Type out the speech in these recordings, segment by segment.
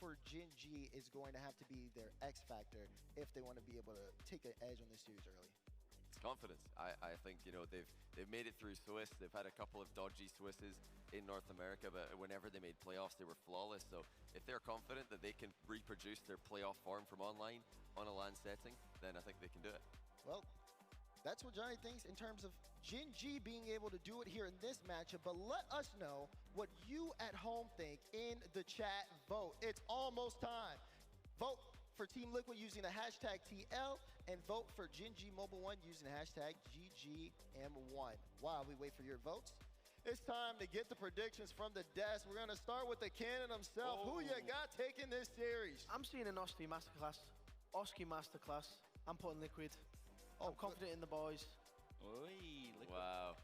for Gen G is going to have to be their X factor if they want to be able to take an edge on this series early? It's confidence. I think, you know, they've made it through Swiss. They've had a couple of dodgy Swisses in North America, but whenever they made playoffs, they were flawless. So if they're confident that they can reproduce their playoff form from online on a LAN setting, then I think they can do it. Well, that's what Johnny thinks in terms of Gen G being able to do it here in this matchup, but let us know what you at home think in the chat. Vote. It's almost time. Vote for Team Liquid using the hashtag TL, and vote for Gen G Mobile 1 using the hashtag GGM1. While we wait for your votes, it's time to get the predictions from the desk. We're going to start with the cannon himself. Oh. Who you got taking this series? I'm seeing an Oski masterclass. I'm putting Liquid. I'm confident in the boys. Oi, Liquid. Wow.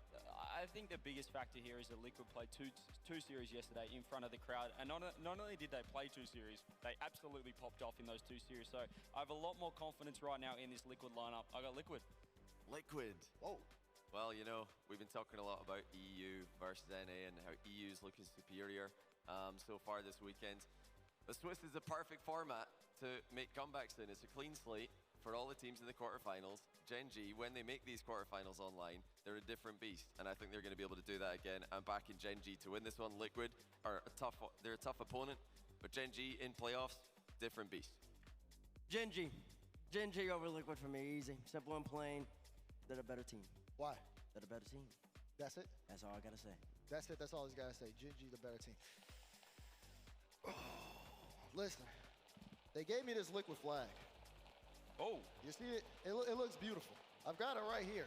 I think the biggest factor here is that Liquid played two series yesterday in front of the crowd, and not only did they play two series, they absolutely popped off in those two series. So I have a lot more confidence right now in this Liquid lineup. I got Liquid. Liquid. Whoa. Well, you know, we've been talking a lot about EU versus NA and how EU is looking superior so far this weekend. The Swiss is a perfect format to make comebacks in. It's a clean slate for all the teams in the quarterfinals. Gen G, when they make these quarterfinals online, they're a different beast, and I think they're going to be able to do that again. I'm backing Gen G to win this one. Liquid are they're a tough opponent, but Gen G in playoffs, different beast. Gen G. Gen G over Liquid for me, easy. Simple and plain. They're a better team. Why? They're a better team. That's it? That's all I gotta say. That's it. That's all he's got to say. Gen G, the better team. Listen, they gave me this Liquid flag. Oh. You see it? It looks beautiful. I've got it right here.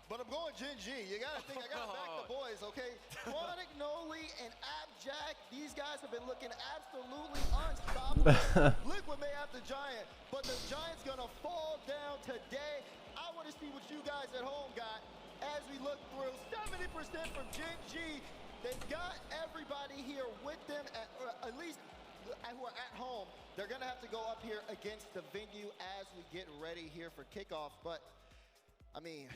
But I'm going Gen G. You got to think, I got to back the boys, okay? Chronic, Noli, and Abjack, these guys have been looking absolutely unstoppable. Liquid may have the Giant, but the Giant's going to fall down today. I want to see what you guys at home got as we look through. 70% from Gen G. They've got everybody here with them, at least who are at home. They're going to have to go up here against the venue as we get ready here for kickoff. But, I mean,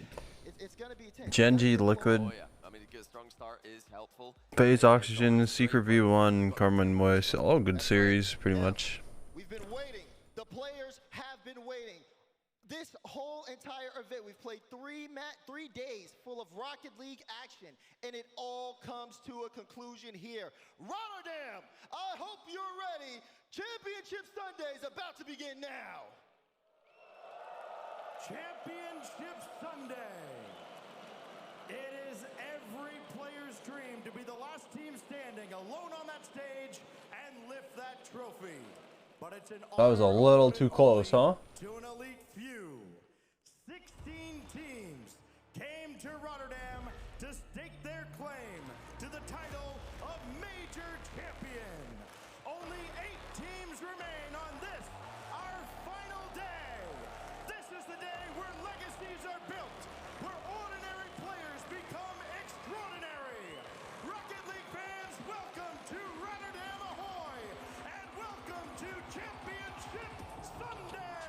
it's going to be intense. Gen G, Liquid, Oh yeah, I mean, a good strong start is helpful. Phase Oxygen, Secret V1, Carmen Moist, all good series, pretty much. We've been waiting. The players have been waiting. This whole entire event, we've played 3 days full of Rocket League action, and it all comes to a conclusion here. Rotterdam, I hope you're ready. Championship Sunday is about to begin now. Championship Sunday. It is every player's dream to be the last team standing alone on that stage and lift that trophy. But it's an That was a little too close, huh? To an elite few. 16 teams came to Rotterdam to stake their claim to the title of Major Champion. Only 8 teams remain on this, our final day. This is the day where legacies are built, where ordinary players become extraordinary. Rocket League fans, welcome to Rotterdam Ahoy, and welcome to Championship Sunday.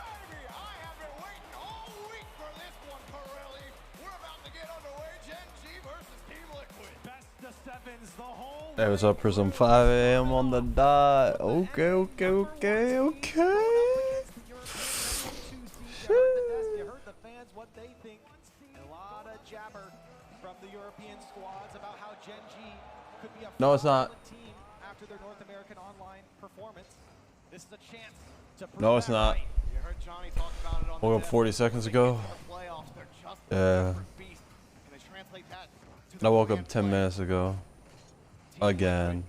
Baby, I have been waiting all week for this one, Pirelli. We're about to get underway. Gen G versus Team Liquid. Best of sevens the whole Hey, what's up, Prism? 5 a.m. on the dot. Okay. You heard the fans, what they think. A lot of jabber from the European squads about how Gen G could be a No, it's not. team after their North American online performance. This is a chance to prove No, it's that not. right. You heard Johnny talk about it on Woke the up 40 seconds ago. playoffs. They're just Yeah. a different beast. Can they translate that to I woke grand up 10 play? minutes ago. Team Again.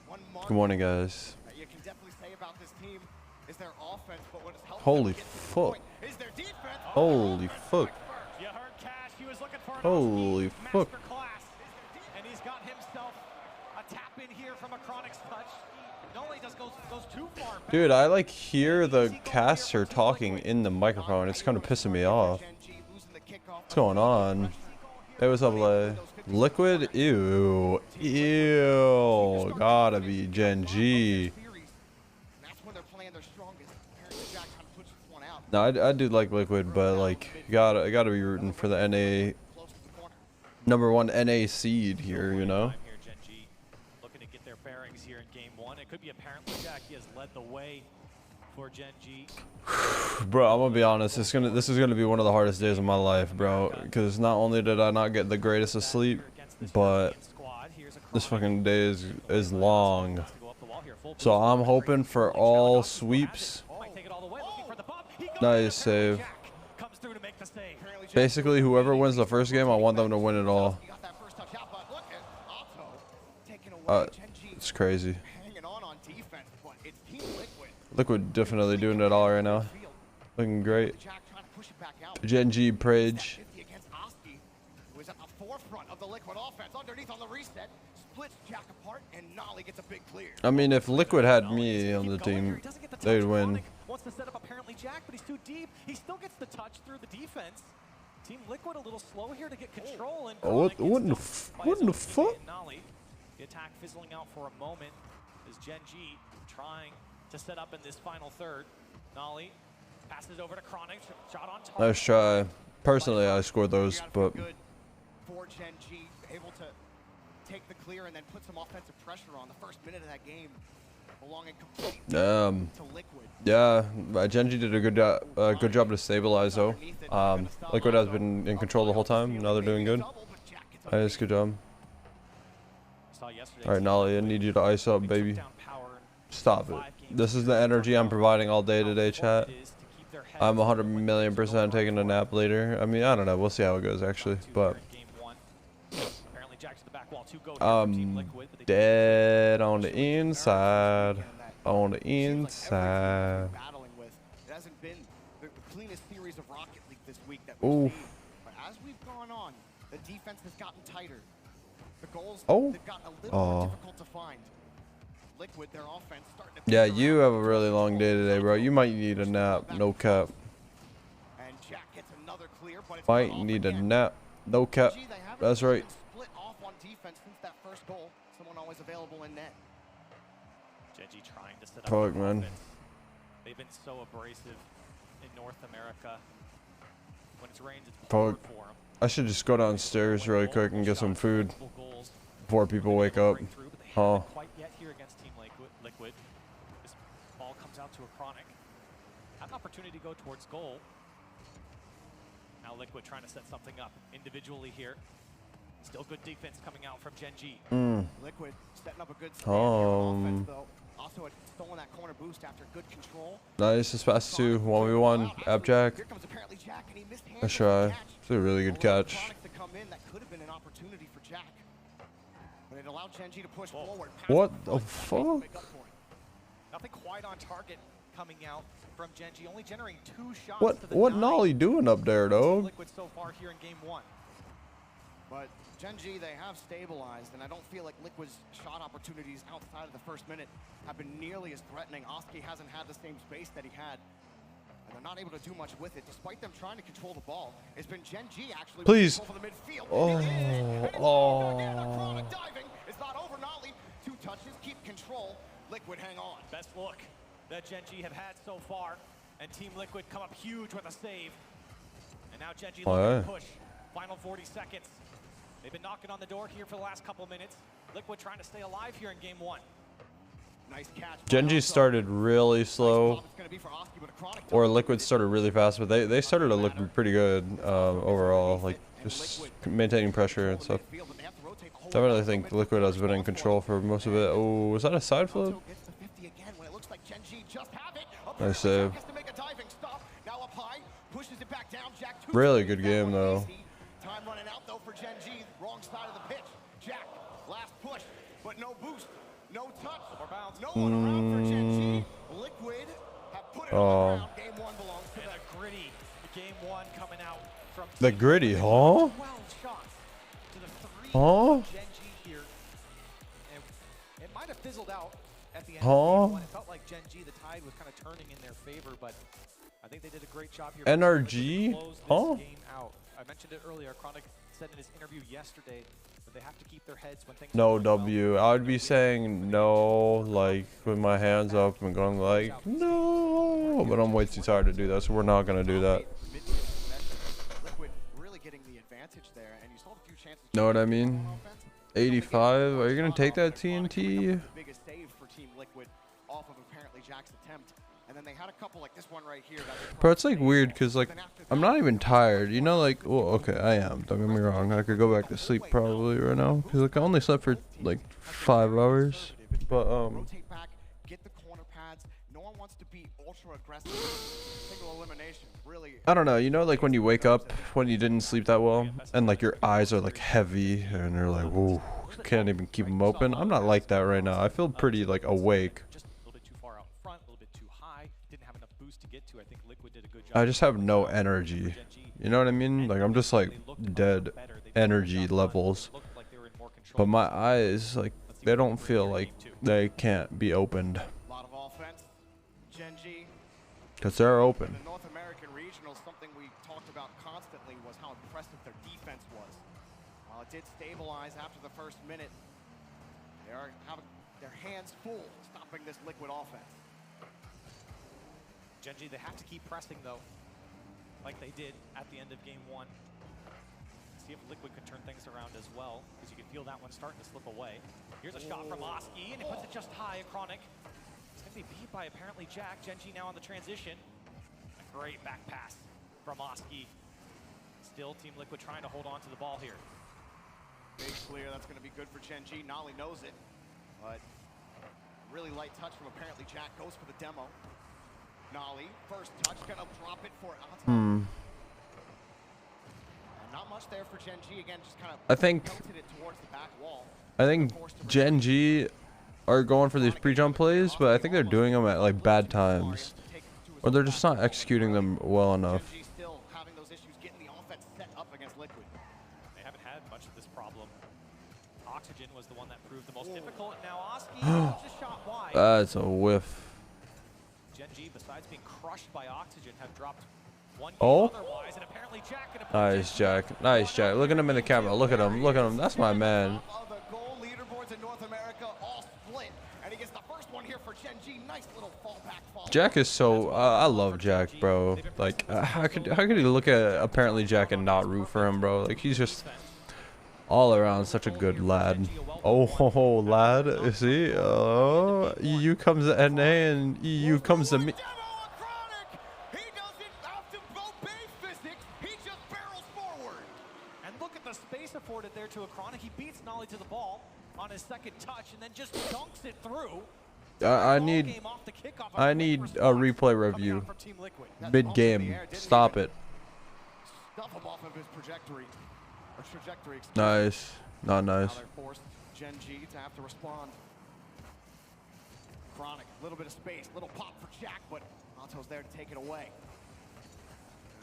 One mark Good morning, guys. that you can definitely say about this team is their offense, but what has helped Holy them get to this fuck. point is their defense. Holy fuck. You heard Cash, he was looking for an Holy Oski fuck. masterclass, and he's got himself a tap in here from a Chronic's touch. Noli just goes too far back. Dude, I like hear the caster talking in the microphone. It's kind of pissing me off. What's going on? Hey, what's up, Lay? Liquid? Ew. Ew. Gotta be Gen G. That's when they're playing their strongest. Apparently Jack kind of pushes one out. No, I do like Liquid, but like, gotta be rooting for the NA Close to the corner. #1 NA seed here, you know. Looking to get their bearings here in game 1. It could be apparently Jack. He has led the way for Gen G. Bro, I'm gonna be honest. This is gonna be one of the hardest days of my life, bro. Because not only did I not get the greatest of sleep, but this fucking day is long. So I'm hoping for all sweeps. Nice save. Basically, whoever wins the first game, I want them to win it all. It's crazy. Liquid definitely doing it all right now. Looking great. Gen G Pridge. I mean, if Liquid had me on the team, they'd win. Wants to set up apparently Jack, but he's too deep. He still gets the touch through the defense. Team Liquid a little slow here to get control. And what in the fuck? The attack fizzling out for a moment as Gen G trying to set up in this final third. Nolly passes over to Chronic. Shot on target. Nice try. Personally, I scored those, but for Gen G, able to take the clear and then put some offensive pressure on the first minute of that game, belonging completely to Liquid. Yeah, Gen G did a good job to stabilize though. Liquid has been in control the whole time. Now they're doing good. Nice, good job. All right, Nolly, I need you to ice up, baby. Stop it. This is the energy I'm providing all day today, chat. I'm 100,000,000% taking a nap later. I mean, I don't know. We'll see how it goes, actually. But I'm dead on the inside. On the inside. It hasn't been the cleanest series of Rocket League this week that we've seen. But as we've gone on, the defense has gotten tighter. The goals they've gotten a little more difficult to find. Liquid, their offense starting to you have a really long day today, bro. You might need a nap. No cap. And Jack gets another clear, but it's might need a nap. No cap. That's right. Split off on defense since that first goal. Someone always available in net. Gen G trying to set up Fuck, man. They've been so abrasive in North America. When it's rained, it's Fuck. for them. I should just go downstairs really quick and get some food before people wake up. Huh. Quite yet here against Team Liquid. This ball comes out to a Chronic. Have an opportunity to go towards goal. Now Liquid trying to set something up individually here. Still good defense coming out from Gen G. Liquid setting up a good stand offense, though. Also had stolen that corner boost after good control. Nice, this pass to 1v1. Abjack. Here comes apparently Jack, and he mishandled Nice try. It's a really good catch. To come in, that could have been an opportunity for Jack. But it allowed Gen G to push forward. What the fuck? Nothing quite on target coming out from Gen G, only generating 2 shots. What Nolly doing up there, though? Liquid so far here in game 1. But Gen G, they have stabilized, and I don't feel like Liquid's shot opportunities outside of the first minute have been nearly as threatening. Oski hasn't had the same space that he had, and they're not able to do much with it, despite them trying to control the ball. It's been Gen G actually please. for the midfield. Diving. It's not over, Nolly. 2 touches, keep control. Liquid, hang on. Best look that Gen G have had so far, and Team Liquid come up huge with a save. And now Gen G looking to push. Final 40 seconds. They've been knocking on the door here for the last couple minutes. Liquid trying to stay alive here in game 1. Nice catch. Gen G started really slow, or Liquid started really fast, but they started to look pretty good overall, like just maintaining pressure and stuff. Definitely think Liquid has been in control for most of it. Oh, was that a side flip? Nice save. Really good game though. Time running out though for Gen G. Wrong side of the pitch. Jack, last push, but no boost, no touch, no one around for Gen G. Liquid have put it on the ground. Game 1 belongs to the gritty. Game 1 coming out from the gritty, huh? 12 shots to the 3 Gen G here. And it might have fizzled out at the end of game 1. It felt like Gen G, the tide was kind of turning in their favor, but I think they did a great job here. NRG? Huh? Game out. I mentioned it earlier. Chronic said in his interview yesterday that they have to keep their heads when things no W. I would be saying no, like with my hands up and going like no, but I'm way too tired to do that, so we're not gonna do that. Liquid really getting the advantage there, and you saw the few Know what I mean? 85. Are you gonna take that TNT? Biggest save for Team Liquid off of apparently Jack's attempt. And then they had a couple like this one right here. Bro, it's like weird because like I'm not even tired. You know, like, well, okay, I am. Don't get me wrong. I could go back to sleep probably right now because like I only slept for like 5 hours. But rotate back, get the corner pads. No one wants to be ultra aggressive. Single elimination. Really. I don't know. You know, like when you wake up when you didn't sleep that well and like your eyes are like heavy and you're like, whoa, can't even keep them open. I'm not like that right now. I feel pretty like awake. I just have no energy. You know what I mean? Like I'm just like dead energy levels. But my eyes, like they don't feel like they can't be opened. Because they're open. The North American Regional, something we talked about constantly was how impressive their defense was. While it did stabilize after the first minute, they are having their hands full stopping this Liquid offense. Genji, they have to keep pressing though, like they did at the end of game 1. See if Liquid can turn things around as well, because you can feel that one starting to slip away. Here's a shot from Oski, and he puts it just high. Chronic. It's going to be beat by apparently Jack. Genji now on the transition. A great back pass from Oski. Still Team Liquid trying to hold on to the ball here. Big clear, that's going to be good for Genji. Nolly knows it, but really light touch from apparently Jack. Goes for the demo. Nolly, first touch, gonna drop it for Anton. Not much there for Genji. Again, just kind of I think it towards the back wall. Genji are going for these pre-jump plays, but I think they're doing them at like bad times, or they're just not executing them well enough. Genji still having those issues getting the offense set up against Liquid. They haven't had much of this problem. Oxygen was the one that proved the most difficult. Now Oski just shot wide. That's a whiff. Genji, besides being crushed by Oxygen, have dropped one game otherwise, and apparently Jack nice, Jack. Nice, Jack. Look at him in the camera. Look at him. Look at him. That's my man. The goal leaderboards in North America all split, and he gets the first one here for Genji. Nice little fallback. Jack is so. I love Jack, bro. Like, how could he look at apparently Jack and not root for him, bro? Like, he's just all around such a good lad. Oh, lad. You see? Oh, EU comes to NA and EU comes to me. And look at the space afforded there to Acronic. He beats Nolly to the ball on his second touch and then just dunks it through. I need a replay review. Mid-game. Stop it. Stuff him off of his trajectory. Nice. Not nice. Genji to have to respond. Chronic, a little bit of space, little pop for Jack, but Otto's there to take it away.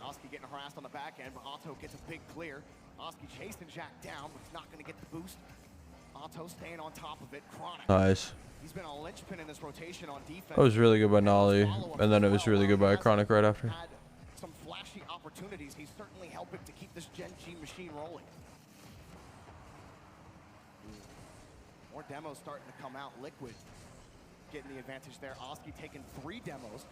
Oski getting harassed on the back end, but Otto gets a big clear. Oski chasing Jack down, but he's not going to get the boost. Otto staying on top of it. Chronic. Nice. He's been a linchpin in this rotation on defense. That was really good by Nolly, and then it was really good by Chronic right after. Had some flashy opportunities. He's certainly helping to keep this Genji machine rolling. More demos starting to come out. Liquid getting the advantage there. Oski taking 3 demos.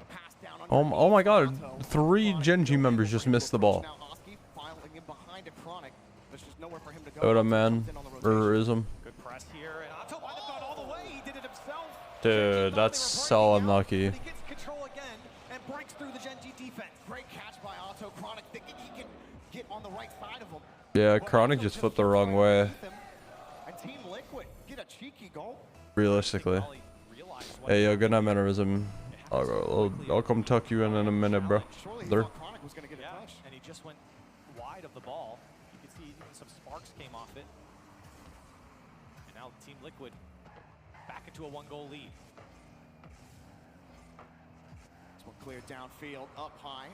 Pass down Oh my god, 3 Genji members just missed the ball. Now Oski filing in behind a Chronic. There's just nowhere for him to go. What a man. Good press here, and Otto might have gone all the way. He did it himself. Dude, that's so unlucky. He gets control again and breaks through the Genji defense. Great catch by Otto. Chronic thinking he can get on the right side of him. Yeah, Chronic just flipped the wrong way. And Team Liquid get a cheeky goal. Realistically. Hey, yo, good night, mannerism. I'll come tuck you in a minute, bro. There. And he just went wide of the ball. You can see even some sparks came off it. And now Team Liquid back into a 1-goal lead. This one cleared downfield, up high.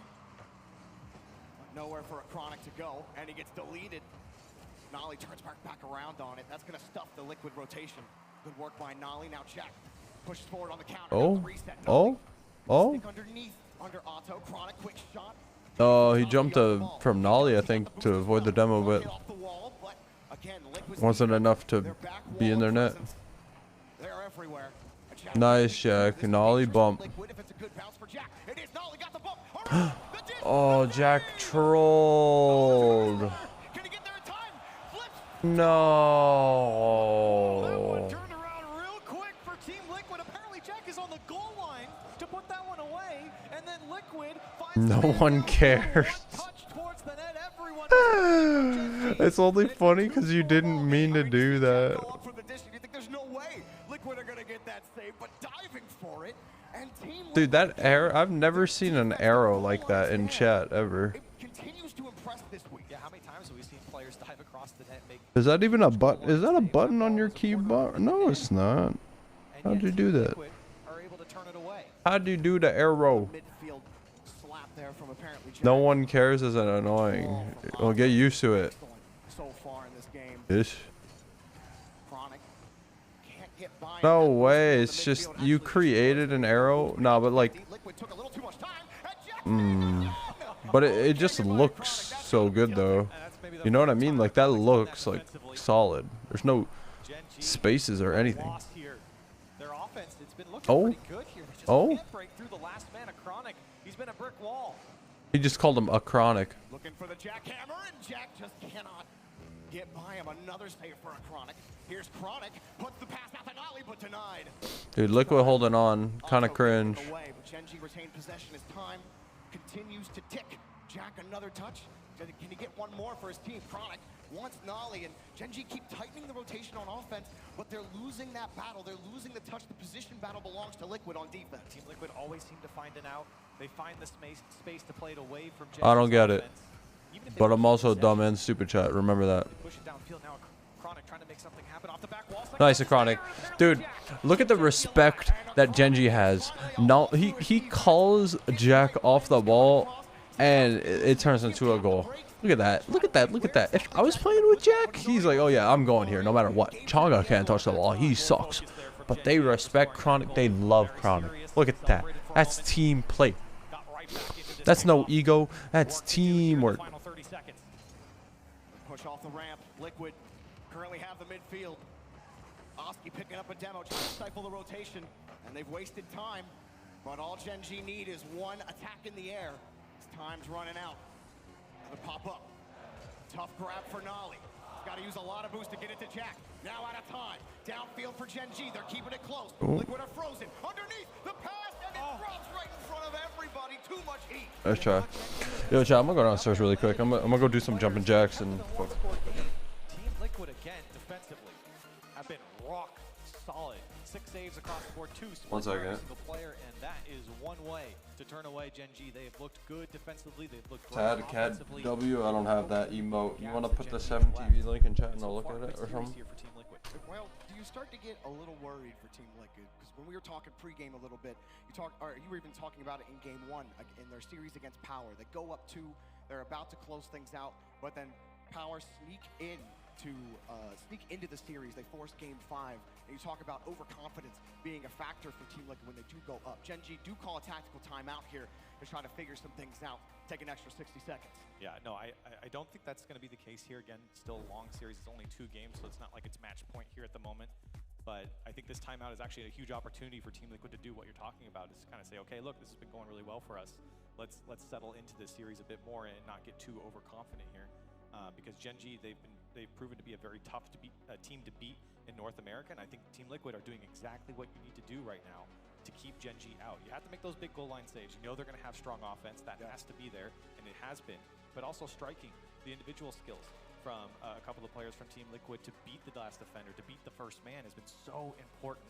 Nowhere for a Chronic to go, and he gets deleted. Nolly turns back around on it. That's going to stuff the Liquid rotation. Good work by Nolly. Now Jack pushes forward on the counter. Stick underneath, under Otto. Chronic, quick shot. Oh, he jumped from Nolly, I think, to avoid the demo, but wasn't enough to be in their net. Nice, Jack. Nolly bump. Oh, Jack trolled. No. Turned around real quick for Team Liquid. Apparently Jack is on the goal line to put that one away, and then Liquid finds No one cares. touch towards the net. Everyone It's only funny because you didn't mean to do that. You think there's no way Liquid are gonna get that save, but diving for it, and Team Dude, that arrow, I've never seen an arrow like that in chat ever. It continues to impress this week. Yeah, how many times have we seen players dive across the net, make Is that even a button? Is that a button on your keyboard? No, it's not. How'd you do that? are able to turn it away. How'd you do the arrow? Midfield slap there from apparently Jack. No one cares is annoying. Well, get used to it. So far in this game. Ish. Chronic can't get by. No way. It's just you created an arrow. No, but like. Liquid took a little too much time. But it just looks so good though. You know what I mean? Like that looks like solid. There's no spaces or anything. Their offense, it's been looking Oh. pretty good here. They just can't break through the last man of Chronic. He's been a brick wall. He just called him a chronic. Looking for the jackhammer, and Jack just cannot get by him. Another save for a Chronic. Here's Chronic, puts the pass out to Nolly, but denied. Dude, Liquid holding on. Kind of cringe. Away, but Genji retained possession as time continues to tick. Jack another touch. Can he get one more for his team? Chronic wants Nolly, and Genji keep tightening the rotation on offense, but they're losing that battle. They're losing the touch. The position battle belongs to Liquid on defense. Team Liquid always seem to find an out. They find the space to play it away from Genji's I don't get it. offense. Even if they But lose I'm also possession, dumb and stupid chat. Remember that. they push it downfield. Now Chronic trying to make something happen off the back wall. Nice, Chronic. Dude, look at the respect that Genji has. No, he calls Jack off the ball, and it turns into a goal. Look at that. Look at that. Look at that. If I was playing with Jack, he's like, oh yeah, I'm going here no matter what. Changa can't touch the ball. He sucks. But they respect Chronic. They love Chronic. Look at that. That's team play. That's no ego. That's teamwork. Push off the ramp. Liquid currently have the midfield. Oski picking up a demo, trying to stifle the rotation, and they've wasted time. But all Genji need is one attack in the air. His time's running out. Another pop up. Tough grab for Nolly. Got to use a lot of boost to get it to Jack. Now out of time. Downfield for Genji. They're keeping it close. Liquid are frozen. Underneath the pass, and it drops right in front of everybody. Too much heat. Let's try. Yo, chat, I'm gonna go downstairs really quick. I'm gonna go do some jumping jacks and. Team Liquid again defensively have been rock solid. 6 saves across the board, 2 1 second. every single player, and that is one way to turn away Genji. They have looked good defensively. They've looked great Tad, CAD, offensively. W, I don't have that emote. You want to put the 7TV link in chat and I'll look at it or something? Here for Team Liquid. Well, do you start to get a little worried for Team Liquid? Because when we were talking pregame a little bit, you were even talking about it in Game 1 in their series against Power. They go up 2, they're about to close things out, but then Power sneak into the series. They force Game 5, and you talk about overconfidence being a factor for Team Liquid when they do go up. Genji do call a tactical timeout here to try to figure some things out. Take an extra 60 seconds. Yeah, no, I don't think that's going to be the case here. Again, still a long series. It's only 2 games, so it's not like it's match point here at the moment. But I think this timeout is actually a huge opportunity for Team Liquid to do what you're talking about, is kind of say, okay, look, this has been going really well for us. Let's settle into this series a bit more and not get too overconfident here. Because Genji, they've proven to be a very tough team to beat in North America, and I think Team Liquid are doing exactly what you need to do right now to keep Genji out. You have to make those big goal line saves. You know they're going to have strong offense. That has to be there, and it has been. But also striking, the individual skills from a couple of players from Team Liquid to beat the last defender, to beat the first man has been so important.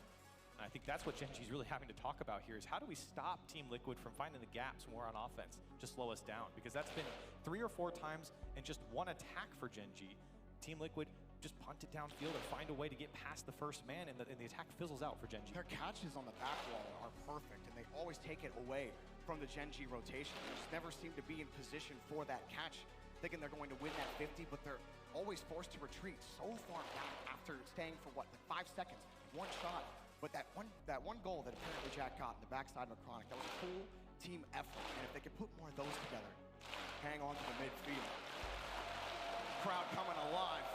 And I think that's what Genji's really having to talk about here, is how do we stop Team Liquid from finding the gaps more on offense to slow us down? Because that's been 3 or 4 times in just 1 attack for Genji. Team Liquid just punt it downfield and find a way to get past the first man, and the attack fizzles out for Genji. Their catches on the back wall are perfect, and they always take it away from the Genji rotation. They just never seem to be in position for that catch, thinking they're going to win that 50, but they're always forced to retreat so far back after staying for, what, like 5 seconds, 1 shot. But that one goal that apparently Jack got in the backside of a Chronic, that was a full team effort. And if they could put more of those together, hang on to the midfield. Crowd coming alive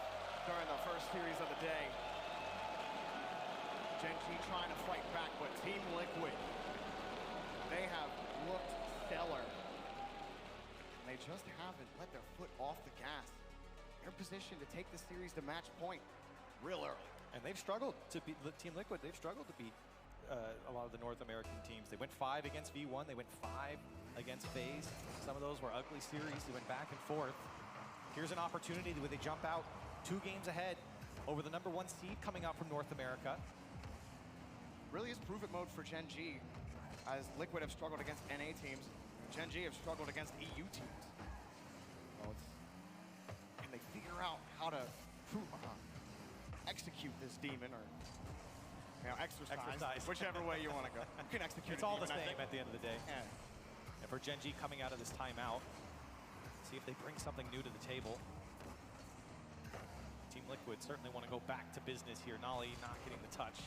during the first series of the day. Genji trying to fight back, but Team Liquid, they have looked stellar. And they just haven't let their foot off the gas. they're in position to take the series to match point real early. And they've struggled to beat Team Liquid. They've struggled to beat a lot of the North American teams. They went 5 against V1. They went 5 against FaZe. Some of those were ugly series. They went back and forth. Here's an opportunity where they jump out 2 games ahead over the #1 seed coming out from North America. Really is prove-it mode for Gen G, as Liquid have struggled against NA teams. Gen G have struggled against EU teams. So can they figure out how to execute this demon, or exercise, whichever way you want to go. You can execute It's all the demon, same at the end of the day. Yeah. And for Gen G coming out of this timeout, see if they bring something new to the table. Team Liquid certainly want to go back to business here. Nolly not getting the touch.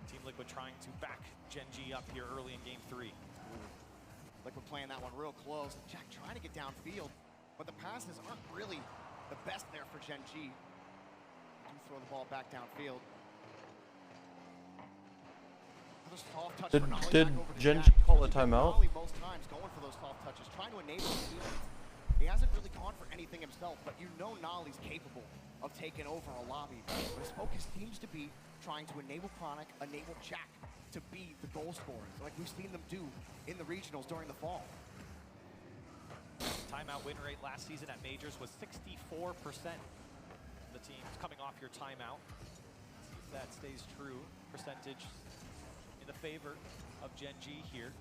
Team Liquid trying to back Gen G up here early in game 3. Liquid playing that one real close. Jack trying to get downfield, but the passes aren't really the best there for Gen G. Do throw the ball back downfield. Another soft touch for Nolly Did back over to Gen Jack. G call a timeout? Nolly most times going for those soft touches, trying to enable his teammates. He hasn't really gone for anything himself, but you know Nolly's capable of taking over a lobby. But his focus seems to be trying to enable Chronic, enable Jack to be the goal scorers, like we've seen them do in the regionals during the fall. Timeout win rate last season at Majors was 64%. The teams coming off your timeout. See if that stays true. Percentage in the favor of Gen G here.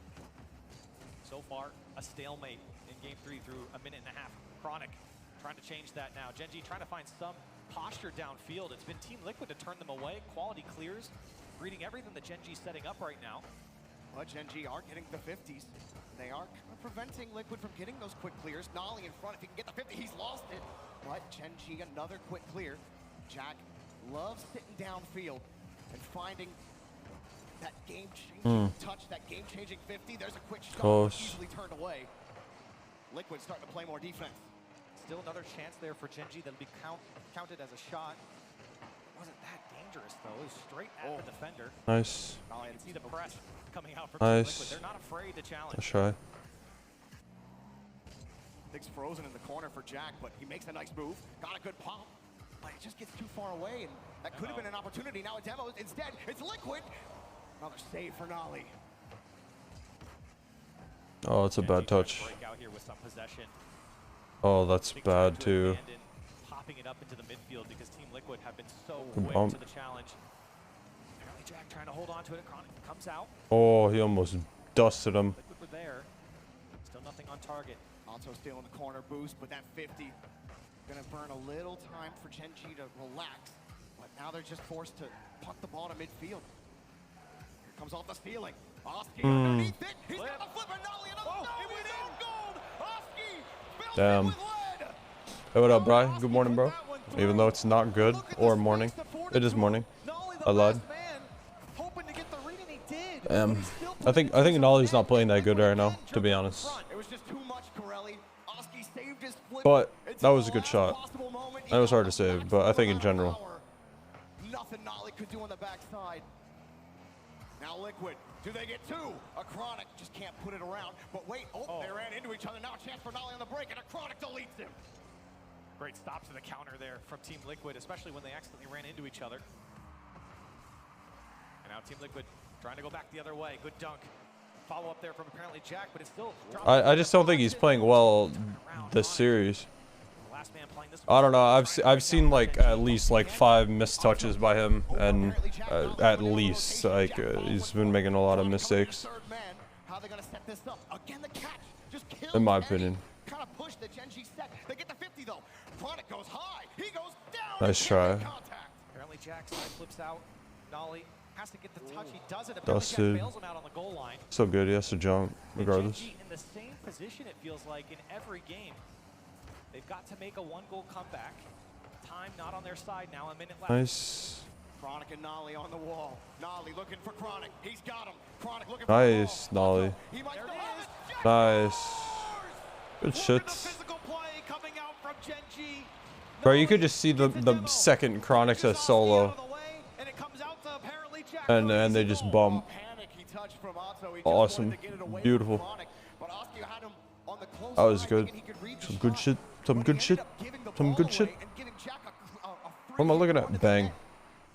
So far, a stalemate in game 3 through a minute and a half. Chronic trying to change that now. Gen G trying to find some posture downfield. It's been Team Liquid to turn them away. Quality clears, reading everything that Gen G's setting up right now. But Gen G are getting the 50s. They are preventing Liquid from getting those quick clears. Nolly in front, if he can get the 50, he's lost it. But Gen G, another quick clear. Jack loves sitting downfield and finding that game-changing touch, that game-changing 50. There's a quick shot, easily turned away. Liquid starting to play more defense. Still another chance there for Gen G that'll be counted as a shot. Wasn't that dangerous though. It was straight at the defender. Nice. You can see the press coming out from Nice. Team Liquid. They're not afraid to challenge. Let's try. Thing's frozen in the corner for Jack, but he makes a nice move. Got a good pop, but it just gets too far away, and that could have been an opportunity. Now a demo. Instead, it's Liquid. Another save for Nolly. Oh, it's a bad touch. Break out here with some possession. Oh, that's bad too. Popping it up into the midfield because Team Liquid have been so Good quick bump. to the challenge. Apparently Jack trying to hold on to it. Chronic comes out. Oh, he almost dusted him. Liquid were there. Still nothing on target. Also still in the corner boost, but that 50 gonna burn a little time for Gen G to relax. But now they're just forced to punt the ball to midfield. Here comes off the ceiling. Oski underneath it. He's got the flip and Nolly another. It went in gold. Oski fills it with lead. Hey, what up, bro? Good morning, bro. Even though it's not good or morning, it is morning. I lied. I think Nolly's not playing that good right now, to be honest. It was just too much, Corelli. Oski saved his flip. But that was a good shot. That was hard to save, but I think in general. Nothing Nolly could do on the backside. Now Liquid. Do they get two? A Chronic just can't put it around. But wait, they ran into each other. Now a chance for Nolly on the break, and a Chronic deletes him. Great stop to the counter there from Team Liquid, especially when they accidentally ran into each other. And now Team Liquid trying to go back the other way. Good dunk. Follow up there from apparently Jack, but it's still... I just don't think he's playing well this series. I don't know. I've seen like at least like 5 missed touches by him, and at least like he's been making a lot of mistakes. In my opinion. Nice try. Apparently Jack side flips out. Nolly has to get the touch. He does it. Dusted. Bails him out on the goal line. So good. He has to jump regardless. In the same position, it feels like in every game. They've got to make a 1-goal comeback. Time not on their side now. A minute left. Nice. Chronic and Nolly on the wall. Nolly looking for Chronic. He's got him. Chronic looking Nice, Nolly. Nice. Good shit. Bro, you could just see the second Chronic says solo. And they just bump. Awesome. Beautiful. That was good. Some good shit. Some good shit. Some good shit. What am I looking at? Bang.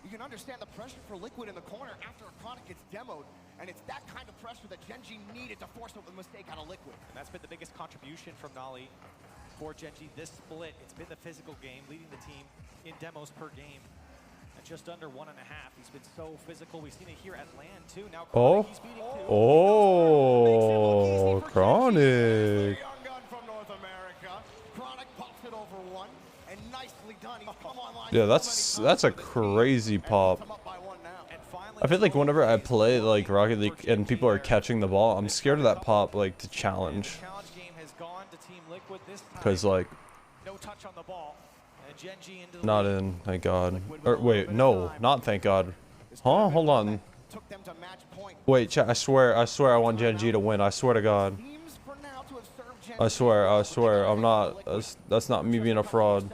You can understand the pressure for Liquid in the corner after a Chronic gets demoed, and it's that kind of pressure that Gen.G needed to force a mistake out of Liquid. And that's been the biggest contribution from Nolly for Gen.G this split. It's been the physical game, leading the team in demos per game at just under 1.5. He's been so physical. We've seen it here at LAN too. Now Oh. he's beating two. Oh, Chronic. Young gun from North America. Chronic pops it over one, and nicely done. He's come online. Yeah, that's a crazy pop. I feel like whenever I play like Rocket League and people are catching the ball, I'm scared of that pop like to challenge. Cause like not in, thank God. Or wait, no, not thank God. Huh? Hold on. Wait, chat, I swear I want Gen.G to win. I swear to God. I swear, I'm not, that's not me being a fraud.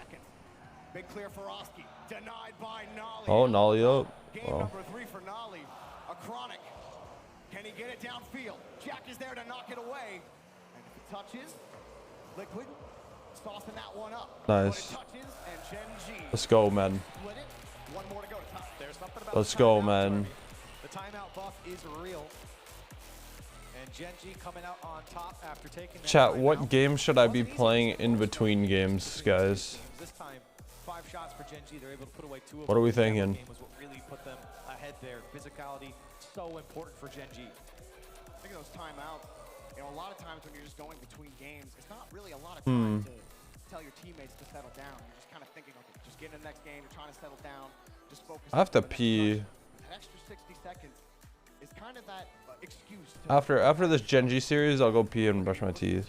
Oh, Nolly up. Wow. Can he get it downfield? Jack is there to knock it away. And if it touches, Liquid saucing that one up. Nice. Touches, and Gen.G. Let's go, man. One more to go. Let's go, man. The timeout buff is real. And Gen.G coming out on top after taking that Chat, timeout. what game should I be playing in between games, guys? This time, 5 shots for Gen.G. They're able to put away 2 of them. What are we thinking? That game was what really put them ahead there. Physicality, so important for Gen.G. I think those timeouts, you know, a lot of times when you're just going between games, it's not really a lot of time to tell your teammates to settle down. You're just kind of thinking, okay, just get in the next game, you're trying to settle down, just focus. I have to on the next pee. possession. That extra 60 seconds is kind of that excuse. After this Gen.G series, I'll go pee and brush my teeth.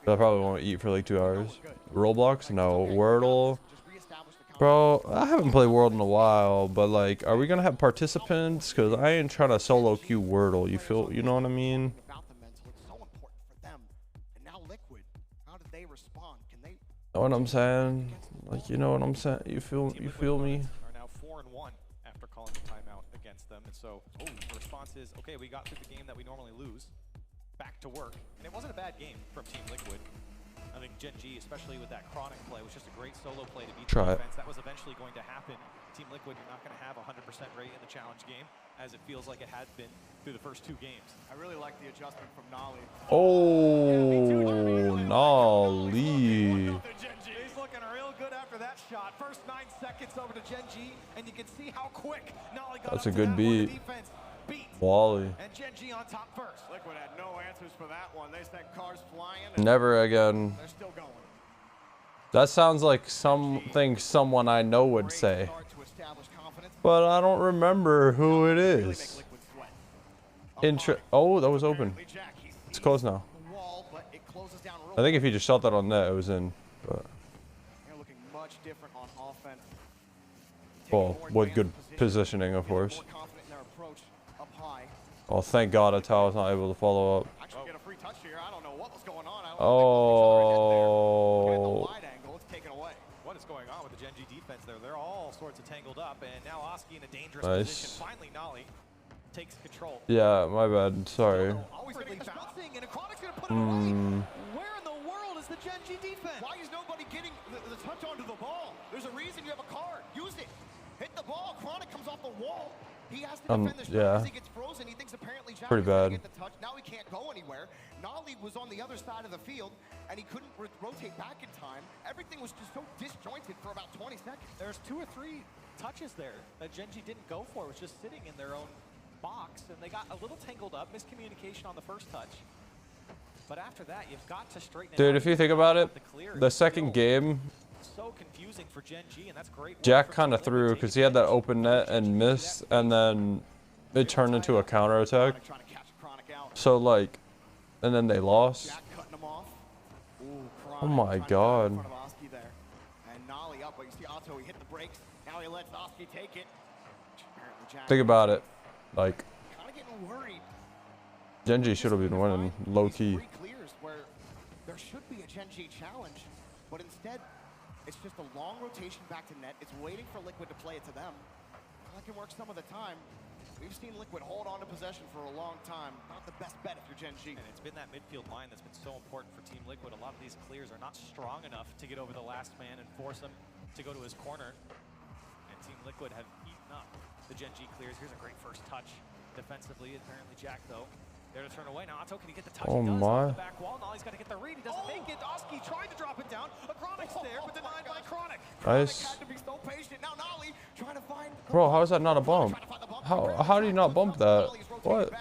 But I probably won't eat for like 2 hours. Roblox? No. Wordle? Bro, I haven't played World in a while, but like, are we gonna have participants? Cause I ain't trying to solo queue Wordle. You know what I mean? Know what I'm saying? Like, you know what I'm saying? You feel me? Are now 4-1 after calling the timeout against them, and so the response is, okay, we got through the game that we normally lose. Back to work, and it wasn't a bad game from Team Liquid. I think Gen.G, especially with that Chronic play, was just a great solo play to beat the defense. That was eventually going to happen. Team Liquid, you're not going to have a 100% rate in the challenge game, as it feels like it had been through the first 2 games. I really like the adjustment from Nolly. Oh, Nolly. He's looking real good after that shot. First 9 seconds over to Gen.G, and you can see how quick Nolly got. That's a good beat. Wally. And Gen.G on top first. Liquid had no answers for that one. They sent cars flying. Never again. They're still going. That sounds like something someone I know would say. But I don't remember who it is. Oh, that was open. It's closed now. I think if he just shot that on net, it was in. But They're looking much different on offense. well, with good positioning, of course. Oh, thank God Atao was not able to follow up. Oh. What is going on with the Gen.G defense there? They're all sorts of tangled up, and now Oski in a dangerous Nice. position. Finally, Nolly takes control. Yeah, my bad. Sorry. Where in the world is the Gen.G defense? Why is nobody getting the touch onto the ball? There's a reason you have a card. Use it. Hit the ball. Chronic comes off the wall. He has to defend this yeah. he gets frozen. He thinks apparently Jack Pretty is gonna bad. get the touch. Now he can't go anywhere. Nolly was on the other side of the field, and he couldn't rotate back in time. Everything was just so disjointed for about 20 seconds. There's 2 or 3 touches there that Gen.G didn't go for. It was just sitting in their own box, and they got a little tangled up. Miscommunication on the first touch. But after that, you've got to straighten it out. Dude, if you think about it, the second game, so confusing for Gen.G, and that's great. Jack kind of threw because he had that open net and missed, and then it turned into a counter attack. So like, and then they lost. Oh my God. And Nolly up, but you see Otto, he hit the brakes. Now he lets Oski take it. Think about it, like Kind of getting worried. Gen.G should have been winning low key. Clears where there should be a Gen.G challenge, but instead it's just a long rotation back to net. It's waiting for Liquid to play it to them. That can work some of the time. We've seen Liquid hold on to possession for a long time. Not the best bet if you're Gen G. And it's been that midfield line that's been so important for Team Liquid. A lot of these clears are not strong enough to get over the last man and force him to go to his corner. And Team Liquid have eaten up the Gen G clears. Here's a great first touch defensively. Apparently Jack, though, there to turn away. Now Otto, can he get the touch? Oh, he does my. off the back wall. Now he's got to get the read. He doesn't make it. Oski tried to drop it down. A Chronic's there, but denied by Chronic. Nice. Had to be so patient. Now Nolly trying to find. Bro, how is that not a bump? How do you not bump that? What?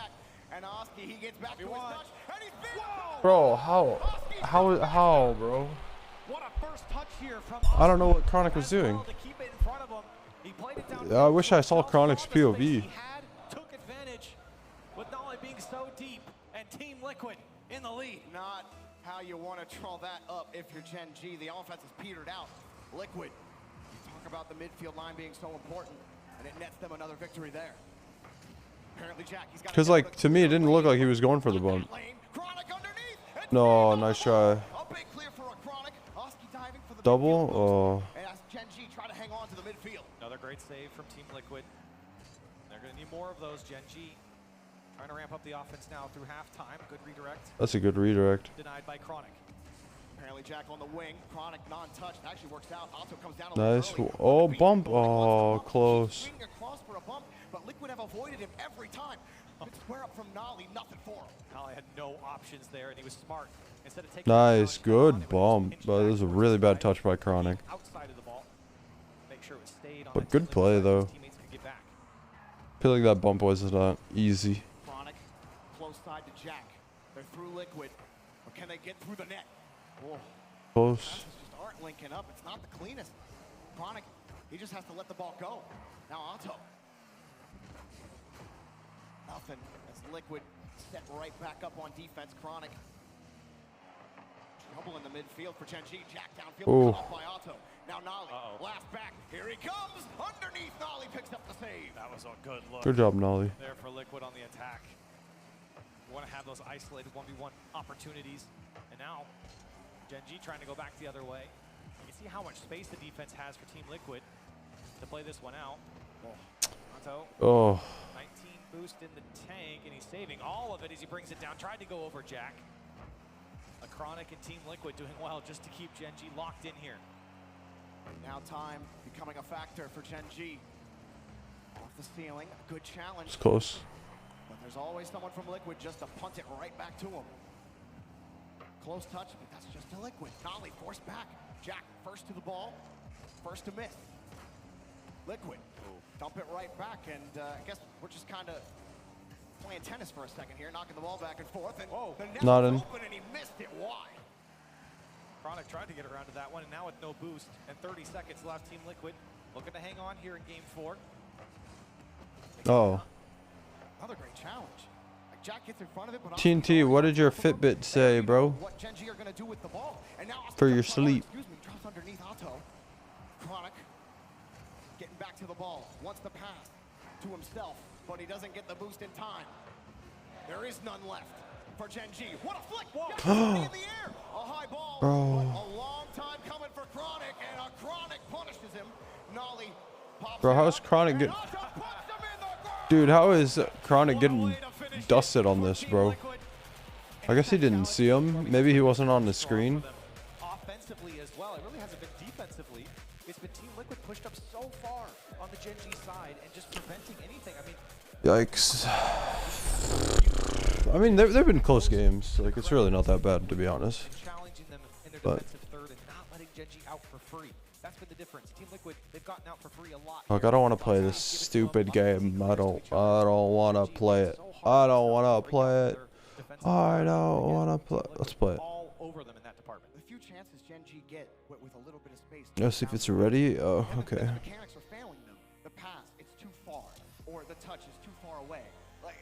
And Oski, he gets back to his touch, and he's there. Bro, how, bro? What a first touch here from I don't know what Chronic was doing. to keep it in front of him. He played it down. I wish I saw Chronic's POV. He had, took advantage with Nolly being so deep and Team Liquid in the lead. Not how you want to draw that up if you're Gen G. The offense is petered out. Liquid, you talk about the midfield line being so important, and it nets them another victory there. Apparently Jack, he's got. Because, like, to me, it didn't look like he was going for the bump. No, nice try. A big clear for a Chronic. Oski diving for the Double? Oh. And as Gen G try to hang on to the midfield. Another great save from Team Liquid. They're going to need more of those. Gen G trying to ramp up the offense now through halftime. Good redirect. That's a good redirect. Denied by Chronic. Apparently Jack on the wing. Chronic non-touched. Actually works out. Also comes down a Nice. little early. Oh, bump. Oh, close. Swinging across for a bump, but Liquid have avoided him every time. Good square up from Nolly. Nothing for him. Nolly had no options there, and he was smart. Instead of taking Nice. Good bump. But it was a really bad touch by Chronic. outside of the ball. Make sure it stayed on But good play, though. teammates could get back. I feel like that bump was not easy. Chronic close side to Jack. They're through Liquid. But can they get through the net? Whoa. Close. Passes just aren't linking up. It's not the cleanest. Chronic, he just has to let the ball go. Now Otto. Nothing as Liquid set right back up on defense. Chronic. Trouble in the midfield for Gen G. Jack downfield Ooh. cut off by Otto. Now Nolly. Last back. Here he comes. Underneath. Nolly picks up the save. That was a good look. Good job, Nolly. There for Liquid on the attack. You want to have those isolated 1v1 opportunities. And now, Gen G trying to go back the other way. You see how much space the defense has for Team Liquid to play this one out. Otto, Oh. 19 boost in the tank, and he's saving all of it as he brings it down. Tried to go over Jack. A Chronic and Team Liquid doing well just to keep Gen G locked in here. Now time becoming a factor for Gen G. Off the ceiling, a good challenge. It's close. But there's always someone from Liquid just to punt it right back to him. Close touch, but that's just a Liquid. Nolly forced back. Jack first to the ball, first to miss. Liquid, dump it right back, and I guess we're just kind of playing tennis for a second here, knocking the ball back and forth, and the net Not was in. open, and he missed it wide. Chronic tried to get around to that one, and now with no boost and 30 seconds left, Team Liquid looking to hang on here in Game 4. Oh. Another great challenge. Like Jack gets in front of it, but TNT, what did your Fitbit say, bro? What Gen G are going to do with the ball? And now For your sleep. Excuse me, drops underneath Otto. Chronic getting back to the ball. Wants the pass to himself, but he doesn't get the boost in time. There is none left for Gen G. What a flick! Whoa. In the air. A high ball. But a long time coming for Chronic, and a Chronic punishes him. Nolly pops Bro, it how's up, Chronic and getting... Otto puts him in the goal. Dude, how is Chronic getting dusted on this, bro? I guess he didn't see him. Maybe he wasn't on the screen. Offensively as well, it really hasn't been defensively. It's been Team Liquid pushed up so far on the Gen G side and just preventing anything. I mean, Yikes. I mean, they've been close games. Like, it's really not that bad, to be honest. challenging them in their But- defensive third and not letting Gen G out for free. That's been the difference. Team Liquid, they've gotten out for free a lot. Like, I don't want to play this stupid game. I don't want to play it. I don't want to play it. I don't want to play. Let's play it. All over them in that department. The few chances Gen G get with a little bit of space. Let's see if it's ready. Oh, okay. The mechanics are failing them. The pass, it's too far, or the touch is too far away. Like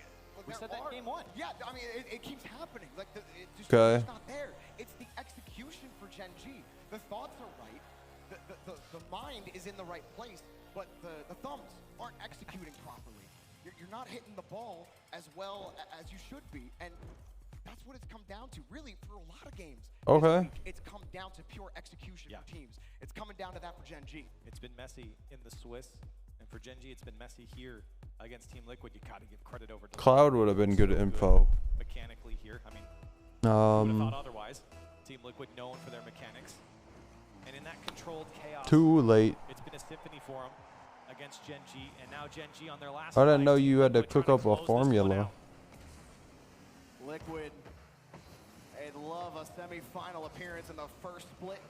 We said that in game 1. Yeah, I mean it keeps happening. Like it's Okay. not there. It's the execution for Gen G. The thoughts are right. The mind is in the right place, but the thumbs aren't executing properly. You're not hitting the ball as well as you should be, and that's what it's come down to, really, for a lot of games. Okay. This week, it's come down to pure execution for teams. It's coming down to that for Gen G. It's been messy in the Swiss and And for Gen G, it's been messy here against Team Liquid. You got to give credit over to Cloud would have been good info. mechanically here. I mean, who would have thought Um, otherwise? Team Liquid known for their mechanics. And in that controlled chaos, too late. it's been a symphony for them against Gen G. And now Gen G on their last I didn't fight, know Team you had to Liquid cook trying up to a close this one formula. out. Liquid, they'd love a semi-final appearance in the first split,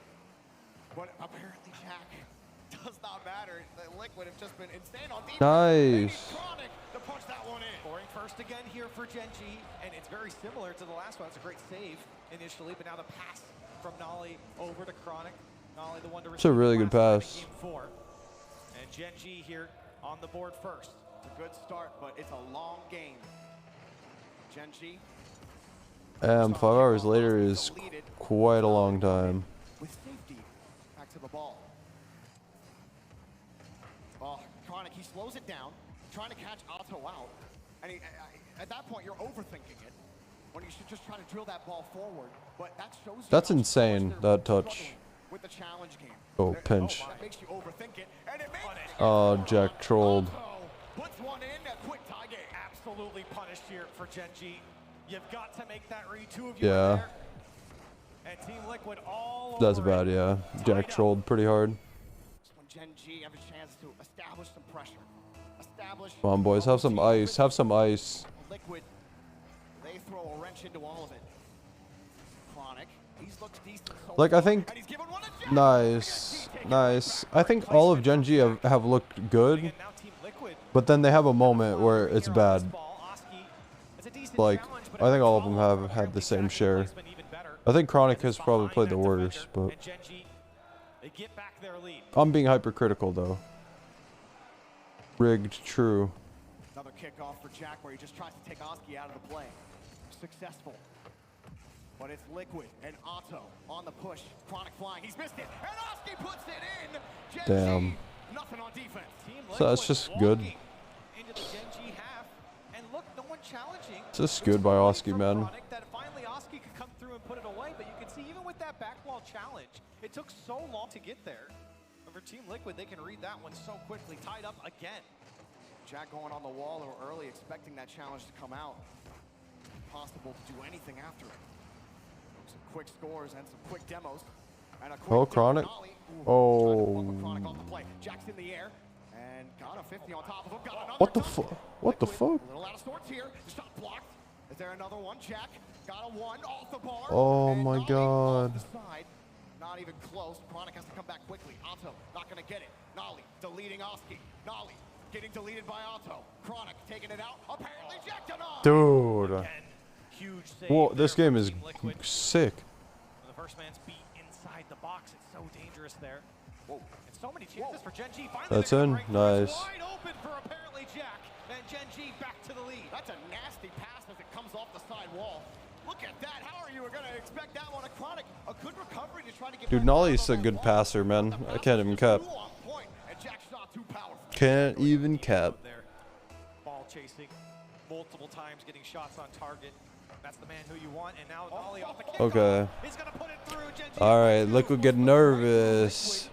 but apparently Jack does not matter. The Liquid have just been insane on defense. Nice. Chronic to punch that one in. Scoring first again here for Gen G, and it's very similar to the last one. It's a great save initially, but now the pass from Nolly over to Chronic. Nolly, the one to It's a really good pass. Game 4. And Gen G here on the board first. It's a good start, but it's a long game. Gen G 5 hours later is quite a long time. with safety back to the ball. Oh, Chronic, he slows it down, trying to catch Otto out. And at that point, you're overthinking it when you should just try to drill that ball forward. But that shows you That's how much insane, they're that touch. struggling with the challenge game. Oh, pinch. That makes you overthink it, and it makes it. Oh, Jack trolled. Otto puts one in, a quick tie game. Absolutely punished here for Gen G. You've got to make that read. Two of you are Yeah. there. And Team Liquid all That's over bad, it. yeah. Jack trolled pretty hard. When Gen G have a chance to establish some pressure. Establish. Come on, boys. Have some ice. Have some ice. Liquid, they throw a wrench into all of it. Chronic, he's looked decent so Like, I far, think... and he's given one a shot. Nice. Nice. I think all of Gen G have looked good, Now Team Liquid but then they have a moment where it's bad. Like, I think all of them have had the same share. I think Chronic has probably played the worst, but And Gen G, they get back their lead. I'm being hypercritical, though. Rigged, true. Another kickoff for Jack where he just tries to take Oski out of the play. Successful. But it's Liquid and Otto on the push. Chronic flying. He's missed it. And Oski puts it in. Gen Damn. G, nothing on defense. Team So that's Liquid just good. walking into the Gen G half, and look, no one challenging. It's just good by Oski, man. Chronic that finally Oski could come through and put it away, but you can see even with that back wall challenge, it took so long to get there. But for Team Liquid, they can read that one so quickly, tied up again. Jack going on the wall early, expecting that challenge to come out. Impossible to do anything after it. Some quick scores and some quick demos. And a quick Oh, demo Chronic. Nolly. Ooh, Oh. trying to bump a Chronic off the play. Jack's in the air and got a 50 on top of him. Got another What the dunk. fuck? What the Liquid, fuck? A little out of sorts here. The shot blocked. Is there another one? Jack got a one off the bar. Oh and my Nolly God. off the side. Not even close. Chronic has to come back quickly. Otto not going to get it. Nolly deleting Oski. Nolly getting deleted by Otto. Chronic taking it out. Apparently Jack denied. Dude. Again, huge save Whoa, this there game for is Team Liquid. sick. The first man's beat inside the box. It's so dangerous there. Whoa. And so many chances for Gen G. Finally, That's they're gonna in. break through. It's Nice. Wide open for apparently Jack. And Gen G back to the lead. That's a nasty pass as it comes off the side wall. Look at that. How are you going to expect that one? A Chronic, a good recovery to try to get Dude, back Nolly's on a that good wall. passer, man. The I pass can't was even just cap. too on point, and Jack shot too powerful. Can't even cap. There. Ball chasing multiple times, getting shots on target. That's the man who you want. And now Nolly off the kick. Okay. He's going to put it through. Gen G All right, two. Liquid get nervous.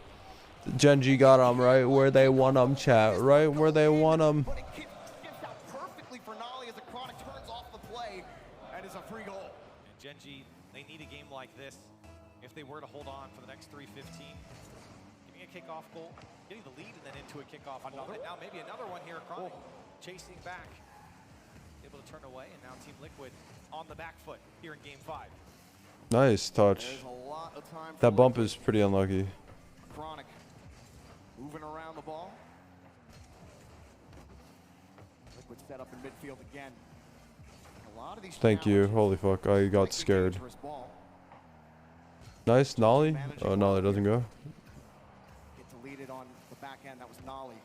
Gen G got them right where they want them, chat. Right where they want them. But it skips out perfectly for Nolly as the Chronic turns off the play and it's a free goal. And Gen G, they need a game like this if they were to hold on for the next 3:15. Giving a kickoff goal, getting the lead, and then into a kickoff goal. And now maybe another one here. Chronic chasing back, able to turn away, and now Team Liquid on the back foot here in Game 5. Nice touch. There's a lot of time for That bump Liquid. is pretty unlucky. Chronic moving around the ball. Liquid set up in midfield again. A lot of these Thank you. challenges, Holy fuck, I got frankly, scared. dangerous ball. Nice, Nolly. Oh, Nolly doesn't go. Get deleted on the back end. That was Nolly.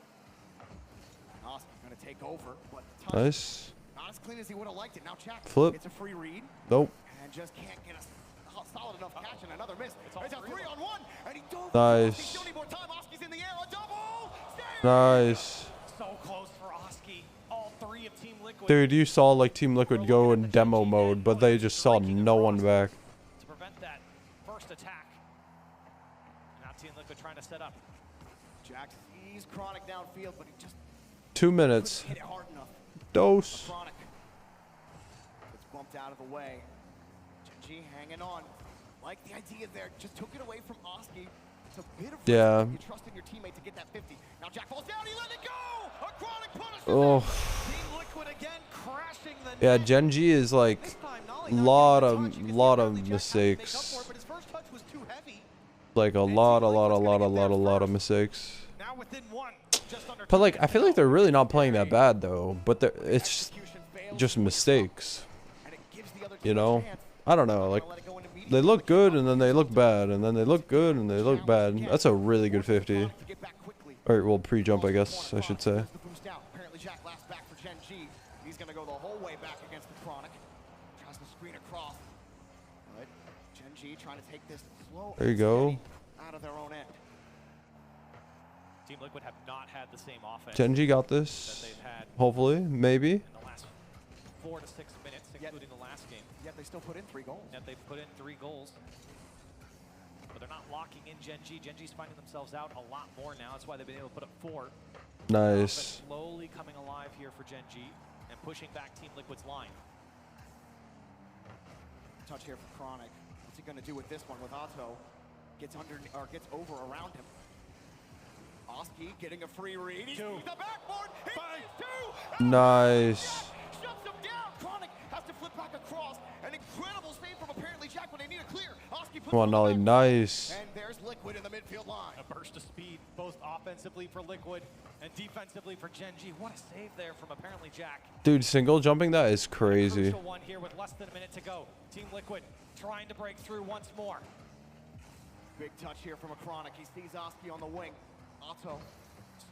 Oski going to take over, but touch Nice. not as clean as he would have liked it. Now Jack Flip. It's a free read Nope. and just can't get a solid enough catch and another miss. It's a 3-on-1 and he don't. Nice. He's still need more time. Oski's in the air. A double. Save! Nice. So close for Oski. All three of Team Liquid. Dude, you saw like Team Liquid go in demo mode, but they just saw no one back. To prevent that first attack. Now Team Liquid trying to set up. Jack sees Chronic downfield, but he just 2 minutes. hit it hard enough. Dose. Chronic gets bumped out of the way. Gen G hanging on. Like the idea there, just took it away from Oski. It's a bit of Yeah. you trusting your teammate to get that 50. Now Jack falls down, he let it go! A Chronic punishes Oh. Team Liquid again crashing the Yeah, net. Gen G is like This time, Nolly lot not of getting the touch. You can see lot apparently of Jack had to make up for mistakes. it, but his first touch was too heavy. Like a lot of mistakes. Now within one, just under But 2 like I minutes feel to like go. they're really not playing that bad though. But it's execution fails. just mistakes. And it gives the other You team a know? chance. I don't know. Like Let it go into medium. they look good and then they look bad and then they look good and they look bad. That's a really good 50. Chronic to get back quickly. Or well, pre-jump I guess I should say. Chronic pulls the boost out. Apparently Jack last back for Gen G. He's gonna go the whole way back against the Chronic. Tries to screen across. But Gen G trying to take this slow There you and go. steady out of their own end. Team Liquid have not had the same offense Gen G got that this. they've had Hopefully, maybe. in the last 4 to 6 minutes, including the last game. Yet they still put in 3 goals. Yet they've put in 3 goals. But they're not locking in Gen G. Gen G's finding themselves out a lot more now. That's why they've been able to put up 4. Nice. Offense slowly coming alive here for Gen G and pushing back Team Liquid's line. Touch here for Chronic. What's he gonna do with this one with Otto? Gets under or gets over around him. Oski getting a free read. He's the backboard. He sees 2. Nice. Shuts him down. Chronic has to flip back across. An incredible save from apparently Jack when they need a clear. Oski puts Come on, it Nolly. back. Nice. And there's Liquid in the midfield line. A burst of speed, both offensively for Liquid and defensively for Gen G. What a save there from apparently Jack. Dude, single jumping that is crazy. Crucial one here with less than a minute to go. Team Liquid trying to break through once more. Big touch here from a Chronic. He sees Oski on the wing. Otto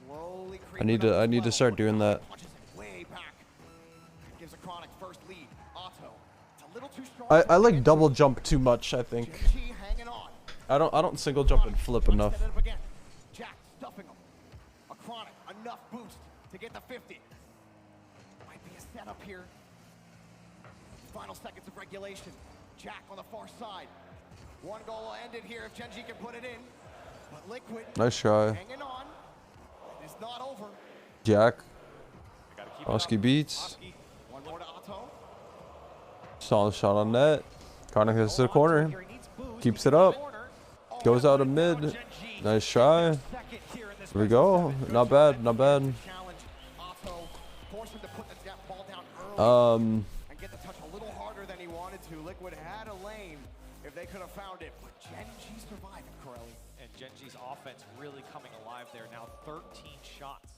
slowly I need to start doing that. Punches it way back. Gives a Chronic first lead. Otto. It's a little too strong. I like double jump too much, I think. Gen G hanging on. I don't single jump and flip Tries to enough. set it up again. Jack stuffing him. A Chronic, enough boost to get the 50. Might be a setup here. Final seconds of regulation. Jack on the far side. One goal ended here if Gen G can put it in. But Liquid Nice try. hanging on. It's not over. Jack. They gotta keep it Oski up. beats. Oski One more to Otto. Solid shot on net. Chronic hits to the corner. here, he needs boost. Keeps it up. Corner. Goes out of mid. Gen G Nice try. second here in this Here we race. go. Not bad. Not bad. Challenge. Otto forced him to put the ball down early. Um. And get the touch a little harder than he wanted to. Liquid had a lane if they could have found it, but Gen G survived, Corelli. And Gen G's offense really coming alive there. Now 13 shots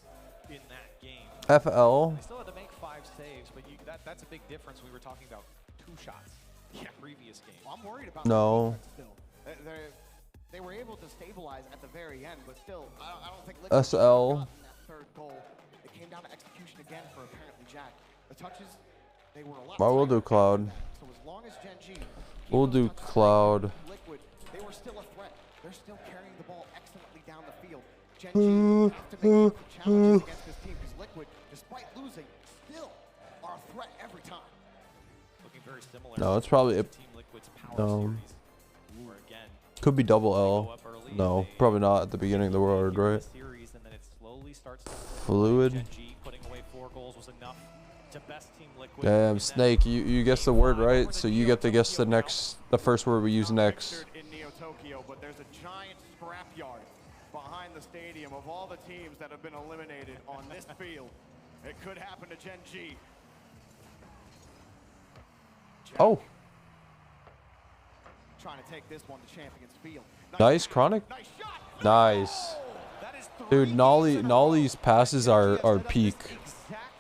in that game. FL. They still had to make 5 saves, but that's a big difference. We were talking about 2 shots in the previous game. Well, I'm worried about No. the defense still. They were able to stabilize at the very end, but still, I don't think Liquid SL. should have gotten that third goal. It came down to execution again for apparently Jack. The touches, they were a lot. Well, we'll do tighter. Cloud. So as long as Gen G, We'll do Cloud. Liquid, they were still a threat. They're still carrying the ball excellently down the field. Gen G have to make some challenges against this team because Liquid, despite losing, still are a threat every time. Looking very similar. No, it's probably to a, Team Liquid's power no. series. Where again, Could be double they L. go up early, No, they probably not at the beginning of the word, win right? the series, and then it slowly starts to Fluid. Gen G putting away 4 goals was enough to best Team Liquid. Damn, in that Snake, you guessed the word right, so you get to guess the first word we use next. In Neo Tokyo, but there's a giant scrapyard behind the stadium of all the teams that have been eliminated on this field. It could happen to Gen G. Jack Oh, trying to take this one to Champions Field. nice, Chronic. Nice shot. Nice. That is Dude, 3 Nolly, games in a row. Nolly's passes are peak. Exact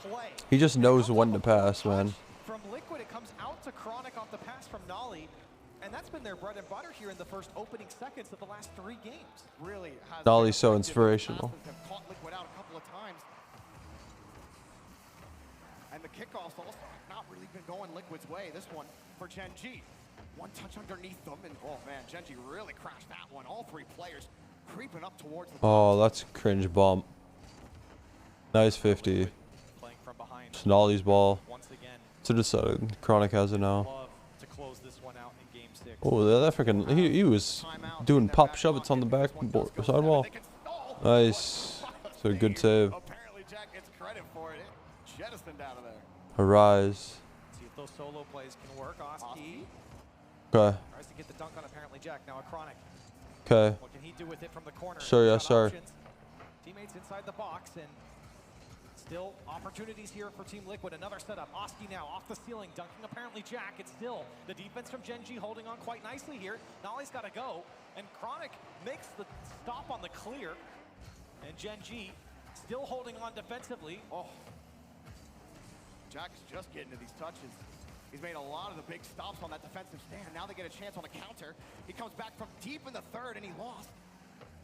play. He just knows when to pass, man. From Liquid, it comes out to Chronic off the pass from Nolly, and that's been their bread and butter here in the first opening seconds of the last 3 games. Really has Nolly's been so effective. inspirational. Passes have caught Liquid out a couple of times. And the kickoffs also have not really been going Liquid's way. This one for Gen G. One touch underneath them, and oh man, Gen G really crashed that one. All 3 players creeping up towards the Oh, that's a cringe bump. Nice 50. Playing from behind It's Nolly's ball. once again. So decided. Chronic has it now. Love to close this one out in game 6. Oh, that freaking he was doing pop shove-its on the back sidewall. They can stall. Nice. So good save. Apparently Jack gets credit for it. Jettisoned out of there. Arise. See if those solo plays can work. Oski Okay. tries to get the dunk on apparently Jack. Now a Chronic. Okay. What can he do with it from the corner? Sure, yes, Got sir. options. Teammates inside the box, and still opportunities here for Team Liquid. Another setup. Oski now off the ceiling, dunking apparently Jack. It's still the defense from Gen G holding on quite nicely here. Nolly's got to go, and Chronic makes the stop on the clear, and Gen G still holding on defensively. Oh, Jack's just getting to these touches. He's made a lot of the big stops on that defensive stand. Now they get a chance on a counter. He comes back from deep in the third, and he lost.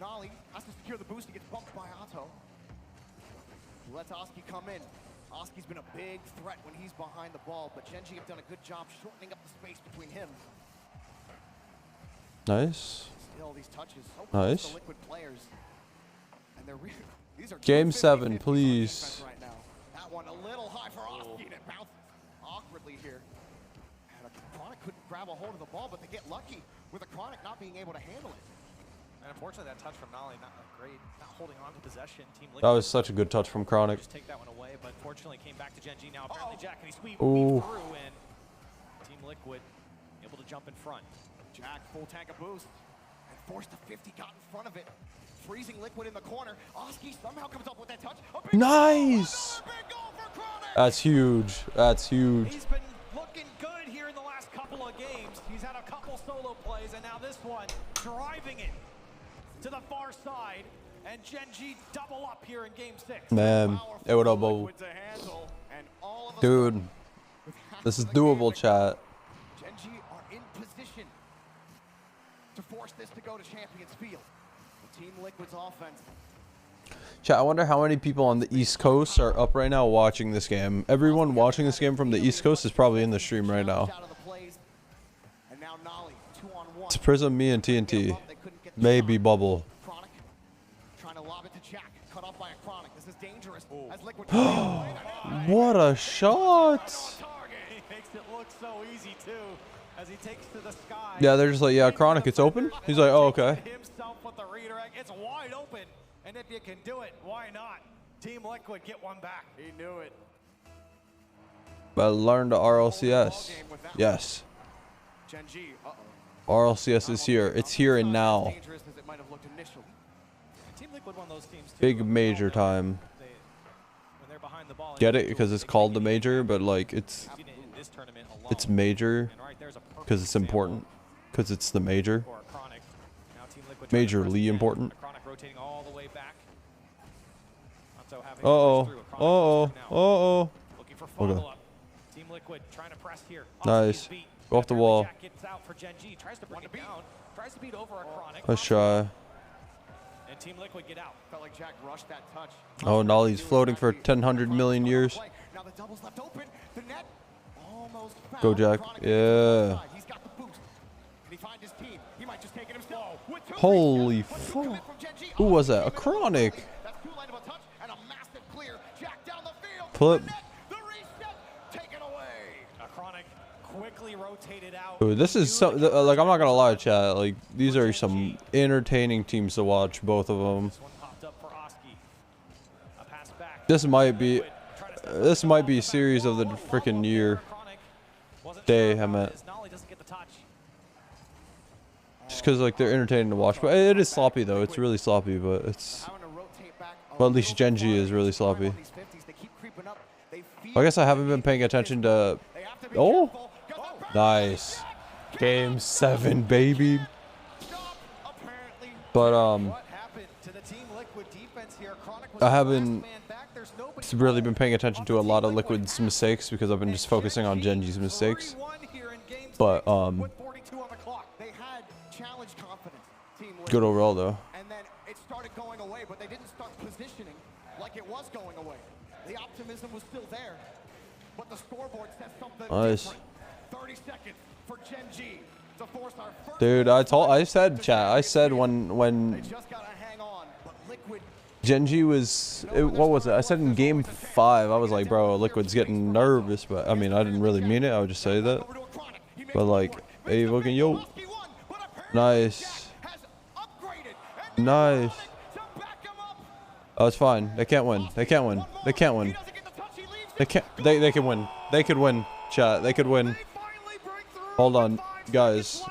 Nolly has to secure the boost. He gets bumped by Otto. Lets Oski come in. Oski's been a big threat when he's behind the ball, but Gen G have done a good job shortening up the space between him. Nice. Still these touches. So Nice. close to Liquid players. And they're these are Game 250-50 7, on please. defense right now. That one a little high for Oski, and it bounces awkwardly here. And a Chronic couldn't grab a hold of the ball, but they get lucky with a Chronic not being able to handle it. And unfortunately, that touch from Nolly, not great. Not holding on to possession. Team Liquid That was such a good touch from Chronic. just take that one away, but fortunately came back to Gen G now. Apparently Jack, and he sweep Ooh. through, and Team Liquid able to jump in front. Jack, full tank of boost, and forced to 50, got in front of it. Freezing Liquid in the corner. Oski somehow comes up with that touch. A big Nice. goal, big goal for Chronic. That's huge. That's huge. He's been looking good here in the last couple of games. He's had a couple solo plays, and now this one, driving it to the far side, and Gen G double up here in game 6. Man, it would have bubbled. Liquid to handle, and all of a Dude, sudden, with half this is the game doable, to chat. go, Gen G are in position to force this to go to Champions Field. The Team Liquid's offense. Chat, I wonder how many people on the East Coast are up right now watching this game. Everyone watching this game from the East Coast is probably in the stream right now. And now Nolly, 2-on-1. It's Prism, me, and TNT. Maybe Bubble. Chronic trying to lob it to Jack. Cut off by a Chronic. This is dangerous. As Liquid What a shot! He makes it look so easy, too, as he takes to the sky. Yeah, they're just like, yeah, Chronic, it's open? He's like, oh, okay. Himself with the redirect. It's wide open, and if you can do it, why not? Team Liquid get one back. He knew it. But learn to RLCS. Yes. Gen G, RLCS is here. It's here and now. dangerous as it might have looked initially. Team Liquid won those teams, too. Big major time. When they're behind the ball, Get it? Because it's called the major, but like it's major because it's important. Because it's the major. Majorly important. Uh-oh. Uh-oh. Uh-oh. Okay. Team Liquid trying to press here. Nice. Go off the wall. Jack gets out for Gen G. Tries to bring it down. Tries to beat over a Chronic. Let's try. And Team Liquid get out. Felt like Jack rushed that touch. Oh, Nolly's floating for 100 million years. Now the double's left open. The net almost found. Go, Jack. Yeah. He's got the boost. Can he find his team? He might just take it himself. Holy fuck. Who was that? A Chronic. That's too light of a touch and a massive clear. Jack down the field. Flip. The reset taken away. A Chronic quickly rotated out. Dude, this is so, like, I'm not gonna lie, chat. Like, these are some entertaining teams to watch, both of them. This one popped up for Oski. A pass back. This might be series of the freaking year. Day, I meant. Nolly doesn't get the touch. Just because, like, they're entertaining to watch. But it is sloppy, though. It's really sloppy, but it's... Well, at least Gen G is really sloppy. I guess I haven't been paying attention to... Oh! Nice. Game 7, baby. But, I haven't really been paying attention to a lot of Liquid's mistakes because I've been just focusing on Gen G's mistakes. But, good overall, though. And then it started going away, but they didn't start positioning like it was going away. The optimism was still there, but the scoreboard said something different. 30 seconds for Gen G to force our first. Dude, I said, chat. I said when Just gotta hang on, but Liquid. Gen G was, what was it? I said in game 5, I was like, bro, Liquid's getting nervous, but I mean, I didn't really mean it. I would just say that. But like, hey, fucking yo. Nice. Nice. Oh, it's fine. They can't win. They can't win. They can't win. They can't. They can win. They could win. Chat. They could win. Hold on, guys.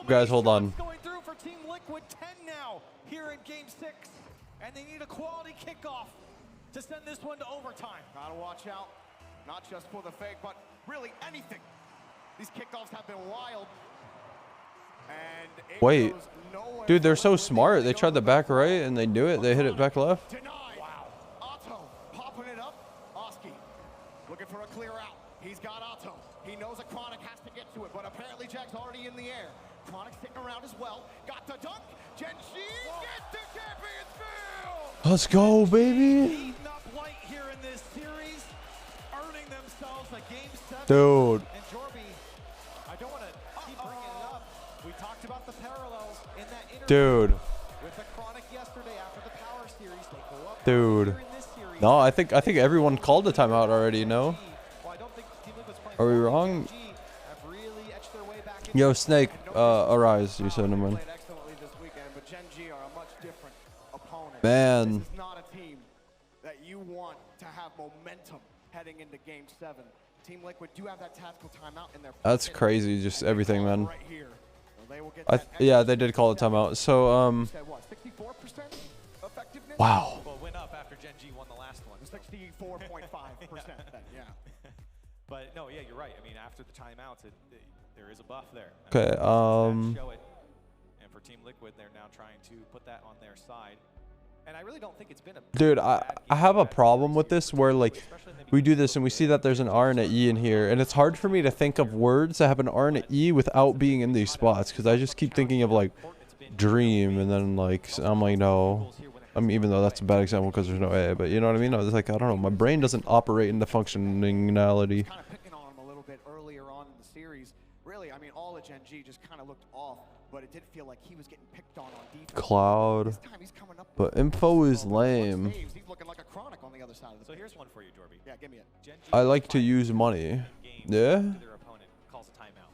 Guys, hold on. Going through for Team Liquid. 10 now here in Game 6, and they need a quality kickoff to send this one to overtime. Gotta watch out, not just for the fake, but really anything. These kickoffs have been wild. And it Wait, goes nowhere. dude, they're so smart. They tried the back right and they knew it. They hit it back left. Denied. Wow. Otto popping it up. Oski looking for a clear out. He's got Otto. He knows a Chronic has to get to it, but apparently Jack's already in the air. Chronic sitting around as well. Got the dunk. Gen G gets the champion's field. Let's go, baby. Heating up light here in this series, earning themselves a Game 7. Dude. And Jorby, I don't want to keep bringing it up. We talked about the parallels in that interview. Dude. With the Chronic yesterday after the Power Series, they go up Dude. here in this series. No, I think everyone called the timeout already, no? Well, I don't think Team Liquid's playing Are we well. wrong? Gen G have really etched their way back into Yo, it. Snake, arise. You said him in. Played excellently this weekend, but Gen G are a much different opponent. Man. This is not a team that you want to have momentum heading into Game 7. Team Liquid do have that tactical timeout in their That's pocket. crazy, just everything, man. Right here. So they will get that Yeah, they did call a timeout. So, said what, 64% effectiveness? wow. Well, went up after Gen G won the last one. 64.5%. Yeah. But no, yeah, you're right. I mean, after the timeouts, there is a buff there. Okay, Show it. And for Team Liquid, they're now trying to put that on their side. And I really don't think it's been a Dude, bad I game have a back problem with series, this where, like, especially in the we do this and we see that there's an R and an E in here, and it's hard for me to think of words that have an R and an E without being in these spots, because I just keep thinking of, like, dream, and then, like, I'm like, no. I mean, even though that's a bad example because there's no A, but you know what I mean? I was like, I don't know. My brain doesn't operate in the functionality. Kind of picking on him a little bit earlier on in the series. Really, I mean, all of Gen G just kind of looked off, but it did feel like he was getting picked on defense. Cloud. This time he's coming up But with info is saves. lame. He's looking like a Chronic on the other side of the So field. here's one for you, Jorby. Yeah, give me it. Gen G I like to use money. games Yeah? after their opponent calls a timeout.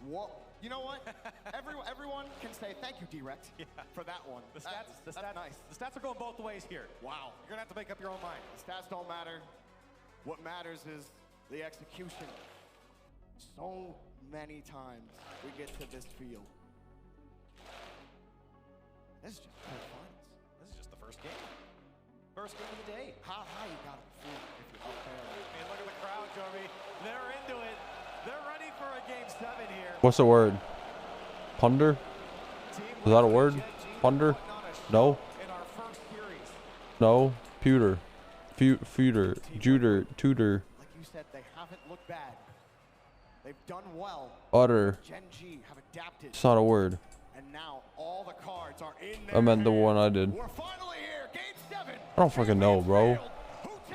Whoa. You know what? Everyone can say thank you, Direct, for that one. The stats, That's nice. The stats are going both ways here. Wow. You're gonna have to make up your own mind. The stats don't matter. What matters is the execution. So many times we get to this field. This is just quarterfinals. This is just the first game. First game of the day. How high you got to feel if you're up there? And look at the crowd, Jorby. They're into it. They're ready for a Game 7 here. What's the word? Punder? Is that a word? Punder? No? In our first series. No? Pewter. Feuder. Juder. Tutor. Like you said, they haven't looked bad. They've done well. Utter. Gen G have adapted. It's not a word. And now all the cards are in I their meant the hand. one I did. We're finally here. Game 7. I don't fucking know, bro.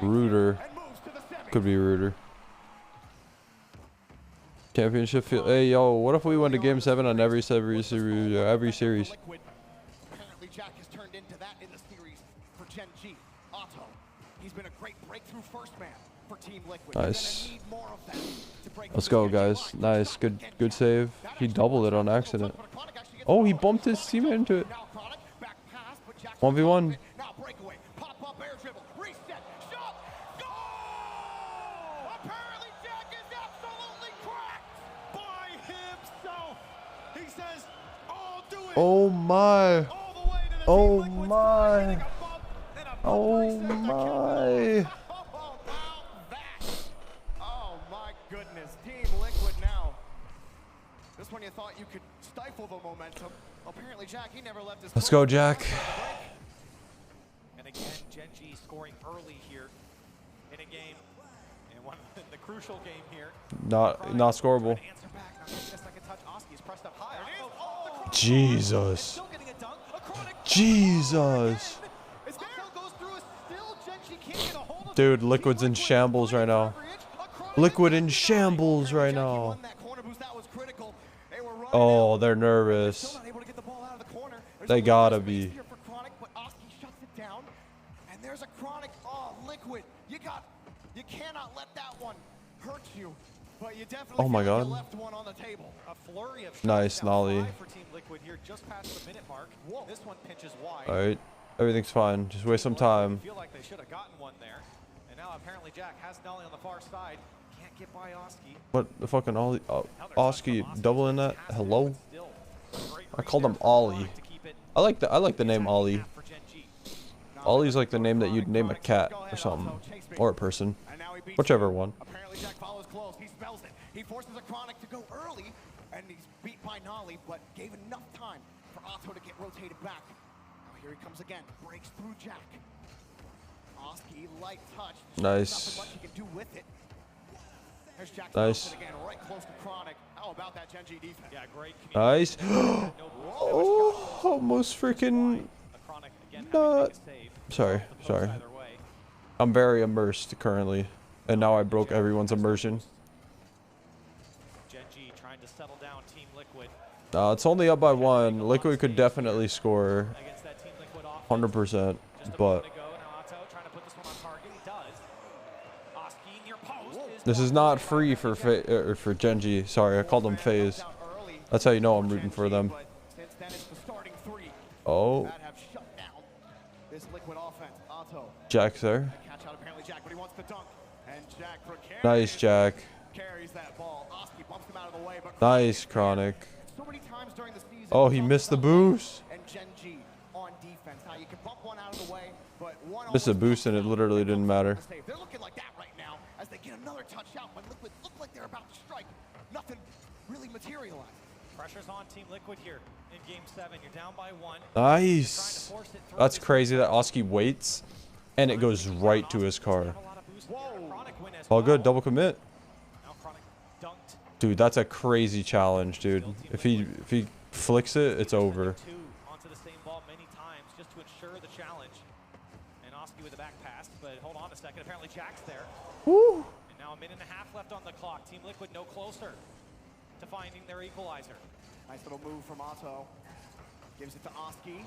Rooter. And moves to the semi. Could be Rooter. Championship field. Hey, yo, what if we went to Game 7 on every series? Liquid. Apparently Jack has turned into that in the series for Gen G. Otto. He's been a great breakthrough first man for Team Liquid. Nice. They're gonna need more of that to break Let's through go, the Gen G guys. line. Nice. Good save. He doubled it on accident. Oh, he bumped his teammate into it. Now Chronic, back pass, but Jack's 1v1. now breakaway, pop up air dribble, reset, shot, goal! Apparently Jack is absolutely cracked By himself. He says, I'll do it. Oh my. All the way to the Oh Team Liquid's my. getting a bump and a bump Oh reset to my. How about that? Oh my goodness, Team Liquid now. This one you thought you could stifle the momentum. Apparently Jack, he never left his Let's go, corner. Jack. And again, Gen G scoring early here in a game. And one the crucial game here. Not scoreable. Answer back. Now take a second touch. Oski's pressed up high. Oh, Jesus. still getting a dunk. A Chronic. Jesus. As Otto goes through, still Gen G can't get a hold of Dude, Liquid's in shambles right now. Liquid in shambles right Jackie now. won that corner boost. That was critical. They were running Oh, out. they're Still nervous. not able to get the ball out of the corner. There's They a little gotta bit of space be. here for Chronic, but Oski shuts it down. And there's a Chronic. Oh, Liquid. You cannot let that one hurt you. But you definitely Oh my feel like you God. left one on the table. a flurry of shots. Nice, Now Nolly. 5 for Team Liquid here, just past the minute mark. This one pinches wide. All right. Everything's fine. Just waste some time. Feel like they should have gotten one there. And now apparently Jack has Nolly on the far side. Can't get by Oski. What the fucking Ollie? Oski doubling that? Hello? I called him Ollie. I like the name Ollie. Ollie's like the name that you'd name a cat or something, or a person, whichever one. Apparently Jack follows close. He smells it. He forces a Chronic to go early, and he's beat by Nolly, but gave enough time for Otto to get rotated back. Now here he comes again. Breaks through Jack. Oski, light touch. Nice. Nothing much he can do with it. There's Jack Nice. again, right close to Chronic. How about that Gen G defense? Yeah, great. Nice. Oh, almost freaking. Sorry. I'm very immersed currently, and now I broke everyone's immersion. Gen G trying to settle down Team Liquid. It's only up by 1. Liquid could definitely score Against that Team Liquid offense. 100%, but this is not free for for Gen G. Sorry, I called them FaZe. That's how you know I'm rooting for them. Oh. Jack's there. Nice, Jack. Nice, Chronic. Oh, he missed the boost. Missed the boost, and it literally didn't matter. They're looking like that right now as they get another touch out when Liquid look like they're about to strike. Nothing really materialized. Pressure's on Team Liquid here in Game 7. You're down by 1. Nice. That's crazy that Oski waits, and it goes right to his car. All good, double commit. Dude, that's a crazy challenge, dude. If he flicks it, it's over. Onto the same ball many times just to ensure the challenge. And Oski with the back pass, but hold on a second. Apparently Jack's there. Woo. And now a minute and a half left on the clock. Team Liquid no closer to finding their equalizer. Nice little move from Otto. Gives it to Oski.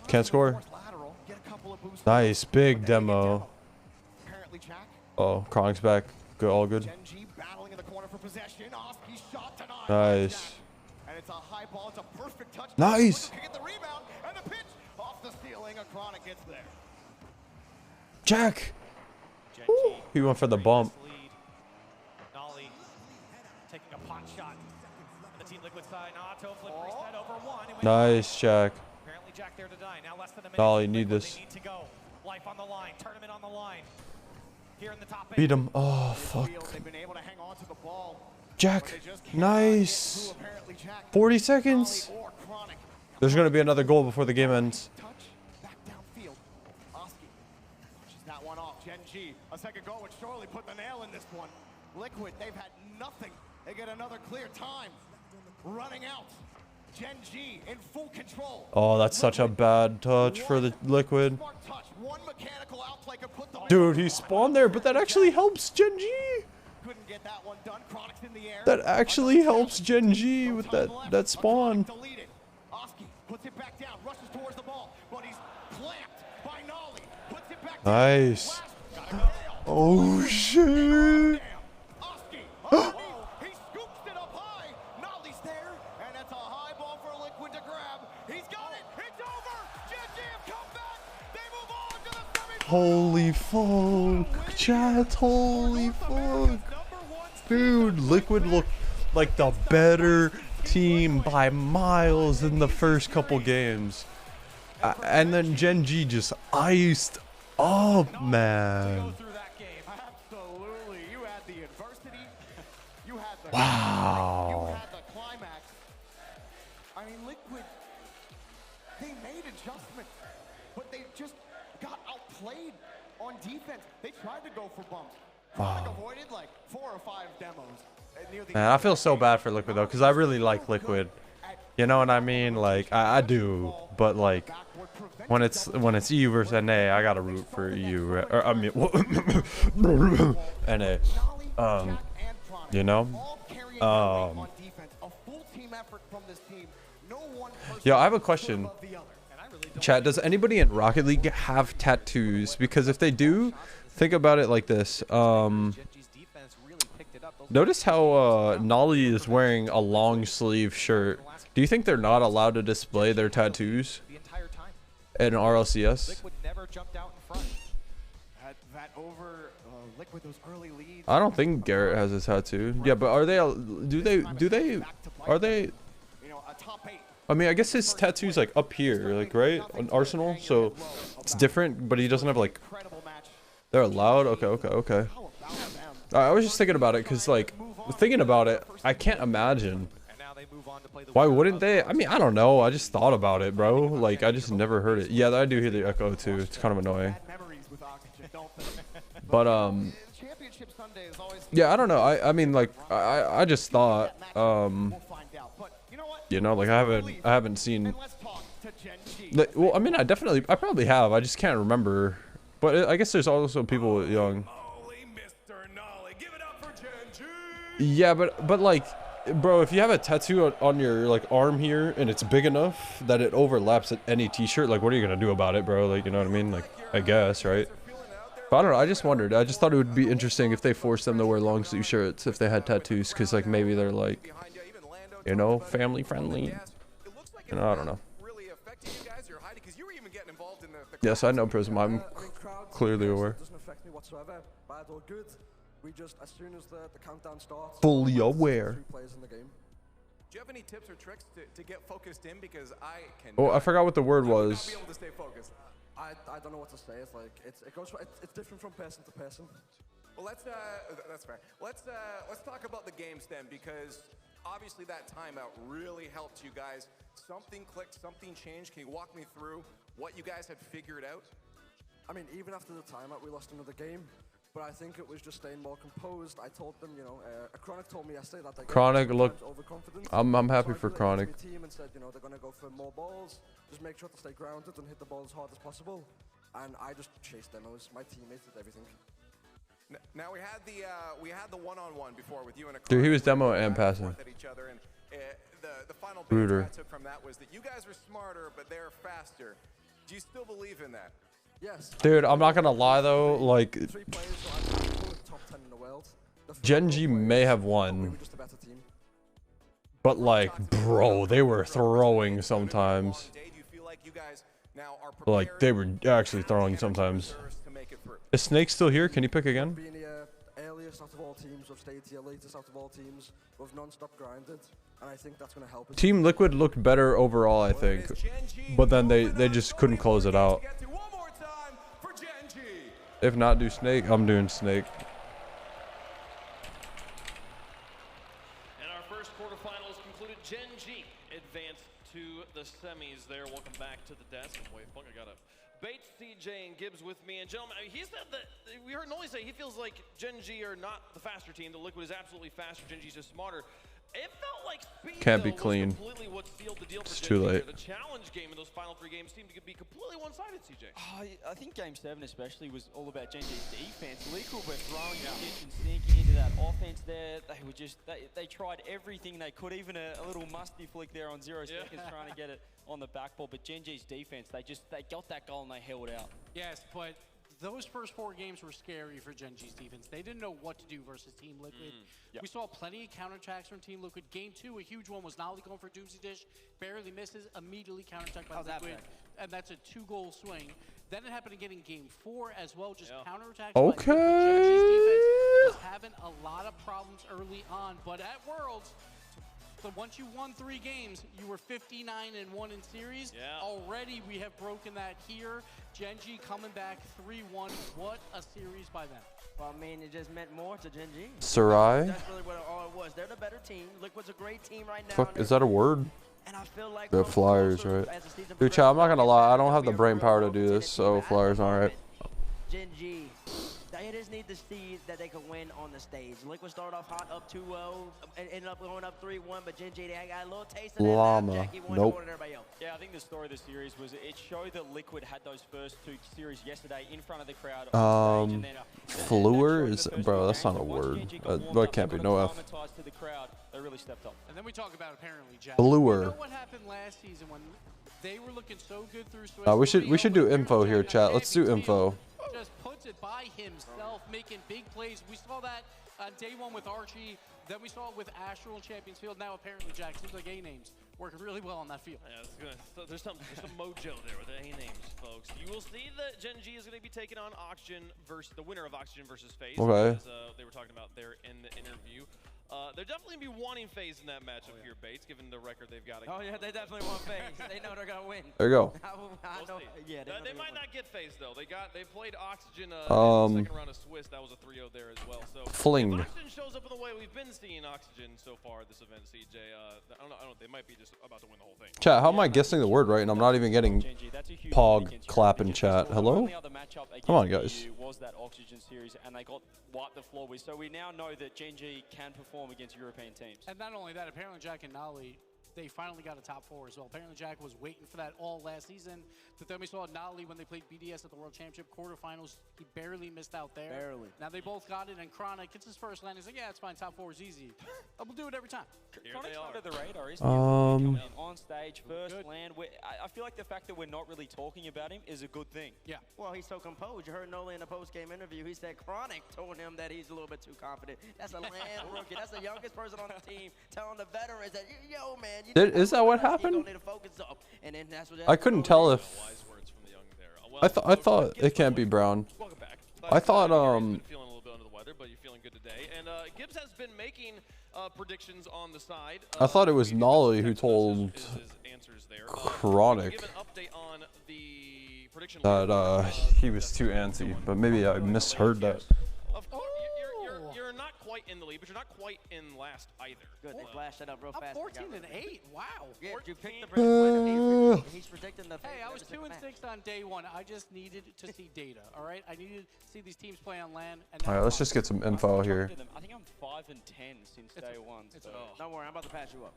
Can't score. Nice, big demo. Apparently Jack. Oh, Kronic's back. Good, all good. Gen G battling in the corner for possession. Oski shot denied. Nice. And it's a high ball. It's a perfect touch. Nice. Get the rebound and the pitch off the ceiling. A Chronic gets there. Jack. Ooh, he went for the bump. Nolly taking a pot shot on the Team Liquid side. Otto flip reset over 1. Nice, Jack. Apparently Jack there to die. Now less than a minute. Nolly, need this. They need to go. Life on the line. Tournament on the line. Here in the top 8. Beat him. Oh, fuck. They've been able to hang on to the ball. Jack. Nice. 40 seconds. There's going to be another goal before the game ends. Touch back downfield. Oski pushes that one off. Gen G. A second goal would surely put the nail in this one. Liquid, they've had nothing. They get another clear time. Running out. Gen G in full control. Oh, that's such a bad touch for the Liquid. Dude, he spawned there, but that actually helps Gen G. Couldn't get that one done. Chronic's in the air. That actually helps Gen G with that spawn. Oski puts it back down, rushes towards the ball, but he's clamped by Nolly. Puts it back down. Nice. Oh, shit. Oski, he scoops it up high. Nolly's there, and that's a high ball for Liquid to grab. He's got it. It's over. Gen G have come back. They move on to the semifinals. Holy fuck, chat, holy fuck. Dude, Liquid looked like the better team by miles in the first couple games. And then Gen G just iced up, man. Absolutely. You had the adversity. You had the Wow. You had the climax. I mean, Liquid, they made adjustments, but they just got outplayed on defense. They tried to go for bumps. Wow. Avoided like 4 or 5 demos. Man, I feel so bad for Liquid though, because I really like Liquid. You know what I mean? Like I do, but like when it's EU versus NA, I gotta root for EU. Or I mean, NA. You know. Yo, I have a question. Chat, does anybody in Rocket League have tattoos? Because if they do, think about it like this. Notice how Nolly is wearing a long sleeve shirt. Do you think they're not allowed to display their tattoos? in RLCS. Liquid never jumped out in front. That over Liquid, those early leads. I don't think Garrett has a tattoo. Yeah, but are they? Are they? You know, a top 8. I mean, I guess his tattoo's like up here, like right on Arsenal, so it's different. But he doesn't have like. They're allowed. Okay. I was just thinking about it because like thinking about it, I can't imagine. Why wouldn't they? I mean, I don't know. I just thought about it, bro. Like I just never heard it. Yeah, I do hear the echo too. It's kind of annoying. But yeah, I don't know. I mean, like I just thought, you know, like I haven't seen. Like, well, I mean, I probably have. I just can't remember. But I guess there's also people young. Yeah, but like, bro, if you have a tattoo on your like arm here and it's big enough that it overlaps at any t-shirt, like what are you gonna do about it, bro? Like, you know what I mean? Like, I guess, right? But I don't know. I just wondered. I just thought it would be interesting if they forced them to wear long sleeve shirts if they had tattoos, because like maybe they're like, you know, family friendly. You know, I don't know. Yes, I know Prism. I'm clearly aware. We just, as soon as the countdown starts, fully aware. Do you have any tips or tricks to get focused in? Because I can. Oh, I forgot what the word was. Be able to stay focused. I don't know what to say. It's like it's different from person to person. Well, that's fair. Let's talk about the games then, because obviously that timeout really helped you guys. Something clicked, something changed. Can you walk me through what you guys had figured out? I mean, even after the timeout, we lost another game. But I think it was just staying more composed. I told them, you know, Chronic told me yesterday that they Chronic look. Overconfident. I'm happy so for Chronic. My team and said, you know, they're gonna go for more balls. Just make sure to stay grounded and hit the ball as hard as possible. And I just chased demos. My teammates did everything. Now we had the one-on-one before with you and a dude. He was demo and passing. At each other, and the final bit I took from that was that you guys were smarter, but they're faster. Do you still believe in that? Yes. Dude, I'm not gonna lie though, like Genji may have won, but like, bro, they were throwing sometimes. Like they were actually throwing sometimes. Is Snake still here? Can you pick again? Earliest out of all teams, we've stayed here, latest out of all teams, we've non-stop grinded, and I think that's gonna help us. Team Liquid looked better overall, I think, but then they just couldn't close it out. If not do Snake, I'm doing Snake. And our first quarterfinals concluded. Genji advanced to the semis there. Welcome back to the desk. Wait, I got a Bates, CJ, and Gibbs with me. And gentlemen, he said that, we heard Noli say he feels like Genji are not the faster team. The Liquid is absolutely faster. Genji's just smarter. It felt like speed can't be clean. What sealed the deal for it's too late. The challenge game in those final 3 games seemed to be completely one-sided, CJ. I think Game 7 especially was all about Genji's defense. Liquid were throwing and sneaking into that offense there. They were just, they tried everything they could, even a little musty flick there on 0 seconds trying to get it on the backboard. But Genji's defense, they got that goal and they held out. Yes, but those first 4 games were scary for Genji's defense. They didn't know what to do versus Team Liquid. Yep. We saw plenty of counterattacks from Team Liquid. Game 2, a huge one was Nolly going for Doomsday Dish, barely misses, immediately counterattacked by Liquid, and that's a 2-goal swing. Then it happened again in Game 4 as well, just counterattacks. Okay. Genji's defense was having a lot of problems early on, but at Worlds, so once you won 3 games, you were 59-1 in series. Already we have broken that here. Genji coming back 3-1. What a series by them. Well, I mean, it just meant more to Genji. Sarai? That's really what all it was. They're the better team. Liquid's a great team right now. Fuck, is that a word? And I feel like the Flyers, right? Dude, chat, I'm not gonna lie. I don't have the brain power to do this, so Flyers aren't right. Genji. They just need to see that they can win on the stage. Liquid started off hot, up 2-0, and ended up going up 3-1, but Genji, they got a little taste of that. Llama. Nope. Yeah, I think the story of the series was it showed that Liquid had those first 2 series yesterday in front of the crowd. Fleur is, bro, that's not a word. That can't be, no F. They really stepped up. And then we talk about apparently Jack. Fleur. You know what happened last season when they were looking so good through Swiss? We should do info here, chat. Let's do info. Just puts it by himself, making big plays. We saw that on day 1 with Archie. Then we saw it with Astral and Champions Field. Now apparently, Jack, seems like A-names working really well on that field. Yeah, it's good. So there's some mojo there with the A names, folks. You will see that Gen G is going to be taking on Oxygen versus the winner of Oxygen versus FaZe. Okay. As they were talking about there in the interview. They're definitely going to be wanting FaZe in that matchup here, Bates, given the record they've got. Oh, yeah, they definitely want FaZe. They know they're going to win. There you go. I know, yeah, they might not get FaZe, though. They played Oxygen in the second round of Swiss. That was a 3-0 there as well. So Fling. if Oxygen shows up in the way we've been seeing Oxygen so far this event, CJ, I don't know. They might be just about to win the whole thing. Chat, how am I guessing the word right? And I'm not even getting Pog clap in chat. Hello? Come on, guys. Was that Oxygen series, and they got wiped the floor with. So we now know that Gen G can perform against European teams. And not only that, apparently Jack and Nolly, they finally got a top 4 as well. Apparently Jack was waiting for that all last season. But then we saw Nolly when they played BDS at the World Championship quarterfinals. He barely missed out there. Barely. Now they both got it, and Chronic gets his first land. He's like, yeah, it's fine. Top 4 is easy. I will do it every time. Chronic's under the radar, isn't he? Coming in on stage, first land. I feel like the fact that we're not really talking about him is a good thing. Yeah. Well, he's so composed. You heard Nolly in the post-game interview. He said Chronic told him that he's a little bit too confident. That's a land rookie. That's the youngest person on the team telling the veterans that, yo, man. Is that what happened? Need to focus up. And then that's what I couldn't tell if. I thought it can't be Brown. Welcome back. I thought Feeling a little bit under the weather, but you're feeling good today. And Gibbs has been making predictions on the side. I thought it was Nolly who told Chronic Give an update on the prediction that he was too antsy, but maybe I misheard that. Of course, you're not quite in the lead, but you're not quite in last either. Good, they flashed it up real fast. 14-8. Wow. Yeah, you picked the winner. He's predicting the. Hey, I was 2-6 on day 1. I just needed to see data. All right, I needed to see these teams play on land. And All right, let's just get some info here. I think I'm 5-10 since day 1. So. Don't worry, I'm about to pass you up.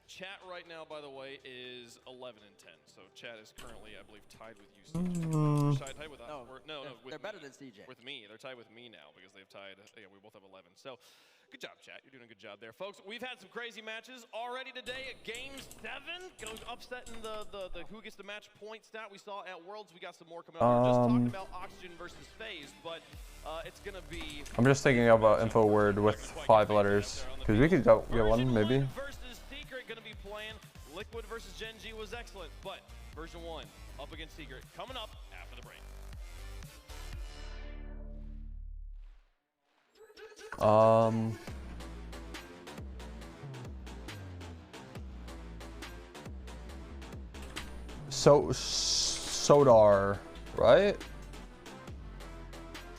Chat right now, by the way, is 11-10. So chat is currently, I believe, tied with you. Tied with us. No, they're better than CJ. With me, they're tied with me now because they've tied. Yeah, we both have 11. So, good job, chat. You're doing a good job there, folks. We've had some crazy matches already today. Game 7 goes upsetting the who gets the match point stat we saw at Worlds. We got some more coming up. We just talked about Oxygen versus FaZe, but it's gonna be. I'm just thinking about info word with 5 letters because we could get one maybe. Versus Secret gonna be playing. Liquid versus Gen G was excellent, but version 1 up against Secret coming up after the break. Sodar, right?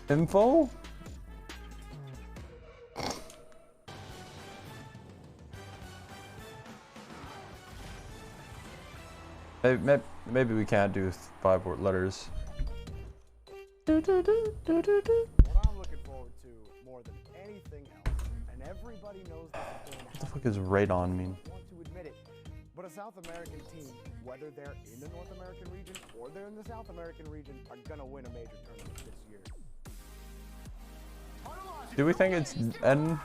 Info? Maybe we can't do 5 letters. What I'm looking forward to more than anything else, and everybody knows this is going to happen. What the fuck is radon mean? I want to admit it, but a South American team, whether they're in the North American region or they're in the South American region, are going to win a major tournament this year. Do we think it's N?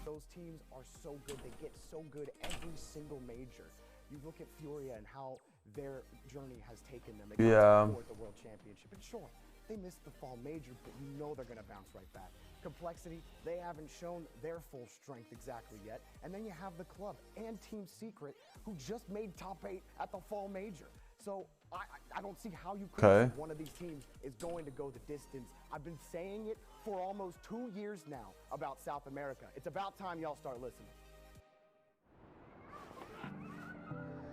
Those teams are so good. They get so good every single major. You look at Furia and how their journey has taken them. They got the World Championship. And sure, they missed the fall major, but you know they're going to bounce right back. Complexity, they haven't shown their full strength exactly yet. And then you have the club and Team Secret, who just made top 8 at the fall major. So I don't see how you could say one of these teams is going to go the distance. I've been saying it for almost 2 years now about South America. It's about time y'all start listening.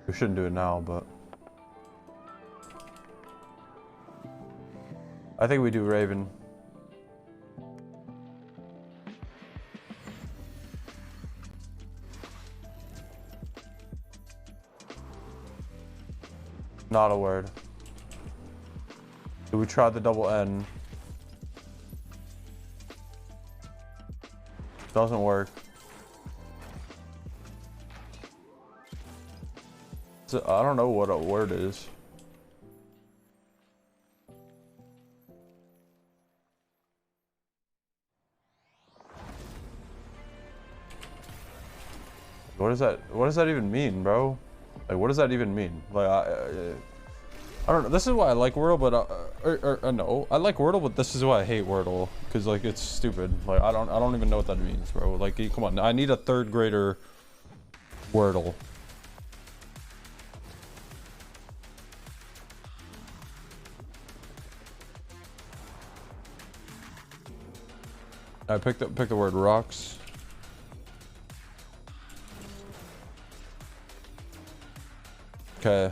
We shouldn't do it now, but I think we do Raven. Not a word. Do we try the double N? Doesn't work. So, I don't know what a word is. What does that even mean, bro? Like, what does that even mean? Like, I don't know. This is why I like Wordle, but no, I like Wordle, but this is why I hate Wordle, because like it's stupid. Like I don't even know what that means, bro. Like come on, I need a third grader Wordle. I picked the word rocks. Okay.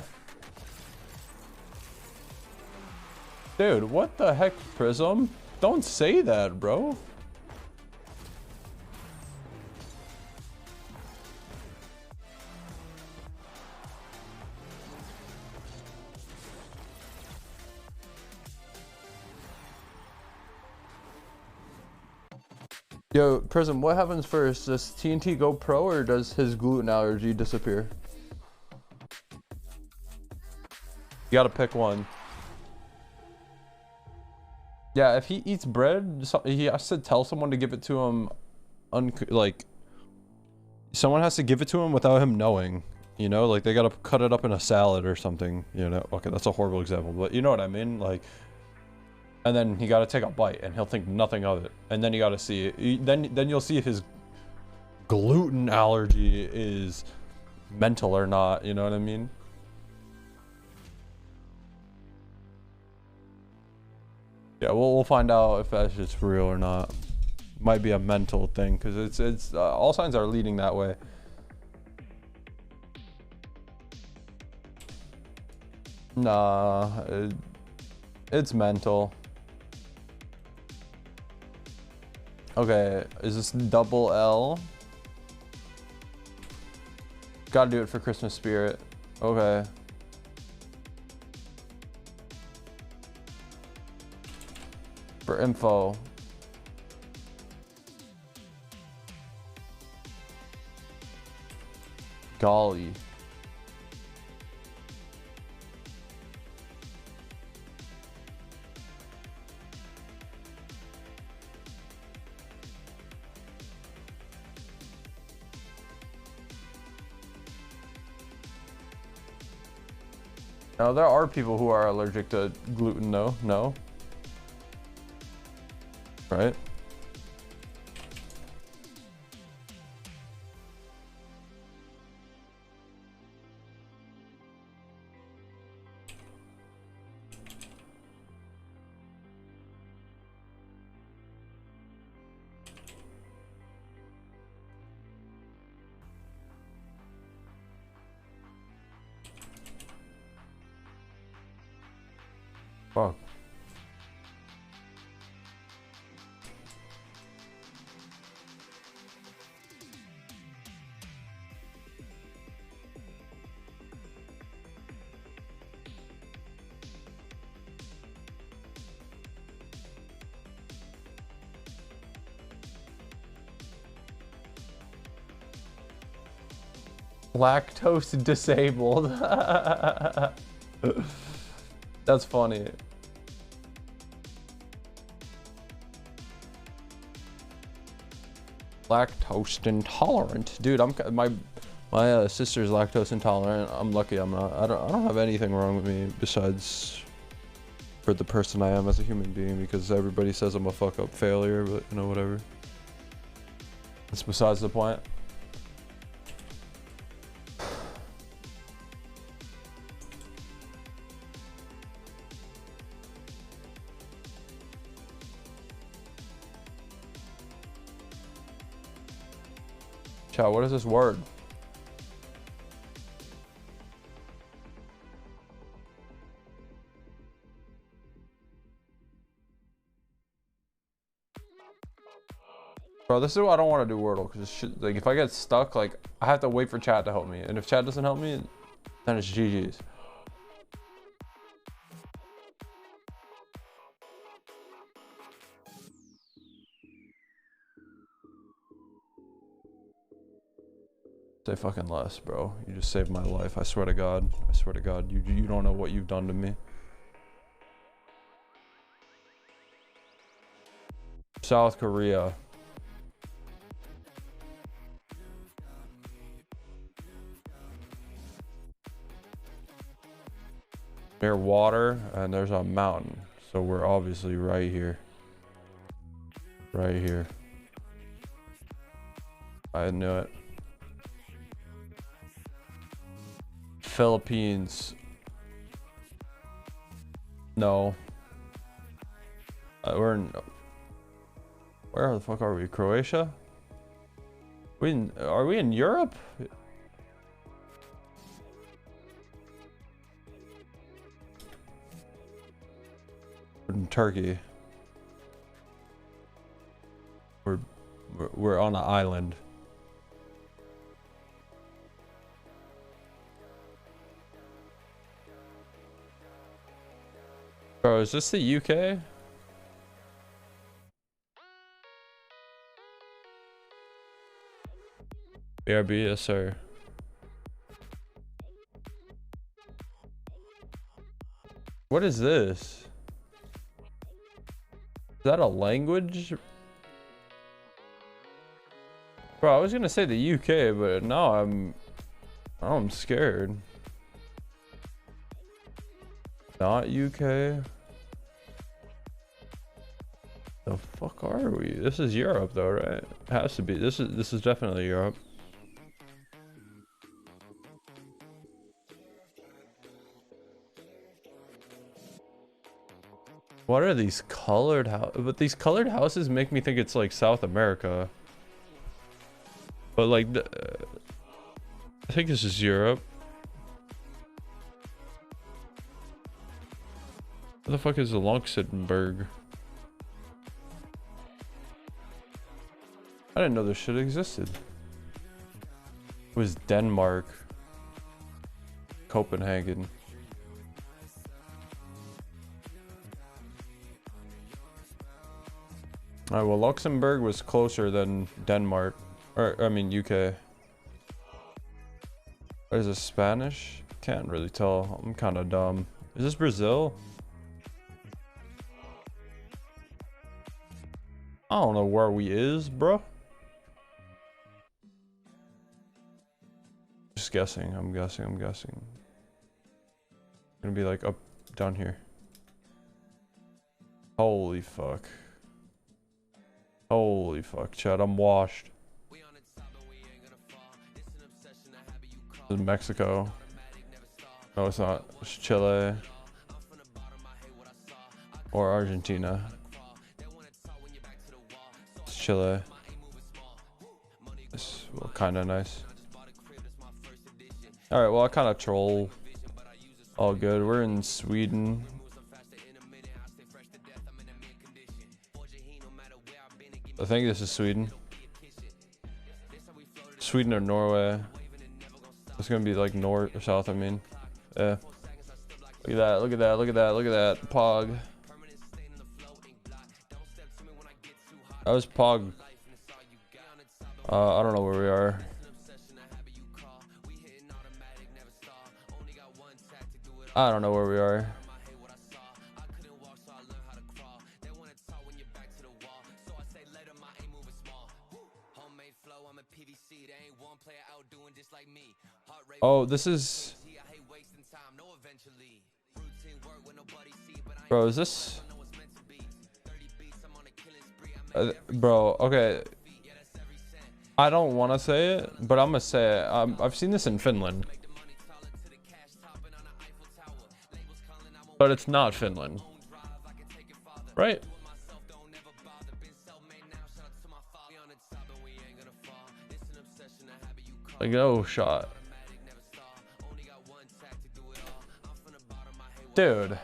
Dude, what the heck, Prism? Don't say that, bro. Yo, Prism, what happens first? Does TNT go pro or does his gluten allergy disappear? You gotta pick one. Yeah, if he eats bread, he has to tell someone to give it to him. Like, someone has to give it to him without him knowing. You know, like they gotta cut it up in a salad or something. You know, okay, that's a horrible example, but you know what I mean. Like, and then he gotta take a bite, and he'll think nothing of it. And then you gotta see it. Then you'll see if his gluten allergy is mental or not. You know what I mean? Yeah, we'll find out if that's just real or not. Might be a mental thing, because it's all signs are leading that way. Nah, it's mental. Okay, is this double L? Gotta do it for Christmas spirit. Okay. For info. Golly. Now, there are people who are allergic to gluten, though. No? Right? Fuck. Lactose disabled. That's funny. Lactose intolerant, dude. My sister's lactose intolerant. I'm lucky I'm not. I don't have anything wrong with me besides for the person I am as a human being, because everybody says I'm a fuck up failure, but you know, whatever. That's besides the point. Chat, what is this word? Bro, this is why I don't want to do Wordle, because like if I get stuck, like I have to wait for chat to help me, and if chat doesn't help me, then it's GG's. Say fucking less, bro. You just saved my life. I swear to God. I swear to God. You don't know what you've done to me. South Korea. near water, and there's a mountain. So we're obviously right here. Right here. I knew it. Philippines. No. We're in... Where the fuck are we? Croatia? Are we in Europe? We're in Turkey. We're on an island. Bro, is this the UK? BRB, yes sir. What is this? Is that a language? Bro, I was gonna say the UK, but now I'm scared. Not UK. The fuck are we? This is Europe though, right? It has to be. This is definitely Europe. What are these colored houses? But these colored houses make me think it's like South America. But like, I think this is Europe. What the fuck is the Luxembourg? I didn't know this shit existed. It was Denmark. Copenhagen. Alright, well, Luxembourg was closer than Denmark. Or, I mean, UK. What is this, Spanish? Can't really tell. I'm kind of dumb. Is this Brazil? I don't know where we is, bro. Just guessing. I'm guessing. Gonna be like up, down here. Holy fuck. Holy fuck, Chad. I'm washed. This is Mexico. No, it's not. It's Chile. Or Argentina. It's Chile. It's well, kind of nice. Alright, well, I kind of troll. All good. We're in Sweden. I think this is Sweden. Sweden or Norway. It's gonna be like north or south, I mean. Yeah. Look at that, look at that, look at that, look at that. Pog. That was Pog. I don't know where we are. I don't know where we are. Oh, this is... Bro, is this... bro, okay. I don't want to say it, but I'm gonna say it. I've seen this in Finland. But it's not Finland. Right? Like, no shot. Dude.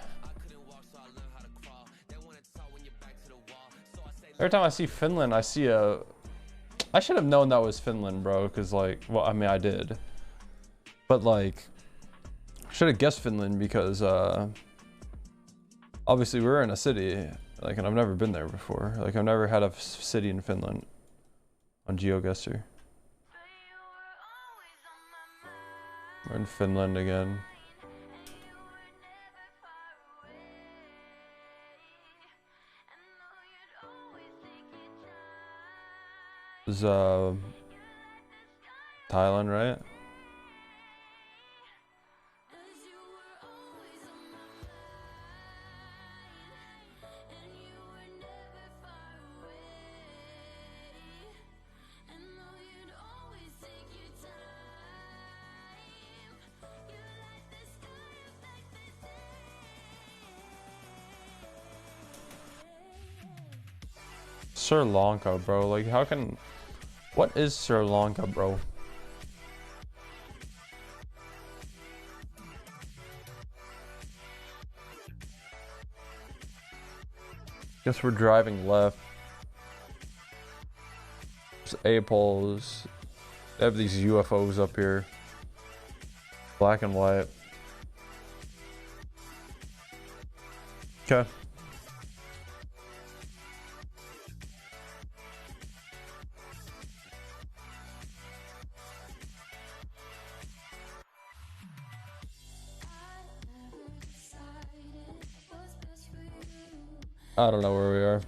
Every time I see Finland, I see a... I should have known that was Finland, bro, because, like, well, I mean, I did. But, like, I should have guessed Finland because, obviously, we're in a city, like, and I've never been there before. Like, I've never had a city in Finland on GeoGuessr. We're in Finland again. This is Thailand, right? Sri Lanka, bro. Like, how can... What is Sri Lanka, bro? Guess we're driving left. There's A-poles. They have these UFOs up here. Black and white. Okay. I don't know where we are.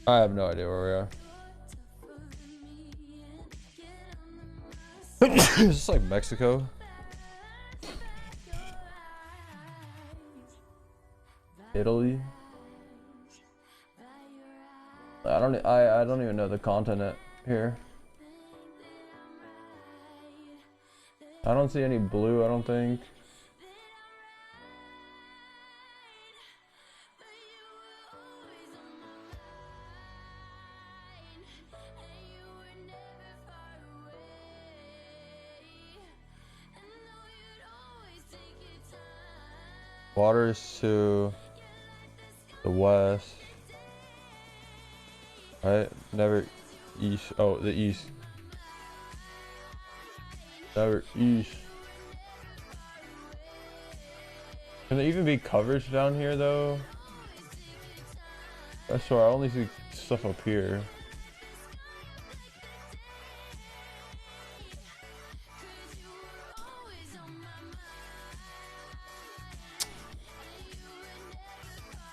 I have no idea where we are. Is this like Mexico? Italy? I don't even know the continent here. I don't see any blue, I don't think. Waters to the west. Right? Never east. Oh, the east. Never east. Can there even be coverage down here though? I swear I only see stuff up here.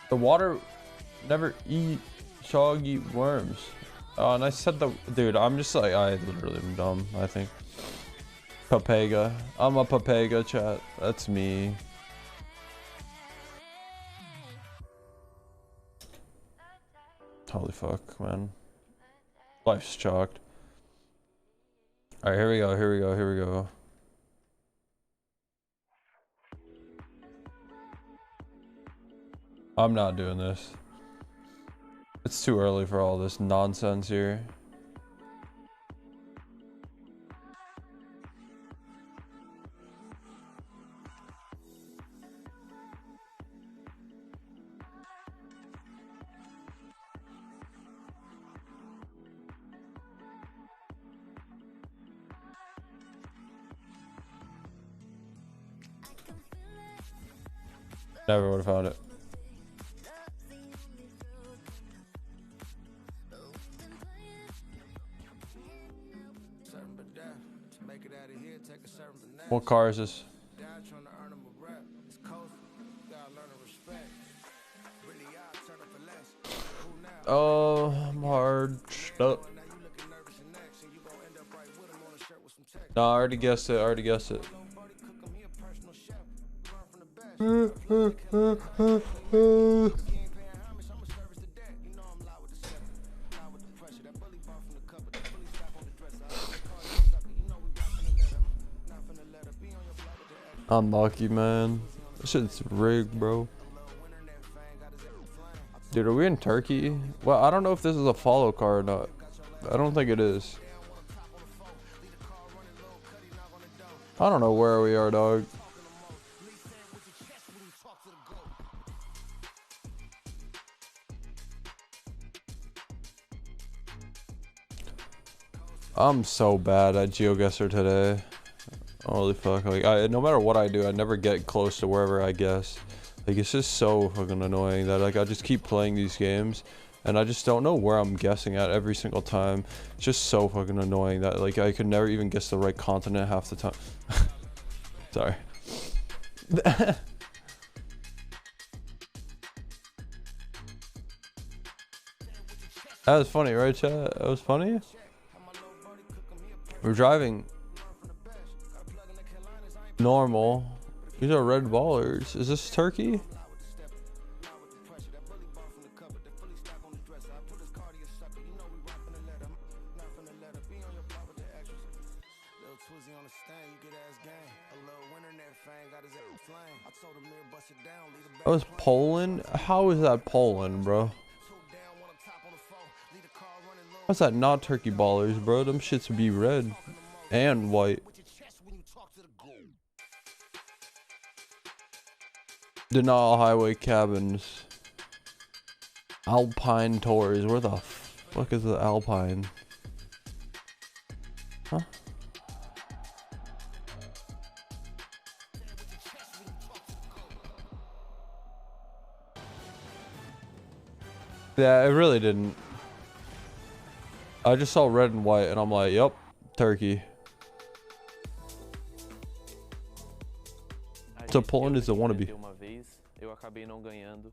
The water never eat soggy worms. Oh, and I said the dude. I'm just like I literally am dumb. I think. Papega. I'm a papega, chat. That's me. Holy fuck, man. Life's chalked. All right, here we go. Here we go. Here we go. I'm not doing this. It's too early for all this nonsense here. Never would have found it. What car is this? Oh, I'm hard up. No, I already guessed it. I already guessed it. Unlucky, man. This shit's rigged, bro. Dude, are we in Turkey? Well, I don't know if this is a follow car or not. I don't think it is. I don't know where we are, dog. I'm so bad at GeoGuessr today. Holy fuck. Like, no matter what I do, I never get close to wherever I guess. Like, it's just so fucking annoying that, like, I just keep playing these games and I just don't know where I'm guessing at every single time. It's just so fucking annoying that, like, I could never even guess the right continent half the time. Sorry. That was funny, right, chat? That was funny? We're driving normal. These are red ballers. Is this Turkey? That was Poland? How is that Poland, bro? How's that not turkey ballers, bro? Them shits would be red and white. Denal Highway Cabins. Alpine Tours. Where the fuck is the Alpine? Huh? Yeah, it really didn't. I just saw red and white and I'm like, yep, turkey. So Poland is the wannabe. Eu acabei não ganhando,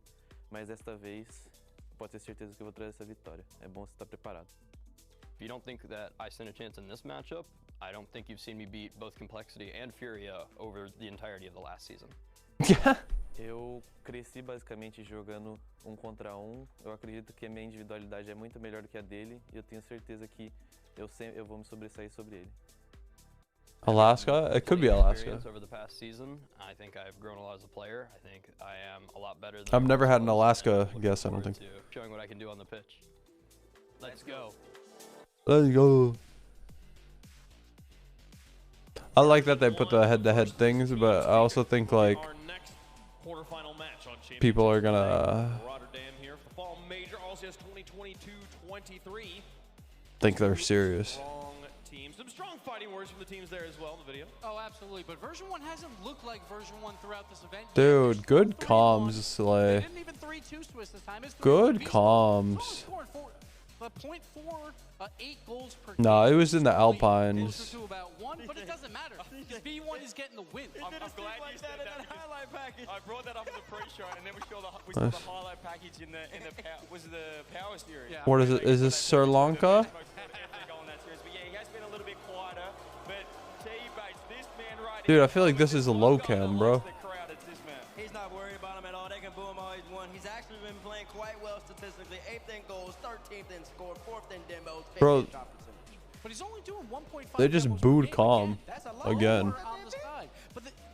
mas desta vez pode ter certeza que eu vou trazer essa vitória. É bom você estar preparado. If you don't think that I stand a chance in this matchup, I don't think you've seen me beat both Complexity and Furia over the entirety of the last season. Eu cresci basicamente jogando contra um. Eu acredito que a minha individualidade é muito melhor do que a dele e eu tenho certeza que eu vou me sobressair sobre ele. Alaska? It could be Alaska. Over the past season, I think I've grown a lot as a player. I think I am a lot better than I've never had an Alaska guess, I don't think. Showing what I can do on the pitch. Let's go. Let's go. I like that they put the head-to-head things, but I also think like people are gonna think they're serious. Some strong fighting words from the teams there as well in the video. Oh, absolutely. But version 1 hasn't looked like version 1 throughout this event. Dude, good comms, Slay. Didn't even 3-2 Swiss this time. It's Good comms. 8 goals per No, it was in the Alpines. to about 1, but it doesn't matter. Because V1 is getting the win. I'm glad you said that highlight package. I brought that up in the pre-show, and then we saw the highlight package in the power series. Yeah. What is it? Is this Sri Lanka? Dude, I feel like this is a low cam, bro. He's not worried about him at all. They can boo him all he's won. He's actually been playing quite well statistically. 8th in goals, 13th in score, 4th in demos, 5th Bro, in shot percentage. But he's only doing 1.5. They just booed Calm That's a lot again. lower on the side.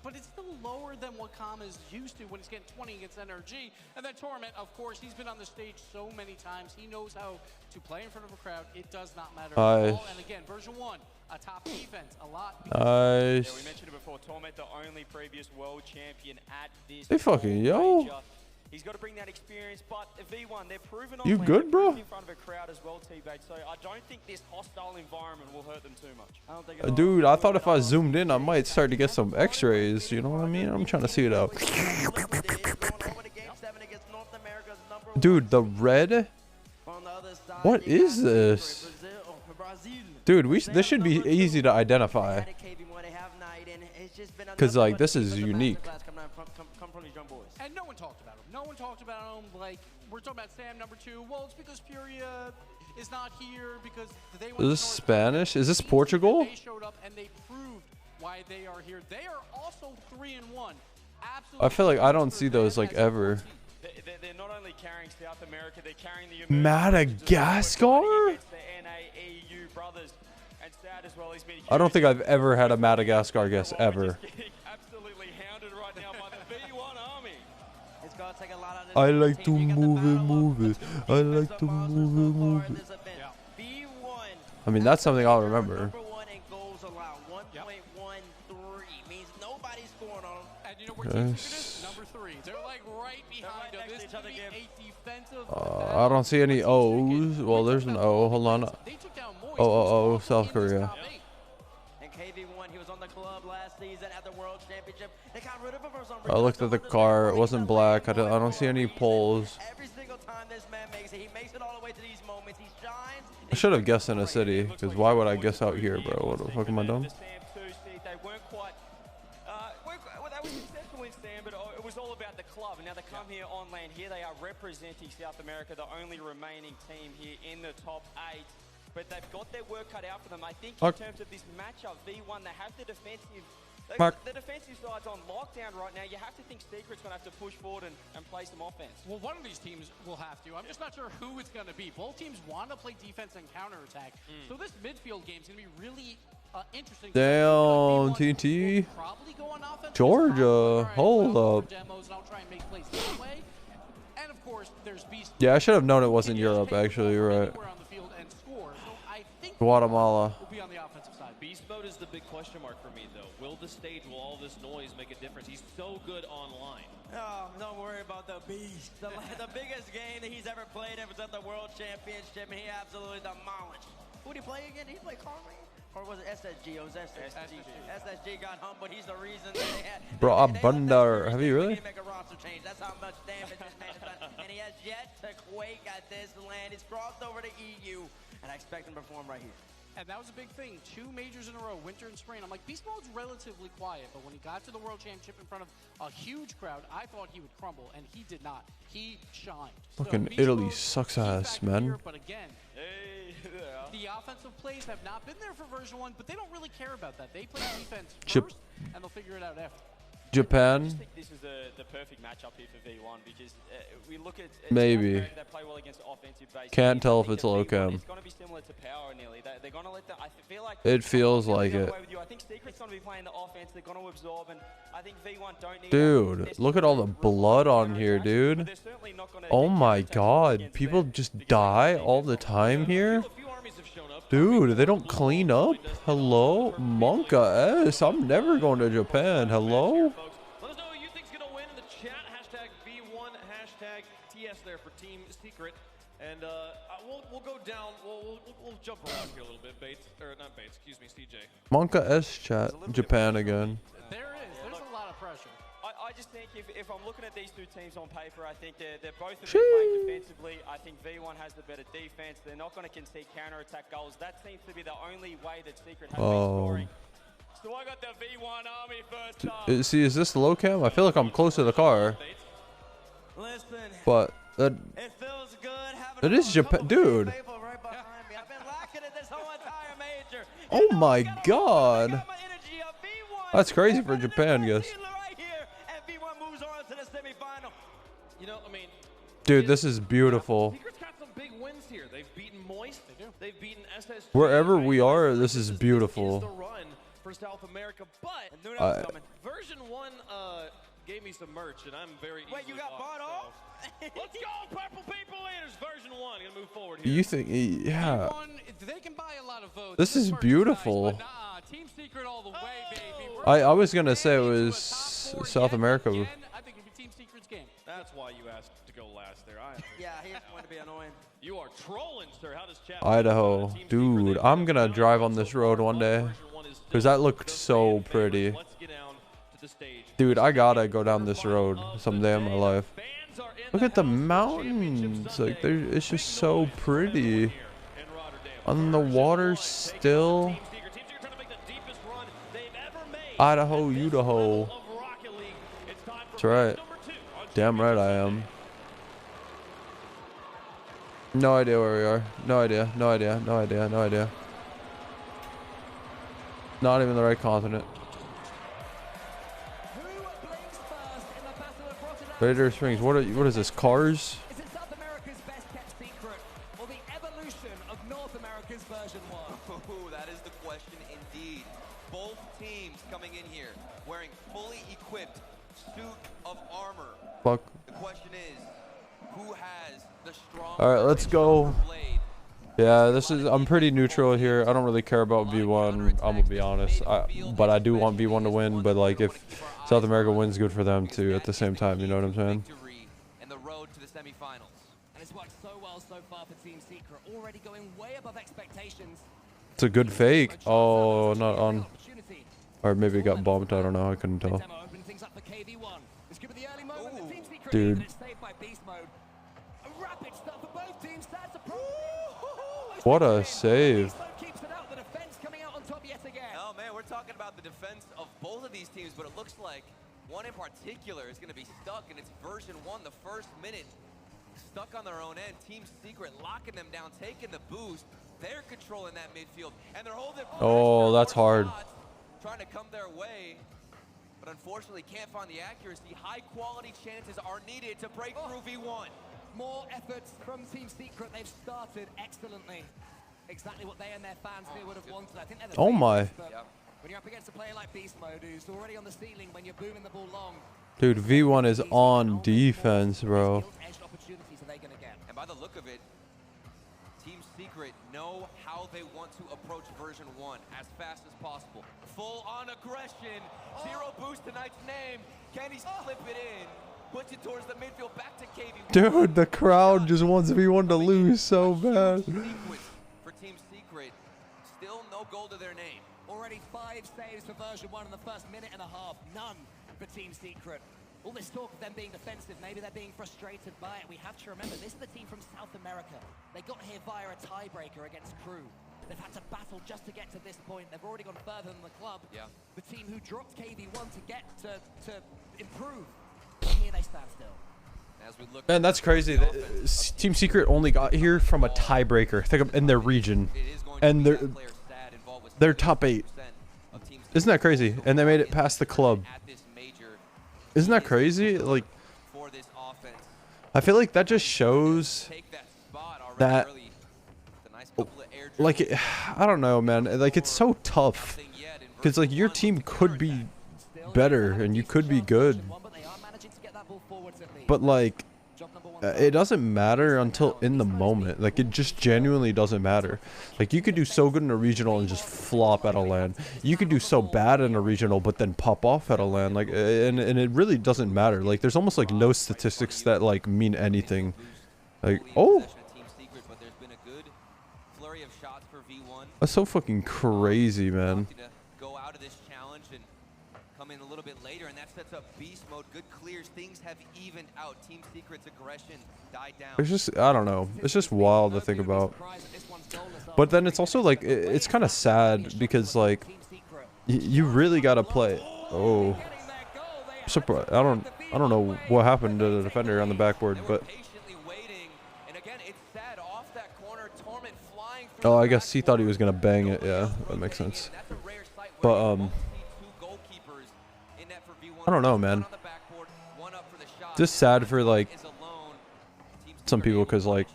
But it's still lower than what Calm is used to when he's getting 20 against NRG. And then Torment, of course, he's been on the stage so many times. He knows how to play in front of a crowd. It does not matter at all. And again, version 1, a top defense, a lot. Nice. Yeah, we mentioned it before. Torment, the only previous world champion at this. Hey, fucking yo. He's got to bring that experience, but V1, they're proven You on good, bro? in front of a crowd as well, T-Bait. So I don't think this hostile environment will hurt them too much. I don't think Dude, I thought if I zoomed in, I might start to get some x-rays. You know what I mean? I'm trying to see it out. Dude, the red? What is this? Dude, this should be easy to identify. Because, like, this is unique. And no one talked about him. No one talked about him. Like, we're talking about Sam number 2. Well, it's because Furia is not here because they went Is this Spanish? Is this Portugal? They showed up and they proved why they are here. They are also 3-1. Absolutely. I feel like I don't see those, like, ever. They're not only carrying South America, they're carrying the Madagascar? brothers. And sad as well, he's been I don't think I've ever had a Madagascar guess, ever. absolutely hounded right now by the V1 army. It's gonna take a lot out of I like to move it. I like to move it. I mean, that's something I'll remember. Number 1 in goals allowed, 1.13 means nobody's scoring on him. And you know where teams finish? Number 3. They're like right behind him. This could be a defensive. I don't see any O's. Well, there's an O. Hold on. Oh, South Korea. And KV1, he was on the club last season at the World Championship. They got rid of him for some I looked at the car. It wasn't black. I don't see any poles. Every single time this man makes it, he makes it all the way to these moments. He shines. I should have guessed in a city, because why would I guess out here, bro? What the fuck am I dumb? They weren't quite. Well, they were successful in Sam, but it was all about the club. And now they come here on land. Here they are representing South America, the only remaining team here in the top 8. But they've got their work cut out for them. I think in terms of this matchup, V1, they have the defensive. The defensive side's on lockdown right now. You have to think Secret's going to have to push forward and play some offense. Well, one of these teams will have to. I'm just not sure who it's going to be. Both teams want to play defense and counterattack. So this midfield game is going to be really interesting. Damn, TNT. Probably go on offense. Georgia, hold up. Demos, and I'll try and make plays that way. And of course, there's Beast. Yeah, I should have known it wasn't Europe, actually. You're right. Guatemala. Will be on the offensive side. Beast mode is the big question mark for me, though. Will the stage, will all this noise make a difference? He's so good online. Oh, don't worry about the Beast. The biggest game that he's ever played ever since the World Championship, and he absolutely demolished. Who did he play again? Did he play Conway? Or was it SSG? It was SSG. SSG got home, but he's the reason that they had. Bro, Abundar. Have you really? Make a roster change. That's how much damage this man has done. And he has yet to quake at this land. He's crossed over to EU, and I expect him to perform right here. And that was a big thing. 2 majors in a row, winter and spring. I'm like, Beast Mode's relatively quiet, but when he got to the World Championship in front of a huge crowd, I thought he would crumble, and he did not. He shined. Fucking Italy sucks ass, man. Here, but again, the offensive plays have not been there for version 1, but they don't really care about that. They play defense first, and they'll figure it out after. Japan. I just think this is the perfect matchup here for V1 because we look at maybe. They play well against offensive base. Can't tell if it's low cam. It's going to be similar to Power nearly. They're going to let the. I feel like it feels like it. I think Secret's going to be playing the offense. They're going to absorb, and I think V1 don't need. Dude, look at all the blood on here, dude. Oh my god, people just die all the time here. Dude, they don't clean up? Hello? Monka S. I'm never going to Japan. Hello? Let us know who you think's going to win in the chat. Hashtag V1, hashtag TS there for Team Secret. And we'll go down. We'll jump around here a little bit. Bates, or not Bates, excuse me, CJ. Monka S chat. Japan again. There's a lot of pressure. I just think if I'm looking at these 2 teams on paper, I think they're both playing defensively. I think V1 has the better defense. They're not going to concede counter-attack goals. That seems to be the only way that Secret has been scoring. So I got the V1 army first up. See, is this low cam? I feel like I'm close to the car. Listen, but it feels good having it is Japan, dude. Right behind me. I've been lacking it this whole entire major. Oh my god. That's crazy for Japan, guys. You know, I mean, dude, this is beautiful. Secret's got some big wins here. They've beaten Moist. They've beaten SSG. Wherever we are, this is beautiful. The run for South America, but version 1 gave me some merch, and I'm very. Wait, you got bought off? Let's go, Purple People Leaders. Version 1, gonna move forward here. You think? Yeah. They can buy a lot of votes. This is beautiful. Nice, but Team Secret all the way, baby. I was gonna say it was South America. Again, I think it'd be Team Secret's game. That's why you asked to go last there. Yeah, he just wanted to be annoying. You are trolling, sir. How does chat? Idaho, dude, I'm gonna drive on this road one day, cause that looked so pretty. Dude, I gotta go down this road someday in my life. Look at the mountains, like it's just so pretty. On the water still. Idaho, Idaho. That's right. Damn right I am. No idea where we are. No idea. No idea. No idea. No idea. Not even the right continent. Raider Springs. What is this? Cars? Is it South America's best kept secret, or the evolution of North America's version 1? Ooh, that is the question indeed. Both teams coming in here wearing fully equipped suit of armor. Fuck. The question is, who has the strongest? All right, let's go. Yeah, this is. I'm pretty neutral here. I don't really care about V1. I'm gonna be honest. But I do want V1 to win. But like, if South America wins, good for them too. At the same time, you know what I'm saying? And the road to the semifinals. And it's worked so well so far for Team Secret, already going way above expectations. It's a good fake. Oh, not on. Or maybe it got bumped. I don't know. I couldn't tell. Dude. What a save. Oh man, we're talking about the defense of both of these teams, but it looks like one in particular is going to be stuck, and it's version 1, the first minute. Stuck on their own end. Team Secret locking them down, taking the boost. They're controlling that midfield, and they're holding. Oh, that's hard. Trying to come their way, but unfortunately can't find the accuracy. High quality chances are needed to break through V1. More efforts from Team Secret. They've started excellently. exactly what they and their fans here would have wanted. I think they're the Oh my. favorites, but when you're up against a player like Beast Mode, who's already on the ceiling when you're booming the ball long, Dude, V1 is on defense, bro. edged opportunities are they going to get? And by the look of it, Team Secret know how they want to approach version 1 as fast as possible. Full on aggression. Zero boost tonight's name. Can he slip it in? Puts it towards the midfield, back to KV. Dude, the crowd just wants V1 to lose so bad. For Team Secret, still no goal to their name. Already 5 saves for version 1 in the first minute and a half. None for Team Secret. All this talk of them being defensive, maybe they're being frustrated by it. We have to remember, this is the team from South America. They got here via a tiebreaker against Crew. They've had to battle just to get to this point. They've already gone further than the club. Yeah. The team who dropped KV1 to get to improve. Here they stand still. As we look Man, that's crazy. Team Secret only got here from a tiebreaker. Think of in their region, and they're top 8. Isn't that crazy? And they made it past the club. Isn't that crazy? Like, I feel like that just shows that, like, I don't know, man. Like, it's so tough because like your team could be better and you could be good, but like it doesn't matter until in the moment. Like, it just genuinely doesn't matter. Like, you could do so good in a regional and just flop at a LAN. You could do so bad in a regional but then pop off at a LAN. Like, and it really doesn't matter. Like, there's almost like no statistics that like mean anything. Like, oh, that's so fucking crazy, man. Go out of this challenge and come in a little bit later, and that sets up beast mode. Good clears. Things have evened out. Team Secret's aggression died down. It's just, I don't know. It's just wild to think about. But then it's also like, it's kind of sad because like, you really gotta play. Oh, surprise! I don't know what happened to the defender on the backboard, but. Oh, I guess he thought he was gonna bang it. Yeah, that makes sense. But I don't know, man. Just sad for like some people, because like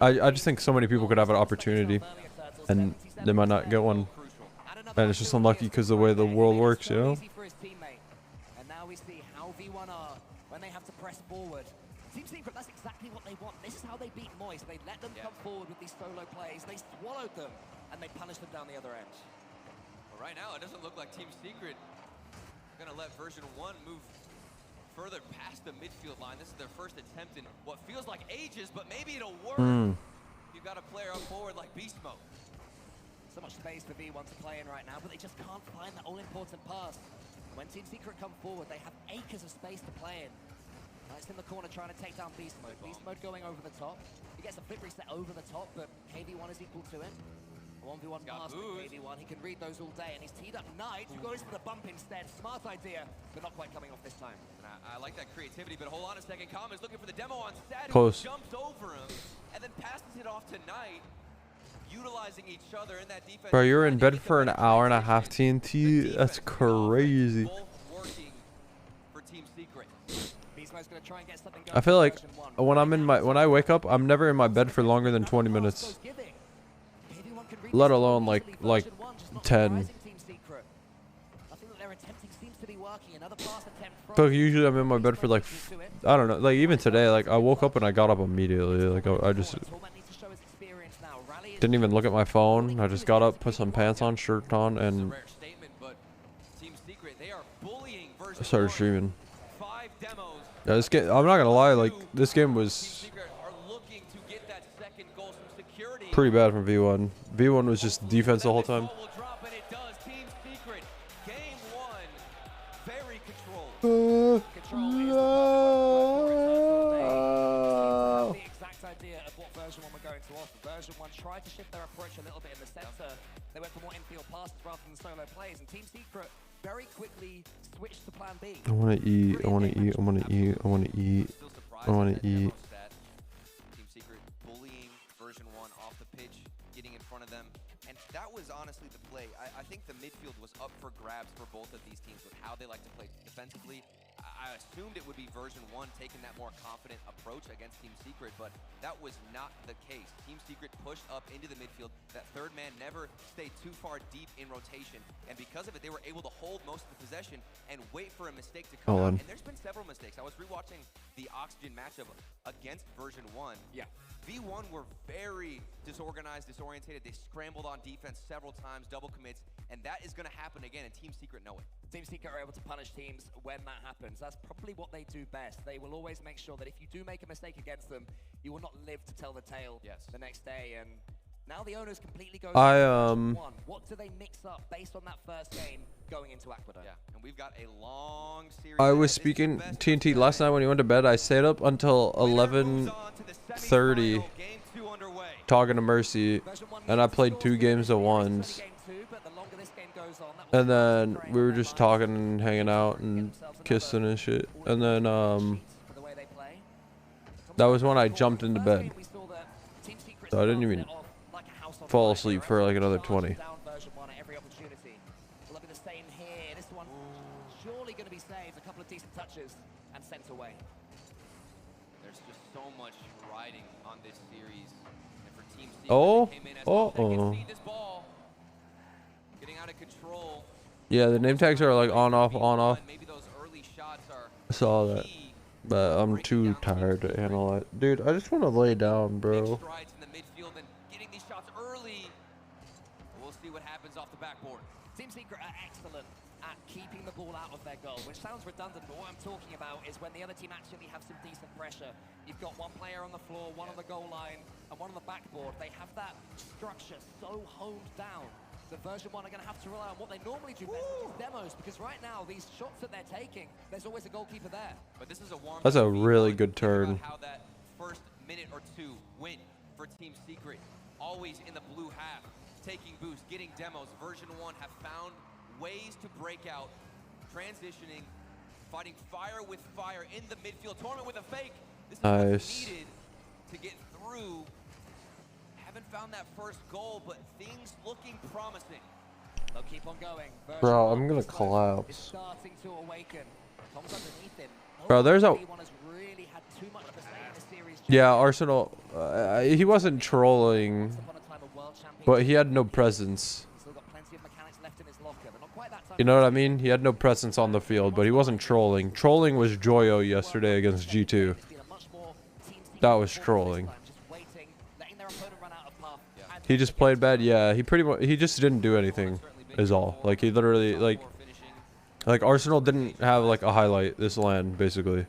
I just think so many people could have an opportunity and they might not get one, and it's just unlucky because the way the world works, you know. And now we see how V1 are when they have to press forward. Team Secret, that's exactly what they want. This is how they beat Moist. They let them come forward with these solo plays. They swallowed them, and they punished them down the other end. Well, right now, it doesn't look like Team Secret are going to let version 1 move further past the midfield line. This is their first attempt in what feels like ages, but maybe it'll work. You've got a player up forward like Beast Mode. So much space for V1 to play in right now, but they just can't find that all-important pass. When Team Secret come forward, they have acres of space to play in. It's in the corner trying to take down Beast Mode. Beast Mode going over the top. He gets a flip reset over the top, but KV1 is equal to him. 1v1 pass from KV1. He can read those all day, and he's teed up Knight, who goes for the bump instead. Smart idea, but not quite coming off this time. And I like that creativity, but hold on a second. Commons looking for the demo on Sad, Close. who jumps over him and then passes it off to Knight, utilizing each other in that defense. Bro, you're in bed for an hour and a half, TNT. That's crazy. For Team Secret. I feel like when I wake up, I'm never in my bed for longer than 20 minutes. Let alone like 10. So usually I'm in my bed for like, I don't know, like even today, like I woke up and I got up immediately. Like I just didn't even look at my phone. I just got up, put some pants on, shirt on, and I started streaming. Yeah, this game, I'm not gonna lie, like this game was pretty bad from V1. V1 was just defense the whole time. Version 1 tried to shift their approach a little bit in the center. They went for more infield passes rather than solo plays, and Team Secret very quickly switched to plan B. I wanna eat, I wanna eat, I wanna eat, I wanna eat, I wanna eat. Team Secret bullying version 1 off the pitch, getting in front of them, and that was honestly the play. I think the midfield was up for grabs for both of these teams with how they like to play defensively. assumed it would be version 1 taking that more confident approach against Team Secret, but that was not the case. Team Secret pushed up into the midfield. That third man never stayed too far deep in rotation, and because of it, they were able to hold most of the possession and wait for a mistake to come out. And there's been several mistakes. I was rewatching the Oxygen matchup against version 1. Yeah. V1 were very disorganized, disorientated. They scrambled on defense several times, double commits, and that is going to happen again, and Team Secret know it. Team Secret are able to punish teams when that happens. That's probably what they do best. They will always make sure that if you do make a mistake against them, you will not live to tell the tale the next day. And now the owners completely go what do they mix up based on that first game going into Aqueduct? Yeah, and we've got a long series. I was speaking TNT last night when he went to bed. I stayed up until 11:30 talking to Mercy, and I played 2 games at once. And then we were just talking and hanging out and kissing and shit. And then that was when I jumped into bed. So I didn't even fall asleep for like another 20. Surely going to be saved. A couple of decent touches and sent away. There's just so much riding on this series. And for Team Secret, Oh, they came in as well. They can see this ball getting out of control. Yeah, the name tags are like on, off, on, off. Maybe those early shots are I saw that, but I'm too tired to handle it. Dude, I just want to lay down, bro. strides in the midfield and getting these shots early. We'll see what happens off the backboard. Team Secret are excellent at keeping the ball out of their goal, which sounds redundant, but what I'm talking about is when the other team actually have some decent pressure. You've got one player on the floor, one on the goal line, and one on the backboard. They have that structure so honed down. The version 1 are going to have to rely on what they normally do best, which is demos, because right now, these shots that they're taking, there's always a goalkeeper there. But this is a warm That's a really good turn. how that first minute or 2 went for Team Secret. Always in the blue half, taking boosts, getting demos. Version 1 have found ways to break out, transitioning, fighting fire with fire in the midfield. Tournament with a fake. This is what's needed to get through. Haven't found that first goal, but things looking promising. They'll keep on going. Bro, I'm gonna collapse. Starting to awaken. Tom's underneath him. Bro, there's a... Really had too much to say in this series. Yeah, Arsenal, he wasn't trolling, but he had no presence. You know what I mean? He had no presence on the field, but he wasn't trolling. Trolling was Joyo yesterday against G2. That was trolling. He just played bad. Yeah, he pretty much, he just didn't do anything is all. Like he literally like Arsenal didn't have like a highlight this LAN basically.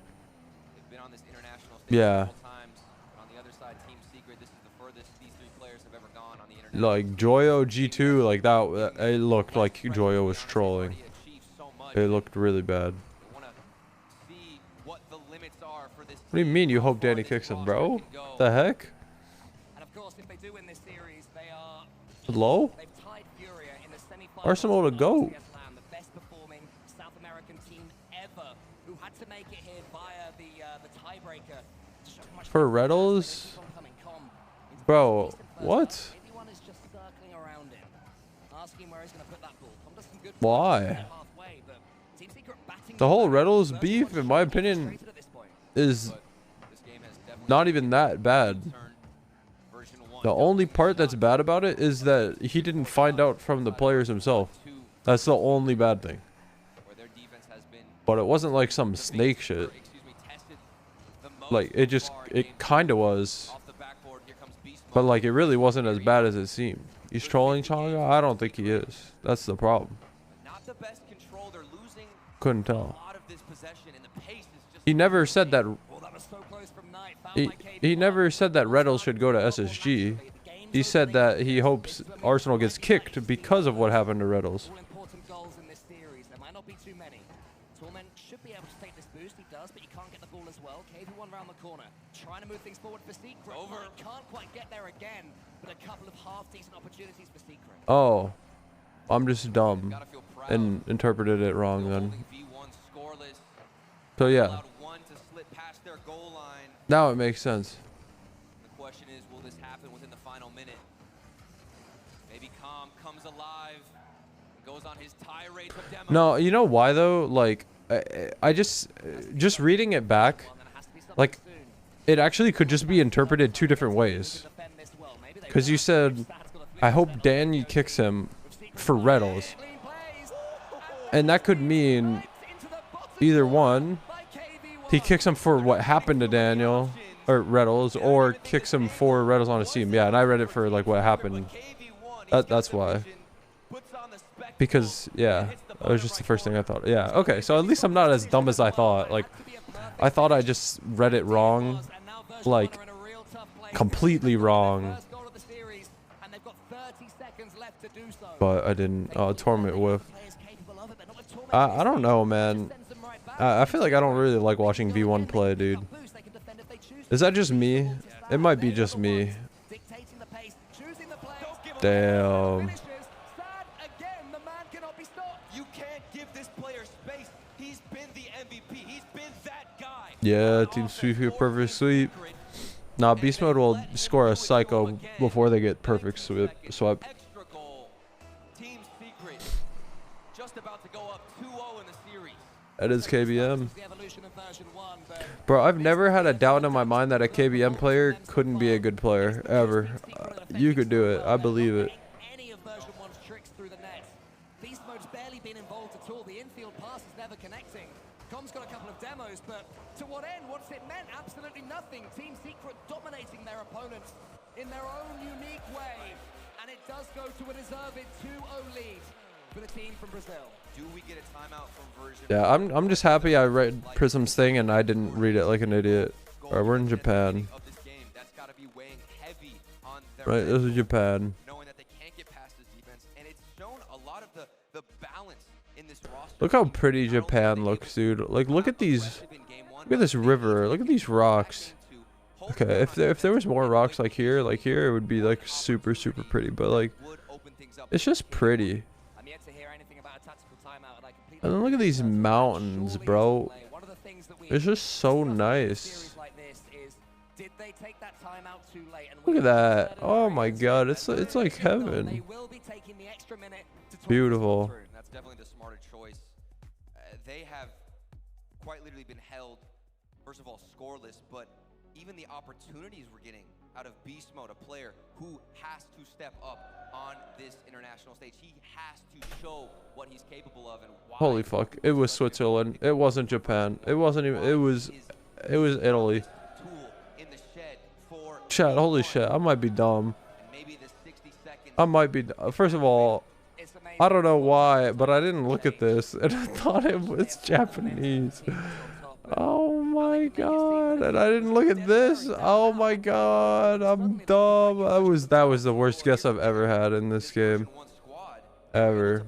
Yeah. Like Joyo G2, like that, it looked like Joyo was trolling. It looked really bad. What do you mean you hope Danny kicks him, bro? The heck? Low? Arsenal to go. For Reddles? Bro, what? Why? The whole Reddles beef, in my opinion, is not even that bad. The only part that's bad about it is that he didn't find out from the players himself. That's the only bad thing. But it wasn't like some snake shit. Like, it kind of was. But like, it really wasn't as bad as it seemed. He's trolling Changa? I don't think he is. That's the problem. Couldn't tell. He never said that. He never said that Reddles should go to SSG. He said that he hopes Arsenal gets kicked because of what happened to Reddles. Should be able to take this boost. He does, but he can't get the ball as well. KV1 round the corner, trying to move things forward for Secret. Over. Can't quite get there again, but a couple of half-decent opportunities for Secret. Oh, I'm just dumb and interpreted it wrong then. So yeah, now it makes sense. The question is, will this happen within the final minute? Maybe Calm comes alive and goes on his tirade of demo. No, you know why though? Like, I just reading it back, like, it actually could just be interpreted two different ways. Because you said, I hope Danny kicks him for Reddles. And that could mean either one, he kicks him for what happened to Daniel, or Reddles, or kicks him for Reddles on his team. Yeah, and I read it for like what happened. That's why. Because, yeah, that was just the first thing I thought. Yeah, okay, so at least I'm not as dumb as I thought. Like, I thought I just read it wrong. Like, completely wrong. But I didn't. Torment whiff. I don't know, man. I feel like I don't really like watching V1 play, dude. Is that just me? It might be just me. Damn. Yeah, team sweep here, perfect sweep. Nah, beast mode will score a psycho before they get perfect sweep. Swipe. That is KBM. Bro, I've never had a doubt in my mind that a KBM player couldn't be a good player, ever. You could do it. I believe it. Any of version 1's tricks through the net. Beast mode's barely been involved at all. The infield pass is never connecting. Com's got a couple of demos, but to what end? What's it meant? Absolutely nothing. Team Secret dominating their opponents in their own unique way. And it does go to a deserved 2-0 lead for the team from Brazil. Do we get a timeout from version? Yeah, I'm just happy I read Prism's thing and I didn't read it like an idiot. Alright, we're in Japan. Right, this is Japan. Look how pretty Japan looks, dude. Like, look at these. Look at this river. Look at these rocks. Okay, if there was more rocks like here, it would be like super pretty. But like, it's just pretty. And then look at these mountains, bro. It's just so nice. Look at that. Oh my god, it's like heaven. Beautiful. That's definitely the smarter choice. They have quite literally been held, first of all, scoreless, but even the opportunities we're getting out of Beast Mode, a player who has to step up on this international stage. He has to show what he's capable of and why. Holy fuck. It was Switzerland. It wasn't Japan. It wasn't even, it was Italy. Chat, holy shit. I might be dumb. I might be, first of all, I don't know why, but I didn't look at this and I thought it was Japanese. Oh my god, and I didn't look at this. Oh my god, I'm dumb. That was the worst guess I've ever had in this game. Ever.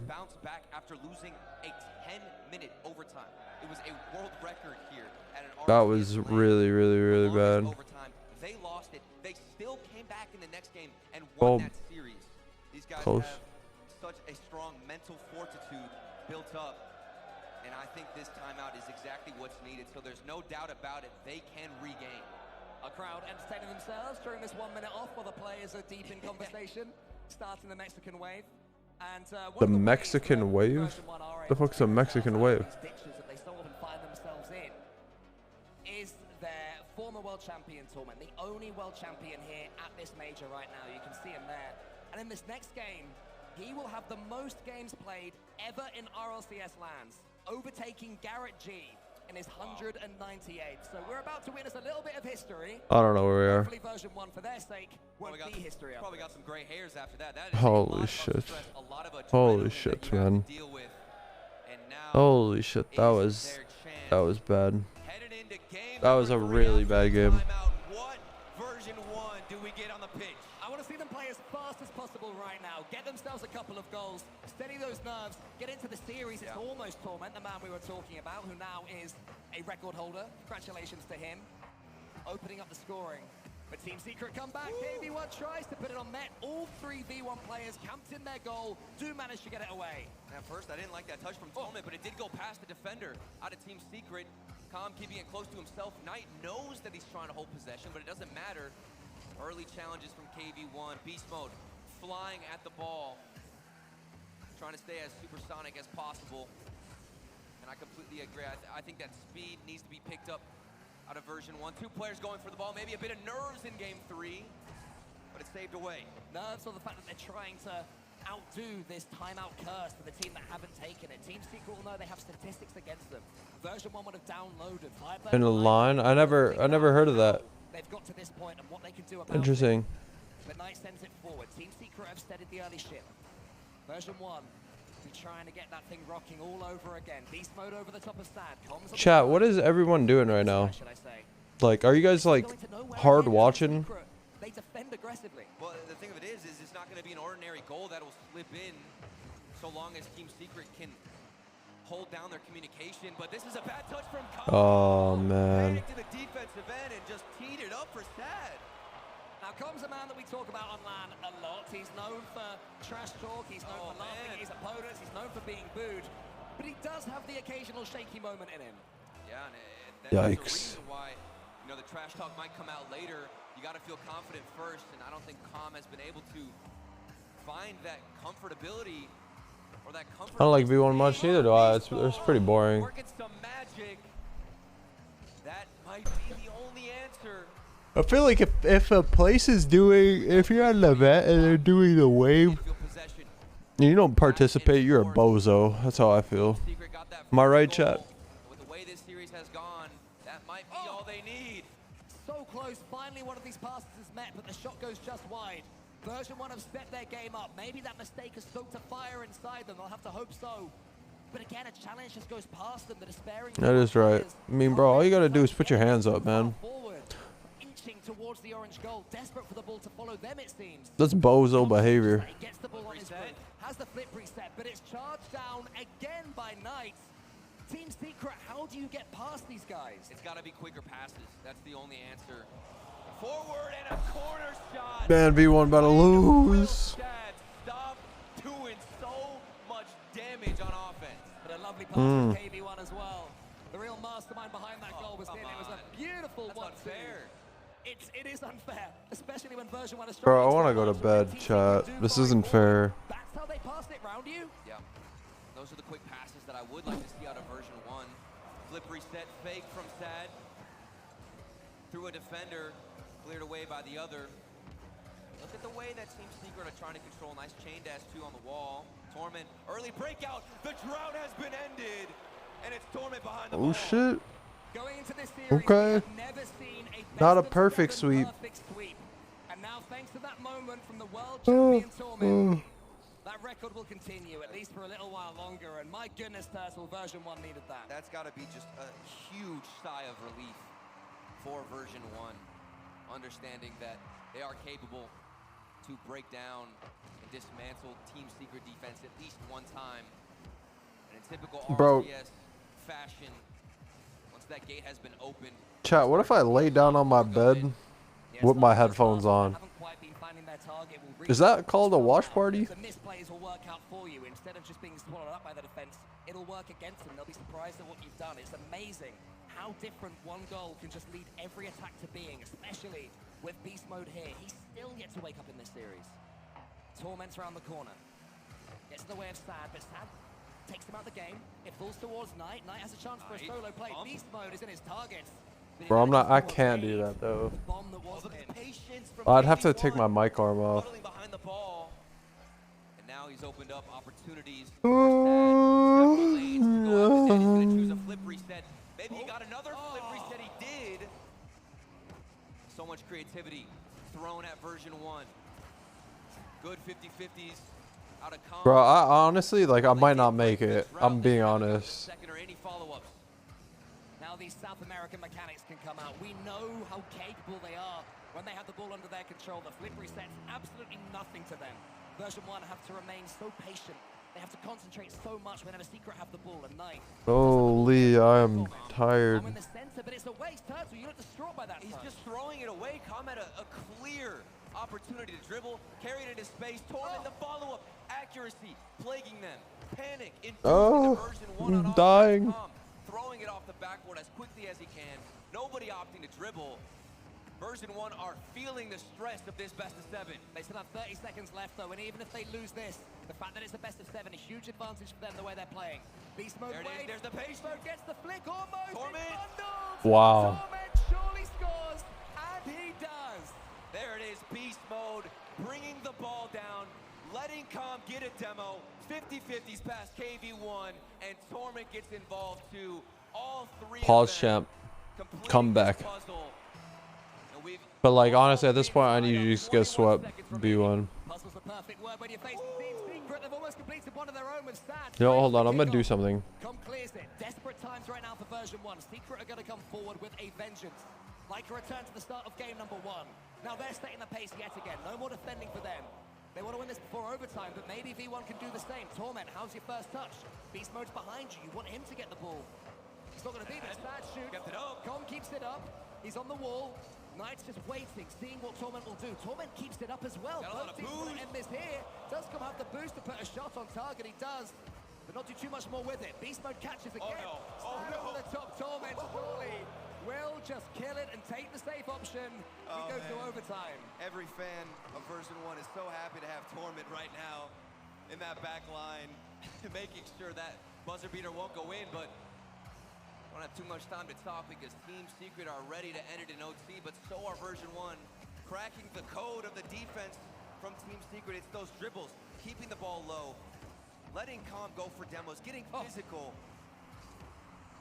That was really bad. They lost it. They still came back in the next game and Oh. won that series. These guys Close. have such a strong mental fortitude built up. And I think this timeout is exactly what's needed. So there's no doubt about it. They can regain. A crowd entertaining themselves during this 1 minute off while the players are deep in conversation, starting the Mexican wave. And The Mexican wave? The fuck's a Mexican wave? that they so often find themselves in is their former world champion Torment, the only world champion here at this major right now. You can see him there. And in this next game, he will have the most games played ever in RLCS lands, overtaking Garrett G in his 198. So we're about to witness a little bit of history. I don't know where we are. Hopefully version 1 for their sake won't be history. Probably got some gray hairs after that. That is Holy shit. Holy shit, man. Holy shit, that was bad. That was a really bad game. What version 1 do we get on the pitch? I want to see them play as fast as possible right now. Get themselves a couple of goals, steady those nerves, get into the series. It's almost Torment, the man we were talking about, who now is a record holder. Congratulations to him. Opening up the scoring. But Team Secret come back. KV1 tries to put it on net. All three V1 players camped in their goal, do manage to get it away. At first, I didn't like that touch from Torment, but it did go past the defender out of Team Secret. Calm keeping it close to himself. Knight knows that he's trying to hold possession, but it doesn't matter. Early challenges from KV1. Beast Mode flying at the ball. trying to stay as supersonic as possible. And I completely agree. I think that speed needs to be picked up out of version 1. 2 players going for the ball, maybe a bit of nerves in game 3, but it's saved away. Nerves or the fact that they're trying to outdo this timeout curse for the team that haven't taken it. Team Secret will know they have statistics against them. Version 1 would have downloaded Firebird In a line? I never heard of that. They've got to this point and what they can do about Interesting. it. But Knight sends it forward. Team Secret have steadied the early ship. Version 1 be trying to get that thing rocking all over again. Beast mode over the top of Sad. Chat, what is everyone doing right now? Like, are you guys like hard watching? They defend aggressively. Well, the thing of it is it's not going to be an ordinary goal that will slip in so long as Team Secret can hold down their communication. But this is a bad touch from Kyle. Oh man. To the defensive end and just teed it up for Sad. Now comes a man that we talk about on LAN a lot. He's known for trash talk. He's known for laughing at his opponents. He's known for being booed. But he does have the occasional shaky moment in him. Yeah, and that's Yikes. the reason why, you know, the trash talk might come out later. You got to feel confident first, and I don't think Calm has been able to find that comfortability or that comfort. I don't like V1 much, neither do I. It's pretty boring. Working some magic. That might be the only answer. I feel like if a place is doing, if you're at an event and they're doing the wave, and you don't participate, you're a bozo. That's how I feel. Am I right, chat? With the way this series has gone, that might be all they need. So close. Finally, one of these passes is met, but the shot goes just wide. Version 1 have stepped their game up. Maybe that mistake has stoked a fire inside them. They'll have to hope so. But again, a challenge just goes past them. The despairing. That is right. I mean, bro, all you gotta do is put your hands up, man. Towards the orange goal, desperate for the ball to follow them, it seems. That's bozo behavior. He gets the ball on his foot, has the flip reset, but it's charged down again by Knight. Team Secret, how do you get past these guys? It's got to be quicker passes. That's the only answer. Forward and a corner shot. Man, V1 about to lose. Stop doing so much damage on offense. But a lovely pass from KV1 as well. The real mastermind behind that goal was him. It was a beautiful one. Unfair. It is unfair, especially when version 1 is strong. Bro, I want to go to bed, chat. This isn't fair. That's how they passed it round you? Yeah. Those are the quick passes that I would like to see out of version 1. Flip reset, fake from Sad. Through a defender, cleared away by the other. Look at the way that Team Secret are trying to control. Nice chain dash 2 on the wall. Torment, early breakout. The drought has been ended. And it's Torment behind the ball. Oh, shit. Going into this series, Okay. never seen a Not a perfect sweep. And now, thanks to that moment from the world champion Torment, that record will continue at least for a little while longer. And my goodness, Turtle, version 1 needed that. That's got to be just a huge sigh of relief for version 1, understanding that they are capable to break down and dismantle Team Secret defense at least one time. And in typical RCS fashion, once that gate has been opened. Chat, what if I lay down on my bed with my headphones on? Is that called a watch party? The misplays will work out for you. Instead of just being swallowed up by the defense, it'll work against them. They'll be surprised at what you've done. It's amazing how different one goal can just lead every attack to being, especially with beast mode here. He's still yet to wake up in this series. Torments around the corner. Gets in the way of Sad, but Sad takes him out of the game. It falls towards Knight. Knight has a chance for a solo play. Beast mode is in his targets. Bro, I can't do that though. I'd have to take my mic arm off. Behind the ball. And now he's opened up opportunities. He's gonna choose a flip reset. Maybe he got another flip reset. He did. So much creativity thrown at version 1. Good 50-50s out of Calm. Bro, I honestly, like, I might not make it. I'm being honest. Second or any follow-ups. Now these South American mechanics can come out. We know how capable they are when they have the ball under their control. The flip resets absolutely nothing to them. Version 1 have to remain so patient. They have to concentrate so much whenever Secret have the ball at night. Holy, I am tired. I'm in the center, but it's a waste. Turtle, you look distraught by that. He's just throwing it away. Calm had a clear opportunity to dribble, carry it into space. Torment the follow-up. Accuracy plaguing them. Panic. Version 1 I'm dying. Calm, throwing it off the backboard as quickly as he can. Nobody opting to dribble. Version 1 are feeling the stress of this best of 7. They still have 30 seconds left, though, and even if they lose this, The fact that it's the best of 7 is huge advantage for them the way they're playing. Beast mode There it is, there's the pace. Beast mode gets the flick almost. Torment. Wow. Torment surely scores, and he does. There it is, beast mode, bringing the ball down, letting Com get a demo, 50-50s past KV1, and Torment gets involved too. All three Pause, of them champ. completing Come this back. puzzle. And we've But like honestly, at this point, I need you to just get swept B1. Puzzle's the perfect word when you face Team Secret. They've almost completed one of their own with Sad. Yo, hold on, I'm gonna do something. Com clears it. Desperate times right now for version 1. Secret are going to come forward with a vengeance. Like a return to the start of game number 1. Now they're setting the pace yet again. No more defending for them. They want to win this before overtime, but maybe V1 can do the same. Torment, how's your first touch? Beast mode's behind you. You want him to get the ball. It's not going to be, but Sad shoots. Kept it up. Com keeps it up. He's on the wall. Knight's just waiting, seeing what Torment will do. Torment keeps it up as well. Got a lot of Both teams boost. want to end this here. Does come have the boost to put a shot on target. He does, but not do too much more with it. Beast mode catches again. no. Oh, Sad no. over the top. Torment surely will just kill it and take the safe option. We go to overtime. Every fan of version 1 is so happy to have Torment right now in that back line, making sure that buzzer beater won't go in, but don't have too much time to talk because Team Secret are ready to end it in OT, but so are version 1. Cracking the code of the defense from Team Secret. It's those dribbles, keeping the ball low, letting Com go for demos, getting physical.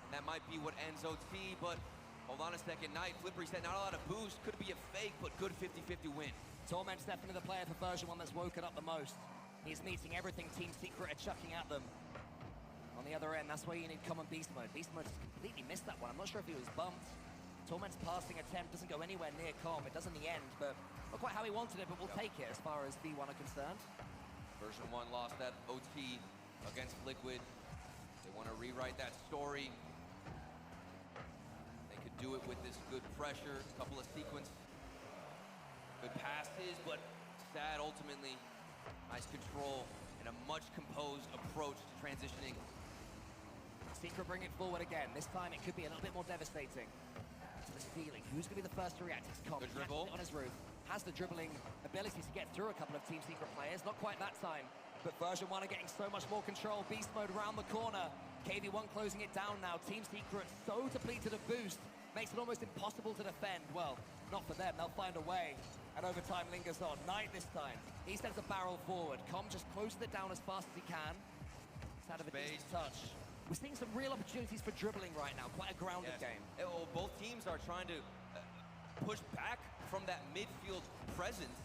And that might be what ends OT, but hold on a second. Knight, flip reset, not a lot of boost. Could be a fake, but good 50-50 win. Torment's definitely the player for version 1 that's woken up the most. He's meeting everything Team Secret are chucking at them. On the other end, that's why you need common Beast Mode. Beast Mode just completely missed that one. I'm not sure if he was bumped. Torment's passing attempt doesn't go anywhere near Com. It does in the end, but not quite how he wanted it, but we'll take it as far as V1 are concerned. Version 1 lost that OT against Liquid. They want to rewrite that story. They could do it with this good pressure, a couple of sequence, good passes, but Sad ultimately, nice control and a much composed approach to transitioning. Secret bring it forward again. This time it could be a little bit more devastating. To the ceiling. Who's going to be the first to react? It's Com. Good dribble. On his roof. Has the dribbling ability to get through a couple of Team Secret players. Not quite that time. But version 1 are getting so much more control. Beast mode round the corner. KV1 closing it down now. Team Secret so depleted of boost. Makes it almost impossible to defend. Well, not for them. They'll find a way. And overtime lingers on. Knight this time. He sends a barrel forward. Com just closes it down as fast as he can. It's out of a decent touch. We're seeing some real opportunities for dribbling right now. Quite a grounded game. Well, both teams are trying to push back from that midfield presence.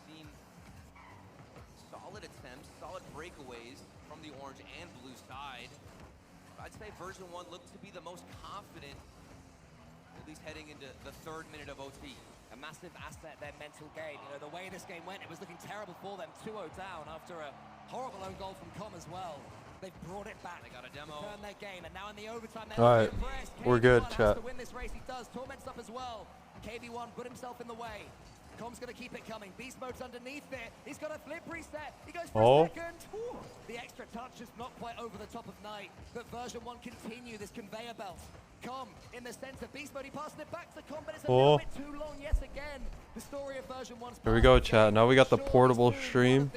Seen solid attempts, solid breakaways from the orange and blue side. I'd say version 1 looked to be the most confident, at least heading into the 3rd minute of OT. A massive asset, their mental game. You know, the way this game went, it was looking terrible for them. 2-0 down after a horrible own goal from Com as well. They've brought it back. They got a demo. Turned their game, and now in the overtime, they're All right, pressed. we're good, KV1 chat. has to win this race. He does. Torment's up as well. KV1 put himself in the way. Com's going to keep it coming. Beast mode's underneath it. He's got a flip reset. He goes for a second. Ooh. The extra touch is not quite over the top of Knight, but version 1 continue this conveyor belt. Com in the center. Beast mode, he passing it back to Com, but it's a little bit too long yet again. The story of version 1's Here we go, chat. Now we got the portable stream.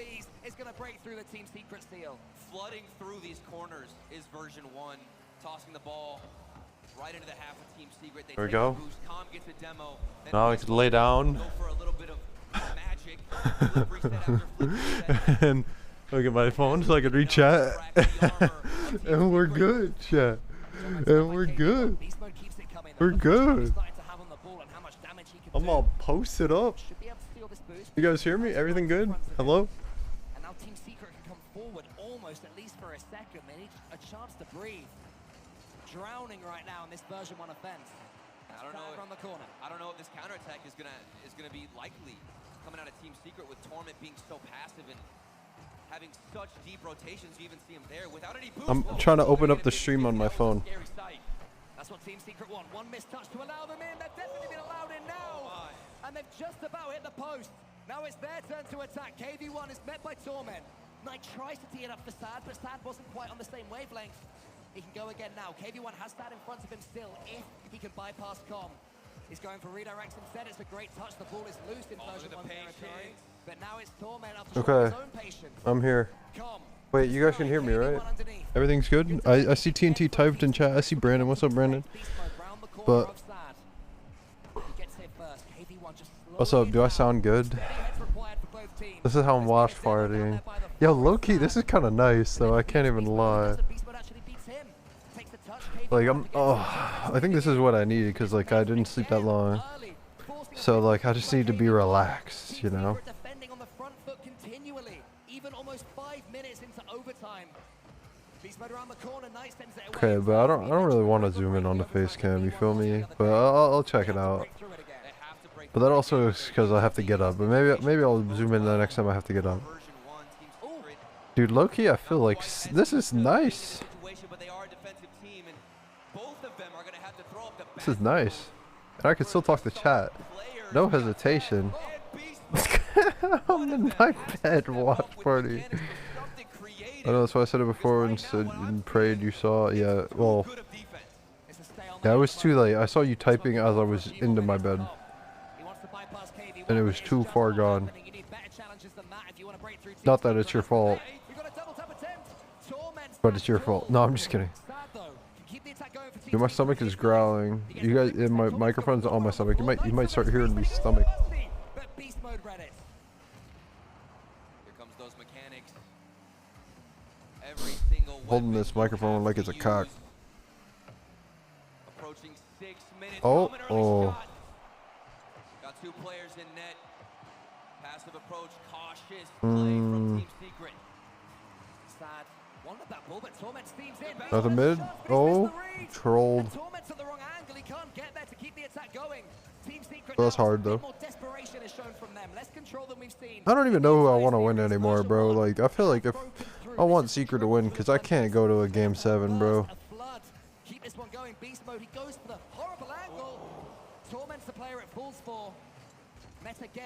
is going to break through the Team Secret seal. Flooding through these corners is version 1, tossing the ball right into the half of Team Secret. They There we take go. a boost. Com gets a demo. Now I can lay down. Go for a little bit of magic. Flip reset after flip reset. And look at my phone so I can read chat. And we're good, chat. And we're good. We're good. I'm all posted up. You guys hear me? Everything good? Hello? And now Team Secret can come forward almost, at least for a second. They need a chance to breathe. Drowning right now in this version 1 offense. I don't know. Around the corner. I don't know if this counterattack is gonna be likely coming out of Team Secret with Torment being so passive and having such deep rotations. You even see him there without any boost. I'm trying to open up the stream on my phone. That's what Team Secret want. One missed touch to allow them in. They've definitely been allowed in now. And they've just about hit the post. Now it's their turn to attack. KV1 is met by Torment. Knight tries to tee it up for Sad, but Sad wasn't quite on the same wavelength. He can go again now. KV1 has Sad in front of him still, if he can bypass Com. He's going for redirects instead. It's a great touch. The ball is loose in version 1 territory. But now it's Torment after showing his own patience. I'm here. Com. Wait, you guys can hear me, right? Everything's good? I see TNT typed in chat. I see Brandon. What's up, Brandon? But what's up? Do I sound good? This is how I'm watch partying. Yo, low-key, this is kind of nice, though. I can't even lie. Like, I think this is what I needed, because, like, I didn't sleep that long. So, like, I just need to be relaxed, you know? Okay, but I don't really want to zoom in on the face cam, you feel me? But I'll check it out. But that also is because I have to get up. But maybe I'll zoom in the next time I have to get up. Dude, low-key, I feel like this is nice. This is nice. And I can still talk to chat. No hesitation. I'm in my bed, watch party. I know, that's why I said it before and said and prayed you saw. Yeah, well. Yeah, it was too late. I saw you typing as I was into my bed. And it was too far gone. Not that it's your fault. But it's your fault. No, I'm just kidding. Dude, my stomach is growling. You guys, my microphone's on my stomach. You might start hearing me stomach. Holding this microphone like it's a cock. Oh, oh. Got 2 players in net. Passive approach, cautious play from Team Secret. Sad. One with that ball, but Torment steams in. Nothing mid. Oh, trolled. Torment's at the wrong angle. He can't get there to keep the attack going. Team Secret. That's hard though. More desperation is shown from them. Less control than we've seen. I don't even know who I want to win anymore, bro. Like, I feel like if I want Secret to win, because I can't go to a game 7, bro. Keep this one going. Beast mode. He goes for the horrible angle. Torment's the player it falls for.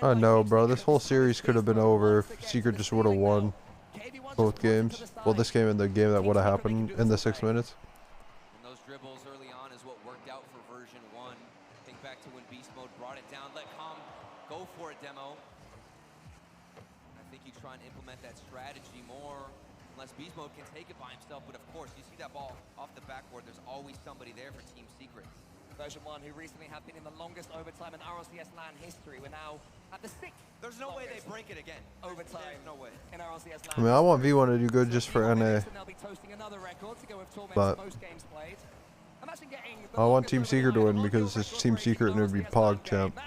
I know, bro. This whole series could have been over if Secret just would have won both games. Well, this game and the game that would have happened in the 6 minutes. And those dribbles early on is what worked out for version 1. Think back to when Beast Mode brought it down. Let Com go for it, demo. I think you try and implement that strategy more. Unless Beast Mode can take it by himself. But of course, you see that ball off the backboard. There's always somebody there for Team Secret. Version 1, who recently have been in the longest overtime in RLCS LAN history. We're now at the 6th. There's no way they break it again. Overtime. There's no way. In RLCS LAN. I mean, I want V1 to do good just for NA. But I want Team Secret to win because it's Team Secret and it would be Pog champ.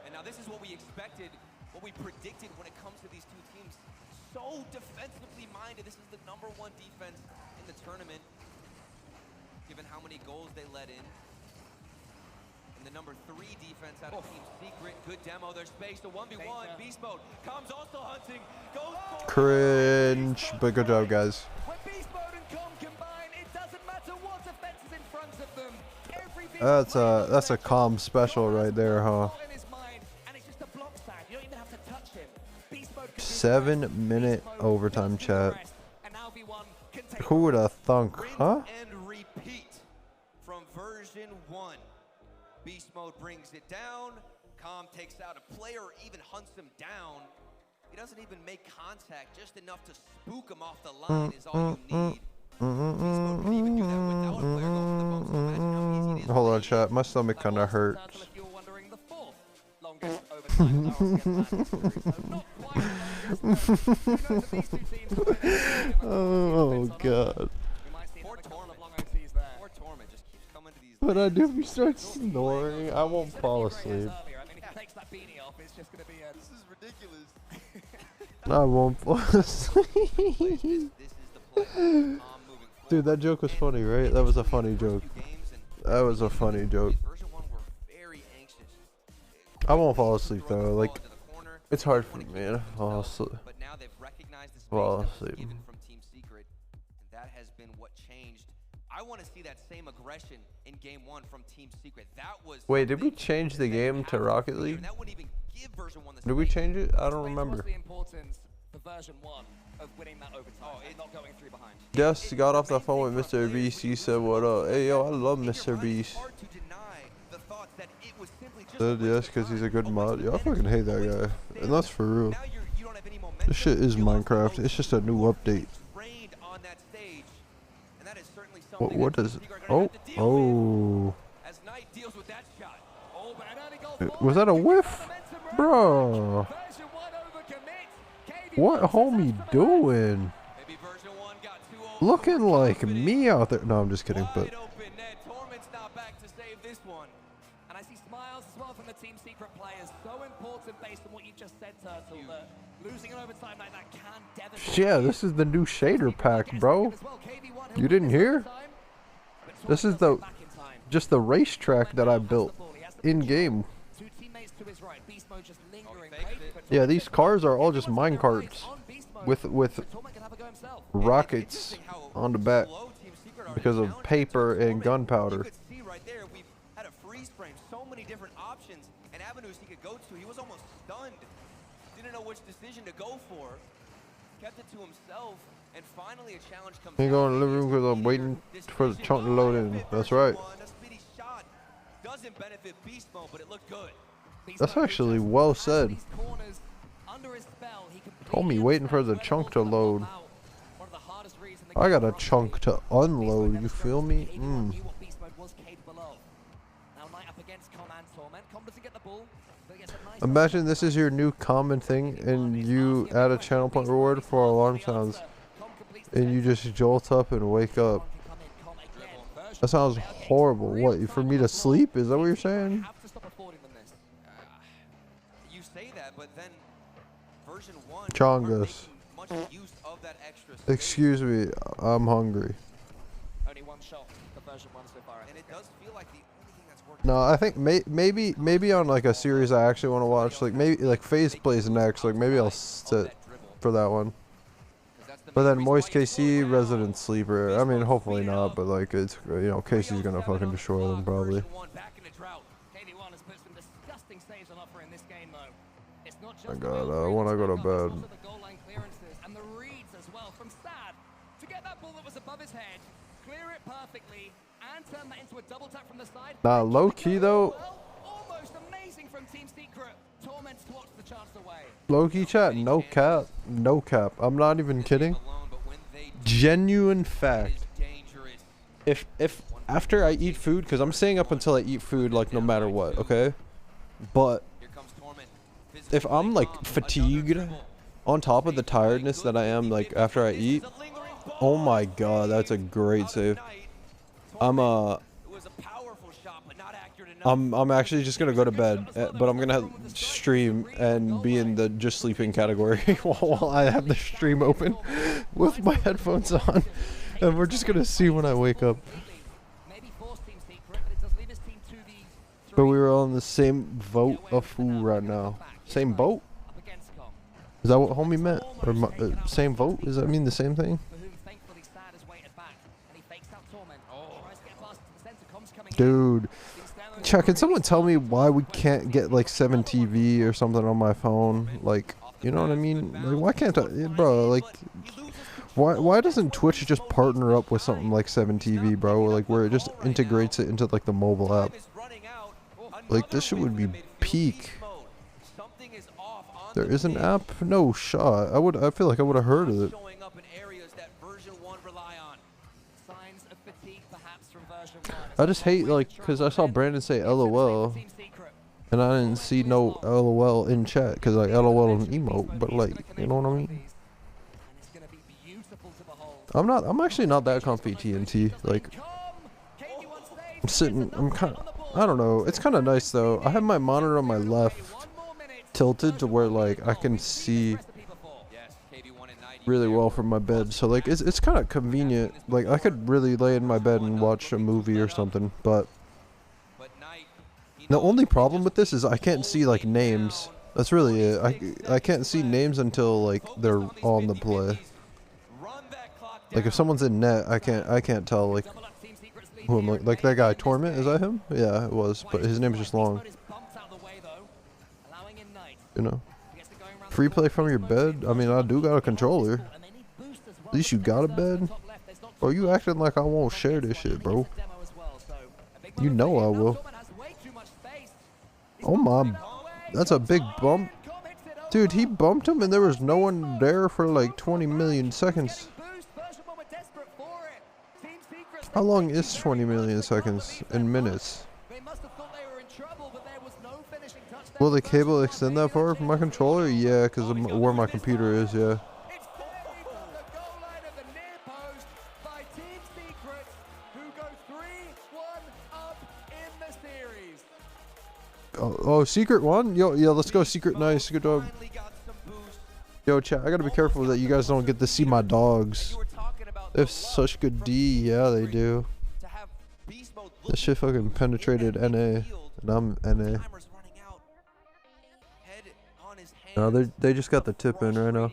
And now this is what we expected, what we predicted when it comes to these 2 teams. So defensively minded. This is the #1 defense in the tournament, given how many goals they let in. And the #3 defense out of Team Secret. Good demo. There's space to 1v1. Beast Mode comes also hunting. Goes for Cringe, but good job, guys. When Beast Mode and Com combine, it doesn't matter what offense is in front of them. That's a calm special right there, huh? 7-minute overtime chat. Who would have thunk, huh? And repeat from version 1. Beast Mode brings it down. Com takes out a player or even hunts him down. He doesn't even make contact, just enough to spook him off the line is all you need. Beast Mode can even do that without a player going for the bumps. So imagine how easy it is. Hold on, chat. My stomach kind of hurts. Oh god. But I do if you start snoring, I won't fall asleep. This is ridiculous. I won't fall asleep. Dude, that joke was funny, right? That was a funny joke. That was a funny joke. I won't fall asleep though. Like, it's hard for me to fall asleep. I want to see that same aggression in game 1 from Team Secret. That was Wait, did we change the game to Rocket League? Did we change it? I don't remember. The importance for version 1 of winning that overtime and not going 3 behind. Just got off the phone with Mr. Beast. He said, "What up?" Hey, yo, I love Mr. Beast. Said yes, because he's a good mod. Yo, I fucking hate that guy. And that's for real. This shit is Minecraft. It's just a new update. What is it? Oh, oh. Was that a whiff? Bro. What homie doing? Looking like me out there. No, I'm just kidding, but. And I see smiles as well from the Team Secret players. So important based on what you just said, Turtle, that losing an overtime like that can devastate. Yeah, this is the new shader pack, bro. You didn't hear? This is just the racetrack that I built in game. Yeah, these cars are all just mine carts with rockets on the back because of paper and gunpowder. Had a freeze frame, so many different options and avenues he could go to. He was almost stunned. Didn't know which decision to go for. Kept it to himself, and finally a challenge comes. Ain't going to the living room because I'm waiting for the chunk to load in. That's right. Doesn't benefit Beast Mode, but it looked good. That's actually well said. Told me waiting for the chunk to load. I got a chunk to unload, you feel me? Imagine this is your new common thing and you add a channel point reward for alarm sounds and you just jolt up and wake up. That sounds horrible. What, for me to sleep? Is that what you're saying? You say that, but then version 1 Chongus. Excuse me, I'm hungry. Only one shot for version 1 so far. And it does feel like the only thing that's working. No, I think maybe on like a series I actually want to watch, like maybe like FaZe plays next, like maybe I'll sit for that one. But then Moist KC, Resident Sleeper. I mean, hopefully not, but like it's, you know, KC's gonna fucking destroy them probably. My God, I want to go to bed. Nah, low key though. Low key chat, no cap, no cap. I'm not even kidding. Genuine fact. If after I eat food, because I'm staying up until I eat food, like no matter what, okay? But if I'm like fatigued, on top of the tiredness that I am like after I eat, oh my God, that's a great save. I'm actually just gonna go to bed, but I'm gonna stream and be in the just sleeping category while I have the stream open with my headphones on, and we're just gonna see when I wake up. But we were on the same vote of food right now. Same boat? Is that what homie meant? Or same vote? Does that mean the same thing? Dude. Chuck, can someone tell me why we can't get like 7 TV or something on my phone? Like, you know what I mean? Like, why can't I, bro? Like, why doesn't Twitch just partner up with something like 7 TV, bro? Like, where it just integrates it into like the mobile app? Like, this shit would be peak. There is an app? No shot. I feel like I would have heard of it. I just hate, like, because I saw Brandon say LOL, and I didn't see no LOL in chat, because, like, LOL is an emote, but, like, you know what I mean? I'm actually not that comfy TNT, like, I'm sitting, I don't know, it's kind of nice, though. I have my monitor on my left tilted to where, like, I can see really well from my bed, so like it's kind of convenient. Like I could really lay in my bed and watch a movie or something, but the only problem with this is I can't see like names. That's really it. I can't see names until like they're on the play. Like if someone's in net, I can't tell like Who am I, like that guy, Torment? Is that him? Yeah, it was. But his name is just long. You know. Free play from your bed? I mean, I do got a controller. At least you got a bed? Bro, you acting like I won't share this shit, bro. You know I will. Oh my. That's a big bump. Dude, he bumped him and there was no one there for like 20 million seconds. How long is 20 million seconds in minutes? Will the cable extend that far from my controller? Yeah, because of where my computer is, yeah. Oh, Secret won? Yo, yeah, let's go Secret. Nice, good job. Yo, chat, I gotta be careful that you guys don't get to see my dogs. They have such good D, yeah, they do. This shit fucking penetrated NA, and I'm NA. No, they just got the tip in right now.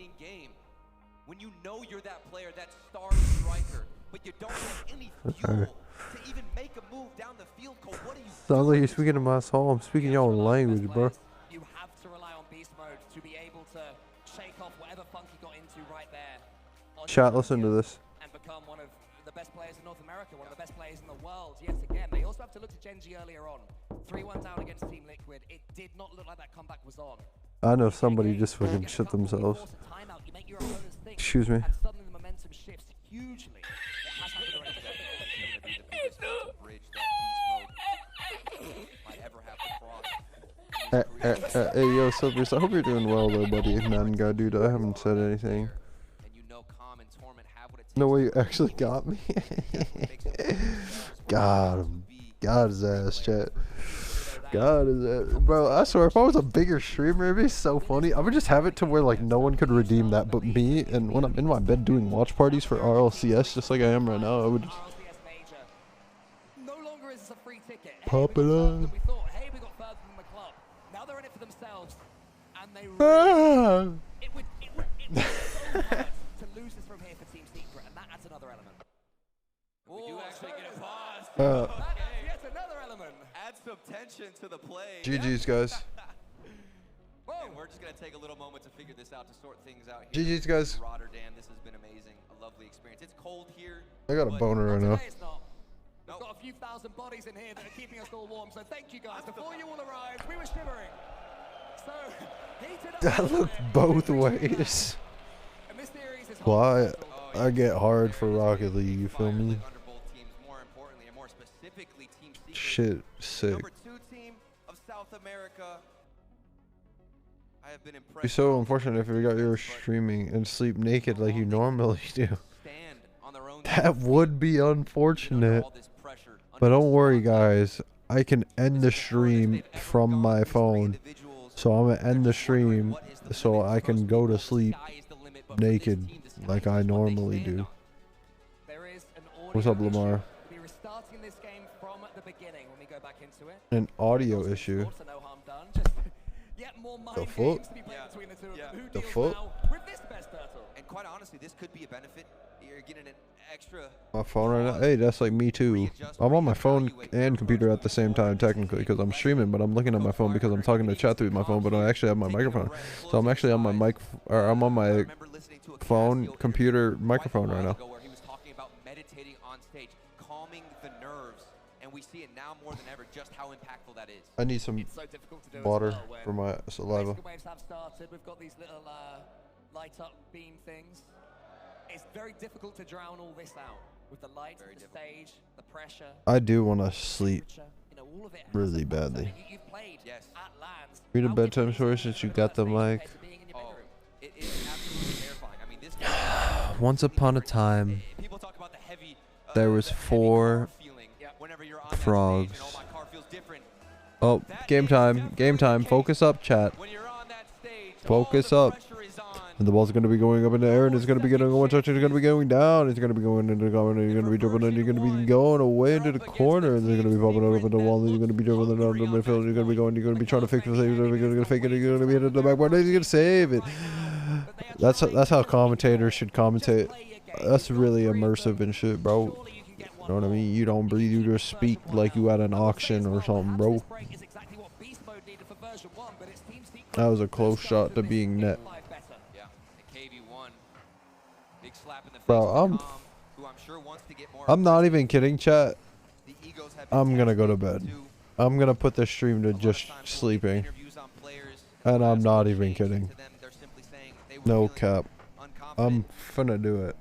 When you know you're that player, that star striker, but you don't have any fuel to even make a move down the field. What do you Sounds like you're speaking to my soul. I'm speaking your own language, bro. You have to rely on beast mode to be able to shake off whatever funk he got into right there. Chat, listen to this. And become one of the best players in North America, one of the best players in the world yet again. They also have to look to Genji earlier on. 3-1 down against Team Liquid. It did not look like that comeback was on. I know somebody just fucking shit themselves. Excuse me. Suddenly the momentum shifts hugely. It has happened already. Hey, yo, Silvers, I hope you're doing well, though, buddy. Man, God, dude, I haven't said anything. No way, you actually got me. Got him. Got his ass, chat. God, is that, bro? I swear, if I was a bigger streamer, it'd be so funny. I would just have it to where like no one could redeem that but me. And when I'm in my bed doing watch parties for RLCS, just like I am right now, I would just pop it on. To lose this from here for Team Secret, and that adds another element. We do actually get a pause. That adds yet another element. Add some tension to the play. GG's, guys. And we're just going to take a little moment to figure this out, to sort things out here. GG's, guys. Rotterdam, this has been amazing. A lovely experience. It's cold here. I got a boner right now. It's not. We've got a few thousand bodies in here that are keeping us all warm, so thank you guys. Before you all arrived, we were shivering. So, heated up. That looked both ways. Why? I get hard for Rocket League, you feel me? Shit, sick. Number 2 team of South America. I have been impressed. Be so unfortunate if you got your streaming and sleep naked like you normally do. That would be unfortunate. But don't worry, guys. I can end the stream from my phone. So I'm gonna end the stream so I can go to sleep naked like I normally do. What's up, Lamar? An audio issue. The foot? The foot? And quite honestly, this could be a benefit. You're getting an extra. My phone right now? Hey, that's like me too. I'm on my phone and computer at the same time technically because I'm streaming, but I'm looking at my phone because I'm talking to chat through my phone, but I actually have my microphone. So I'm actually on my mic, or I'm on my phone, computer, microphone right now. Where he was talking about meditating on stage, calming the nerves, and we see it now more than ever just how impactful that is. I need some water for my saliva. Waves have started. We've got these little light up beam things. It's very difficult to drown all this out with the lights, the stage, the pressure. I do want to sleep really badly. You've played at LANs. Read a bedtime story since you got the mic. It is absolutely terrifying. I mean, this Once upon a time, there was 4 frogs. Oh, game time. Game time. Focus up, chat. Focus up. And the ball's going to be going up in the air, and it's going to be getting one touch, and it's going to be going down. It's going to be going into the corner, and you're going to be dribbling, and you're going to be going away into the corner, and they're going to be popping up in the wall, and you're going to be dribbling down the midfield, and you're going to be going, you're going to be trying to fake the save, you're going to fake it, you're going to be hitting the backboard, and you're going to save it. That's how commentators should commentate. That's really immersive and shit, bro. know what I mean? You don't breathe, you just speak like you at an auction or something, bro. That was a close shot to being net. Bro, I'm not even kidding, chat. I'm gonna go to bed. I'm gonna put this stream to just sleeping. And I'm not even kidding. No cap. I'm finna do it.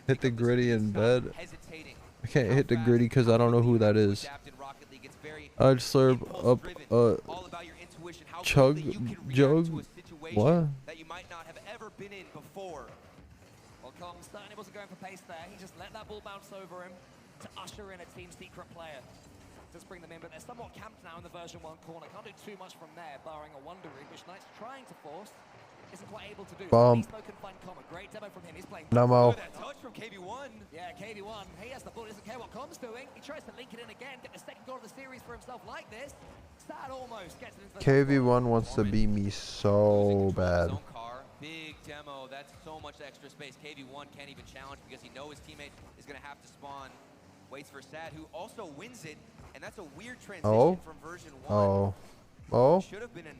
Hit the gritty in bed. I can't hit the gritty because I don't know who that is. I'd slurp up a chug jug. What? That you might not have ever been in before. Well, Com certainly wasn't going for pace there. He just let that ball bounce over him to usher in a team secret player. Just bring them in, but they're somewhat camped now in the version 1 corner. Can't do too much from there, barring a wonder rig, which Knight's trying to force. Isn't quite able to do. Bomb. Can find Com. A great demo from him. He's playing. Nemo. Touch from KB1. Yeah, KB1. He has the ball. Doesn't care what Com's doing. He tries to link it in again. Get the second goal of the series for himself like this. Sad almost gets it into the KV1 wants to beat me so bad. Big demo. That's so much extra space. KV1 can't even challenge because he knows his teammate is going to have to spawn. Waits for Sad, who also wins it, and that's a weird transition from version 1. Oh. Should have been an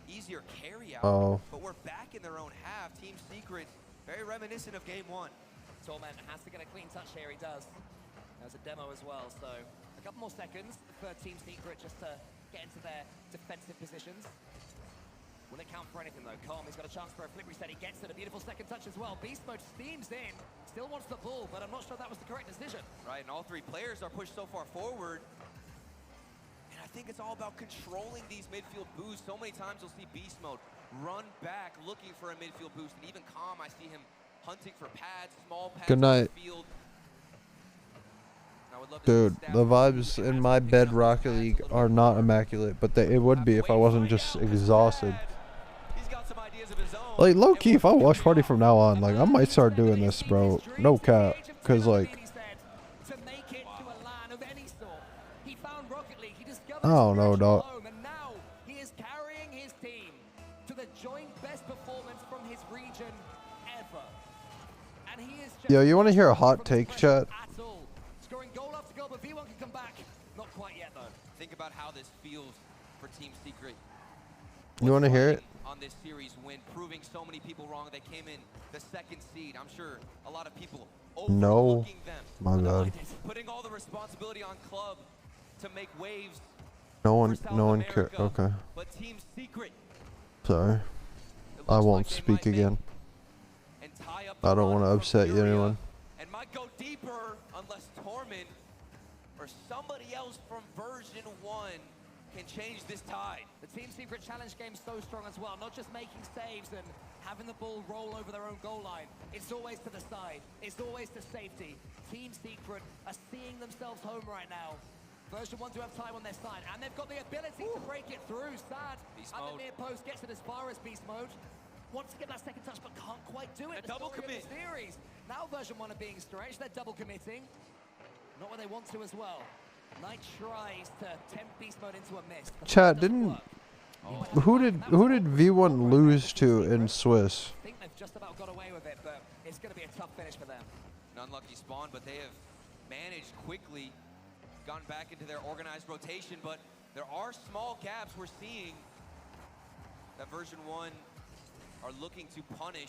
easier carry out. But we're back in their own half. Team Secret, very reminiscent of game 1. Torment has to get a clean touch here. He does. There's a demo as well, so a couple more seconds for Team Secret just to get into their defensive positions. Will it count for anything though? Com, he's got a chance for a flip reset. He gets it. A beautiful second touch as well. Beast Mode steams in. Still wants the ball, but I'm not sure that was the correct decision. Right, and all 3 players are pushed so far forward. And I think it's all about controlling these midfield boosts. So many times you'll see Beast Mode run back looking for a midfield boost. And even Com, I see him hunting for pads, small pads. Good night. Field. Dude, the vibes in my bed Rocket League are not immaculate, but it would be if I wasn't just exhausted. Like, low-key, if I watch Party from now on, like, I might start doing this, bro. No cap. Because, like, I don't know, dog. And now he is carrying his team to the joint best performance from his region ever. And he is Yo, you want to hear a hot take, chat? scoring goal after goal, but V1 can come back. Not quite yet, though. Think about how this feels for Team Secret. You want to hear it? On this series win, proving so many people wrong. They came in the 2nd seed. I'm sure a lot of people overlooking them. My bad. Putting all the responsibility on Club to make waves. No one cares. Okay. But Team Secret. Sorry. I won't speak again. I don't want to upset anyone. And might go deeper unless Torment or somebody else from version 1 can change this tide. The Team Secret challenge game so strong as well. Not just making saves and having the ball roll over their own goal line. It's always to the side. It's always to safety. Team Secret are seeing themselves home right now. Version 1 do have time on their side, and they've got the ability to break it through. Sad at the near post, gets it as far as Beast Mode. Wants to get that second touch, but can't quite do it. The double commit. Series. Now version 1 are being stretched. They're double committing. Not where they want to as well. Knight tries to tempt Beast Mode into a miss. Chat, who did V1 lose to in Swiss? I think they've just about got away with it, but it's going to be a tough finish for them. An unlucky spawn, but they have managed quickly, gone back into their organized rotation, but there are small gaps we're seeing that version 1 are looking to punish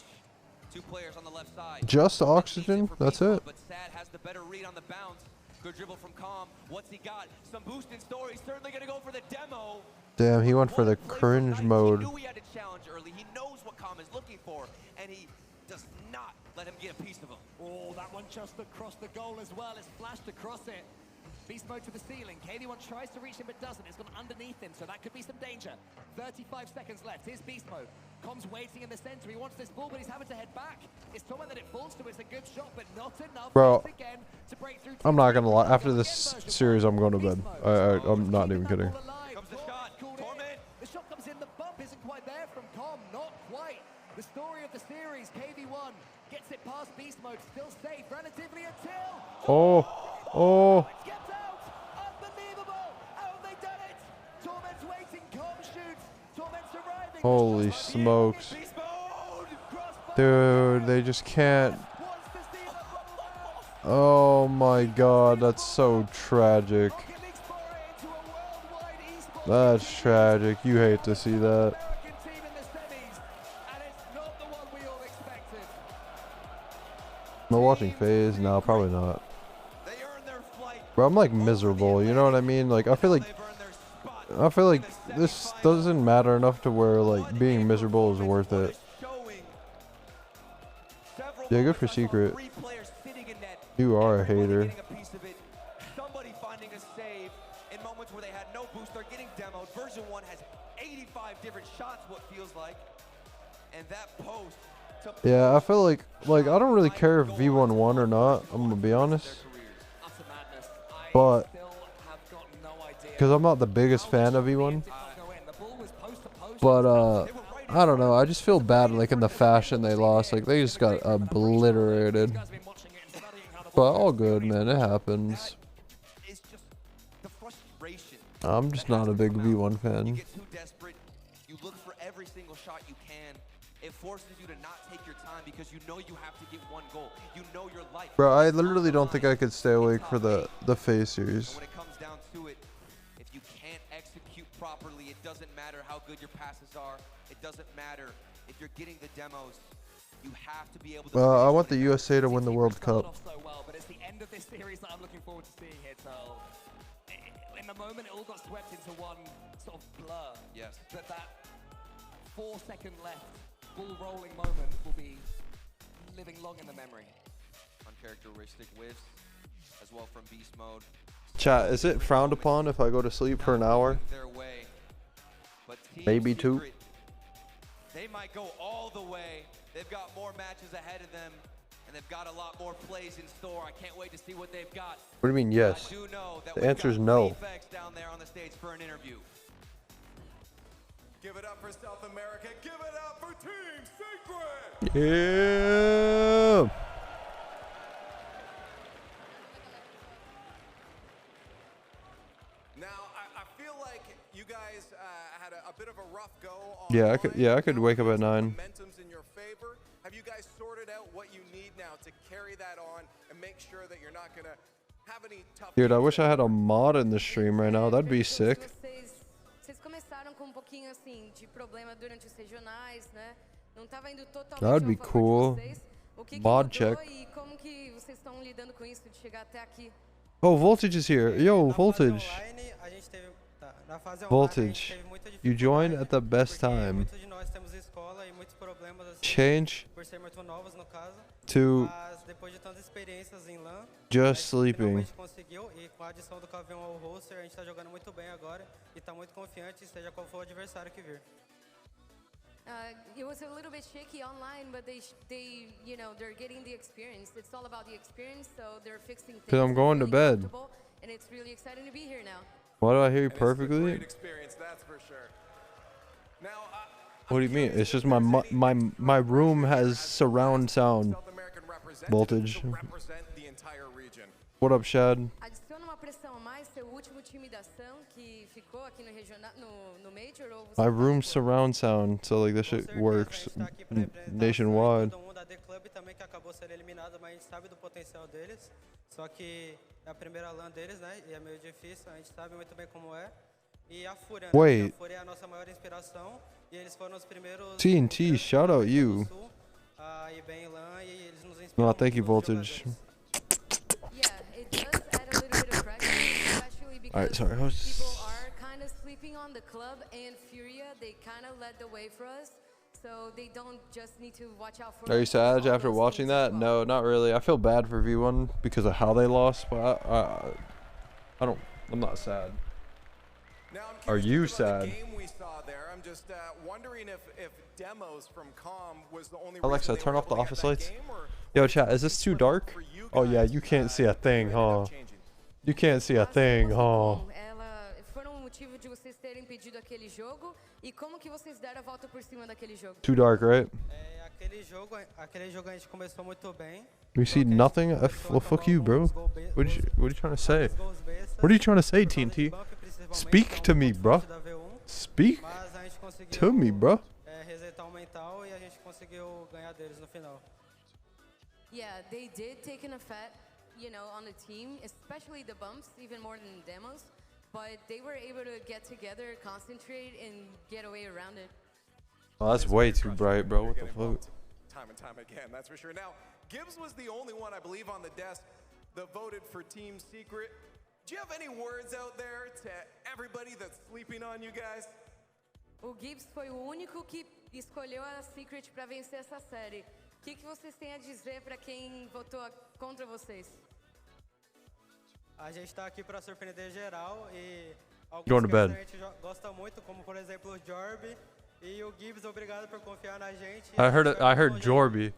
2 players on the left side. Just oxygen? That's it. But Sad has the better read on the bounce. Good dribble from Com. What's he got? Some boost in store. He's certainly going to go for the demo. Damn, he went for the cringe mode. He knew he had to challenge early. He knows what Com is looking for, and he does not let him get a piece of him. Oh, that one just across the goal as well. It's flashed across it. Beast Mode to the ceiling. KD1 tries to reach him but doesn't. It's gone underneath him, so that could be some danger. 35 seconds left. Here's Beast Mode. Com's waiting in the center. He wants this ball, but he's having to head back. It's Torment that it falls to. It's a good shot, but not enough. Bro, again to break through. I'm not gonna lie. After this series, I'm going to bed. I'm not even kidding. Comes the shot. Torment. The shot comes in. The bump isn't quite there from Com. Not quite. The story of the series. KV1 gets it past Beast Mode. Still safe relatively until. Oh. Holy smokes. Dude, they just can't. Oh my god, that's so tragic. That's tragic. You hate to see that. Am I watching FaZe? No, probably not. Bro, I'm like miserable, you know what I mean? Like I feel like this doesn't matter enough to where like being miserable is worth it. Yeah, good for Secret. You are a hater. Somebody finding a save in moments where they had no boost. They're getting demoed. Version 1 has 85 different shots, what feels like. And that post. Yeah, I feel like I don't really care if V1 won or not. I'm gonna be honest. But because I'm not the biggest fan of V1. But I don't know. I just feel bad like in the fashion they lost. Like they just got obliterated. But all good, man. It happens. I'm just not a big V1 fan. You get too desperate. You look for every single shot you can. It forces you to not take your time because you know you have to get one goal. You know your life. Bro, I literally don't think I could stay awake for the FaZe series. When it comes down to it, if you can't execute properly, it doesn't matter how good your passes are. It doesn't matter if you're getting the demos. You have to be able to. I want the USA to win the World Cup. So well, but it's the end of this series that I'm looking forward to seeing here. So, in the moment, it all got swept into one sort of blur. Yes. But that 4-second left bull rolling moment will be living long in the memory. Uncharacteristic whiffs, as well from beast mode. Chat, is it frowned upon if I go to sleep for an hour? Maybe 2. They might go all the way. They've got more matches ahead of them, and they've got a lot more plays in store. I can't wait to see what they've got. What do you mean, yes? The answer is no. Down there on the stage for an interview. Give it up for South America. Give it up for Team Secret. Yeah. Now, I feel like you guys had a bit of a rough go on. Yeah, I could wake up at 9. Momentum's in your favor. Have you guys sorted out what you need now to carry that on and make sure that you're not gonna have any tough? Dude, I wish I had a mod in the stream right now. That'd be sick. Vocês começaram com pouquinho assim de problema durante os regionais, né? Não tava indo totalmente That'd be cool. Mod check. E como que vocês estão lidando com isso de chegar até aqui? Oh, Voltage is here. Yo, Voltage. Voltage. You joined at the best time. Change to just sleeping. It was a little bit shaky online, but they you know, they're getting the experience. It's all about the experience, so they're fixing things. Because I'm going to bed. And it's really exciting to be here now. Why do I hear you perfectly? Great experience, that's for sure. Now, what do you mean? It's just my room has surround sound. Voltage. What up, Shad? Adiciona uma pressão a mais, seu último time da ação que ficou aqui no regional, no Major, ou você My room surround sound, so like this shit works nationwide. Só que é a primeira LAN deles, né? E é meio difícil, a gente sabe muito bem como é. E a Fúria, né? Wait. A Fúria é a nossa maior inspiração e eles foram os primeiros TNT, shout out you. a ir bem em LAN e eles nos inspiram. No, thank you, Voltage. Alright, sorry, I was just... People are kind of sleeping on the club and Furia. They kind of led the way for us. So they don't just need to watch out for. Are you sad after watching that? No, not really. I feel bad for V1 because of how they lost, but I'm not sad. Are you sad? I'm just wondering if demos from Com was the only Alexa, turn off the office lights. Yo, chat, is this too dark? Oh yeah, you can't see a thing, huh? You can't see a thing, huh? De vocês terem pedido aquele jogo e como que vocês deram a volta por cima daquele jogo? Too dark, right? Aquele jogo a gente começou muito bem. We see nothing. Well, fuck you, bro. What are you trying to say? What are you trying to say, TNT? Speak to me, bro. Speak to me, bro. Resetar o mental e a gente conseguiu ganhar deles no final. Yeah, they did take an effect you know, on the team, especially the bumps, even more than the demos. But they were able to get together, concentrate, and get away around it. Oh, that's way too bright, bro. What the fuck? Time and time again, that's for sure. Now, Gibbs was the only one, I believe, on the desk that voted for Team Secret. Do you have any words out there to everybody that's sleeping on you guys? O Gibbs foi o único que escolheu a Secret para vencer essa série. O que vocês têm a dizer para quem votou contra vocês? A gente está aqui para surpreender geral e Going to alguns que bed. a gente gosta muito, como por exemplo o Jorby e o Gibbs. Obrigado por confiar na gente. I heard Jorby.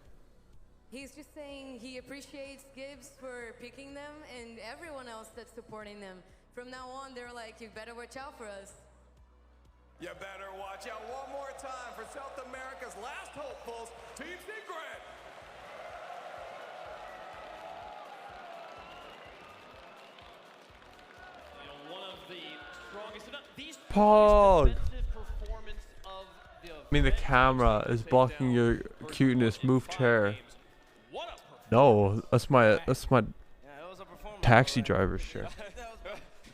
He's just saying he appreciates Gibbs for picking them and everyone else that's supporting them. From now on, they're like, you better watch out for us. You better watch out. One more time for South America's last hopefuls, Team Secret. You know, one of the strongest, if not the Pog. strongest defensive performance of the I mean, the camera is blocking your cuteness. Move chair. No, that's my taxi driver's chair.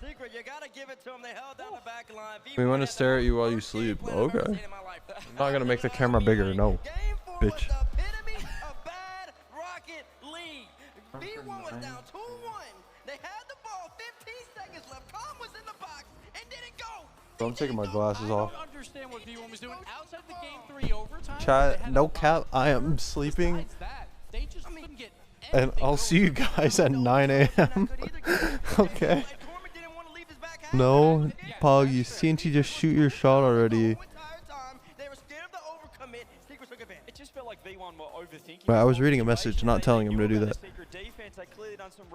Secret, you gotta give it to them. They held down the back line. We want to stare at you while you sleep. Okay. I'm not gonna make the camera bigger. No, bitch. Rocket lead. V1 was down 2-1. They had the ball. 15 seconds left. Calm was in the box and didn't go. So I'm taking my glasses off. I don't understand what V1 was doing outside the game 3 overtime. Chat, no cap. I am sleeping. They just couldn't get And I'll see you guys at 9 a.m. Okay. No, Pog, you CNT just shoot your shot already. They were scared of the overcommit. Secret took advantage. It just felt like V1 were overthinking. But I was reading a message, not telling him to do that.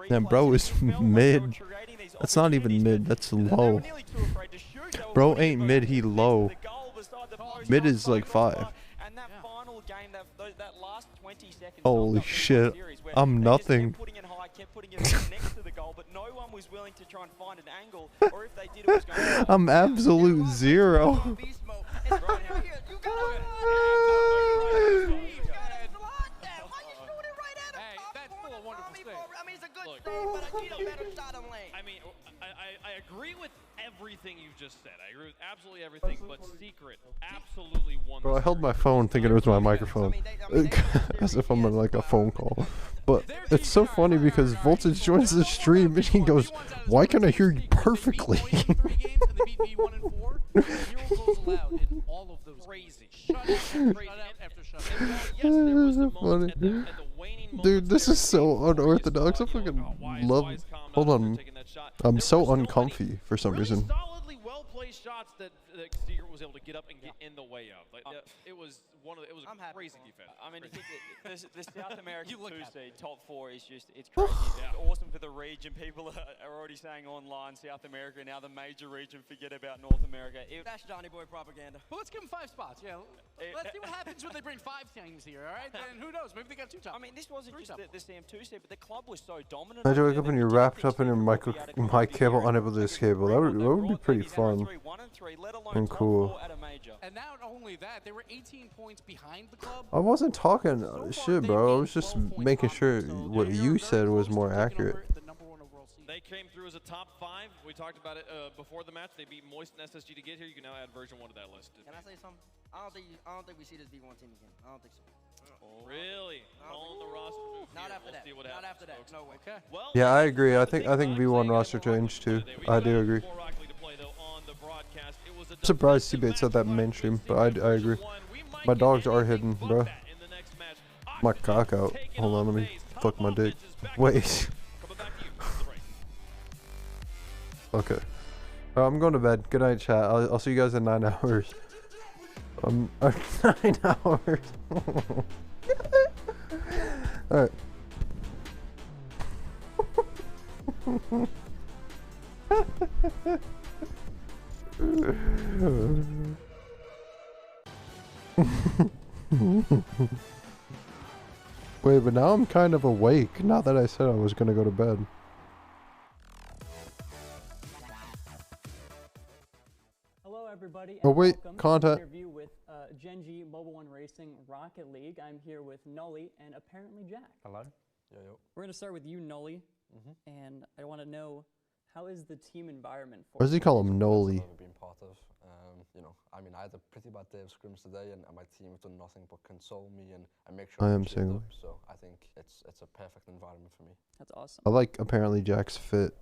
Man, bro is mid. That's not even mid. That's low. Bro ain't mid. He low. Mid is like 5. Holy shit. I'm nothing. I'm absolute 0. I mean, I agree with everything you've just said. I agree with absolutely everything, but Secret absolutely won. Bro, I held my phone thinking it was my microphone. As if I'm on like a phone call. But it's so funny because Voltage joins the stream and he goes, why can I hear you perfectly? Funny. Dude, this is so unorthodox. I fucking love. Hold on. I'm so uncomfy for some reason. Solidly well-placed shots that Secret was able to get up and get in the way of. Like, it was a crazy defense. I mean, the South American 2-seed top 4 is just, it's crazy. It's awesome for the region. People are already saying online South America, now the major region, forget about North America. That's Johnny Boy propaganda. Well, let's give them 5 spots. Yeah, let's see what happens when they bring 5 teams here. All right, and who knows? Maybe they got 2 top. I mean, this wasn't just the CM2 seed, but the club was so dominant. Imagine wake up and you're wrapped up in your mic cable, unable to disable. That would be pretty fun and cool. And not only that, they were 18 points behind the club. I wasn't talking shit, bro. I was just making sure what you said was more accurate. They came through as a top 5. We talked about it before the match. They beat Moist and SSG to get here. You can now add version 1 to that list. Can I say something? I don't think we see this V1 team again. I don't think so. Really? All on the roster move Not here. after that. See what Not happens, after that. folks. No way. Okay. Well, Yeah, I agree. I think V1 roster change too. I do agree. I'm surprised Seabait said that mainstream, but I agree. My dogs are hidden, bro. My cock out. Hold on, let me fuck my dick. Wait. Okay. I'm going to bed. Good night, chat. I'll see you guys in 9 hours. 9 hours. Alright. Wait, but now I'm kind of awake, now that I said I was gonna go to bed. Hello everybody, Oh and wait, welcome content. to an interview with Gen.G Mobile One Racing Rocket League. I'm here with Nully and apparently Jack. Hello. We're going to start with you, Nully. and I want to know, how is the team environment for Why does he call him Noli? I've been part of. You know, I mean, I had a pretty bad day of scrims today, and my team have done nothing but console me and make sure I I'm am cheered single. up. So I think it's a perfect environment for me. That's awesome. I like apparently Jack's fit.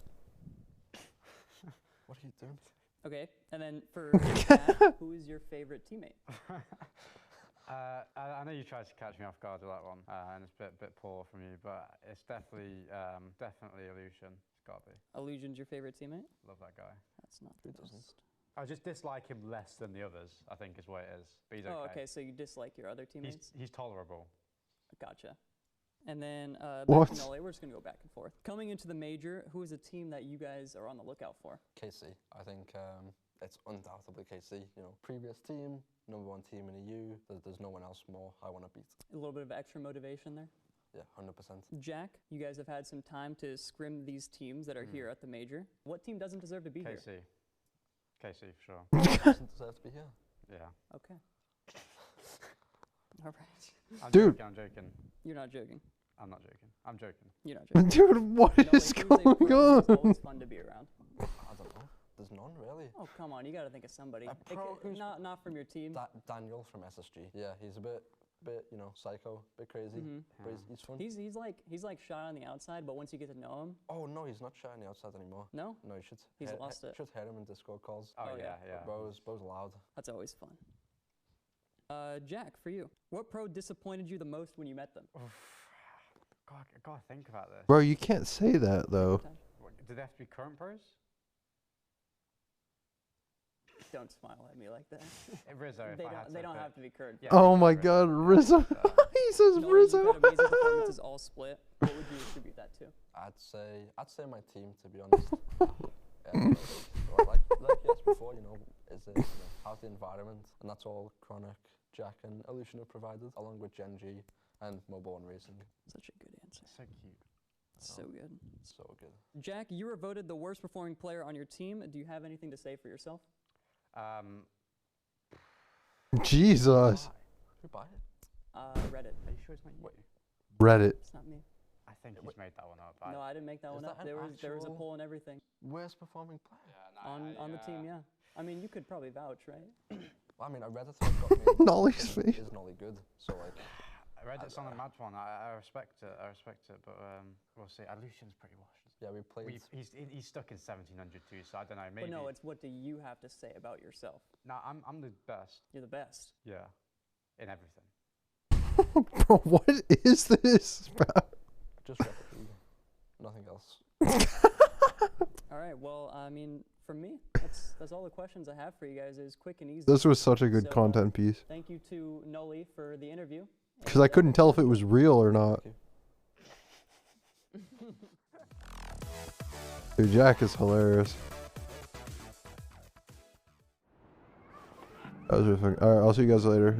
What are you doing? Okay, and then for Jack, who is your favorite teammate? I know you tried to catch me off guard with that one, and it's a bit poor from you, but it's definitely Illusion. It's got to be. Illusion's your favorite teammate? Love that guy. That's not the best. I just dislike him less than the others, I think is what it is. But he's okay. Oh, okay, so you dislike your other teammates? He's tolerable. Gotcha. And then back What? to Nole, we're just going to go back and forth. Coming into the major, who is a team that you guys are on the lookout for? KC. I think it's undoubtedly KC. You know, previous team, #1 team in EU. There's no one else more I want to beat. A little bit of extra motivation there? Yeah, 100%. Jack, you guys have had some time to scrim these teams that are here at the major. What team doesn't deserve to be here? KC, for sure. Doesn't deserve to be here. Yeah. Okay. All right. I'm joking. You're not joking. I'm not joking. I'm joking. You're not joking. Dude, what is going on? It's always fun to be around. I don't know. There's none really. Oh, come on. You got to think of somebody. Not from your team. Daniel from SSG. Yeah, he's a bit, you know, psycho, a bit crazy, but he's fun. He's like shy on the outside, but once you get to know him. Oh no, he's not shy on the outside anymore. No? No, you should. He's lost it. Should hear him in Discord calls. Oh yeah. Bro's loud. That's always fun. Jack, for you, what pro disappointed you the most when you met them? God, I gotta think about this. Bro, you can't say that though. Do they have to be current pros? Don't smile at me like that. Rizzo. They don't have to be current. Yeah, Oh my God, Rizzo. He says Rizzo. You've had amazing performances all split. What would you attribute that to? I'd say my team, to be honest. Like yes before, you know, how's the environment, and that's all Chronic, Jack, and Illusion have provided, along with Gen G and Mobile One Racing. Such a good answer. So cute. So good. So good. Jack, you were voted the worst performing player on your team. Do you have anything to say for yourself? Jesus. Who buy it? Reddit. Are you sure it's not you? Reddit. It's not me. I think he's made that one up. No, I didn't make that one up. There was a poll and everything. Worst performing player? On the team, yeah. I mean, you could probably vouch, right? I mean, I read it. Got me. Nolly's face. Is Nolly good? So like. Reddit's on a mad one. I respect it. But we'll see. Illusion's pretty washed. Yeah, we played. He's stuck in 1700 too, so I don't know. Maybe. But no, it's what do you have to say about yourself? No, I'm the best. You're the best. Yeah, in everything. Bro, what is this, bro? Just nothing else. All right. Well, I mean, for me, that's all the questions I have for you guys. Is quick and easy. This was such a good content piece. Thank you to Noli for the interview. Because I couldn't tell if it was real or not. Dude, Jack is hilarious. That was really fun. Alright, I'll see you guys later.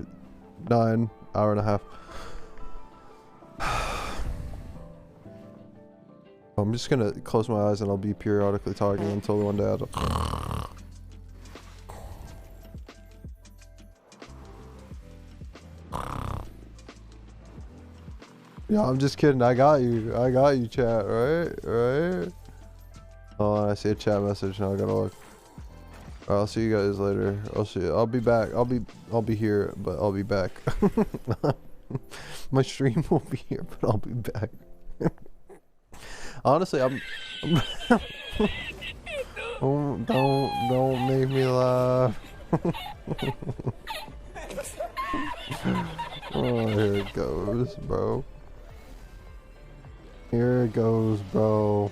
9 hour and a half. I'm just gonna close my eyes and I'll be periodically talking until one day I don't. Yeah, I'm just kidding. I got you, chat. Right? Oh, I see a chat message now. I gotta look. Alright, I'll see you guys later. I'll be back. I'll be here, but I'll be back. My stream will be here, but I'll be back. Honestly, I'm don't make me laugh. Oh, here it goes, bro. Here it goes, bro.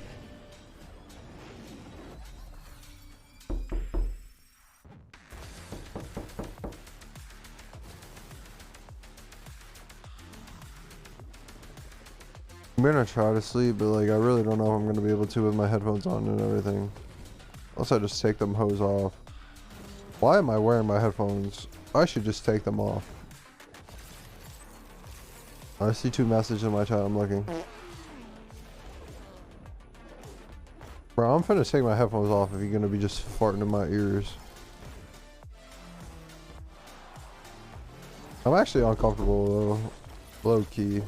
I'm gonna try to sleep, but like I really don't know if I'm gonna be able to with my headphones on and everything. Unless I just take them hose off. Why am I wearing my headphones? I should just take them off. I see 2 messages in my chat. I'm looking. Bro, I'm finna take my headphones off if you're gonna be just farting in my ears. I'm actually uncomfortable though. Low key.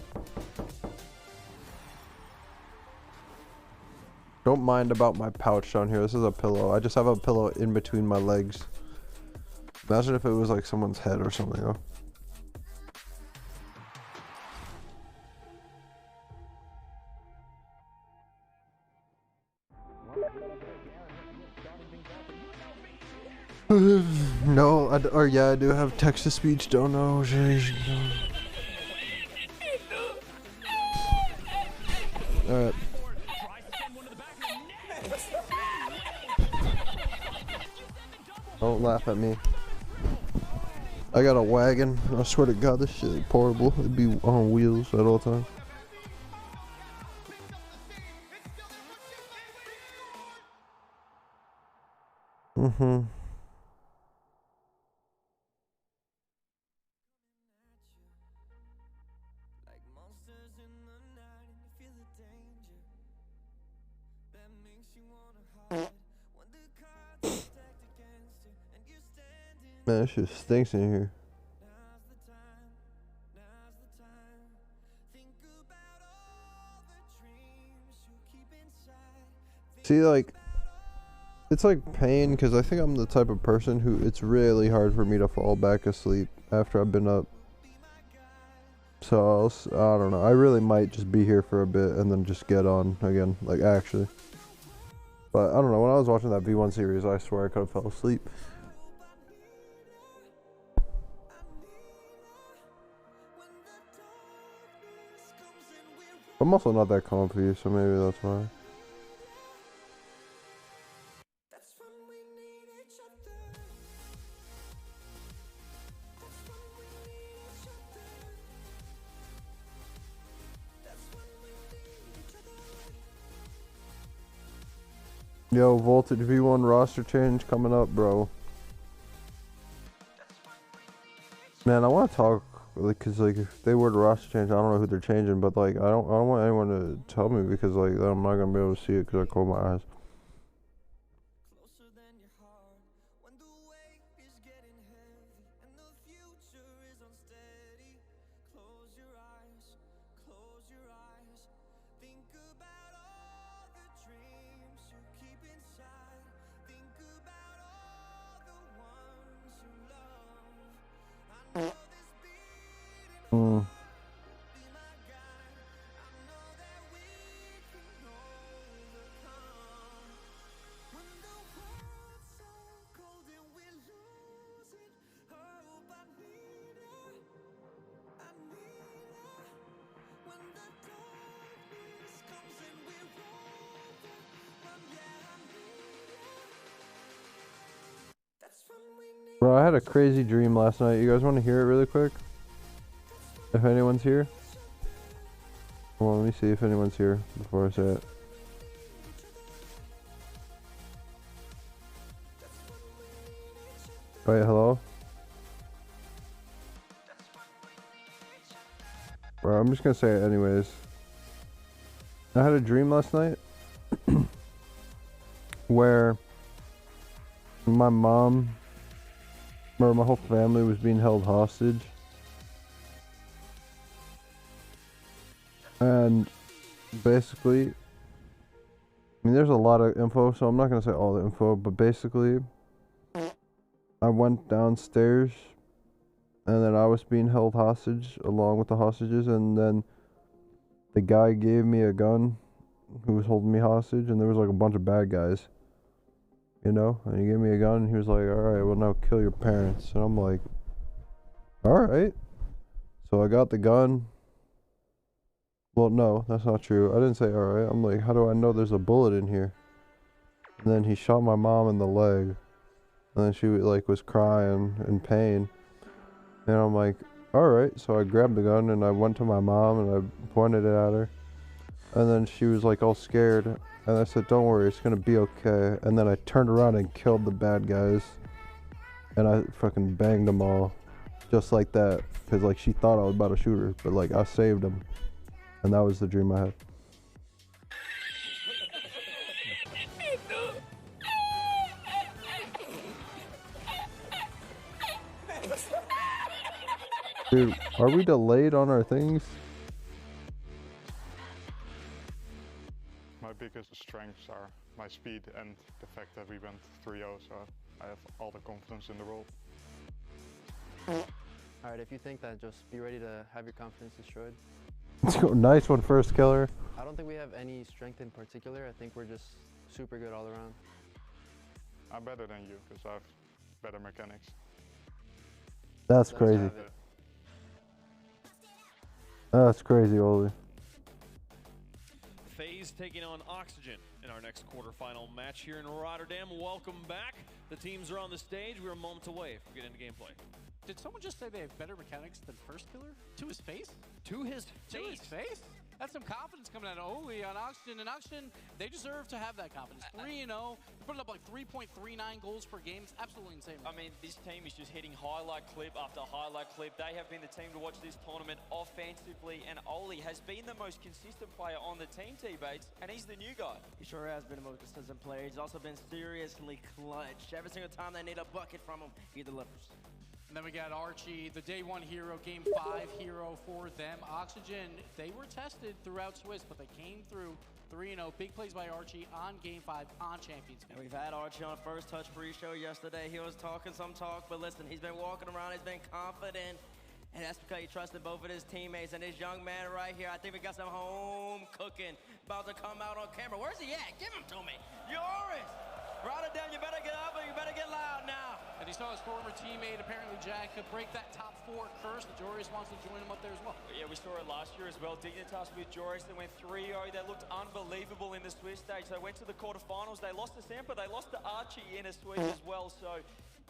Don't mind about my pouch down here. This is a pillow. I just have a pillow in between my legs. Imagine if it was like someone's head or something, though. No, or yeah, I do have text-to-speech. Don't know. Alright. Don't laugh at me. I got a wagon. I swear to God, this shit is portable. It'd be on wheels at all times. Man, this shit stinks in here. See, like, it's like pain because I think I'm the type of person who it's really hard for me to fall back asleep after I've been up. So I don't know. I really might just be here for a bit and then just get on again, like actually. But I don't know. When I was watching that V1 series, I swear I could have fell asleep. I'm also not that comfy, so maybe that's why. Yo, Voltage V1 roster change coming up, bro. Man, I want to talk, like, cause like if they were to roster change, I don't know who they're changing, but like I don't want anyone to tell me because like I'm not gonna be able to see it because I close my eyes. Bro, I had a crazy dream last night. You guys want to hear it really quick? If anyone's here? Well, let me see if anyone's here before I say it. Wait, hello? Bro, I'm just gonna say it anyways. I had a dream last night where my mom, or my whole family was being held hostage. And basically, I mean, there's a lot of info, so I'm not going to say all the info, but basically, I went downstairs, and then I was being held hostage along with the hostages, and then the guy gave me a gun who was holding me hostage, and there was like a bunch of bad guys, you know, and he gave me a gun, and he was like, alright, well now kill your parents, and I'm like, alright, so I got the gun. Well, no, that's not true. I didn't say alright. I'm like, how do I know there's a bullet in here? And then he shot my mom in the leg. And then she like was crying in pain. And I'm like, alright. So I grabbed the gun and I went to my mom and I pointed it at her. And then she was like all scared. And I said, don't worry, it's gonna be okay. And then I turned around and killed the bad guys. And I fucking banged them all. Just like that. Because like she thought I was about to shoot her. But like I saved them. And that was the dream I had. Dude, are we delayed on our things? My big because the strengths are my speed and the fact that we went 3-0, so I have all the confidence in the world. All right, if you think that, just be ready to have your confidence destroyed. Nice one, first killer. I don't think we have any strength in particular. I think we're just super good all around. I'm better than you because I have better mechanics. That's crazy. That's crazy, Oli. FaZe taking on Oxygen in our next quarterfinal match here in Rotterdam. Welcome back. The teams are on the stage. We're a moment away from getting into gameplay. Did someone just say they have better mechanics than first killer? To his face? To his To his face? That's some confidence coming out of Oli on Oxygen. And Oxygen, they deserve to have that confidence. 3-0. They're putting up like 3.39 goals per game. It's absolutely insane. I mean, this team is just hitting highlight clip after highlight clip. They have been the team to watch this tournament offensively, and Oli has been the most consistent player on the team, T-Bates, and he's the new guy. He sure has been the most consistent player. He's also been seriously clutch. Every single time they need a bucket from him, he delivers. And then we got Archie, the day one hero, game 5 hero for them. Oxygen, they were tested throughout Swiss, but they came through 3-0. Big plays by Archie on game 5 on Champions. And we've had Archie on First Touch pre-show yesterday. He was talking some talk, but listen, he's been walking around, he's been confident. And that's because he trusted both of his teammates. And this young man right here, I think we got some home cooking about to come out on camera. Where's he at? Give him to me. Yoris! Rotterdam, you better get up and you better get loud now. And he saw his former teammate, apparently Jack, could break that top 4 curse. Joris wants to join him up there as well. Yeah, we saw it last year as well. Dignitas with Joris, they went 3-0. They looked unbelievable in the Swiss stage. They went to the quarterfinals. They lost to Sampa. They lost to Archie in a Swiss as well. So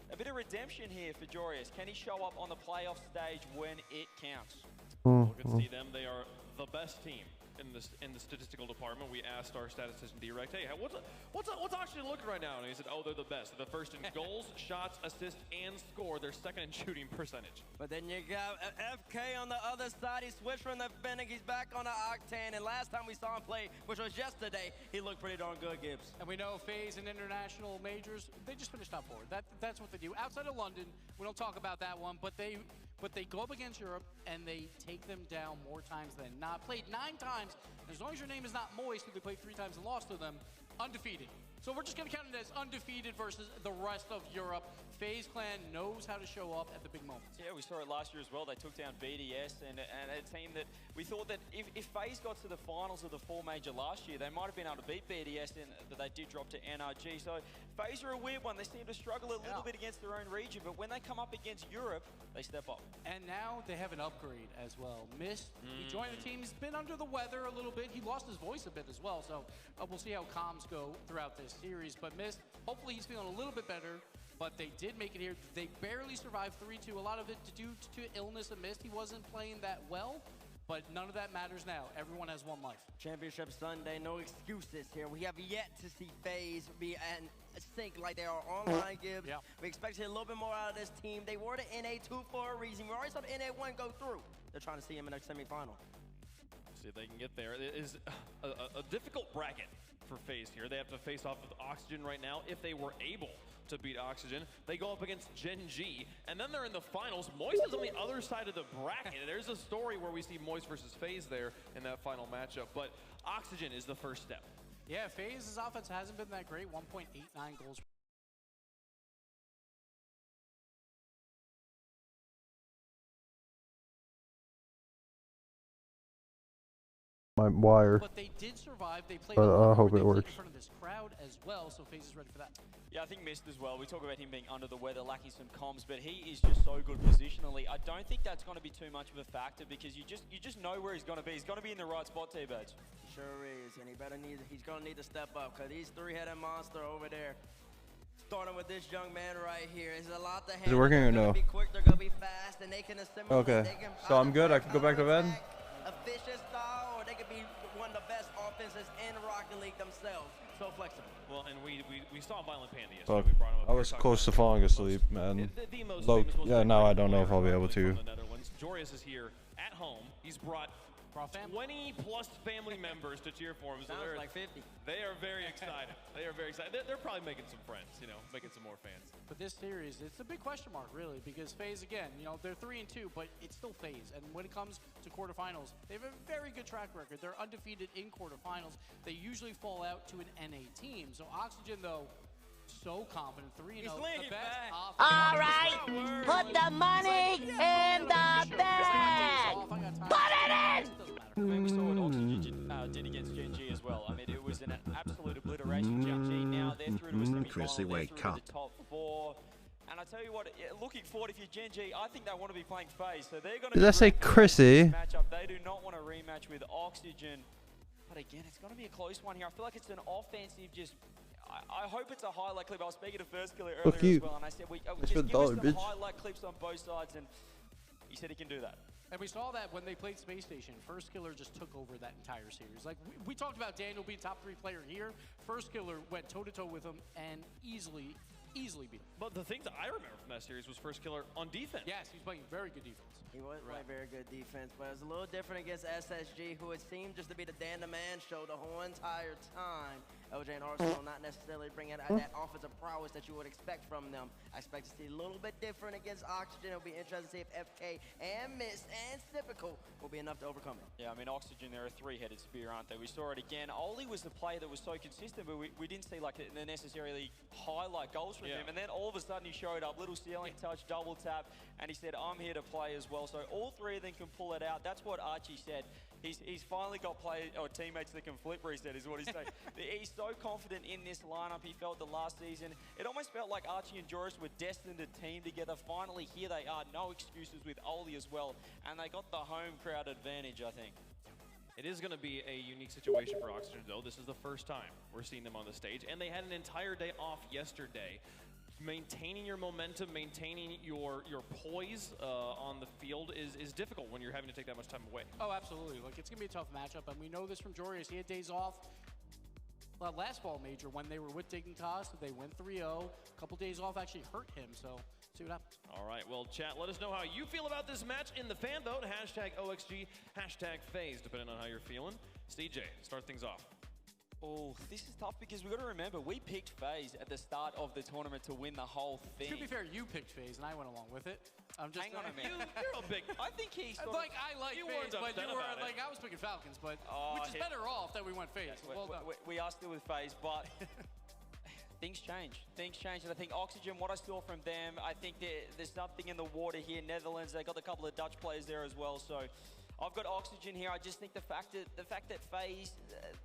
a bit of redemption here for Joris. Can he show up on the playoff stage when it counts? Well, good to see them. They are the best team in the statistical department. We asked our statistician Direct, hey, what's Oxygen looking right now? And he said, oh, they're the best. They're the first in goals, shots, assists, and score. They're second in shooting percentage. But then you got FK on the other side. He switched from the Fennec. He's back on the Octane. And last time we saw him play, which was yesterday, he looked pretty darn good, Gibbs. And we know FaZe and international majors, they just finished top 4. That's what they do. Outside of London, we don't talk about that one, but they go up against Europe and they take them down more times than not. Played 9 times. As long as your name is not Moist, who they played 3 times and lost to them, undefeated. So we're just going to count it as undefeated versus the rest of Europe. FaZe Clan knows how to show up at the big moments. Yeah, we saw it last year as well. They took down BDS and a team that we thought that if FaZe got to the finals of the 4 major last year, they might have been able to beat BDS, but they did drop to NRG. So FaZe are a weird one. They seem to struggle a little bit against their own region, but when they come up against Europe, they step up. And now they have an upgrade as well. Mist, he joined the team. He's been under the weather a little bit. He lost his voice a bit as well, so we'll see how comms go throughout this series. But Mist, hopefully he's feeling a little bit better. But they did make it here. They barely survived 3-2. A lot of it due to illness and Mist. He wasn't playing that well, but none of that matters now. Everyone has one life. Championship Sunday, no excuses here. We have yet to see FaZe be in sync like they are online, Gibbs. Yeah. We expect to see a little bit more out of this team. They were the NA2 for a reason. We already saw the NA1 go through. They're trying to see him in the semifinal. See if they can get there. It is a difficult bracket for FaZe here. They have to face off with Oxygen right now. If they were able to beat Oxygen, they go up against Gen G, and then they're in the finals. Moist is on the other side of the bracket. There's a story where we see Moist versus FaZe there in that final matchup, but Oxygen is the first step. Yeah, FaZe's offense hasn't been that great. 1.89 goals. My wire. But they did survive. They played I hope it in works. front of this crowd as well, so FaZe is ready for that. Yeah, I think Mist as well. We talk about him being under the weather, lacking some comms, but he is just so good positionally. I don't think that's going to be too much of a factor because you just know where he's going to be. He's going to be in the right spot, T-Bates. Sure is, and he's going to need to step up because he's 3-headed monster over there. Starting with this young man right here. There's a lot to handle. Is it working or no? They're going to be quick, they're going to be fast, and they can assimilate. Okay, They can so I'm good. I can go back to bed. Efficient style, or they could be one of the best offenses in Rocket League themselves. So flexible. Well, and we saw Violent Panda yesterday. Fuck. We brought him up I here was talking close to about falling asleep, man. the most Low. famous, most Yeah, now I don't know if player I'll be able from to. the Netherlands. Joris is here at home. He's brought Brought 20+ family members to cheer for him. So Sounds like 50. They are very excited. They are very excited. They're probably making some friends, you know, making some more fans. But this series, it's a big question mark, really, because FaZe, again, you know, they're 3-2, but it's still FaZe. And when it comes to quarterfinals, they have a very good track record. They're undefeated in quarterfinals. They usually fall out to an NA team. So Oxygen, though, so confident. 3-0. The best offense. All right, put the money in the bag. Put it in. I mean, we saw what Oxygen did against Gen G as well. I mean, it was an absolute obliteration. Gen G now, they're through to a semi-final, Chrissy, wake they're through up. to the top 4. And I tell you what, looking forward, if you're Gen G, I think they want to be playing FaZe. So they're going to Did I say Chrissy? matchup. They do not want a rematch with Oxygen. But again, it's going to be a close one here. I feel like it's an offensive just... I hope it's a highlight clip. I was speaking to First Killer earlier as well, and I said, just give us some highlight clips on both sides, and he said he can do that. And we saw that when they played Space Station. First Killer just took over that entire series. Like, we talked about Daniel being top 3 player here. First Killer went toe-to-toe with him and easily beat him. But the thing that I remember from that series was First Killer on defense. Yes, he's playing very good defense. He was playing very good defense, but it was a little different against SSG, who it seemed just to be the Dan the Man show the whole entire time. LJ and Arsenal not necessarily bringing that offensive prowess that you would expect from them. I expect to see a little bit different against Oxygen. It'll be interesting to see if FK and Mist and Typical will be enough to overcome it. Yeah, I mean, Oxygen, they're a 3-headed spear, aren't they? We saw it again. Oli was the player that was so consistent, but we didn't see like the necessarily highlight goals from him. And then all of a sudden he showed up, little ceiling touch, double tap, and he said, I'm here to play as well. So all 3 of them can pull it out. That's what Archie said. He's finally got teammates that can flip reset is what he's saying. He's so confident in this lineup. He felt the last season. It almost felt like Archie and Joris were destined to team together. Finally, here they are. No excuses with Oli as well. And they got the home crowd advantage, I think. It is going to be a unique situation for Oxygen, though. This is the first time we're seeing them on the stage. And they had an entire day off yesterday. Maintaining your momentum, maintaining your poise on the field is difficult when you're having to take that much time away. Oh, absolutely. Like, it's going to be a tough matchup, and we know this from Jorius. He had days off last fall major when they were with Dignitas. They went 3-0. A couple days off actually hurt him, so see what happens. All right, well, chat, let us know how you feel about this match in the fan vote. #OXG, #FaZe, depending on how you're feeling. CJ, start things off. Oh, this is tough because we've got to remember, we picked FaZe at the start of the tournament to win the whole thing. To be fair, you picked FaZe and I went along with it. I'm just hang on a minute. You're a big... I think he's I like FaZe, but you were like, I was picking Falcons, but which is better off that we went FaZe. Yes, well done. We are still with FaZe, but things change. Things change, and I think Oxygen, what I saw from them, I think there's something in the water here. Netherlands, they got a couple of Dutch players there as well, so I've got Oxygen here. I just think the fact that FaZe,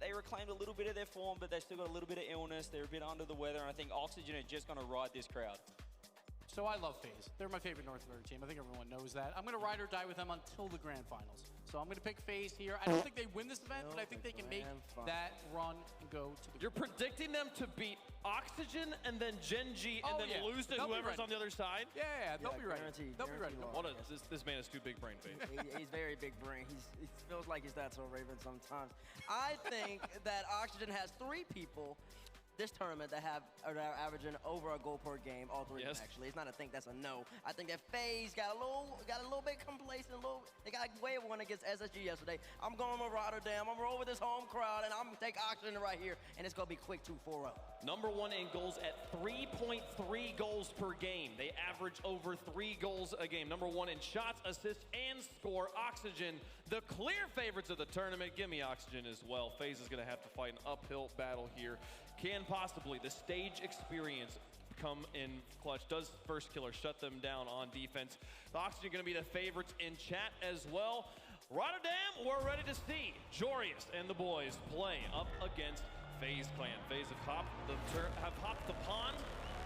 they reclaimed a little bit of their form, but they've still got a little bit of illness. They're a bit under the weather, and I think Oxygen are just going to ride this crowd. So I love FaZe. They're my favorite North American team. I think everyone knows that. I'm going to ride or die with them until the grand finals. So I'm going to pick FaZe here. I don't think they win this event, but I think they can make that run and go to the You're predicting them to beat Oxygen and then Gen G and then lose to whoever's on the other side? Yeah, they'll be ready. They'll be ready. This man is too big brain face. He's very big brain. He feels like he's that so Raven sometimes. I think that Oxygen has 3 people this tournament that are averaging over a goal per game, all 3 actually. It's not a think, that's a no. I think that FaZe got a little bit complacent, they got way of one against SSG yesterday. I'm going with Rotterdam. I'm rolling with this home crowd, and I'm going to take Oxygen right here, and it's going to be quick 2-4 up. #1 in goals at 3.3 goals per game. They average over 3 goals a game. #1 in shots, assists, and score. Oxygen, the clear favorites of the tournament. Give me Oxygen as well. FaZe is going to have to fight an uphill battle here. Can possibly the stage experience come in clutch? Does First Killer shut them down on defense? The Oxygen going to be the favorites in chat as well. Rotterdam, we're ready to see Jorius and the boys play up against FaZe Clan. FaZe have hopped the pond,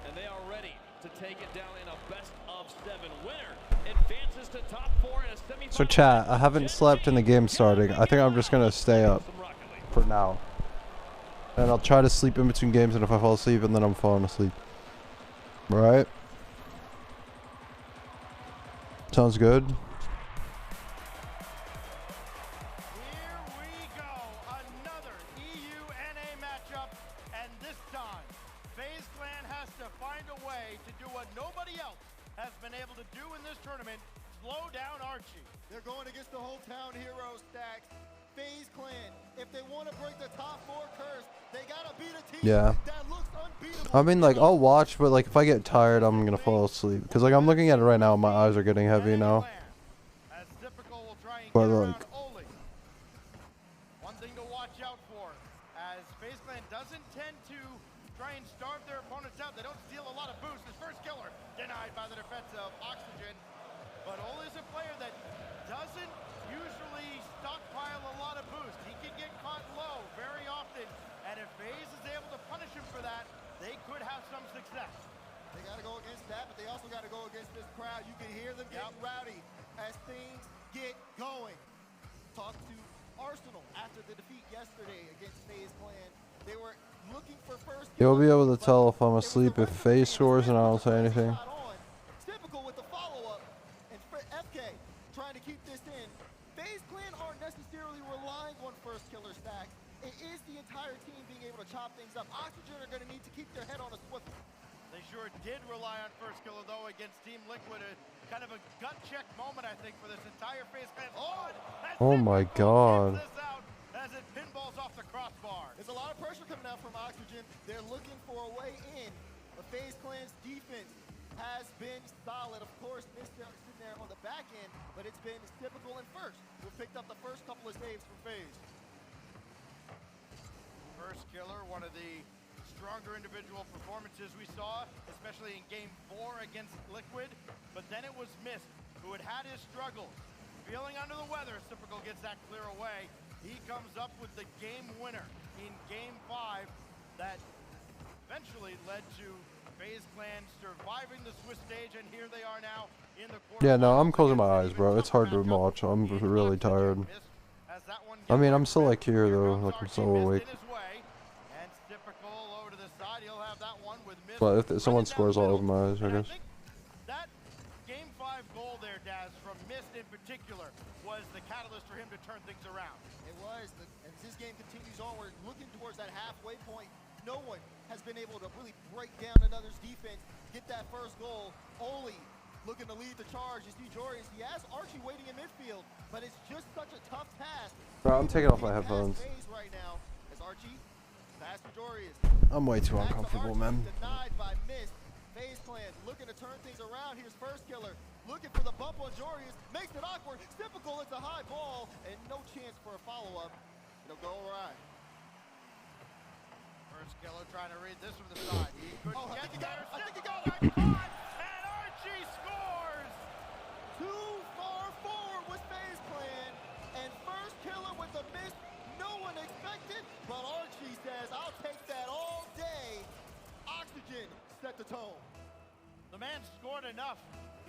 and they are ready to take it down in a best-of-7 winner. Advances to top 4 in a semifinal. So chat, I haven't slept in the game starting. I think I'm just going to stay up for now. And I'll try to sleep in between games, and if I fall asleep, and then I'm falling asleep. Right? Sounds good. Here we go. Another EU-NA matchup, and this time, FaZe Clan has to find a way to do what nobody else has been able to do in this tournament slow down Archie. They're going against the hometown hero Stacks. FaZe Clan, if they want to break the top 4 curse, they got to beat a team Yeah. that looks unbeatable. I mean, like, I'll watch, but, like, if I get tired, I'm going to fall asleep. Because, like, I'm looking at it right now, and my eyes are getting heavy now. But, like, One thing to watch out for, as FaZe Clan doesn't tend to try and starve their opponents out. They don't steal a lot of boosts. His first killer denied by the defense of Oxygen. But Ole is a player that doesn't usually stockpile a lot of boost. He can get caught low very often. And if FaZe is able to punish him for that, they could have some success. They got to go against that, but they also got to go against this crowd. You can hear them getting rowdy as things get going. Talk to Arsenal after the defeat yesterday against FaZe Clan. They were looking for first. you'll be able to tell if I'm asleep if FaZe scores and I don't say anything. Typical with the follow-up, and FK trying to keep this in. FaZe Clan aren't necessarily relying on first killer Stacks. It is the entire team being able to chop things up. Oxygen are going to need to keep their head on a swivel. They sure did rely on first killer, though, against Team Liquid. Kind of a gut check moment, I think, for this entire FaZe Clan squad. Oh my god. As it pinballs off the crossbar. There's a lot of pressure coming out from Oxygen. They're looking for a way in. The FaZe Clan's defense has been solid. Of course, Mr. sitting there on the back end, but it's been typical and first, who picked up the first couple of saves from FaZe. First killer, one of the stronger individual performances we saw, especially in Game 4 against Liquid. But then it was Mist, who had his struggles. Feeling under the weather, Typical gets that clear away. He comes up with the game winner in Game 5 that eventually led to FaZe Clan surviving the Swiss stage, and here they are now in the quarter. Yeah, no, I'm closing my eyes, bro. It's hard to watch. I'm really tired. I mean, I'm still, like, here, though. Like, I'm still awake. But if someone scores, I'll open my eyes, I guess. That Game 5 goal there, Daz, from Mist in particular, was the catalyst for him to turn things around. It was. As this game continues on, we're looking towards that halfway point. No one has been able to really break down another's defense, get that first goal. Ole looking to lead the charge. You see Jorius. He has Archie waiting in midfield, but it's just such a tough task. Bro, I'm taking off my headphones. Right now, as Archie pass to Jorius. I'm way too uncomfortable, man. Denied by Mist. FaZe Clan looking to turn things around. Here's first killer. Looking for the bump on Jorius. Makes it awkward. Typical, it's a high ball. And no chance for a follow-up. It'll go right. First killer trying to read this from the side. He couldn't get there. I think he got it. And Archie scores! Too far forward with FaZe Clan. And first killer with the miss. No one expected. But Archie says, I'll take that all day. Oxygen set the tone. The man scored enough.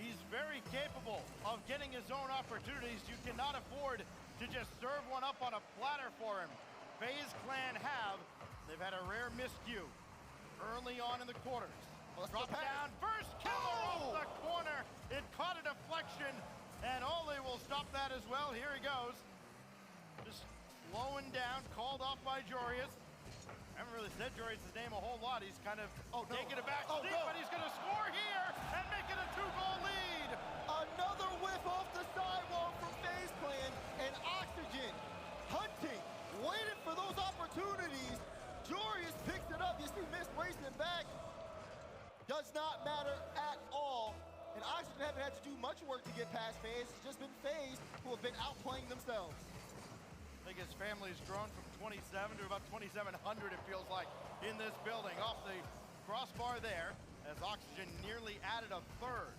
He's very capable of getting his own opportunities. You cannot afford to just serve one up on a platter for him. FaZe Clan have. They've had a rare miscue early on in the quarters. Drop down, first killer off the corner. It caught a deflection, and Ole will stop that as well. Here he goes. Just slowing down, called off by Jorius. I haven't really said Jorius' name a whole lot. He's kind of taking it back deep, but he's going to score here and make it a 2-goal lead. Another whiff off the sidewalk from FaZe Clan, and Oxygen hunting, waiting for those opportunities. Jorius picks it up. You see Mist racing back. Does not matter at all. And Oxygen haven't had to do much work to get past FaZe. It's just been FaZe who have been outplaying themselves. I think his family's grown from 27 to about 2,700, it feels like, in this building. Off the crossbar there, as Oxygen nearly added a third.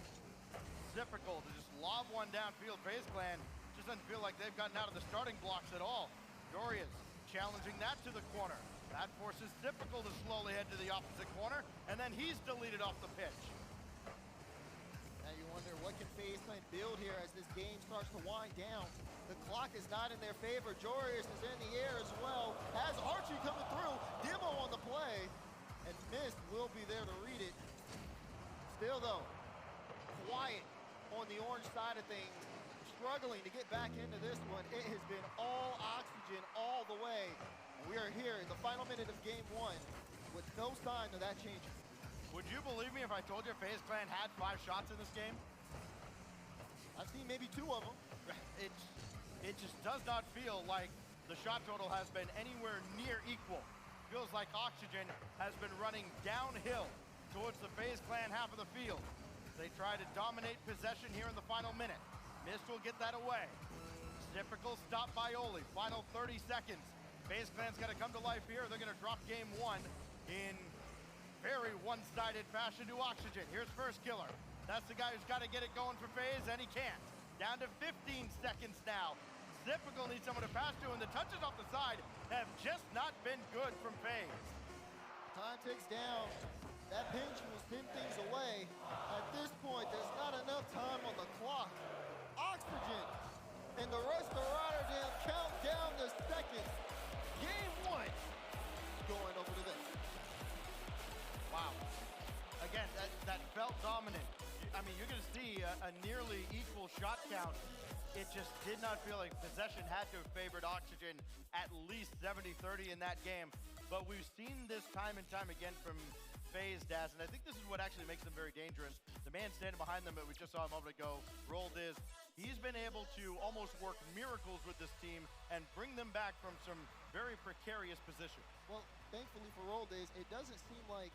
Difficult to just lob one downfield. FaZe Clan just doesn't feel like they've gotten out of the starting blocks at all. Jorius challenging that to the corner. That forces Typical to slowly head to the opposite corner, and then he's deleted off the pitch. Now you wonder, what can FaZe Clan build here as this game starts to wind down? The clock is not in their favor. Jorius is in the air as well. Has Archie coming through. Demo on the play. And Mist will be there to read it. Still, though, quiet on the orange side of things. Struggling to get back into this one. It has been all Oxygen all the way. And we are here in the final minute of Game 1 with no sign of that changing. Would you believe me if I told you FaZe Clan had 5 shots in this game? I've seen maybe 2 of them. It just does not feel like the shot total has been anywhere near equal. Feels like Oxygen has been running downhill towards the FaZe Clan half of the field. They try to dominate possession here in the final minute. Mist will get that away. Typical stop by Oli. Final 30 seconds. FaZe Clan's got to come to life here. They're going to drop game 1 in very one-sided fashion to Oxygen. Here's First Killer. That's the guy who's got to get it going for FaZe, and he can't. Down to 15 seconds now. Typical needs someone to pass to, and the touches off the side have just not been good from FaZe. Time ticks down. That pinch will send things away. At this point, there's not enough time on the clock. Oxygen and the rest of Rotterdam count down the seconds. Game 1 going over to them. Wow. Again, that felt dominant. I mean, you're going to see a nearly equal shot count. It just did not feel like possession had to have favored Oxygen at least 70-30 in that game. But we've seen this time and time again from FaZe, Daz, and I think this is what actually makes them very dangerous. The man standing behind them that we just saw a moment ago, Rolled is, he's been able to almost work miracles with this team and bring them back from some very precarious positions. Well, thankfully for Rolled is, it doesn't seem like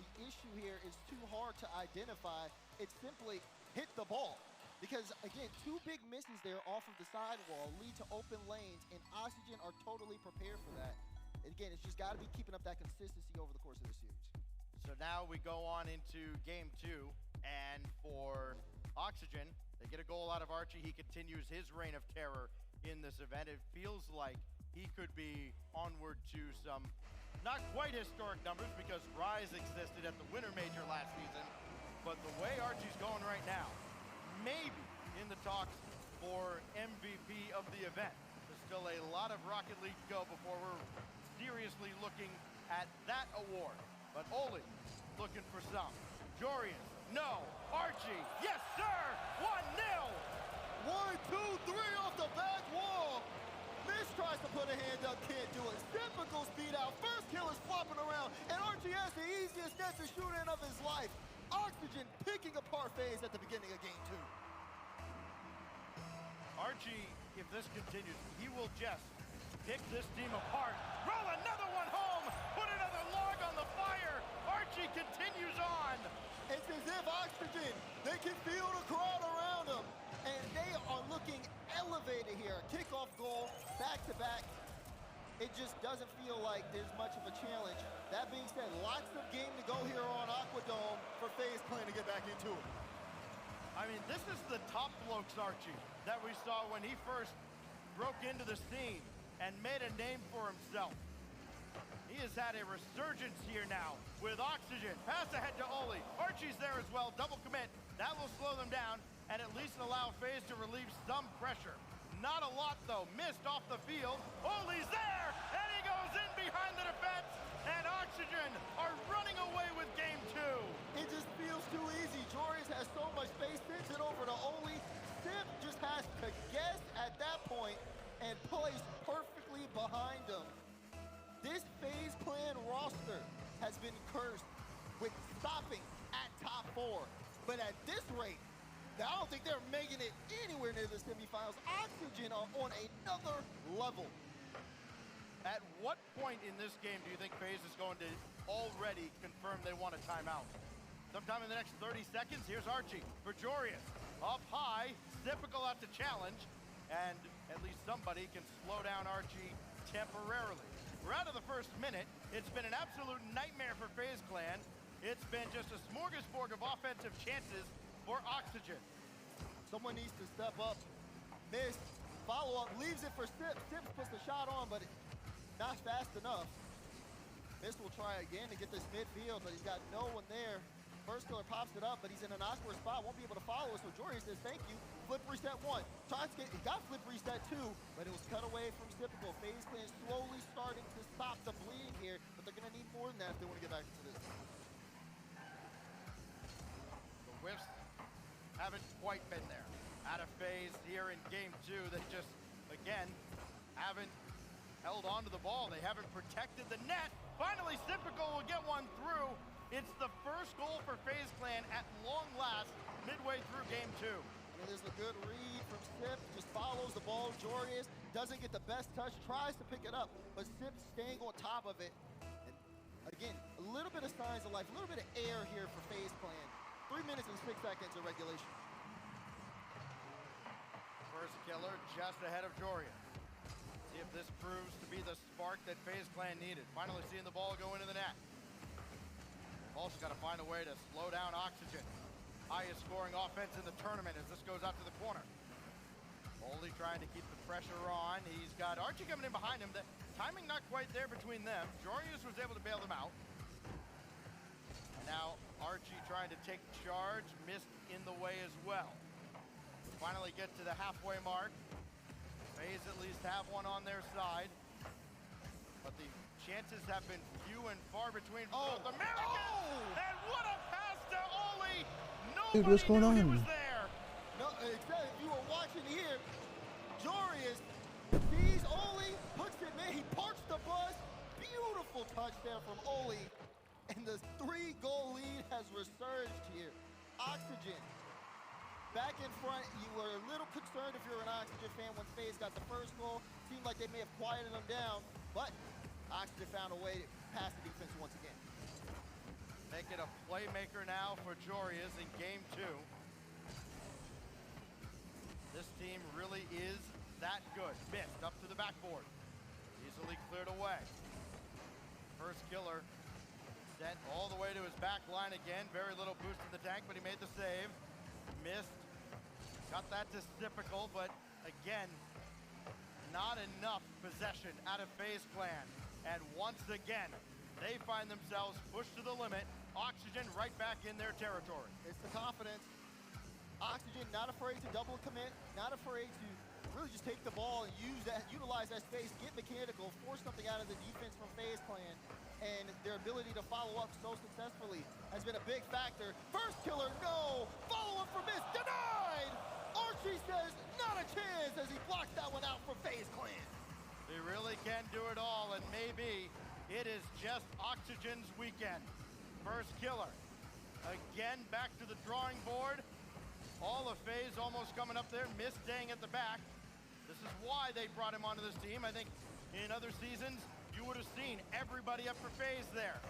the issue here is too hard to identify. It's simply hit the ball. Because, again, 2 big misses there off of the sidewall lead to open lanes, and Oxygen are totally prepared for that. Again, it's just got to be keeping up that consistency over the course of the series. So now we go on into game 2, and for Oxygen, they get a goal out of Archie. He continues his reign of terror in this event. It feels like he could be onward to some not quite historic numbers because Rise existed at the Winter Major last season, but the way Archie's going right now, maybe in the talks for MVP of the event. There's still a lot of Rocket League to go before we're seriously looking at that award. But Oli looking for some. Jorian, no. Archie, yes sir, 1-0. 1, 2, 3 off the back wall. Mist tries to put a hand up, can't do it. Typical speed out. First Killer's flopping around, and Archie has the easiest net to shoot in of his life. Oxygen picking apart FaZe at the beginning of game 2. Archie, if this continues, he will just pick this team apart. Roll another one home, put another log on the fire. Archie continues on. It's as if Oxygen, they can feel the crowd around them, and they are looking elevated here. Kickoff goal, back-to-back. It just doesn't feel like there's much of a challenge. That being said, lots of game to go here on Aquadome for FaZe Clan to get back into it. I mean, this is the top blokes Archie that we saw when he first broke into the scene and made a name for himself. He has had a resurgence here now with Oxygen. Pass ahead to Oli. Archie's there as well, double commit. That will slow them down and at least allow FaZe to relieve some pressure. Not a lot though, Mist off the field. Oli's there, and he goes in behind the defense, and Oxygen are running away with game 2. It just feels too easy. Jorius has so much space, sends it over to Oli. Sip just has to guess at that point and plays perfectly behind him. This FaZe Clan roster has been cursed with stopping at top 4. But at this rate, I don't think they're making it anywhere near the semifinals. Oxygen are on another level. At what point in this game do you think FaZe is going to already confirm they want a timeout? Sometime in the next 30 seconds, here's Archie for Jorius. Up high, typical out to challenge, and at least somebody can slow down Archie temporarily. We're out of the first minute. It's been an absolute nightmare for FaZe Clan. It's been just a smorgasbord of offensive chances for Oxygen. Someone needs to step up. Mist, follow up, leaves it for Sip. Sip puts the shot on, but not fast enough. Mist will try again to get this midfield, but he's got no one there. First Killer pops it up, but he's in an awkward spot, won't be able to follow it, so Jorian says thank you. Flip reset 1. Tries to get, he got flip reset 2, but it was cut away from Typical. FaZe Clan slowly starting to stop the bleeding here, but they're gonna need more than that if they want to get back into this. The whiffs haven't quite been there. Out of FaZe here in game 2, they just, again, haven't held on to the ball. They haven't protected the net. Finally, Typical will get one through. It's the first goal for FaZe Clan at long last, midway through game 2. There's a good read from Sip, just follows the ball. Jorius doesn't get the best touch, tries to pick it up, but Sip staying on top of it. And again, a little bit of signs of life, a little bit of air here for FaZe Clan. 3 minutes and 6 seconds of regulation. First killer just ahead of Jorius. See if this proves to be the spark that FaZe Clan needed. Finally seeing the ball go into the net. Also got to find a way to slow down Oxygen. Highest scoring offense in the tournament as this goes out to the corner. Only trying to keep the pressure on. He's got Archie coming in behind him. The timing not quite there between them. Jorius was able to bail them out. And now Archie trying to take charge, missed in the way as well. Finally get to the halfway mark. FaZe at least have one on their side. But the chances have been few and far between for North American. And what a pass to Oli! Dude, what's going on? No, except if you were watching here, Jorius sees Oli, puts him in, he parks the bus. Beautiful touch there from Oli. And the 3-goal lead has resurged here. Oxygen back in front. You were a little concerned if you're an Oxygen fan when FaZe got the first goal. Seemed like they may have quieted them down, but Oxygen found a way to pass the defense once again. Make it a playmaker now for Jorius in game 2. This team really is that good. Missed up to the backboard. Easily cleared away. First killer sent all the way to his back line again. Very little boost in the tank, but he made the save. Missed. Got that to Typical, but again, not enough possession out of FaZe Clan. And once again, they find themselves pushed to the limit. Oxygen right back in their territory. It's the confidence. Oxygen not afraid to double commit, not afraid to really just take the ball and utilize that space, get mechanical, force something out of the defense from FaZe Clan. And their ability to follow up so successfully has been a big factor. First killer, no! Follow up for miss, denied! Archie says not a chance as he blocks that one out for FaZe Clan. They really can do it all, and maybe it is just Oxygen's weekend. First killer. Again, back to the drawing board. All of FaZe almost coming up there, missed staying at the back. This is why they brought him onto this team. I think in other seasons, you would have seen everybody up for FaZe there.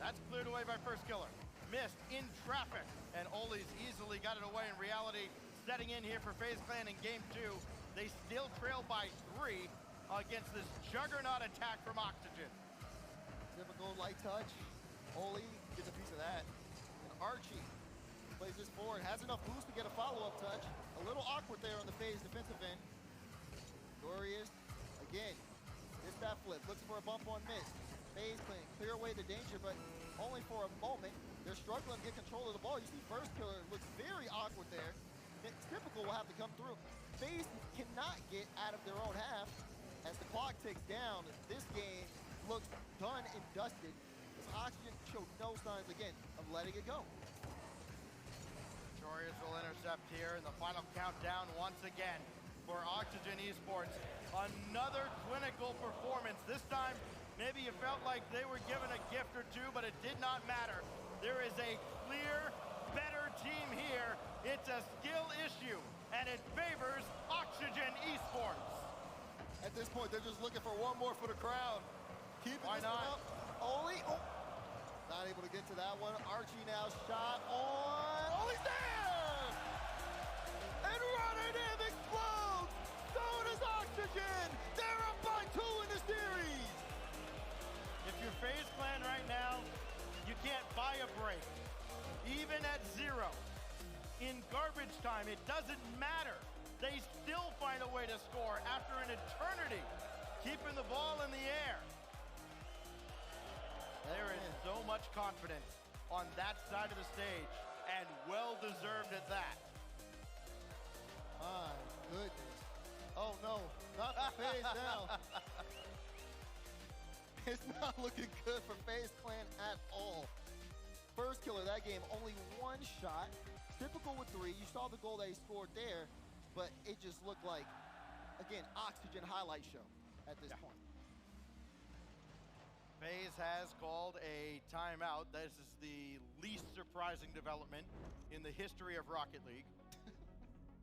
That's cleared away by first killer. Missed in traffic, and Oli's easily got it away. In reality, setting in here for FaZe Clan in game 2, they still trail by 3 against this juggernaut attack from Oxygen. Typical light touch. Oli gets a piece of that. And Archie plays this forward, has enough boost to get a follow-up touch. A little awkward there on the FaZe defensive end. Jorius, again, gets that flip, looks for a bump on miss. FaZe Clan clear away the danger, but only for a moment. They're struggling to get control of the ball. You see first killer looks very awkward there. Typical will have to come through. FaZe cannot get out of their own half. As the clock ticks down, this game looks done and dusted. Oxygen showed no signs again of letting it go. Jorius will intercept here in the final countdown once again for Oxygen Esports. Another clinical performance. This time, maybe you felt like they were given a gift or two, but it did not matter. There is a clear, better team here. It's a skill issue, and it favors Oxygen Esports. At this point, they're just looking for one more for the crowd. Keeping this one up. Oli, not able to get to that one. Archie now shot on. Oli's there! And Rotterdam explodes! So does Oxygen! They're up by 2 in the series! If you're FaZe Clan right now, you can't buy a break. Even at 0. In garbage time, it doesn't matter. They still find a way to score after an eternity, keeping the ball in the air. There is so much confidence on that side of the stage, and well-deserved at that. My goodness. Oh no, not for FaZe now. It's not looking good for FaZe Clan at all. First killer that game, only 1 shot. Typical with 3. You saw the goal that he scored there, but it just looked like, again, Oxygen highlight show at this point. FaZe has called a timeout. This is the least surprising development in the history of Rocket League.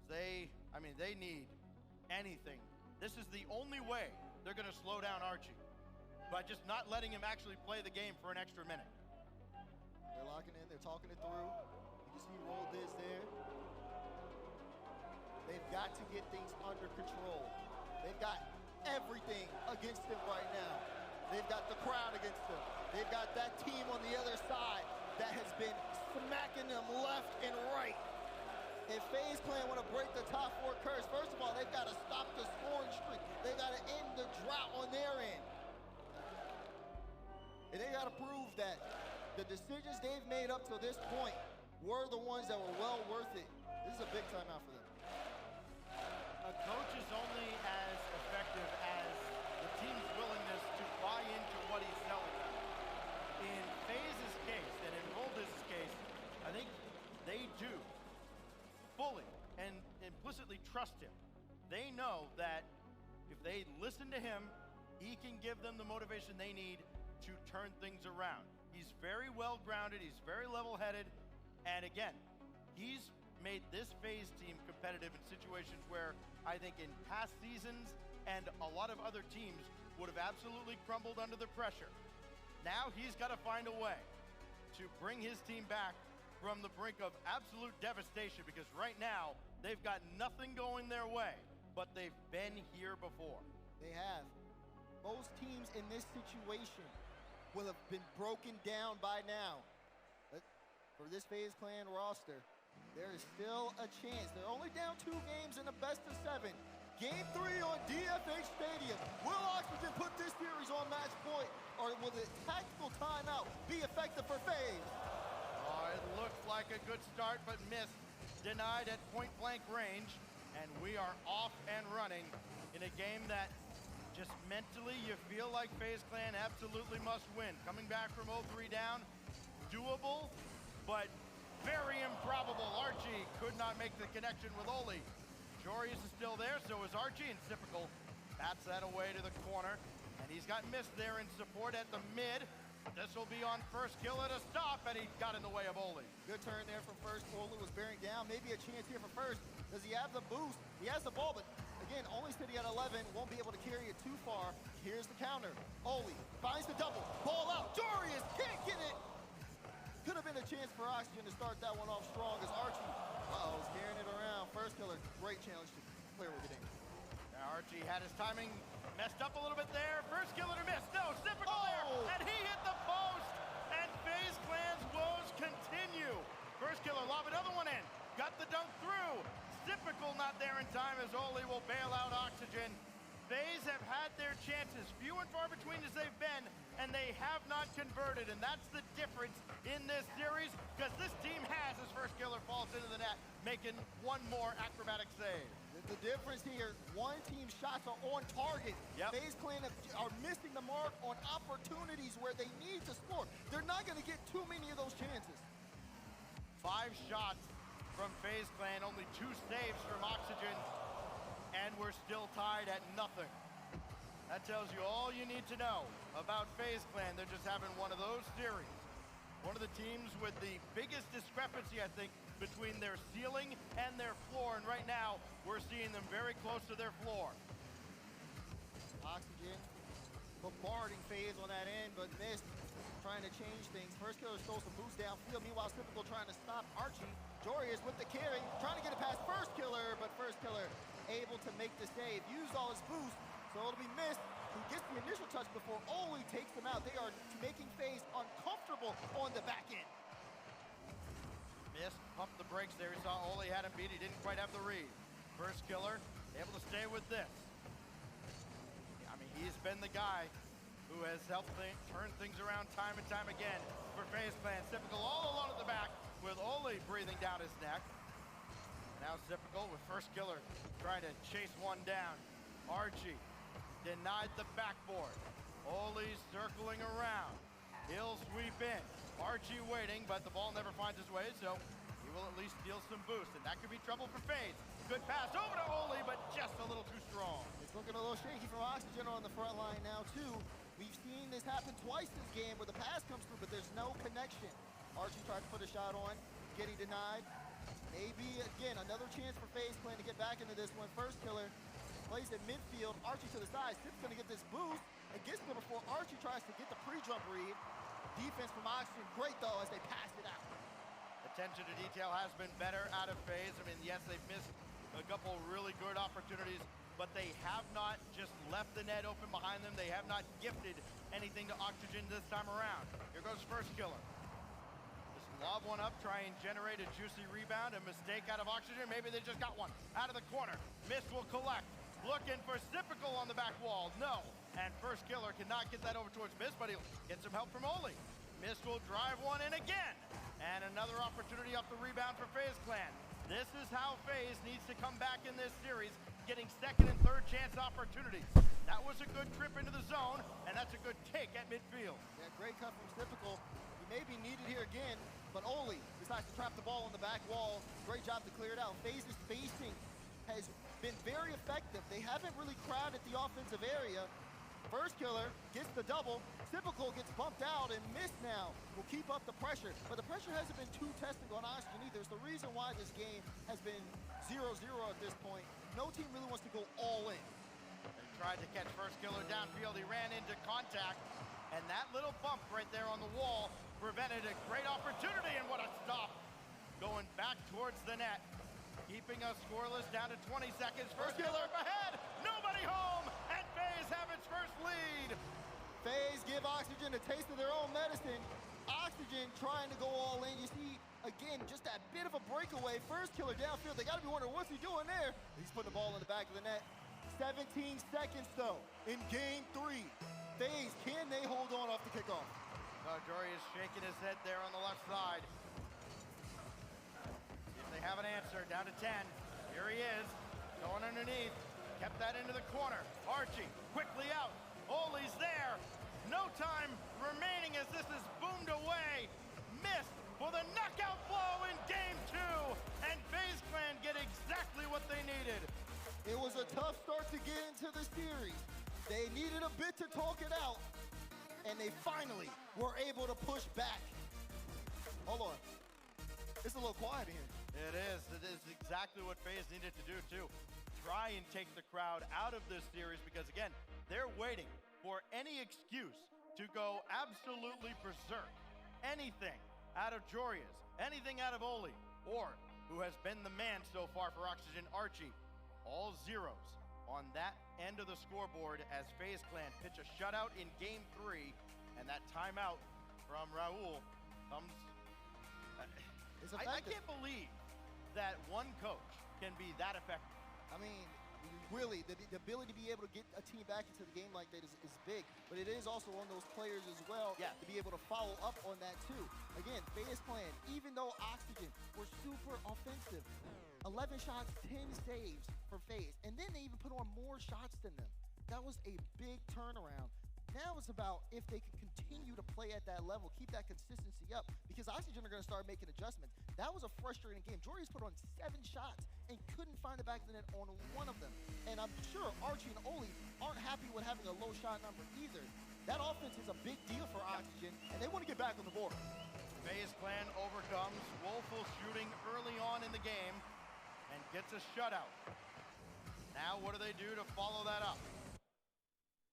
They need anything. This is the only way they're going to slow down Archie, by just not letting him actually play the game for an extra minute. They're locking in, they're talking it through. You can see roll this there. They've got to get things under control. They've got everything against them right now. They've got the crowd against them. They've got that team on the other side that has been smacking them left and right. If FaZe Clan want to break the top 4 curse, first of all, they've got to stop the scoring streak. They've got to end the drought on their end. And they got to prove that the decisions they've made up to this point were the ones that were well worth it. This is a big timeout for them. A coach is only as effective as the team's willingness to buy into what he's telling them. In FaZe's case and in Roldiz's case, I think they do fully and implicitly trust him. They know that if they listen to him, he can give them the motivation they need to turn things around. He's very well grounded, he's very level-headed, and again, he's made this FaZe team competitive in situations where I think in past seasons and a lot of other teams would have absolutely crumbled under the pressure. Now he's got to find a way to bring his team back from the brink of absolute devastation, because right now they've got nothing going their way, but they've been here before. They have. Most teams in this situation will have been broken down by now. But for this FaZe Clan roster, there is still a chance. They're only down 2 games in the best of 7. Game 3 on DFH Stadium. Will Oxygen put this series on match point, or will the tactical timeout be effective for FaZe? It looked like a good start, but missed. Denied at point-blank range, and we are off and running in a game that just mentally you feel like FaZe Clan absolutely must win. Coming back from 0-3 down, doable, but very improbable. Archie could not make the connection with Oli. Jorius is still there, so is Archie, and Typical bats that away to the corner, and he's got missed there in support at the mid. This will be on first kill at a stop, and he got in the way of Oli. Good turn there from first. Oli was bearing down. Maybe a chance here for first. Does he have the boost? He has the ball, but again, only sitting at 11. Won't be able to carry it too far. Here's the counter. Oli finds the double. Ball out. Jorius can't get it. Could have been a chance for Oxygen to start that one off strong as Archie, is carrying it around. First killer, great challenge to clear with the game. Now Archie had his timing messed up a little bit there. First killer to miss. No, Typical there, and he hit the post. And FaZe Clan's woes continue. First killer, lob another one in. Got the dunk through. Typical not there in time as Oli will bail out Oxygen. FaZe have had their chances, few and far between as they've been, and they have not converted, and that's the difference in this series, because this team has his first killer falls into the net, making one more acrobatic save. The difference here, one team's shots are on target. FaZe Clan are missing the mark on opportunities where they need to score. They're not going to get too many of those chances. 5 shots from FaZe Clan, only 2 saves from Oxygen, and we're still tied at nothing. That tells you all you need to know about FaZe Clan. They're just having one of those series. One of the teams with the biggest discrepancy, I think, between their ceiling and their floor, and right now, we're seeing them very close to their floor. Oxygen bombarding FaZe on that end, but missed, trying to change things. First killer stole some boost downfield, meanwhile Typical trying to stop Archie. Jorius with the carry, trying to get it past first killer, but first killer able to make the save. Used all his boost, so it'll be missed. He gets the initial touch before Oli takes them out. They are making FaZe uncomfortable on the back end. Missed, pumped the brakes there. He saw Oli had him beat. He didn't quite have the read. First killer, able to stay with this. I mean, he's been the guy who has helped turn things around time and time again for FaZe Clan. Typical all alone at the back with Oli breathing down his neck. Now Typical with first killer trying to chase one down. Archie denied the backboard. Oli circling around. He'll sweep in. Archie waiting, but the ball never finds his way, so he will at least steal some boost, and that could be trouble for FaZe. Good pass over to Oli, but just a little too strong. It's looking a little shaky from Oxygen on the front line now, too. We've seen this happen twice this game where the pass comes through, but there's no connection. Archie tried to put a shot on, getting denied. Maybe, again, another chance for FaZe Clan to get back into this one. First killer plays at midfield. Archie to the side. Sip's going to get this boost and gets there before Archie tries to get the pre-jump read. Defense from Oxygen, great though, as they pass it out. Attention to detail has been better out of FaZe. I mean, yes, they've missed a couple really good opportunities, but they have not just left the net open behind them. They have not gifted anything to Oxygen this time around. Here goes first killer. Just lob one up, try and generate a juicy rebound. A mistake out of Oxygen. Maybe they just got one out of the corner. Mist will collect. Looking for Sipical on the back wall. No. And first killer cannot get that over towards Mist, but he'll get some help from Oli. Mist will drive one in again. And another opportunity off the rebound for FaZe Clan. This is how FaZe needs to come back in this series, getting second and third chance opportunities. That was a good trip into the zone, and that's a good take at midfield. Yeah, great cut from Sipical. He may be needed here again, but Oli decides to trap the ball on the back wall. Great job to clear it out. FaZe's spacing has been very effective. They haven't really crowded the offensive area. First killer gets the double. Typical gets bumped out, and Mist now will keep up the pressure. But the pressure hasn't been too testing on Oxygen either. It's the reason why this game has been 0-0 at this point. No team really wants to go all in. They tried to catch first killer downfield. He ran into contact, and that little bump right there on the wall prevented a great opportunity, and what a stop. Going back towards the net. Keeping us scoreless down to 20 seconds. First killer up ahead. Nobody home. And FaZe have its first lead. FaZe give Oxygen a taste of their own medicine. Oxygen trying to go all in. You see, again, just that bit of a breakaway. First killer downfield. They got to be wondering, what's he doing there? He's putting the ball in the back of the net. 17 seconds, though, in game 3. FaZe, can they hold on off the kickoff? Jory is shaking his head there on the left side. They have an answer, down to 10. Here he is, going underneath. Kept that into the corner. Archie, quickly out. Oli's there. No time remaining as this is boomed away. Missed for the knockout blow in game 2. And FaZe Clan get exactly what they needed. It was a tough start to get into the series. They needed a bit to talk it out. And they finally were able to push back. Hold on. It's a little quiet in here. It is exactly what FaZe needed to do too. Try and take the crowd out of this series because again, they're waiting for any excuse to go absolutely berserk. Anything out of Jorius, anything out of Oli, or who has been the man so far for Oxygen, Archie. All zeros on that end of the scoreboard as FaZe Clan pitch a shutout in game 3, and that timeout from Raul comes. I can't believe that one coach can be that effective. I mean, really, the ability to be able to get a team back into the game like that is big, but it is also on those players as well to be able to follow up on that too. Again, FaZe Clan, even though Oxygen were super offensive, 11 shots, 10 saves for FaZe, and then they even put on more shots than them. That was a big turnaround. Now it's about if they can continue to play at that level, keep that consistency up, because Oxygen are going to start making adjustments. That was a frustrating game. Jorius put on 7 shots and couldn't find the back of the net on one of them. And I'm sure Archie and Oli aren't happy with having a low shot number either. That offense is a big deal for Oxygen, and they want to get back on the board. FaZe Clan overcomes woeful shooting early on in the game and gets a shutout. Now what do they do to follow that up?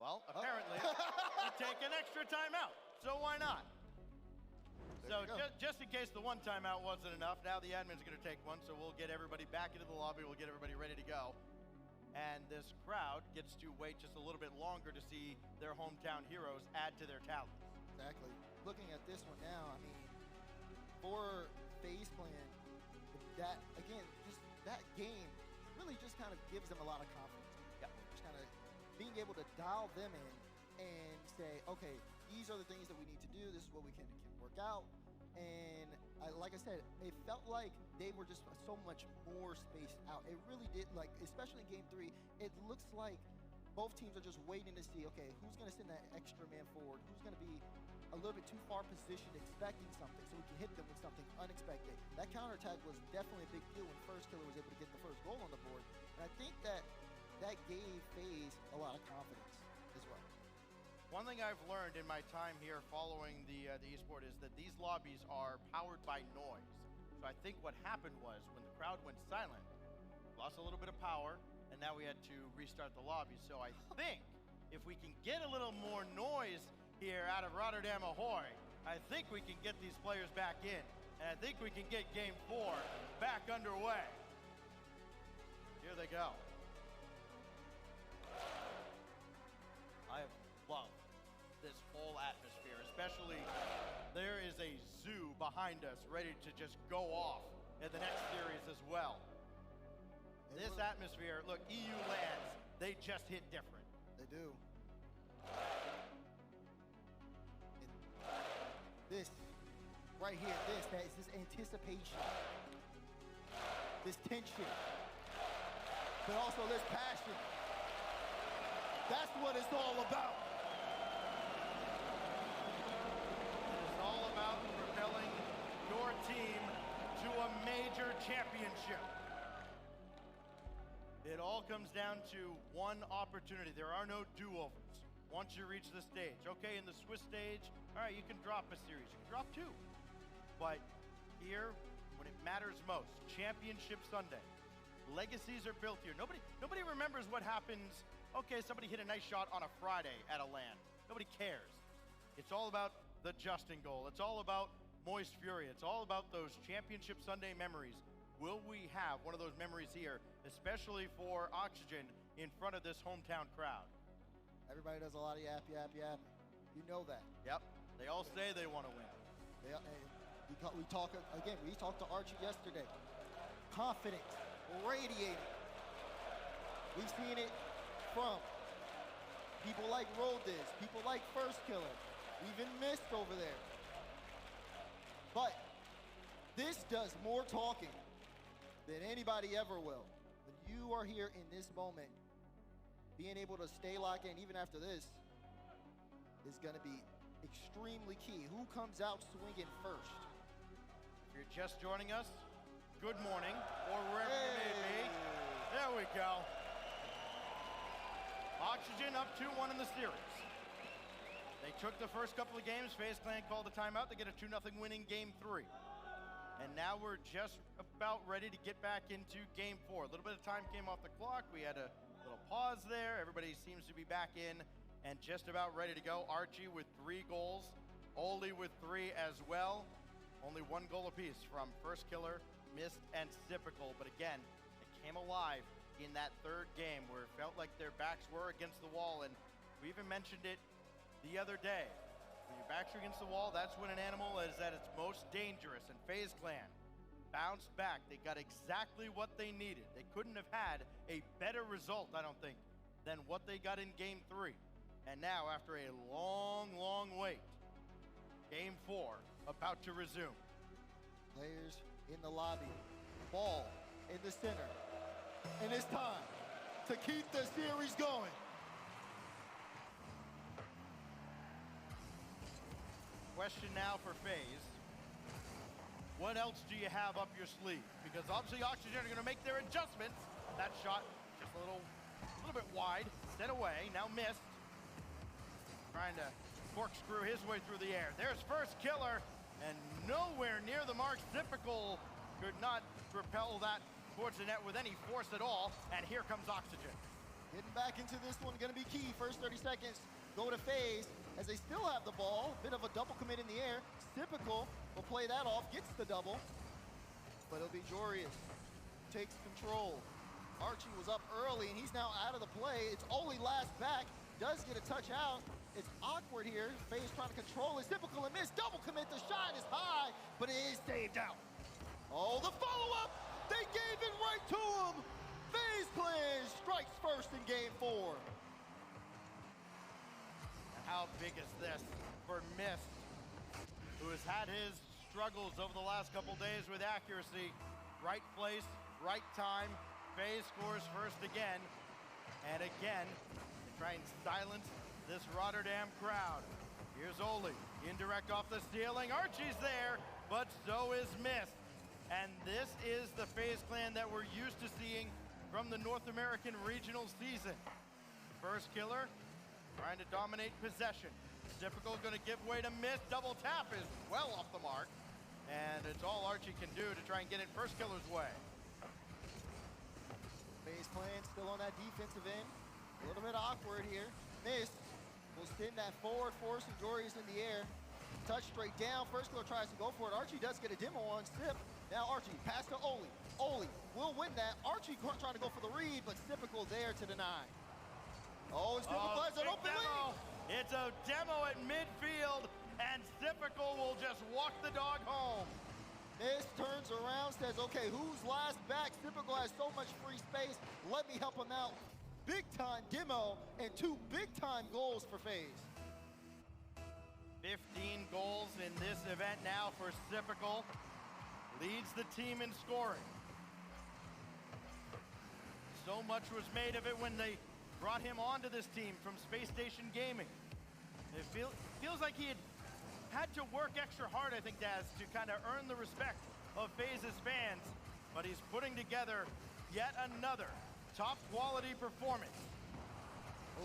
Well, apparently, they take an extra timeout, so why not? So just in case the one timeout wasn't enough, now the admin's going to take one, so we'll get everybody back into the lobby, we'll get everybody ready to go. And this crowd gets to wait just a little bit longer to see their hometown heroes add to their tally. Exactly. Looking at this one now, I mean, for FaZe Clan, that, again, just that game really just kind of gives them a lot of confidence. Just kind of being able to dial them in and say, okay, these are the things that we need to do. This is what we can work out. And like I said, it felt like they were just so much more spaced out. It really did, like, especially in game 3, it looks like both teams are just waiting to see, okay, who's going to send that extra man forward? Who's going to be a little bit too far positioned expecting something so we can hit them with something unexpected. That counterattack was definitely a big deal when First Killer was able to get the first goal on the board. And I think that gave FaZe a lot of confidence as well. One thing I've learned in my time here following the esport is that these lobbies are powered by noise. So I think what happened was when the crowd went silent, lost a little bit of power, and now we had to restart the lobby. So I think if we can get a little more noise here out of Rotterdam Ahoy, I think we can get these players back in. And I think we can get game 4 back underway. Here they go. I have loved this whole atmosphere, especially there is a zoo behind us ready to just go off in the next series as well. This atmosphere, look, EU lands, they just hit different. They do. And this, right here, that is this anticipation, this tension, but also this passion. That's what it's all about. It's all about propelling your team to a major championship. It all comes down to one opportunity. There are no do-overs once you reach the stage. Okay, in the Swiss stage, all right, you can drop a series. You can drop 2. But here, when it matters most, Championship Sunday, legacies are built here. Nobody remembers what happens. Okay, somebody hit a nice shot on a Friday at a LAN. Nobody cares. It's all about the Justin goal. It's all about Moist Fury. It's all about those Championship Sunday memories. Will we have one of those memories here, especially for Oxygen, in front of this hometown crowd? Everybody does a lot of yap. You know that. Yep. They all say they want to win. We talked to Archie yesterday. Confident, radiating. We've seen it from people like Roldiz, people like First Killer, even Mist over there. But this does more talking than anybody ever will. When you are here in this moment, being able to stay locked in even after this is going to be extremely key. Who comes out swinging first? If you're just joining us, good morning, or wherever you may be. There we go. Oxygen up 2-1 in the series. They took the first couple of games. FaZe Clan called a timeout. They get a 2-0 win in game 3. And now we're just about ready to get back into game 4. A little bit of time came off the clock. We had a little pause there. Everybody seems to be back in and just about ready to go. Archie with 3 goals. Oli with 3 as well. Only 1 goal apiece from First Killer, Mist, and Typical. But again, it came alive in that 3rd game where it felt like their backs were against the wall. And we even mentioned it the other day. When your backs are against the wall, that's when an animal is at its most dangerous. And FaZe Clan bounced back. They got exactly what they needed. They couldn't have had a better result, I don't think, than what they got in game 3. And now, after a long, long wait, game 4 about to resume. Players in the lobby, ball in the center. And it's time to keep the series going. Question now for FaZe. What else do you have up your sleeve? Because obviously Oxygen are going to make their adjustments. That shot just a little bit wide, set away, now missed. Trying to corkscrew his way through the air. There's First Killer, and nowhere near the mark. Typical could not propel that towards the net with any force at all. And here comes Oxygen. Getting back into this one, gonna be key. First 30 seconds, go to FaZe as they still have the ball. Bit of a double commit in the air. Typical will play that off, gets the double. But it'll be Jorius, takes control. Archie was up early and he's now out of the play. It's only last back, does get a touch out. It's awkward here. FaZe trying to control it. Typical and miss, double commit. The shot is high, but it is saved out. Oh, the follow-up, they gave it right to him. FaZe Clan strikes first in game 4. How big is this for Mist, who has had his struggles over the last couple days with accuracy. Right place, right time. FaZe scores first again. And again, they try and silence this Rotterdam crowd. Here's Oli, indirect off the ceiling. Archie's there, but so is Mist. And this is the FaZe Clan that we're used to seeing from the North American regional season. First Killer trying to dominate possession. Typical gonna give way to Mist. Double tap is well off the mark. And it's all Archie can do to try and get in First Killer's way. FaZe Clan still on that defensive end. A little bit awkward here. Missed. Will send that forward, forcing Jory's in the air. Touch straight down. First Killer tries to go for it. Archie does get a demo on Sip. Now Archie, pass to Oli. Oli will win that. Archie trying to go for the read, but Typical there to deny. Oh, it's Typical has an open demo. lead. It's a demo at midfield, and Typical will just walk the dog home. This turns around, says, okay, who's last back? Typical has so much free space. Let me help him out. Big time demo and 2 big time goals for FaZe. 15 goals in this event now for Typical. Leads the team in scoring. So much was made of it when they brought him onto this team from Space Station Gaming. It feels like he had to work extra hard, I think, Daz, to kind of earn the respect of FaZe's fans. But he's putting together yet another top quality performance.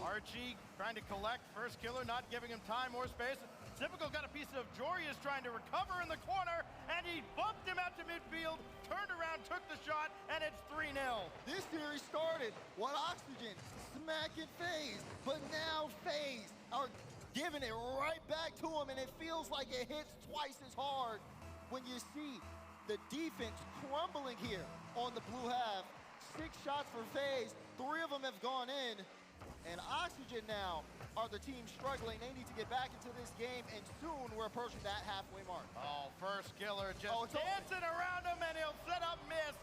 Archie trying to collect. First Killer not giving him time or space. Typical got a piece of Jorius trying to recover in the corner, and he bumped him out to midfield, turned around, took the shot, and it's 3-0. This series started with Oxygen smacking FaZe, but now FaZe are giving it right back to him, and it feels like it hits twice as hard when you see the defense crumbling here on the blue half. 6 shots for FaZe, 3 of them have gone in, and Oxygen now are the team struggling. They need to get back into this game, and soon we're approaching that halfway mark. Oh, First Killer just dancing around him, and he'll set up miss.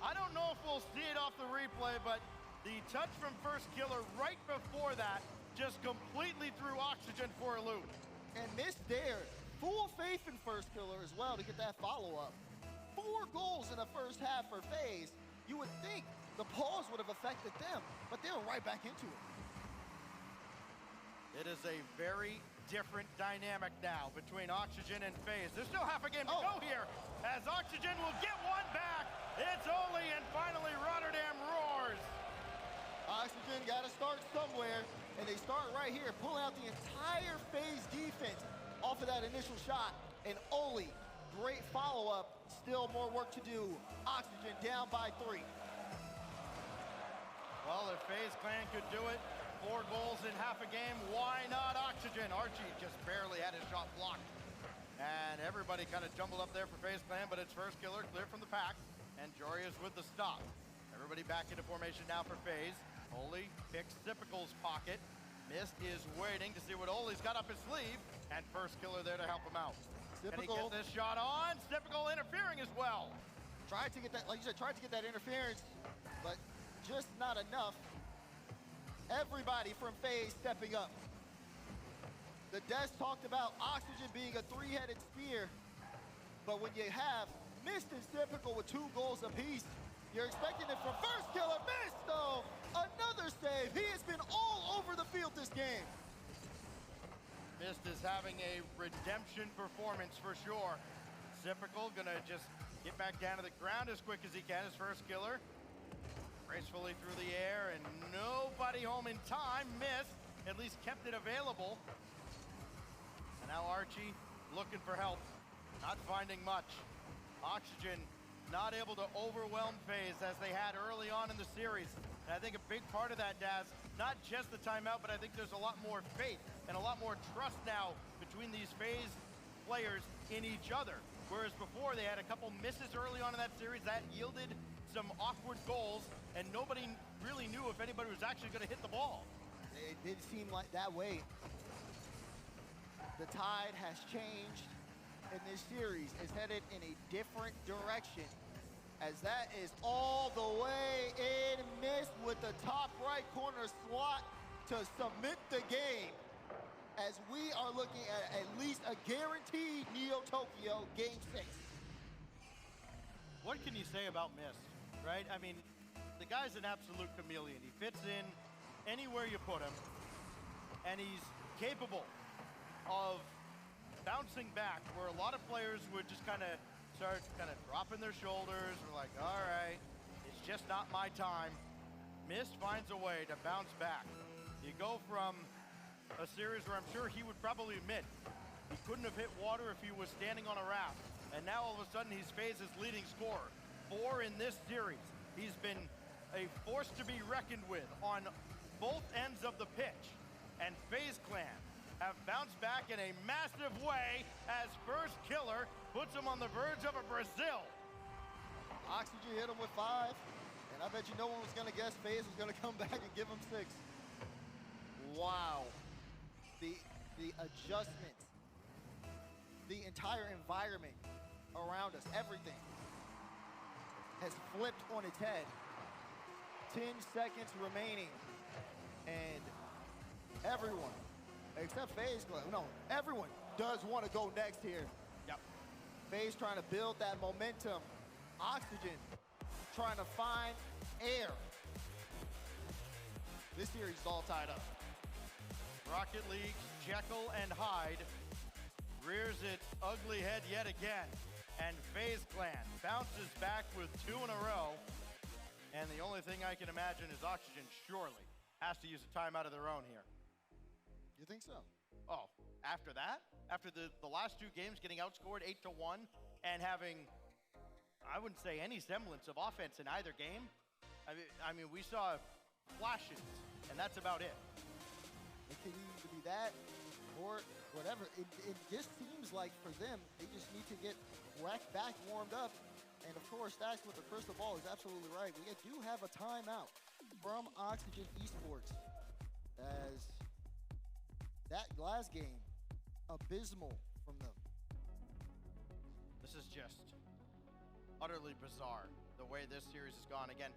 I don't know if we'll see it off the replay, but the touch from First Killer right before that just completely threw Oxygen for a loop. And missed there. Full faith in First Killer as well to get that follow-up. 4 goals in the first half for FaZe. You would think the pause would have affected them, but they were right back into it. It is a very different dynamic now between Oxygen and FaZe. There's still half a game to go here, as Oxygen will get one back. It's Oli, and finally Rotterdam roars. Oxygen got to start somewhere, and they start right here, pulling out the entire FaZe defense off of that initial shot. And Oli, great follow-up, still more work to do. Oxygen down by 3. Well, if FaZe Clan could do it, 4 goals in half a game, why not Oxygen? Archie just barely had his shot blocked. And everybody kind of jumbled up there for FaZe Clan, but it's First Killer clear from the pack, and Jorius with the stop. Everybody back into formation now for FaZe. Oli picks Typical's pocket. Mist is waiting to see what Oli's got up his sleeve, and First Killer there to help him out. Can he get this shot on? Typical interfering as well. Tried to get that, like you said, tried to get that interference, but just not enough. Everybody from FaZe stepping up. The desk talked about Oxygen being a 3-headed spear, but when you have Mist and Typical with 2 goals apiece, you're expecting it from First Killer. Mist, though, another save. He has been all over the field this game. Mist is having a redemption performance for sure. Typical gonna just get back down to the ground as quick as he can as First Killer. Gracefully through the air, and nobody home in time. Missed, at least kept it available. And now Archie looking for help, not finding much. Oxygen not able to overwhelm FaZe as they had early on in the series. And I think a big part of that, Daz, not just the timeout, but I think there's a lot more faith and a lot more trust now between these FaZe players in each other. Whereas before they had a couple misses early on in that series that yielded some awkward goals, and nobody really knew if anybody was actually going to hit the ball. It did seem like that way. The tide has changed, and this series is headed in a different direction, as that is all the way in. Mist with the top right corner slot to submit the game, as we are looking at least a guaranteed Neo Tokyo Game 6. What can you say about Mist, right? I mean, the guy's an absolute chameleon. He fits in anywhere you put him, and he's capable of bouncing back, where a lot of players would just kind of start dropping their shoulders, or like, all right, it's just not my time. Mist finds a way to bounce back. You go from a series where I'm sure he would probably admit he couldn't have hit water if he was standing on a raft, And now all of a sudden he's FaZe's leading scorer. 4 in this series. He's been a force to be reckoned with on both ends of the pitch. And FaZe Clan have bounced back in a massive way as First Killer puts him on the verge of a Brazil. Oxygen hit him with 5, and I bet you no one was gonna guess FaZe was gonna come back and give him 6. Wow. The adjustment, the entire environment around us, everything has flipped on its head. 10 seconds remaining, and everyone, except FaZe, no, everyone does want to go next here. Yep. FaZe trying to build that momentum. Oxygen trying to find air. This series is all tied up. Rocket League's Jekyll and Hyde rears its ugly head yet again. And FaZe Clan bounces back with 2 in a row. And the only thing I can imagine is Oxygen surely has to use a timeout of their own here. You think so? Oh, after that? After the last 2 games getting outscored 8-1 and having, I wouldn't say any semblance of offense in either game. I mean, we saw flashes, and that's about it. It could either be that or whatever. It just seems like for them, they just need to get back warmed up. And of course, that's what the crystal ball is absolutely right. We do have a timeout from Oxygen Esports, as that last game, abysmal from them. This is just utterly bizarre, the way this series has gone. Again,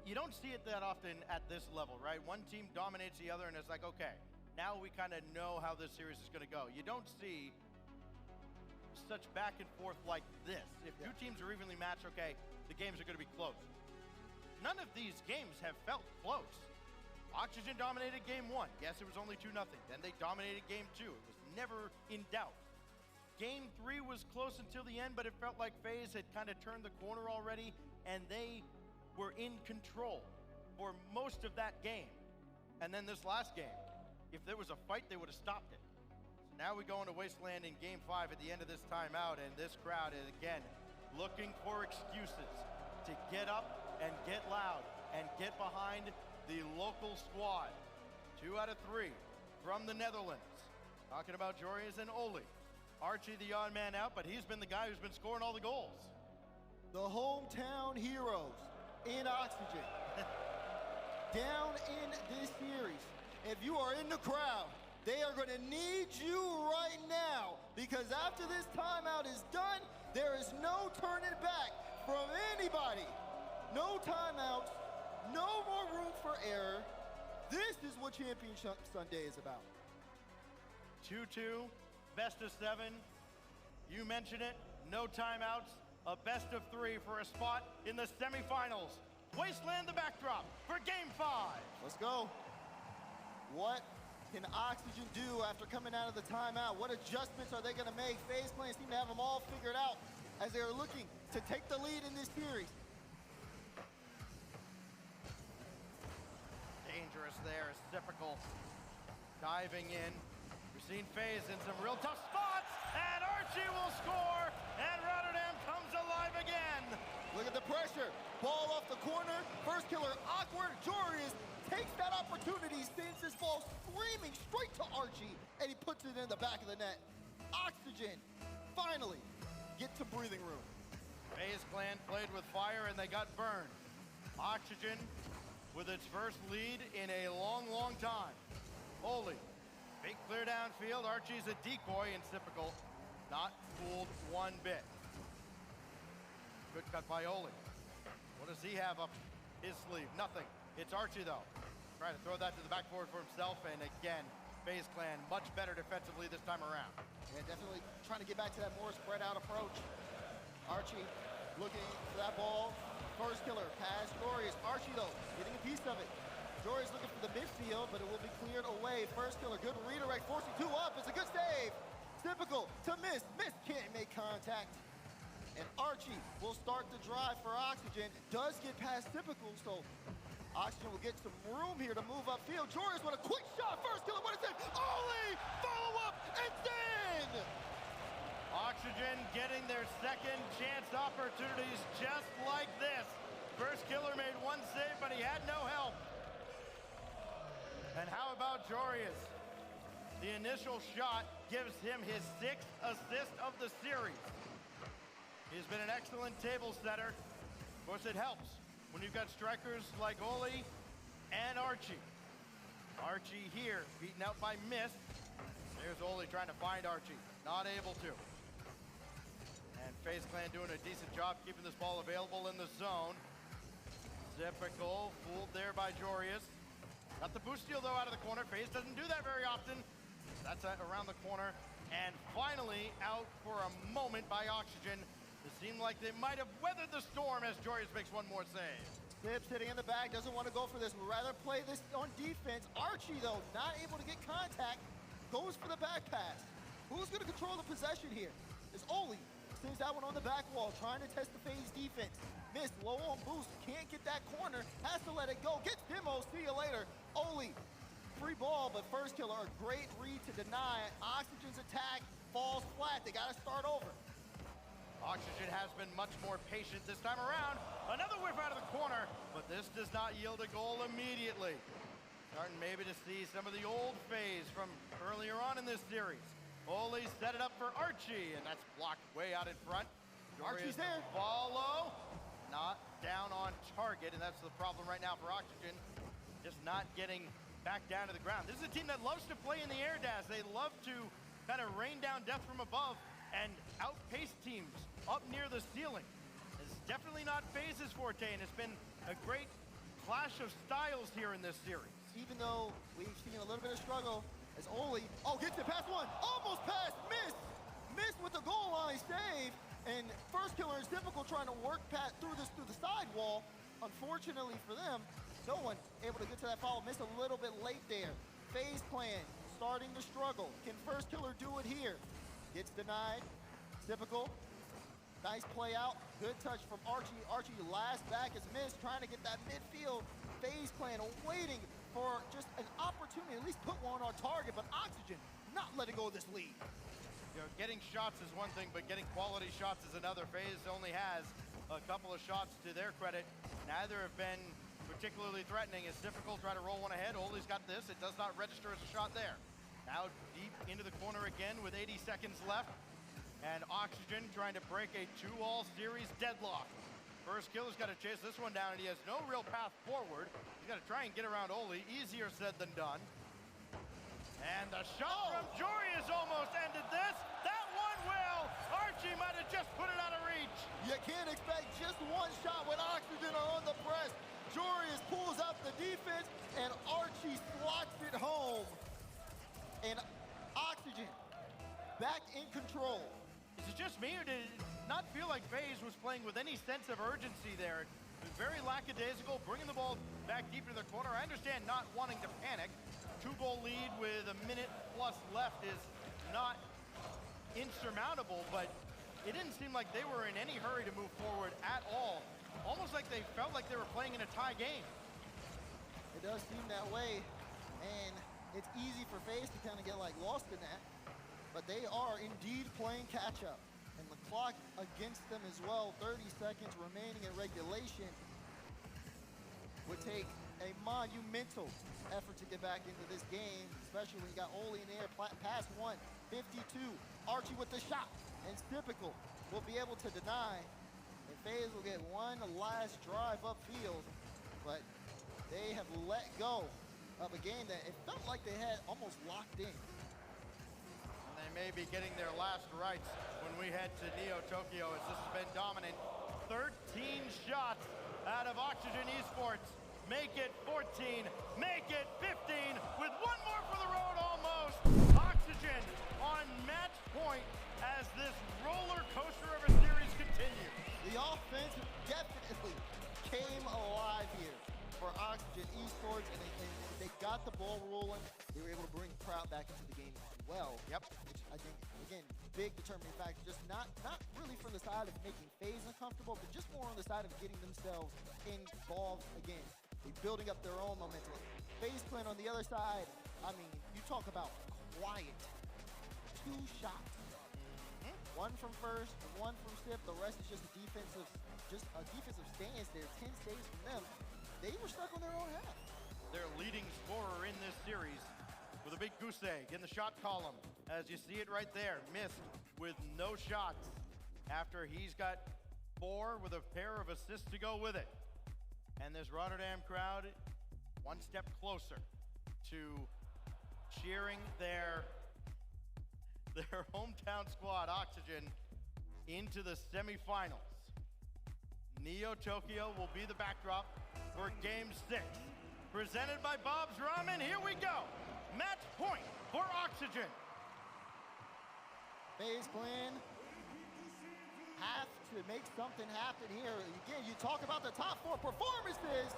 you don't see it that often at this level, right? One team dominates the other, and it's like, okay, now we kind of know how this series is going to go. You don't see such back and forth like this. If 2 teams are evenly matched, okay, the games are going to be close. None of these games have felt close. Oxygen dominated game 1. Yes, it was only 2-0. Then they dominated game 2. It was never in doubt. Game 3 was close until the end, but it felt like FaZe had kind of turned the corner already, and they were in control for most of that game. And then this last game, if there was a fight, they would have stopped it. So now we go into Wasteland in game 5 at the end of this timeout, and this crowd is again looking for excuses to get up and get loud and get behind the local squad. 2 out of 3 from the Netherlands. Talking about Jorius and Oli. Archie the odd man out, but he's been the guy who's been scoring all the goals. The hometown heroes in Oxygen. Down in this series. If you are in the crowd, they are going to need you right now, because after this timeout is done, there is no turning back from anybody. No timeouts, no more room for error. This is what Championship Sunday is about. 2-2, best of 7. You mentioned it, no timeouts, a best of 3 for a spot in the semifinals. Wasteland the backdrop for game 5. Let's go. What can Oxygen do after coming out of the timeout? What adjustments are they going to make? FaZe Clan seem to have them all figured out as they're looking to take the lead in this series. Dangerous there, typical. Diving in. We've seen FaZe in some real tough spots, and Archie will score, and Rotterdam comes alive again. Look at the pressure. Ball off the corner. First Killer awkward. Jorius takes that opportunity, sends this ball screaming straight to Archie, and he puts it in the back of the net. Oxygen finally get to breathing room. FaZe Clan played with fire, and they got burned. Oxygen with its first lead in a long, long time. Oli, big clear downfield. Archie's a decoy in typical. Not fooled one bit. Good cut by Oli. What does he have up his sleeve? Nothing. It's Archie, though. Trying to throw that to the backboard for himself, and again, FaZe Clan much better defensively this time around. Yeah, definitely trying to get back to that more spread out approach. Archie looking for that ball. First Killer pass Jorius. Archie, though, getting a piece of it. Jorius looking for the midfield, but it will be cleared away. First Killer, good redirect, forcing 2 up. It's a good save. Typical to miss. Miss can't make contact. And Archie will start the drive for Oxygen. Does get past Typical, so Oxygen will get some room here to move upfield. Jorius with a quick shot. First Killer, what is it? Oli! Follow up, and then Oxygen getting their second chance opportunities just like this. First killer made one save, but he had no help. And how about Jorius? The initial shot gives him his 6th assist of the series. He's been an excellent table setter. Of course, it helps when you've got strikers like Oli and Archie. Archie here, beaten out by Mist. There's Oli trying to find Archie, not able to. And FaZe Clan doing a decent job keeping this ball available in the zone. Typical, fooled there by Jorius. Got the boost steal though out of the corner. FaZe doesn't do that very often. That's around the corner. And finally out for a moment by Oxygen. It seemed like they might have weathered the storm as Jorius makes one more save. Sib sitting in the back, doesn't want to go for this. Would rather play this on defense. Archie though, not able to get contact. Goes for the back pass. Who's going to control the possession here? It's Oli. Sends that one on the back wall, trying to test the FaZe defense. Missed, low on boost, can't get that corner, has to let it go. Gets demo, see you later. Oli, free ball, but first killer, a great read to deny it. Oxygen's attack falls flat, they gotta start over. Oxygen has been much more patient this time around. Another whiff out of the corner, but this does not yield a goal immediately. Starting maybe to see some of the old FaZe from earlier on in this series. Oli set it up for Archie, and that's blocked way out in front. Archie's there. Follow, not down on target, and that's the problem right now for Oxygen. Just not getting back down to the ground. This is a team that loves to play in the air dash. They love to kind of rain down death from above and outpace teams up near the ceiling. It's definitely not FaZe's forte, and it's been a great clash of styles here in this series. Even though we've seen a little bit of struggle, as Oli, gets it past one, almost past, missed with the goal line save, and first killer is difficult trying to work through the sidewall. Unfortunately for them, no one able to get to that follow. Missed a little bit late there. FaZe Clan starting to struggle. Can first killer do it here? Gets denied. Typical. Nice play out. Good touch from Archie. Archie last back is missed, trying to get that midfield. FaZe Clan waiting for just an opportunity, at least put one on target, but Oxygen not letting go of this lead. You know, getting shots is one thing, but getting quality shots is another. FaZe only has a couple of shots to their credit. Neither have been particularly threatening. It's difficult to try to roll one ahead. Oli's got this. It does not register as a shot there. Now deep into the corner again with 80 seconds left. And Oxygen trying to break a 2-all series deadlock. First killer's got to chase this one down, and he has no real path forward. He's got to try and get around Oli. Easier said than done. And the shot from Jorius almost ended this. That one will. Archie might have just put it out of reach. You can't expect just one shot when Oxygen are on the press. Jorius pulls out the defense, and Archie slots it home. And Oxygen back in control. Is it just me, or did it not feel like FaZe was playing with any sense of urgency there? It was very lackadaisical, bringing the ball back deep into the corner. I understand not wanting to panic. 2-goal lead with a minute plus left is not insurmountable, but it didn't seem like they were in any hurry to move forward at all. Almost like they felt like they were playing in a tie game. It does seem that way, and it's easy for FaZe to kind of get lost in that. But they are indeed playing catch-up. And the clock against them as well. 30 seconds remaining in regulation. Would take a monumental effort to get back into this game, especially when you got Oli in the air. Pass 1, 52. Archie with the shot. And Typical will be able to deny. And FaZe will get one last drive upfield. But they have let go of a game that it felt like they had almost locked in. They may be getting their last rites when we head to Neo Tokyo, as this has been dominant. 13 shots out of Oxygen Esports. Make it 14, make it 15, with one more for the road almost. Oxygen on match point as this roller coaster of a series continues. The offense definitely came alive here for Oxygen Esports, and they got the ball rolling. They were able to bring the crowd back into the game as well. Yep. Which I think, again, big determining factor. Just not really from the side of making FaZe uncomfortable, but just more on the side of getting themselves involved again. They're building up their own momentum. FaZe Clan on the other side, I mean, you talk about quiet. 2 shots. One from first, one from Sip. The rest is just a defensive stance there. 10 saves from them. They were stuck on their own half. Their leading scorer in this series with a big goose egg in the shot column. As you see it right there, missed with no shots after he's got 4 with a pair of assists to go with it. And this Rotterdam crowd one step closer to cheering their hometown squad, Oxygen, into the semifinals. Neo Tokyo will be the backdrop for Game 6. Presented by Bob's Ramen, here we go. Match point for Oxygen. FaZe Clan have to make something happen here. Again, you talk about the top 4 performances.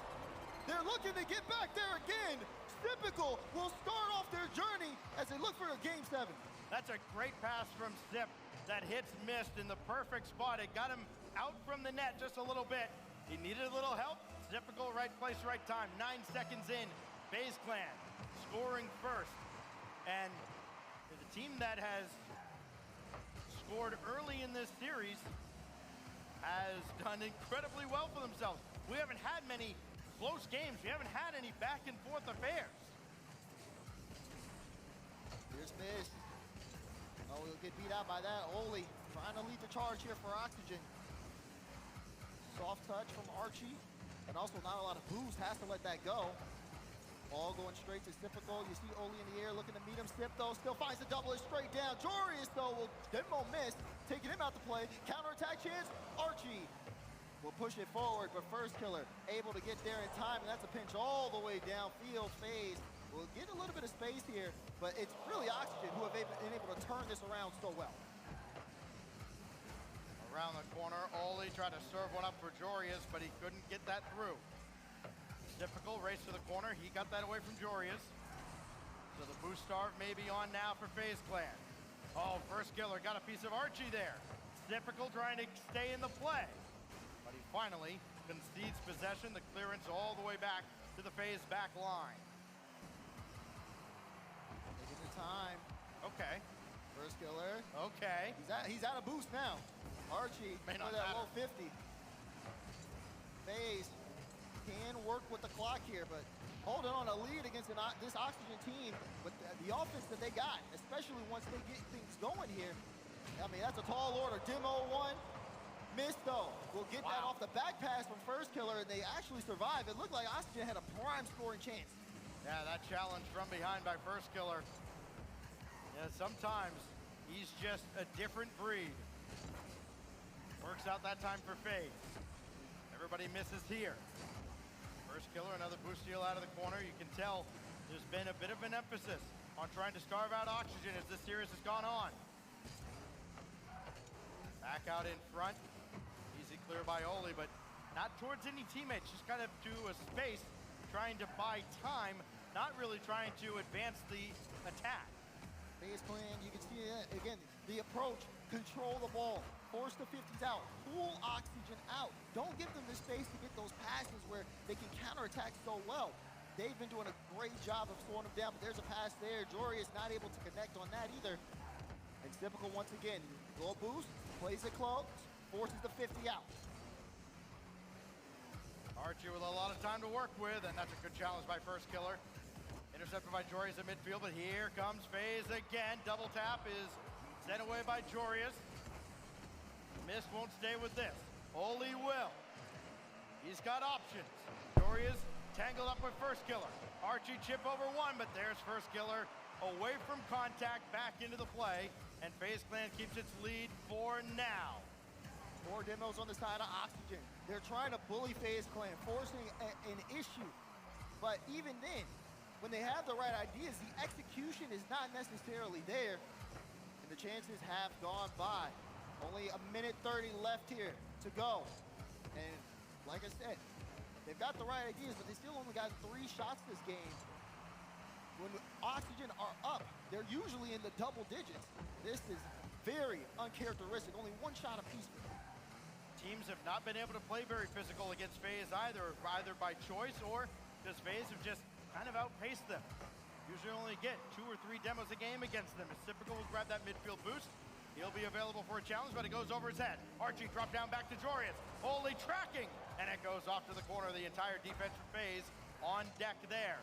They're looking to get back there again. Typical will start off their journey as they look for a Game 7. That's a great pass from Sip. That hit's missed in the perfect spot. It got him out from the net just a little bit. He needed a little help. Typical, right place, right time. 9 seconds in, FaZe Clan scoring first. And the team that has scored early in this series has done incredibly well for themselves. We haven't had many close games. We haven't had any back and forth affairs. Here's Miz. Oh, he'll get beat out by that. Oli trying to lead the charge here for Oxygen. Soft touch from Archie, and also not a lot of boost. Has to let that go. Ball going straight to Typical. You see Oli in the air looking to meet him. Sip, though, still finds the double straight down. Jorius, though, will demo miss, taking him out to play. Counterattack chance. Archie will push it forward, but First Killer able to get there in time, and that's a pinch all the way downfield. FaZe will get a little bit of space here, but it's really Oxygen who have been able to turn this around so well. Around the corner, Oli tried to serve one up for Jorius, but he couldn't get that through. Typical race to the corner. He got that away from Jorius. So the boost starve may be on now for FaZe Clan. Oh, First Killer got a piece of Archie there. Typical trying to stay in the play. But he finally concedes possession. The clearance all the way back to the FaZe back line. Taking the time. Okay. First Killer. Okay. He's out of boost now. Archie may not with that matter. low 50. FaZe can work with the clock here, but holding on a lead against this Oxygen team with the offense that they got, especially once they get things going here. I mean, that's a tall order. Demo 1, missed though. We'll get that off the back pass from First Killer, and they actually survived. It looked like Oxygen had a prime scoring chance. Yeah, that challenge from behind by First Killer. Yeah, sometimes he's just a different breed. Works out that time for FaZe. Everybody misses here. First Killer, another boost steal out of the corner. You can tell there's been a bit of an emphasis on trying to starve out Oxygen as this series has gone on. Back out in front. Easy clear by Oli, but not towards any teammates. Just kind of to a space, trying to buy time, not really trying to advance the attack. FaZe Clan, you can see it again, the approach, control the ball, force the 50s out, pull Oxygen out. Don't give them the space to get those passes where they can counterattack so well. They've been doing a great job of slowing them down, but there's a pass there. Jory is not able to connect on that either. And Typical once again, go boost, plays it close, forces the 50 out. Archie with a lot of time to work with, and that's a good challenge by First Killer. Intercepted by Jorius at midfield, but here comes FaZe again. Double tap is sent away by Jorius. Mist won't stay with this. Oli will. He's got options. Jorius tangled up with First Killer. Archie chip over 1, but there's First Killer away from contact, back into the play, and FaZe Clan keeps its lead for now. 4 demos on the side of Oxygen. They're trying to bully FaZe Clan, forcing an issue. But even then, when they have the right ideas, the execution is not necessarily there, and the chances have gone by. Only a minute 30 left here to go. And like I said, they've got the right ideas, but they still only got 3 shots this game. When Oxygen are up, they're usually in the double digits. This is very uncharacteristic, only 1 shot apiece for them. Teams have not been able to play very physical against FaZe either by choice or because FaZe have just kind of outpaced them. Usually only get 2 or 3 demos a game against them. As Typical will grab that midfield boost. He'll be available for a challenge, but it goes over his head. Archie dropped down back to Jorius. Ole tracking, and it goes off to the corner. The entire defensive phase on deck there.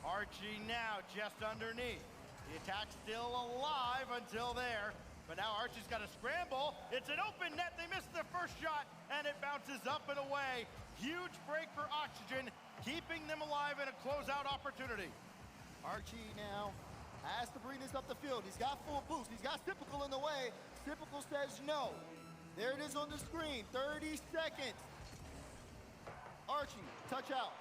Archie now just underneath. The attack still alive until there, but now Archie's got to scramble. It's an open net. They missed their first shot, and it bounces up and away. Huge break for Oxygen, keeping them alive in a closeout opportunity. Archie now has to bring this up the field. He's got full boost. He's got Typical in the way. Typical says no. There it is on the screen, 30 seconds. Archie, touch out.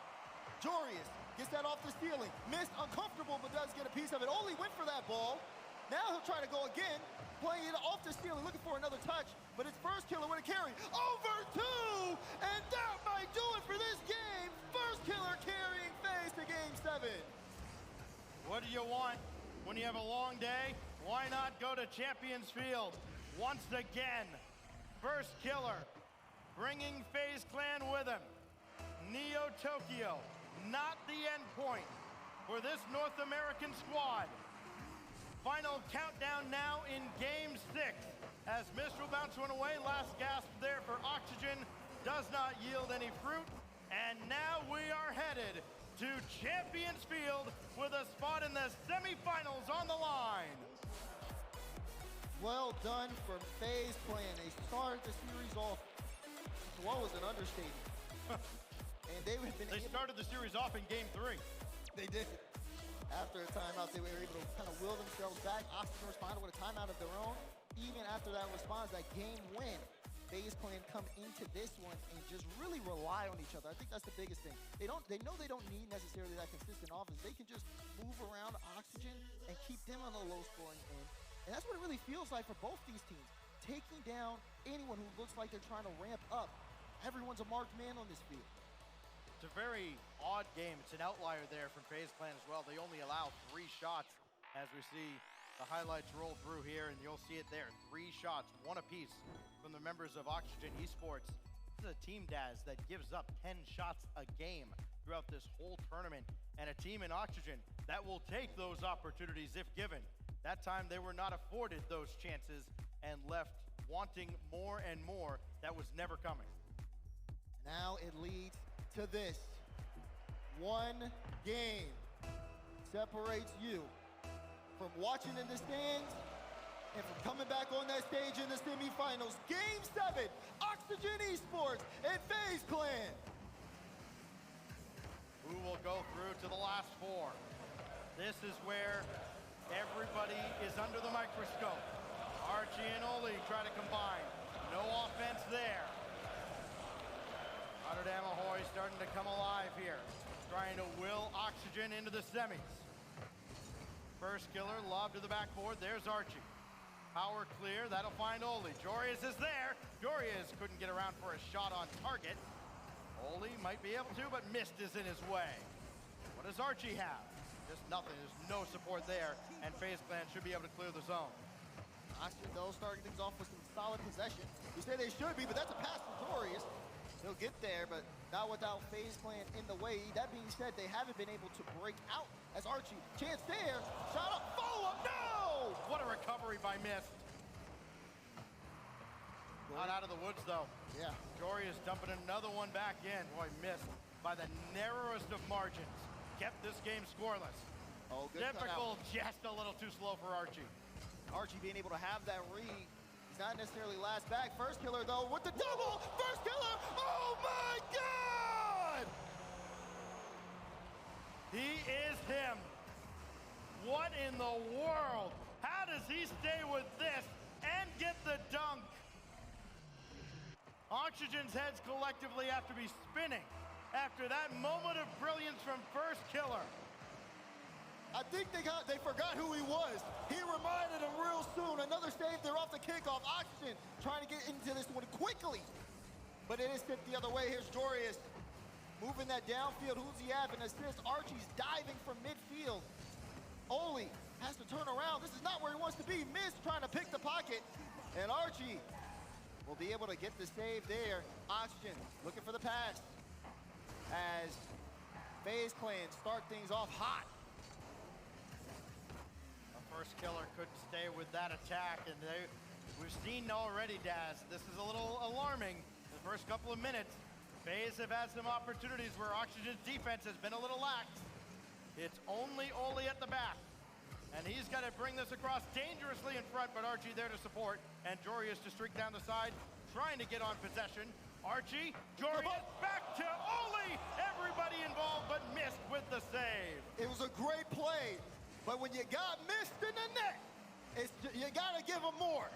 Jorius gets that off the ceiling. Missed, uncomfortable, but does get a piece of it. Only went for that ball. Now he'll try to go again, playing it off the ceiling, looking for another touch, but it's First Killer with a carry. Over two, and that might do it for this game. First Killer carrying FaZe to Game 7. What do you want when you have a long day? Why not go to Champions Field? Once again, First Killer bringing FaZe Clan with him. Neo Tokyo, not the end point for this North American squad. Final countdown now in Game 6 as Mistral bounce one away. Last gasp there for Oxygen does not yield any fruit. And now we are headed to Champions Field with a spot in the semifinals on the line. Well done for FaZe Clan. They started the series off, what was an understatement. And they started the series off in Game 3. They did. After a timeout, they were able to kind of will themselves back. Oxygen responded with a timeout of their own. Even after that response, that game win, FaZe Clan come into this one and just really rely on each other. I think that's the biggest thing. They know they don't need necessarily that consistent offense. They can just move around Oxygen and keep them on the low scoring end. And that's what it really feels like for both these teams. Taking down anyone who looks like they're trying to ramp up. Everyone's a marked man on this field. It's a very odd game. It's an outlier there from FaZe Clan as well. They only allow 3 shots as we see the highlights roll through here, and you'll see it there. 3 shots, 1 apiece from the members of Oxygen Esports. This is a team, Daz, that gives up 10 shots a game throughout this whole tournament, and a team in Oxygen that will take those opportunities if given. That time they were not afforded those chances and left wanting more and more. That was never coming. Now it leads to this. 1 game separates you from watching in the stands and from coming back on that stage in the semifinals. Game 7, Oxygen Esports and FaZe Clan. Who will go through to the last 4? This is where everybody is under the microscope. Archie and Oli try to combine. No offense there. Amahoy starting to come alive here, trying to will Oxygen into the semis. First Killer, lob to the backboard. There's Archie. Power clear, that'll find Oli. Jorius is there. Jorius couldn't get around for a shot on target. Oli might be able to, but missed is in his way. What does Archie have? Just nothing, there's no support there, and FaZe Clan should be able to clear the zone. Oxygen, though, starting things off with some solid possession. You say they should be, but that's a pass from Jorius. He'll get there, but not without FaZe Clan in the way. That being said, they haven't been able to break out as Archie. Chance there, shot up, follow up, no! What a recovery by Mist. Not out of the woods, though. Yeah. Jorius dumping another one back in. Boy, Mist by the narrowest of margins. Kept this game scoreless. Oh, good Typical, just a little too slow for Archie. Archie being able to have that read. He's not necessarily last back. First Killer, though, with the double. First Killer, oh my God! He is him. What in the world? How does he stay with this and get the dunk? Oxygen's heads collectively have to be spinning after that moment of brilliance from First Killer. I think they forgot who he was. He reminded them real soon. Another save, they're off the kickoff. Oxygen trying to get into this one quickly. But it is tipped the other way. Here's Jorius moving that downfield. Who's he have? An assist. Archie's diving from midfield. Oli has to turn around. This is not where he wants to be. Mist trying to pick the pocket. And Archie will be able to get the save there. Oxygen looking for the pass as FaZe Clan start things off hot. First Killer couldn't stay with that attack, and We've seen already, Daz, this is a little alarming. The first couple of minutes, FaZe have had some opportunities where Oxygen's defense has been a little lax. It's only Oli at the back. And he's got to bring this across dangerously in front, but Archie there to support. And Jorius to streak down the side, trying to get on possession. Archie, Jorius, back to Oli! Everybody involved, but missed with the save. It was a great play, but when you got missed in the net, you got to give them more.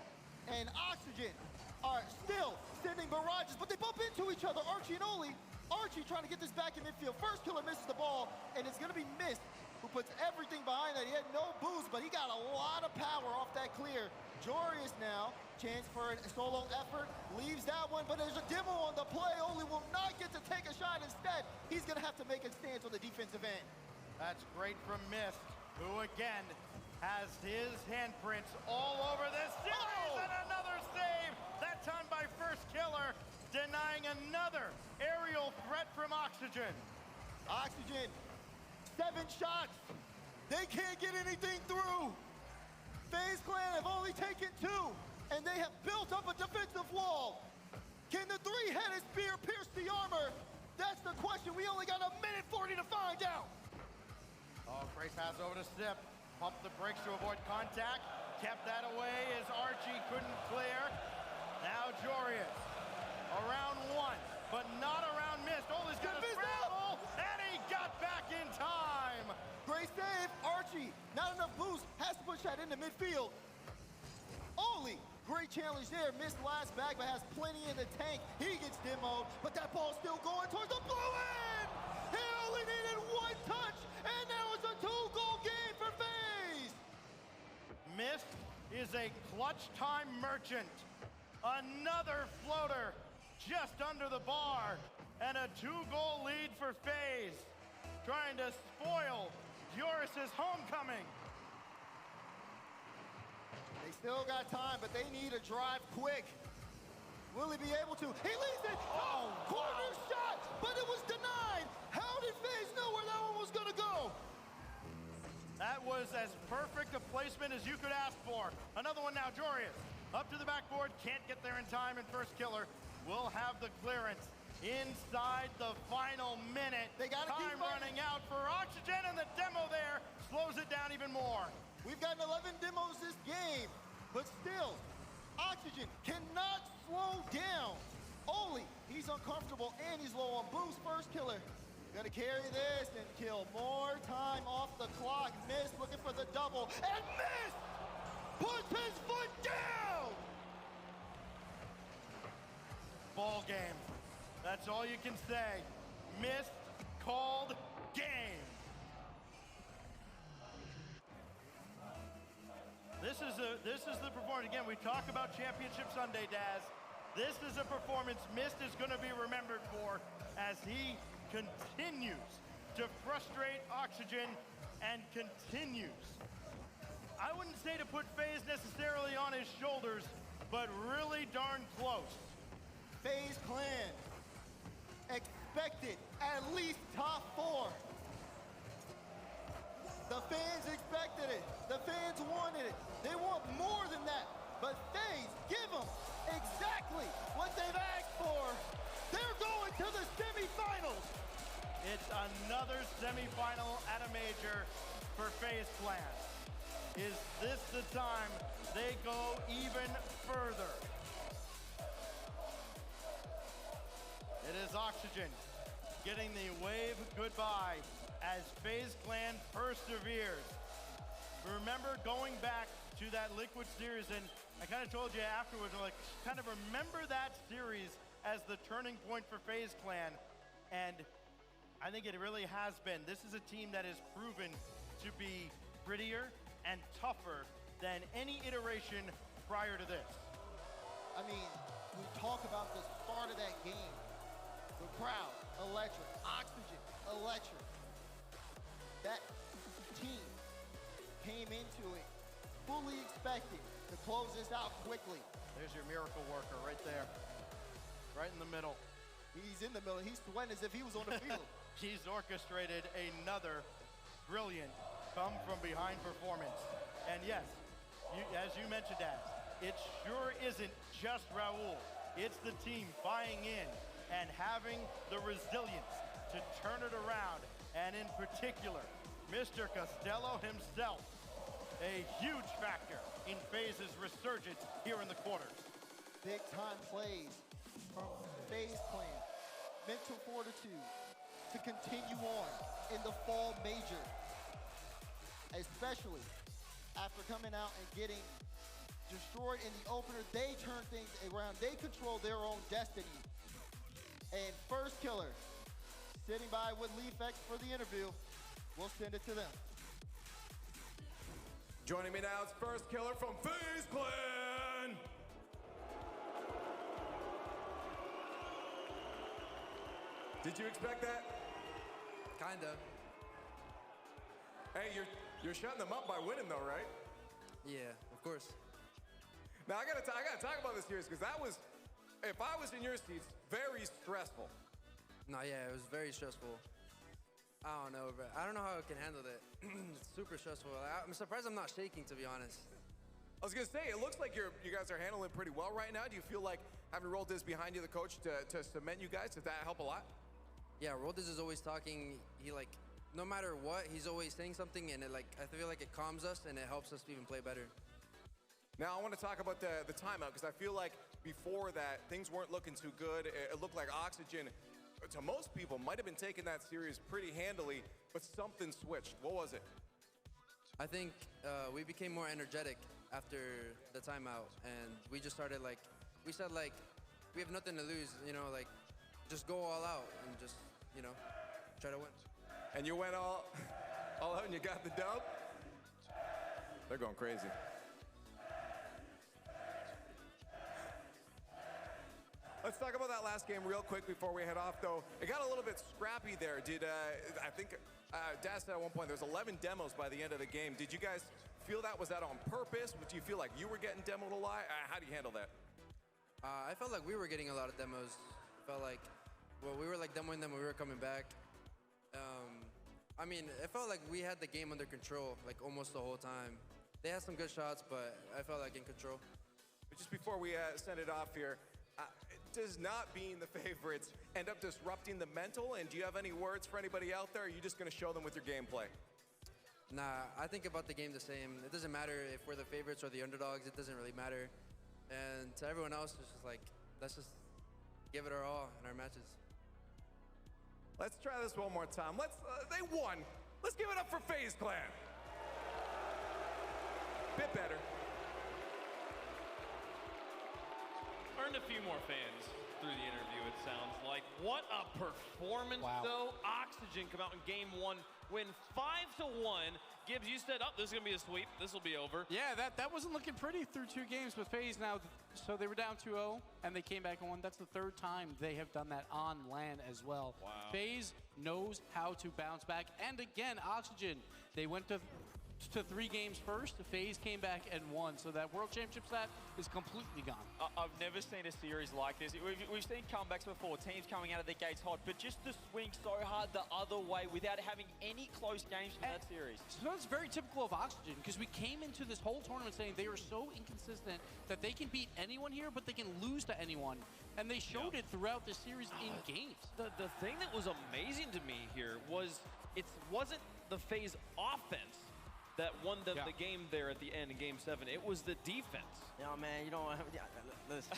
And Oxygen are still sending barrages, but they bump into each other, Archie and Oli. Archie trying to get this back in midfield. First killer misses the ball, and it's going to be Mist, who puts everything behind that. He had no boost, but he got a lot of power off that clear. Jorius now, chance for a solo effort, leaves that one, but there's a demo on the play. Oli will not get to take a shot. Instead, he's going to have to make a stance on the defensive end. That's great from Mist, who again has his handprints all over this series, and another save, that time by First Killer, denying another aerial threat from Oxygen. Oxygen, 7 shots. They can't get anything through. FaZe Clan have only taken 2, and they have built up a defensive wall. Can the 3-headed spear pierce the armor? That's the question. We only got a minute 40 to find out. Oh, great pass over to Sip. Pumped the brakes to avoid contact. Kept that away as Archie couldn't clear. Now Jorius. Around 1, but not around Mist. Oli's gonna scramble, and he got back in time. Great save, Archie. Not enough boost, has to push that into midfield. Oli, great challenge there. Missed last back, but has plenty in the tank. He gets demoed, but that ball's still going towards the blue end. He only needed 1 touch, and that was a 2-goal game for FaZe. Mist is a clutch time merchant. Another floater just under the bar, and a 2-goal lead for FaZe, trying to spoil Joris's homecoming. They still got time, but they need to drive quick. Will he be able to? He leaves it! Oh, corner shot, but it was denied. How did FaZe know where that one was gonna go? That was as perfect a placement as you could ask for. Another one now, Jorius. Up to the backboard, can't get there in time, and First Killer will have the clearance inside the final minute. They gotta keep time running out for Oxygen, and the demo there slows it down even more. We've gotten 11 demos this game, but still, Oxygen cannot slow down. Oli, he's uncomfortable and he's low on boost. First Killer, gonna carry this and kill more time off the clock. Mist looking for the double, and Mist puts his foot down! Ball game. That's all you can say. Mist called game. This is the performance. Again, we talk about Championship Sunday, Daz. This is a performance Mist is going to be remembered for as he continues to frustrate Oxygen and continues. I wouldn't say to put FaZe necessarily on his shoulders, but really darn close. FaZe Clan expected at least top 4. The fans expected it. The fans wanted it. They want more than that. But FaZe, give them exactly what they've asked for. They're going to the semifinals. It's another semifinal at a major for FaZe Clan. Is this the time they go even further? It is Oxygen getting the wave goodbye as FaZe Clan perseveres. Remember going back to that Liquid series, and I kind of told you afterwards, like, kind of remember that series as the turning point for FaZe Clan, and I think it really has been. This is a team that is proven to be prettier and tougher than any iteration prior to this. I mean, we talk about the start of that game. The crowd, electric. Oxygen, electric. That team came into it fully expecting to close this out quickly. There's your miracle worker right there. Right in the middle. He's in the middle. He's sweating as if he was on the field. He's orchestrated another brilliant come from behind performance. And yes, as you mentioned, Daz, it sure isn't just Raul. It's the team buying in and having the resilience to turn it around. And in particular, Mr. Costello himself, a huge factor in FaZe's resurgence here in the quarters. Big time plays from FaZe Clan. Mental fortitude to continue on in the fall major, especially after coming out and getting destroyed in the opener. They turn things around. They control their own destiny. And First Killer, sitting by with Leafex for the interview, we'll send it to them. Joining me now is First Killer from FaZe Clan. Did you expect that? Kinda. Hey, you're shutting them up by winning though, right? Yeah, of course. Now I gotta talk about this series because that was, if I was in your seats, very stressful. No, yeah, it was very stressful. I don't know, but I don't know how I can handle that. It's super stressful. I'm surprised I'm not shaking, to be honest. I was gonna say, it looks like you guys are handling it pretty well right now. Do you feel like having Roldis behind you, the coach, to cement you guys, does that help a lot? Yeah, Roldis is always talking. He like, no matter what, he's always saying something, and I feel like it calms us and it helps us even play better. Now I want to talk about the timeout because I feel like before that things weren't looking too good. It looked like Oxygen, to most people, might have been taking that series pretty handily, but something switched. What was it? I think we became more energetic after the timeout, and we just started we said we have nothing to lose, just go all out and just, try to win. And you went all out and you got the dub? They're going crazy. Let's talk about that last game real quick before we head off, though. It got a little bit scrappy there. I think Das said at one point there was 11 demos by the end of the game. Did you guys feel that? Was that on purpose? Do you feel like you were getting demoed a lot? How do you handle that? I felt like we were getting a lot of demos. I felt like, we were demoing them when we were coming back. It felt like we had the game under control, almost the whole time. They had some good shots, but I felt like in control. But just before we send it off here, does not being the favorites end up disrupting the mental? And do you have any words for anybody out there? Or are you just going to show them with your gameplay? Nah, I think about the game the same. It doesn't matter if we're the favorites or the underdogs. It doesn't really matter. And to everyone else, it's just let's just give it our all in our matches. Let's try this one more time. They won. Let's give it up for FaZe Clan. Bit better. Earned a few more fans through the interview, it sounds like. What a performance, though. Oxygen come out in game one, win 5-1. Gibbs, you said, this is going to be a sweep. This will be over. Yeah, that wasn't looking pretty through 2 games with FaZe now. So they were down 2-0, and they came back and won. That's the 3rd time they have done that on LAN as well. Wow. FaZe knows how to bounce back. And again, Oxygen, they went to 3 games first. FaZe came back and won. So that World Championship stat is completely gone. I've never seen a series like this. We've seen comebacks before, teams coming out of the gates hot, but just to swing so hard the other way without having any close games from that series. So that's very typical of Oxygen, because we came into this whole tournament saying they are so inconsistent that they can beat anyone here, but they can lose to anyone. And they showed it throughout the series in games. The thing that was amazing to me here was it wasn't the FaZe offense that won them the game there at the end in Game 7. It was the defense. Yeah, man, listen,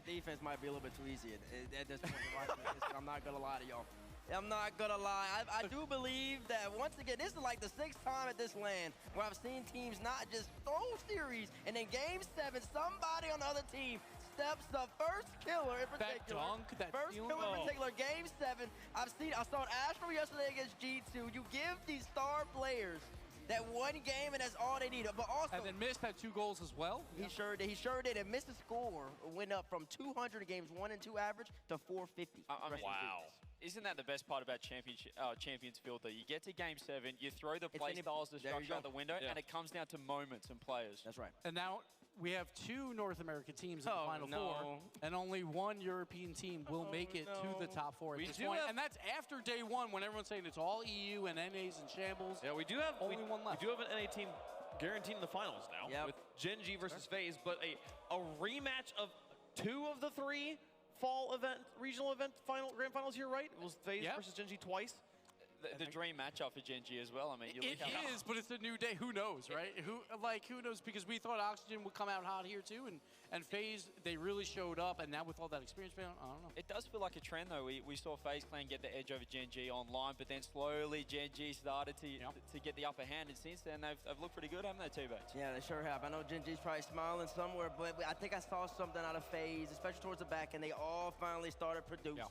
defense might be a little bit too easy at this point. I'm not going to lie to y'all. I'm not going to lie. I do believe that, once again, this is like the 6th time at this LAN where I've seen teams not just throw series, and in Game 7, somebody on the other team steps the First Killer in particular. First Killer in particular, Game 7. I saw Astro yesterday against G2. You give these star players that one game, and that's all they need. But also, and then Mist had 2 goals as well. He sure did. He sure did. And Mist's score went up from 200 games 1 and 2 average to 450. Wow. Isn't that the best part about Champions Field, though? You get to Game 7, you throw the play styles, the structure out the window, and it comes down to moments and players. That's right. And now we have 2 North American teams in the Final Four, and only 1 European team will make it to the top 4 at this point. And that's after day 1, when everyone's saying it's all EU and NAs and shambles. Yeah, we do have only 1 left. We do have an NA team guaranteed in the finals now with Gen G versus FaZe, but a rematch of 2 of the 3 fall regional event grand finals here, right? It was FaZe versus Gen G twice. The dream matchup for Gen G as well. I mean, you It is, but it's a new day. Who knows, right? Who knows? Because we thought Oxygen would come out hot here too, and FaZe, they really showed up, and now with all that experience, I don't know. It does feel like a trend though. We saw FaZe Clan get the edge over Gen G online, but then slowly Gen G started to get the upper hand, and since then they've looked pretty good, haven't they, T-Bags? Yeah, they sure have. I know Gen G's probably smiling somewhere, but I think I saw something out of FaZe, especially towards the back, and they all finally started producing.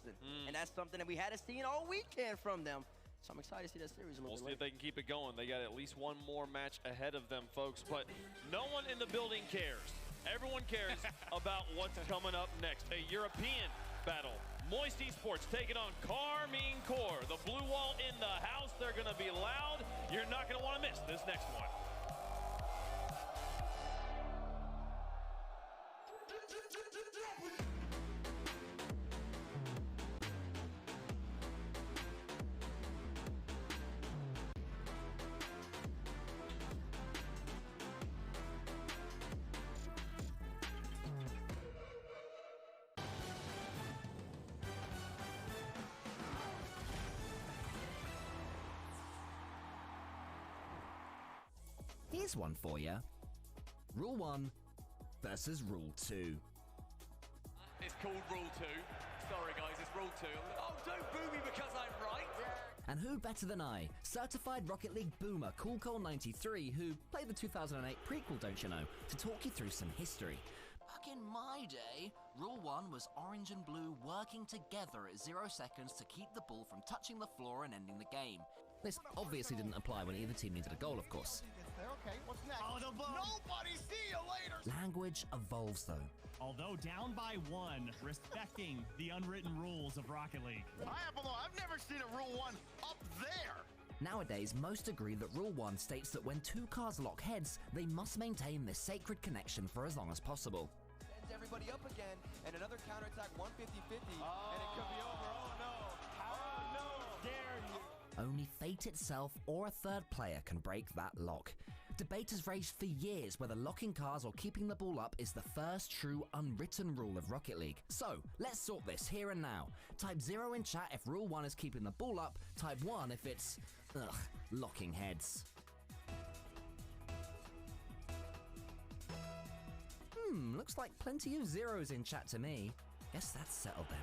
And that's something that we hadn't seen all weekend from them. So I'm excited to see that series a little bit We'll see if they can keep it going. They got at least one more match ahead of them, folks. But no one in the building cares. Everyone cares about what's coming up next. A European battle. Moist Esports taking on Carmine Core. The blue wall in the house. They're going to be loud. You're not going to want to miss this next one. Here's one for you. Rule 1 versus Rule 2. It's called Rule 2. Sorry guys, it's Rule 2. Oh, don't boo me because I'm right. And who better than I, certified Rocket League boomer CoolCole93, who played the 2008 prequel, don't you know, to talk you through some history. Back in my day, Rule 1 was orange and blue working together at 0 seconds to keep the ball from touching the floor and ending the game. This obviously didn't apply when either team needed a goal, of course. Okay, what's next? Oh, the ball. Nobody, see you later. Language evolves, though. Although down by 1, respecting the unwritten rules of Rocket League. I've never seen a Rule 1 up there. Nowadays, most agree that Rule 1 states that when 2 cars lock heads, they must maintain this sacred connection for as long as possible. Sends everybody up again, and another counterattack 150-50, and it could be over. Oh no! How dare you! Only fate itself or a third player can break that lock. Debate has raged for years whether locking cars or keeping the ball up is the first true unwritten rule of Rocket League. So, let's sort this here and now. Type 0 in chat if Rule 1 is keeping the ball up, type 1 if it's, locking heads. Looks like plenty of zeros in chat to me. Guess that's settled then.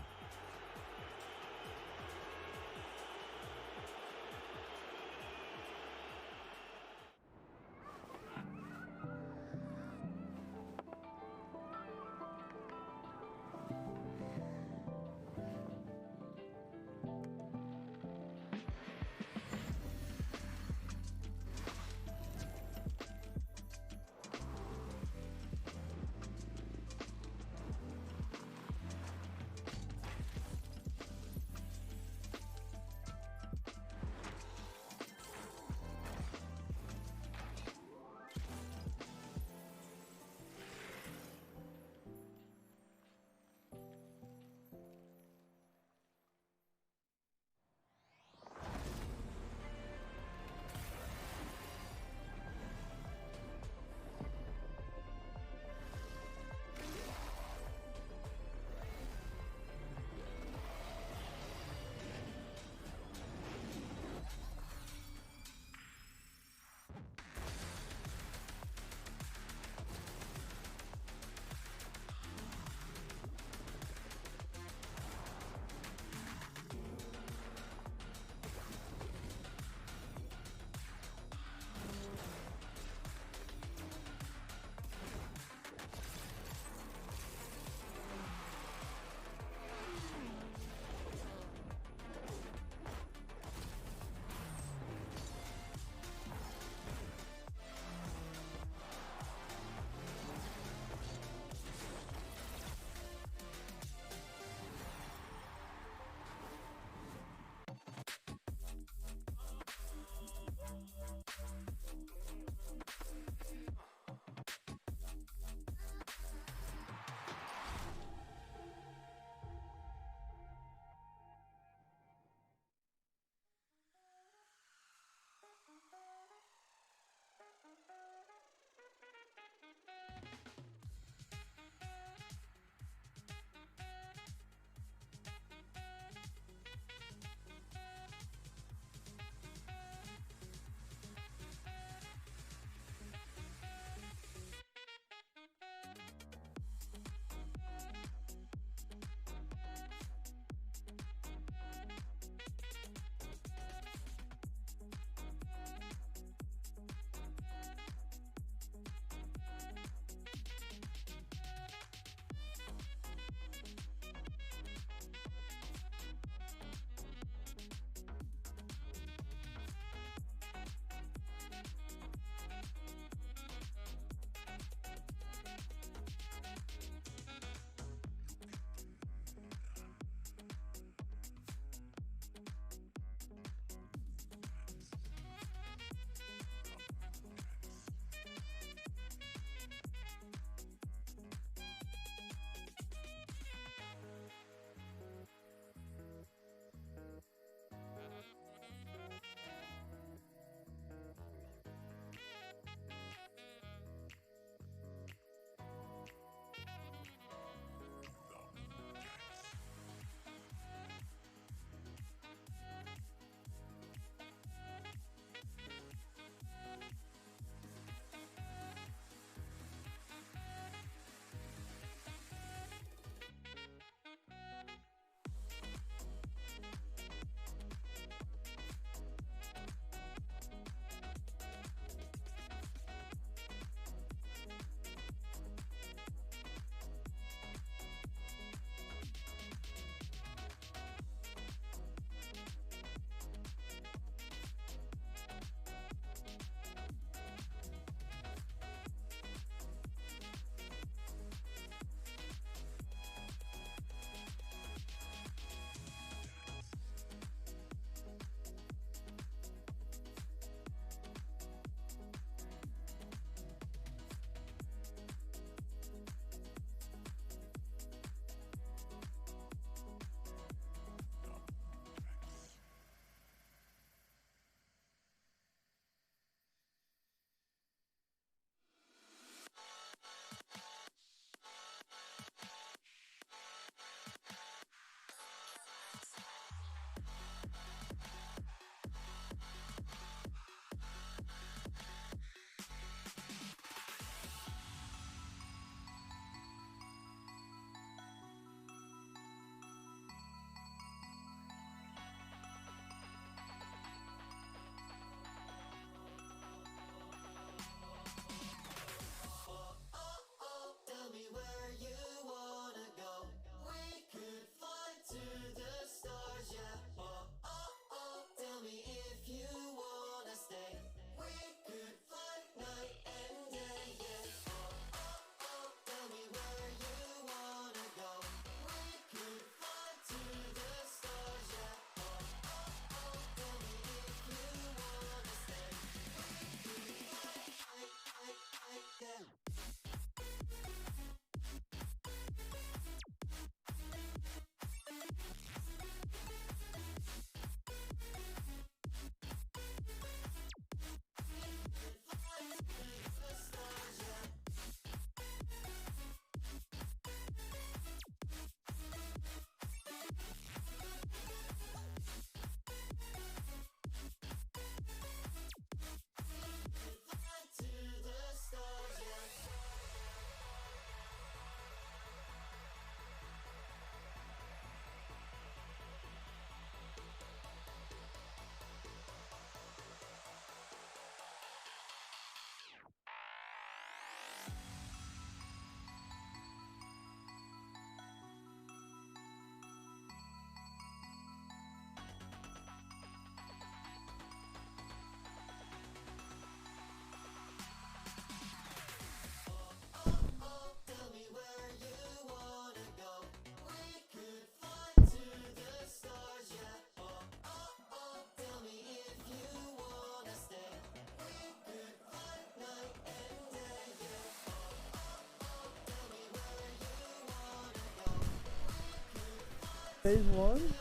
Phase 1?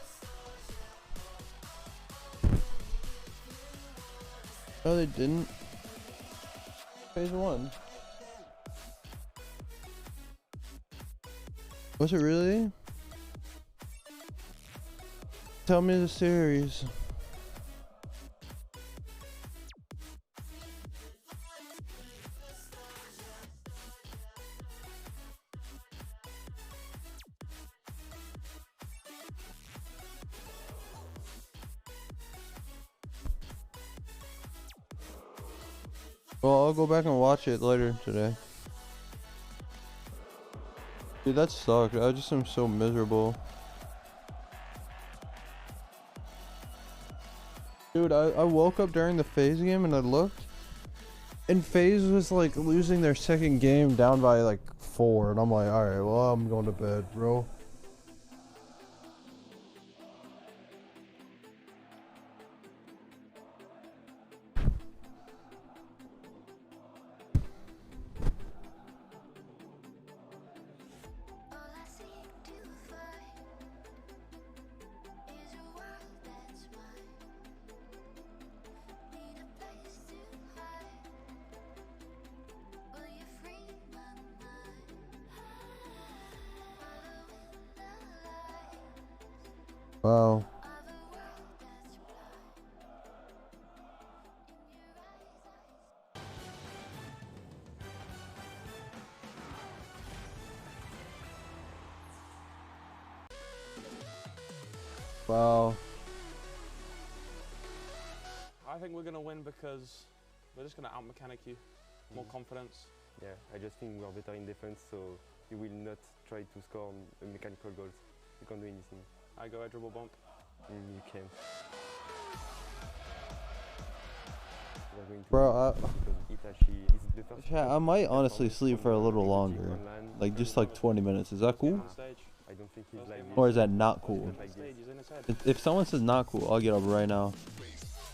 No, they didn't. Phase 1. Was it really? Tell me the series. Well, I'll go back and watch it later today. Dude, that sucked. I just am so miserable. Dude, I woke up during the FaZe game and I looked. And FaZe was like losing their second game down by like 4. And I'm like, alright, well, I'm going to bed, bro. Wow. Wow. I think we're going to win because we're just going to out-mechanic you. More confidence. Yeah, I just think we are better in defense, so you will not try to score mechanical goals. You can't do anything. I go a dribble bump. You can. Bro, I might honestly sleep for a little longer. Like just like 20 minutes. Is that cool? I don't think he's like Or is that not cool? If someone says not cool, I'll get up right now.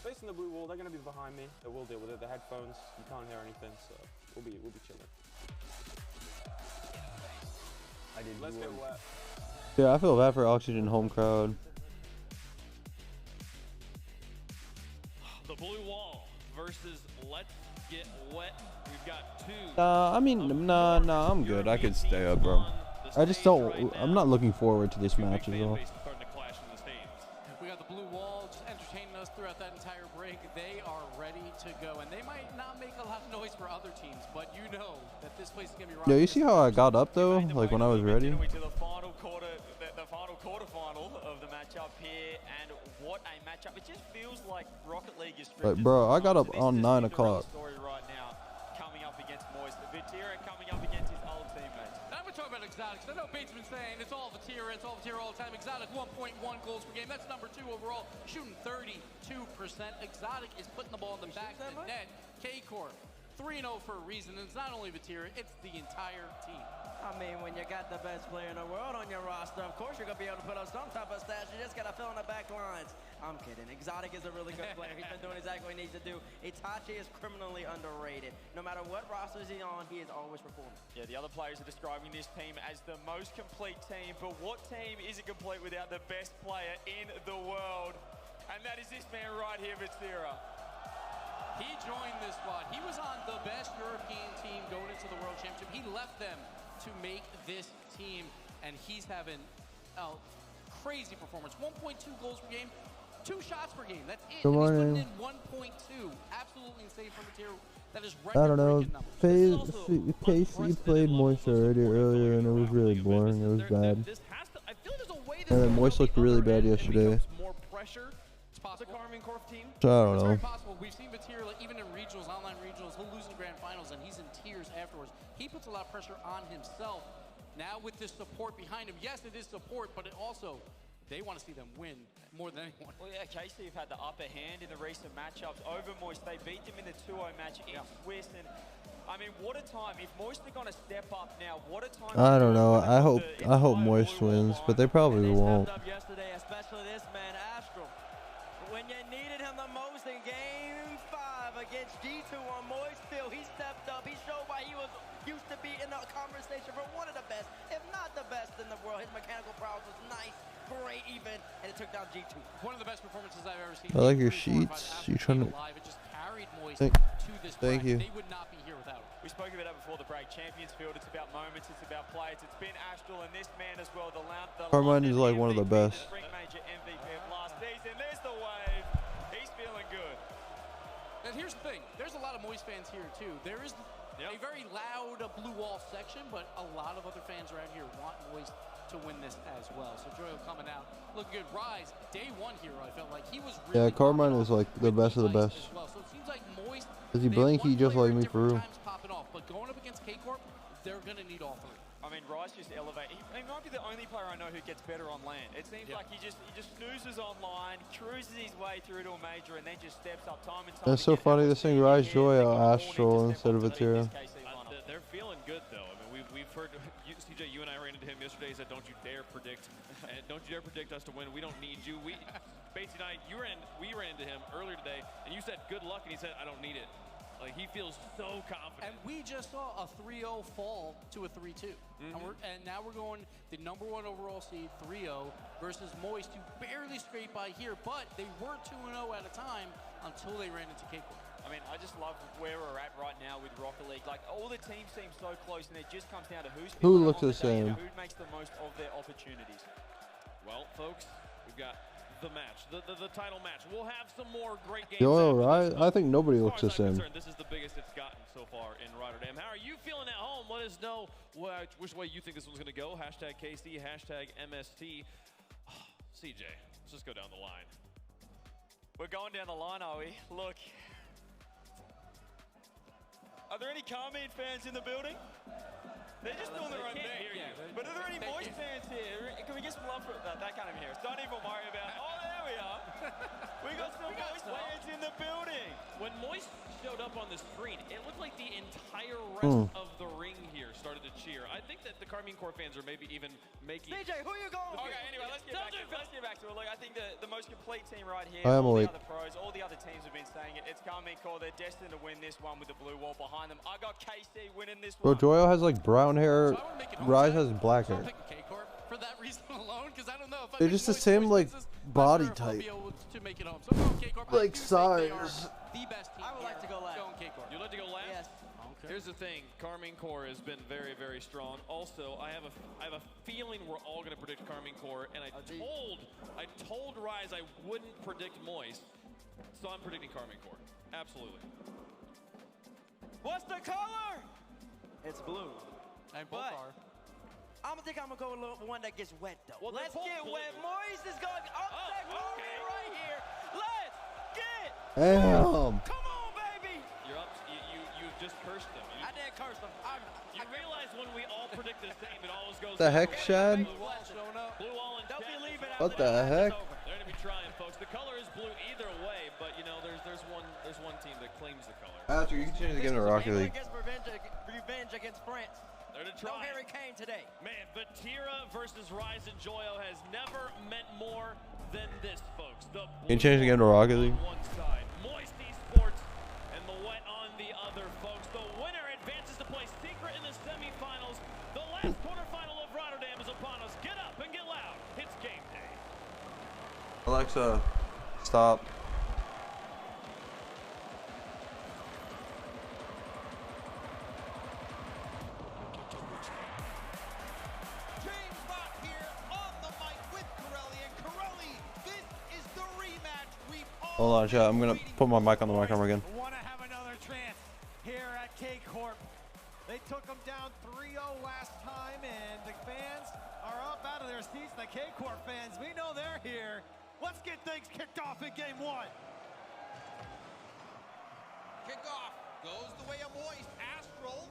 Facing the blue wall, they're going to be behind me. So we'll deal with it. The headphones, you can't hear anything, so we'll be chilling. Let's get wet. Yeah, I feel bad for Oxygen home crowd. The blue wall versus Let's Get Wet. We've got two. I mean, nah, I'm good. I could stay up, bro. I just don't. I'm not looking forward to this match as well. We got the blue wall just entertaining us throughout that entire break. They are ready to go, and they might not make a lot of noise for other teams, but you know that this place is gonna be rocking. Yo, you see how I got up though? Like when I was ready. To the final quarterfinal of the matchup here, and what a matchup! It just feels like Rocket League is. Like, bro, I got up on 9 o'clock. Story right now, coming up against Moist, Vatira coming up against his old teammates. Now we're talking about Exotics. I know Bates been saying it's all Vatira all the time. Exotic 1.1 goals per game. That's number 2 overall, shooting 32%. Exotic is putting the ball in the back of the net. K-Corp 3-0 for a reason, and it's not only Vatira, it's the entire team. I mean, when you got the best player in the world on your roster, of course you're going to be able to put up some type of stats. You just got to fill in the back lines. I'm kidding. Exotic is a really good player. He's been doing exactly what he needs to do. Itachi is criminally underrated. No matter what rosters he's on, he is always performing. Yeah, the other players are describing this team as the most complete team, but what team isn't complete without the best player in the world? And that is this man right here, Vatira. He joined this squad. He was on the best European team going into the World Championship. He left them to make this team, and he's having a crazy performance. 1.2 goals per game, 2 shots per game. That's it. Good And morning. he's putting in 1.2. Absolutely insane from Vatira. That is I don't know. record-breaking numbers. Casey played Moist already earlier, and it was really boring. It was bad. And then Moist looked really bad yesterday. More pressure. It's possible. The Carmine Corp team. So I don't It's know. very possible. We've seen Vatira, like, even in regionals, online regionals, he'll lose in grand finals, and he's in tears afterwards. He puts a lot of pressure on himself. Now with this support behind him, yes, it is support, but it also, they want to see them win more than anyone. Well, yeah, KC have had the upper hand in the recent matchups over Moist. They beat them in the 2-0 match in Swiss, and I mean, what a time. If Moist are going to step up now, what a time. I don't know. I hope Moist wins, but they probably won't. Yesterday, especially this man, Astral. When you needed him the most in Game 5 against G2 on Moist Field, he stepped up. He showed why he was used to be in the conversation for one of the best, if not the best in the world. His mechanical prowess was nice, great even, and it took down G2. One of the best performances I've ever seen. I like your sheets. You trying to? It just carried Moist Thank to this you. bracket. They would not be here without it. We spoke about that before the break. Champions Field, it's about moments, it's about players. It's been Astral and this man as well. Carmine is like one of the best. The Spring Major MVP of last season. There's the wave. He's feeling good. And here's the thing. There's a lot of Moist fans here, too. There is a very loud blue wall section, but a lot of other fans around here want Moist to win this as well. So Joyo coming out looking good. Rise, day one hero, I felt like he was really Carmine is like the best of the best. well. So it seems like Moist, Does he blink? He just like me for real. popping off, but going up against K-Corp, they're going to need all three. I mean, Rice just elevated. He might be the only player I know who gets better on land. It seems like he just snoozes online, cruises his way through to a major, and then just steps up time and time. It's so funny to sing Rise Joyo Astral instead of Atira. They're feeling good though. I mean, we've heard CJ. You and I ran into him yesterday. He said, "Don't you dare predict, and don't you dare predict us to win. We don't need you." Batesy and I, we ran into him earlier today, and you said, "Good luck," and he said, "I don't need it." Like, he feels so confident. And we just saw a 3-0 fall to a 3-2. And now we're going the #1 overall seed, 3-0, versus Moist, who barely scraped by here, but they were 2-0 at a time until they ran into K-Corp. I mean, I just love where we're at right now with Rocket League. Like, all the teams seem so close, and it just comes down to Who looks the same. Who makes the most of their opportunities. Well, folks, we've got the match, the title match. We'll have some more great games. Yo, right? I think nobody looks the same. This is the biggest it's gotten so far in Rotterdam. How are you feeling at home? Let us know which way you think this one's going to go. Hashtag KC, hashtag MST. CJ, let's just go down the line. We're going down the line, are we? Look. Are there any Carmine fans in the building? They're just doing their own thing. But are there any Moist fans here? Can we get some love for that? That kind of here. It's not even worry about. Oh, there we are. We got some Moist fans in the building. When Moist showed up on the screen, it looked like the entire rest of the ring here started to cheer. I think that the Carmine Corps fans are maybe even making. CJ, who are you going with? Okay, anyway, let's get back to it. Look, I think the most complete team right here. I am all awake. the other pros, all the other teams have been saying it. It's Carmine Corps. They're destined to win this one with the blue wall behind them. I got KC winning this one. Bro, Joyo has like brown hair. Rise has black hair. For that reason alone, because I don't know if They're just the same like body type. Like size. The best team. I would like to go last. You'd like to go last? Yes. Okay. Here's the thing, Carmine Corps has been very, very strong. Also, I have a feeling we're all going to predict Carmine Corps, and I told Rise I wouldn't predict Moist, so I'm predicting Carmine Corps. Absolutely. What's the color? It's blue. And both are. I'm gonna go with the one that gets wet though. Well, let's get blue. wet. Moist is going upset Carmine right here. Let's get. Damn. Come on, baby. You're up. You just cursed them. I didn't curse them. You realize when we all predict the same, it always goes. The heck, Shad? Blue wall and don't be leaving out. What the heck? They're gonna be trying, folks. The color is blue either way, but you know, there's one team that claims the color. After you can change again to Rocket League. Revenge against France. They're to try. No Harry Kane today. Man, Vatira versus Rise and Joyo has never meant more than this, folks. The Can you change again to Rocket League? on one side, Moist Esports, and the wet on the other, folks. The winner advances to play Secret in the semifinals. The last quarterfinal of Rotterdam is upon us. Get up and get loud. It's game day. Alexa, stop. Hold on, chat. I'm gonna put my mic on the microphone again. Want to have another chance here at K-Corp. They took them down 3-0 last time, and the fans are up out of their seats. The K-Corp fans, we know they're here. Let's get things kicked off in game one. Kickoff goes the way of Moist. Astral,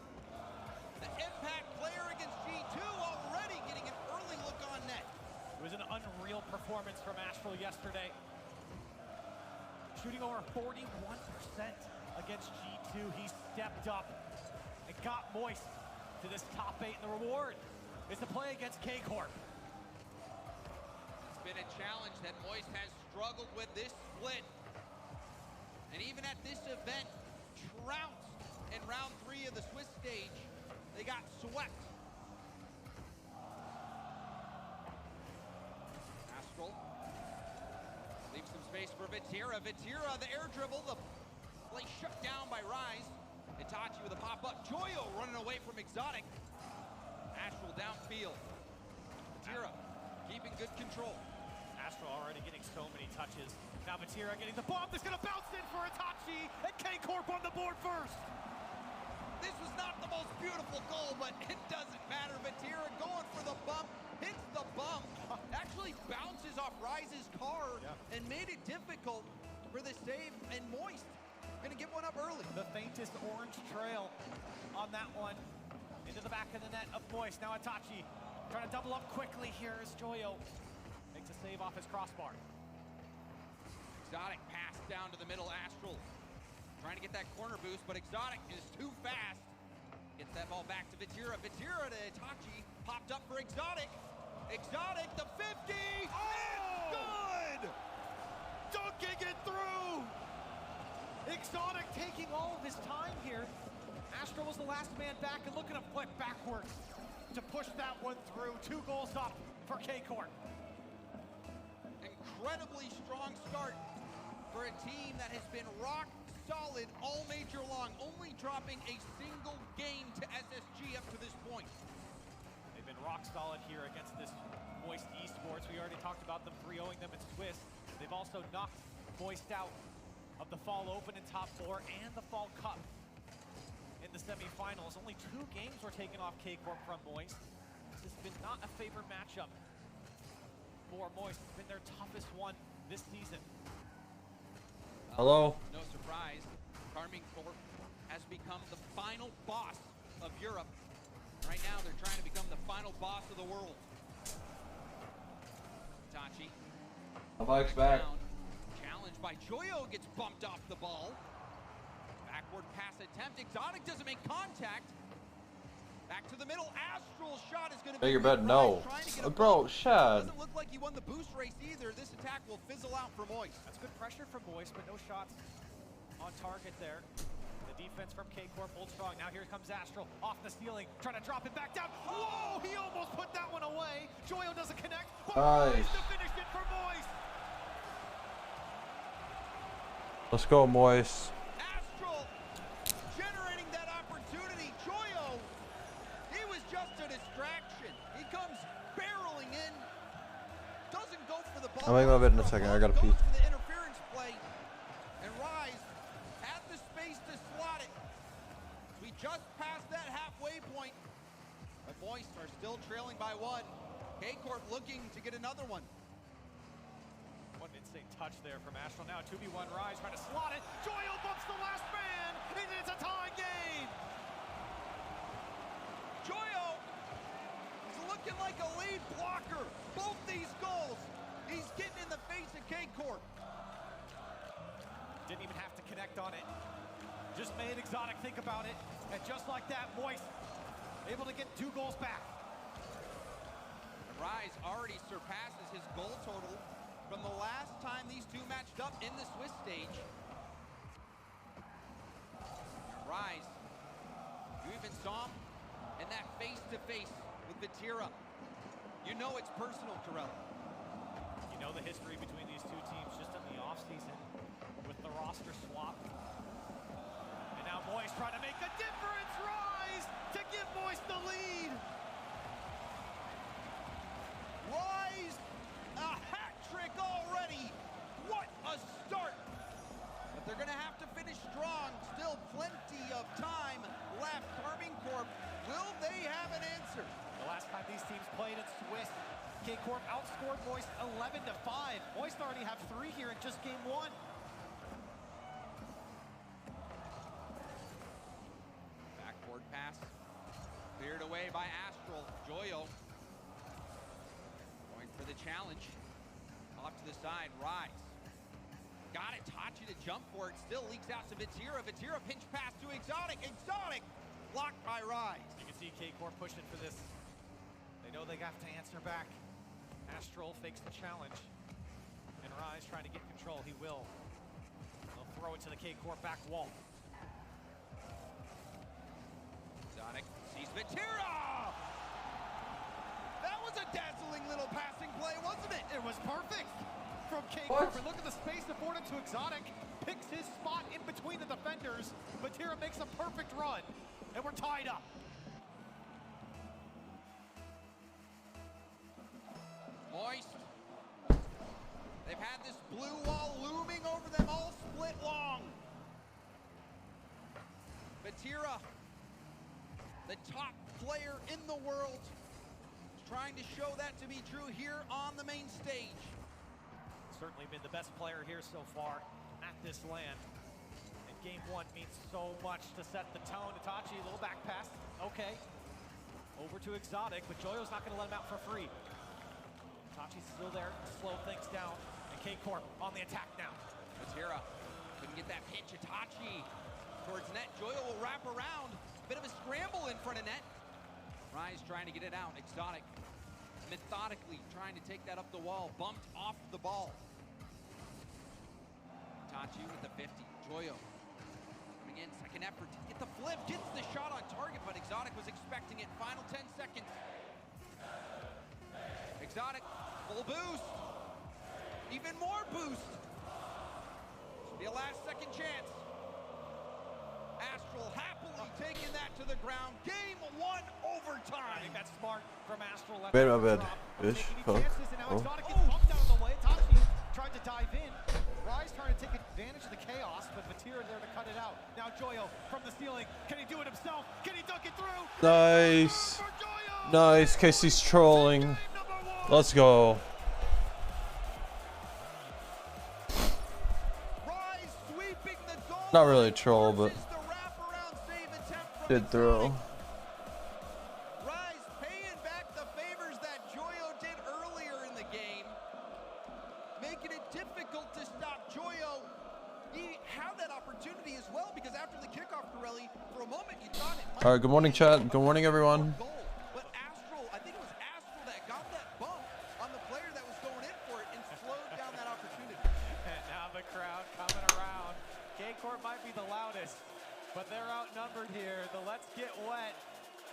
the impact player against G2, already getting an early look on net. It was an unreal performance from Astral yesterday. Shooting over 41% against G2. He stepped up and got Moist to this top 8. And the reward is to play against K-Corp. It's been a challenge that Moist has struggled with this split. And even at this event, trounced in round 3 of the Swiss stage They got swept. Astral leaves some space for Vatira. Vatira, the air dribble, the play shut down by Rise. Itachi with a pop-up. Joyo running away from Exotic. Astral downfield. Vatira keeping good control. Astral already getting so many touches. Now Vatira getting the bomb that's gonna bounce in for Itachi, and K-Corp on the board first. This was not the most beautiful goal, but it doesn't matter. Vatira going for the bump, hits the bump, actually bounces off Rise's car and made it difficult for the save, and Moist gonna get one up early. The faintest orange trail on that one. Into the back of the net of Moist. Now Itachi trying to double up quickly here as Joyo makes a save off his crossbar. Exotic pass down to the middle. Astral trying to get that corner boost, but Exotic is too fast. Gets that ball back to Vatira. Vatira to Itachi. Popped up for Exotic. Exotic, the 50! Oh! It's good! Dunking it through! Exotic taking all of his time here. Astral was the last man back and looking to flick backwards to push that one through. 2 goals up for K-Corp. Incredibly strong start for a team that has been rock solid all major long, only dropping a single game to SSG up to this point. They've been rock solid here against this Moist Esports. We already talked about them 3-0ing them in Swiss. They've also knocked Moist out of the Fall Open in top 4 and the Fall Cup in the semifinals. Only 2 games were taken off K-Corp from Moist. This has been not a favored matchup for Moist. It's been their toughest one this season. Hello? No surprise, Carmine Corp has become the final boss of Europe. Right now, they're trying to become the final boss of the world. Itachi. Bike's back. Challenged by Joyo, gets bumped off the ball. Backward pass attempt. Exotic doesn't make contact. Back to the middle. Astral shot is going to be. Bigger bet, no. Bro, Shad. Doesn't look like he won the boost race either. This attack will fizzle out for Moist. That's good pressure from Moist, but no shots on target there. The defense from K-Corp holds strong. Now here comes Astral off the ceiling, trying to drop it back down. Whoa! He almost put that one away. Joyo doesn't connect. Nice. To finish it for Moist. Let's go, Moist. Astral generating that opportunity. Joyo, he was just a distraction. He comes barreling in, doesn't go for the ball. I'll make my bed in a second. I gotta pee. Goes for the interference play, and Rise had the space to slot it. We just passed that halfway point, but Moist are still trailing by 1. K-Corp looking to get another one. What an insane touch there from Astral. Now 2v1 Rise trying to slot it. Joyo bumps the last man, and it's a tie game. Joyo is looking like a lead blocker. Both these goals, he's getting in the face of K-Corp. Didn't even have to connect on it. Just made Exotic think about it. And just like that, Moist able to get 2 goals back. Rise already surpasses his goal total from the last time these two matched up in the Swiss stage. Rise, you even saw him in that face-to-face with Vatira. You know it's personal, Terrell. You know the history between these 2 teams just in the offseason with the roster swap. And now Moist trying to make a difference. Rise to give Moist the lead. Rise, a hat trick already. What a start. But they're going to have to finish strong. Still plenty of time left. Carmine Corp, will they have an answer? The last time these teams played in Swiss, K-Corp outscored Moist 11-5. Moist already have 3 here in just game 1. Backboard pass, cleared away by Astral. Joyo going for the challenge. Off to the side, Rise. Got it, Tachi to jump for it. Still leaks out to Vatira. Vatira pinch pass to Exotic. Exotic blocked by Rise. You can see K-Corp pushing for this. They know they have to answer back. Astral fakes the challenge. And Rise trying to get control. He will. They'll throw it to the K-Corp back wall. Exotic sees Vatira! That was a dazzling little passing play, wasn't it? It was perfect from K. Corp. Look at the space afforded to Exotic. Picks his spot in between the defenders. Vatira makes a perfect run, and we're tied up. Moist. They've had this blue wall looming over them all split long. Vatira, the top player in the world, is trying to show that to be true here on the main stage. Certainly been the best player here so far at this land. And game one means so much to set the tone. Itachi, a little back pass. Okay. Over to Exotic, but Joyo's not going to let him out for free. Itachi's still there to slow things down. And K-Corp on the attack now. Vatira couldn't get that pitch. Itachi towards net. Joyo will wrap around. Bit of a scramble in front of net. Rise trying to get it out. Exotic methodically trying to take that up the wall. Bumped off the ball. Itachi with the 50. Joyo coming in. Second effort to get the flip. Gets the shot on target, but Exotic was expecting it. Final 10 seconds. Exotic, full boost. Even more boost. Be a last second chance. Astral happily taking that to the ground. Game one overtime. I think that's smart from Astral. Made my bed. Ish. Fuck. Oh. Exotic gets bumped out of the way. Tachi tried to dive in. Rise trying to take advantage of the chaos, but Vatira there to cut it out. Now Joyo from the ceiling. Can he do it himself? Can he dunk it through? Nice. Nice. Casey's trolling. Let's go. Not really a troll, but did throw. Rise paying back the favors that Joyo did earlier in the game, making it difficult to stop Joyo. He had that opportunity as well because after the kickoff, Corelli, for a moment you thought it might. All right. Good morning, chat. Good morning, everyone. But Astral, I think it was Astral that got that bump on the player that was going in for it and slowed down that opportunity. And now the crowd coming around. K-Corp might be the loudest, but they're outnumbered here. The Let's Get Wet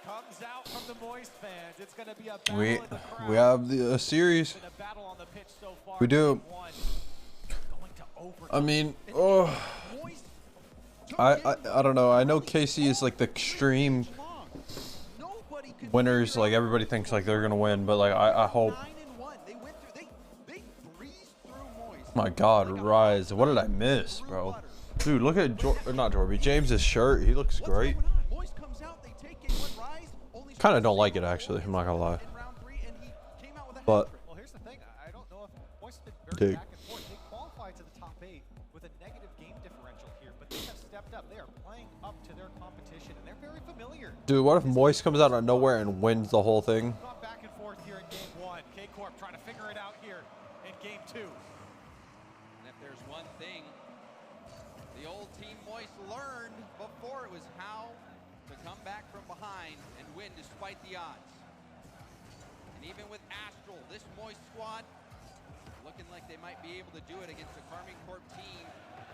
comes out from the Moist fans. It's going to be a battle in the crowd. We have the series. Been a battle on the pitch so far. We do. I mean, oh, I don't know. I know Casey is like the extreme winners. Like everybody thinks like they're gonna win, but like I hope. My God, Rise! What did I miss, bro? Dude, look at not Jorby, James's shirt. He looks great. Kind of don't like it actually. I'm not gonna lie. But Well, here's the thing. I don't know if Moist has been very dig. back and forth. They qualified to the top 8 with a negative game differential here, but they have stepped up. They are playing up to their competition, and they're very familiar. Dude, what if Moist comes out of nowhere and wins the whole thing? Gone back and forth here in game 1. K-Corp trying to figure it out here in game 2. And if there's one thing the old Team Moist learned before, it was how to come back from behind and win despite the odds. And even with Astral, this Moist squad looking like they might be able to do it against a Carmine Corp team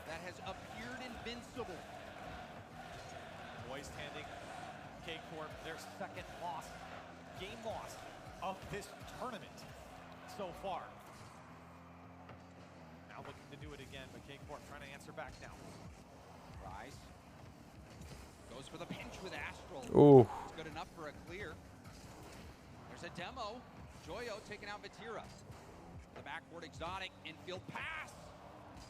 that has appeared invincible. Moist handing K-Corp their second loss, game loss of this tournament so far. Now looking to do it again, but K-Corp trying to answer back now. Rise goes for the pinch with Astral. Ooh. It's good enough for a clear. There's a demo. Joyo taking out Vatira. The backboard Exotic infield pass.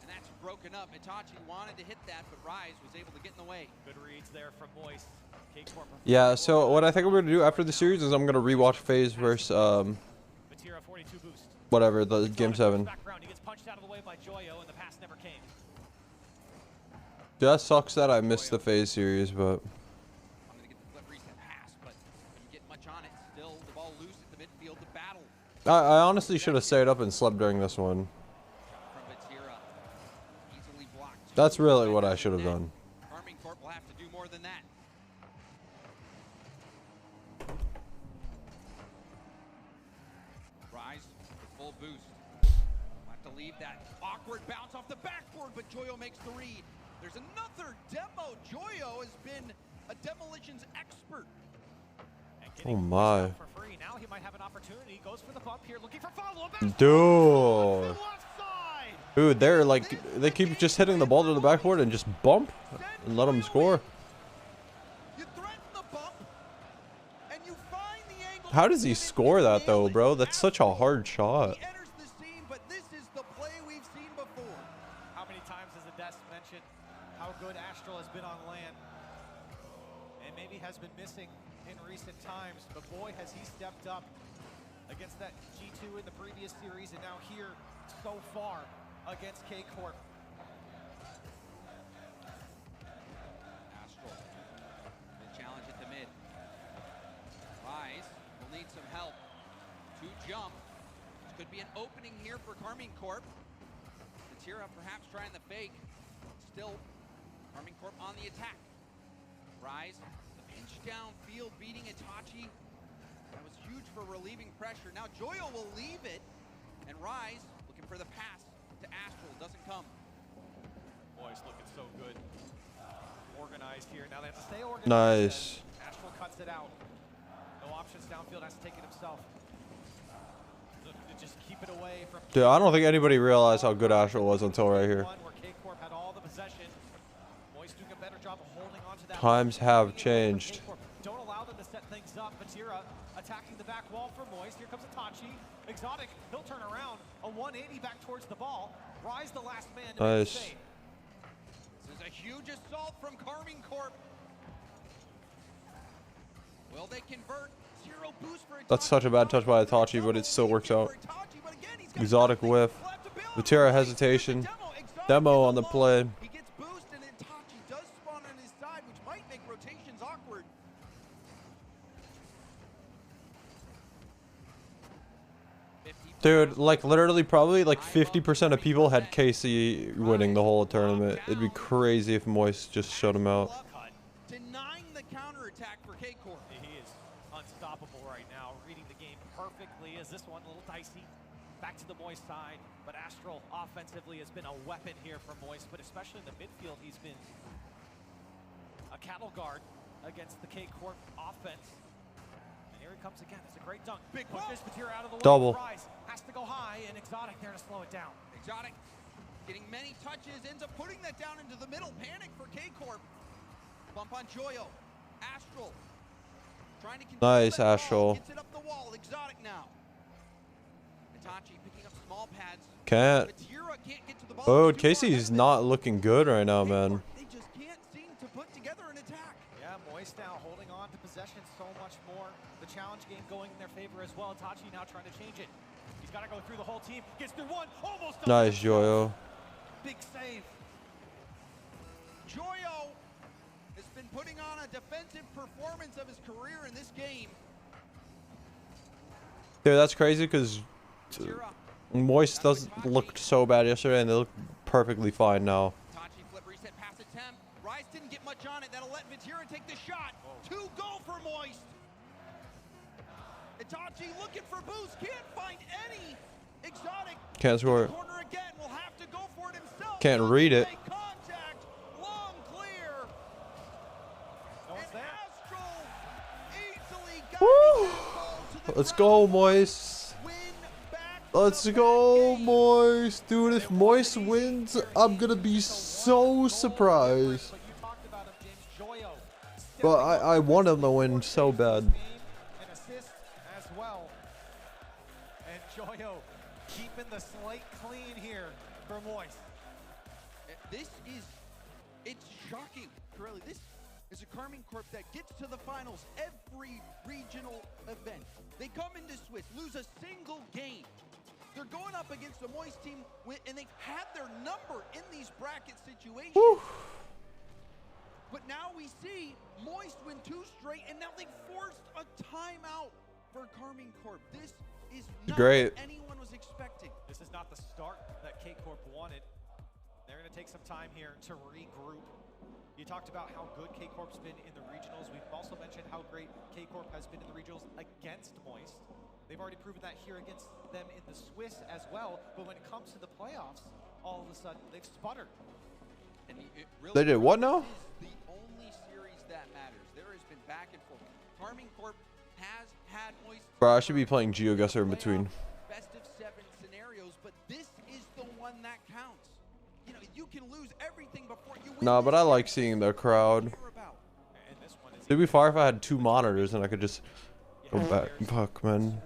And that's broken up. Itachi wanted to hit that, but Rise was able to get in the way. Good reads there from Moist. K-Corp. Yeah. So what I think I'm gonna do after the series is I'm gonna rewatch FaZe versus Vatira 42 boost. whatever the game 7. Background, he gets punched out of the way by Joyo, and the pass never came. Dude, that sucks that I missed the FaZe series, but. I'm going to get the flip reset pass, but couldn't get much on it. Still, the ball loose at the midfield to battle. I honestly should have stayed up and slept during this one. From Vatira. Easily blocked. That's really what I should have done. Carmine Corp will have to do more than that. Rise with full boost. We'll have to leave that awkward bounce off the backboard, but Joyo makes the read. There's another demo. Joyo has been a demolitions expert. Oh my. For free. Now he might have an opportunity. Goes for the bump here, looking for follow-up. Dude. Dude, they're like, they keep just hitting the ball to the backboard and just bump and let them score. How does he score that though, bro? That's such a hard shot. How many times has Ades mentioned how good Astral has been on land? And maybe has been missing in recent times, but boy, has he stepped up against that G2 in the previous series, and now here so far against K-Corp. Astral, the challenge at the mid. Rise will need some help to jump. This could be an opening here for Karmine Corp. Vatira perhaps trying the fake. Still, Karmine Corp on the attack. Rise, the pinch downfield, beating Itachi. That was huge for relieving pressure. Now Joyo will leave it, and Rise looking for the pass to Astral. Doesn't come. Boys looking so good. Organized here. Now they have to stay organized. Nice. Astral cuts it out. No options downfield. Has to take it himself. Just keep it away from. Dude, I don't think anybody realized how good Astral was until right here. Where K-Corp had all the possession. Moist doing a better job of holding on to that. Times have changed. Don't allow them to set things up. Vatira attacking the back wall for Moist. Here comes Itachi. Exotic, he'll turn around. A 180 back towards the ball. Rise the last man to make the save. This is a huge assault from Karmine Corp. Will they convert? Zero boost for Itachi. That's such a bad touch by Itachi, but it still works out. Exotic whiff. Vatira hesitation. Demo on the play. He gets boost, and Itachi does spawn on his side, which might make rotations awkward. Dude, like literally probably like 50% of people had KC winning the whole tournament. It'd be crazy if Moist just shut him out. Denying the counterattack for K-Corp. He is unstoppable right now, reading the game perfectly. Is this one a little dicey? Back to the Moist side, but Astral offensively has been a weapon here for Moist, but especially in the midfield, he's been a cattle guard against the K-Corp offense. And here he comes again. It's a great dunk. Big pushes Vatira out of the way. Double. Rise has to go high, and Exotic there to slow it down. Exotic getting many touches, ends up putting that down into the middle. Panic for K-Corp. Bump on Joyo. Astral trying to Nice, Astral. gets it up the wall. Exotic now. Itachi picking up small pads. Can't. Vatira can't get to the ball. Oh, Casey's not looking good right now, man. They just can't seem to put together an attack. Yeah, Moist now holding on to possession so much more. The challenge game going in their favor as well. Itachi now trying to change it. He's got to go through the whole team. Gets through one. Almost. Nice, Joyo. Big save. Joyo has been putting on a defensive performance of his career in this game. Dude, that's crazy because Moist looked so bad yesterday and they look perfectly fine now. Itachi flip reset pass attempt. Rise didn't get much on it. That'll let Vatira take the shot. 2 go for Moist. Itachi looking for boost. Can't find any. Exotic. Can't score it. Corner again. Will have to go for it himself. Can't read it. Contact. Long clear. And Astral easily got Woo! Let's go, Moist. Let's go, Moist. Dude, if Moist wins, I'm going to be so surprised. But I want him to win so bad. An assist as well. And Joyo keeping the slate clean here for Moist. This is, it's shocking, Corelli. This is a Karmine Corp that gets to the finals every regional event. They come into Swiss, lose a single game. They're going up against the Moist team, and they've had their number in these bracket situations. Woo. But now we see Moist win 2 straight, and now they've forced a timeout for Karmine Corp. This is not Great. what anyone was expecting. This is not the start that K-Corp wanted. They're going to take some time here to regroup. You talked about how good K-Corp's been in the regionals. We've also mentioned how great K-Corp has been in the regionals against Moist. They've already proven that here against them in the Swiss as well. But when it comes to the playoffs, all of a sudden they've sputtered. And it really They did what now? is the only series that matters. There has been back and forth. Karmine Corp has had Moist Bro, I should be playing GeoGuessr in between. best of 7 scenarios, but this is the one that counts. You know, you can lose everything before you win. Nah, but I like seeing the crowd. It'd be far if I had 2 monitors and I could just go back. Fuck, man.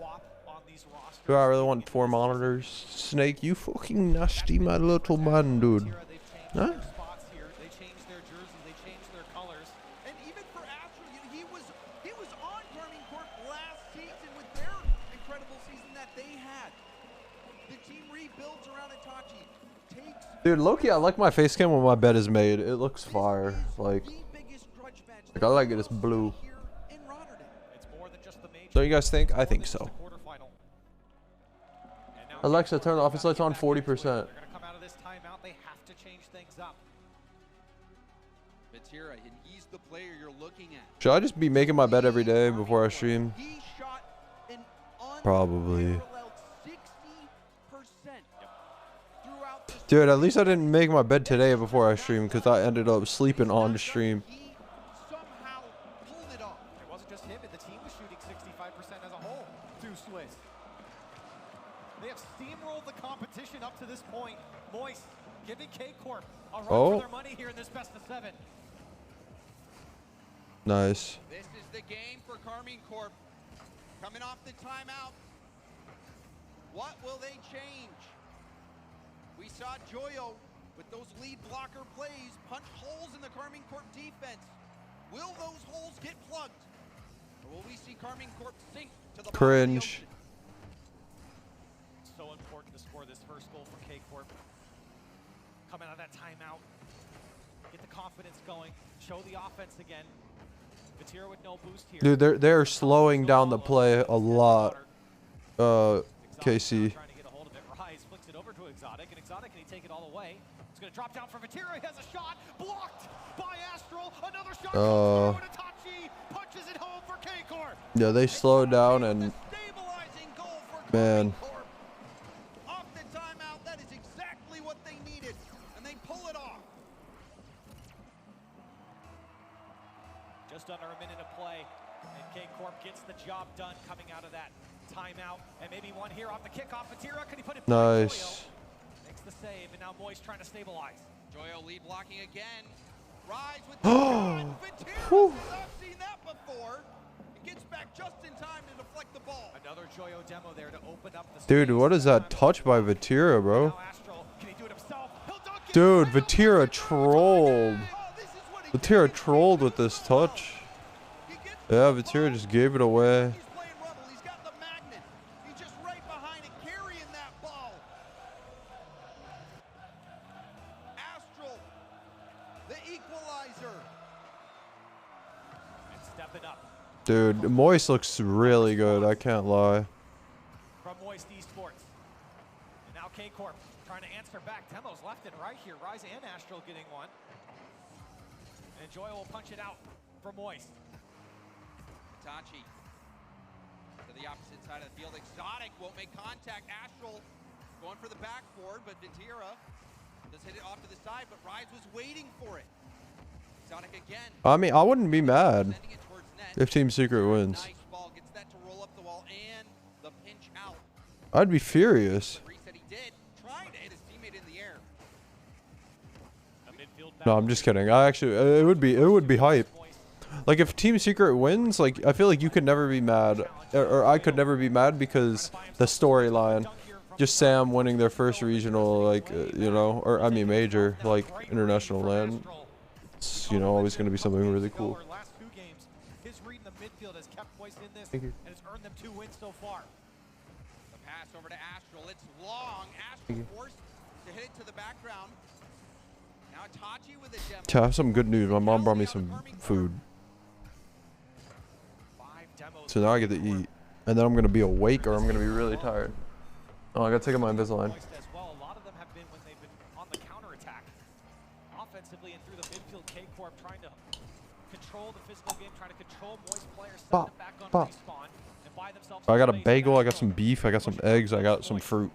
Do I really want 4 monitors? Snake, you fucking nasty, my little man, dude. Huh? They changed their jerseys, they changed their colors. And even for Astro, he was on Carmine Corp last season with their incredible season that they had. The team rebuilds around Itachi. Dude, low-key, I like my face cam when my bed is made. It looks fire. Like I like it. It's blue. Don't you guys think? I think so. Alexa, turn the office lights on 40%. They're going to come out of this timeout. They have to change things up. Vatira, and he's the player you're looking at. Should I just be making my bed every day before I stream? He shot an Probably. 60% throughout the Dude, at least I didn't make my bed today before I streamed because I ended up sleeping on the stream. somehow pulled it off. It wasn't just him, the team was shooting 65% as a whole through Swiss. They have steamrolled the competition up to this point. Moist giving K-Corp a run for their money here in this best of 7. Nice. This is the game for Carmine Corp. Coming off the timeout. What will they change? We saw Joyo with those lead blocker plays punch holes in the Carmine Corp defense. Will those holes get plugged? Or will we see Carmine Corp sink to the Cringe. So important to score this first goal for K-Corp. Coming out of that timeout. Get the confidence going. Show the offense again. Vatira with no boost here. Dude, they're slowing down the play a lot. KC. Trying to get a hold of it. Rise flicks it over to Exotic, and Exotic, can he take it all the way? It's going to drop down for Vatira. He has a shot. Blocked by Astral. Another shot comes through, and Itachi punches it home for K-Corp. Yeah, they slowed down and man. Off the timeout, that is exactly what they needed, and they pull it off. Just under a minute of play, and K-Corp gets the job done coming out of that timeout. And maybe one here off the kickoff. Vatira, can he put it by Nice. Joyo? Makes the save, and now Moist trying to stabilize. Joyo lead blocking again. Rise with the shot. Vatira, I've seen that before. It gets back just in time to deflect the ball. Another Joyo demo there to open up the Dude, what is that touch by Vatira, bro? Dude, Vatira trolled. Vatira trolled with this touch. Yeah, Vatira just gave it away. Dude, Moist looks really good, I can't lie. From Moist Esports. And now K-Corp trying to answer back. Demos left and right here. Rise and Astral getting one. And Joy will punch it out for Moist. Itachi to the opposite side of the field. Exotic won't make contact. Astral going for the backboard, but Vatira does hit it off to the side, but Rise was waiting for it. Exotic again. I mean, I wouldn't be mad if Team Secret wins. Nice ball, gets that to roll up the wall and the pinch out. I'd be furious. Said he did, trying to hit his teammate in the air. No, I'm just kidding. I actually, it would be hype. Like if Team Secret wins, like I feel like you could never be mad, or I could never be mad because the storyline, just Sam winning their first regional, like you know, or I mean major, like international land. It's, you know, always going to be something really cool. His read in the midfield has kept Moist in this, Thank you. and it's earned them 2 wins so far. The pass over to Astral. It's long. Astral forced to hit it to the background. Now Itachi with a demo. I have some good news. My mom brought me some food. So now I get to eat. And then I'm going to be awake or I'm going to be really tired. Oh, I got to take out my Invisalign. Well, a lot of them have been when they've been on the counterattack. Offensively and through the midfield, K-Corp trying to control the physical game, trying to control Moist players, send them back on respawn, and buy themselves. I got a bagel, I got some beef, I got some eggs, I got some fruit.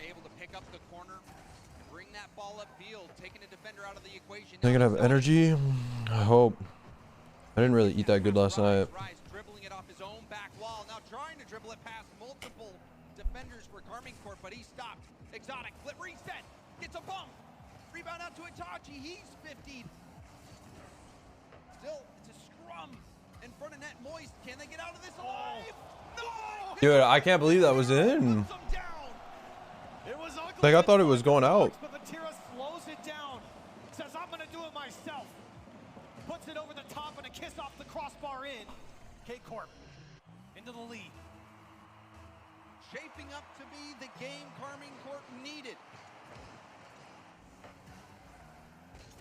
Able to pick up the corner and bring that ball upfield, taking a defender out of the equation. Am I gonna have energy? I hope. I didn't really eat that good last night. Dribbling it off his own back trying to dribble it past multiple defenders for Carmine Corp, but he stopped. Exotic flip reset, gets a bump. Rebound out to Itachi, he's 50'd. Still, it's a scrum in front of net. Moist, can they get out of this alive? No! Dude, I can't believe that was in. Like, I thought it was going out. But Vatira slows it down. Says, I'm going to do it myself. Puts it over the top and a kiss off the crossbar in. K-Corp into the lead. Shaping up to be the game Carmine Corp needed.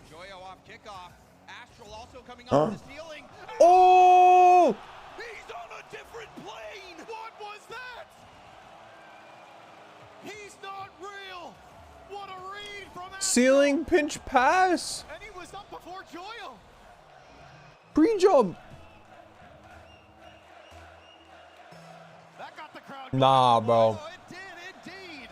Joyo off kickoff. Astral also coming off the ceiling. Oh! He's on a different plane. What was that? He's not real. What a read from Astral. Ceiling pinch pass. And he was up before Joyo. Pre-jump. That got the crowd. Nah, bro. Oh, it did indeed.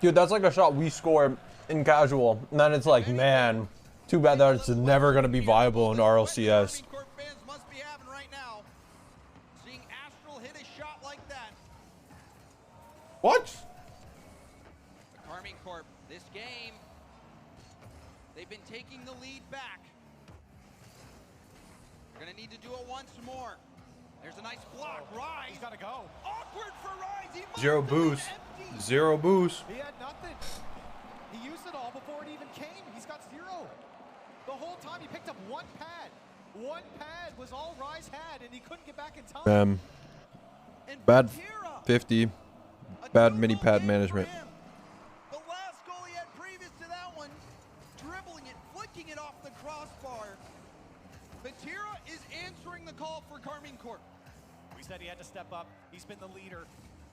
Dude, that's like a shot we score in casual. And then it's like, man, too bad that it's never going to be viable in RLCS. Fans must be having right now. Seeing Astral hit a shot like that. What? Carmine Corp, this game, they've been taking the lead back. They're going to need to do it once more. There's a nice block. Rise. He's got to go. Awkward for Rise. He must Zero have been boost. empty. Zero boost. He had nothing. He used it all before it even came. He's got 0. The whole time he picked up 1 pad. 1 pad was all Rise had, and he couldn't get back in time. Bad 50. Bad mini pad management. The last goal he had previous to that one, dribbling it, flicking it off the crossbar. Vatira is answering the call for Carmine Corp. We said he had to step up. He's been the leader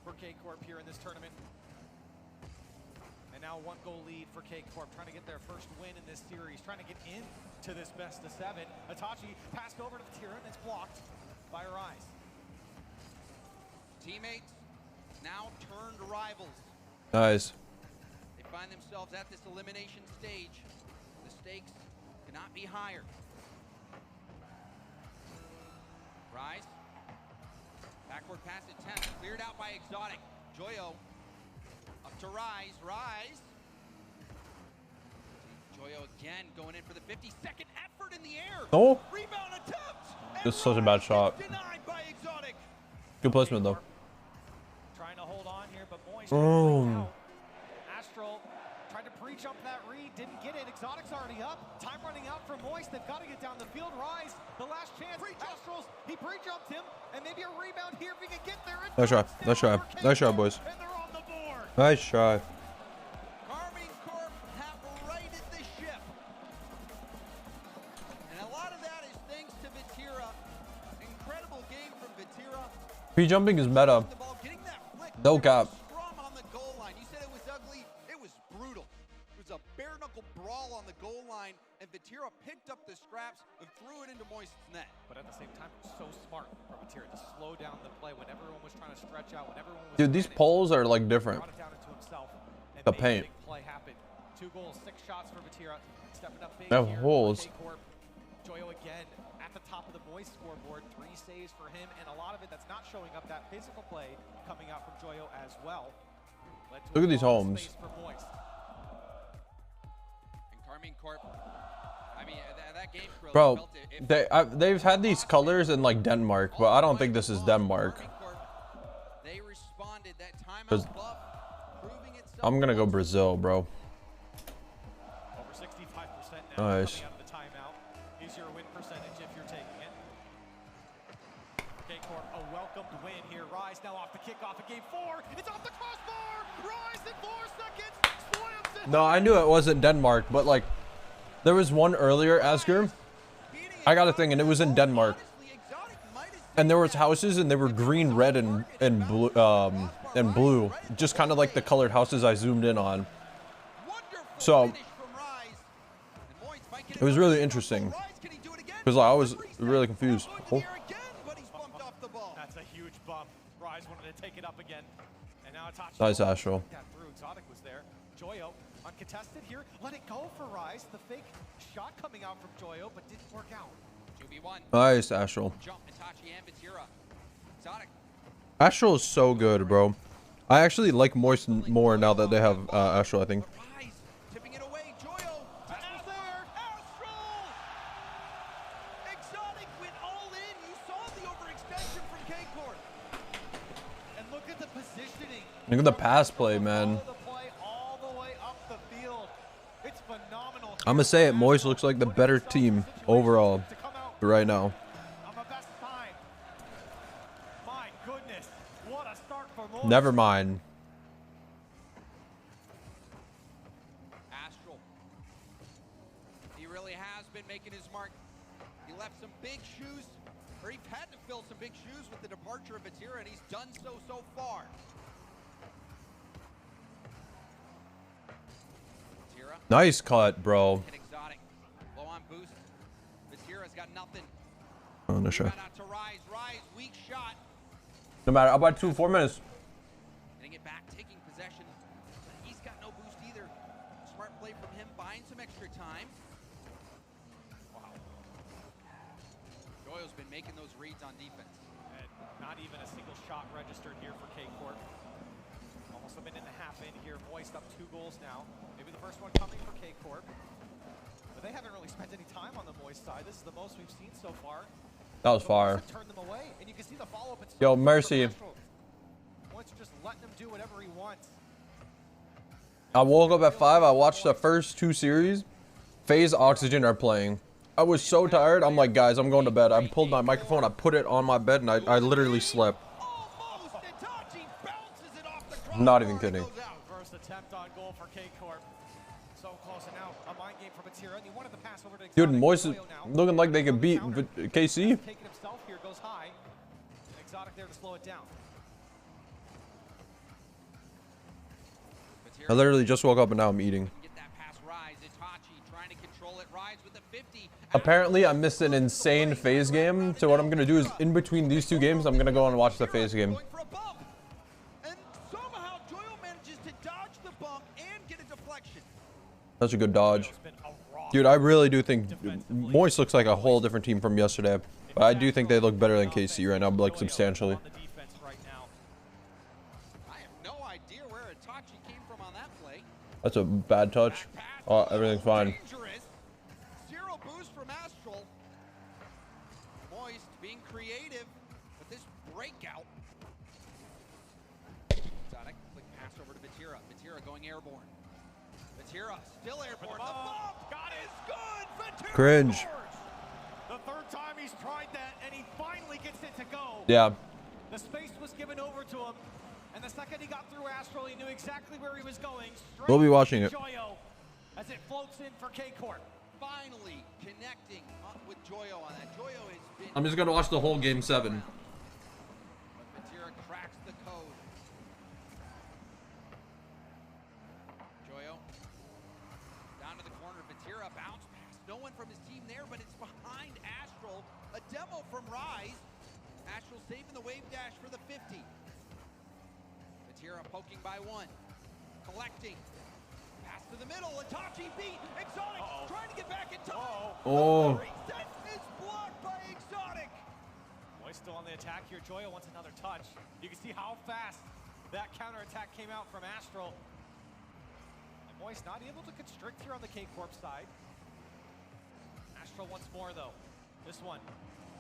for K-Corp here in this tournament. And now 1-goal lead for K-Corp, trying to get their first win in this series, trying to get into this best of 7. Itachi passed over to Vatira, and it's blocked by Rise. Teammates now turned rivals. Nice. They find themselves at this elimination stage. The stakes cannot be higher. Rise. Backward pass attempt. Cleared out by Exotic. Joyo. Up to Rise. Rise. Joyo again going in for the 52nd effort in the air. Oh. Rebound attempt. This is such a bad shot. Denied by Exotic. Good placement, though. Trying to hold on here, but Moist Oh. Astral tried to pre-jump that read, didn't get it. Exotic's already up. Time running out for Moist. They've got to get down the field. Rise, the last chance. Astrals, he pre-jumped him, and maybe a rebound here if he can get there. Nice try. Nice try. Nice try, boys. Nice try. Carmine Corp have righted the ship. And a lot of that is thanks to Vatira. Incredible game from Vatira. Pre-jumping is meta. No cap. Scrum on the goal line. You said it was ugly. It was brutal. It was a bare-knuckle brawl on the goal line, and Vatira picked up the scraps and threw it into Moist's net. But at the same time, it was so smart for Vatira to slow down the play when everyone was trying to stretch out, when everyone was Dude, these poles are like different. brought it down into himself and The made paint. a big play happen. 2 goals, 6 shots for Vatira. Stepping up big They have here holes. for K-Corp. Joyo again at the top of the Moist scoreboard. 3 saves for him, and a lot of it that's not showing up. That physical play coming out from Joyo as well. Look at these homes. And Carmine Corp, I mean, that game, Bro, they've had these colors in like Denmark, but I don't think this is Denmark. they responded. That Cause timeout buff, proving itself. I'm gonna go Brazil, bro. Over 65% now Nice. coming out of the timeout. Is your win percentage if you're taking it. K-Corp, a welcomed win here. Rise now off the kickoff of game 4. It's off the crossbar. Rise in 4 seconds. Slams it. No, I knew it wasn't Denmark, but like, there was one earlier, Asger. I got a thing, and it was in Denmark. And there was houses, and they were green, red, and blue, just kind of like the colored houses I zoomed in on. So it was really interesting because I was really confused. Oh. That's a huge bump. Rise wanted to take it up again. And now Itachi. Nice, Astral. Got through. Exotic was there. Joyo uncontested here. Let it go for Rise. The fake shot coming out from Joyo, but didn't work out. 2v1. Nice, Astral. Jump Itachi and Vatira. Astral is so good, bro. I actually like Moist more now that they have Astral, I think. Tipping it away, Joyo. There, Astral. Exotic went all in. You saw the overextension from K-Court. And look at the positioning. Look at the pass play, man. All the way up the field. It's phenomenal. I'm gonna say it. Moist looks like the better team overall right now. My goodness, what a start for Moist. Never mind. Astral. He really has been making his mark. He left some big shoes, or he had to fill some big shoes with the departure of Vatira, and he's done so far. Vatira. Nice cut, bro. An exotic. Low on boost. Vatira's got nothing. Oh, no sure. Out to Rise. Rise, weak shot. No matter. About 4 minutes. Getting it back, taking possession. But he's got no boost either. Smart play from him, buying some extra time. Wow. Joyo's been making those reads on defense. And not even a single shot registered here for K-Court. Almost a minute and a half in here. Moist up 2 goals now. Maybe the first one coming for K-Court. But they haven't really spent any time on the Moist side. This is the most we've seen so far. That was fire. Turned them away, and you can see the follow-up. Yo, Mercy. Moist just letting him do whatever he wants. I woke up at 5. I watched the first 2 series. FaZe Oxygen are playing. I was so tired. I'm like, guys, I'm going to bed. I pulled my microphone. I put it on my bed, and I literally slept. I'm not even kidding. First attempt on goal for K-Corp. So close, and now a mind game for Vatira, and he wanted the pass over to Dude, Moist is looking like they could beat KC. Taking himself here, goes high. Exotic there to slow it down. I literally just woke up and now I'm eating. Apparently, I missed an insane FaZe game. So what I'm gonna do is, in between these 2 games, I'm gonna go and watch the FaZe game. That's a good dodge. Dude, I really do think Moist looks like a whole different team from yesterday. But I do think they look better than KC right now, like substantially. That's a bad touch. Oh, everything's fine. Zero boost from Astral. Moist being creative with this breakout. Exotic, quick pass over to Vatira. Vatira going airborne. Vatira still airborne. The bump got is good. Vatira Cringe. scores. The 3rd time he's tried that, and he finally gets it to go. Yeah. The space was given over to him. And the second he got through Astral, he knew exactly where he was going. We'll be watching it. Joyo as it floats in for K-Court. Finally connecting with Joyo on that. Joyo has been... I'm just gonna watch the whole game 7. Vatira cracks the code. Joyo down to the corner. Vatira bounce pass. No one from his team there, but it's behind Astral. A demo from Rise. Astral saving the wave dash for the 50. Vatira poking by 1. Collecting. Pass to the middle. Itachi beat. Exotic trying to get back in time. Oh. Reset is blocked by Exotic. Moist still on the attack here. Joyo wants another touch. You can see how fast that counterattack came out from Astral. And Moist not able to constrict here on the K-Corp side. Astral once more, though. This one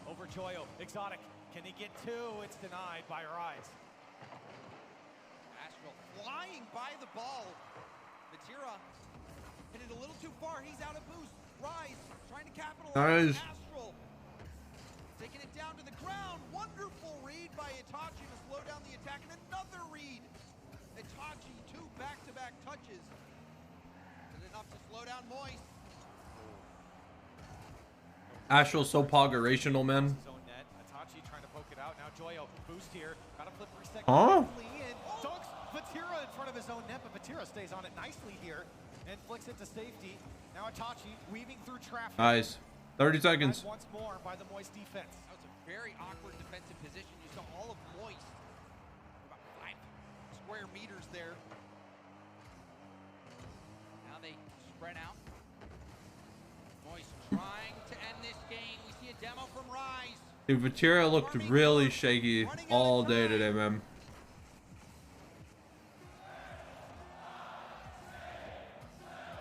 over Joyo. Exotic. Can he get 2? It's denied by Rise. Astral flying by the ball. Vatira hit it a little too far. He's out of boost. Rise trying to capitalize. Nice. Astral taking it down to the ground. Wonderful read by Itachi to slow down the attack, and another read. Itachi 2 back-to-back touches. Is enough to slow down Moist. Astral's so pogerational, man. Itachi trying to poke it out. Now Joyo boost here. Got a flip reset. Huh? Dunks Vatira in front of his own net, but Vatira stays on it nicely here and flicks it to safety. Now Itachi weaving through traffic. Nice. 30 seconds. Once more by the Moist defense. That was a very awkward defensive position. You saw all of Moist. About 5 square meters there. Now they spread out. Moist trying to end this game. We see a demo from Rise. Dude, Vatira looked really shaky all day today, man.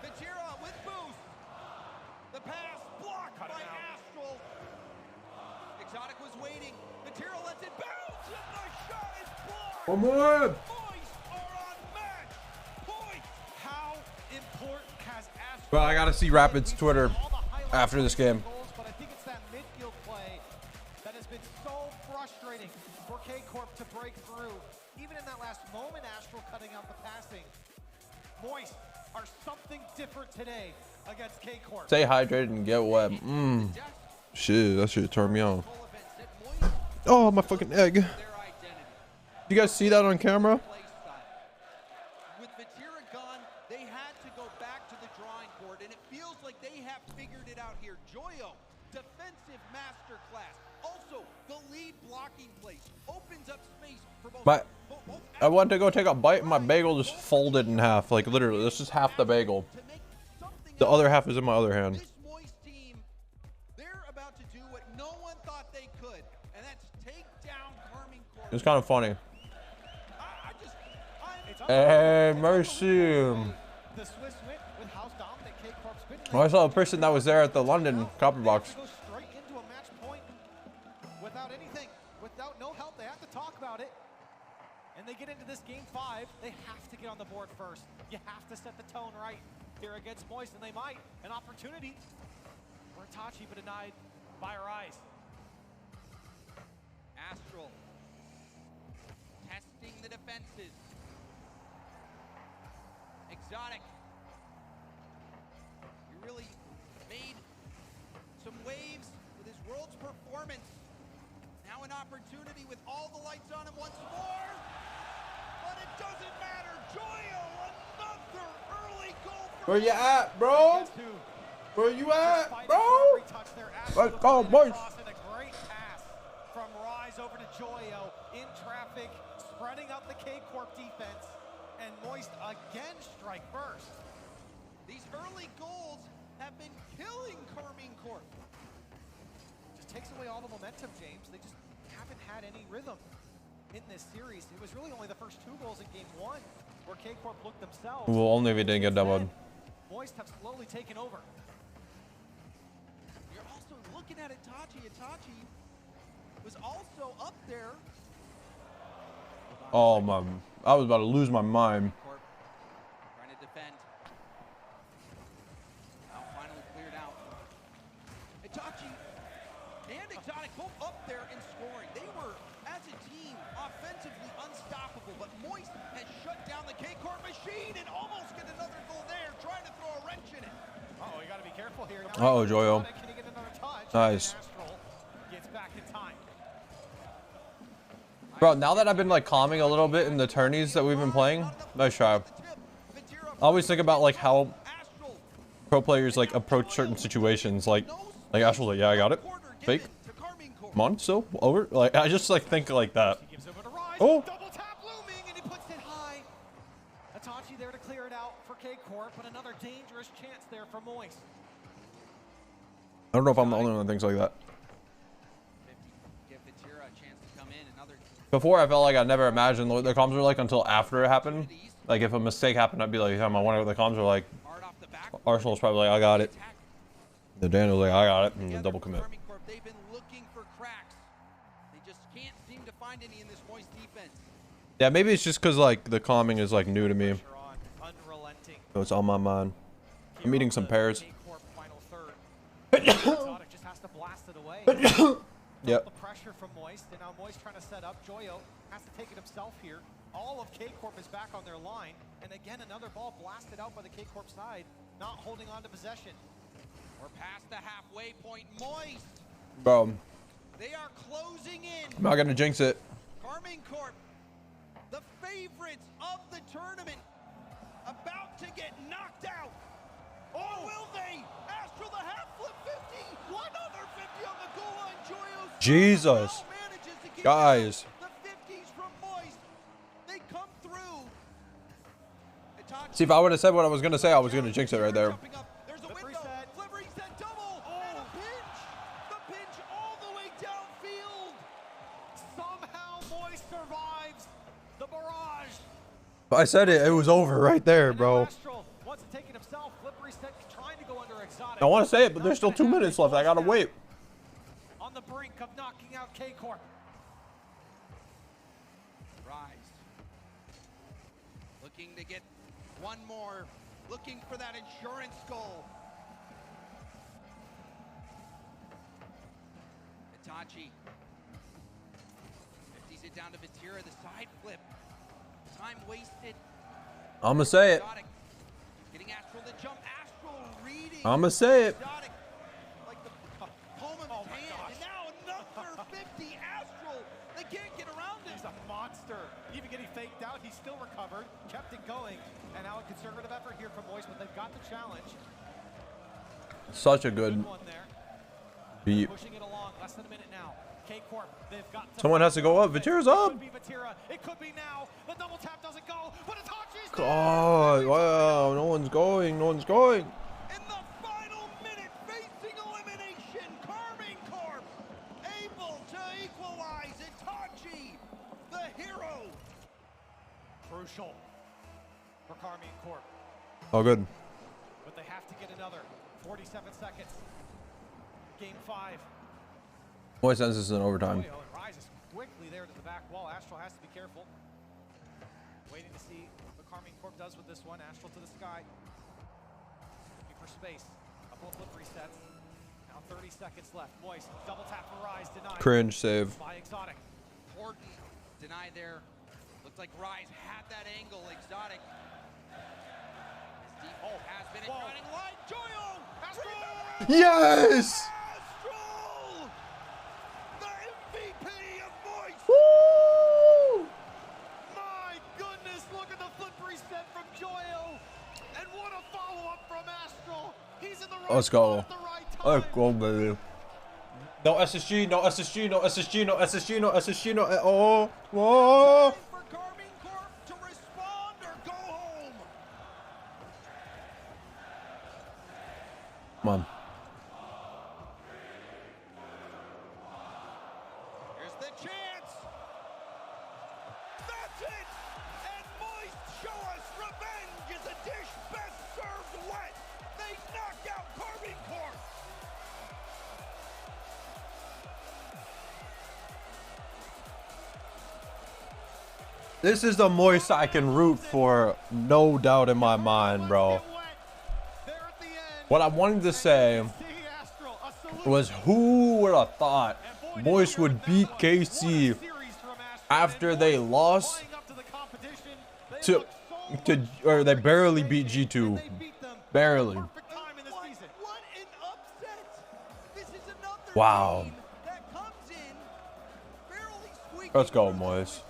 Vatira with boost. The pass blocked by Astral. Exotic was waiting. Vatira lets it bounce, and the shot is blocked. One more. Boys are on match point. How important has Astral? Bro, I gotta see Rapid's Twitter after this game. But I think it's that midfield play that has been so frustrating for K-Corp to break through. Even in that last moment, Astral cutting out the passing. Moist are something different today against K-Corp. Stay hydrated and get wet. Shit, that shit turned me on. Oh, my fucking egg. You guys see that on camera? With Vatira gone, they had to go back to the drawing board, and it feels like they have figured it out here. Joyo, defensive masterclass. Also, the lead blocking place opens up space for both. I went to go take a bite and my bagel just folded in half. Like literally, this is half the bagel. The other half is in my other hand. This Moist team, they're about to do what no one thought they could, and that's take down Carmine Corp. It's kind of funny. Hey, mercy. The Swiss win with how dominant K-Corp's been. Well, I saw a person that was there at the London Copper Box. Go straight into a match point without anything, without no help. They have to talk about it. And they get into this game 5, they have to get on the board first. You have to set the tone right here against Moist, and they might. An opportunity for Itachi, but denied by Rise. Astral testing the defenses. Exotic. He really made some waves with his world's performance. Now an opportunity with all the lights on him once more. But it doesn't matter. Joyo, another early goal. Where you at, bro? Where you at, bro? Let's go, boys. And a great pass from Rise over to Joyo in traffic, spreading out the K-Corp defense. And Moist again strike first. These early goals have been killing Carmine Corp. Just takes away all the momentum, James. They just haven't had any rhythm in this series. It was really only the first 2 goals in game 1 where K-Corp looked themselves. Well, only if he didn't get demoed. Moist have slowly taken over. You're also looking at Itachi. Itachi was also up there. Oh man, I was about to lose my mind. Trying to defend. Now finally cleared out. Itachi and Exotic both up there in scoring. They were, as a team, offensively unstoppable, but Moist has shut down the K-Corp machine and almost get another goal there, trying to throw a wrench in it. Uh-oh, you gotta be careful here. Uh-oh, Joyo. Can he get another touch? Nice. Astral gets back in time. Bro, now that I've been like calming a little bit in the tourneys that we've been playing, nice try. I always think about like how pro players like approach certain situations. Like Astral's like, yeah, I got it. Fake. Come on, so over. Like I just like think like that. Oh. Double tap looming, and he puts it high. Itachi there to clear it out for K-Corp, but another dangerous chance there for Moist. I don't know if I'm the only one that thinks like that. Give Vatira a chance to come in. Another. Before I felt like I never imagined what the comms were like until after it happened. Like if a mistake happened, I'd be like, I wonder what the comms were like. Arsenal's probably like, I got it. The Daniel's like, I got it, and the double commit. They've been looking for cracks. They just can't seem to find any in this Moist defense. Yeah, maybe it's just because like the calming is like new to me. So it's on my mind. I'm eating some pears. Exotic just has to blast it away. Yep. The pressure from Moist, and now Moist trying to set up. Joyo has to take it himself here. All of K-Corp is back on their line, and again another ball blasted out by the K-Corp side, not holding on to possession. We're past the halfway point. Moist. Bro, They are closing in. I'm not gonna jinx it. Carmine Corp, the favorites of the tournament, about to get knocked out. Or will they? Astral the half flip 50. Another 50 on the goal line. Joyo's Jesus. Guys. the 50s from Moist. They come through. See, if I would have said what I was gonna say, I was gonna jinx it right there. There's a window. Flip reset double. And a pinch. The pinch all the way downfield. I said it. It was over right there, bro. Wants to take it himself. Flip reset, trying to go under Exotic. I want to say it, but there's still 2 minutes left. I gotta wait. On the brink of knocking out K-Corp. Rise. Looking to get one more. Looking for that insurance goal. Itachi. 50s it down to Vatira. The side flip. Time wasted. I'm gonna say it. Getting Astral to jump. Astral reading. I'm gonna say it. Like the Coleman's hand. And now another 50. Astral. They can't get around it. He's a monster. Even getting faked out, he still recovered, kept it going. And now a conservative effort here from Moist, but they've got the challenge. Such a good beat. Pushing it along. Less than a minute now. K-Corp, they've got Someone has to go up. Vatira's up. It could be now. The double tap doesn't go, but Itachi's God, wow, no one's going. No one's going. In the final minute, facing elimination, Carmine Corp able to equalize. Itachi, the hero. Crucial for Carmine Corp. Oh, good. But they have to get another. 47 seconds. Game 5. Boy, sense this is in overtime. Joyo rises quickly there to the back wall. Astral has to be careful. Waiting to see what Carmine Corp does with this one. Astral to the sky. Looking for space. Couple of flip resets. Now 30 seconds left. Moist. Double tap for Rise. Denied. Cringe save. By Exotic. Horton denied there. Looked like Rise had that angle. Exotic. His default has been in running light. Joyo! Astral! Yes! Astral! The MVP of Moist! Woo! My goodness, look at the flip reset from Joyo. And what a follow-up from Astral. He's in the right Let's go. spot at the right time. Let's go, baby. No SSG, no SSG, no SSG, no SSG, no SSG, no. Oh, whoa. For Carmine Corp to respond or go home. Come on. Here's the chance. That's it. And Moist show us revenge is a dish best served wet. They knock out Carmine Corp. This is the Moist I can root for, no doubt in my mind, bro. What I wanted to say was, who would have thought Moist would beat KC after they lost or they barely beat G2. Barely. Wow. Let's go, Moist.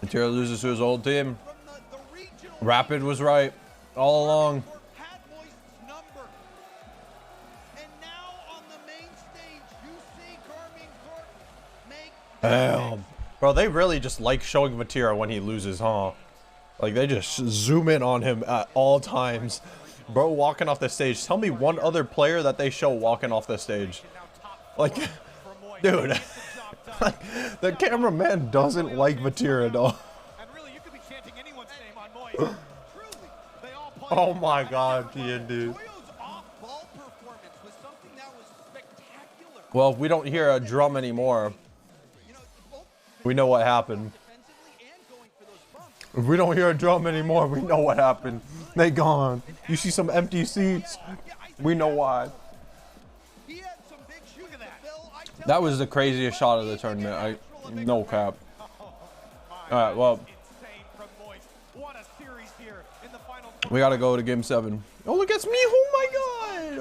Material loses to his old team. Rapid was right all along. Damn. Bro, they really just like showing Vatira when he loses, huh? Like, they just zoom in on him at all times. Bro, walking off the stage. Tell me one other player that they show walking off the stage. Like, dude. Like, the cameraman doesn't like Vatira at all. Oh my god, dude. Well, if we don't hear a drum anymore, we know what happened. If we don't hear a drum anymore, we know what happened. They gone. You see some empty seats, we know why. That was the craziest shot of the tournament. No cap. Alright, well. We gotta go to game 7. Oh, look, it's me. Oh my god.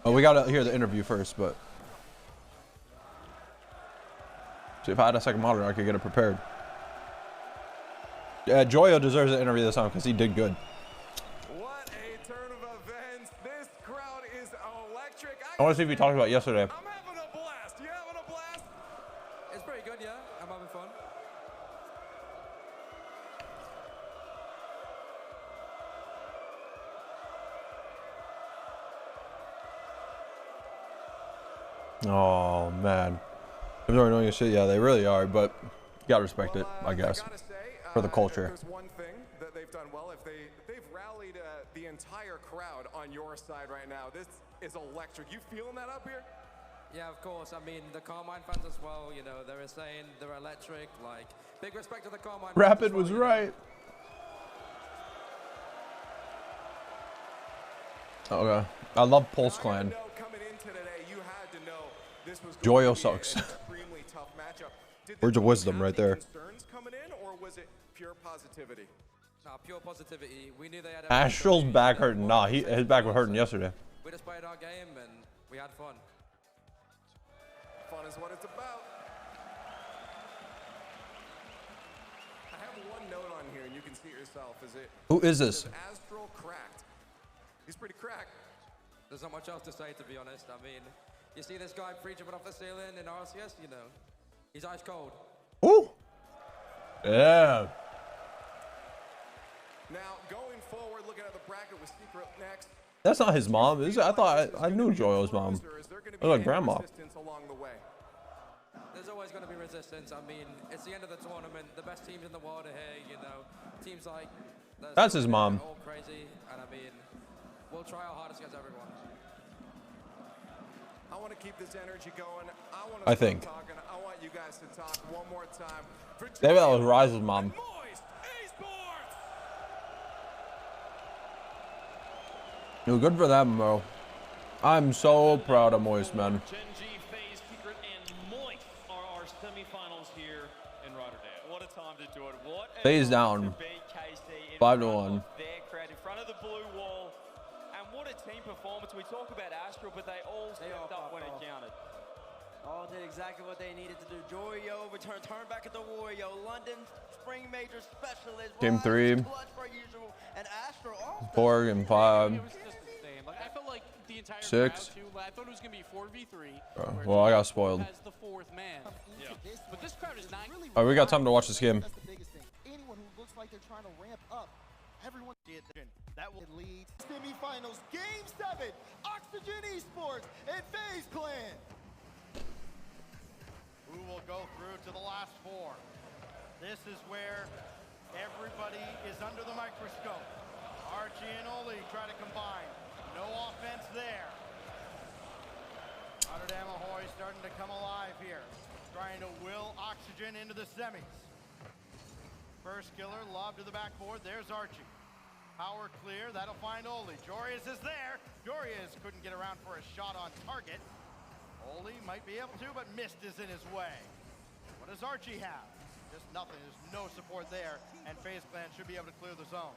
Oh, we gotta hear the interview first, but. See, if I had a second monitor, I could get it prepared. Yeah, Joyo deserves an interview this time because he did good. What a turn of events. This crowd is electric. I want to see if we talked about yesterday. I'm having a blast. You having a blast? It's pretty good, yeah. I'm having fun. Oh, man. They're annoying as shit. Yeah, they really are, but you gotta respect it, I guess, for the culture. There's one thing that they've done well. If they've rallied the entire crowd on your side right now. This is electric. You feeling that up here? Yeah, of course. I mean, the Carmine fans as well, you know, they were saying they're electric. Like, big respect to the Carmine fans. Rapid was right. Okay. I love Pulse Clan. Joyo sucks. Words of wisdom right there. Concerns coming in, or was it pure positivity? Pure positivity. We knew they had Astral's back hurting. Nah, his back was hurting yesterday. We just played our game and we had fun. Fun is what it's about. I have one note on here, and you can see it yourself. Who is this? Astral cracked. He's pretty cracked. There's not much else to say, to be honest. I mean, you see this guy preaching off the ceiling in RCS, you know, he's ice cold. Ooh. Yeah. Now, going forward, looking at the bracket with Secret next. That's not his mom. I thought I knew Joyo's mom. It was like grandma. Along the way. There's always going to be resistance. I mean, it's the end of the tournament. The best teams in the world are here, you know. Teams like... That's his mom. All crazy, and I mean, we'll try our hardest against everyone. I want to keep this energy going. I think. Talking. I want you guys to talk one more time. Maybe that was Rise's mom. Yo, good for them, bro. I'm so proud of Moist, man. Gen G, FaZe, Secret, and Moist are our semifinals here in Rotterdam. What a time to do it. What a FaZe time down. to beat KC in 5-1. their crowd, in front of the blue wall. And what a team performance. We talk about Astral, but they all stepped up when it counted. All did exactly what they needed to do. Joyo turn back at the Wario. London Spring Major Specialist. Game 3. Clutch per usual. And Astro 4 and 5. It was just the same. Like, I felt like the entire 6. crowd too. I thought it was gonna be 4v3. Well, I got spoiled. As the fourth man. Yeah. But this crowd is not. All right, we got time to watch this game. That's the biggest thing. Anyone who looks like they're trying to ramp up, everyone did that will lead. Semifinals, Game 7, Oxygen Esports and FaZe Clan. Who will go through to the last 4? This is where everybody is under the microscope. Archie and Oli try to combine. No offense there. Rotterdam Ahoy starting to come alive here. Trying to will Oxygen into the semis. First killer, lob to the backboard. There's Archie. Power clear, that'll find Oli. Jorius is there. Jorius couldn't get around for a shot on target. Oli might be able to, but missed is in his way. What does Archie have? Just nothing. There's no support there, and FaZe Clan should be able to clear the zone.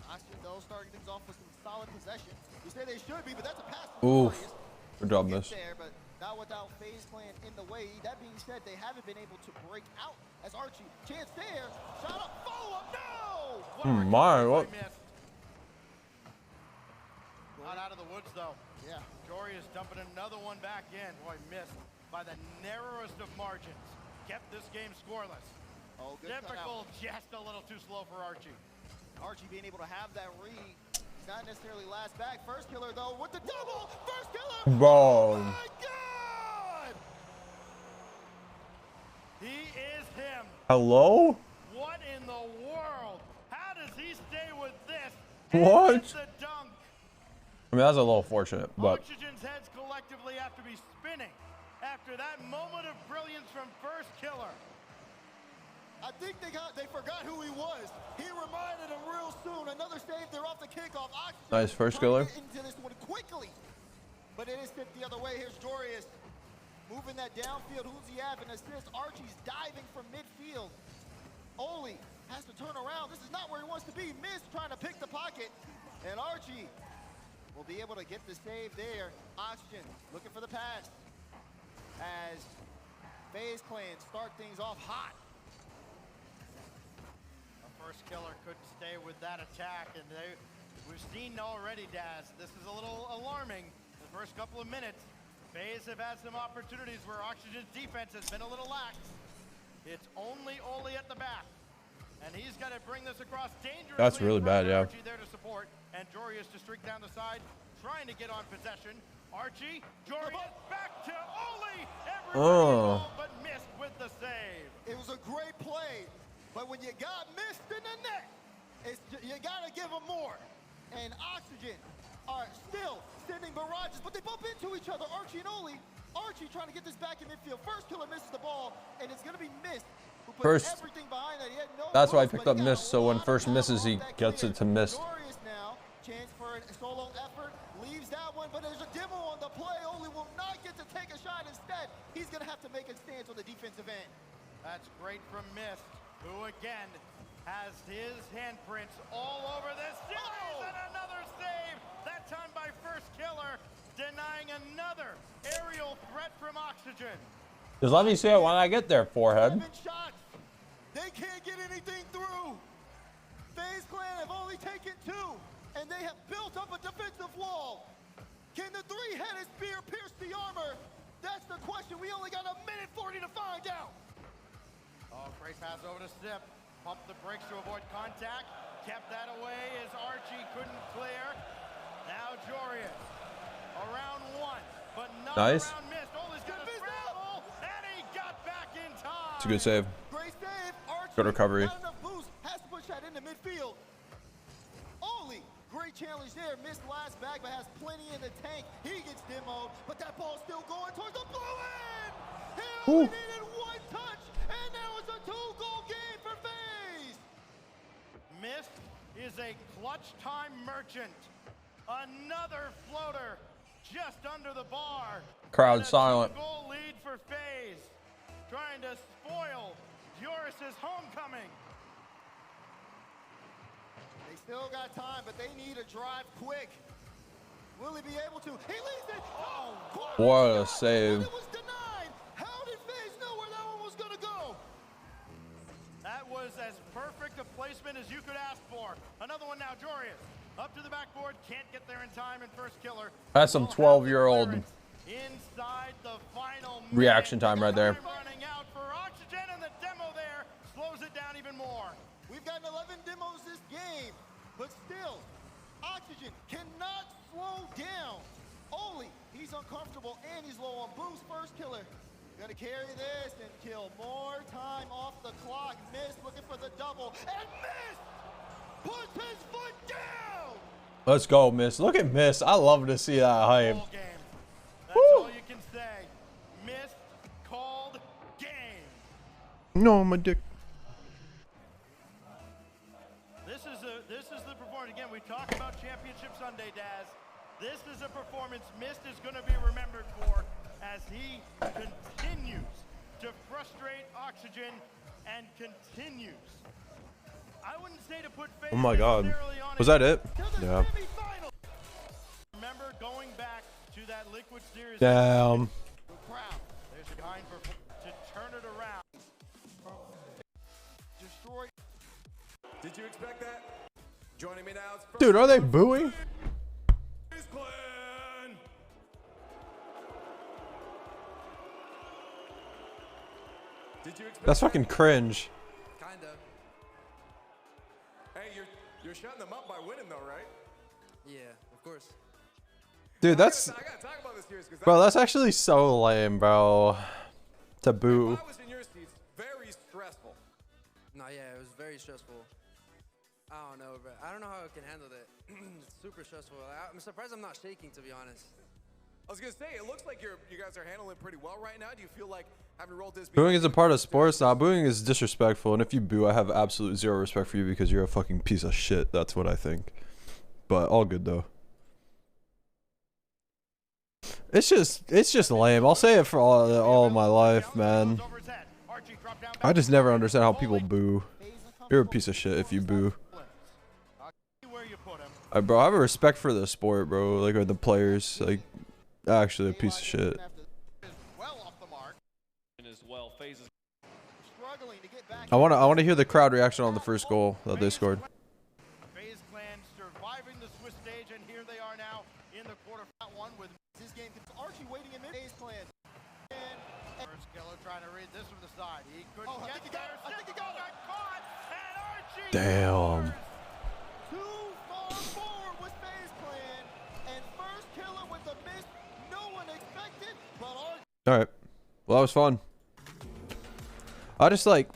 Oxygen, though, starting things off with some solid possession. You say they should be, but that's a pass. Oof. Good job, miss. There, but not without FaZe Clan in the way. That being said, they haven't been able to break out as Archie. Chance there. Shot up. Follow up. No! My, what? Not out of the woods, though. Yeah. Jory is dumping another one back in. Boy, missed by the narrowest of margins. Kept this game scoreless. Oh, good Typical, just a little too slow for Archie. Archie being able to have that read. Not necessarily last back. First killer, though, with the double. First killer. Bro. Oh, my God! He is him. Hello? What in the world? How does he stay with this? What? The dunk. I mean, that's a little fortunate, but Oxygen's heads collectively have to be spinning after that moment of brilliance from first killer. I think they forgot who he was. He reminded them real soon. Another save. They're off the kickoff. Oxygen nice first killer. Into this one quickly, but it is tipped the other way. Here's Jorius moving that downfield. Who's he have? An assist. Archie's diving from midfield. Oli has to turn around. This is not where he wants to be. Miss trying to pick the pocket, and Archie will be able to get the save there. Oxygen looking for the pass as FaZe Clan start things off hot. First killer couldn't stay with that attack, and we've seen already, Daz, this is a little alarming. The first couple of minutes, FaZe have had some opportunities where Oxygen's defense has been a little lax. It's only Oli at the back, and he's got to bring this across dangerously. That's really bad, yeah. There to support, and Jorius to streak down the side, trying to get on possession. Archie, Jorian, back to Oli. Oh. But missed with the save. It was a great play, but when you got missed in the net, you gotta give them more. And Oxygen are still sending barrages, but they bump into each other. Archie and Oli. Archie trying to get this back in midfield. First killer misses the ball, and it's gonna be missed. First, that's why I picked up miss, so when first misses, he gets it to miss. Now, chance for a solo effort, leaves that one, but there's a demo on the play. Oli will not get to take a shot. Instead, he's gonna have to make a stance on the defensive end. That's great from Mist, who again has his handprints all over this series, and another save, that time by first killer, denying another aerial threat from Oxygen. Just let me see it when I get there, forehead. They can't get anything through. FaZe Clan have only taken 2, and they have built up a defensive wall. Can the 3-headed spear pierce the armor? That's the question. We only got a minute 40 to find out. Oh, great pass over to Sip. Pumped the brakes to avoid contact. Kept that away as Archie couldn't clear. Now Jorian. Around 1, but not nice. around Mist. Oli's gonna travel, and he got back in time. It's a good save. Great save. Archie, good recovery. Not enough boost. Has to push that into midfield. Oli, great challenge there. Missed last bag, but has plenty in the tank. He gets demoed, but that ball's still going towards the blue end. He only needed 1 touch, and now it's a 2-goal game for FaZe. Mist is a clutch time merchant. Another floater just under the bar. Crowd silent. Goal lead for FaZe, trying to spoil Joris's homecoming. They still got time, but they need to drive quick. Will he be able to? He leads it. Oh, what a save. It was denied. How did FaZe know where that one was going to go? That was as perfect a placement as you could ask for. Another one now, Jorius. Up to the backboard, can't get there in time, and first killer. That's some 12-year-old inside the final reaction time right there. Running out for Oxygen, and the demo there slows it down even more. We've gotten 11 demos this game, but still, Oxygen cannot slow down. Oli, he's uncomfortable and he's low on boost. First killer, gonna carry this and kill more time off the clock. Mist looking for the double, and Mist puts his foot down. Let's go, Miss. Look at Miss. I love to see that hype. That's all you can say. Mist called game. No, my dick. This is the performance. Again, we talk about Championship Sunday, Daz. This is a performance Mist is going to be remembered for as he continues to frustrate Oxygen and continues. I wouldn't say to put FaZe Oh my God. Was that it? Yeah. Remember going back to that Liquid Series. Damn. There's a kind to turn it around. Destroy. Did you expect that? Joining me now. Dude, are they booing? Did you expect That's fucking cringe. Kinda. Hey, you're shutting them up by winning though, right? Yeah, of course. Dude, that's... I gotta talk about this series because Bro, that's actually so lame, bro. To boo. I was in your seats, very stressful. No, yeah, it was very stressful. I don't know, but I don't know how I can handle that. It's super stressful. I'm surprised I'm not shaking, to be honest. I was gonna say, it looks like you guys are handling it pretty well right now. Do you feel like having rolled this? Booing is a part of sports. Now, booing is disrespectful, and if you boo, I have absolute zero respect for you because you're a fucking piece of shit. That's what I think. But all good though. It's just lame. I'll say it for all my life, man. I just never understand how people boo. You're a piece of shit if you boo. Bro, I have a respect for the sport, bro. Like, or the players. Like, actually a piece of shit. I wanna hear the crowd reaction on the first goal that they scored. FaZe Clan surviving the Swiss stage, and here they are now in the quarterfinal one with this game. Archie waiting in mid. FaZe Clan. First killer trying to read this from the side. He couldn't I get think he got there. it. I think he got it. Caught, and Archie Damn. Too far forward with FaZe Clan, and first killer with the missed that was fun. I just like,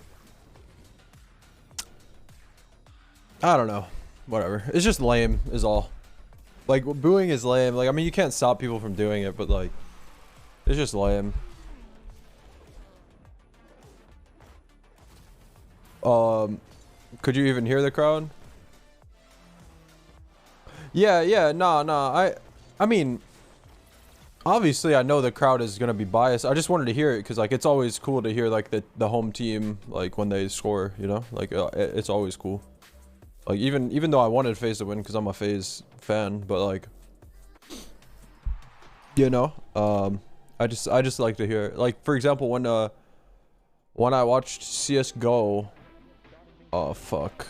I don't know, whatever. It's just lame is all. Like, booing is lame. Like, I mean, you can't stop people from doing it, but like, it's just lame. Could you even hear the crowd? Yeah, no. I mean, obviously I know the crowd is gonna be biased. I just wanted to hear it because like it's always cool to hear like the home team like when they score, you know, like it's always cool. Like even though I wanted FaZe to win because I'm a FaZe fan, but like, you know, I just like to hear it. Like for example when I watched CS:GO, oh fuck.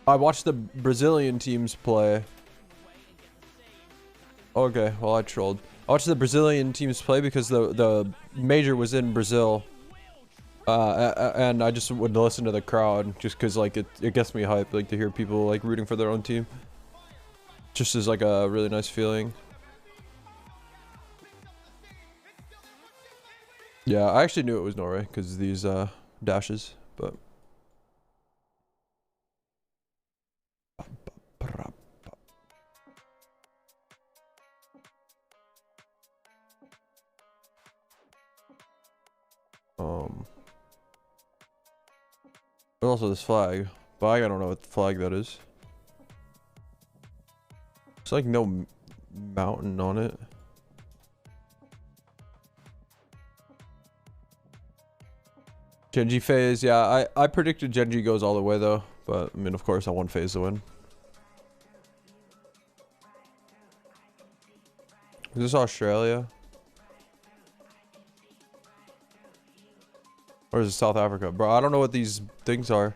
I watched the Brazilian teams play. Okay, well I trolled. I watched the Brazilian teams play because the major was in Brazil. And I just would listen to the crowd just because like it gets me hyped, like to hear people like rooting for their own team. Just is like a really nice feeling. Yeah, I actually knew it was Norway because these dashes, but there's also this flag, but I don't know what flag that is. It's like no mountain on it. Genji FaZe, yeah, I predicted Genji goes all the way though, but I mean of course I want FaZe to win. Is this Australia? Or is it South Africa? Bro, I don't know what these things are.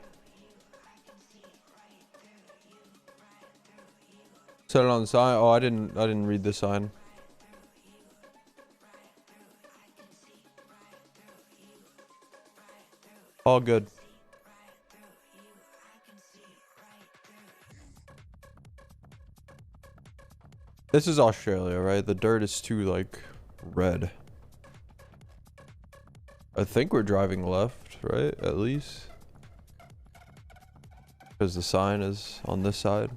Set it on the sign. Oh, I didn't read the sign. All good. This is Australia, right? The dirt is too like red. I think we're driving left, right? At least. Because the sign is on this side.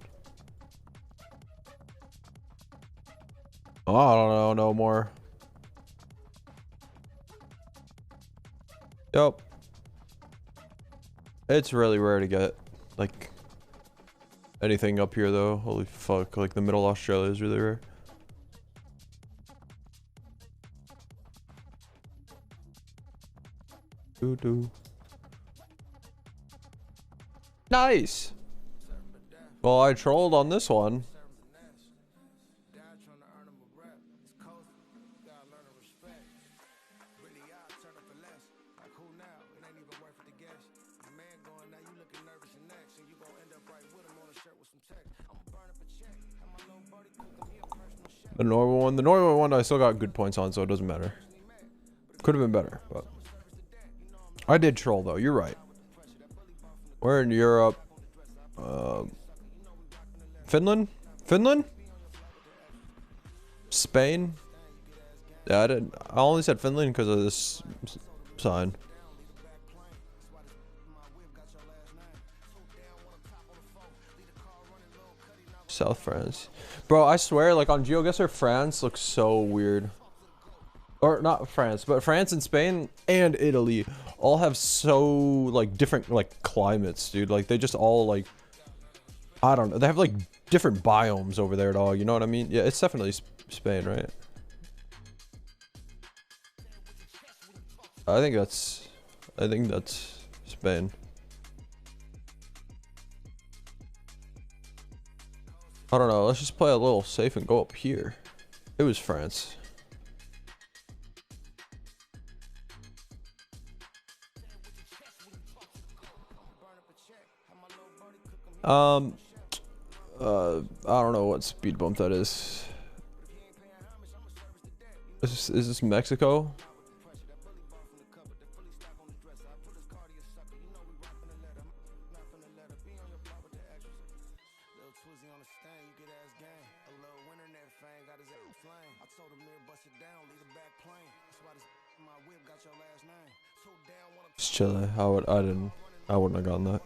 Oh, I don't know no more. Yep. It's really rare to get like anything up here though. Holy fuck, like the middle Australia is really rare. Doo-doo. Nice. Well, I trolled on this one. The Norway one I still got good points on, so it doesn't matter. Could have been better, but I did troll though. You're right. We're in Europe. Finland? Spain? Yeah, I only said Finland because of this sign. South France. Bro, I swear, like on GeoGuessr, France looks so weird. Or not France, but France and Spain and Italy all have so like different like climates, dude. Like they just all like, I don't know. They have like different biomes over there, dog. You know what I mean? Yeah, it's definitely Spain, right? I think that's Spain. I don't know. Let's just play a little safe and go up here. It was France. I don't know what speed bump that is. Is this Mexico? Just chilling. I wouldn't have gotten that.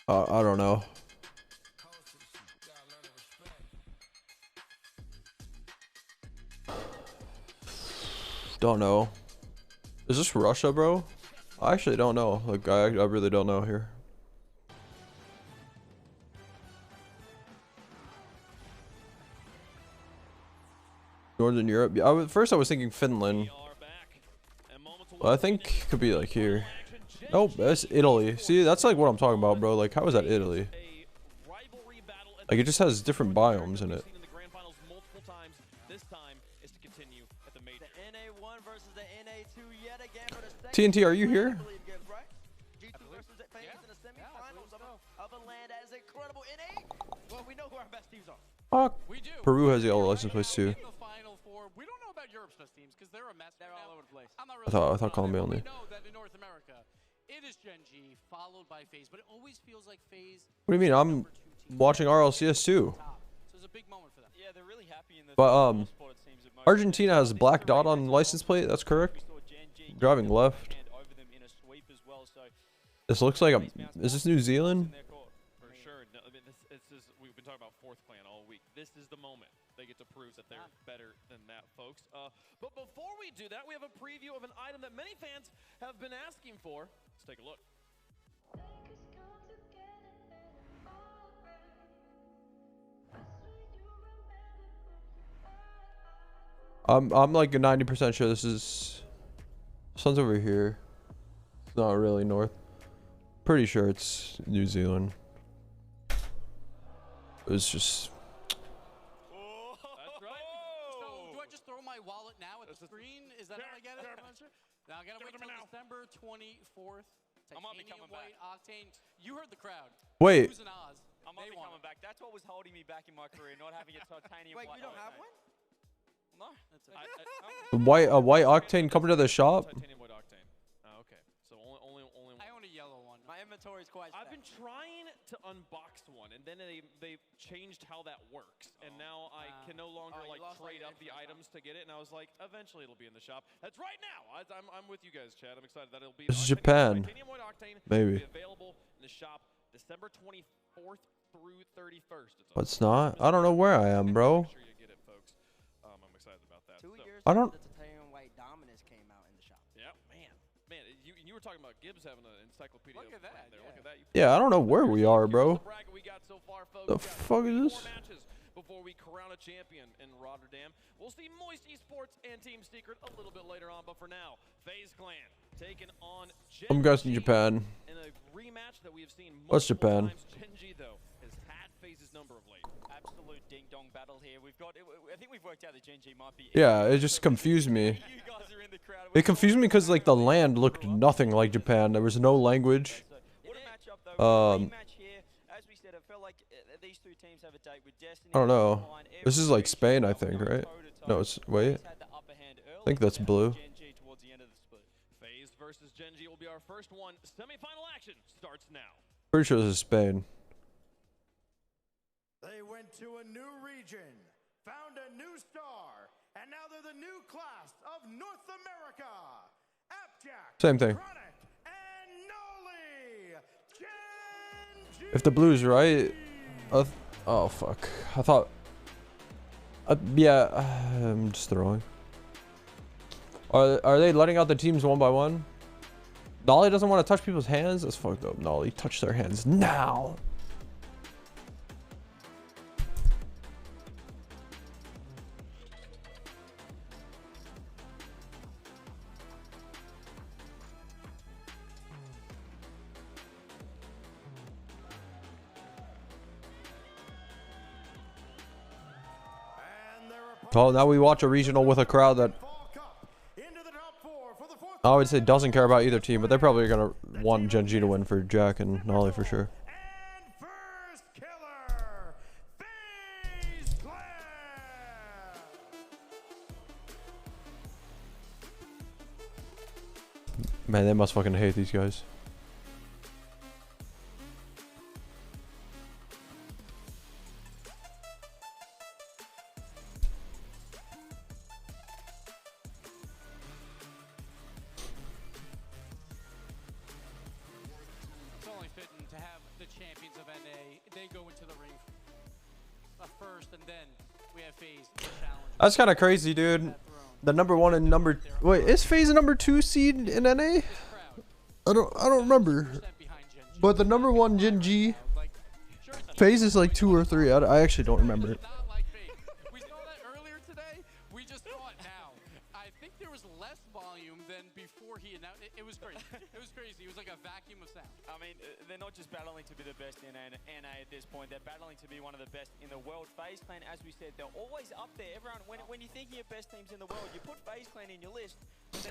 I don't know. Don't know. Is this Russia, bro? I actually don't know. Like, I really don't know here. Northern Europe. Yeah, first I was thinking Finland. Well, I think it could be like here. Nope, that's Italy. See, that's like what I'm talking about, bro. Like, how is that Italy? Like, it just has different biomes in it. TNT, are you here? Fuck. Peru has the all license plates too. We don't know about Europe's best teams because they're a mess. They're all over the place. I thought Colombia only. We know that in North America, it is Gen G followed by FaZe, but it always feels like FaZe. What do you mean? I'm watching RLCS too. So it's a big moment for them. Yeah, they're really happy in the But Argentina has black dot on license plate. That's correct. Driving left. This looks like is this New Zealand? For sure. No, I mean, we've been talking about fourth clan all week. This is the moment they get to prove that they're better than that, folks. But before we do that, we have a preview of an item that many fans have been asking for. Let's take a look. I'm like 90% sure this is sun's over here. It's not really north. Pretty sure it's New Zealand. It's just. That's right. So do I just throw my wallet now at the screen? Is that how I get it? Now I gotta wait until December 24th. Titanium White Octane. You heard the crowd. Wait. Who's in Oz? I'm not coming back. That's what was holding me back in my career, not having a titanium. Wait, you don't have one? No. That's okay. White octane coming to the shop. Titanium White Octane. Oh, okay. So only. I own a yellow one. My inventory is quite. I've been trying to unbox one, and then they changed how that works, and now I can no longer like trade up the items to get it. And I was like, eventually it'll be in the shop. That's right now. I'm with you guys, Chad. I'm excited that it'll be. This is Japan. Titanium White Octane Maybe. will be available in the shop December 24th through 31st. It's not. I don't know where I am, bro. Make sure you get it, folks. I'm excited about that. 2 years I don't. after the Titanium White Dominus came out in the shop. Yeah, man, you were talking about Gibbs having an encyclopedia. Look at that. There. Look at that. Yeah, I don't know where we are, bro. The fuck is this? Before we crown a champion in Rotterdam, we'll see Moist Esports and Team Secret a little bit later on. But for now, FaZe Clan taking on Gen I'm guessing Japan. in a rematch that we have seen What's Japan? times. Gen G though has had FaZe's number of late. Absolute ding dong battle here. I think we've worked out that Gen G might be. Yeah, it just confused me. It confused me because like the land looked nothing like Japan. There was no language. I don't know. This is like Spain, I think, right? No, it's wait. I think that's blue. FaZe versus Gen G will be our first one. Semi-final action starts now. Pretty sure this is Spain. They went to a new region, found a new star, and now they're the new class of North America. Appjack, Same thing. Chronic, and Noli. Gen G. If the blue's right, oh fuck. I thought. Yeah, I'm just throwing. Are they letting out the teams one by one? Nolly doesn't want to touch people's hands. That's fucked up. Nolly, touch their hands now. Oh, now we watch a regional with a crowd that I would say doesn't care about either team, but they're probably gonna want Gen G to win for Jack and Nolly for sure. Man, they must fucking hate these guys. It's only fitting to have the champions of NA. They go into the ring first, and then we have FaZe challenge. That's kind of crazy, dude. The number 1 and number... Wait, is FaZe a number 2 seed in NA? I don't remember. But the number 1 Gen G, FaZe is like 2 or 3. I actually don't remember. We saw that earlier today. We just saw it now. I think there was less volume than before he announced. It was crazy. It was crazy. It was like a vacuum of sound. I mean, they're not just battling to be the best in NA at this point. They're battling to be one of the best in the world. FaZe Clan, as we said, they're always up there. Everyone, when you're thinking of best teams in the world, you put FaZe Clan in your list.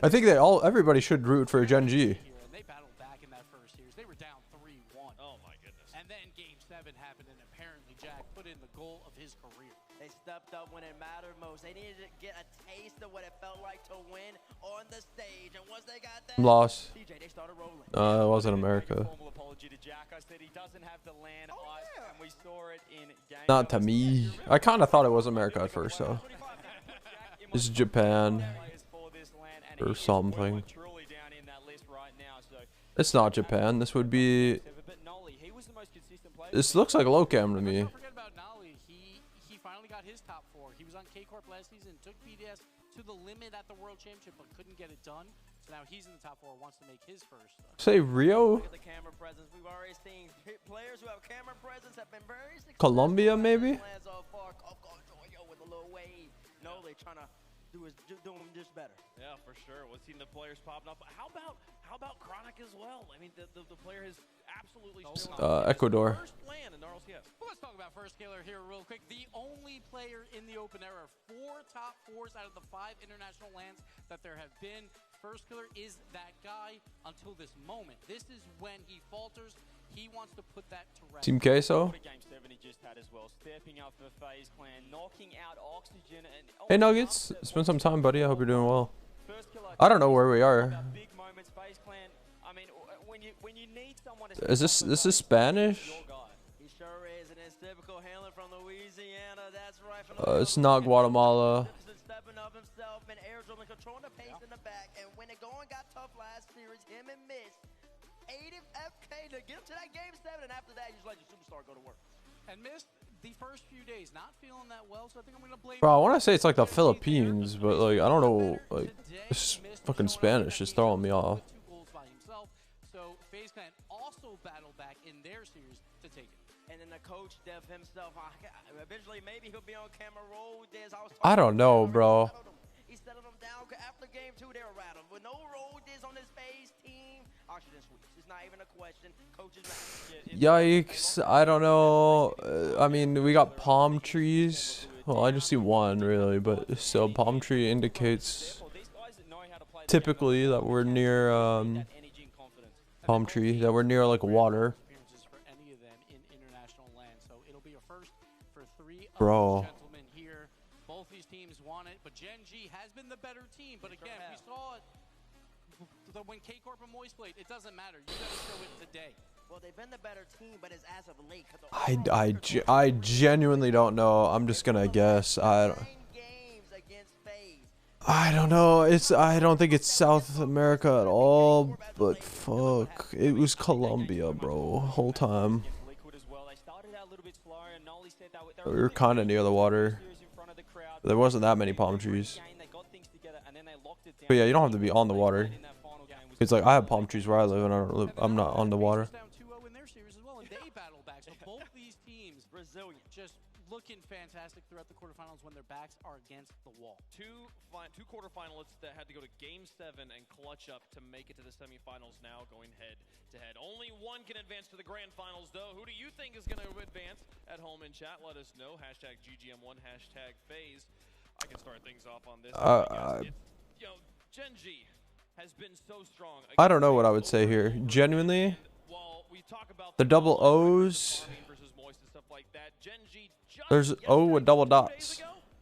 I think everybody should root for Gen G. They battled back in that first series. They were down 3-1. Oh my goodness. And then Game 7 happened, and apparently Jack put in the goal of his career. They stepped up when it mattered most. They needed to get a taste of what it felt like to win on the stage. And once they got that, Loss. DJ, they started rolling. It wasn't America. Formal apology to Jack. I said he doesn't have the land ice, and we saw it in game. Not to me. I kind of thought it was America at first, so. This is Japan. Or something. It's not Japan. This would be... This looks like low cam to me. Don't forget about Nolly. He finally got his top 4. He was on K-Corp last season, took BDS to the limit at the World Championship, but couldn't get it done. So now he's in the top 4, wants to make his first. Say Rio? Look at the camera presence. We've already seen players who have camera presence have been very successful. Colombia, maybe? With a little wave. No, they're trying to do him just better. Yeah, for sure. We've seen the players popping up. How about Chronic as well? I mean, the player has absolutely Ecuador. First land in Gnarls, yes. Well, let's talk about First Killer here real quick. The only player in the open era, 4 top 4s out of the 5 international lands that there have been. First Killer is that guy until this moment. This is when he falters. He wants to put that to rest. Team Queso. What a game 7 he just had as well. Stepping up for FaZe Clan, knocking out Oxygen. And Hey Nuggets, spend some time, buddy. I hope you're doing well. I don't know where we are. Big moments, FaZe Clan. I mean, when you need someone to Is this Spanish? He sure is, and it's typical handling from Louisiana. That's right. It's not Guatemala. Stepping up himself and air dribbling, controlling the pace in the back. And when it going got tough last series, him and Miss 80 FK to get him to that game 7, and after that, you just let your superstar go to work. And missed the first few days, not feeling that well, so I think I'm gonna blame. Bro, I want to say it's like the Philippines, but like I don't know, like this fucking Spanish is throwing me off. 2 goals by himself. So FaZe Clan also battled back in their series to take it. And then the coach, Dev himself, eventually maybe he'll be on camera roll. I don't know, bro. He settled them down. After game 2, they were rattled. With no roll diz on his FaZe team, Oxygen sweeps. It's not even a question. Coaches Yikes! I don't know. I mean, we got palm trees. Well, I just see one really, but still, palm tree indicates typically that we're near palm tree, that we're near like water. For any of them in international land, so it'll be a first for 3 Bro. gentlemen here. Both these teams want it, but Gen G has been the better team. But again, we saw it when K-Corp and Moist played. It doesn't matter. You got to show it today. Well, they've been the better team, but it's as of late. I genuinely don't know. I'm just gonna guess. I don't know. I don't think it's South America at all. But fuck, it was Colombia, bro. Whole time. We were kind of near the water. There wasn't that many palm trees. But yeah, you don't have to be on the water. It's like I have palm trees where I live, and I'm not on the water. In their series as well, and they battle back. So both these teams, resilient, just looking fantastic throughout the quarterfinals when their backs are against the wall. Two quarterfinalists that had to go to game 7 and clutch up to make it to the semifinals now going head to head. Only one can advance to the grand finals though. Who do you think is going to advance? At home in chat, let us know. Hashtag GGM1, hashtag FaZe. I can start things off on this. You know, Gen G has been so strong. I don't know what I would say here. Genuinely, the double O's. There's O with double dots.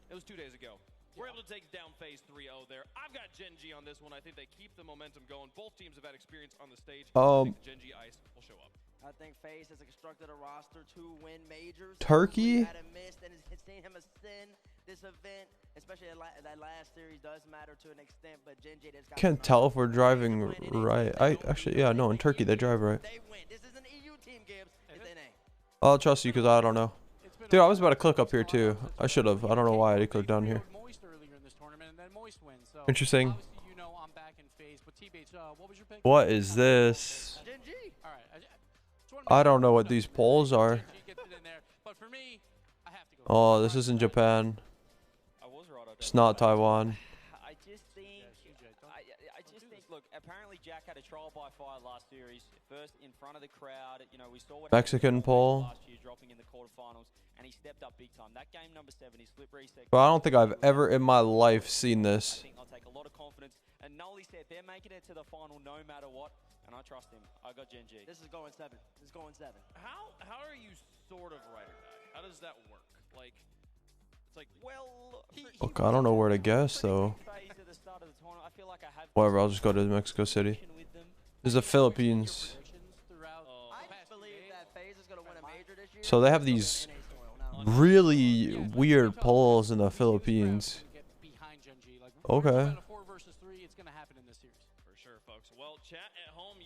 It was 2 days ago. We're able Delta takes down FaZe 3-0 there. I've got Gen G on this one. I think they keep the momentum going. Both teams have had experience on the stage. I think the Gen G ice will show up. I think FaZe has constructed a roster to win majors. Turkey? Had a miss, and it's seen him ascend this event, especially that last series does matter to an extent, but Gen G just got Can't tell if we're driving right. I actually, yeah, no, in Turkey they drive right. They win. This is an EU team, Gibbs. If they ain't. I'll trust you because I don't know. Dude, I was about to click up here too. I should have. I don't know why I didn't click down here. Interesting. What is this? I don't know what these polls are. Oh, this isn't Japan. It's not Taiwan. I just think, look, apparently Jack had a trial by fire last series, first in front of the crowd. You know, we saw what Mexican poll. last year, dropping in the quarterfinals, and he stepped up big time. That game number 7, he slip reset. But I don't think I've ever in my life seen this. I think I'll take a lot of confidence. And Nolly said they're making it to the final no matter what, and I trust him. I got Gen G. This is going 7. This is going 7. How are you sort of ride or die? How does that work? Like, it's like, well, Look, I don't know where to guess though. Whatever, I'll just go to Mexico City. This is the Philippines. So they have these really weird polls in the Philippines. Okay.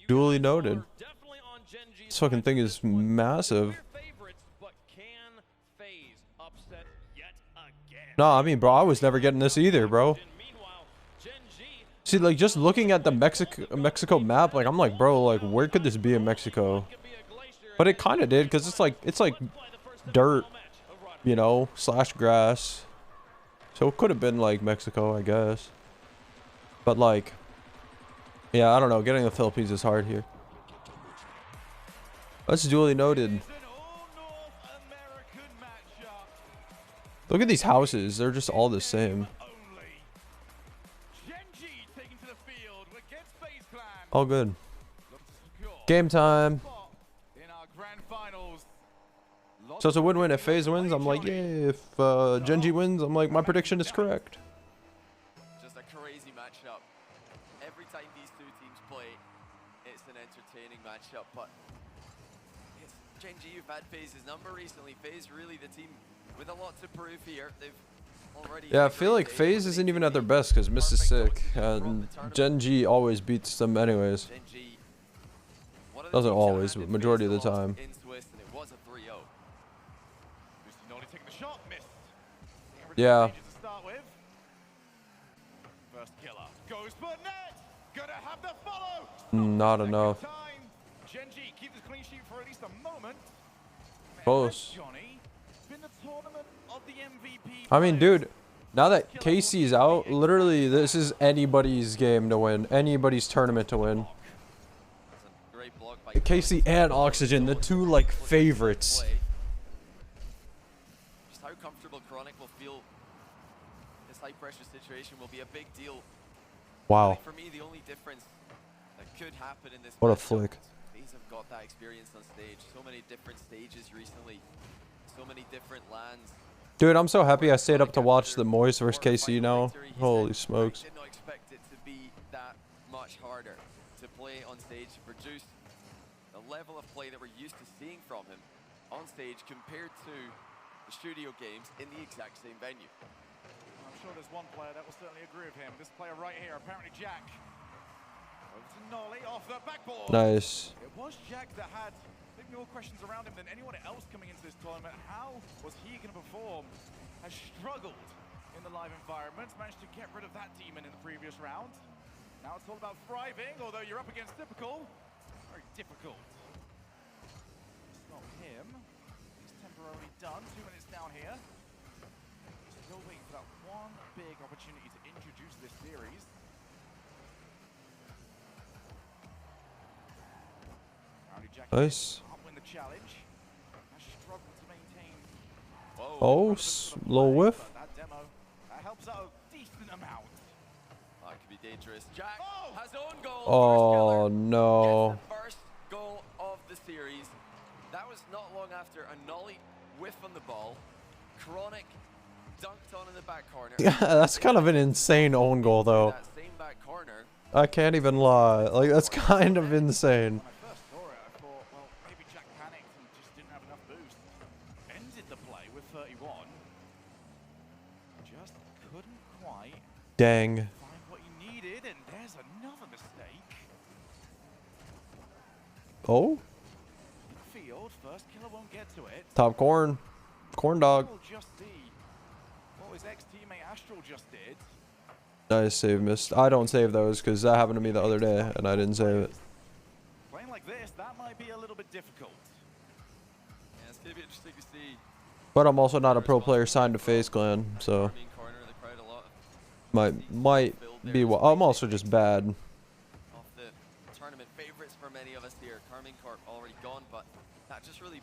Duly noted. This fucking thing is massive. No, I mean, bro, I was never getting this either, bro. See, like, just looking at the Mexico map, like, I'm like, bro, like, where could this be in Mexico? But it kind of did, because it's like dirt, you know, slash grass. So it could have been, like, Mexico, I guess. But, like, yeah, I don't know. Getting the Philippines is hard here. That's duly noted. Look at these houses. They're just all the same. All good. Game time. So it's a win-win. If FaZe wins, I'm like, yeah. If Gen G wins, I'm like, my prediction is correct. Just a crazy matchup. Every time these two teams play, it's an entertaining matchup. But it's Gen G, you've had FaZe's number recently. FaZe really the team with a lot to prove here. They've already. Yeah, I feel like FaZe isn't even at their best because Miss is sick, and Gen G always beats them anyways. Doesn't always, but majority of the time. Yeah. Not enough. Close. I mean, dude, now that KC's out, literally this is anybody's game to win, anybody's tournament to win. KC and Oxygen, the two like favorites. Just how comfortable Chronic will feel this high pressure situation will be a big deal. Wow. For me, the only difference that could happen in this What a flick. FaZe have got that experience on stage. So many different stages recently. So many different lands. Dude, I'm so happy I stayed up to watch the Moist versus KC now. Holy smokes. I did not expect it to be that much harder to play on stage, to produce the level of play that we're used to seeing from him on stage compared to the studio games in the exact same venue. I'm sure there's one player that will certainly agree with him. This player right here, apparently Jack. Over to Nolly off the backboard. Nice. It was Jack that had maybe more questions around him than anyone else coming into this tournament. How was he going to perform? Has struggled in the live environment. Managed to get rid of that demon in the previous round. Now it's all about thriving, although you're up against Typical. Very difficult. It's not him. He's temporarily done. 2 minutes down here. Still waiting for that one big opportunity to introduce this series. Nice. Can't win the challenge. Has struggled to maintain. Oh, little whiff. That demo helps out a decent amount. That could be dangerous. Jack has own goal. Oh no. First goal of the series. That was not long after a Nolly whiff on the ball. Chronic dunked on in the back corner. Yeah, that's kind of an insane own goal, though. That same back corner. I can't even lie. Like, that's kind of insane. Ended the play with 31. Just couldn't quite Dang. find what he needed, and there's another mistake. Oh? Field, first killer won't get to it. Top corn. Corn dog. We'll just see what his ex-teammate Astral just did. Nice save missed. I don't save those because that happened to me the other day and I didn't save it. Playing like this, that might be a little bit difficult. Yeah, it's gonna be interesting to see. But I'm also not a pro player signed to FaZe Clan, so might be. I'm also just bad. Off the tournament favorites for many of us here. Carmine Corp already gone, but that just really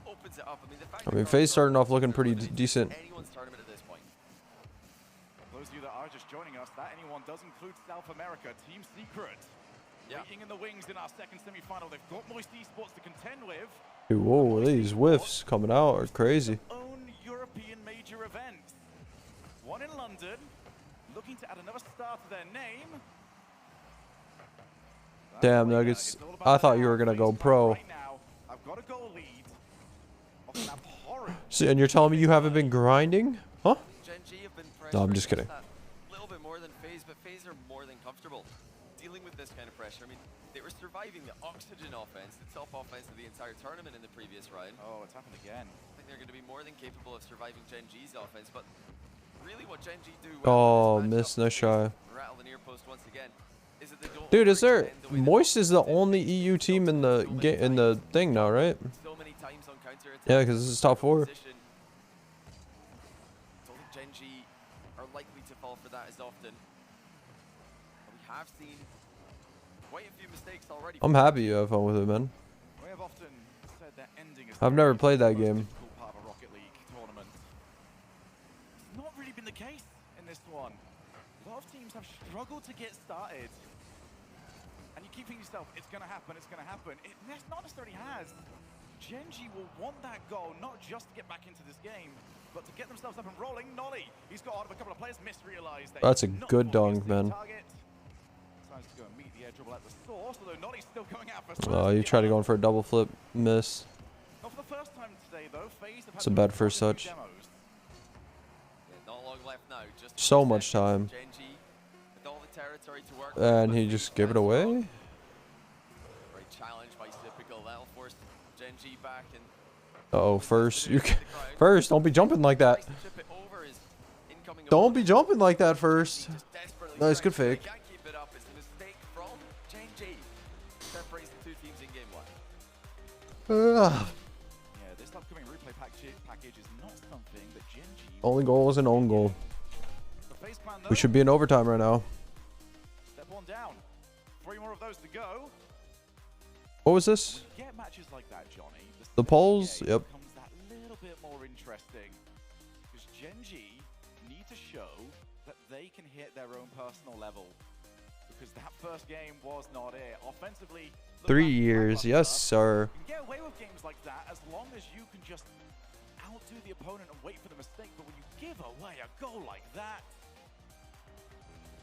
opens it up. I mean, the fact that FaZe starting off looking pretty decent. anyone's tournament at this point. Those of you that are just joining us, that anyone does include South America, Team Secret. Waiting in the wings in our second semi-final. They've got Moist Esports to contend with. Dude, whoa, these whiffs coming out are crazy. Own European major event. One in London, looking to add another star to their name. Damn, Nuggets. I thought you were going to go pro. I've got a goal lead. See, and you're telling me you haven't been grinding? Huh? No, I'm just kidding. A little bit more than FaZe, but FaZe are more than comfortable dealing with this kind of pressure. I mean, they were surviving the Oxygen offense, the top offense of the entire tournament in the previous round. Oh, it's happened again. I think they're going to be more than capable of surviving Gen G's offense, but really what Gen G do Oh, miss, nice try. rattle the near post once again is that they don't Dude, is there Moist is the only EU team in the thing now, right? so many times on counter attack. Yeah, because this is top 4. Don't think Gen G are likely to fall for that as often. But we have seen quite a few mistakes already. I'm happy you have fun with it, man. We have often said that ending is I've never played that game. part of a Rocket League tournament. It's not really been the case in this one. A lot of teams have struggled to get started. And you keep thinking to yourself, it's going to happen, it's going to happen. It not necessarily has. Gen G will want that goal, not just to get back into this game, but to get themselves up and rolling. Nolly, he's got out of a couple of players, misrealized that That's a good dunk, man. Decides to go and meet the air dribble at the source, although Nolly's still going out for Oh, you tried to go in for a double flip, miss. Not for the first time today, though. FaZe have It's a bad first touch. Yeah, not long left now. Just So much time. Gen G with all the territory to work. And he just gave it away? Great challenge by Typical. That'll force Gen G back and Uh-oh, first. First, don't be jumping like that. Don't be jumping like that first. Nice, good fake. can't keep it up. It's a mistake from Gen G. Separates the two teams in game 1. Yeah, this upcoming replay package is not something that Gen G... Only goal is an own goal. We should be in overtime right now. Step on down. 3 more of those to go. What was this? Get matches like that, Johnny. The polls? Yep. Becomes that little bit more interesting. Because Gen G need to show that they can hit their own personal level. Because that first game was not it. Offensively... 3 years, yes, sir. You can get away with games like that as long as you can just outdo the opponent and wait for the mistake. But when you give away a goal like that,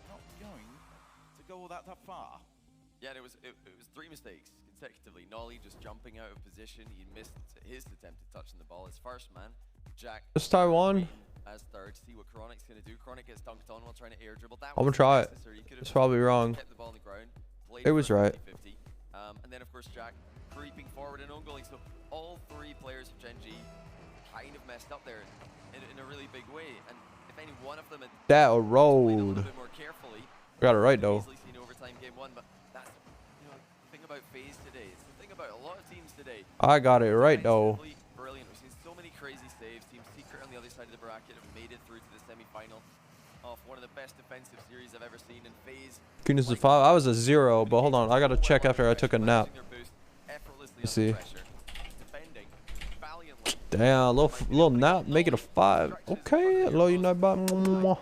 not going to go all that far. Yeah, it was 3 mistakes consecutively. Nolly just jumping out of position. He missed his attempt at touching the ball. His first man, Jack. It's Taiwan. As third, see what Chronic's going to do. Chronic gets dunked on while trying to air dribble. That I'm gonna try it. It's probably wrong. Kept the ball on the ground, It was right. 50. And then, of course, Jack creeping forward and on-goaling. So all 3 players of Gen G kind of messed up there in a really big way. And if any one of them had That played a road. little bit more carefully, Got it right, though. easily seen overtime game 1. But that's the thing about FaZe today. It's the thing about a lot of teams today. I got it right, though. Brilliant. We've seen so many crazy saves. Team Secret on the other side of the bracket have made it through to the semi-final of one of the best defensive series I've ever seen. And FaZe, Kunis is 5. I was a 0, but hold on. I gotta check after I took a nap. Let's see. Damn, little nap, make it a 5. Okay, hello, you know about. You are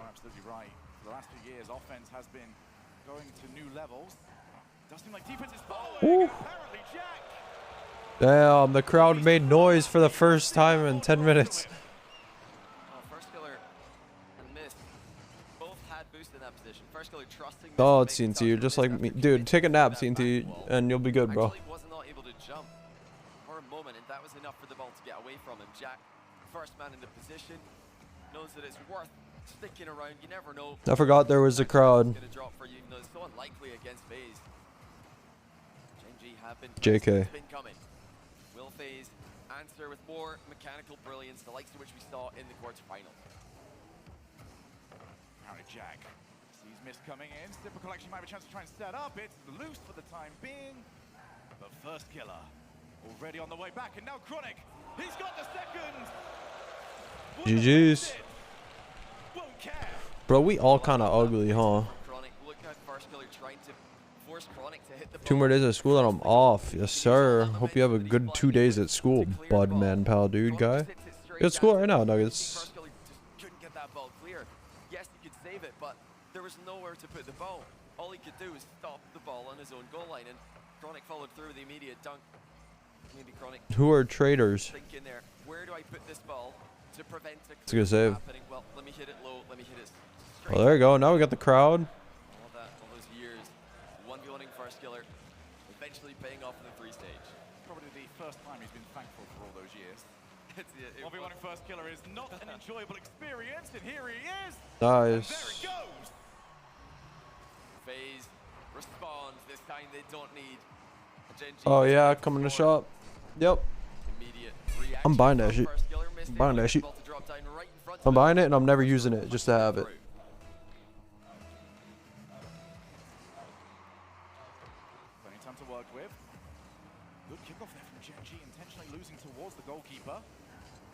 absolutely right. For the last few years, offense has been going to new levels. Does seem like defense is following. Apparently, Jack. Damn, the crowd made noise for the first time in 10 minutes. First Killer trusting Oh, it's TNT. You're just like me. Dude, take a nap, TNT, and you'll be good, bro. Actually was not able to jump for a moment, and that was enough for the ball to get away from him. Jack, first man in the position, knows that it's worth sticking around. You never know. I forgot there was a crowd. Gonna drop for you, even though it's so unlikely against FaZe. Gen.G have been JK. been coming. Will FaZe answer with more mechanical brilliance, the likes of which we saw in the quarterfinals? Harry Jack sees Mist coming in. Typical actually might have a chance to try and set up. It's loose for the time being. But First Killer already on the way back, and now Chronic. He's got the second. GG's. Won't care. Bro, we all kind of ugly, huh? Chronic, look at First Killer trying to force Chronic to hit the 2 more days at school and I'm off. Yes, sir. Hope you have a good 2 days at school, bud, man, pal, dude, guy. You're at school right now, Nuggets. First Killer just couldn't get that ball clear. Yes, he could save it, but there was nowhere to put the ball. All he could do was stop the ball on his own goal line, and Chronic followed through with the immediate dunk. Maybe Chronic. Who are traitors? Thinking there, where do I put this ball to prevent a It's a good save. happening? Well, let me hit it low. Let me hit it. Well, there you go. Now we got the crowd. All those years, 1v1ing First Killer, eventually paying off in the 3 stage. Probably the first time he's been thankful for all those years. It's, it 1v1 First Killer is not an enjoyable experience, and here he is. Nice. And there it goes. FaZe responds. This time they don't need a Gen.G. Oh, yeah, coming to shop. Yep. Immediate I'm buying that shit. First Killer missed I'm buying that shit. ball to drop down right in front I'm buying it and I'm never using it just to have it. Plenty of time to work with. Good kickoff there from Gen.G, intentionally losing towards the goalkeeper.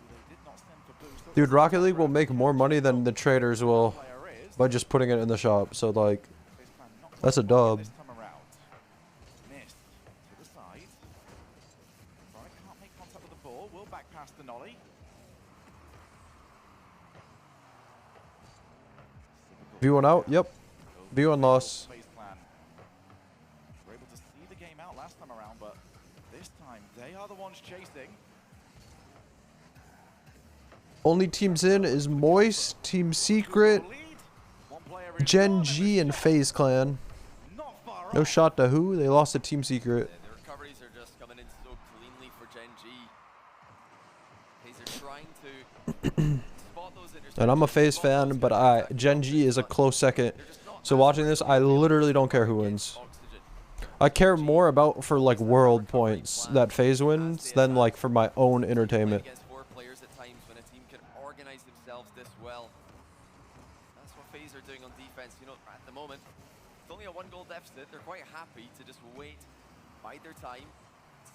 They did not send for boost. Dude, Rocket League will make more money than the traders will by just putting it in the shop. So, like, that's a dub. This time around. Missed to the side. Chronic can't make contact with the ball. Will back past the nollie. V1 out? Yep. V1 loss. FaZe plan. Were able to see the game out last time around, but this time they are the ones chasing. Only teams in is Moist, Team Secret, Gen.G, and FaZe Clan. No shot to who? They lost to Team Secret. The recoveries are just coming in so cleanly for Gen.G. FaZe are trying to spot those interceptions. And I'm a FaZe fan, but Gen.G is a close second. So watching this, I literally don't care who wins. I care more about for like world points that FaZe wins than like for my own entertainment. Against 4 players at times when a team can organize themselves this well. That's what FaZe are doing on defense. You know, at the moment, it's only a 1-goal deficit. They're quite happy to just wait, bide their time,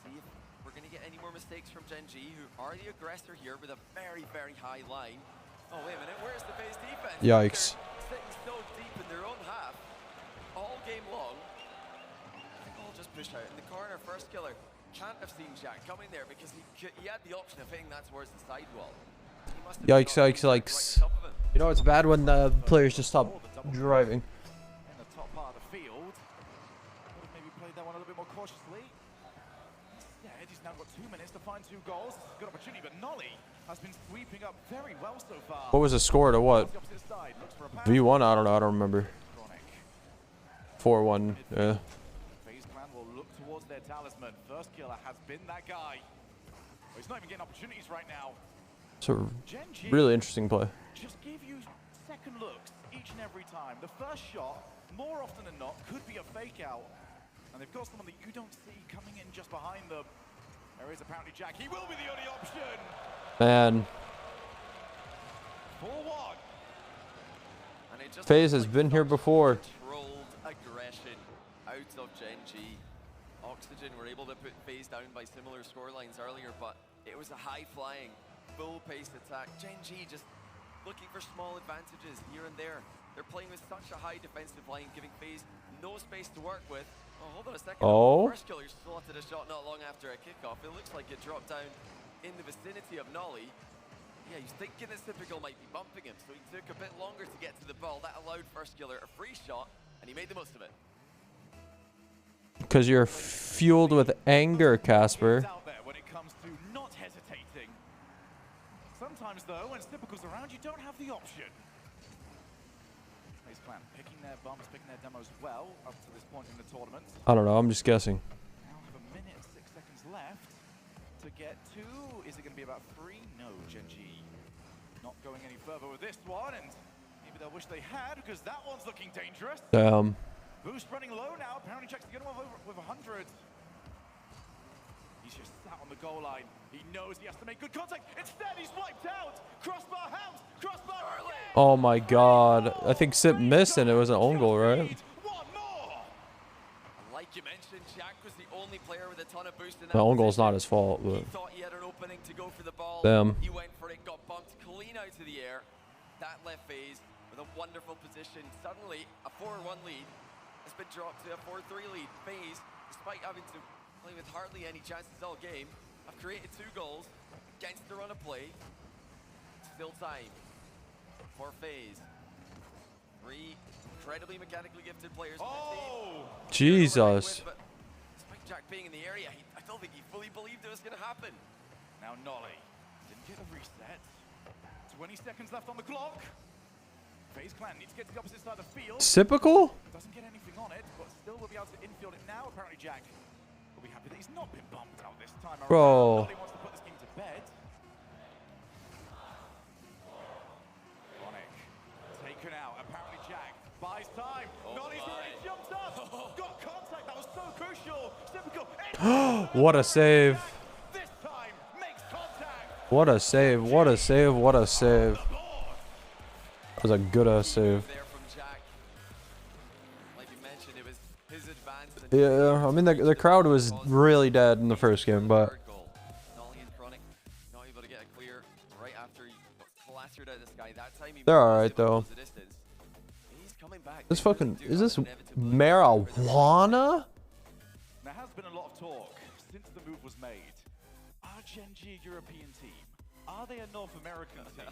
see if we're going to get any more mistakes from Gen.G, who are the aggressor here with a very, very high line. Oh, wait a minute, where's the FaZe defense? Yikes. They're sitting so deep in their own half all game long. The ball just pushed out in the corner. First Killer can't have seen Jack coming there because he had the option of hitting that towards the sidewall. Yikes, yikes, yikes. You know, it's bad when the players just stop driving. In the top part of the field. Could have maybe played that one a little bit more cautiously. Yeah, Eddie's now got 2 minutes to find 2 goals. Good opportunity, but Nolly has been sweeping up very well so far. What was the score to what? V1? I don't know. I don't remember. 4-1. Yeah. FaZe Clan will look towards their talisman. First Killer has been that guy. Well, he's not even getting opportunities right now. It's a really interesting play. Just give you second looks each and every time. The first shot, more often than not, could be a fake out. And they've got someone that you don't see coming in just behind them. There is apparently Jack. He will be the only option. Man. 4-1. FaZe has been here before. Controlled aggression out of Gen.G. Oxygen were able to put FaZe down by similar scorelines earlier, but it was a high-flying, full-paced attack. Gen.G just looking for small advantages here and there. They're playing with such a high defensive line, giving FaZe no space to work with. Oh, hold on a second. Oh. First Killer slotted a shot not long after a kickoff. It looks like it dropped down in the vicinity of Nolly. Yeah, he's thinking that Typical might be bumping him, so he took a bit longer to get to the ball. That allowed First Killer a free shot, and he made the most of it. Because you're fueled with anger, Casper. Out there when it comes to not hesitating. Sometimes, though, when Typical's around, you don't have the option. FaZe Clan picking their bumps, picking their demos well up to this point in the tournament. I don't know. I'm just guessing. Now have a minute and 6 seconds left to get to. Is it going to be about 3? No, Gen G not going any further with this one, and maybe they'll wish they had because that one's looking dangerous. Damn. Boost running low now. Apparently checks to get him over with 100. He's just sat on the goal line. He knows he has to make good contact. Instead, he's wiped out. Crossbar house. Crossbar early. Oh my god. I think Sip missed and it was an own goal, right? Like you mentioned, Jack was the only player with a ton of boost in that The own goal's position. not his fault, but He thought he had an opening to go for the ball. Damn. He went for it, got bumped clean out to the air. That left FaZe with a wonderful position. Suddenly, a 4-1 lead has been dropped to a 4-3 lead. FaZe, despite having to play with hardly any chances all game, have created 2 goals against the run of play. Still time for FaZe. 3 incredibly mechanically gifted players. Oh! Jesus. But despite Jack being in the area, I don't think he fully believed it was going to happen. Now Nolly didn't get a reset. 20 seconds left on the clock. FaZe Clan needs to get to the opposite side of the field. Typical? Doesn't get anything on it, but still will be able to infield it now. Apparently Jack will be happy that he's not been bumped out this time. Bro. Nolly wants to put this game to bed. Ronick taken out. Apparently Jack buys time. Nolly's already jumped up. Got contact. That was so crucial. Typical. What a save. This time makes contact. What a save. What a save. What a save. That was a good ass save. Like you mentioned, it was his advance. Yeah, I mean the crowd was really dead in the first game, but Nolly and Chronic not able to get a clear right after he plastered out this guy. That time he they're alright though. He's coming back. This fucking is this marijuana? There has been a lot of talk since the move was made. Are Gen G a European team? Are they a North American team?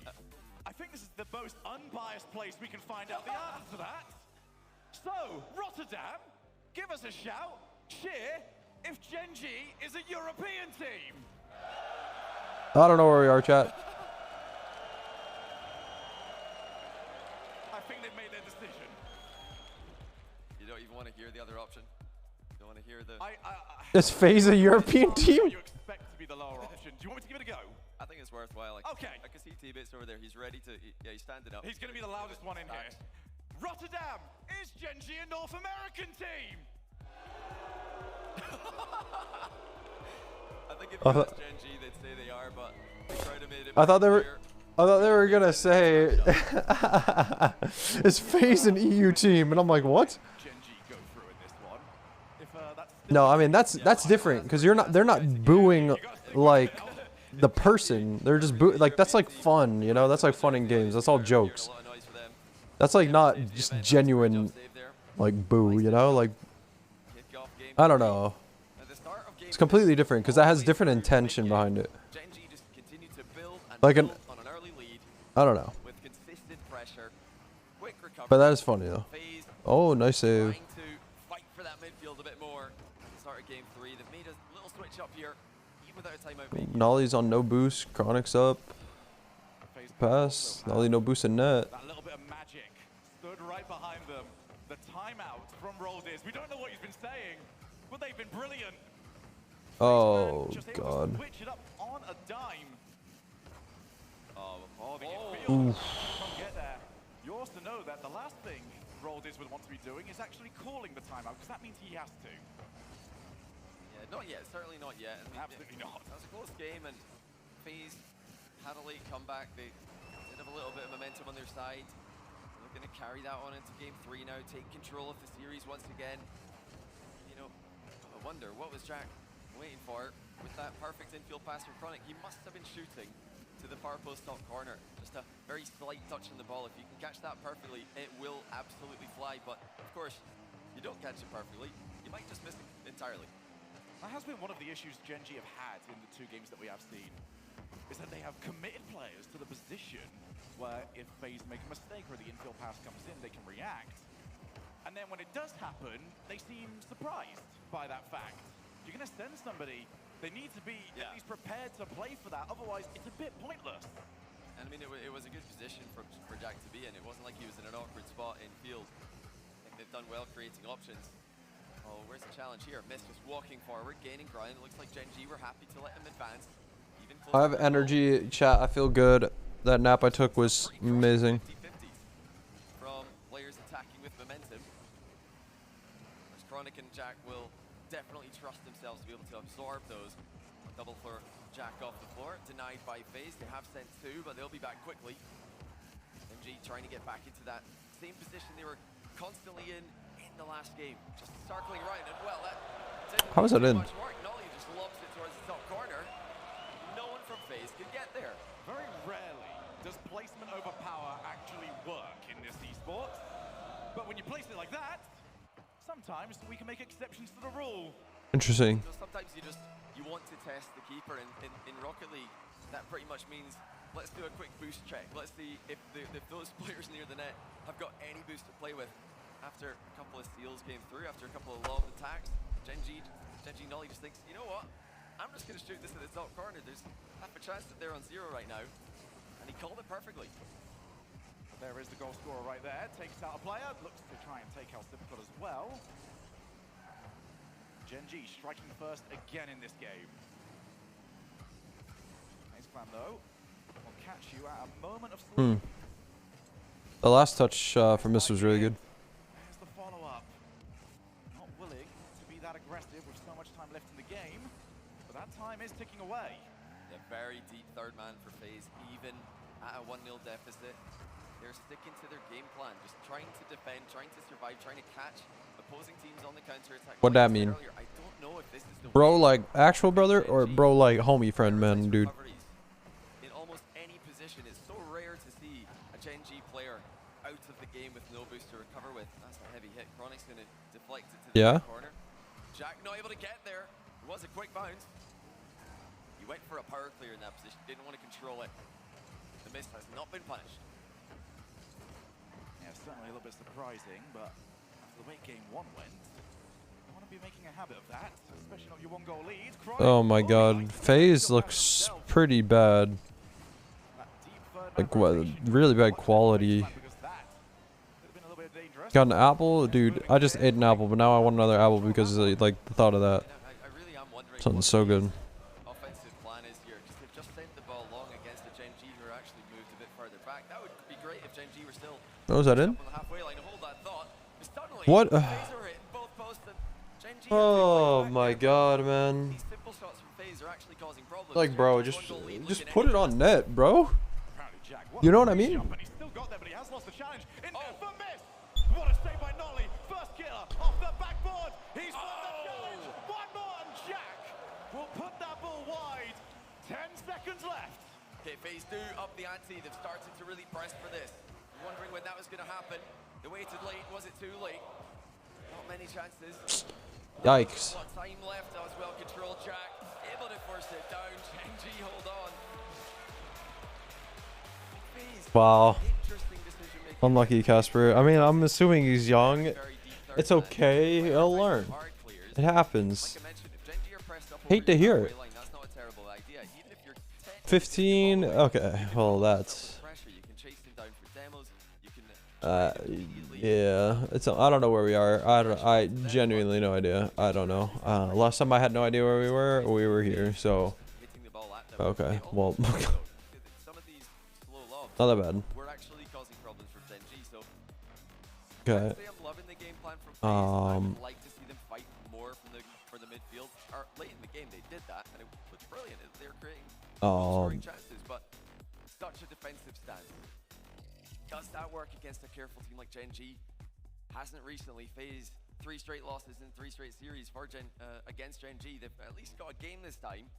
I think this is the most unbiased place we can find out the answer to that. So, Rotterdam, give us a shout, cheer, if Gen G is a European team. I don't know where we are, chat. I think they've made their decision. You don't even want to hear the other option. You don't want to hear the... Is FaZe a European team? You expect to be the lower option. Do you want me to give it a go? I think it's worthwhile. Okay. I can see T-Bits over there. He's ready to... Yeah, he's standing up. He's going to be the loudest one in here. Rotterdam, is Gen G a North American team? I think if you ask Gen G, they'd say they are, but they try to make it I thought they were. clear. I thought they were gonna say, "Is FaZe an EU team?" And I'm like, "What?" No, I mean that's different because they're not booing like the person. They're just like that's like fun, you know. That's like fun in games. That's all jokes. That's like not just genuine like boo, you know. Like I don't know. It's completely different because that has different intention behind it. Like an I don't know. But that is funny though. Oh, nice save. Fight for that midfield a bit more. Started game 3. They've made a little switch up here, even without a timeout. Nolly's on no boost. Chronic's up. Pass. Nolly no boost in net. That little bit of magic stood right behind them. The timeout from Roldiz. We don't know what he's been saying, but they've been brilliant. Oh god. Switch it up on a dime. Oof. Get there. You also know that the last thing Roldiz would want to be doing is actually calling the timeout, because that means he has to. Yeah, not yet. Certainly not yet. I mean, Absolutely not. That was a close game, and FaZe had a late comeback. They did have a little bit of momentum on their side. They're going to carry that on into game 3 now, take control of the series once again. You know, I wonder, what was Jack waiting for with that perfect infield pass from Chronic? He must have been shooting to the far post top corner. Just a very slight touch on the ball. If you can catch that perfectly, it will absolutely fly. But of course, you don't catch it perfectly, you might just miss it entirely. That has been one of the issues Gen G have had in the 2 games that we have seen, is that they have committed players to the position where if FaZe make a mistake or the infield pass comes in, they can react. And then when it does happen, they seem surprised by that fact. You're going to send somebody, they need to be at least prepared to play for that, otherwise it's a bit pointless. And I mean, it was a good position for Jack to be in. It wasn't like he was in an awkward spot in field. I think they've done well creating options. Oh, where's the challenge here? Mist just walking forward, gaining ground. It looks like Gen G were happy to let him advance. Even I have energy, chat. I feel good. That nap I took was amazing. From players attacking with momentum. Whereas Chronic and Jack will definitely trust themselves to be able to absorb those. Double for Jack off the floor, denied by FaZe. They have sent 2, but they'll be back quickly. MG trying to get back into that same position they were constantly in the last game. Just circling right, and well, that didn't How is it in? much work. Nolly just lobs it towards the top corner. No one from FaZe could get there. Very rarely does placement over power actually work in this esport. But when you place it like that, sometimes we can make exceptions to the rule. Interesting. So sometimes you want to test the keeper, and in Rocket League, that pretty much means let's do a quick boost check. Let's see if those players near the net have got any boost to play with. After a couple of steals came through, after a couple of lob attacks, Gen G Nolly just thinks, you know what? I'm just going to shoot this at the top corner. There's half a chance that they're on 0 right now. And he called it perfectly. There is the goal scorer right there. Takes out a player. Looks to try and take out Simple as well. Gen G striking first again in this game. Nice plan though. Will catch you at a moment of sleep. The last touch from this was really good. There's the follow-up. Not willing to be that aggressive with so much time left in the game, but that time is ticking away. A very deep third man for FaZe, even at a 1-0 deficit. They're sticking to their game plan, just trying to defend, trying to survive, trying to catch opposing teams on the counter-attack. What'd that mean? I don't know if this is the Bro like actual brother or bro like homie friend man dude? In almost any position, it's so rare to see a Gen G player out of the game with no boost to recover with. That's a heavy hit. Chronic's going to deflect it to the Yeah. corner. Jack not able to get there. It was a quick bounce. He went for a power clear in that position. Didn't want to control it. The miss has not been punished. Yeah, certainly a little bit surprising, but after the way game 1 went, I want to be making a habit of that, especially not your 1-goal lead. Oh my god, FaZe looks pretty bad. Like what, really bad quality. Got an apple? Dude, I just ate an apple, but now I want another apple because like the thought of that. Something so good. Offensive plan is here, because they've just sent the ball long against the Gen G who are actually moved a bit further back. That would be great if Gen G were still Oh, is that in? on the halfway line to hold that thought. But suddenly, What? FaZe are hitting both posts, and Gen G Oh my god, man. these simple shots from FaZe are actually causing problems. Like bro, just put it on net, bro. You know what I mean? He's still got there, but he has lost the challenge. In there for miss. What a save by Nolly. First killer off the backboard. He's won the challenge. One more, and Jack will put that ball wide. 10 seconds left. Okay, FaZe do up the ante. They've started to really press for this. Wondering when that was going to happen. They waited late. Was it too late? Not many chances. Yikes. What time left? That was well controlled. Jack able to force it down. Gen G hold on. Wow. Unlucky Casper. I mean, I'm assuming he's young. It's okay. He'll learn. It happens. Hate to hear it. 15. Okay. Well, that's. Yeah. It's. I don't know where we are. I genuinely no idea. I don't know. Last time I had no idea where we were. We were here. So. Okay. Well. Not that bad. Okay. Like to see them fight more for the midfield. Or late in the game they did that, and it was brilliant. They were creating scoring chances, but such a defensive stance. Does that work against a careful team like Gen G? Hasn't recently. FaZe 3 straight losses in 3 straight series for against Gen G. They've at least got a game this time.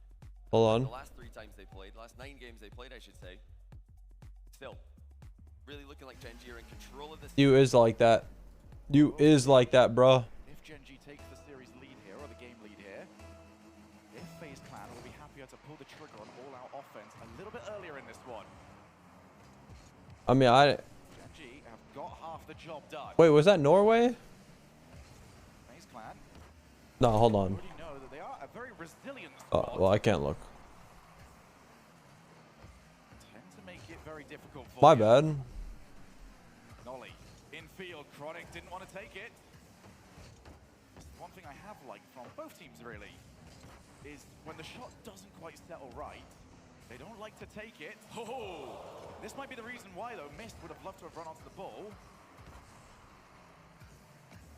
Hold on. The last 3 times they played, last 9 games they played, I should say. Still, really looking like Gen G are in control of this. You is like that. You is like that, bro. If Gen G takes the series lead here, or the game lead here, if FaZe Clan will be happier to pull the trigger on all-out offense a little bit earlier in this one. I mean, Gen G have got half the job done. Wait, was that Norway? FaZe Clan No, hold on. already know that they are a very resilient Oh, squad. well, I can't look. Tend to make it very difficult for My you. bad. Nolly, infield, Chronic didn't want to take it. One thing I have liked from both teams, really, is when the shot doesn't quite settle right, they don't like to take it. Oh! This might be the reason why, though. Mist would have loved to have run onto the ball.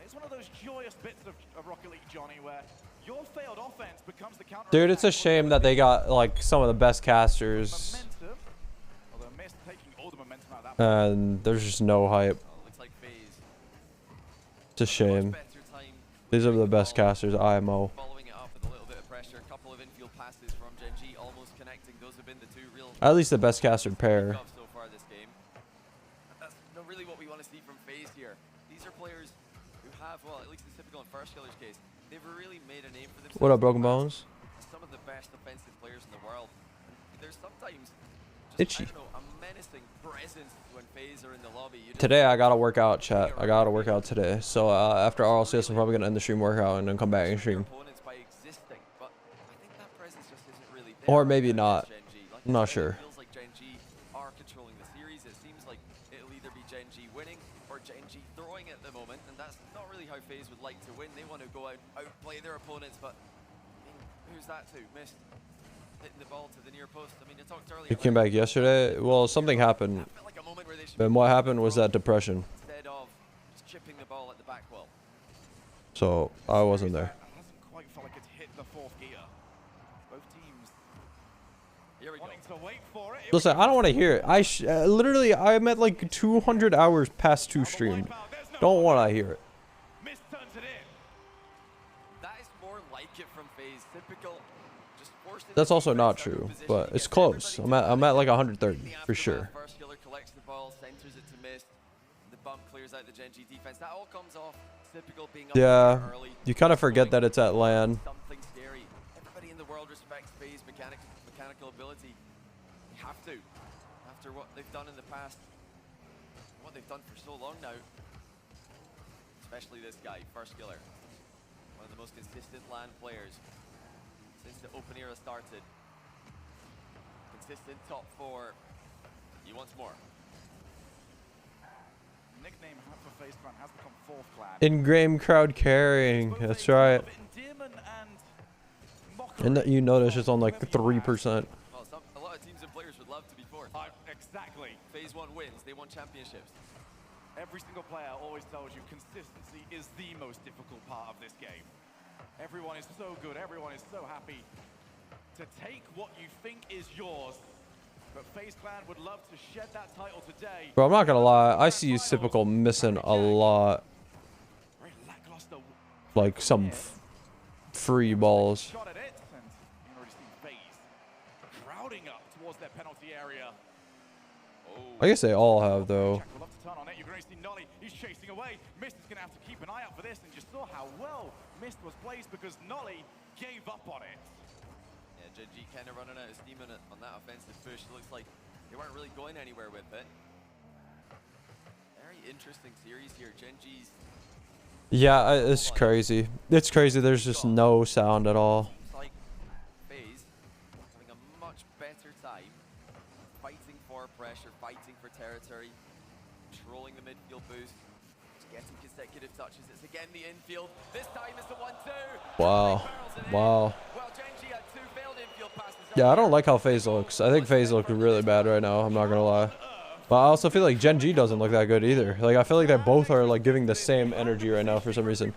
It's one of those joyous bits of Rocket League, Johnny, where your failed offense becomes the counter. Dude, it's a shame that they got like some of the best casters. Although Mist taking all the momentum out of that. And there's just no hype. It's a shame. These are the best casters, IMO. Following it up with a little bit of pressure, a couple of infield passes from Gen G almost connecting. Those have been the two real At least the best castered pair. so far this game. That's not really what we want to see from FaZe here. These are players who have, well, at least in typical in First Killer's case, they've really made a name for themselves. What up, Broken Bones? Some of the best offensive players in the world. And there's sometimes Itchy. I don't know, a menacing presence when FaZe are in the lobby. Today I gotta work out, chat. I gotta work out today. So after RLCS, I'm probably gonna end the stream workout and then come back and stream. Or maybe not. I'm not sure. Feels like Gen G are controlling the series. It seems like it'll either be Gen G winning or Gen G throwing at the moment, and that's not really how FaZe would like to win. They want to go out, outplay their opponents, but I mean, who's that to? Mist hitting the ball to the near post. I mean, you talked earlier. He came back yesterday. Well, something happened. And what happened was that depression. Instead of just chipping the ball at the back wall. So I wasn't there. Hasn't quite felt like it's hit the fourth gear. Both teams wanting to wait for it. Listen, I don't want to hear it. Literally, I'm at like 200 hours past 2 stream. Don't want to hear it. Mist turns it in. That is more like it from FaZe. Typical. Just forced That's also not true, but it's close. I'm at like 130 for sure. First Killer collects the ball, centers it to Mist. The bump clears out the Gen G defense. That all comes off. Typical being up Yeah, early. you kind of forget that it's at LAN. Something scary. Everybody in the world respects FaZe mechanical ability. They have to. After what they've done in the past. What they've done for so long now. Especially this guy, First Killer. One of the most consistent LAN players since the open era started. Consistent top 4. He wants more. Nickname for FaZe Clan has become fourth clan. In-game crowd carrying. That's right. And you notice it's on like 3%. Well, a lot of teams and players would love to be fourth. Exactly. FaZe 1 wins. They won championships. Every single player always tells you consistency is the most difficult part of this game. Everyone is so good. Everyone is so happy to take what you think is yours. But FaZe Clan would love to shed that title today. Bro, I'm not gonna lie. I see Typical missing a lot. Like some free balls. Shot at it, and you can already see FaZe crowding up towards their penalty area. I guess they all have though. We'll have to turn on it. You're going to see Nolly. He's chasing away. Mist is going to have to keep an eye out for this, and you saw how well Mist was placed because Nolly gave up on it. Yeah, Gen G kind of running out of steam on that offensive push. It looks like they weren't really going anywhere with it. Very interesting series here. Gen G's. Yeah, it's crazy. It's crazy. There's just no sound at all. Seems like FaZe having a much better time fighting for pressure, fighting for territory, controlling the midfield boost, getting consecutive touches. It's again the infield. This time it's the 1-2. Wow. Wow. Well, Gen G had 2 failed infield passes. Yeah, I don't like how FaZe looks. I think FaZe looks really bad right now. I'm not gonna lie. But I also feel like Gen G doesn't look that good either. Like I feel like they both are like giving the same energy right now for some reason.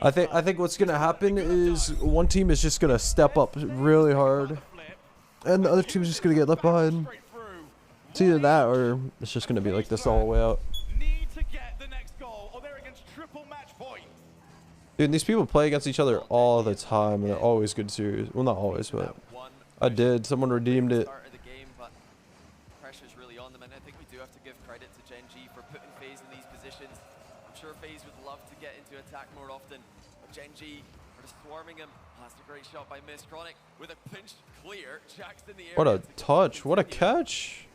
I think what's gonna happen is one team is just gonna step up really hard, and the other team's just gonna get left behind. It's either that or it's just gonna be like this all the way out. Dude, these people play against each other all the time, and they're always good series. Well, not always, but I did. Someone redeemed it. Pressure's really on them, and I think we do have to give credit to Gen G for putting FaZe in these positions. I'm sure FaZe would love to get into attack more often, but Gen G are just swarming him. Oh, that's a great shot by Mist. Chronic with a pinch clear. Jack's in the air. What a touch! What a catch!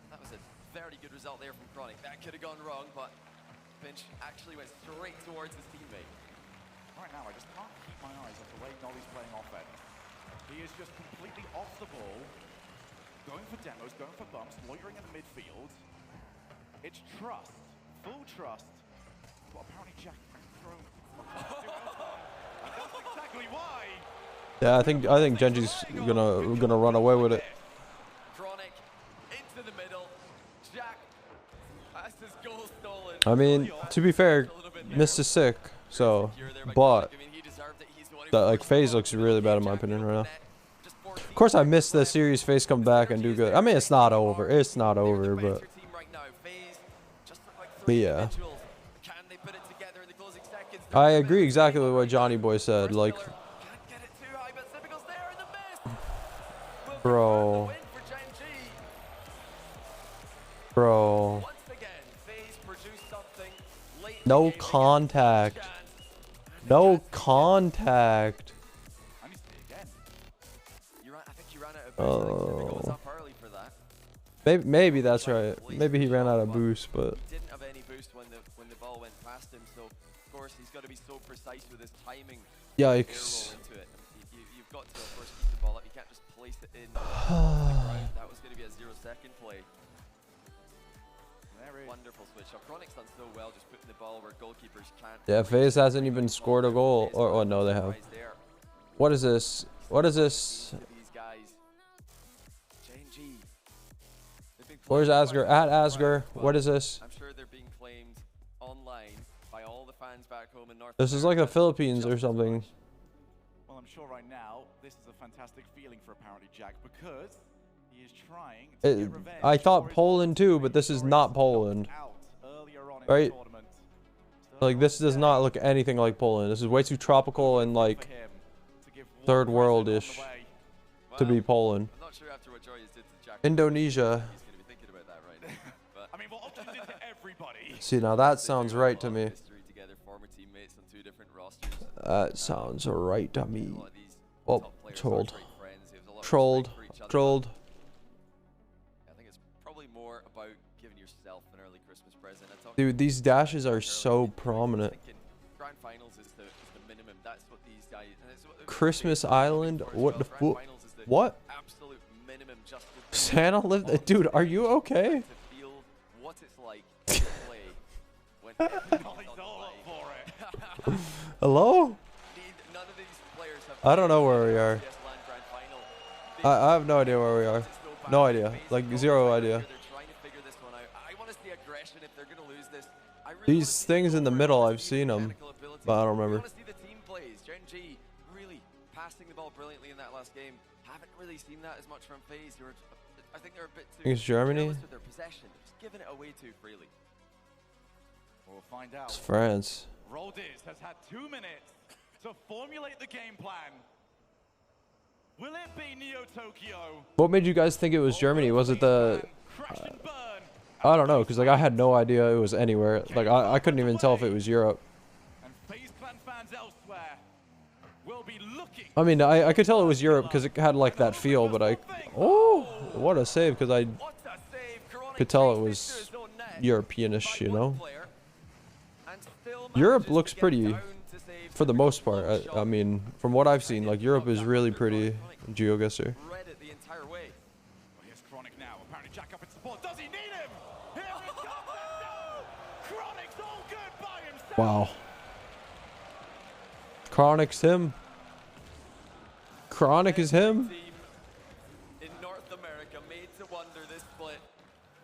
That was a very good result there from Chronic. That could have gone wrong, but Pinch actually went straight towards his teammate. Right now, I just can't keep my eyes off the way Nolly's playing offense. He is just completely off the ball, going for demos, going for bumps, loitering in the midfield. It's trust, full trust. But apparently Jack thrown. That's exactly why. Yeah, I think Genji's gonna run away with it. Chronic into the middle. Jack has his goal stolen. I mean, to be fair, Mist is sick, so but like FaZe looks really bad in my opinion right now. Of course, I missed the series FaZe come back and do good. I mean, it's not over. It's not over, but yeah. I agree exactly with what Johnny Boy said. Like, bro. No contact. No contact. Oh. Maybe that's right. Maybe he ran out of boost, but. He didn't have any boost when the ball went past him, so of course he's got to be so precise with his timing. Yikes. You've got to, of course, keep the ball up. You can't just place it in the ground. That was going to be a 0-second play. Wonderful switch. Chronic's done so well, just putting the ball where goalkeepers can't. Yeah, FaZe hasn't even scored a goal. Or oh no, they have. What is this? What is this? Where's Asger? At Asger. What is this? I'm sure they're being claimed online by all the fans back home in North This is like the Philippines or something. Well, I'm sure right now this is a fantastic feeling for apparently Jack because he is trying to get revenge. I thought Poland too, but this is not Poland. Right? Like, this does not look anything like Poland. This is way too tropical and like third world-ish to be Poland. I'm not sure after what Joy did to Jack. Indonesia. I mean, what options did to everybody? See, now that sounds right to me. That sounds right to me. Oh, trolled. Trolled. Trolled. I think it's probably more about giving yourself an early Christmas present. Dude, these dashes are so prominent. Grand finals is the minimum. That's what these guys. Christmas Island? What the fuck? What? Absolute minimum just Santa lived. Dude, are you okay? to feel what it's like to play when everybody's all up for it. Hello? I don't know where we are. I have no idea where we are. No idea. Like, zero idea. These things in the middle, I've seen them, but I don't remember. Gen.G really passing the ball brilliantly in that last game. Haven't really seen that as much from FaZe. I think they're a bit too It's Germany? careless with their possession. Just giving it away too freely. We'll find out. It's France. Roldiz has had 2 minutes to formulate the game plan. Will it be Neo Tokyo? What made you guys think it was Germany? Was it the... I don't know, because like I had no idea it was anywhere. Like I couldn't even tell if it was Europe. I mean, I could tell it was Europe because it had like that feel, but I... Oh, what a save, because I could tell it was Europeanish, you know? Europe looks pretty, for the most part. I mean, from what I've seen, like Europe is really pretty. GeoGuessr. Read it the entire way. Well, here's Chronic now. Apparently Jack up in support. Does he need him? Here it comes. No! Chronic's all good by himself. Wow. Chronic's him. Chronic is him. In North America, made to wonder this split.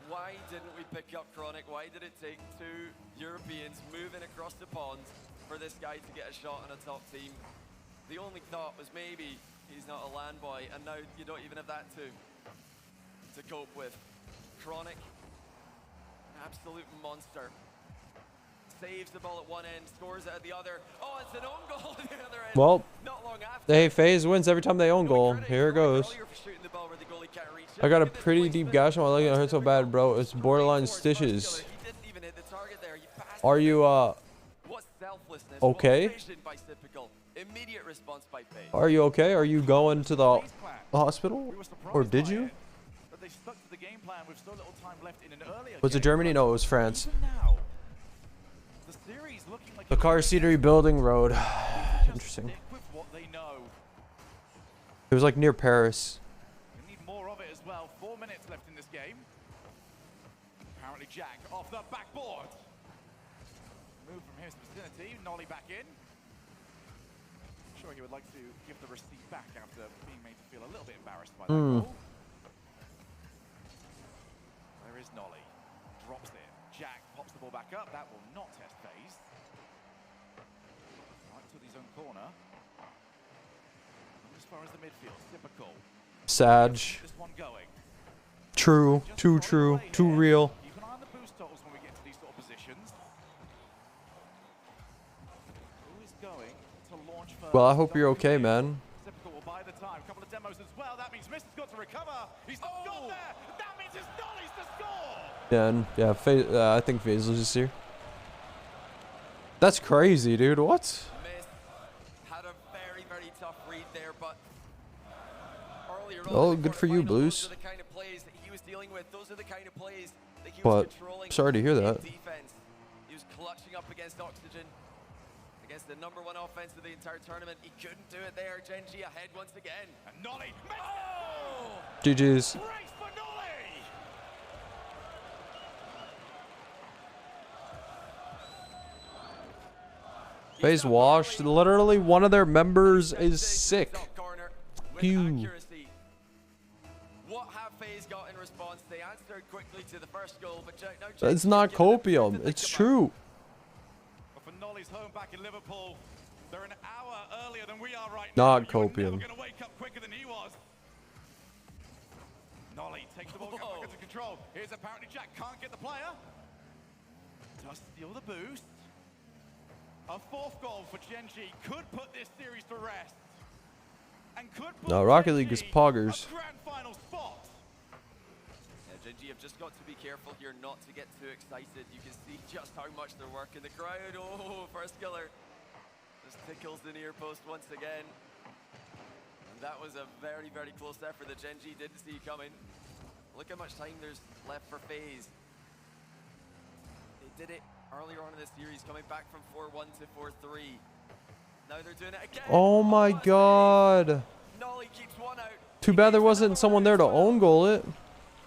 Why didn't we pick up Chronic? Why did it take 2 Europeans moving across the pond for this guy to get a shot on a top team? The only thought was maybe he's not a land boy, and now you don't even have that to cope with. Chronic, absolute monster. Saves the ball at one end, scores it at the other. Oh, it's an own goal at the other end. Well, not long after. hey, FaZe wins every time they own goal. Here it goes. I got a pretty deep gash on my leg and it hurts so bad, bro. It's borderline stitches. Are you, okay? Are you okay? Are you going to the hospital? Or did you? Was it Germany? No, it was France. The car seat rebuilding road. Interesting. It was like near Paris. as well. 4 minutes left in this game. Apparently Jack off the backboard. Move from his vicinity, Nolly back in. I'm sure he would like to give the receipt back after being made to feel a little bit embarrassed by that goal. There is Nolly, drops it. Jack pops the ball back up, that will not test FaZe. Right to his own corner. And as far as the midfield, typical. Sag. This one going. True. Too true. Too real. Keep an eye on the boost totals when we get to these sort of positions. Who is going to launch first? Well, I hope you're okay, man. Typical will buy the time. A couple of demos as well. That means Mist has got to recover. He's not got there. That means it's Nolly's to score. Yeah, and yeah, I think FaZe loses here. That's crazy, dude. What? Mist had a very, very tough read there, but earlier Oh, good for you, Blues. those are the kind of plays that he was dealing with. Those are the kind of plays that he But was controlling. sorry to hear in that. Defense. He was clutching up against Oxygen, against the #1 offense of the entire tournament. He couldn't do it there. Gen G ahead once again. And Nolly. Oh! GG's. Brace for Nolly. FaZe washed. Literally, one of their members is sick. Ew. What have FaZe got in response? They answered quickly to the first goal, but now Gen It's G not have given them copium. It's true. But for Nolly's home back in Liverpool, they're an hour earlier than we are right Not now. copium. You're going to wake up quicker than he was. Nolly takes the ball back into control. Here's apparently Jack can't get the player. Does steal the boost. A 4th goal for Gen G could put this series to rest. And could put No, Rocket League is poggers. a grand final spot. Yeah, Gen G have just got to be careful here not to get too excited. You can see just how much they're working the crowd. Oh, first killer. Just tickles the near post once again. And that was a very, very close effort that Gen G didn't see coming. Look how much time there's left for FaZe. They did it earlier on in the series, coming back from 4-1 to 4-3. Now they're doing it again. Oh my god. Nolly keeps one out. Too bad there wasn't someone there to own goal it.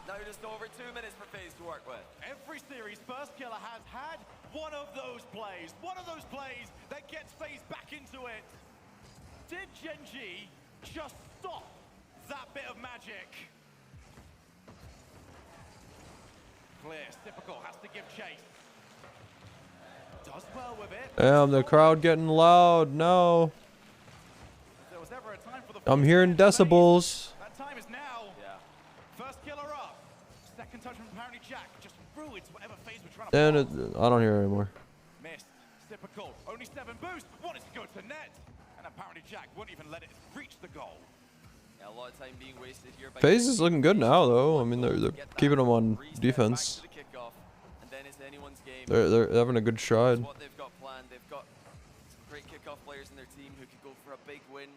Now just over 2 minutes for FaZe to work with. Every series, first killer has had one of those plays. One of those plays that gets FaZe back into it. Did Gen G just stop that bit of magic? Clear, typical, has to give chase. Does well with it. Damn, the crowd getting loud. No. If there was ever a time for the I'm hearing decibels. that time is now. Yeah. First killer up. Second touch from apparently Jack. Just ruins whatever FaZe were trying to And I don't hear it anymore. Missed. Typical. Only 7 boost. Wanted to go to net. And apparently Jack wouldn't even let it reach the goal. Yeah, a lot of time being wasted here by FaZe is looking good now, though. I mean, they're keeping them on defense. They're having a good stride. What they've got planned. They've got some great kickoff players in their team who could go for a big win.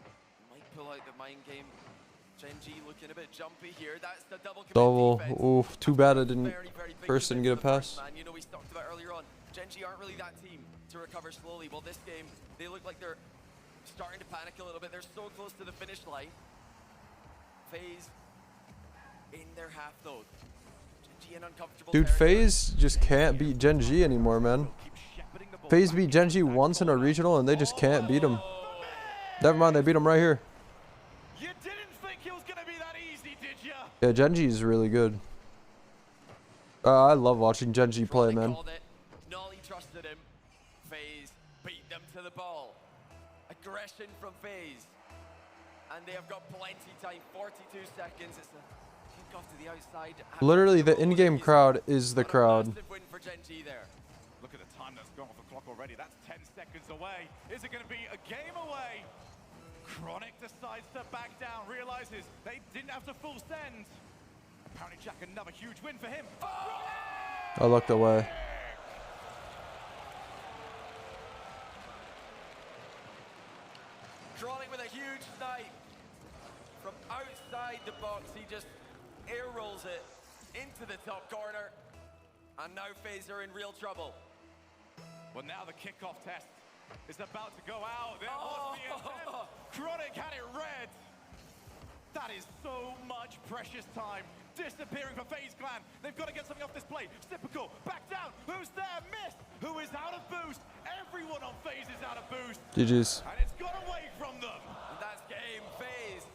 Might pull out the mind game. Gen G looking a bit jumpy here. That's the double commit Double. defense. Oof. Too bad I didn't Very, very big first didn't get a pass. Man, you know, we talked about earlier on. Gen G aren't really that team to recover slowly. Well, this game, they look like they're starting to panic a little bit. They're so close to the finish line. FaZe in their half though. Gen G in uncomfortable Dude, territory. FaZe just can't beat Gen G anymore, man. FaZe beat Gen G once in a regional, and they just can't beat them. Never mind, they beat them right here. You didn't think it was going to be that easy, did you? Yeah, Gen G is really good. I love watching Gen G play, man. Nolly trusted him. FaZe beat them to the ball. Aggression from FaZe. And they have got plenty time, 42 seconds. It's a kickoff to the outside. Literally, the in-game crowd is the crowd. Win for Gen G there. Look at the time that's gone off the clock already. That's 10 seconds away. Is it going to be a game away? Chronic decides to back down, realizes they didn't have to full send. Apparently Jack, another huge win for him. I looked away. Crawling with a huge snipe. From outside the box, he just air rolls it into the top corner. And now FaZe are in real trouble. Well, now the kickoff test is about to go out. There was the attempt. Chronic had it red. That is so much precious time disappearing for FaZe Clan. They've got to get something off this play. Typical, back down. Who's there? Missed. Who is out of boost? Everyone on FaZe is out of boost. GG's. And it's got away from them. And that's game. FaZe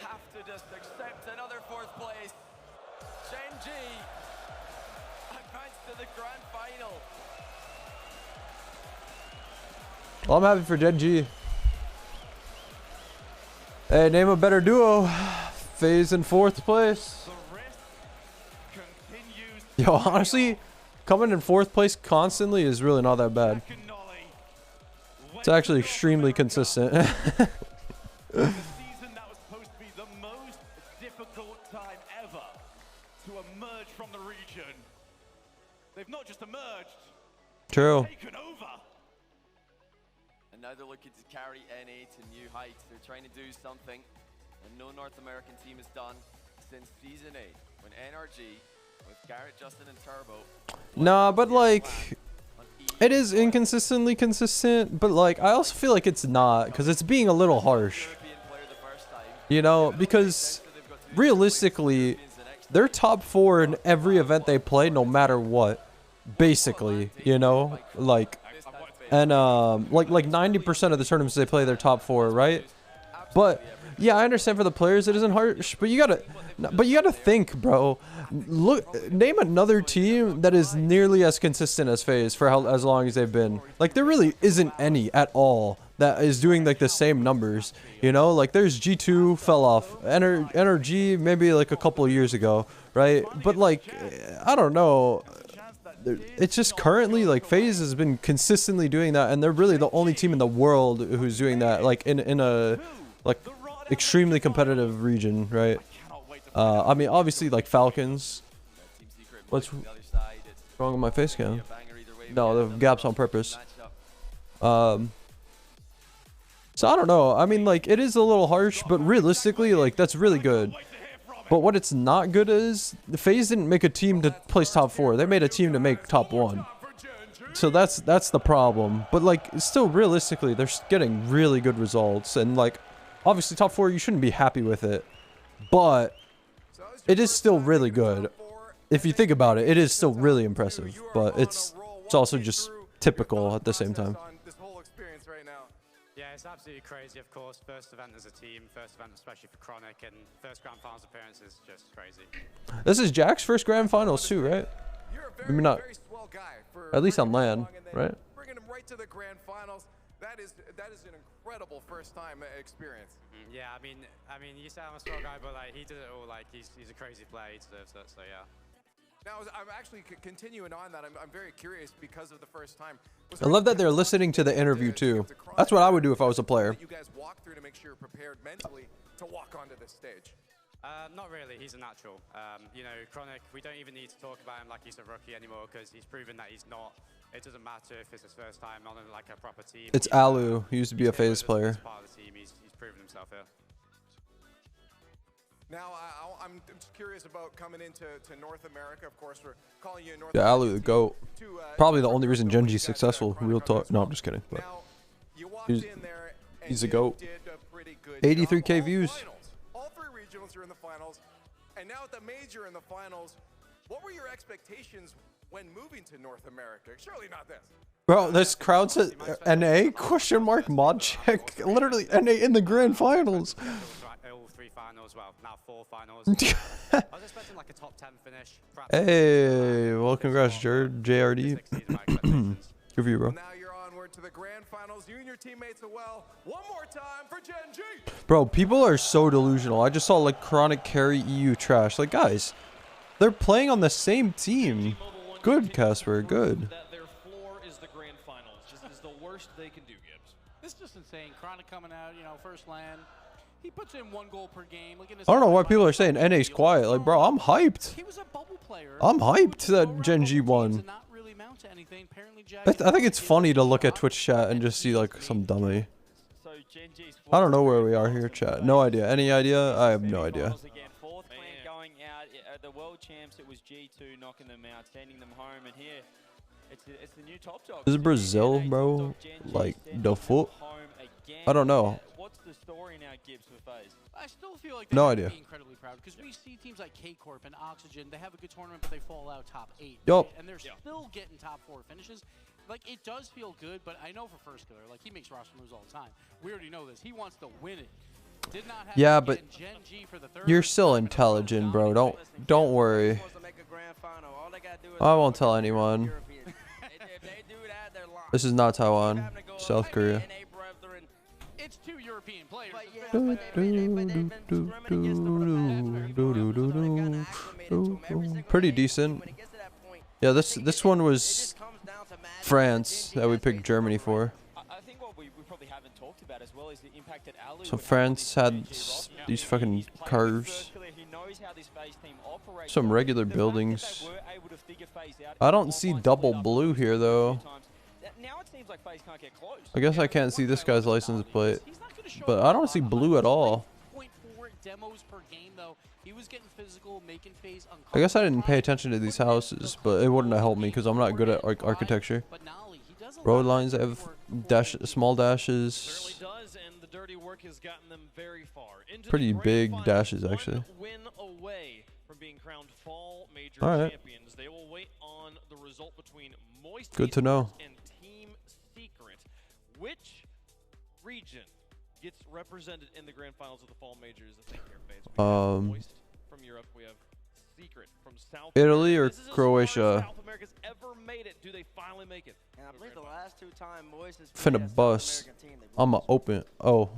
have to just accept another 4th place. Gen G advanced to the grand final. Well, I'm happy for Gen G. Hey, name a better duo. FaZe in 4th place. Yo, honestly, coming in 4th place constantly is really not that bad. It's actually extremely consistent. The season that was supposed to be the most difficult time ever to emerge from the region. They've not just emerged, True. they've taken over. And now they're looking to carry NA to new heights. They're trying to do something that no North American team has done since Season 8, when NRG, with Garrett, Justin, and Turbo. Nah, but like, it is inconsistently consistent, but like, I also feel like it's not, because it's being a little harsh. You know, because realistically, they're top 4 in every event they play, no matter what. Basically, you know, like, and like 90% of the tournaments they play, they're top 4, right? But yeah, I understand for the players it isn't harsh, but you gotta think, bro. Look, name another team that is nearly as consistent as FaZe for as long as they've been. Like, there really isn't any at all that is doing like the same numbers. You know, like there's G2 fell off, NRG maybe like a couple of years ago, right? But like, I don't know. It's just currently like FaZe has been consistently doing that, and they're really the only team in the world who's doing that, like in a like extremely competitive region, right? I mean, obviously like Falcons. What's wrong with my face cam? No, the gap's on purpose. So I don't know. I mean, like, it is a little harsh, but realistically, like, that's really good. But what it's not good is, the FaZe didn't make a team to place top 4. They made a team to make top 1. So that's the problem. But like, still realistically, they're getting really good results. And like, obviously top 4, you shouldn't be happy with it. But it is still really good. If you think about it, it is still really impressive. But it's also just typical at the same time. Yeah, it's absolutely crazy, of course. First event as a team, first event especially for Chronic, and first Grand Finals appearance is just crazy. This is Jack's first Grand Finals too, right? Maybe not. At least on LAN, right? Bringing him right to the Grand Finals. That is an incredible first-time experience. Yeah, I mean, you say I'm a small guy, but like he did it all. Like he's a crazy player. He deserves it. So yeah. Now, I'm actually continuing on that. I'm very curious because of the first time. I love that they're listening to the interview too. That's what I would do if I was a player. You guys walk through to make sure you're prepared mentally to walk onto this stage. Not really. He's a natural. You know, Chronic, we don't even need to talk about him like he's a rookie anymore because he's proven that he's not. It doesn't matter if it's his first time on like a proper team. It's Alu. He used to be a FaZe player. Part of the team. He's proven himself here. Now, I'm just curious about coming into North America. Of course, we're calling you North Yeah, Alu the GOAT. Probably the only reason Gen G's successful. Real talk. No, I'm just kidding. But he's a GOAT. 83K views. All 3 regionals are in the finals, and now at the major in the finals. What were your expectations when moving to North America? Surely not this. Bro, this crowd said NA question mark mod check. Literally NA in the grand finals. All 3 finals, well, now 4 finals. I was expecting like a top 10 finish. Hey, well, congrats, JRD. Good for you, bro. Now you're onward to the grand finals. You and your teammates are well. One more time for Gen G. Bro, people are so delusional. I just saw like Chronic carry EU trash. Like, guys, they're playing on the same team. Good, Casper. Good. Their floor is the grand finals. This is the worst they can do, Gibbs. This is just insane. Chronic coming out, you know, first LAN. He puts in 1 goal per game. Look at his I don't know why people are saying NA's quiet. Like, bro, I'm hyped. He was a bubble player. I'm hyped that Gen G won. I think it's funny to look at Twitch chat and just see like some dummy. I don't know where we are here, chat. No idea. Any idea? I have no idea. Fourth clan going out. At the World Champs, it was G2 knocking them out, sending them home. And here, It's the new top dog. Is it Brazil, bro? Like the foot? I don't know. What's the story now, Gibbs, for FaZe? I still feel like they No have to idea. be incredibly proud because we see teams like K-Corp and Oxygen, they have a good tournament, but they fall out top 8. Yup. And they're still getting top 4 finishes. Like, it does feel good, but I know for First Killer, like, he makes roster moves all the time. We already know this. He wants to win it. Did not have Yeah, to but get Gen G for the third you're still intelligent, bro. Don't worry. I won't tell anyone. This is not Taiwan, South Korea. It's 2 European players. Pretty decent. Yeah, this one was France that we picked Germany for. I think what we probably haven't talked about as well is the impact that Ali So France had these fucking curves. Some regular buildings. I don't see double blue here though. Now it seems like FaZe can't get close. I guess I can't see this guy's license plate. But I don't see blue at all. Demos per game though. He was getting physical, making FaZe I guess I didn't pay attention to these houses, but it wouldn't have helped me because I'm not good at architecture. Road lines have small dashes. Pretty big dashes actually. All right. Good to know. Which region gets represented in the grand finals of the fall majors? I think here, FaZe. Moist from Europe. We have Secret from South Italy or America. This is Croatia? South America's ever made it. Do they finally make it? And I believe the last 2 times Moist has Finna bust. I'ma open. Oh.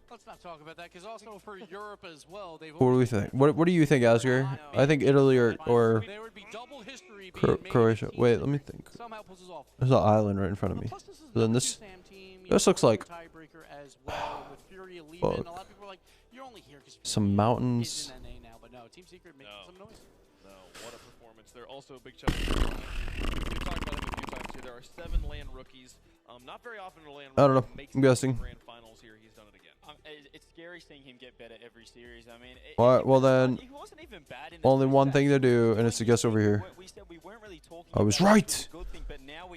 Let's not talk about that because also for Europe as well, they've What do we think? What do you think, Asger? I think Italy or Croatia. Wait, let me think. There's an island right in front of me. So then this looks like fuck. Some mountains. No, what a performance. They're also a big challenge. We've talked about him a few times here. There are 7 LAN rookies. Not very often a LAN I don't know. makes I'm it to guessing. the grand finals here. He's done it again. It's scary seeing him get better every series. I mean, Well then, only one thing to do, and it's to guess over here. I was right.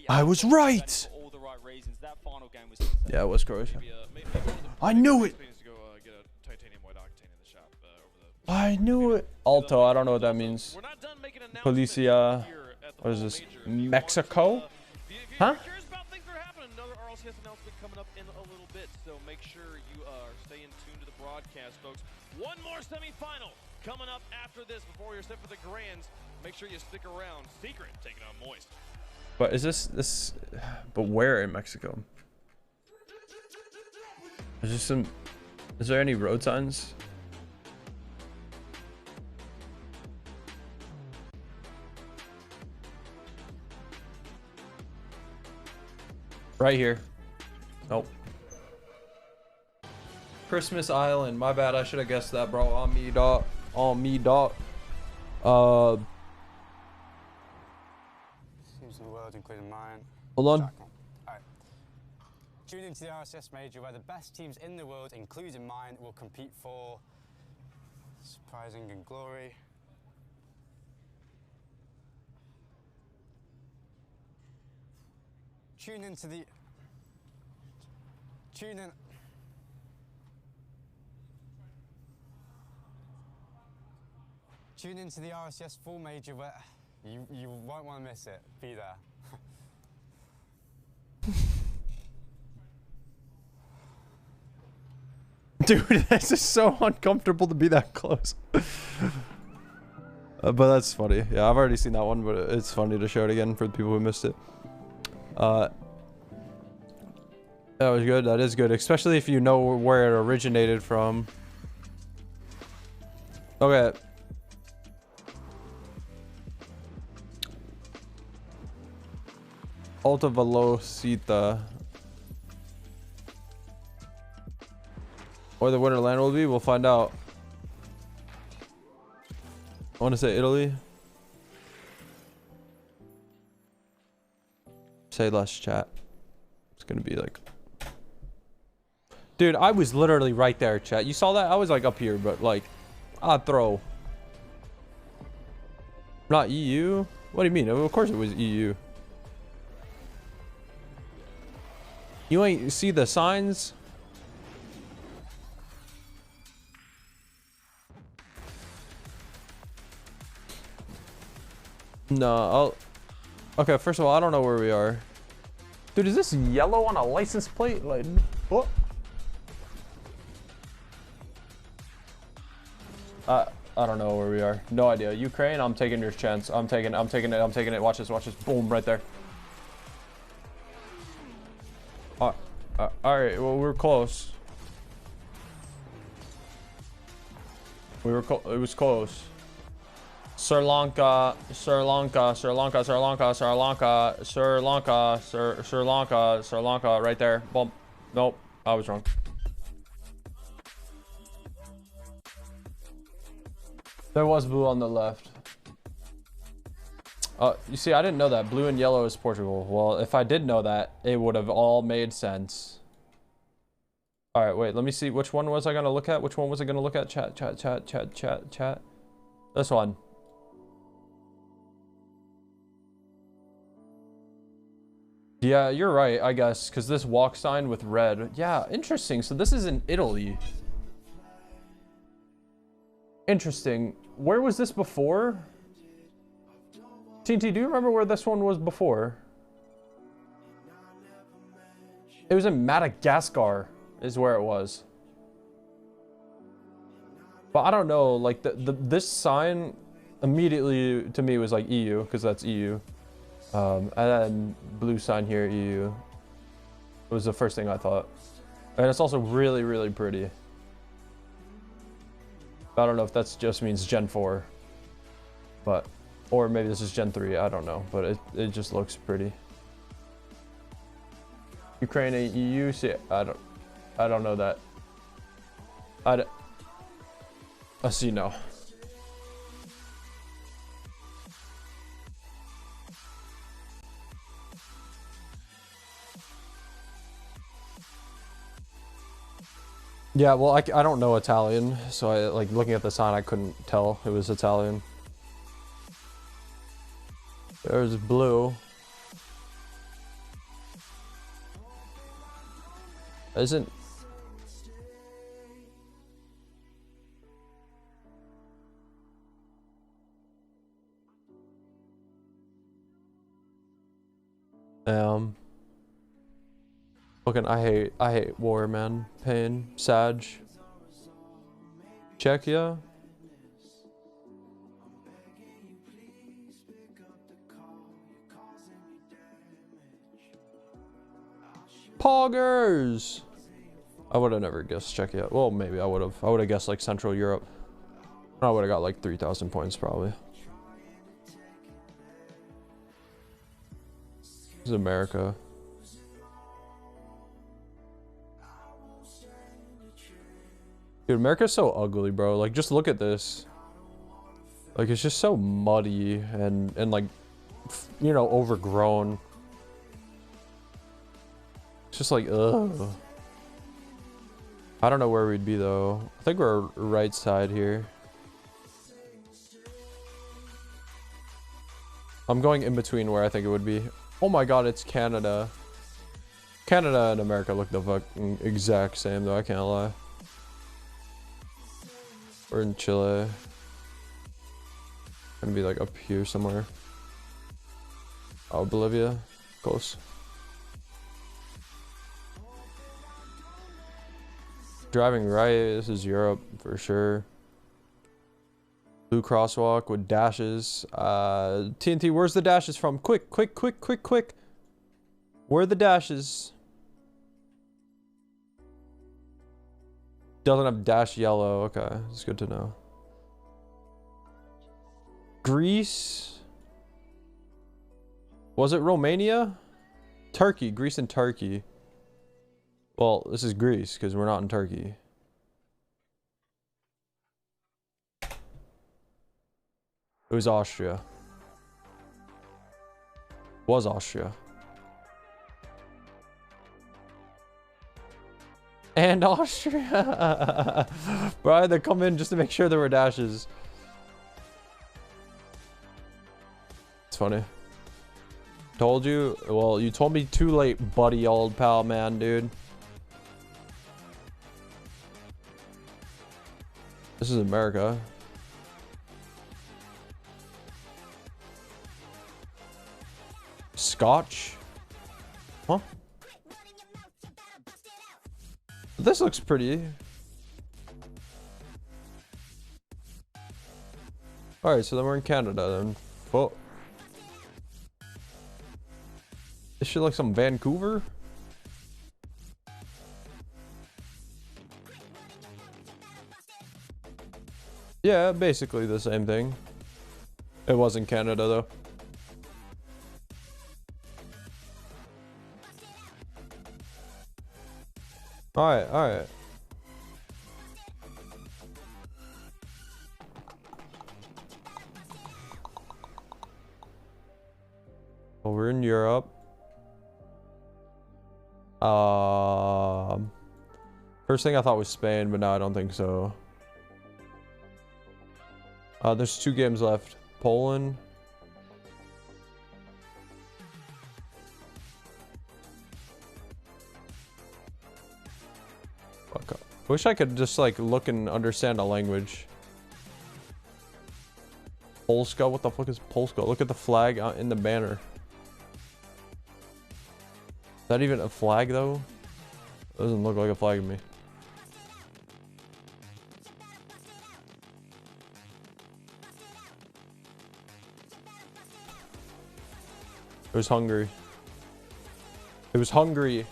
I was right. Yeah, it was Croatia. I knew it. I knew it. Alto, I don't know what that means. Policia. What is this? Mexico? Huh? Another RLCS announcement coming up in a little bit, so make sure you are staying tuned to the broadcast, folks. One more semifinal coming up after this before you're set for the Grands. Make sure you stick around. Secret taking on Moist. But is this? But where in Mexico? Is there some? Is there any road signs? Right here. Nope. Christmas Island. My bad. I should have guessed that, bro. On me, dot. On me, dot. Teams in the world, including mine. Hold on. Tune into the RLCS Major, where the best teams in the world, including mine, will compete for surprising and glory. Tune into the RLCS Full Major, where you won't want to miss it. Be there. Dude, this is so uncomfortable to be that close. But that's funny. Yeah, I've already seen that one, but it's funny to show it again for the people who missed it. That was good. That is good, especially if you know where it originated from. Okay. Alta Velocita. Or the winner land will be, we'll find out. I want to say Italy. Say less, chat. It's gonna be like, dude, I was literally right there, chat. You saw that? I was like up here, but like, I'd throw. Not EU? What do you mean? Of course it was EU. You ain't see the signs? No, okay, first of all, I don't know where we are. Dude, is this yellow on a license plate? Like, what? I don't know where we are. No idea. Ukraine, I'm taking your chance. I'm taking it. Watch this. Boom, right there. All right, well, we're close. It was close. Sri Lanka, right there. Boom. Nope, I was wrong. There was blue on the left. You see, I didn't know that. Blue and yellow is Portugal. Well, if I did know that, it would have all made sense. All right, wait, let me see. Which one was I going to look at? Which one was I going to look at? Chat. This one. Yeah, you're right, I guess, because this walk sign with red. Yeah, interesting. So this is in Italy. Interesting. Where was this before? TNT, do you remember where this one was before? It was in Madagascar, is where it was. But I don't know, like this sign immediately to me was like EU, because that's EU. And then blue sign here, EU. It was the first thing I thought. And it's also really, really pretty. I don't know if that just means Gen 4. But, or maybe this is Gen 3, I don't know. But it just looks pretty. Ukraine and EU, see, I don't know that. I see no. Yeah, well, I don't know Italian, so I, like, looking at the sign, I couldn't tell it was Italian. There's blue. Isn't... Fucking, I hate war, man. Pain, Sag. Czechia. Poggers! I would have never guessed Czechia. Well, maybe I would have. I would have guessed like Central Europe. I would have got like 3,000 points probably. This is America. Dude, America's so ugly, bro. Like, just look at this. Like, it's just so muddy and like, you know, overgrown. It's just like, ugh. I don't know where we'd be, though. I think we're right side here. I'm going in between where I think it would be. Oh my god, it's Canada. Canada and America look the fucking exact same, though. I can't lie. We're in Chile. Gonna be like up here somewhere. Oh, Bolivia. Close. Driving right. This is Europe for sure. Blue crosswalk with dashes. TNT, where's the dashes from? Quick. Where are the dashes? Doesn't have dash yellow. Okay, it's good to know. Greece. Was it Romania? Turkey. Greece and Turkey. Well, this is Greece because we're not in Turkey. It was Austria. Was Austria. And Austria. Bro, I had to come in just to make sure there were dashes. It's funny. Told you? Well, you told me too late, buddy, old pal, man, dude. This is America. Scotch? Huh? This looks pretty. Alright, so then we're in Canada then. Whoa. This shit like some Vancouver? Yeah, basically the same thing. It was in Canada though. Alright, alright. Well, we're in Europe. First thing I thought was Spain, but now I don't think so. There's 2 games left. Poland. Fuck. I wish I could just like look and understand a language. Polska? What the fuck is Polska? Look at the flag in the banner. Is that even a flag though? Doesn't look like a flag to me. It was Hungary. It was Hungary.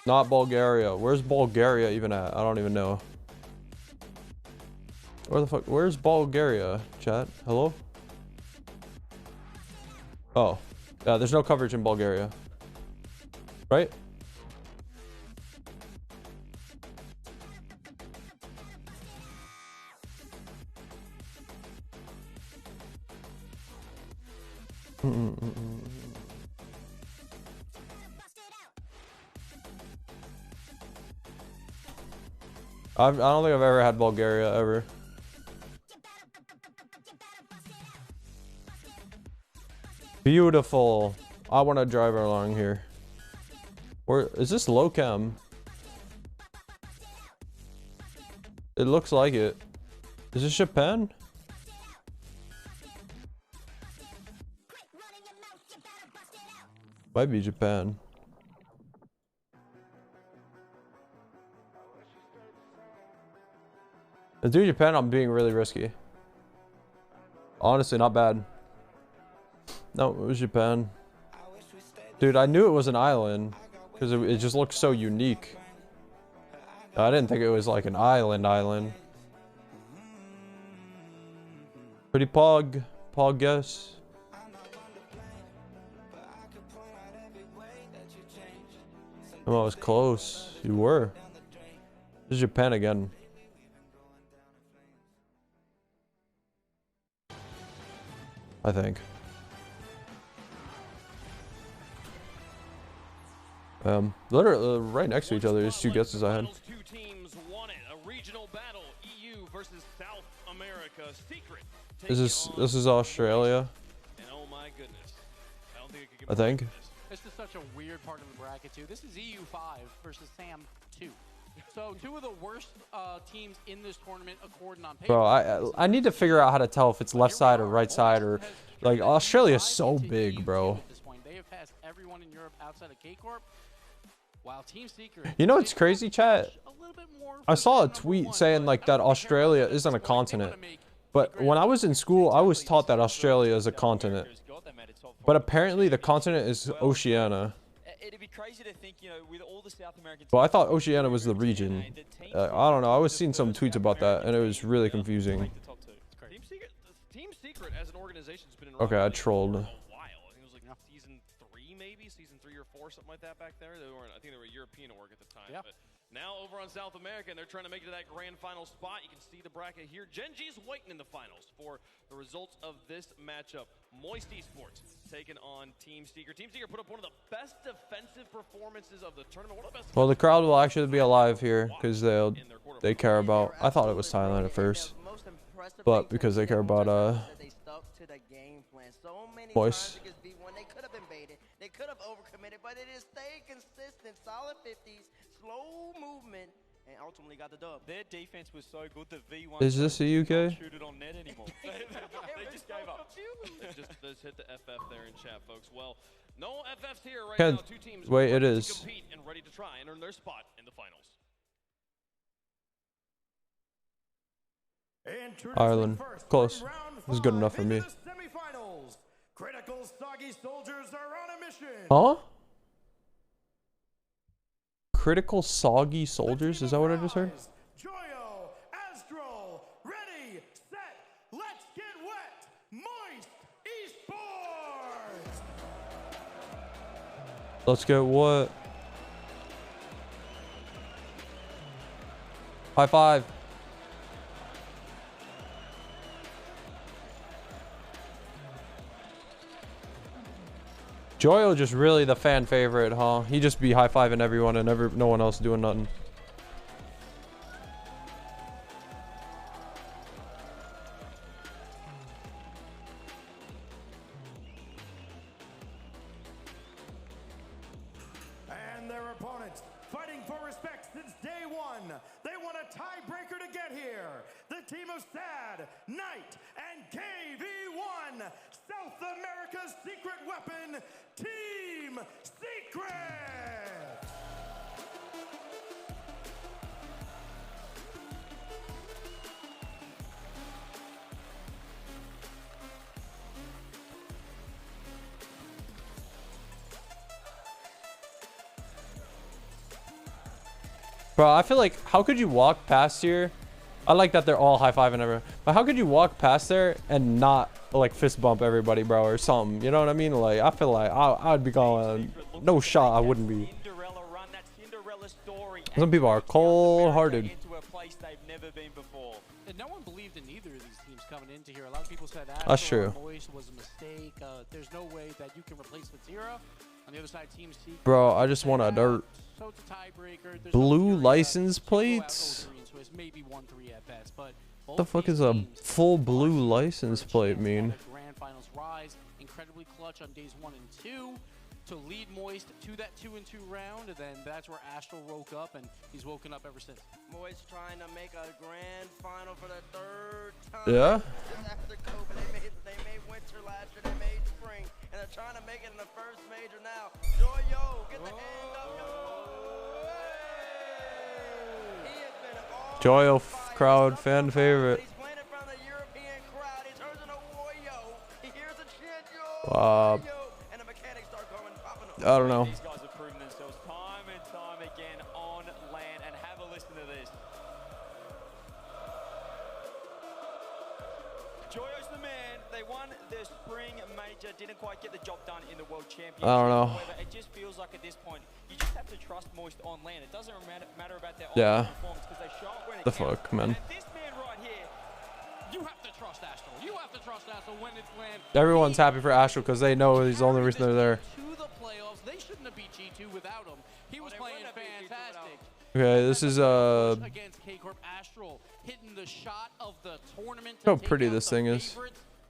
Not Bulgaria. Where's Bulgaria even at? I don't even know. Where the fuck? Where's Bulgaria, chat? Hello? Oh. Yeah, there's no coverage in Bulgaria. Right? I don't think I've ever had Bulgaria ever. Beautiful. I want to drive along here. Where is this low chem? It looks like it. Is this Japan? Might be Japan. To do Japan, I'm being really risky. Honestly, not bad. No, it was Japan. Dude, I knew it was an island because it just looked so unique. I didn't think it was like an island. Pretty pog guess. Oh, I was close. You were. This is Japan again. I think. Literally right next to each other. There's 2 guesses I had. Two teams won it. A regional battle. EU versus South America. Secret. This is Australia. And oh my goodness. I don't think it could get I think. This is such a weird part of the bracket too. This is EU5 versus Sam 2. So 2 of the worst teams in this tournament according on paper. Bro, I need to figure out how to tell if it's left side or right side or like Australia's so big, bro. At this point, they have passed everyone in Europe outside of K-Corp. While Team Secret, You know what's crazy, chat? I saw a tweet saying like that Australia isn't a continent. But when I was in school, I was taught that Australia is a continent. But apparently the continent is Oceania. It'd be crazy to think, you know, with all the South American Well, I thought Oceania was the region. I don't know. I was seeing some tweets about that, and it was really confusing. Team Secret as an organization has been in Okay, I trolled. a while. I think it was like season 3 maybe, season 3 or 4, something like that back there. I think they were a European org at the time. But now over on South America, and they're trying to make it to that grand final spot. You can see the bracket here. Gen G's waiting in the finals for the results of this matchup. Moist Esports taking on Team Secret. Team Secret put up one of the best defensive performances of the tournament. One of the best. Well, the crowd will actually be alive here because they care about. I thought it was Thailand at first, but because they care about the game plan. So many Moist. times against V1, they could have been baited. They could have overcommitted, but it is stay consistent, solid 50s, slow movement, and ultimately got the dub. Their defense was so good that V1 Is this a UK? shoot it on net anymore. They just gave up. Just hit the FF there in chat, folks. Well, no FFs here right Can't- now. Two teams wait, it ready is. to compete and ready to try and earn their spot in the finals. Ireland. Close. This is good enough for me. Semifinals. Critical Soggy Soldiers are on a mission. Huh? Critical Soggy Soldiers? Is that what I just heard? Joyo, Astral, ready, set, let's get wet. Moist Esports. Let's get what? High five. Joyo just really the fan favorite, huh? He just be high-fiving everyone and no one else doing nothing. And their opponents, fighting for respect since day one. They want a tiebreaker to get here. The team of Sad, Knight, and KV1, South America's secret weapon, Team Secret. Bro, I feel like, how could you walk past here? I like that they're all high-fiving everyone. But how could you walk past there and not, like, fist bump everybody, bro, or something? You know what I mean? Like, I feel like I'd be going, no shot, I wouldn't be. Some people are cold-hearted. And no one believed in either of these teams coming into here. A lot of people said That's true. Moist was a mistake. There's no way that you can replace Vatira. On the other side, Team Secret. Bro, I just want a dirt. So it's a tiebreaker. There's Blue license plates? Maybe 1-3 at best, but What the fuck is a full blue license plate mean? Grand Finals rise, incredibly clutch on days 1 and 2 to lead Moist to that 2-2 round, and then that's where Astral woke up, and he's woken up ever since. Moist trying to make a grand final for the third time. Yeah? Just after COVID, they made winter last year, they made spring, and they're trying to make it in the first major now. Joyo, get the hand up, yo! Joyo crowd fan favorite. I don't know. These guys have proven themselves time and time again on land, and have a listen to this. Joyo's the man. They won the spring major, didn't quite get the job done in the World Championship. I don't know. However, it just feels like at this point, you just have to trust Moist on land. It doesn't matter about their Yeah. performance, because they show up when it The counts. fuck, man. And this man right here, You have to trust Astral. You have to trust Astral when it's land. Everyone's happy for Astral because they know he's the only reason they're there. To the playoffs, they shouldn't have beat G2 without him. He was playing fantastic. Okay, this is Against K-Corp, Astral hitting the shot of the tournament. How pretty this thing is.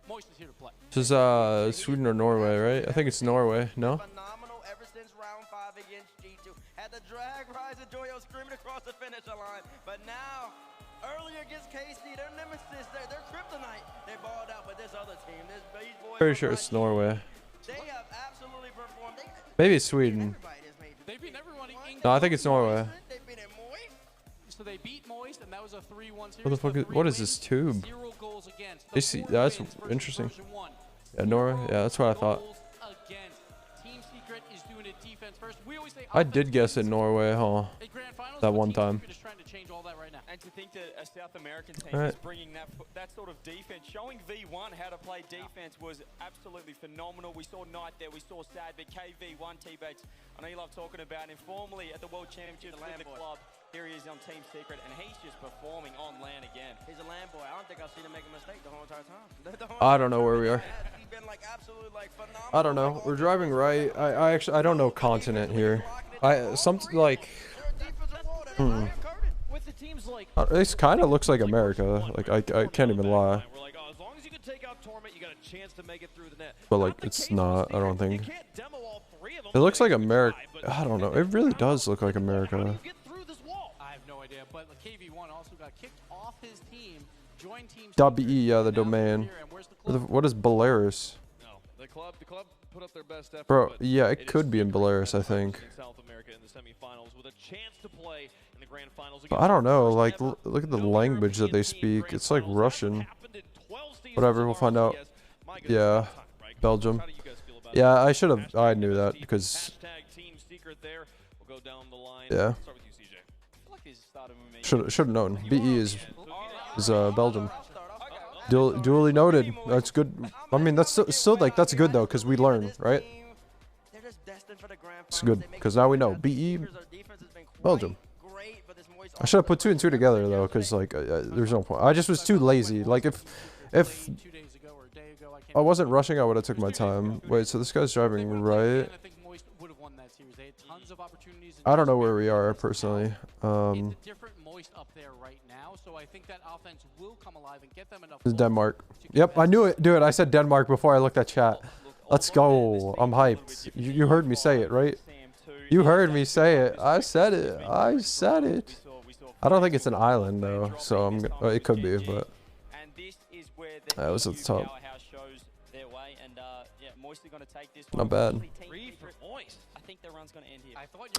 Moist is here to play. This is Sweden or Norway, right? I think it's Norway. No? Phenomenal ever since round 5 against G2. Had the drag rise and Joyo screaming across the finish line. But now, earlier against KC, their nemesis, their kryptonite, they balled out. But this other team, this Beach Boys, Pretty sure it's Norway. they have absolutely performed. Maybe it's Sweden. They beat everyone. No, I think it's Norway. So they beat Moist, and that was a 3-1 series. What the fuck is, what is this tube? 0 goals against. You see, that's interesting. Yeah, Norway. Yeah, that's what I thought. Against. Team Secret is doing it defense first. We always say I did guess it Norway, huh? That one time. Secret is trying to change all that right now. and to think that a South American team All right. is bringing that sort of defense, showing V1 how to play defense was absolutely phenomenal. We saw Knight there, we saw Sad, but KV1 teammates, I know you love talking about him, formerly at the World Championships with the club. Here he is on Team Secret, and he's just performing on land again. He's a land boy. I don't think I've seen him make a mistake the whole entire time. I don't know where we are. He's been like absolutely like phenomenal. I don't know. We're driving right. I actually I don't know continent here. Something like. With the teams like This kind of looks like America. Like I can't even lie. we're like, oh, as long as you can take out tournament, you got a chance to make it through the net. But like, it's not. I don't think. It looks like America. I don't know. It really does look like America. I have no idea. But KV1 also got kicked off his team. Joined Team .be, yeah, the domain. What is Belarus? No, the club put up their best effort. Bro, yeah, it could be in Belarus, I think. South America in the semifinals with a chance to play in the grand finals. But I don't know. Like, look at the language that they speak. It's like Russian. Whatever, we'll find out. Yeah, Belgium. Yeah, I should have. I knew that because. Yeah. Should have known. BE is Belgium. Duly noted. That's good. I mean, that's still like that's good though, because we learn, right? It's good because now we know BE Belgium. I should have put 2 and 2 together though, because like there's no point. I just was too lazy. Like if I wasn't rushing, I would have took my time. Wait, so this guy's driving right? I don't know where we are personally. This is Denmark. Yep, I knew it. Dude, I said Denmark before I looked at chat. Let's go. I'm hyped. You heard me say it, right? You heard me say it. I said it. I said it. I don't think it's an island though, so it could be, but that was at the top. Not bad.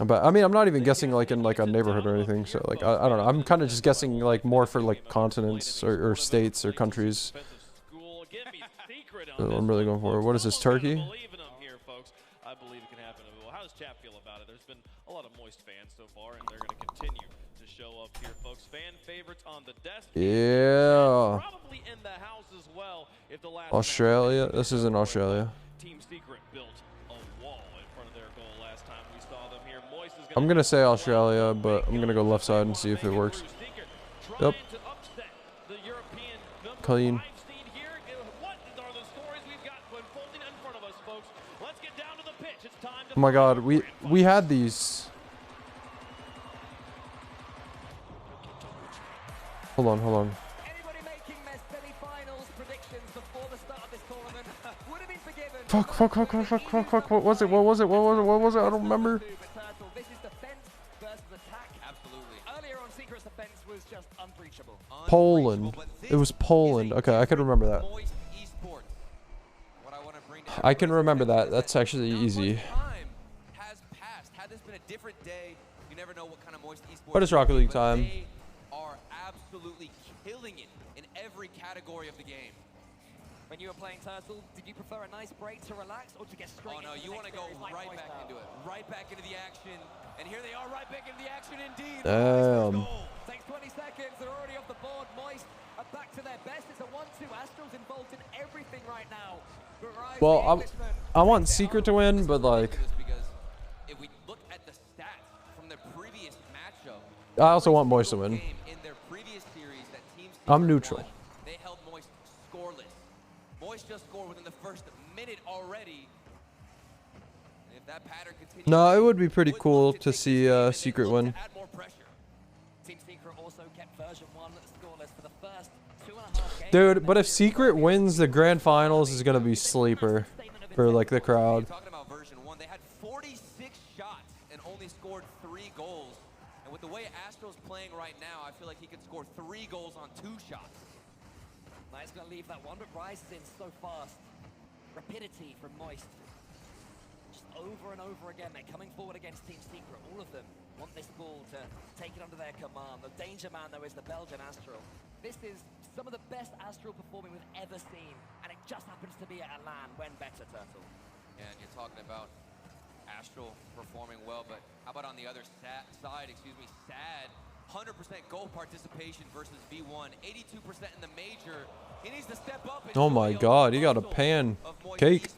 But I mean, I'm not even guessing like in like a neighborhood or anything. So like I don't know. I'm kind of just guessing like more for like continents or states or countries. So I'm really going for it. What is this, Turkey? I believe it can happen. Well, how does chat feel about it? There's been a lot of Moist fans so far, and they're going to continue to show up here, folks. Fan favorites on the desk. Yeah. Probably in the house as well. If the last Australia. This is in Australia. Team Secret built a wall in front of their goal last time we saw them here. Moist is I'm gonna say Australia, but I'm gonna go left side and see if it works. Yep. Clean. Oh my God, we had these. Hold on. Fuck. What was it? I don't remember. Poland. It was Poland. Okay, I can remember that. I can remember that. That's actually easy. What is Rocket League time? They are absolutely killing it in every category of the game. When you were playing Turtle, did you prefer a nice break to relax or to get straight into the next you want to go right back into it. Right back into the action. And here they are right back into the action indeed. Damn. Takes 20 seconds. They're already off the board. Moist are back to their best. It's a 1-2. Astral's involved in everything right now. Well, I want Secret to win, but like if we look at the stats from their previous matchup, I also want Moist to win. in their previous series that Team I'm neutral. They held Moist scoreless. Moist just scored within the first minute already. And if that pattern continues, No, it would be pretty cool to see Secret win. Team Secret also kept version 1 scoreless for the first 2.5 games. Dude, but if Secret wins the grand finals, is gonna be sleeper for like the crowd. Talking about version 1, they had 46 shots and only scored 3 goals. And with the way Astro's playing right now, I feel like he could score 3 goals on 2 shots. Nice gonna leave that one, but rises in so fast. Rapidity from Moist. Just over and over again, they're coming forward against Team Secret. All of them want this ball to take it under their command. The danger man, though, is the Belgian Astral. This is some of the best Astral performing we've ever seen, and it just happens to be at a LAN when better, Turtle. Yeah, and you're talking about Astral performing well, but how about on the other side, Sad, 100% goal participation versus V1, 82% in the major. He needs to step up. Oh my God, he got a pancake.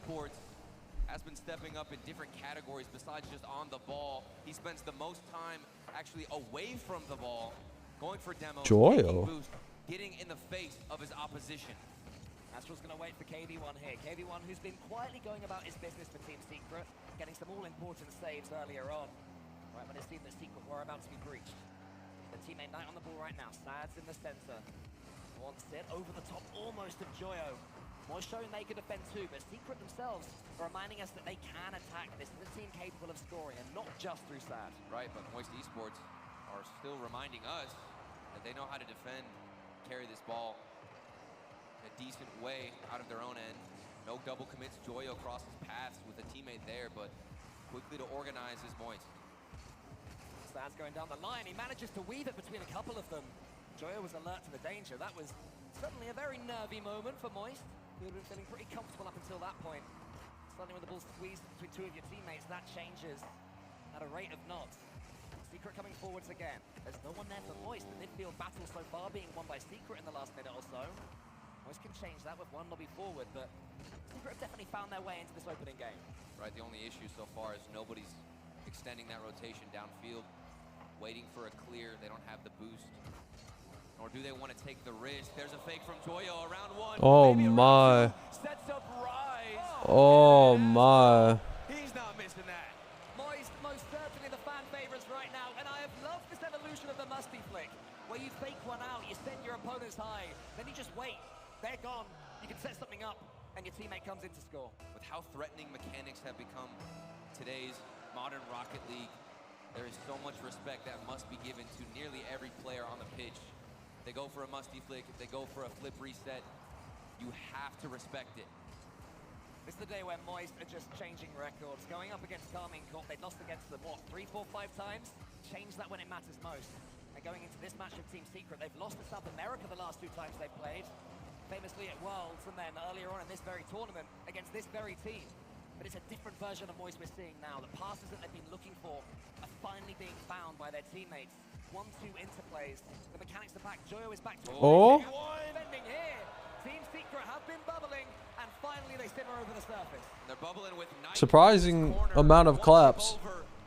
Has been stepping up in different categories besides just on the ball. He spends the most time actually away from the ball, going for demos, Joyo. boost, getting in the face of his opposition. Astral's going to wait for KV1 here. KV1 who's been quietly going about his business for Team Secret, getting some all-important saves earlier on. Right when it seemed that Secret were about to be breached. The teammate Knight on the ball right now. Sad's in the center. Wants it over the top almost of Joyo. Moist showing they can defend too, but Secret themselves are reminding us that they can attack. This is a team capable of scoring, and not just through Sad. Right, but Moist Esports are still reminding us that they know how to defend, carry this ball in a decent way out of their own end. No double commits. Joyo crosses paths with a teammate there, but quickly to organize is Moist. Sad's going down the line. He manages to weave it between a couple of them. Joyo was alert to the danger. That was certainly a very nervy moment for Moist, who had been feeling pretty comfortable up until that point. Suddenly when the ball's squeezed between two of your teammates, that changes at a rate of knots. Secret coming forwards again. There's no one there for Moist. The midfield battle so far being won by Secret in the last minute or so. Moist can change that with one lobby forward, but Secret have definitely found their way into this opening game. Right, the only issue so far is nobody's extending that rotation downfield, waiting for a clear. They don't have the boost, nor do they want to take the risk. There's a fake from Joyo around one. Oh my. Sets up Rise. Oh my. He's not missing that. Moist, most certainly the fan favorites right now, and I have loved this evolution of the musty flick, where you fake one out, you send your opponents high, then you just wait. They're gone. You can set something up, and your teammate comes in to score. With how threatening mechanics have become today's modern Rocket League, there is so much respect that must be given to nearly every player on the pitch. If they go for a musty flick, if they go for a flip reset, you have to respect it. This is the day where Moist are just changing records. Going up against Carmine Corp, they've lost against them, what, 3, 4, 5 times? Change that when it matters most. And going into this match of Team Secret, they've lost to South America the last 2 times they've played. Famously at Worlds, and then earlier on in this very tournament against this very team. But it's a different version of Moist we're seeing now. The passes that they've been looking for are finally being found by their teammates. 1-2 interplays. The mechanics are back. Joyo is back to defending here. Team Secret have been bubbling, and finally they simmer over the surface. They're bubbling with Surprising amount of claps.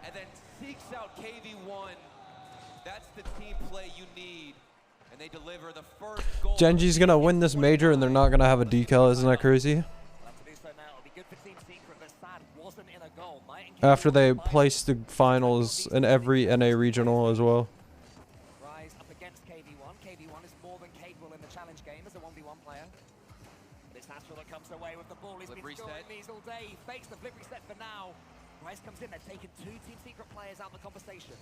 And then seeks out KV1. That's the team play you need. And they deliver the first goal. Genji's gonna win this major and they're not gonna have a decal, isn't that crazy? After they place the finals in every NA regional as well. Rise up against KV1. KV1 is more than capable in the challenge game as a 1v1 player. But it's Astral that comes away with the ball. He's been scoring these all day. He fakes the flip reset for now. Rise comes in. They've taken 2 Team Secret players out of the conversation.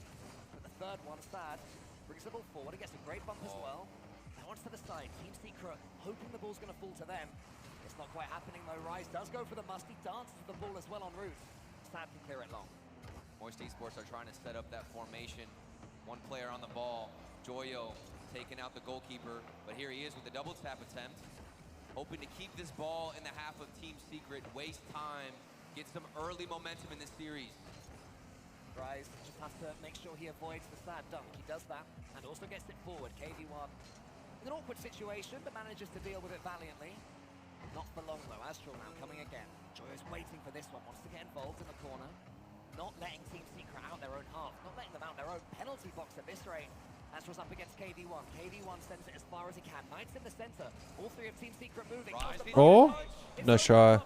But the third one, Sad, brings the ball forward. He gets a great bump as well. That one's to the side. Team Secret hoping the ball's going to fall to them. It's not quite happening though. Rise does go for the musty. Dances with the ball as well en route. Sad can clear it long. Moist Esports are trying to set up that formation. One player on the ball. Joyo taking out the goalkeeper. But here he is with the double tap attempt. Hoping to keep this ball in the half of Team Secret. Waste time. Get some early momentum in this series. Rise just has to make sure he avoids the Sad dunk. He does that and also gets it forward. KV1 in an awkward situation, but manages to deal with it valiantly. Not for long though. Astral now coming again. Joyo's waiting for this one. Wants to get involved in the corner. Not letting Team Secret out their own half. Not letting them out their own penalty box at this rate. Astral's up against KV1. KV1 sends it as far as he can. Knights in the center. All 3 of Team Secret moving. Oh, nice try.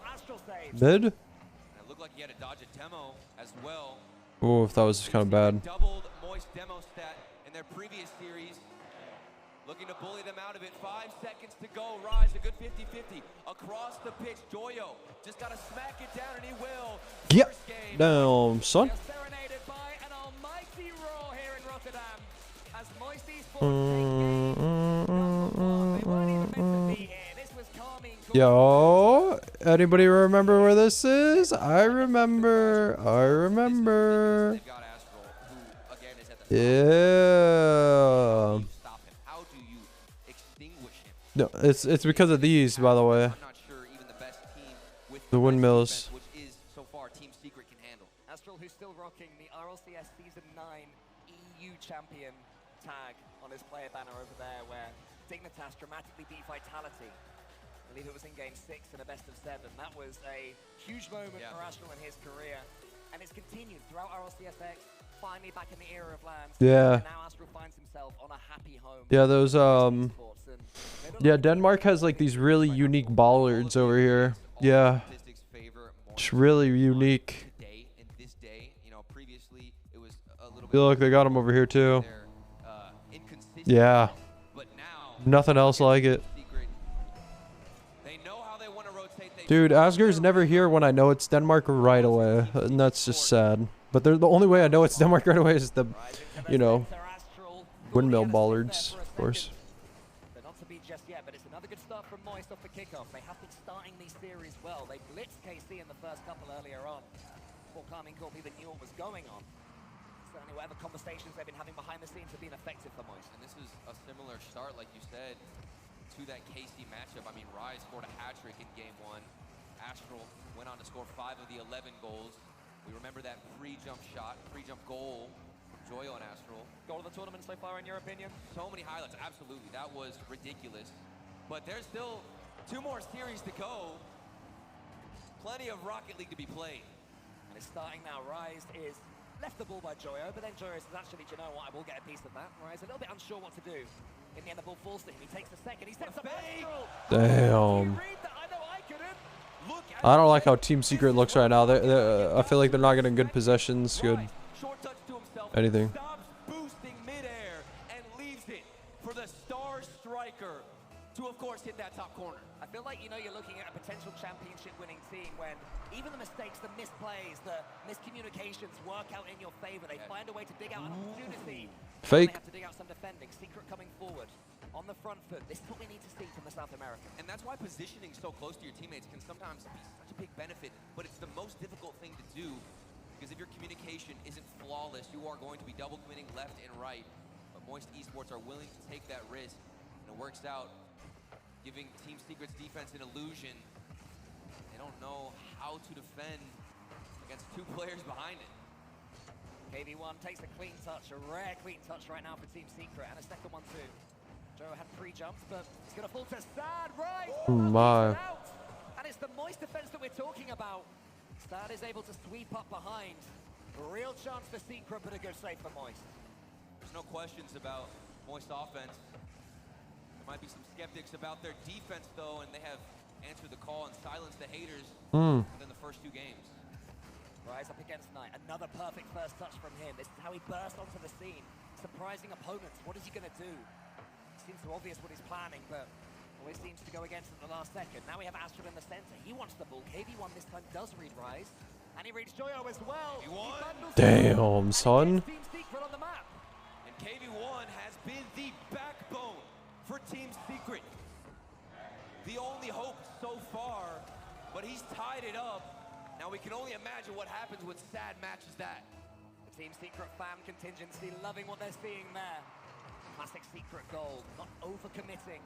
Mid. And it looked like he had to dodge a demo as well. Oh, that was kind of bad. Doubled Moist demo stat in their previous series. Looking to bully them out of it. 5 seconds to go. Rise a good 50-50. Across the pitch, Joyo just got to smack it down, and he will. Yep. Down, son. Serenaded by an almighty roar here in Rotterdam. As Moist Esports Yo, anybody remember where this is? I remember. Yeah. No, it's because of these, by the way. The windmills. Astral, who's still rocking the RLCS Season 9 EU Champion tag on his player banner over there, where Dignitas dramatically beat Vitality. I believe it was in Game 6 in a best-of-7. That was a huge moment for Astral in his career, and it's continued throughout RLCSX. Finally back in the era of LAN. Yeah. Now Astral finds himself on a happy home. Yeah, those yeah, Denmark has like these really unique bollards over here. Yeah. It's really unique. Feel like they got them over here too. Yeah. Nothing else like it. They They know how they want to rotate. Dude, Asger's never here when I know it's Denmark right away, and that's just sad. But the only way I know it's Denmark right away is the, you know, windmill bollards, of course. They're not to beat just yet, but it's another good start from Moist off the kickoff. They have been starting these series well. They blitzed KC in the first couple earlier on, before Carmine Corp even knew what was going on. Certainly whatever conversations they've been having behind the scenes have been effective for Moist. And this is a similar start, like you said, to that KC matchup. I mean, Rise scored a hat-trick in game 1. Astral went on to score 5 of the 11 goals. We remember that pre-jump shot, pre-jump goal from Joyo and Astral. Goal of the tournament so far, in your opinion? So many highlights, absolutely. That was ridiculous. But there's still 2 more series to go. Plenty of Rocket League to be played. And it's starting now. Rise is left the ball by Joyo, but then Joyo says, actually, do you know what? I will get a piece of that. Rise a little bit unsure what to do. In the end, the ball falls to him. He takes the second. He steps up Astral. Damn. I don't like how Team Secret looks right now. I feel like they're not getting good possessions, good anything. Stops boosting midair and leaves it for the star striker to, of course, hit that top corner. I feel like, you know, you're looking at a potential championship winning team when even the mistakes, the misplays, the miscommunications work out in your favor. They find a way to dig out an opportunity. Fake. They have to dig out some defending. Secret coming forward on the front foot. This is what we need to see from the South American. And that's why positioning so close to your teammates can sometimes be such a big benefit, but it's the most difficult thing to do because if your communication isn't flawless, you are going to be double committing left and right. But Moist Esports are willing to take that risk, and it works out, giving Team Secret's defense an illusion. They don't know how to defend against 2 players behind it. KV1 takes a clean touch, a rare clean touch right now for Team Secret, and a second one too. Joe had pre-jumped, but it's going to fall to Sad, right? Oh my. And it's the Moist defense that we're talking about. Sad is able to sweep up behind. Real chance for Secret, but a good save for Moist. There's no questions about Moist offense. There might be some skeptics about their defense, though, and they have answered the call and silenced the haters within the first 2 games. Rise up against Knight. Another perfect first touch from him. This is how he burst onto the scene. Surprising opponents. What is he going to do? Seems so obvious what he's planning, but always seems to go against at the last second. Now we have Astral in the center. He wants the ball. KV1 this time does read Rise. And he reads Joyo as well. Damn, son. Team Secret on the map. And KV1 has been the backbone for Team Secret. The only hope so far, but he's tied it up. Now we can only imagine what happens when Sad matches that. The Team Secret fan contingency loving what they're seeing there. Classic Secret goal, not overcommitting.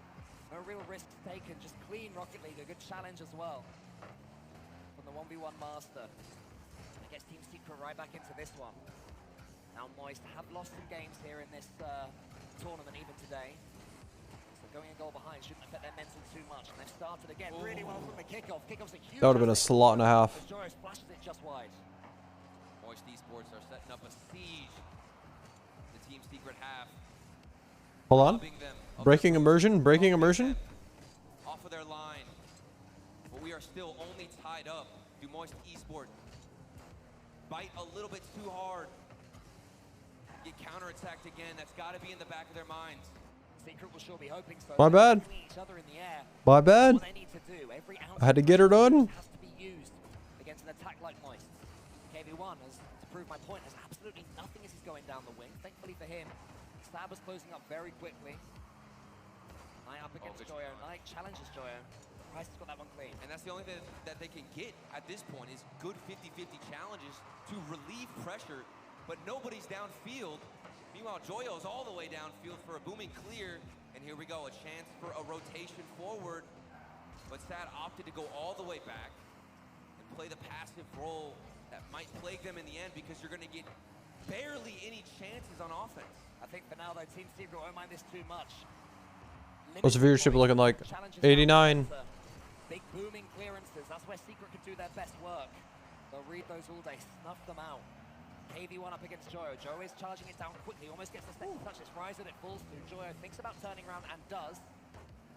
No real risks taken, just clean Rocket League, a good challenge as well. From the 1v1 master. I guess Team Secret right back into this one. Now Moist have lost some games here in this tournament even today. So going a goal behind shouldn't affect their mental too much. And they've started again really well from the kickoff. Kickoff's a huge. That would have been a slot and a half. Joyo splashes it just wide. Moist Esports are setting up a siege. The Team Secret half. Hold on. Breaking immersion. Breaking immersion. Off of their line. But we are still only tied up. Do Moist Esports bite a little bit too hard? Get counterattacked again. That's got to be in the back of their minds. Secret will sure be hoping so. My bad. My bad. What they need to do, every ounce I had to get her done. has to be used against an attack like Moist. KV1 has, to prove my point, has absolutely nothing as he's going down the wing. Thankfully for him, Stab was closing up very quickly. Knight up against Joyo. Knight challenges Joyo. Price has got that one clean. And that's the only thing that they can get at this point is good 50-50 challenges to relieve pressure, but nobody's downfield. Meanwhile, Joyo's all the way downfield for a booming clear. And here we go, a chance for a rotation forward. But Sad opted to go all the way back and play the passive role that might plague them in the end because you're going to get barely any chances on offense. I think for now, though, Team Secret won't mind this too much. What's the viewership looking like? 89. Big booming clearances. That's where Secret can do their best work. They'll read those all day, snuff them out. KV1 up against Joyo. Joyo is charging it down quickly, almost gets the second touch. It's Rise that it falls to. Joyo thinks about turning around and does.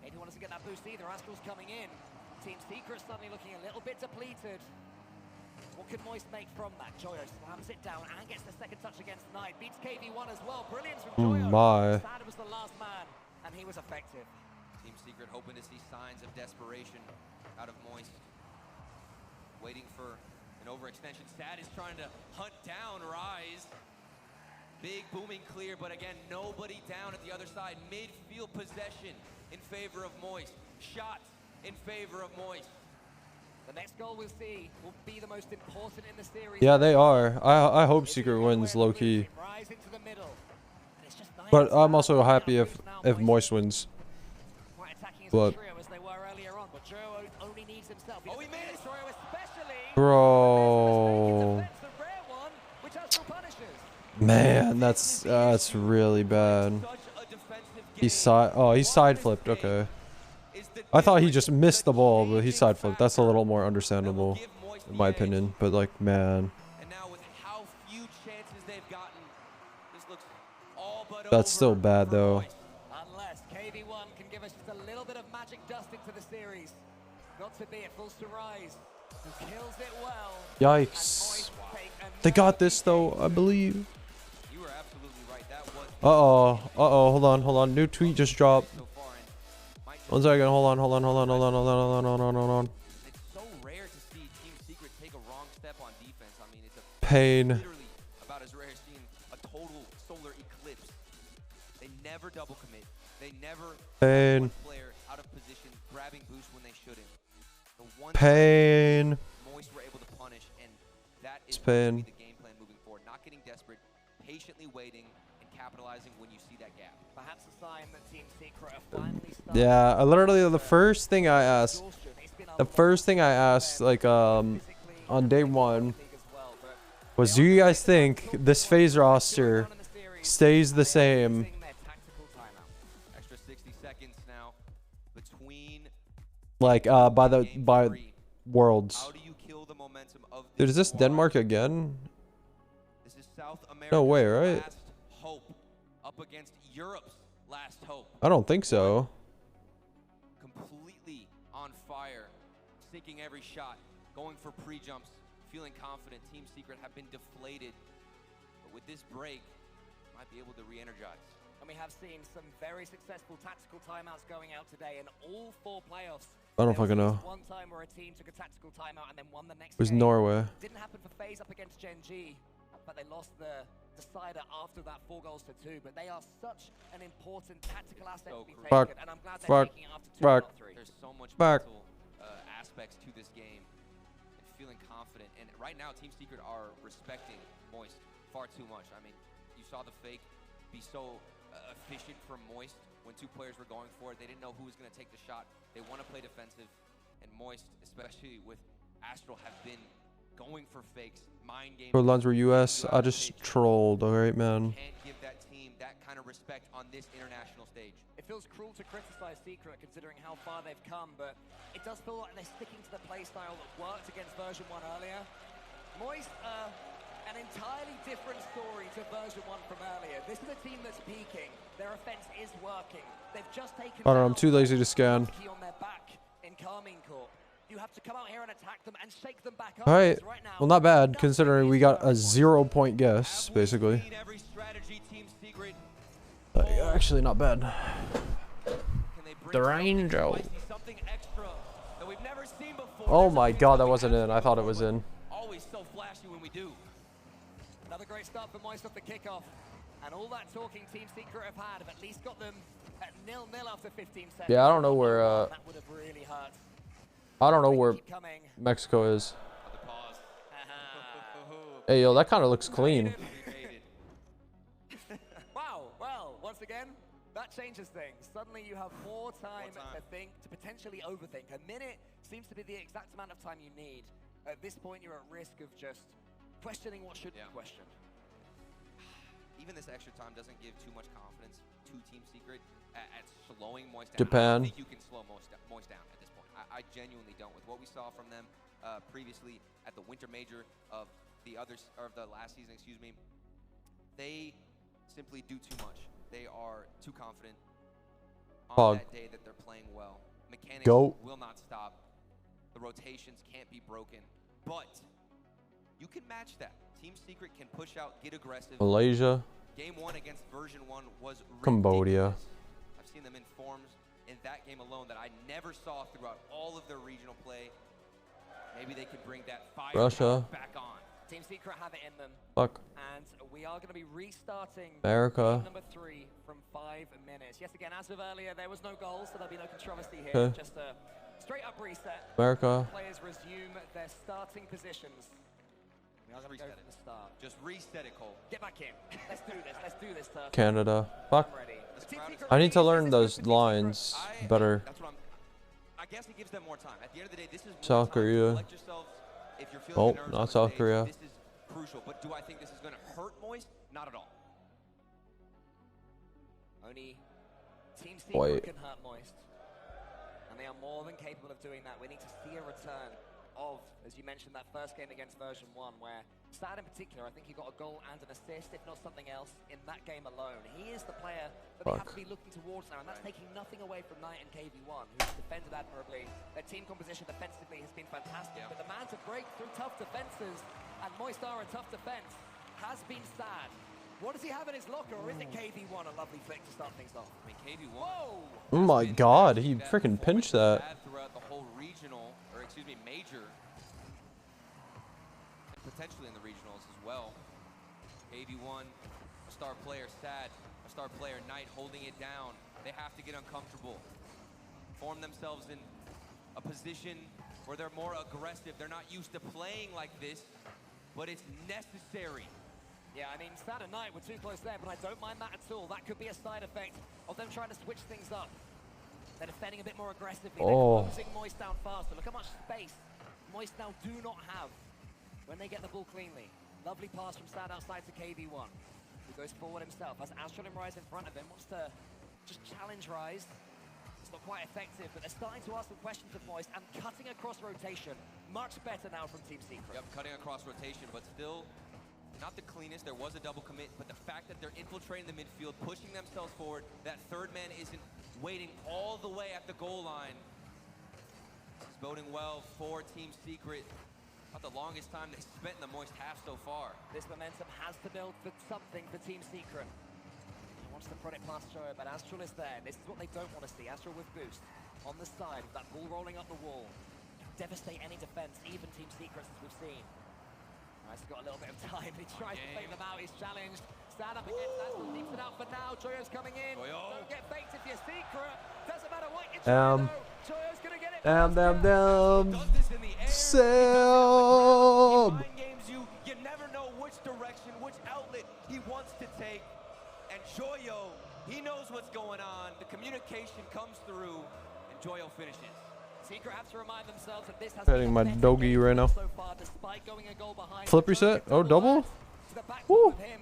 KV1 doesn't get that boost either. Astral's coming in. Team Secret suddenly looking a little bit depleted. What can Moist make from that? Joyo slams it down and gets the second touch against Knight. Beats KV1 as well. Brilliance from Joyo. My. Sad was the last man, and he was effective. Team Secret hoping to see signs of desperation out of Moist. Waiting for an overextension. Sad is trying to hunt down Rise. Big booming clear, but again, nobody down at the other side. Midfield possession in favor of Moist. Shots in favor of Moist. The next goal we'll see will be the most important in the series. Yeah, they are. I hope Secret wins low key. But I'm also happy if Moist wins. But bro, man, that's really bad. He side flipped. Okay, I thought he just missed the ball, but he side flipped. That's a little more understandable, in my opinion. But like, man, that's still bad though. Unless KV1 can give us just a little bit of magic dust into the series. Not to be, it falls to Rise, who kills it well. Yikes. They got this though, I believe. Uh-oh. Hold on. New tweet just dropped. 1 second. Hold on. It's so rare to see Team Secret take a wrong step on defense. I mean, it's Pain. literally about as rare as seeing a total solar eclipse. They never double commit. They never Pain. one player out of position, grabbing boost when they shouldn't. The one Pain. Moist were able to punish, and that is Pain. the game plan moving forward. Not getting desperate, patiently waiting, and capitalizing when you see that gap. Perhaps a sign that Team Secret are finally Yeah, I literally the first thing I asked like on day 1 was, do you guys think this phase roster stays the same? Extra 60 seconds now between Like by Worlds. Dude, is this Denmark again? This is South America's No way, right? last hope up against Europe's last hope. I don't think so. Completely on fire, sinking every shot, going for pre-jumps, feeling confident. Team Secret have been deflated, but with this break, might be able to re-energize. And we have seen some very successful tactical timeouts going out today in all 4 playoffs. I don't fucking know. One time where a team took a tactical timeout and then won the next It was game. Norway. Didn't happen for FaZe up against Gen G, but they lost the decider after that 4-2. But they are such an important tactical asset to be taken, and I'm glad they're taking it after 2 not 3. There's so much Back. mental aspects to this game, and feeling confident. And right now, Team Secret are respecting Moist far too much. I mean, you saw the fake be so efficient from Moist when 2 players were going for it. They didn't know who was going to take the shot. They want to play defensive, and Moist, especially with Astral, have been going for fakes, mind games. For Luns were US. I just trolled. Alright, man. Can't give that team that kind of respect on this international stage. It feels cruel to criticize Secret considering how far they've come, but it does feel like they're sticking to the playstyle that worked against version 1 earlier. Moist, an entirely different story to version 1 from earlier. This is a team that's peaking. Their offense is working. They've just taken I don't know, I'm too lazy to scan. on their back in Carmine Court. You have to come out here and attack them and shake them back up. Alright. Right now, Well, not bad, considering we got a 0-point guess, basically. Actually, not bad. The Angel. Oh my god, that wasn't in. I thought it was in. Always so flashy when we do. Another great start for Moist off the kickoff. And all that talking Team Secret have had at least got them at 0-0 after 15 seconds. Yeah, I don't know where that would have really hurt. I don't know where Mexico is. Hey, yo, that kind of looks clean. Wow, well, once again, that changes things. Suddenly you have more time to think, to potentially overthink. A minute seems to be the exact amount of time you need. At this point, you're at risk of just questioning what should be questioned. Even this extra time doesn't give too much confidence to Team Secret at slowing Moist down. Japan. I don't think you can slow Moist down at this point. I genuinely don't. With what we saw from them previously at the Winter Major of the last season, excuse me, they simply do too much. They are too confident on that day that they're playing well. Mechanics will not stop. The rotations can't be broken, but you can match that. Team Secret can push out, get aggressive. Malaysia. Game 1 against version 1 was Cambodia. ridiculous. I've seen them in forms in that game alone that I never saw throughout all of their regional play. Maybe they could bring that fire Russia. back on. Team Secret have it in them. Fuck. And we are going to be restarting America. game number 3 from 5 minutes. Yes, again, as of earlier, there was no goal, so there'll be no controversy here. Okay. Just a straight up reset. America. Players resume their starting positions. We are going to go from the start. Just reset it, Cole. Get back in. Let's do this. Let's do this, Turtle. Canada. Fuck. I'm ready. I need to learn those lines better. That's what I guess it gives them more time. At the end of the day, this is South Korea. If you're feeling Oh, not South Korea. This is crucial. But do I think this is going to hurt Moist? Not at all. Only Team Wait. Secret can hurt Moist. And they are more than capable of doing that. We need to see a return of, as you mentioned, that first game against version 1, where Sad in particular, I think he got a goal and an assist, if not something else, in that game alone. He is the player that they have to be looking towards now, and that's taking nothing away from Knight and KV1, who's defended admirably. Their team composition defensively has been fantastic, but the man to break through tough defenses, and Moist are a tough defense, has been Sad. What does he have in his locker, or is it KV1? A lovely flick to start things off. I mean, KV1. Whoa! Oh my god, he freaking pinched that. Throughout the whole regional, or excuse me, major, and potentially in the regionals as well. KV1, a star player, Sad, a star player, Knight holding it down. They have to get uncomfortable, form themselves in a position where they're more aggressive. They're not used to playing like this, but it's necessary. Yeah, I mean, Sad and Knight were too close there, but I don't mind that at all. That could be a side effect of them trying to switch things up. They're defending a bit more aggressively. Oh. They're closing Moist down faster. Look how much space Moist now do not have when they get the ball cleanly. Lovely pass from Sad outside to KV1, who goes forward himself. As Astral and Rise in front of him, wants to just challenge Rise. It's not quite effective, but they're starting to ask some questions of Moist and cutting across rotation. Much better now from Team Secret. Yep, cutting across rotation, but still not the cleanest. There was a double commit, but the fact that they're infiltrating the midfield, pushing themselves forward, that third man isn't waiting all the way at the goal line. This is boding well for Team Secret. Not the longest time they spent in the Moist half so far. This momentum has to build for something for Team Secret. He wants to put it past Joe, but Astral is there. This is what they don't want to see. Astral with boost on the side, with that ball rolling up the wall. Devastate any defense, even Team Secrets, as we've seen. He's got a little bit of time. He tries to fake them out. He's challenged. Stand up against Astral. Keeps it out for now. Joyo's coming in. Don't get faked if you're Secret. Doesn't matter what you try, though. Joyo's going to get it. Sam. Games you never know which direction, which outlet he wants to take. And Joyo, he knows what's going on. The communication comes through, and Joyo finishes. Secret have to remind themselves that this has Petting my doggy right now. so far, despite going a goal behind. Flip reset. Oh, double. To the back Woo. of him.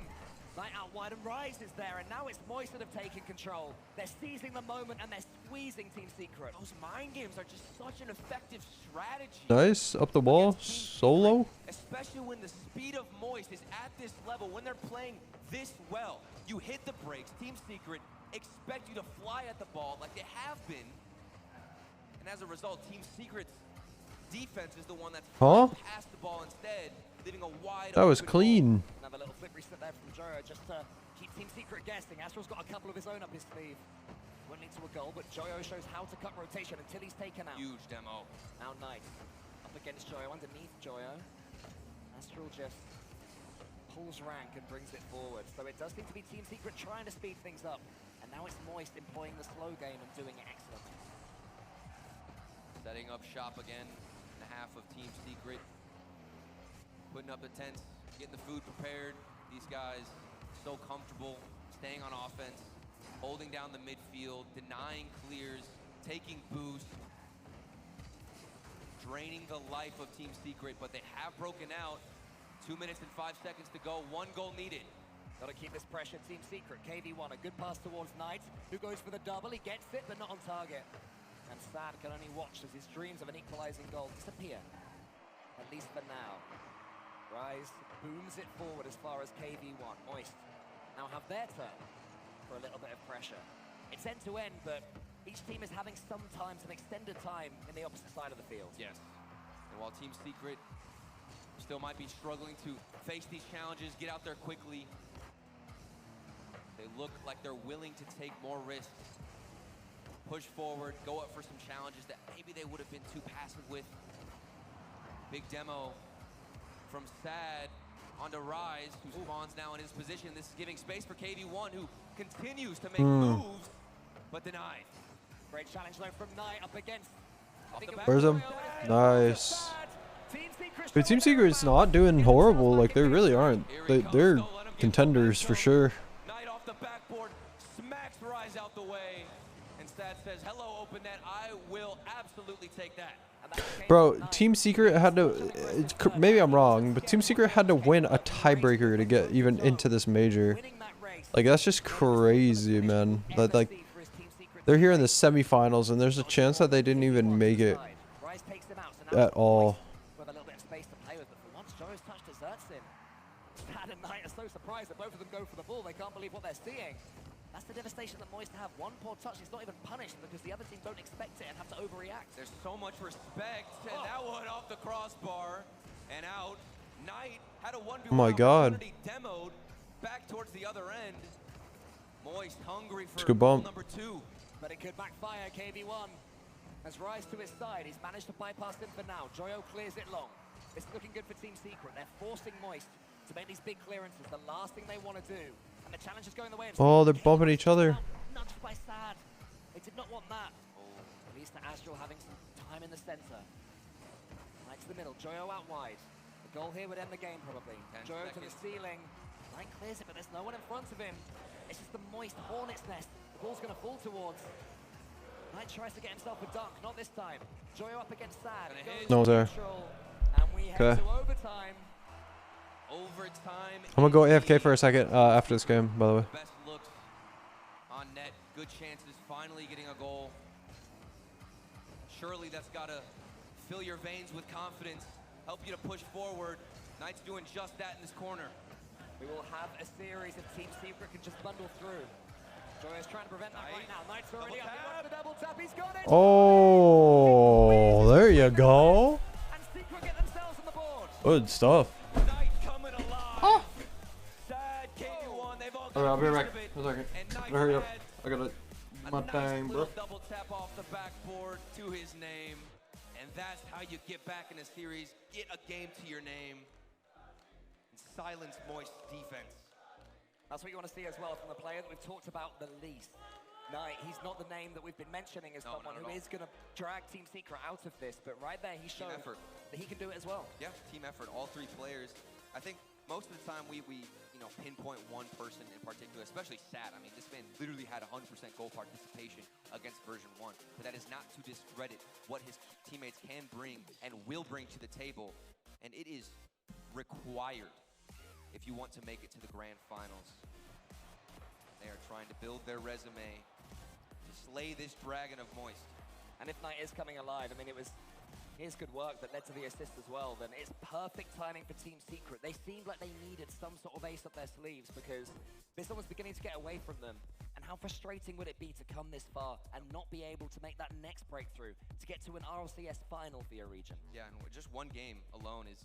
Knight out wide and Rise is there, and now it's Moist that have taken control. They're seizing the moment and they're squeezing Team Secret. Those mind games are just such an effective strategy. Nice. Up the wall. Solo. Especially when the speed of Moist is at this level, when they're playing this well. You hit the brakes. Team Secret expect you to fly at the ball like they have been. And as a result, Team Secret's defense is the one that's passed the ball instead, leaving a wide That was open clean. Another little flip reset there from Joyo, just to keep Team Secret guessing. Astral's got a couple of his own up his sleeve. Won't lead to a goal, but Joyo shows how to cut rotation until he's taken out. Huge demo. Now Knight up against Joyo, underneath Joyo. Astral just pulls rank and brings it forward. So it does seem to be Team Secret trying to speed things up. And now it's Moist employing the slow game and doing it excellently. Setting up shop again in the half of Team Secret. Putting up the tents, getting the food prepared. These guys so comfortable, staying on offense, holding down the midfield, denying clears, taking boosts, draining the life of Team Secret, but they have broken out. 2 minutes and 5 seconds to go, 1 goal needed. Gotta keep this pressure, Team Secret. KV1, a good pass towards Knight, who goes for the double. He gets it, but not on target. And Sad can only watch as his dreams of an equalizing goal disappear, at least for now. Rise booms it forward as far as KV1. Moist now have their turn for a little bit of pressure. It's end-to-end, but each team is having sometimes an extended time in the opposite side of the field. Yes. And while Team Secret still might be struggling to face these challenges, get out there quickly, they look like they're willing to take more risks. push forward, go up for some challenges that maybe they would have been too passive with. Big demo from Sad onto Rise, who spawns now in his position. This is giving space for KV1, who continues to make moves, but denied. Great challenge though from Knight up against. Where's him? Nice. But Team Secret's not doing horrible. Like, they really aren't. They're contenders for sure. Knight off the backboard, smacks Rise out the way, and Sad says, hello, open net, I will absolutely take that. Bro, Team Secret had to, maybe I'm wrong, but Team Secret had to win a tiebreaker to get even into this major. Like, that's just crazy, man. Like, they're here in the semifinals, and there's a chance that they didn't even make it at all. With a little bit of space to play with, but for once, Joe's touch deserts him. Sad and Knight are so surprised that both of them go for the ball. They can't believe what they're seeing. That's the devastation that Moist have. One poor touch is not even punished because the other team don't expect it and have to overreact. There's so much respect, and that one off the crossbar and out. Knight had a 1v1 Oh my God. opportunity demoed back towards the other end. Moist hungry for Good goal bump. number 2. But it could backfire. KV1 has Rise to his side. He's managed to bypass him for now. Joyo clears it long. It's looking good for Team Secret. They're forcing Moist to make these big clearances. The last thing they want to do. And the challenge is going the way of... Oh, they're bumping each other. Nudged by Sad. They did not want that. At least to Astral having some time in the center. Right to the middle. Joyo out wide. The goal here would end the game probably. Joyo to the ceiling. Knight clears it, but there's no one in front of him. It's just the Moist Hornet's Nest. The ball's going to fall towards. Knight tries to get himself a dunk. Not this time. Joyo up against Sad. No, sir. And we head Okay. to overtime. Overtime. I'm gonna go AFK for a second after this game, by the way. Best looks on net. Good chances. Finally getting a goal. Surely that's got to fill your veins with confidence. Help you to push forward. Knight's doing just that in this corner. We will have a series if Team Secret can just bundle through. Joyo's trying to prevent that right now. Knight's already up. He wants the double tap. He's got it. Oh, there you go. And Secret get themselves on the board. Good stuff. Oh. Sad KV1. They've all Alright, I'll be right back. rid of it. A second. And Knight Hurry up. had I gotta a my nice thing, bro. little double tap off the backboard to his name. And that's how you get back in a series, get a game to your name, and silence Moist defense. That's what you want to see as well from the player that we've talked about the least. Knight, he's not the name that we've been mentioning as someone who is going to drag Team Secret out of this, but right there he showed that he can do it as well. Yeah, team effort, all three players. I think most of the time we pinpoint one person in particular, especially Sad. I mean, this man literally had 100% goal participation against version 1, but that is not to discredit what his teammates can bring and will bring to the table, and it is required if you want to make it to the grand finals. They are trying to build their resume to slay this dragon of Moist. And if Knight is coming alive, I mean, it was his good work that led to the assist as well, then it's perfect timing for Team Secret. They seemed like they needed some sort of ace up their sleeves because this one was beginning to get away from them. And how frustrating would it be to come this far and not be able to make that next breakthrough to get to an RLCS final for your region? Yeah, and just one game alone is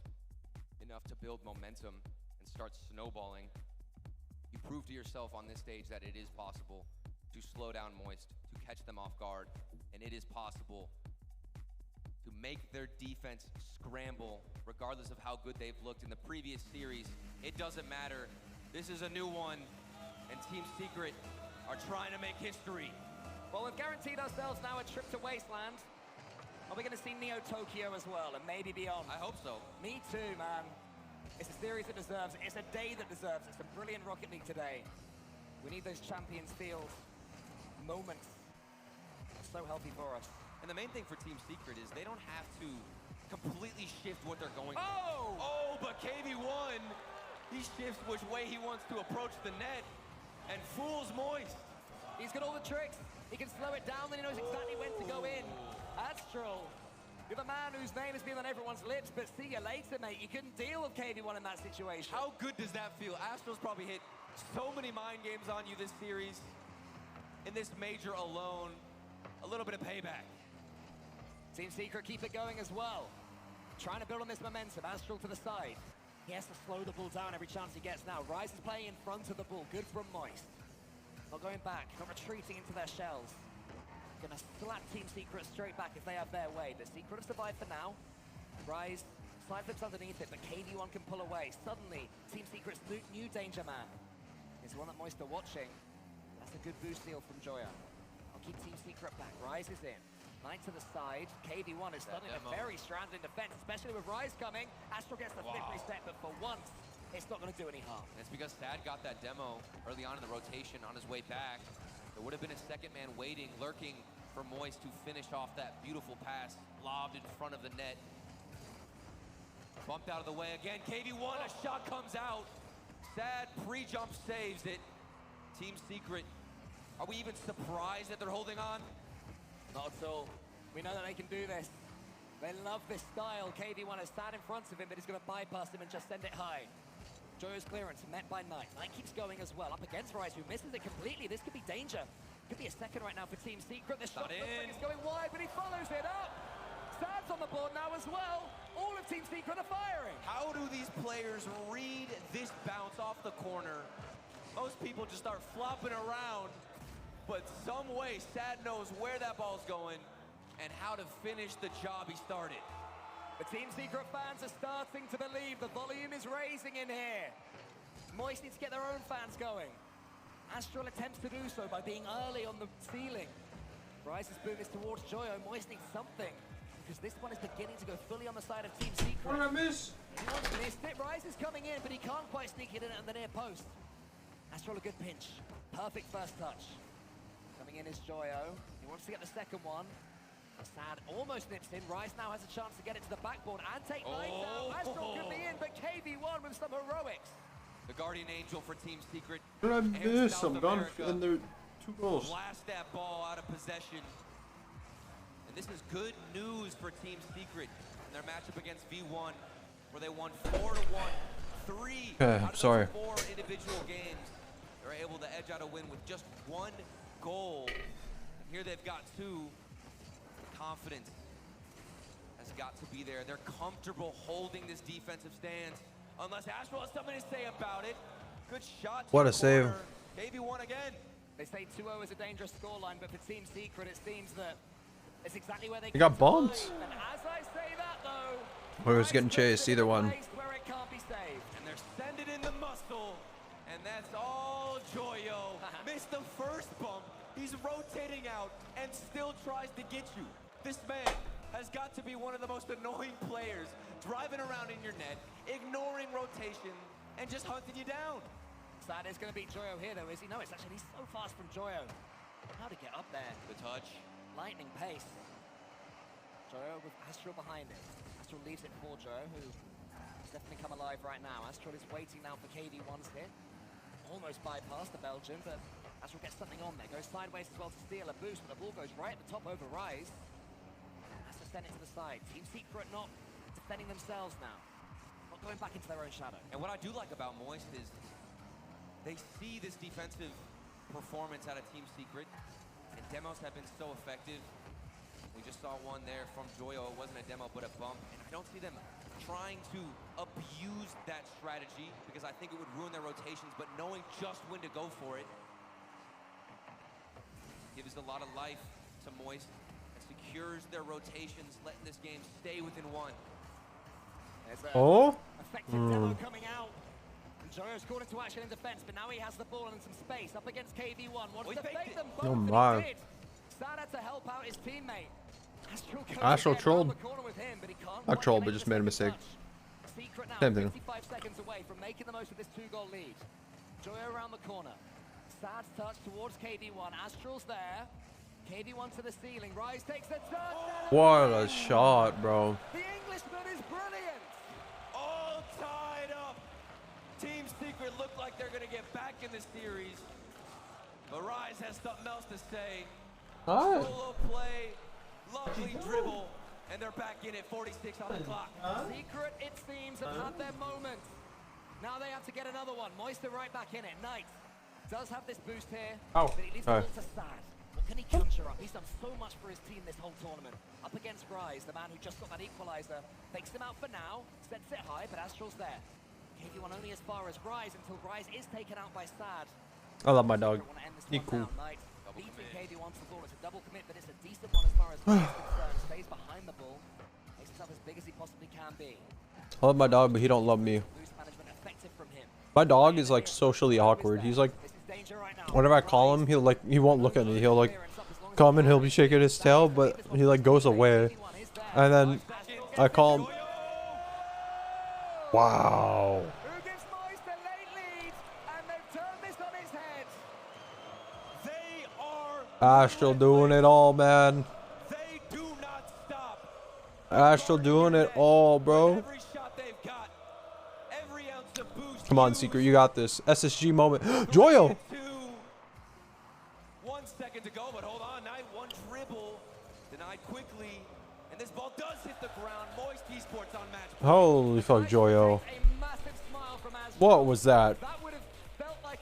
enough to build momentum and start snowballing. You prove to yourself on this stage that it is possible to slow down Moist, to catch them off guard, and it is possible to make their defense scramble, regardless of how good they've looked in the previous series. It doesn't matter. This is a new one, and Team Secret are trying to make history. Well, we've guaranteed ourselves now a trip to Wasteland. Are we going to see Neo Tokyo as well, and maybe beyond? I hope so. Me too, man. It's a series that deserves it. It's a day that deserves it. It's a brilliant Rocket League today. We need those Champions Field moments. It's so healthy for us. And the main thing for Team Secret is they don't have to completely shift what they're going for. Oh, but KV1, he shifts which way he wants to approach the net and fools Moist. He's got all the tricks. He can slow it down, then he knows exactly when to go in. Astral, you're the man whose name has been on everyone's lips, but see you later, mate. You couldn't deal with KV1 in that situation. How good does that feel? Astral's probably hit so many mind games on you this series. In this major alone, a little bit of payback. Team Secret keep it going as well. Trying to build on this momentum. Astral to the side. He has to slow the ball down every chance he gets now. Rise is playing in front of the ball. Good from Moist. Not going back, not retreating into their shells. gonna slap Team Secret straight back if they have their way. The Secret have survived for now. Rise, side flips underneath it, but KV1 can pull away. Suddenly, Team Secret's new danger man is one that Moist are watching. That's a good boost steal from Joya. I'll keep Team Secret back. Rise is in. Knight to the side. KV1 is suddenly a very stranded defense, especially with Rise coming. Astral gets the flip reset, but for once, it's not going to do any harm. And it's because Sad got that demo early on in the rotation on his way back. There would have been a second man waiting, lurking for Moist to finish off that beautiful pass, lobbed in front of the net. Bumped out of the way again. KV1, a shot comes out. Sad pre-jump saves it. Team Secret, are we even surprised that they're holding on? Not at all. We know that they can do this. They love this style. KV1 has Sad in front of him, but he's going to bypass him and just send it high. Joyo's clearance met by Knight. Knight keeps going as well. Up against Rise, who misses it completely. This could be danger. Could be a second right now for Team Secret. The shot looks like it's going wide, but he follows it up. Sad's on the board now as well. All of Team Secret are firing. How do these players read this bounce off the corner? Most people just start flopping around, but some way Sad knows where that ball's going and how to finish the job he started. The Team Secret fans are starting to believe the volume is raising in here. Moist needs to get their own fans going. Astral attempts to do so by being early on the ceiling. Rise's boom is towards Joyo. Moist needs something, because this one is beginning to go fully on the side of Team Secret. What did I miss? He missed it. Rise is coming in, but he can't quite sneak it in at the near post. Astral a good pinch. Perfect first touch. Coming in is Joyo. He wants to get the second one. Sad almost nips in. Rise now has a chance to get it to the backboard and take Knight down. Astral could be in, but KV1 with some heroics. The Guardian Angel for Team Secret. What did I miss? I'm gone, and there are 2 goals. Blast that ball out of possession. And this is good news for Team Secret in their matchup against V1, where they won 4-1. 3 Okay, out of sorry. 4 individual games. They're able to edge out a win with just 1 goal. And here they've got 2. The confidence has got to be there. They're comfortable holding this defensive stance. Unless Astral has something to say about it. Good shot. What a save. KV1 again. They say 2-0 is a dangerous scoreline, but for Team Secret, it seems that it's exactly where they got bumped. And as I say that, though, Whoever's getting chased, either one. where it can't be saved. And they're sending in the muscle. And that's all Joyo. Missed the first bump. He's rotating out and still tries to get you. This man has got to be one of the most annoying players, driving around in your net, ignoring rotation, and just hunting you down. Sad is going to beat Joyo here, though, is he? No, it's actually so fast from Joyo. How to get up there? The touch. Lightning pace. Joyo with Astral behind it. Astral leaves it for Joyo, who has definitely come alive right now. Astral is waiting now for KV1's hit. Almost bypassed the Belgian, but Astral gets something on there. Goes sideways as well to steal a boost, but the ball goes right at the top over Rise. Has to send it to the side. Team Secret not defending themselves now. Not going back into their own shadow. And what I do like about Moist is they see this defensive performance out of Team Secret, and demos have been so effective. We just saw one there from Joyo. It wasn't a demo, but a bump. And I don't see them trying to abuse that strategy because I think it would ruin their rotations, but knowing just when to go for it gives a lot of life to Moist and secures their rotations, letting this game stay within 1. Effective demo coming out. And Joyo's called into action in defense, but now he has the ball and some space up against KV1. Wants to fake them both, Oh and my. he did. Sad had to help out his teammate. Astral trolled. Not trolled, but just made a mistake. Secret now, Same thing. 55 seconds away from making the most of this 2-goal lead. Joyo around the corner. Sad's touch towards KV1. Astral's there. KV1 to the ceiling. Rise takes the touch. What a shot, bro. The Englishman is brilliant. All tied up. Team Secret look like they're going to get back in the series. But Rise has something else to say. Hi. Solo play, lovely dribble, and they're back in at 46 on the clock. Secret, it seems, have had their moment. Now they have to get another one. Moister right back in it. Knight does have this boost here, but he leaves the ball to Sad. What can he conjure up? He's done so much for his team this whole tournament. Up against Rise, the man who just got that equalizer. Fakes him out for now, sets it high, but Astral's there. KV1 only as far as Rise until Rise is taken out by Sad. I love my dog. He cool. The beating KD once the ball. It's a double commit, but it's a decent one as far as Moist is concerned. Stays behind the ball. Makes himself as big as he possibly can be. I love my dog, but he don't love me. Boost management effective from him. My dog is like socially awkward. He's like, whenever I call him, he won't look at me. He'll like come and he'll be shaking his tail, but he like goes away. And then I call him. Wow. Who gives Moist a late lead, and they've turned this on its head. They are Astral doing it all, man. They do not stop. Astral doing it all, bro. Every shot they've got, every ounce of boost. Come on, Secret, you got this. SSG moment. Joyo. 1 second to go, but hold on. Knight, one dribble. Denied quickly. And this ball does hit the ground. Moist Esports on match. Holy fuck, Joyo. What was that?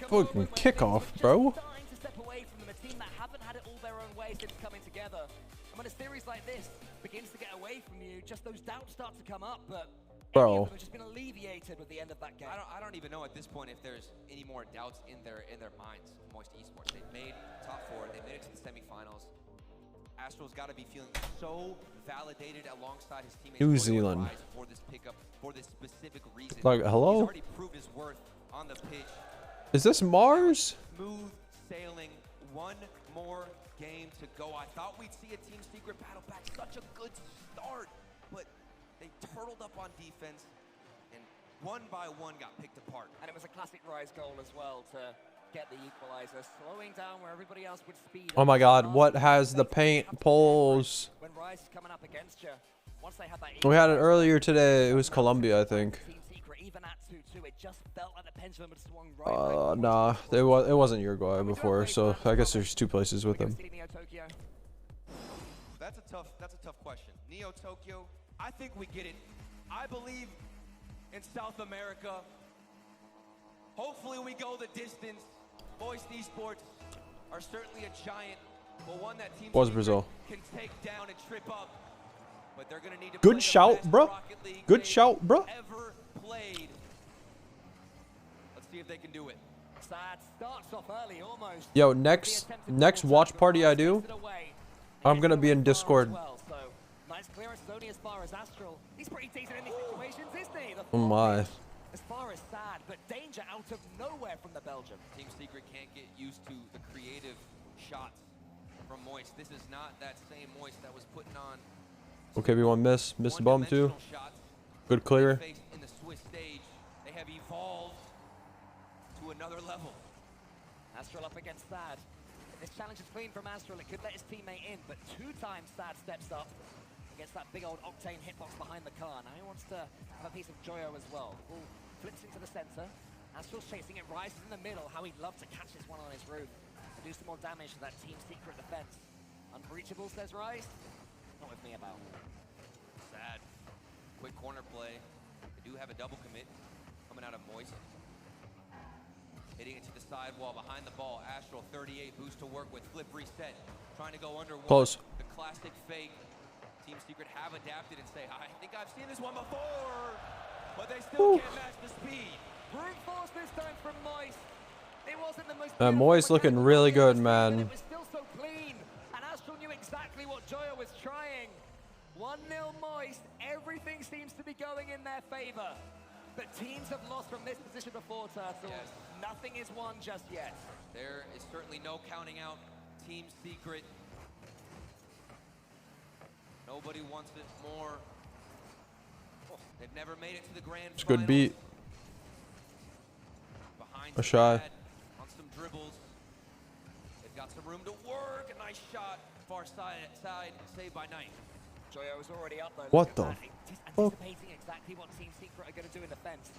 Fucking kickoff, bro. To step away from them, a team that haven't had it all their own way since coming together. And when a series like this begins to get away from you, just those doubts start to come up, but Bro. have just been alleviated with the end of that game. I don't even know at this point if there's any more doubts in their minds. Moist Esports, they've made top 4. They made it to the semifinals. Astro's got to be feeling so validated alongside his teammates. New Zealand. For this pickup, for this specific reason. Like, hello? He's already proved his worth on the pitch. Is this Mars? Smooth sailing. One more game to go. I thought we'd see a Team Secret battle back. Such a good start, but they turtled up on defense, and one by one got picked apart. And it was a classic Rise goal as well to get the equalizer, slowing down where everybody else would speed. Oh my god, what has the paint poles? When Rise is coming up against you, once they had that We had it earlier today. It was Colombia, I think. Team Secret, even at 2-2, it just felt like the pendulum had swung right. Nah, it wasn't Uruguay before, so I guess there's 2 places with them. That's a tough question. Neo Tokyo, I think we get it. I believe in South America. Hopefully we go the distance. Moist Esports are certainly a giant, but one that Team Was Secret Brazil. can take down and trip up. But they're gonna need to play Good the shout, best bro. Rocket League Good they've shout, bro. ever played. Let's see if they can do it. Sad starts off early almost. Yo, next watch party I do, I'm gonna be in Discord. So nice clearance only as far as Astral. He's pretty decent in these situations, isn't he? Oh my. As far as Sad, but danger out of nowhere from the Belgian. Team Secret can't get used to the creative shots from Moist. This is not that same Moist that was putting on Okay, we missed the bomb too. Good clear. in the Swiss stage. They have evolved to another level. Astral up against Sad. If this challenge is clean from Astral, it could let his teammate in, but 2 times Sad steps up against that big old Octane hitbox behind the car. Now he wants to have a piece of Joyo as well. Ball flips into the center. Astral's chasing it, rises in the middle. How he'd love to catch this one on his roof and do some more damage to that Team Secret defense. Unbreachable, says Rise. Not with me about. Sad. Quick corner play. They do have a double commit coming out of Moist. Hitting it to the sidewall behind the ball. Astral 38 boost to work with. Flip reset. Trying to go under one. Close. The classic fake. Team Secret have adapted and say, I think I've seen this one before. But they still can't match the speed. Brute force this time from Moist. It wasn't the most Moist looking really good, man. it was still so clean. And Astral knew exactly what Joyo was trying. 1-0 Moist. Everything seems to be going in their favor. But teams have lost from this position before, Turtle. Yes. Nothing is won just yet. There is certainly no counting out Team Secret. Nobody wants it more. Oh, they've never made it to the grand It's a good beat. Behind A shy. on some dribbles. They've got some room to work. A nice shot. Far side, saved by Knight. Joyo is already up though. What the He's fuck? anticipating exactly what Team Secret are going to do in defense.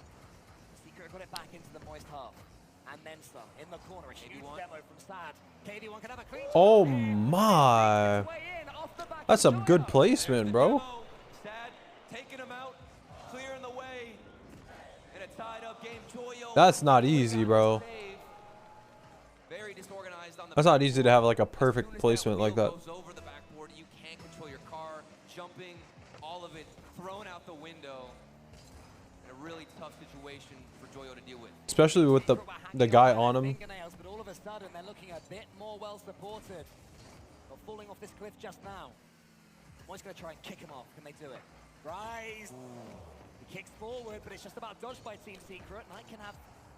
Secret got it back into the Moist half. And then some. In the corner, a huge demo from Sad. KD1 can have a clean. Oh my. That's some good placement, bro. Sad taking him out, clearing the way. In a tied-up game, Joyo. That's not easy, bro. Very disorganized on the. That's not easy to have like a perfect placement like that. Goes over the backboard. You can't control your car, jumping, all of it thrown out the window. and a really tough situation for Joyo to deal with. Especially with the guy on him. But all of a sudden, they're looking a bit more well supported. But falling off this cliff just now. Moist going to try and kick him off. Can they do it? Rise. He kicks forward, but it's just about dodged by Team Secret. Knight can have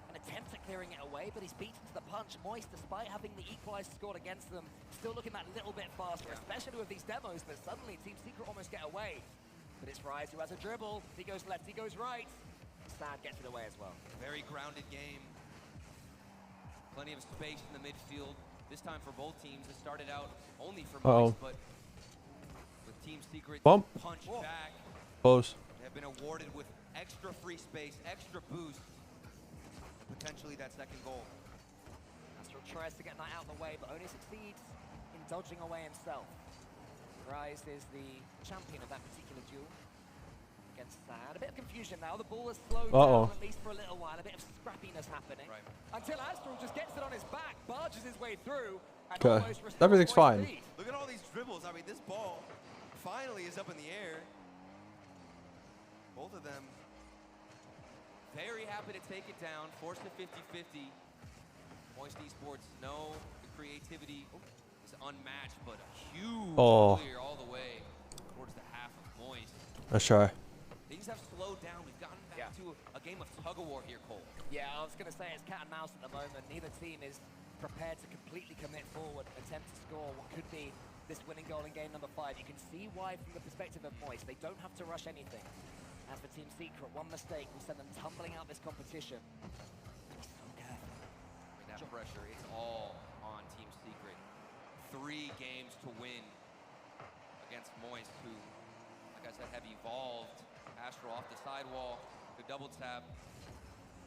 an attempt at clearing it away, but he's beaten to the punch. Moist, despite having the equalizer scored against them, still looking that little bit faster, especially with these demos. But suddenly, Team Secret almost get away. But it's Rise who has a dribble. He goes left, he goes right. Sad gets it away as well. Very grounded game. Plenty of space in the midfield. This time for both teams. It started out only for Moist, but with Team Secret punch back. Close. They have been awarded with extra free space, extra boost, and potentially that second goal. Astral tries to get Knight out of the way, but only succeeds in dodging away himself. Rise is the champion of that particular duel. Against Sad. A bit of confusion now. The ball has slowed down, at least for a little while. A bit of scrappiness happening. Until Astral just gets it on his back, barges his way through, and almost restores everything's fine. speed. Look at all these dribbles. I mean, this ball finally is up in the air. Both of them very happy to take it down, force to 50-50. Moist Esports know the creativity is unmatched, but a huge clear all the way towards the half of Moist. Let's try. Things have slowed down. We've gotten back to a game of tug-of-war here, Cole. Yeah, I was going to say it's cat and mouse at the moment. Neither team is prepared to completely commit forward, attempt to score what could be this winning goal in game number 5. You can see why from the perspective of Moist. They don't have to rush anything. As for Team Secret, one mistake will send them tumbling out this competition. So careful. I mean, that pressure, it's all on Team Secret. 3 games to win against Moist, who, like I said, have evolved. Astral off the sidewall, the double tap.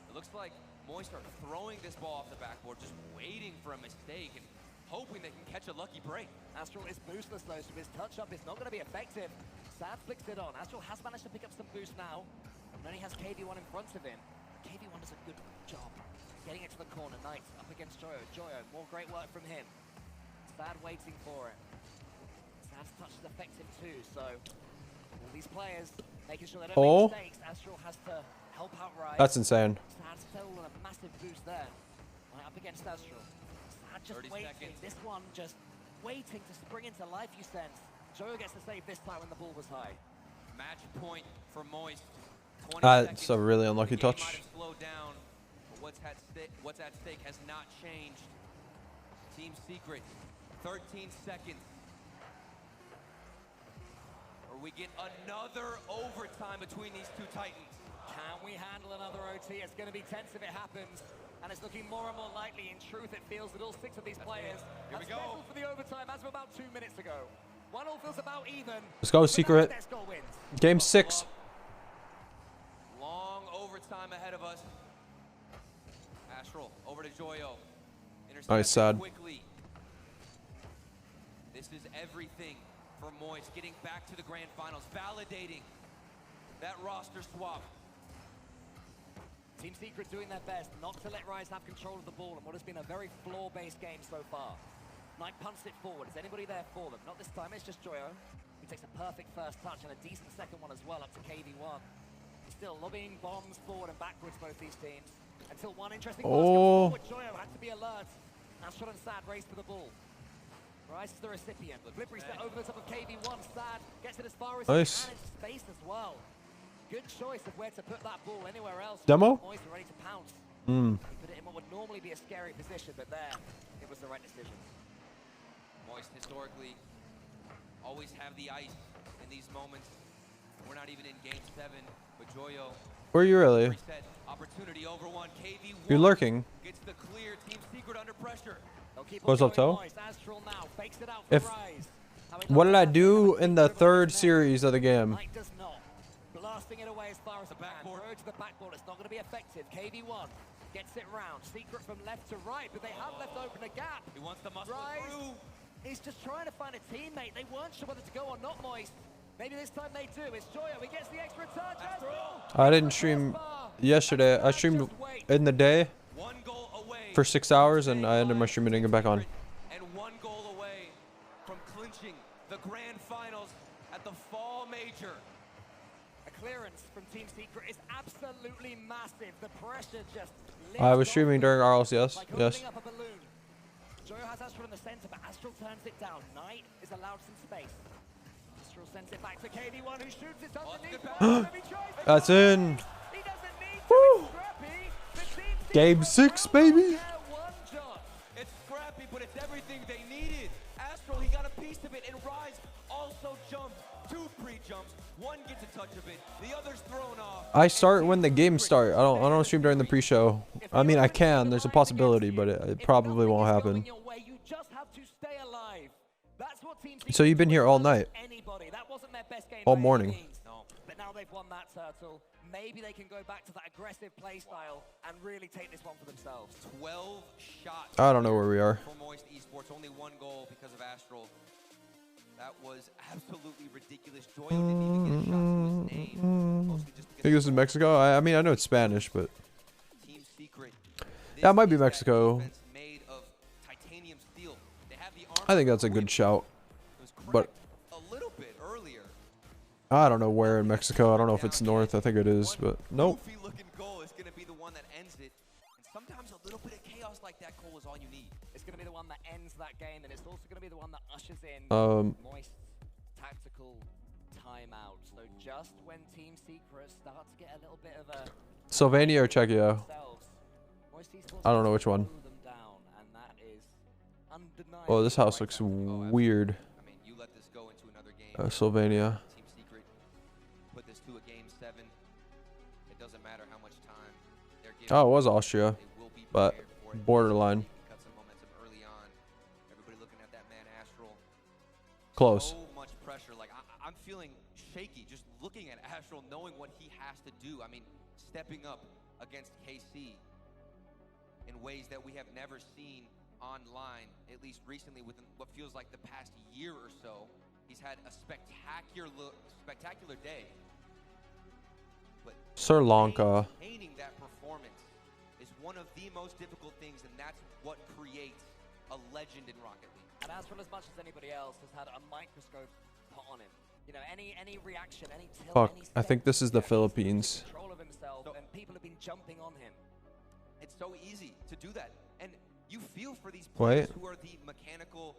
It looks like Moist are throwing this ball off the backboard, just waiting for a mistake and hoping they can catch a lucky break. Astral is boostless though, so his touch-up is not going to be effective. Sad flicks it on. Astral has managed to pick up some boost now, and then he has KV1 in front of him. KV1 does a good job getting it to the corner. Knight up against Joyo. Joyo, more great work from him. Sad waiting for it. Sad's touch is effective too, so all these players making sure they don't make mistakes. Astral has to help out Rise. That's insane. Sad's still on a massive boost there. Right up against Astral. Sad just waiting. This one just waiting to spring into life, you sense. Joyo gets the save this time when the ball was high. Match point for Moist. That's a really unlucky touch. Might have slowed down, but what's at stake has not changed. Team Secret, 13 seconds. Or we get another overtime between these two titans. Can we handle another OT? It's going to be tense if it happens. And it's looking more and more likely. In truth, it feels that all 6 of these players Here we have go. scheduled for the overtime as of about 2 minutes ago. 1-1 feels about even. Let's go, Secret. Game 6. Long overtime ahead of us. Astral over to Joyo. Nice, Sad. Quickly. This is everything for Moist, getting back to the grand finals, validating that roster swap. Team Secret doing their best not to let Rise have control of the ball in what has been a very floor-based game so far. Knight punts it forward. Is anybody there for them? Not this time, it's just Joyo. He takes a perfect first touch and a decent second one as well, up to KV1. Still lobbying bombs forward and backwards, both these teams. Until one interesting pass comes forward. Joyo had to be alert. Astral and Sad race for the ball. Rise is the recipient. Glibbery set over the top of KV1. Sad gets it as far as he can into space as well. Good choice of where to put that ball. Anywhere else. Demo? Moist were ready to pounce. Mm. He put it in what would normally be a scary position, but there, it was the right decision. Moist historically always have the ice in these moments. We're not even in game 7, but Joyo. Were you really? Opportunity over one. KV1 You're lurking. Gets the clear. Team Secret under pressure. What's up, Toe? What did I do in the 3rd series of the game? Blasting it away as far as the backboard. To the backboard. It's not going to be effective. KV1 gets it round. Secret from left to right, but they have left open a gap. He wants to muscle through. He's just trying to find a teammate. They weren't sure whether to go or not, Moist. Maybe this time they do. It's Joyo. He gets the extra touch. I didn't stream yesterday. I streamed in the day for 6 hours, and I ended my stream and didn't get back on. And 1 goal away from clinching the grand finals at the Fall Major. A clearance from Team Secret is absolutely massive. The pressure just I was streaming during RLCS. Yes. up a balloon. Joyo has Astral in the center, but Astral turns it down. Knight is allowed some space. Astral sends it back for KD1, who shoots it underneath. That's in. Woo. Game 6, baby. It's scrappy, but it's everything they needed. Astral, he got a piece of it, and Rise also jumped. 2 pre-jumps. One gets a touch of it. The other's thrown off. I start when the games start. I don't stream during the pre-show. I mean, I can. There's a possibility, but it probably won't happen. So you've been here all night, all morning. But now they've won that turtle. Maybe they can go back to that aggressive play style and really take this one for themselves. 12 shots. I don't know where we are. For Moist Esports, only 1 goal because of Astral. That was absolutely ridiculous. Joyo didn't even get a shot to his name. Mostly just I think this is Mexico. I mean, I know it's Spanish, but Team Secret. that might be Mexico. Made of titanium steel. They have the I think that's a good shout, but a little bit earlier. I don't know where in Mexico. I don't know if it's north. I think it is, but nope. Goofy looking goal is going to be the one that ends it. And sometimes a little bit of chaos like that, Cole, is all you need. It's going to be the one that ends that game, and it's also going to be the one that ushers in Moist tactical timeout. So just when Team Secret start to get a little bit of a Slovenia or Czechia. I don't know which one. Oh, this house looks weird. Slovenia. Team Secret put this to a game 7. It doesn't matter how much time they're given. Oh, it was Austria, but borderline. Cut some momentum early on. Everybody looking at that man Astral. Close. So much pressure. Like I'm feeling shaky just looking at Astral, knowing what he has to do. I mean, stepping up against KC in ways that we have never seen online, at least recently within what feels like the past year or so. He's had a spectacular day. But Sri Lanka. maintaining that performance is one of the most difficult things, and that's what creates a legend in Rocket League. And Astral, as much as anybody else, has had a microscope put on him. You know, any reaction, any tilt, Fuck, any I think this is the Philippines. control of himself, and people have been jumping on him. It's so easy to do that, and you feel for these Wait. players who are the mechanical,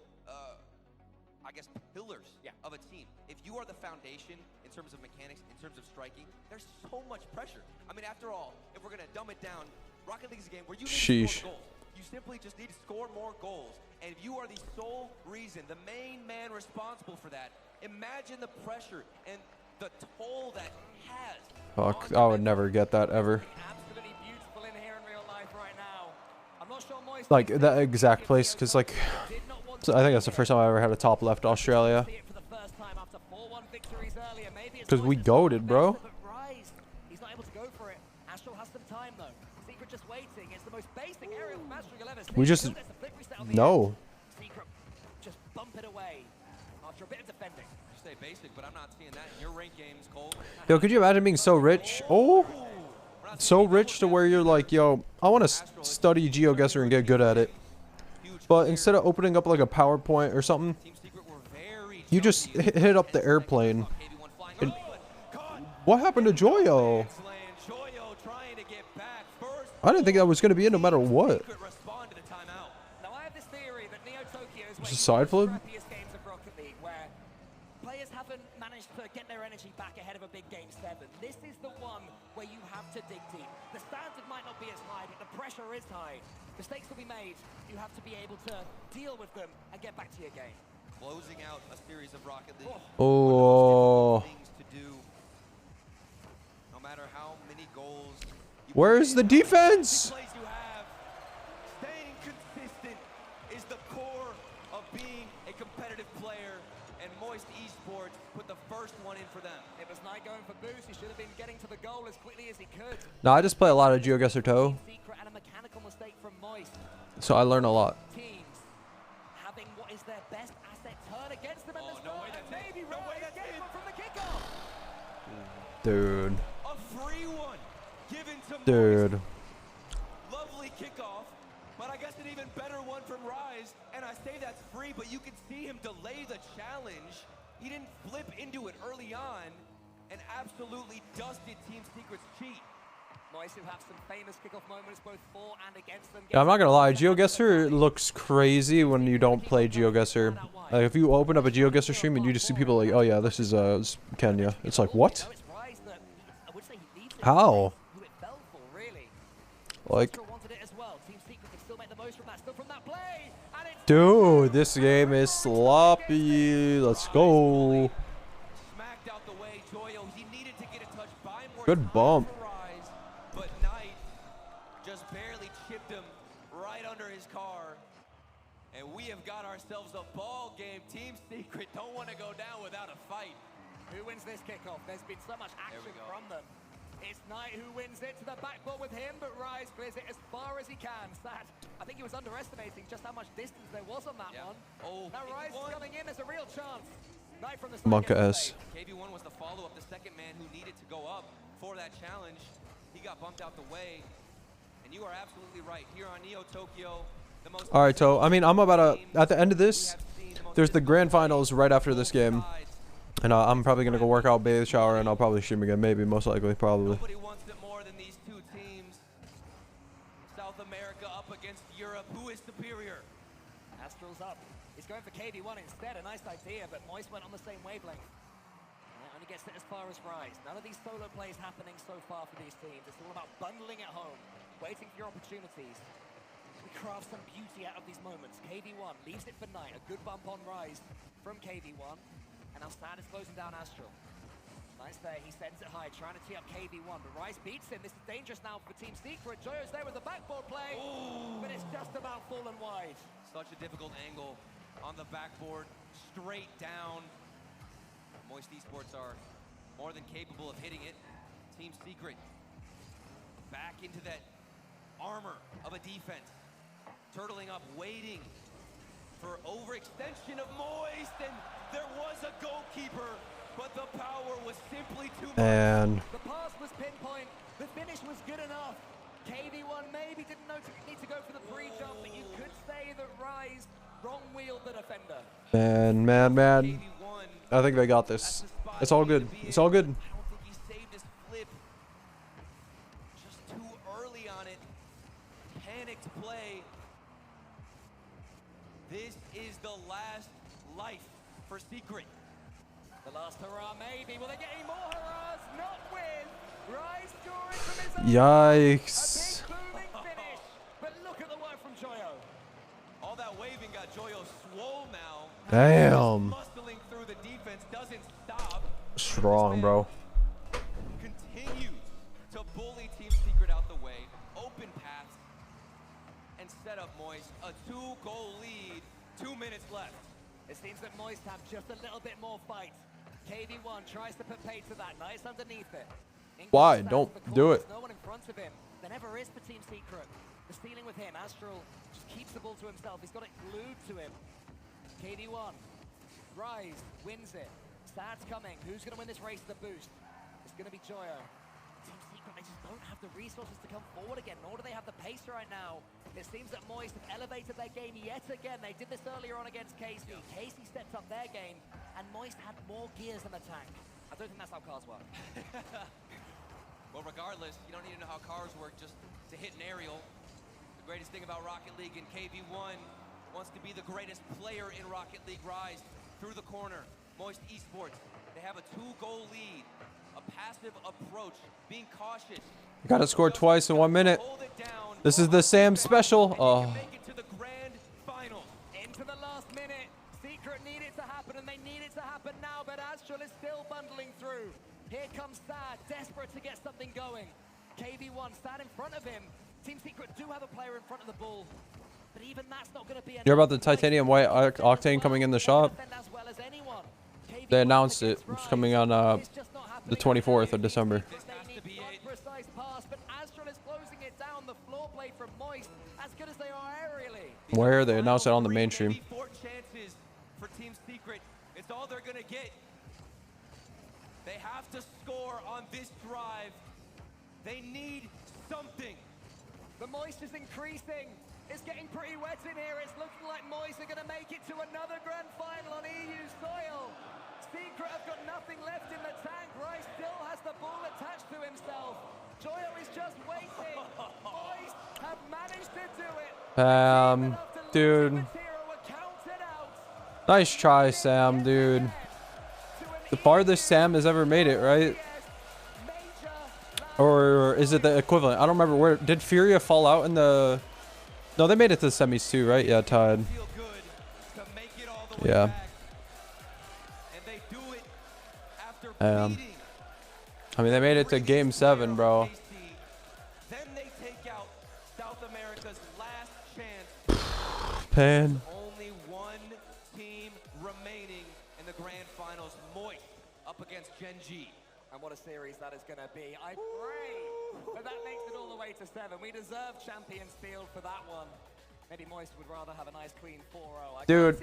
I guess, pillars of a team. If you are the foundation in terms of mechanics, in terms of striking, there's so much pressure. I mean, after all, if we're gonna dumb it down, Rocket League is a game where you need to score goals. You simply just need to score more goals, and if you are the sole reason, the main man responsible for that, imagine the pressure and the toll that has. Fuck, I would never get that ever. Absolutely beautiful in here in real life right now. I'm not sure Moist Like that exact place, because like, so I think that's the first time I ever had a top left Australia. Because we goated, bro. He's not able to go for it. Astral has some time though. Secret just waiting. It's the most basic aerial from Astral you'll ever see. We just no. Secret just bump it away after a bit of defending. You say basic, but I'm not seeing that in your rank games, Cole. Yo, could you imagine being so rich? Oh, so rich to where you're like, yo, I want to study GeoGuessr and get good at it. But instead of opening up like a PowerPoint or something, you just hit up the airplane. And what happened to Joyo? I didn't think that was going to be in no matter what. Now I have this theory that Neo Tokyo is Just a side flip? happiest games of Rocket League, where players haven't managed to get their energy back ahead of a big game 7. This is the one where you have to dig deep. The standard might not be as high, but the pressure is high. Mistakes will be made. You have to be able to deal with them and get back to your game. Closing out a series of Rocket League. Oh. Things to do. No matter how many goals. Where's the defense? Plays you have. Staying consistent is the core of being a competitive player, and Moist Esports put the first one in for them. It was Knight going for boost. He should have been getting to the goal as quickly as he could. No, I just play a lot of GeoGuessr Toe, Secret and a mechanical mistake from Moist. so I learn a lot. Teams having what is their best asset turn against them, and maybe Rise gets one from the kickoff. Dude. A free one given to Dude. Moist. Lovely kickoff, but I guess an even better one from Rise. And I say that's free, but you can see him delay the challenge. He didn't flip into it early on, and absolutely dusted Team Secret's cheat. Moist, who have some famous kickoff moments both for and against them. Yeah, I'm not gonna lie, GeoGuessr looks crazy when you don't play GeoGuessr. Like, if you open up a GeoGuessr stream and you just see people like, oh yeah, this is Kenya. It's like, what? How? Like, dude, this game is sloppy. Let's go. Good bump. But Knight just barely chipped him right under his car. And we have got ourselves a ball game. Team Secret don't want to go down without a fight. Who wins this kickoff? There's been so much action from them. It's Knight who wins it to the backboard with him, but Rise clears it as far as he can. Sad. I think he was underestimating just how much distance there was on that one. Oh, now Rise coming in, there's a real chance. Knight from the Monka S. KV1 was the follow-up, the second man who needed to go up for that challenge. He got bumped out the way. And you are absolutely right. Here on Neo Tokyo, the most... All right, so, I mean, I'm about to... At the end of this, there's the grand finals right after this game. And I'm probably going to go work out, bathe, shower, and I'll probably stream again. Maybe, most likely, probably. Nobody wants it more than these two teams. South America up against Europe. Who is superior? Astral's up. He's going for KV1 instead. A nice idea, but Moist went on the same wavelength. And only gets it as far as Rise. None of these solo plays happening so far for these teams. It's all about bundling at home, waiting for your opportunities. We craft some beauty out of these moments. KV1 leaves it for Knight. A good bump on Rise from KV1. And now Sad is closing down Astral. Nice there, he sends it high, trying to tee up KV1, but Rise beats him. This is dangerous now for Team Secret. Joyo's there with the backboard play, but it's just about fallen wide. Such a difficult angle on the backboard, straight down. Moist Esports are more than capable of hitting it. Team Secret back into that armor of a defense. Turtling up, waiting for overextension of Moist, and there was a goalkeeper, but the power was simply too much. And the pass was pinpoint, the finish was good enough. KV1 maybe didn't need to go for the pre-jump, but you could say that Rise wrong-wheeled the defender. Man. I think they got this. It's all good. It's all good. I don't think he saved his flip. Just too early on it. Panicked play. This is the last life for Secret. The last hurrah, maybe. Will they get any more hurrahs? Not with Rise scoring from his own. Yikes. A big booming finish. But look at the work from Joyo. All that waving got Joyo swole now. Damn. Muscling through the defense doesn't stop. Strong, bro. Continues to bully Team Secret out the way. Open paths. And set up Moist. A 2-goal lead. 2 minutes left. It seems that Moist have just a little bit more fight. KV1 tries to put pace to that. Nice underneath it. Why? Don't do it. No one in front of him. There never is for Team Secret. The stealing with him. Astral just keeps the ball to himself. He's got it glued to him. KV1. Rise wins it. Sad's coming. Who's going to win this race to the boost? It's going to be Joyo. Team Secret, they just don't have the resources to come forward again, nor do they have the pace right now. It seems that Moist have elevated their game yet again. They did this earlier on against Casey. Casey stepped up their game, and Moist had more gears in the tank. I don't think that's how cars work. Well, regardless, you don't need to know how cars work just to hit an aerial. The greatest thing about Rocket League, and KV1 wants to be the greatest player in Rocket League. Rise through the corner. Moist Esports, they have a 2-goal lead. A passive approach, being cautious. You gotta score twice in 1 minute. This is the Sam special. Oh. Into the grand final. Into the last minute. Secret need it to happen, and they need it to happen now, but Astral is still bundling through. Here comes Sad, desperate to get something going. KV1, Sad in front of him. Team Secret do have a player in front of the ball, but even that's not going to be enough. Hear about the titanium white octane coming in the shop? They announced it. It's coming on the 24th of December. Precise pass, but Astral is closing it down. The floor play from Moist, as good as they are aerially. Where they announced it on the mainstream. 4 chances for Team Secret. It's all they're gonna get. They have to score on this drive. They need something. The Moist is increasing. It's getting pretty wet in here. It's looking like Moist are gonna make it to another grand final on EU soil. Secret have got nothing left in the tank. Rice still has the ball attached to himself. Joyo is just waiting. Boys have managed to do it. Dude. Nice try, Sam, dude. The farthest Sam has ever made it, right? Or is it the equivalent? I don't remember where. Did Furia fall out in the... No, they made it to the semis too, right? Yeah, tied. Yeah. I mean, they made it to game 7, bro. Then they take out South America's last chance. Pan. Only one team remaining in the grand finals. Moist up against Gen G. And what a series that is going to be. I pray, but that makes it all the way to 7. We deserve Champions Field for that one. Maybe Moist would rather have a nice clean 4-0. Dude,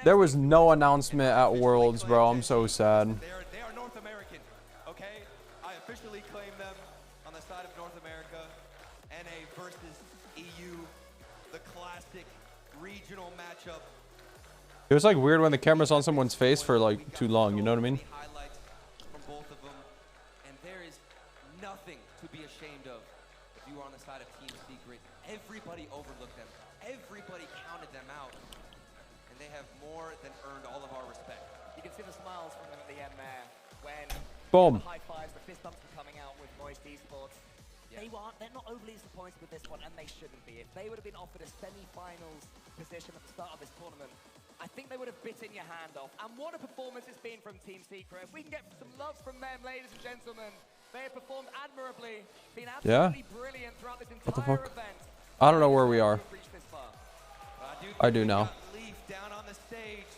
there was no announcement at Worlds, bro. I'm so sad. They are North American, okay? I officially claim them on the side of North America. NA versus EU, the classic regional matchup. It was like weird when the camera's on someone's face for like too long, you know what I mean? Highlights from both of them, and there is nothing to be ashamed of if you are on the side of Team Secret. Everybody overlooked them. Everybody counted them out, and they have more than earned all of our respect. You can see the smiles from them at the end there when Boom. the high fives, the fist bumps are coming out with Moist Esports. Yeah. They're not overly disappointed with this one, and they shouldn't be. If they would have been offered a semi-finals position at the start of this tournament, I think they would have bitten your hand off. And what a performance it's been from Team Secret. If we can get some love from them, ladies and gentlemen, they have performed admirably, been absolutely brilliant throughout this entire event. I don't know where we are. I do now. Leaf down on the stage.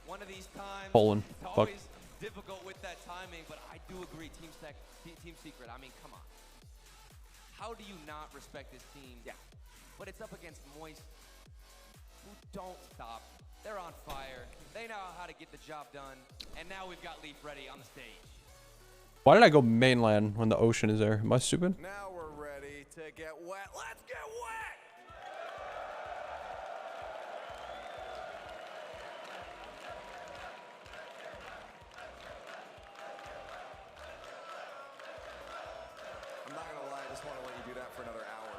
One of these times. Poland. It's Fuck. always difficult with that timing, but I do agree. Team Secret. I mean, come on. How do you not respect this team? Yeah. But it's up against Moist, who don't stop. They're on fire. They know how to get the job done. And now we've got Leaf ready on the stage. Why did I go mainland when the ocean is there? Am I stupid? Now we're ready to get wet. Let's get wet! I'm not gonna lie, I just want to let you do that for another hour.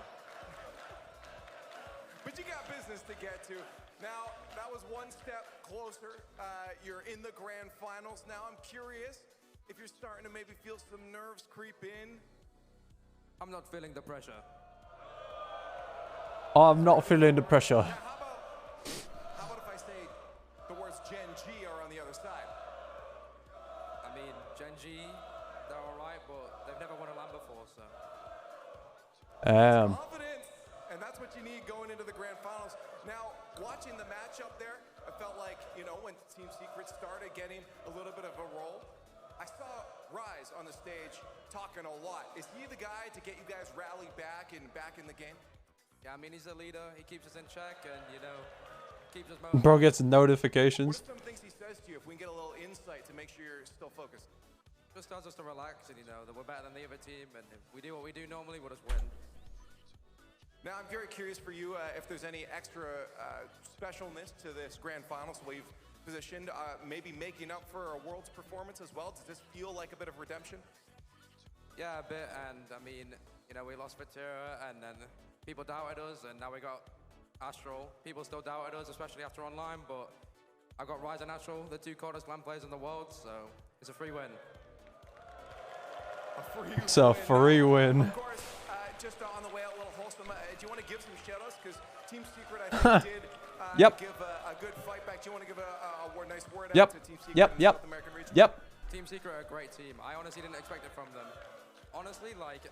But you got business to get to. Now, that was one step closer. You're in the grand finals. Now I'm curious if you're starting to maybe feel some nerves creep in. I'm not feeling the pressure. I'm not feeling the pressure. How about if I say the words Gen G are on the other side? I mean, Gen G, they're all right, but they've never won a LAN before, so. Confidence, and that's what you need going into the grand finals. Now, watching the matchup there, I felt like, you know, when Team Secret started getting a little bit of a roll, I saw Rise on the stage talking a lot. Is he the guy to get you guys rallied back in the game? Yeah, I mean, he's a leader. He keeps us in check and, you know, keeps us Bro gets notifications. What are some things he says to you if we can get a little insight to make sure you're still focused? Just tells us to relax and, you know, that we're better than the other team. And if we do what we do normally, we'll just win. Now, I'm very curious for you if there's any extra specialness to this grand finals we've positioned, maybe making up for a World's performance as well. Does this feel like a bit of redemption? Yeah, a bit. And, I mean, you know, we lost Vatira and then people doubted us. And now we got Astral. People still doubted us, especially after online. But I got Rise and Astral, the two coldest LAN players in the world. So it's a free win. It's a free win. Of course, just on the way out, a little wholesome. Do you want to give some shout-outs? Because Team Secret, I think, did give a good fight back. Do you want to give a nice word out to Team Secret in the South American region? Team Secret are a great team. I honestly didn't expect it from them. Honestly, like,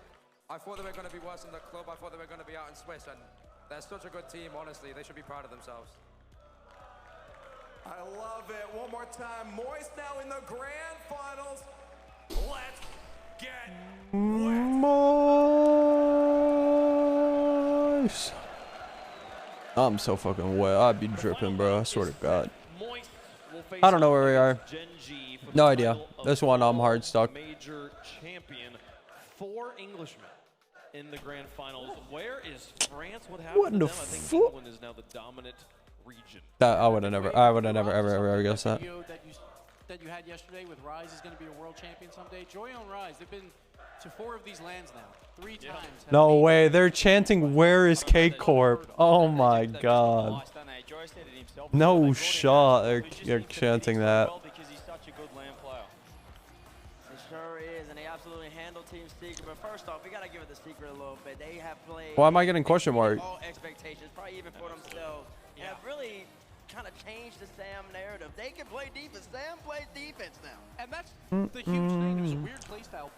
I thought they were going to be worse than the club. I thought they were going to be out in Swiss. And they're such a good team, honestly. They should be proud of themselves. I love it. One more time. Moist now in the grand finals. Let's get Moist. I'm so fucking wet. I'd be dripping, bro. I swear to God. I don't know where we are. No idea. This one I'm hard stuck. Major champion, 4 Englishmen in the grand finals. Where is France? What happened What to the them? I think fuck? England is now the dominant region. That I would have never ever guessed that. Video that you had yesterday with Rise is going to be a world champion someday. Joyo and Rise, they've been to 4 of these lands now, 3 times. No way, they're chanting, "Where is K Corp?" Oh my god. No shot, they're chanting that. Because he's such a good land player. It sure is, and they absolutely handle Team Secret. But first off, we gotta give it the Secret a little bit. They have played. Why am I getting question mark? All expectations, probably even for themselves, and have really kind of changed the Sam narrative. They can play defense. Sam plays defense now, and that's the huge thing. It was a weird play style.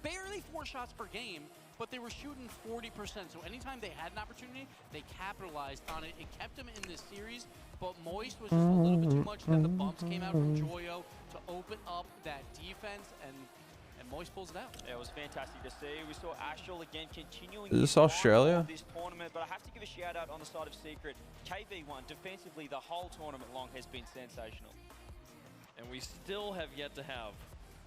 Barely 4 shots per game, but they were shooting 40%. So anytime they had an opportunity, they capitalized on it. It kept them in this series, but Moist was just a little bit too much. Then the bumps came out from Joyo to open up that defense, and Moist pulls it out. Yeah, it was fantastic to see. We saw Astral again continuing. Is this Australia? This tournament, but I have to give a shout out on the side of Secret. KV1 defensively, the whole tournament long has been sensational. And we still have yet to have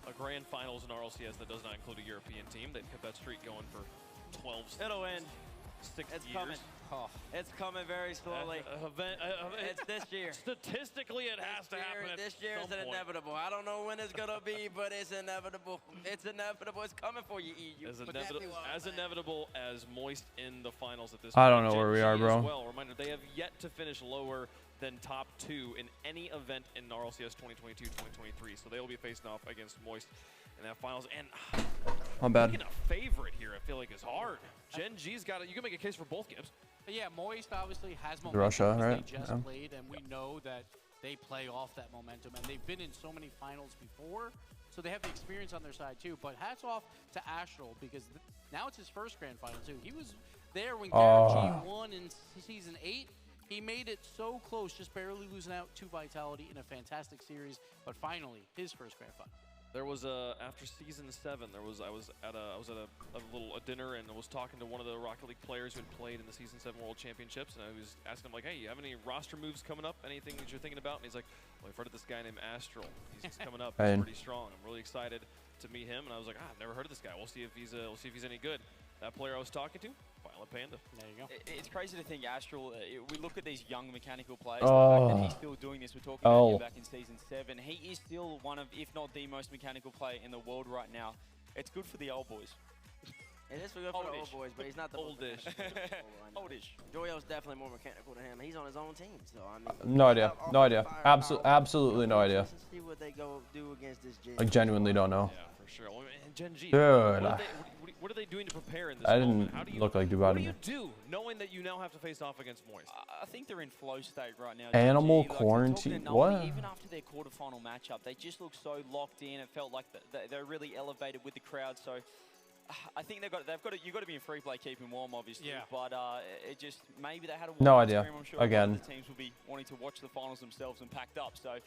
a grand finals in RLCS that does not include a European team. They've kept that streak going for 12 It'll end. 6 It's years. coming. Oh. It's coming very slowly. It's this year. Statistically, it has to happen. This year is inevitable. I don't know when it's gonna be, but it's inevitable. It's inevitable. It's coming for you, EU. As inevitable as Moist in the finals at this I point. don't know where we are, bro. Well, reminder, they have yet to finish lower than top 2 in any event in RLCS 2022-2023. So they will be facing off against Moist in that finals. And My bad. Picking a favorite here, I feel like, is hard. Gen G's got it. You can make a case for both Gibbs. Yeah, Moist obviously has momentum. Russia, because right? They just played, and we know that they play off that momentum, and they've been in so many finals before, so they have the experience on their side too. But hats off to Astral, because now it's his first grand final too. He was there when Garrett G won in season 8. He made it so close, just barely losing out to Vitality in a fantastic series, but finally his first grand final. There was after season 7, I was at a dinner, and I was talking to one of the Rocket League players who had played in the season 7 World Championships, and I was asking him like, "Hey, you have any roster moves coming up? Anything that you're thinking about?" And he's like, "Well, I've heard of this guy named Astral. He's coming up. He's pretty strong. I'm really excited to meet him." And I was like, "I've never heard of this guy. We'll see if he's any good." That player I was talking to, Violent Panda. There you go. It's crazy to think Astral, we look at these young mechanical players, the fact that he's still doing this. We're talking about him back in season 7. He is still one of, if not the most mechanical player in the world right now. It's good for the old boys. It is for good for the old boys, but he's not the oldish. Oldish. Joyo's definitely more mechanical than him. He's on his own team, so I mean. No idea. No idea. Absolutely no idea. Let's see what they go do against this Gen G. I genuinely don't know. Yeah, for sure. And Gen G, Dude. what are they doing to prepare in this I moment? didn't look like Dubai What to do me. you do knowing that you now have to face off against Moist? I think they're in flow state right now. Animal Like, quarantine? what? Even after their quarterfinal matchup, they just look so locked in. It felt like they're really elevated with the crowd. So I think you've got to be in free play, keeping warm, obviously. Yeah. But it just maybe they had a No warm idea. stream. I'm sure Again. the teams will be wanting to watch the finals themselves and packed up. So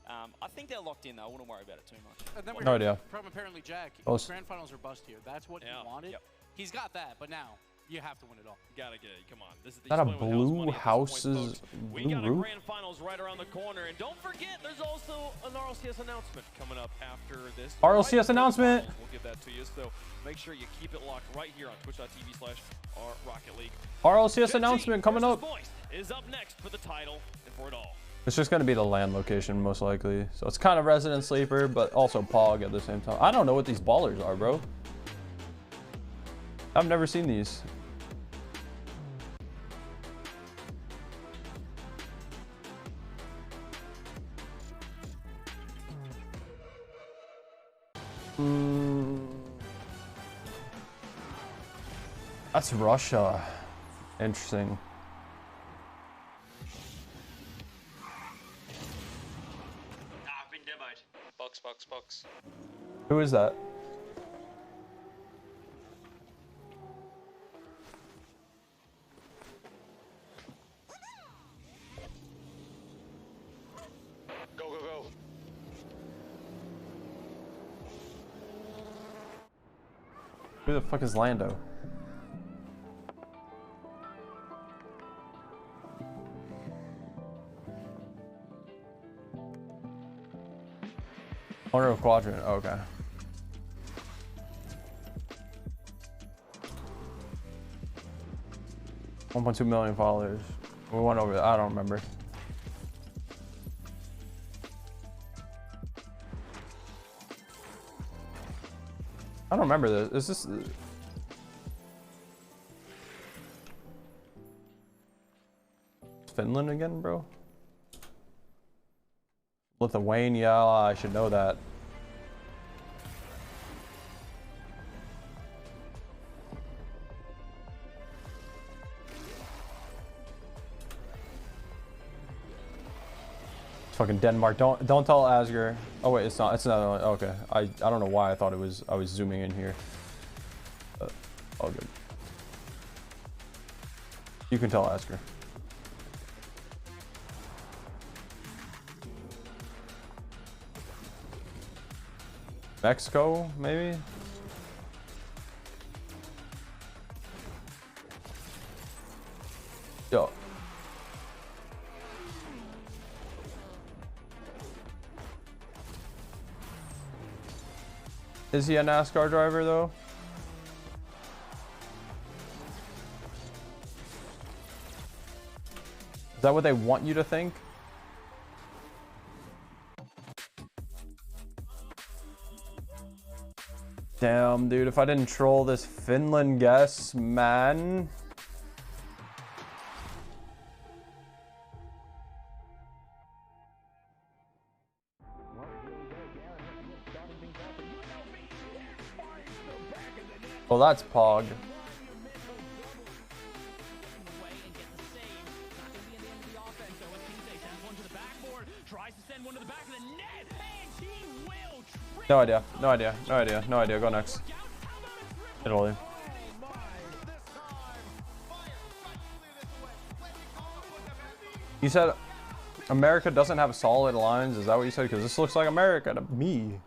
I think they're locked in though. I wouldn't worry about it too much. And then we No heard idea. from apparently Jack, grand finals are bust here. That's what he wanted. Yep. He's got that, but now you have to win it all. You gotta get it. Come on. This is Is that a blue house's We blue got a roof? grand finals right around the corner, and don't forget, there's also an RLCS announcement coming up after this. RLCS announcement. We'll get that to you, so make sure you keep it locked right here on twitch.tv/RRocketLeague. RLCS announcement coming up. Moist is up next for the title and for it all. It's just going to be the land location, most likely. So it's kind of Resident Sleeper, but also Pog at the same time. I don't know what these ballers are, bro. I've never seen these. That's Russia. Interesting. I've been demoed. Box. Who is that? Go. Who the fuck is Lando? Owner of Quadrant. Oh, okay. $1.2 million followers. We went over that. I don't remember. I don't remember this. Is this... Finland again, bro? Lithuania, I should know that. It's fucking Denmark. Don't tell Asger. Oh wait, it's not. It's not. Okay. I don't know why I thought it was. I was zooming in here. All good. You can tell Asger. Mexico, maybe? Yo. Is he a NASCAR driver though? Is that what they want you to think? Damn, dude, if I didn't troll this Finland guess, man. Well, that's Pog. No idea. No idea. No idea. No idea. Go next. Italy. You said America doesn't have solid lines. Is that what you said? Because this looks like America to me.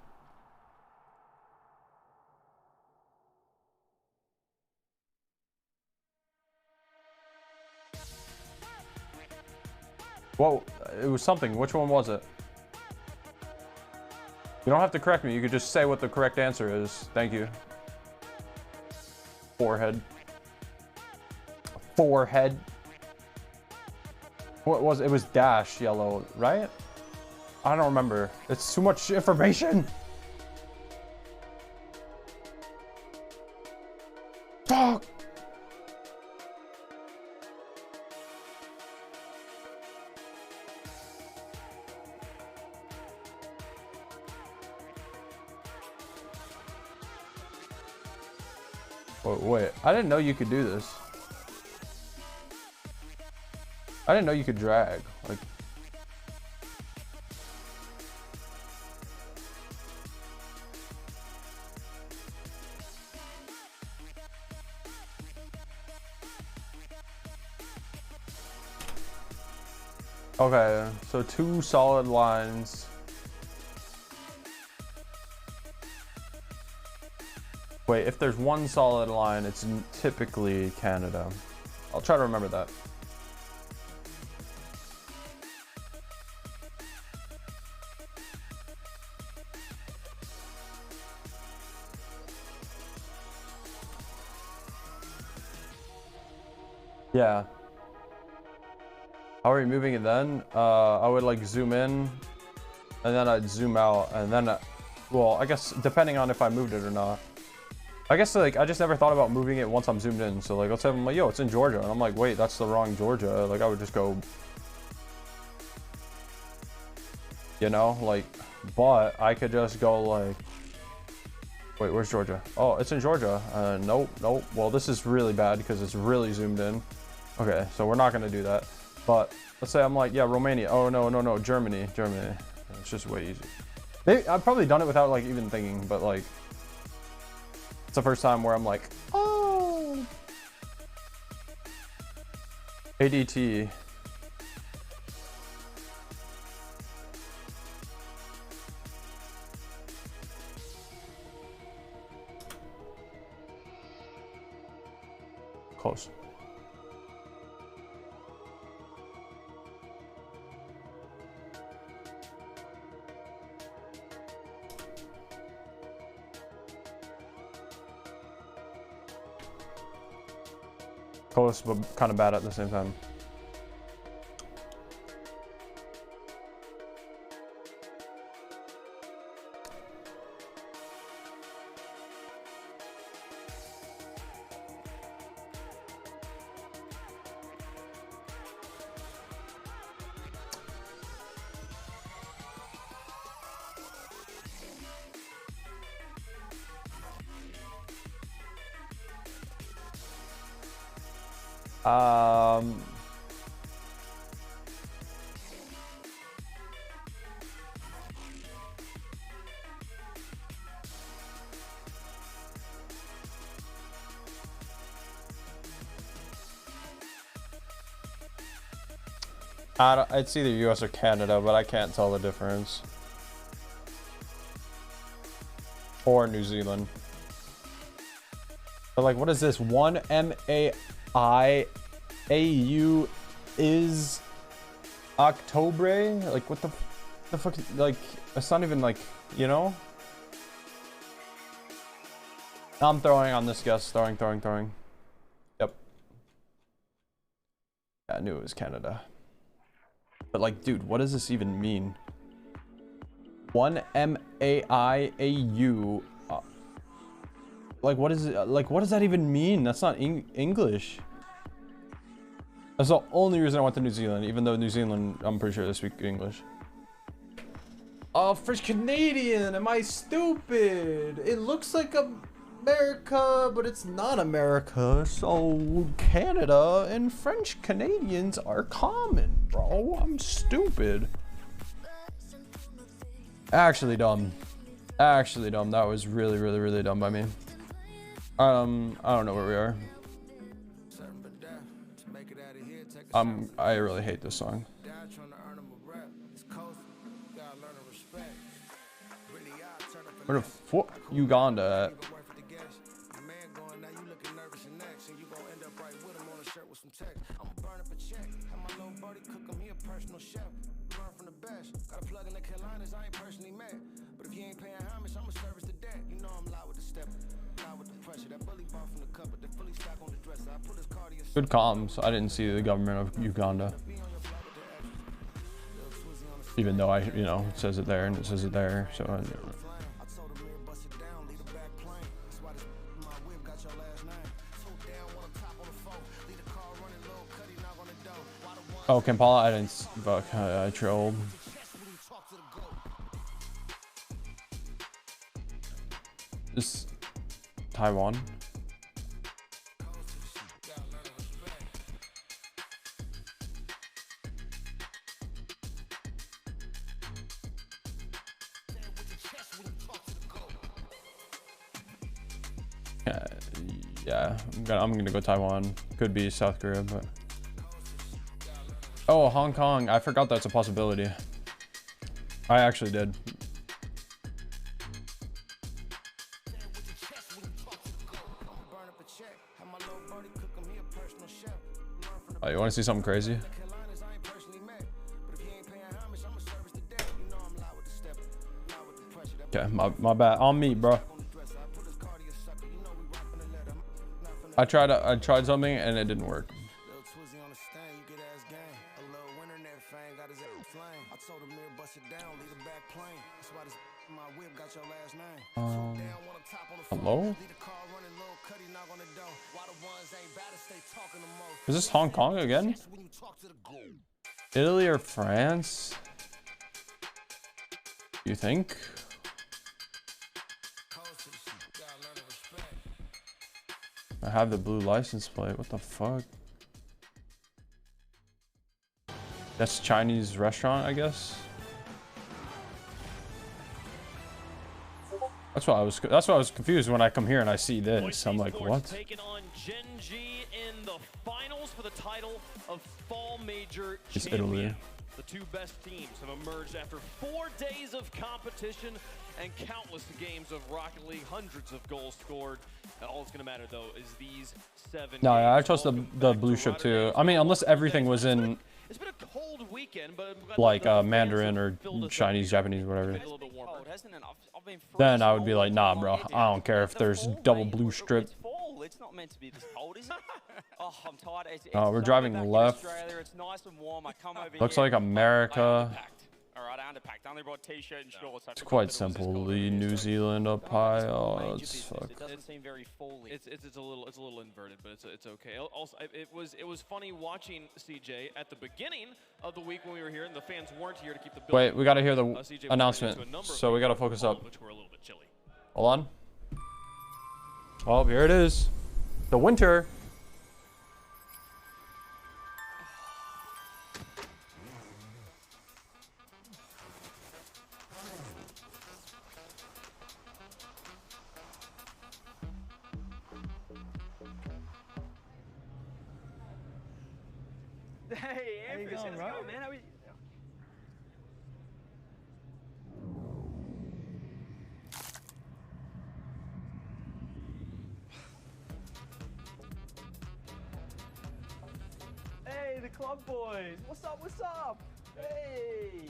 Whoa, it was something. Which one was it? You don't have to correct me. You could just say what the correct answer is. Thank you. Forehead. Forehead. What was it? It was dash yellow, right? I don't remember. It's too much information. Fuck. Wait, I didn't know you could do this. I didn't know you could drag. Like, okay, so 2 solid lines. Wait, if there's 1 solid line, it's typically Canada. I'll try to remember that. Yeah. How are you moving it then? I would like zoom in, and then I'd zoom out, and then, well, I guess depending on if I moved it or not. I guess like I just never thought about moving it once I'm zoomed in. So like let's say I'm like, yo, it's in Georgia, and I'm like, wait, that's the wrong Georgia. Like I would just go, you know, like, but I could just go like, wait, where's Georgia? Oh, it's in Georgia. Nope, nope. Well, this is really bad because it's really zoomed in. Okay, so we're not gonna do that. But let's say I'm like, yeah, Romania. Oh no, no, no, Germany, Germany. It's just way easy. Maybe I've probably done it without like even thinking, but like. It's the first time where I'm like, oh. ADT. Close. Close, but kind of bad at the same time. It's either US or Canada, but I can't tell the difference. Or New Zealand. But like, what is this? 1 MAI AU is October? Like, what the fuck? Like, it's not even like, you know? I'm throwing on this guess. Throwing. Yep. Yeah, I knew it was Canada. But like, dude, what does this even mean? 1 MAI AU. Like, what is it? Like, what does that even mean? That's not English. That's the only reason I went to New Zealand, even though New Zealand, I'm pretty sure they speak English. Oh, French Canadian. Am I stupid? It looks like America, but it's not America. So Canada and French Canadians are common, bro. I'm stupid. Actually dumb. That was really dumb by me. I don't know where we are. I really hate this song. Where the fuck Uganda at? Good comms. I didn't see the government of Uganda. Even though it says it there and it says it there. So oh, Kampala, I didn't. Fuck, I trolled. This Taiwan. Yeah, I'm gonna go Taiwan. Could be South Korea, but oh, Hong Kong. I forgot that's a possibility. I actually did. Oh, you want to see something crazy? Okay, my bad. On me, bro. I tried something and it didn't work. Hello? Is this Hong Kong again? Italy or France? You think? I have the blue license plate. What the fuck? That's Chinese restaurant, I guess. That's why I was confused when I come here and I see this. I'm like, what? Taking on Gen G in the finals for the title of Fall Major It's Champion. Italy. The two best teams have emerged after 4 days of competition and countless games of Rocket League, hundreds of goals scored. All that's going to matter, though, is these 7 No, yeah, I games. trust the blue ship too. I mean, unless everything was in It's been a cold weekend, but like Mandarin or Chinese, Japanese, whatever. Then I would be like, nah, bro. I don't care if there's double blue strip. It's not meant to be this cold, is it? Oh, I'm tired. Oh, we're driving left. It's nice and warm. I come over Looks here. like America. All right, I underpacked. I only brought t-shirt and shorts. It's quite simple. The New Zealand up high. Oh, it's fuck. It doesn't seem very fully. It's a little inverted, but it's okay. Also, it was funny watching CJ at the beginning of the week when we were here and the fans weren't here to keep the building. Wait, we gotta hear the CJ was announcement, turning into a number so we gotta focus up. which were a little bit chilly. Hold on. Oh, here it is. The winter. Hey, Anthony, how's it going, man? How are you? Hey, the club boys! What's up, what's up? Hey!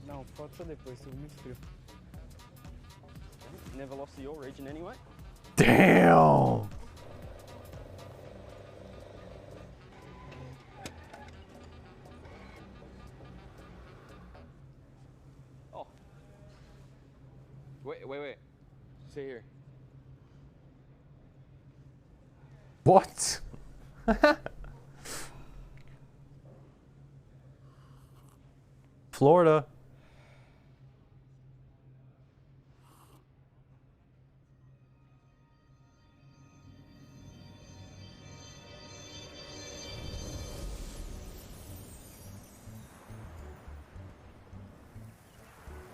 Não, foto depois, tô muito frio. Never lost to your region anyway? Damn! Oh. Wait. Stay here. What? Florida.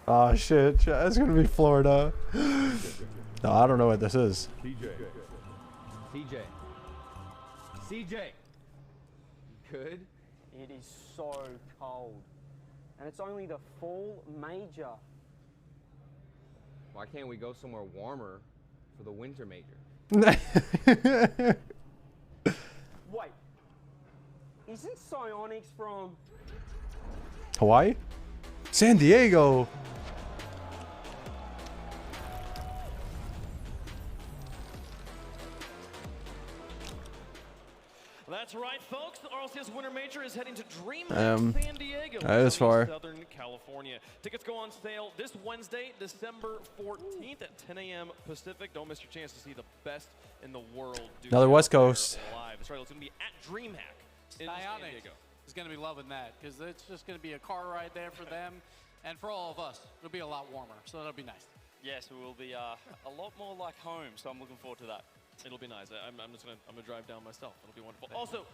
Oh shit, it's gonna be Florida. No, I don't know what this is. CJ. Good. It is so cold. And it's only the fall major. Why can't we go somewhere warmer for the winter major? Wait. Isn't Psionics from... Hawaii? San Diego. That's right, folks. The RLCS Winter Major is heading to DreamHack San Diego, that is far. Southern California. Tickets go on sale this Wednesday, December 14th at 10 a.m. Pacific. Don't miss your chance to see the best in the world. Another West Coast. Live. That's right. It's going to be at DreamHack in San Diego. Is going to be loving that because it's just going to be a car ride there for them, and for all of us, it'll be a lot warmer, so that'll be nice. Yes, it will be a lot more like home, so I'm looking forward to that. It'll be nice. I'm gonna drive down myself. It'll be wonderful. Also,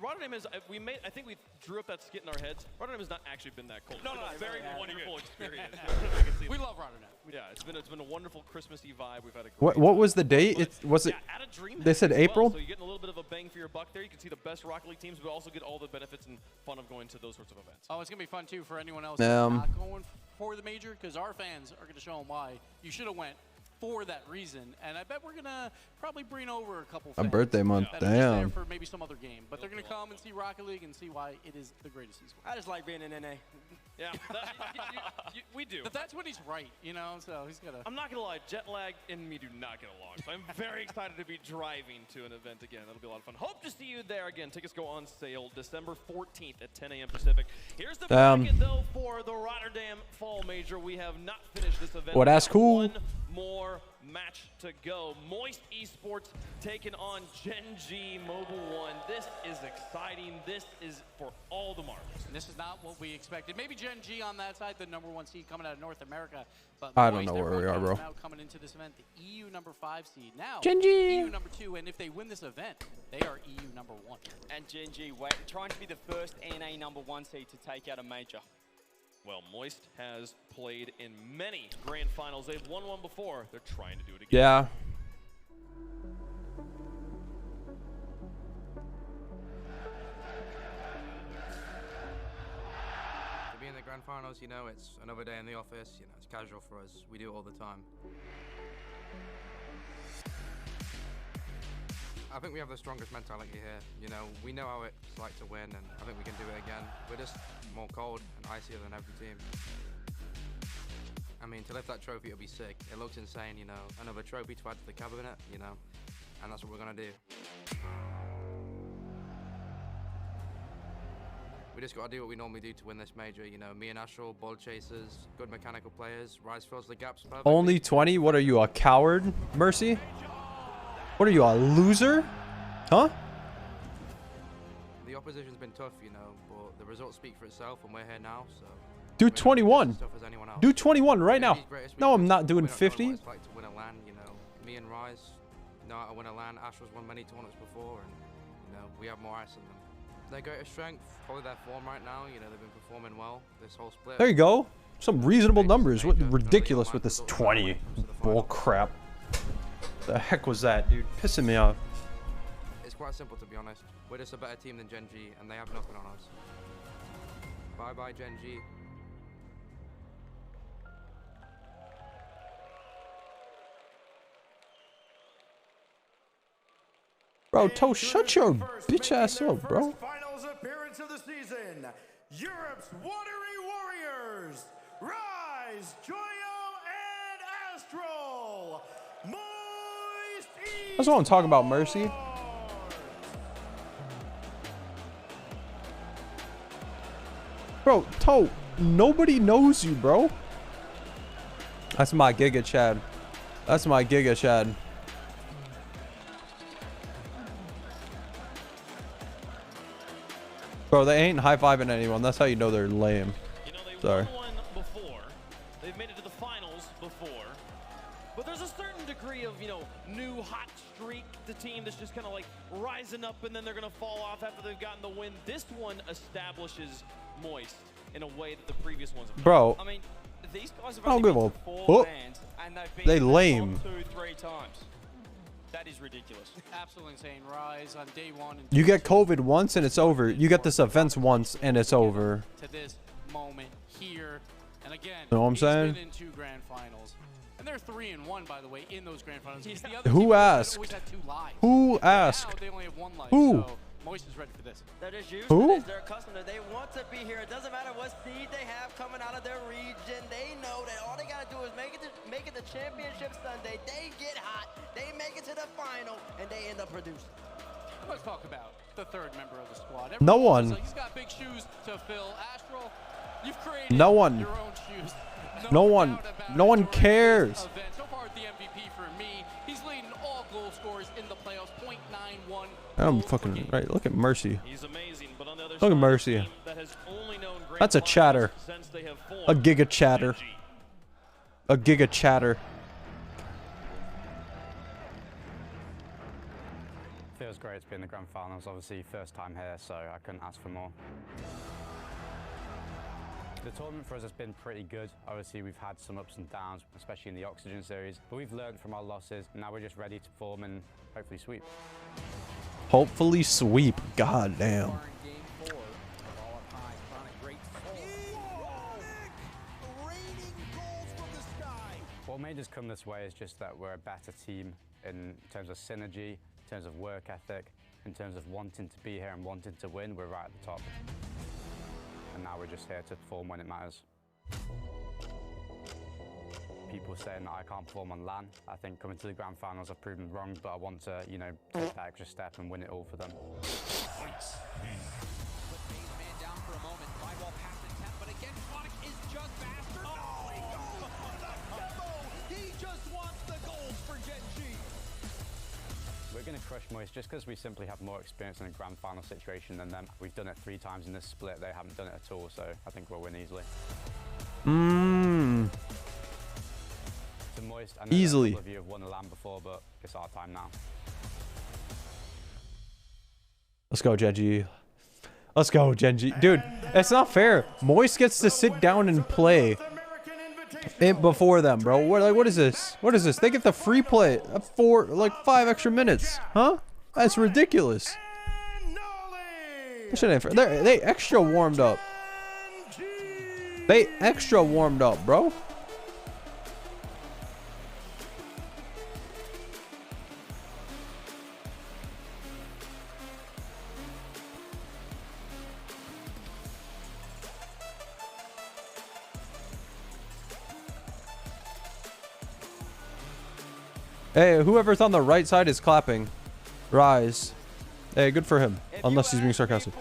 Rotterdam is I think we drew up that skit in our heads. Rotterdam has not actually been that cold. No, it's been a very wonderful experience. We love Rotterdam. Yeah, it's been a wonderful Christmassy vibe. We've had a What great was the date? Was it? at a DreamHack They said as well, April. so you're getting a little bit of a bang for your buck there. You can see the best Rocket League teams, but also get all the benefits and fun of going to those sorts of events. Oh, it's going to be fun, too, for anyone else that's not going for the major, because our fans are going to show them why you should have went for that reason. And I bet we're going to probably bring over a couple My fans birthday month, that are just there damn. for maybe some other game. But they're going to come and see Rocket League and see why it is the greatest esport. I just like being in NA. Yeah, we do. But that's when he's right, you know, so he's got to... I'm not going to lie, jet lag and me do not get along. So I'm very excited to be driving to an event again. That'll be a lot of fun. Hope to see you there again. Tickets go on sale December 14th at 10 a.m. Pacific. Here's the bracket, though, for the Rotterdam Fall Major. We have not finished this event. Well, that's cool. One more match to go. Moist Esports taking on Gen G Mobile One. This is exciting. This is for all the marbles. And this is not what we expected. Maybe Gen G on that side, the #1 seed coming out of North America. But I don't Moist, know where we are, bro. now coming into this event, the EU #5 seed. Now, Gen G. EU #2, and if they win this event, they are EU #1. And Gen G trying to be the first NA #1 seed to take out a major. Well, Moist has played in many grand finals. They've won one before. They're trying to do it again. Yeah. To be in the grand finals, you know, it's another day in the office. You know, it's casual for us. We do it all the time. I think we have the strongest mentality here. You know, we know how it's like to win, and I think we can do it again. We're just more cold and icier than every team. I mean, to lift that trophy, it'll be sick. It looks insane, you know. Another trophy to add to the cabinet, you know, and that's what we're gonna do. We just gotta do what we normally do to win this major. You know, me and Astral, ball chasers, good mechanical players. Rise fills the gaps perfectly. Only 20? What are you, a coward, Mercy? What are you, a loser? Huh? The opposition's been tough, you know, but the results speak for itself, and we're here now, so. Do 21. Do 21 right now. No, I'm not doing 50. It's like to win a LAN, you know. Me and Rise know how to win a LAN. Astra's won many tournaments before, and you know we have more ice than them. Their greatest strength, probably their form right now. You know they've been performing well this whole split. There you go. Some reasonable numbers. What ridiculous with this 20 bull crap. The heck was that, dude? Pissing me off. quite simple, to be honest. We're just a better team than Gen G, and they have nothing on us. Bye-bye, Gen G. Bro, Toe, shut your bitch ass up, bro. Finals appearance of the season. Europe's Watery Warriors. Rise, Joyo, and Astral. That's what I'm talking about, Mercy. Bro, Toe, nobody knows you, bro. That's my Giga Chad. That's my Giga Chad. Bro, they ain't high-fiving anyone. That's how you know they're lame. Sorry. Before. They've made it to the finals before. But there's a certain degree of, new hot streak. The team that's just kind of like rising up and then they're going to fall off after they've gotten the win. This one establishes Moist in a way that the previous ones have. Bro. I mean, these guys have I don't only give been a to 4 fuck. lands, and they've They beaten lame. 2-3 times. That is ridiculous. Absolutely insane. Rise on day 1. And You get COVID once and it's over. You get this events once and it's over. to this moment here, and again, Know what I'm he's saying? been in 2 grand finals, and they're 3-1, by the way, in those grand finals. He's the other Who team that asked? always had 2 lives. Who Now asked? they only have 1 life. Who? So Moist is ready for this. They're just used Who? to this. They're accustomed to it. They want to be here. It doesn't matter what seed they have coming out of their region. They know that all they got to do is make it to Championship Sunday. They get hot. They make it to the final, and they end up producing. Let's talk about the 3rd member of the squad. No Everyone one. knows, he's got big shoes to fill. Astral, you've created No one. your own shoes. No one. No one cares. Event. So far, the MVP for me. He's leading all goal scorers in the playoffs. .91. I'm fucking right. Look at Mercy. He's amazing, but on the other Look at side, Mercy. a team that has only known great That's a finals chatter. since they have A formed. Giga Chatter. A Giga Chatter. Feels great to be in the grand finals. Obviously, first time here, so I couldn't ask for more. The tournament for us has been pretty good. Obviously, we've had some ups and downs, especially in the Oxygen series, but we've learned from our losses. Now we're just ready to perform and hopefully sweep. Hopefully sweep. God damn. What made us come this way is just that we're a better team in terms of synergy, in terms of work ethic, in terms of wanting to be here and wanting to win. We're right at the top. And now we're just here to perform when it matters. People saying that I can't perform on LAN. I think coming to the grand finals I've proven wrong, but I want to, take that extra step and win it all for them. Points. Put Bay's man down for a moment. 5-ball pass attempt, but again, Chronic is just faster. Oh, he goes for the demo. He just wants the goals for Gen G. We're going to crush Moist just because we simply have more experience in a grand final situation than them. We've done it 3 times in this split. They haven't done it at all, so I think we'll win easily. To Moist, I know Easily. a couple of you have won the LAN before, but it's our time now. Let's go, Genji. Let's go, Genji. Dude, it's not fair. Moist gets to sit down and play before them, bro. What is this? What is this? They get the free play for 5 extra minutes. Huh? That's ridiculous. That shit ain't fair. They extra warmed up. They extra warmed up, bro. Hey, whoever's on the right side is clapping. Rise. Hey, good for him. Unless he's being sarcastic.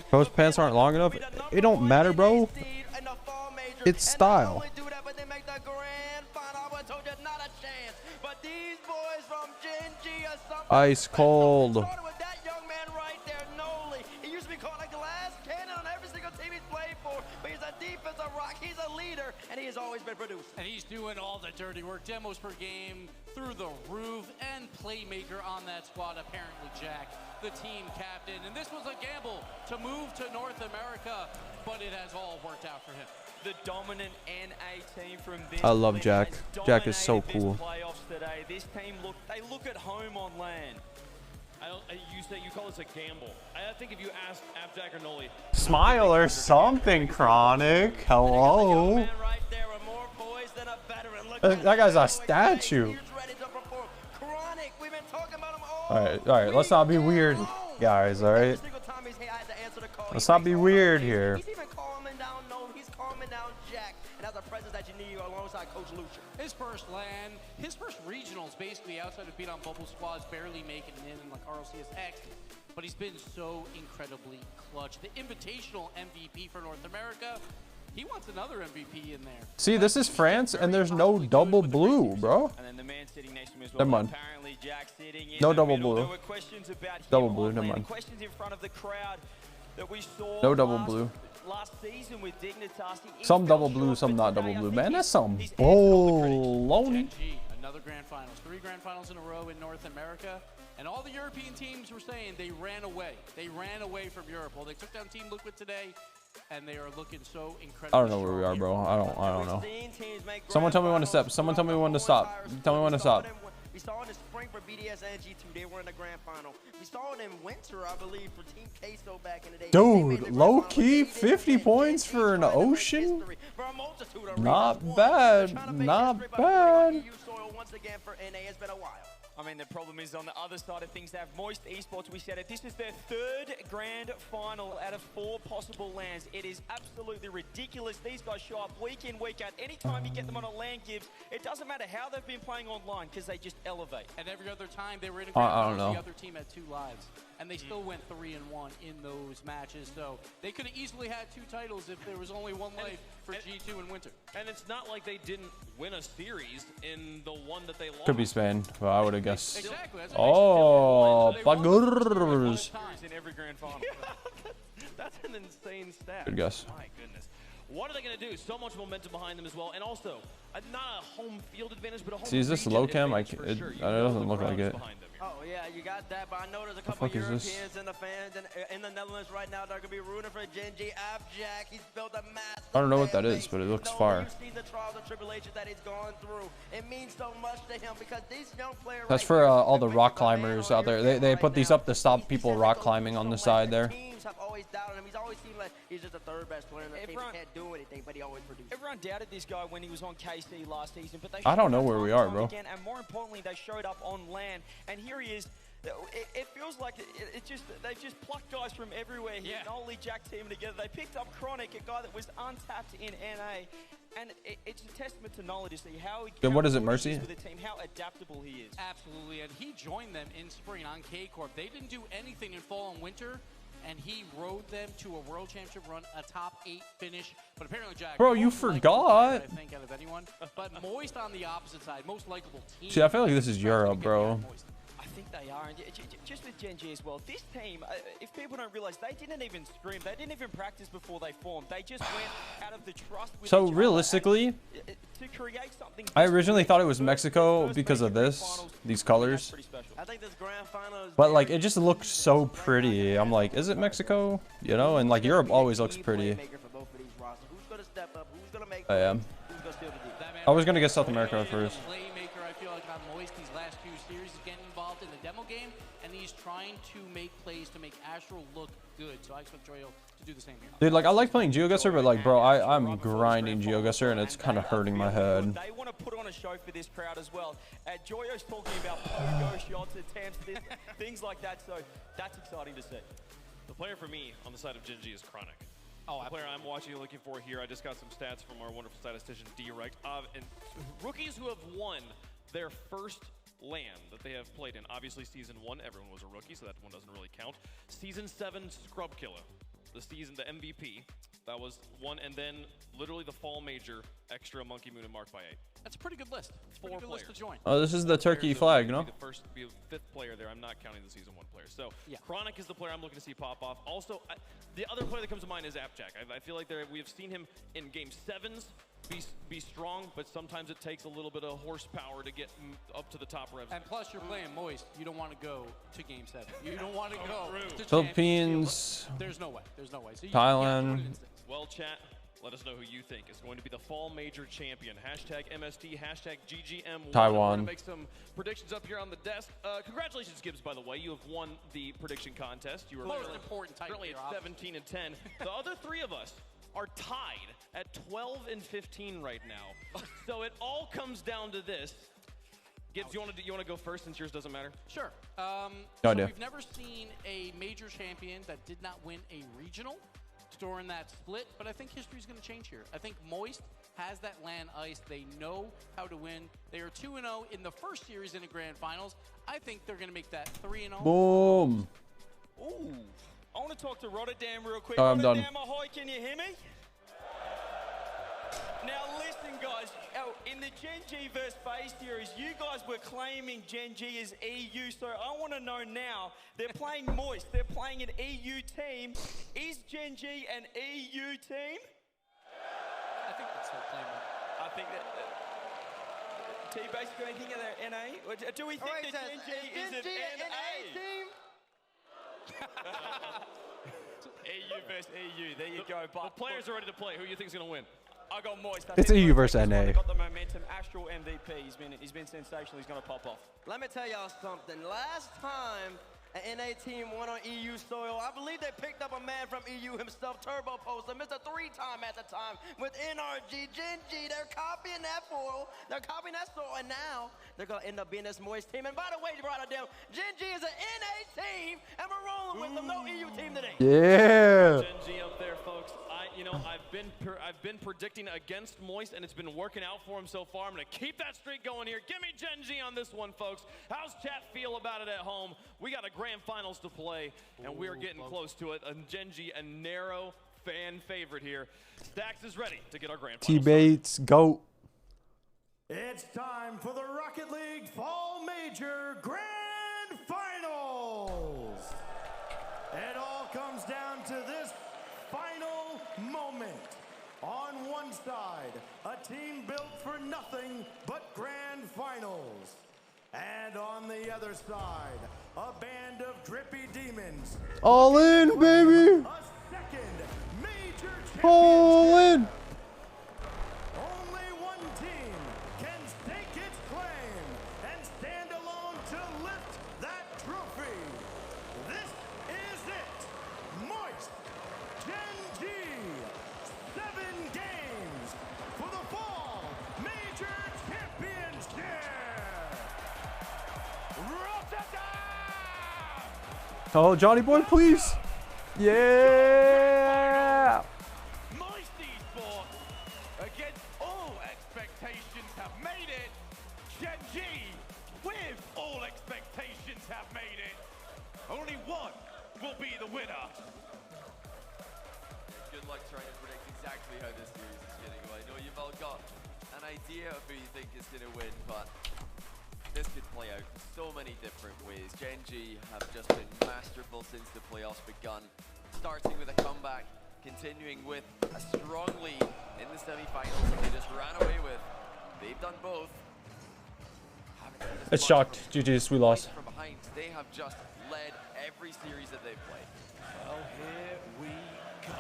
Those pants aren't long enough. It don't matter, bro. It's style. Ice cold. And he has always been producing. And he's doing all the dirty work. Demos per game through the roof, and playmaker on that squad, apparently Jack, the team captain. And this was a gamble to move to North America, but it has all worked out for him. The dominant NA team from this I love Jack. has Jack is so dominated this cool. playoffs today. say this team look at home on LAN. You call this a gamble. I think if you asked Abjack or Noli, Smile or something, Chronic. Hello. That guy's a statue. All right. Let's not be weird, guys. All right. Let's not be weird here. He's even calming down. No, he's calming down Jack, and has a presence that you need alongside Coach Lucha. His first LAN, his first regionals, basically outside of beat on Bubble Squads, barely making it in like RLCSX, but he's been so incredibly clutch. The invitational MVP for North America, he wants another MVP in there. See, this is France, and there's no double blue, bro. And then the man sitting next to him as well. Never mind. Apparently Jack sitting in No the double middle. blue. There were questions about Double him blue, on never LAN, mind. questions in front of the crowd that we saw No double blue. last season with Dignitas. Some double blue, some not double blue. Man, that's some baloney. Another grand finals, 3 grand finals in a row in North America, and all the European teams were saying they ran away. They ran away from Europe. Well, they took down Team Liquid today, and they are looking so incredible. I don't know where we are, bro. I don't know. Someone tell me when to step. Someone tell me when to stop. Tell me when to stop. We saw in the spring for BDS and G2. They were in the grand final. We saw it in winter, I believe, for Team Queso back in the day. Dude, low key 50 points for an ocean. Not bad. Not bad. Once again for NA, it's been a while. I mean, the problem is on the other side of things, they have Moist Esports. We said it. This is their 3rd grand final out of 4 possible lands. It is absolutely ridiculous. These guys show up week in, week out. Anytime you get them on a LAN gives, it doesn't matter how they've been playing online because they just elevate. And every other time they were in a grand I finals, don't know. the other team had 2 lives. And they still went 3-1 in those matches. So they could have easily had 2 titles if there was only 1 life for G2 in winter. And it's not like they didn't win a series in the one that they lost. Could be Spain, but I would have guessed. Exactly. Oh, Bagurs. In every grand final. That's an insane stat. Good guess. My goodness. What are they going to do? So much momentum behind them as well. And also, not a home field advantage, but a home See, is this region low cam? advantage for sure. It doesn't look like it. Oh, yeah, you got that, but I know there's a couple fuck is this? Europeans and the fans in the Netherlands right now that are going to be rooting for Genji. Abjack, he's built a massive I don't know what that is, but it looks fire. You've seen the trials and tribulations that he's gone through. It means so much to him because these young players. That's for all the rock climbers out there. They put these up to stop people rock climbing on the side there. Teams have always doubted him. He's always seemed like he's just the 3rd best player in the team. He can't do anything, but he always produces. Everyone doubted this guy when he was on KC last season, but they I don't showed know up where time we and are, time bro. Again, and more importantly, they showed up on LAN, and here he is. It feels like they've just plucked guys from everywhere here. Yeah. Noli, Jack teaming together. They picked up Chronic, a guy that was untapped in NA, and it's a testament to Noli to see how he. Then what is it, Mercy? With the team, how adaptable he is. Absolutely, and he joined them in spring on K-Corp. They didn't do anything in fall and winter, and he rode them to a world championship run, a top 8 finish. But apparently, Jack. Bro, you forgot. I think out of anyone, but Moist on the opposite side, most likable team. See, I feel like this is Europe, bro. I think they are, and just with Gen G as well. This team, if people don't realize, they didn't even scrim. They didn't even practice before they formed. They just went out of the trust with So each other realistically, to create something. I originally thought it was Mexico because of these colors. I think this grand final is. But like, it just looks so pretty. I'm like, is it Mexico? You know, and like Europe always looks pretty. Who's going to step up? Who's going to make? I am. Who's going to steal the deal? I was gonna get South America first. Playmaker, I feel like on Moist these last 2 series is getting involved in the demo game, and he's trying to make plays to make Astral look good. So I expect Joyo to do the same here. Dude, like I like playing GeoGuessr, but like, bro, I'm grinding GeoGuessr, and it's kind of hurting my head. They want to put on a show for this crowd as well. Joyo's talking about pogo shots, attempts, things like that. So that's exciting to see. The player for me on the side of Gen G is Chronic. The player I'm watching and looking for here, I just got some stats from our wonderful statistician, D-Rect. And rookies who have won their first LAN that they have played in. Obviously, Season 1, everyone was a rookie, so that one doesn't really count. Season 7, Scrub Killer. The MVP. That was one, and then literally the fall major, extra Monkey Moon and Mark by 8. That's a pretty good list. Pretty good list to join. Oh, this is the Turkey flag, no? Be the 5th player there. I'm not counting the Season 1 player. So yeah. Chronic is the player I'm looking to see pop off. Also, the other player that comes to mind is Abjack. I feel like we have seen him in Game 7s be strong, but sometimes it takes a little bit of horsepower to get up to the top revs. And plus, you're playing Moist. You don't want to go to Game 7. You don't want to go to Philippines. There's no way. There's no way. So Thailand. Well, chat, Let us know who you think is going to be the fall major champion. Hashtag MST, hashtag GGM1. Taiwan. We're gonna make some predictions up here on the desk. Congratulations, Gibbs, by the way. You have won the prediction contest. You were Most important type currently here, at 17 and 10. The other three of us are tied at 12 and 15 right now. So it all comes down to this. Gibbs, you want to go first since yours doesn't matter? Sure. No so idea. we've never seen a major champion that did not win a regional during that split, but I think history's going to change here. I think Moist has that land ice. They know how to win. They are 2-0 in the first series in the grand finals. I think they're going to make that 3-0. Boom. Ooh. I want to talk to Rotterdam real quick. I'm done. Rotterdam, ahoy, can you hear me? Now listen, guys. In the Gen G vs. FaZe series, you guys were claiming Gen G as EU, so I want to know now. They're playing Moist. They're playing an EU team. Is Gen G an EU team? I think that's their claim. I think that... T-Base, do anything in their NA? Do we think that Gen G is an NA team? EU versus EU. There you go. But the players are ready to play. Who do you think is going to win? I got Moist. It's EU versus NA. Got the momentum. Astral MVP. He's been sensational. He's going to pop off. Let me tell y'all something. Last time an NA team won on EU soil, I believe they picked up a man from EU himself, Turbo Poster, Mr. 3-time at the time with NRG. Gen G, they're copying that foil. They're copying that soil, and now they're going to end up being this Moist team. And by the way, Rotterdam, Gen G is an NA team, and we're rolling with them. No EU team today. Yeah. Gen G up there, folks. I've been predicting against Moist, and it's been working out for him so far. I'm going to keep that streak going here. Give me Gen G on this one, folks. How's chat feel about it at home? We got a grand finals to play, and we are getting close to it. And Gen G, a narrow fan favorite here. Dax is ready to get our grand finals. T-Bates, go. It's time for the Rocket League Fall Major Grand Finals. It all comes down to this final moment. On one side, a team built for nothing but grand finals. And on the other side, a band of drippy demons. All in, baby. A second major championship. All in. Only one team can stake its claim and stand alone to lift that trophy. This is it. Moist Gen G. 7 games for the Fall Major Championship. Rotterdam! Oh, Johnny boy, please. Yeah. Moist Esports, against all expectations, have made it. Gen G, with all expectations, have made it. Only one will be the winner. Good luck trying to predict exactly how this series is going to go. I know you've all got an idea of who you think is going to win, but this could play out so many different ways. Gen G have just been masterful since the playoffs begun, starting with a comeback, continuing with a strong lead in the semifinals that they just ran away with. They've done both. It's shocked. GG's, we lost. From behind, they have just led every series that they've played. Well, here we go.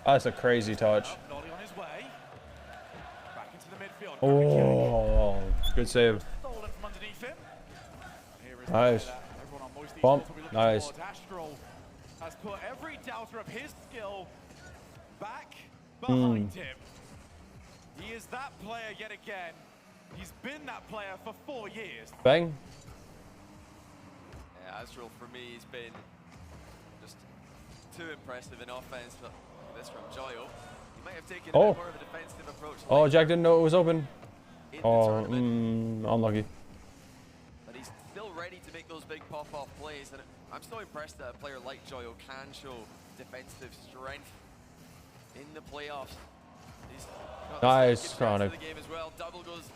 That's a crazy touch. Nolly on his way. Back into the midfield. Oh, good save. Stolen from underneath him. Here is Nice. everyone on Moist Bump. Esports will be looking Nice. towards. Astral has put every doubter of his skill back behind him. He is that player yet again. He's been that player for 4 years. Bang. Yeah, Astral for me has been just too impressive in offense. But this from Joyo. He might have taken a bit more of a defensive approach. Oh, Jack didn't know it was open. In the Oh, unlucky. But he's still ready to make those big pop-off plays. And I'm so impressed that a player like Joyo can show defensive strength in the playoffs. He's got Nice, good Chronic. the game as well. Double goes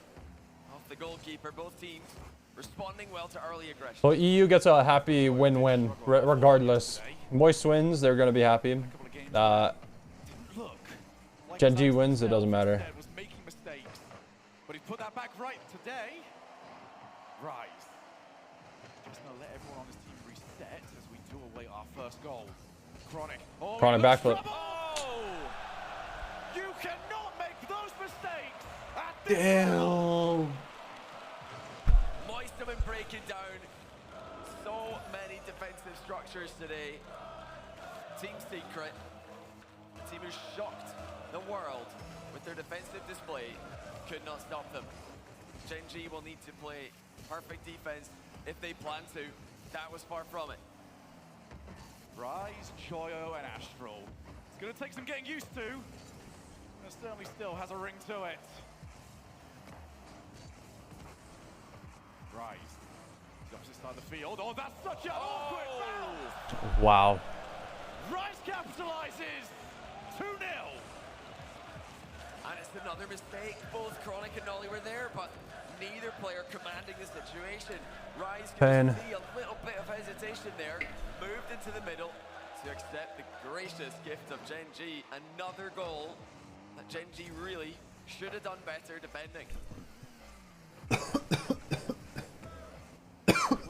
off the goalkeeper. Both teams responding well to early aggression. Well, EU gets a happy win-win regardless. Moist wins, they're going to be happy. Gen G wins, it doesn't matter. Was making mistakes, but he put that back right today. Rise. Just gonna let everyone on his team reset as we do away our first goal. Chronic. Oh, Chronic backflip. You cannot make those mistakes. At this Damn. Moist have been breaking down so many defensive structures today. Team Secret, a team who shocked the world with their defensive display, could not stop them. Gen G will need to play perfect defense if they plan to. That was far from it. Rise, Choyo, and Astral. It's going to take some getting used to. It certainly still has a ring to it. Rise. The opposite side of the field. Oh, that's such an awkward bounce! Wow. Rise capitalizes. 2-0. And it's another mistake. Both Chronic and Nolly were there, but neither player commanding the situation. Rise Pain. could see a little bit of hesitation there. Moved into the middle to accept the gracious gift of Gen G. Another goal that Gen G really should have done better defending. Would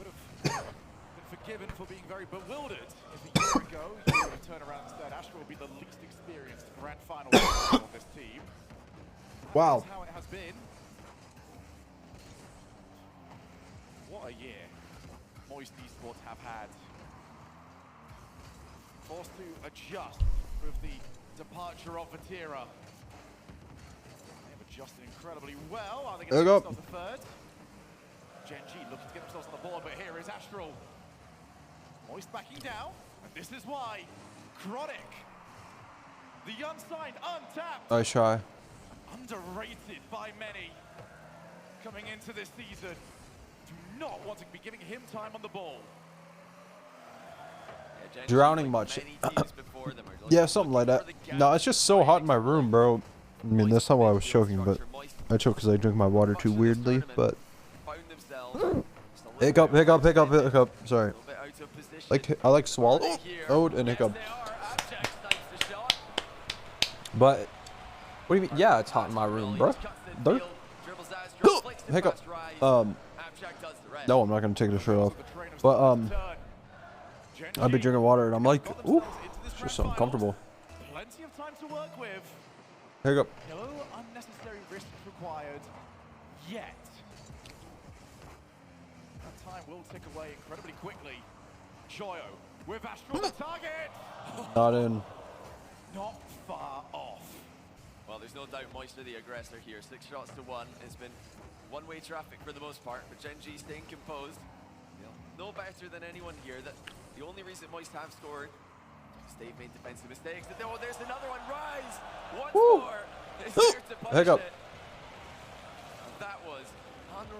have been forgiven for being very bewildered if a year ago you would have turned around and said Astral would be the least experienced grand final of this team. Wow. That's how it has been. What a year Moist Esports have had. Forced to adjust with the departure of Vatira. They have adjusted incredibly well. Are they going to get themselves a third? Gen G looking to get themselves on the board, but here is Astral. Moist backing down, and this is why. Chronic, the unsigned, untapped. Nice try. Underrated by many coming into this season. Do not want to be giving him time on the ball. Drowning much. Yeah, something like that. No, it's just so hot in my room, bro. I mean, that's not why I was choking, but I choke because I drink my water too weirdly, but... Hiccup, hiccup, hiccup, hiccup. Sorry. I like swallowed and hiccup. But... What do you mean? Yeah, it's hot in my room, bro. Hiccup. No, I'm not gonna take the shirt off. But I've been drinking water and I'm like, ooh, it's just so uncomfortable. Plenty of time to work with. Hiccup. No unnecessary risks required yet. That time will tick away incredibly quickly. Choyo with Astral the target. Not in. Not far off. Well, there's no doubt Moist are the aggressor here. 6 shots to 1. It's been one-way traffic for the most part, but Gen G staying composed. No better than anyone here. That the only reason Moist have scored is they've made defensive mistakes. Oh, there's another one. Rise once more. It's here to punish Hiccup. it. That was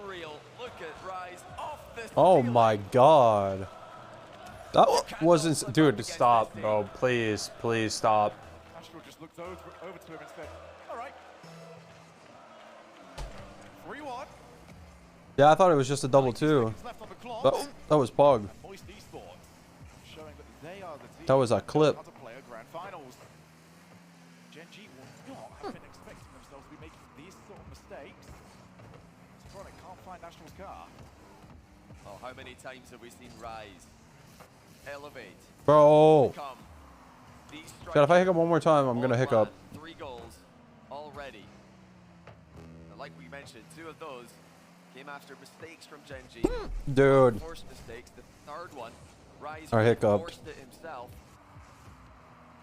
unreal. Look at Rise off this. Oh my god. That wasn't... Dude, stop, bro. Please, please stop. Astral just looked over to him and said, all right. 3-1. Yeah, I thought it was just a double too. That was Pog. Moist Esports showing that they are the team That was a clip. to play a grand finals. Gen G will not have been expecting themselves to be making these sort of mistakes. Chronic can't find Astral's car. Oh, how many times have we seen Rise elevate? Bro. Become the God, if I hiccup one more time, I'm gonna hiccup. 3 goals already. And like we mentioned, 2 of those came after mistakes from Gen G. Dude. Forced mistakes. The third one, Rise I hiccuped. forced it himself.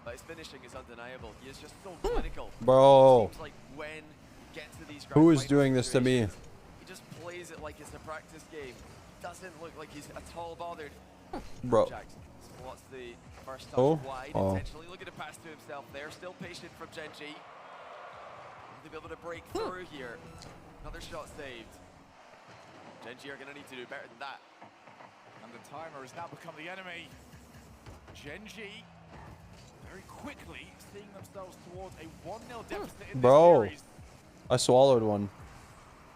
But his finishing is undeniable. He is just so clinical. Bro. It seems like when he gets to these Who grand is final doing this to me? situations, he just plays it like it's a practice game. Doesn't look like he's at all bothered. Bro. Jackson spots the first touch wide intentionally. Look at the pass to himself there. Still patient from Gen G. To be able to break through here. Another shot saved. Gen G are going to need to do better than that. And the timer has now become the enemy. Gen G very quickly seeing themselves towards a 1-0 deficit in Bro. this series. I swallowed one.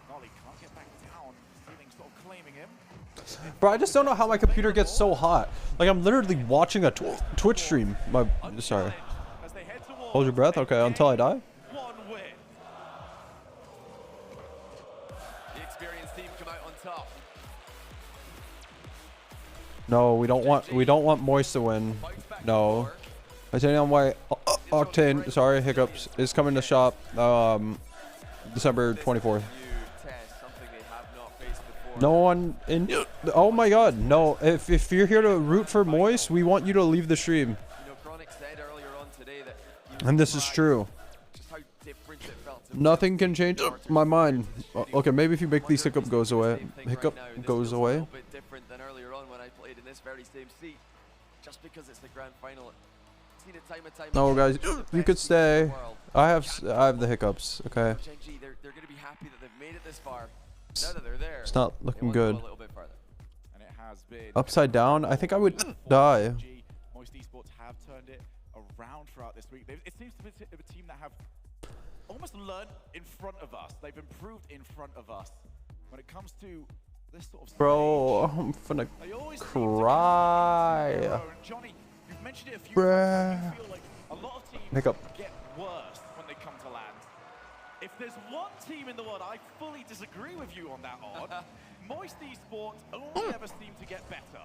Nolly can't get back down. Feeling sort of claiming him. Bro, I just don't know how my computer gets so hot. Like, I'm literally watching a Twitch stream. Sorry. Hold your breath? Okay, until I die? One win. The experienced team come out on top. No, we don't want Moist to win. No. Titanium White Octane, sorry, Hiccups, is coming to shop December 24th. No one in. Oh my god, no. If you're here to root for Moist, we want you to leave the stream. And this is true. Nothing can change my mind. Okay, maybe if you make these Hiccup goes away. Hiccup goes away. A little bit different than earlier on when I played in this very same seat. Just because it's the grand final. Seen it time and time No, again. guys, you could stay. I have the Hiccups. Okay. They're going to be happy that they've made it this far. Now that they're there, It's not looking good. And it has been Upside down, I think I would die. Moist Esports have turned it around throughout this week. It seems to be a team that have almost learned in front of us. They've improved in front of us when it comes to this sort of. Bro, I'm finna cry. Johnny, you've mentioned it a few Bruh. times. You feel like a lot of teams Hiccup. get worse when they come to land. If there's one team in the world, I fully disagree with you on that odd. Moist Esports only ever seem to get better.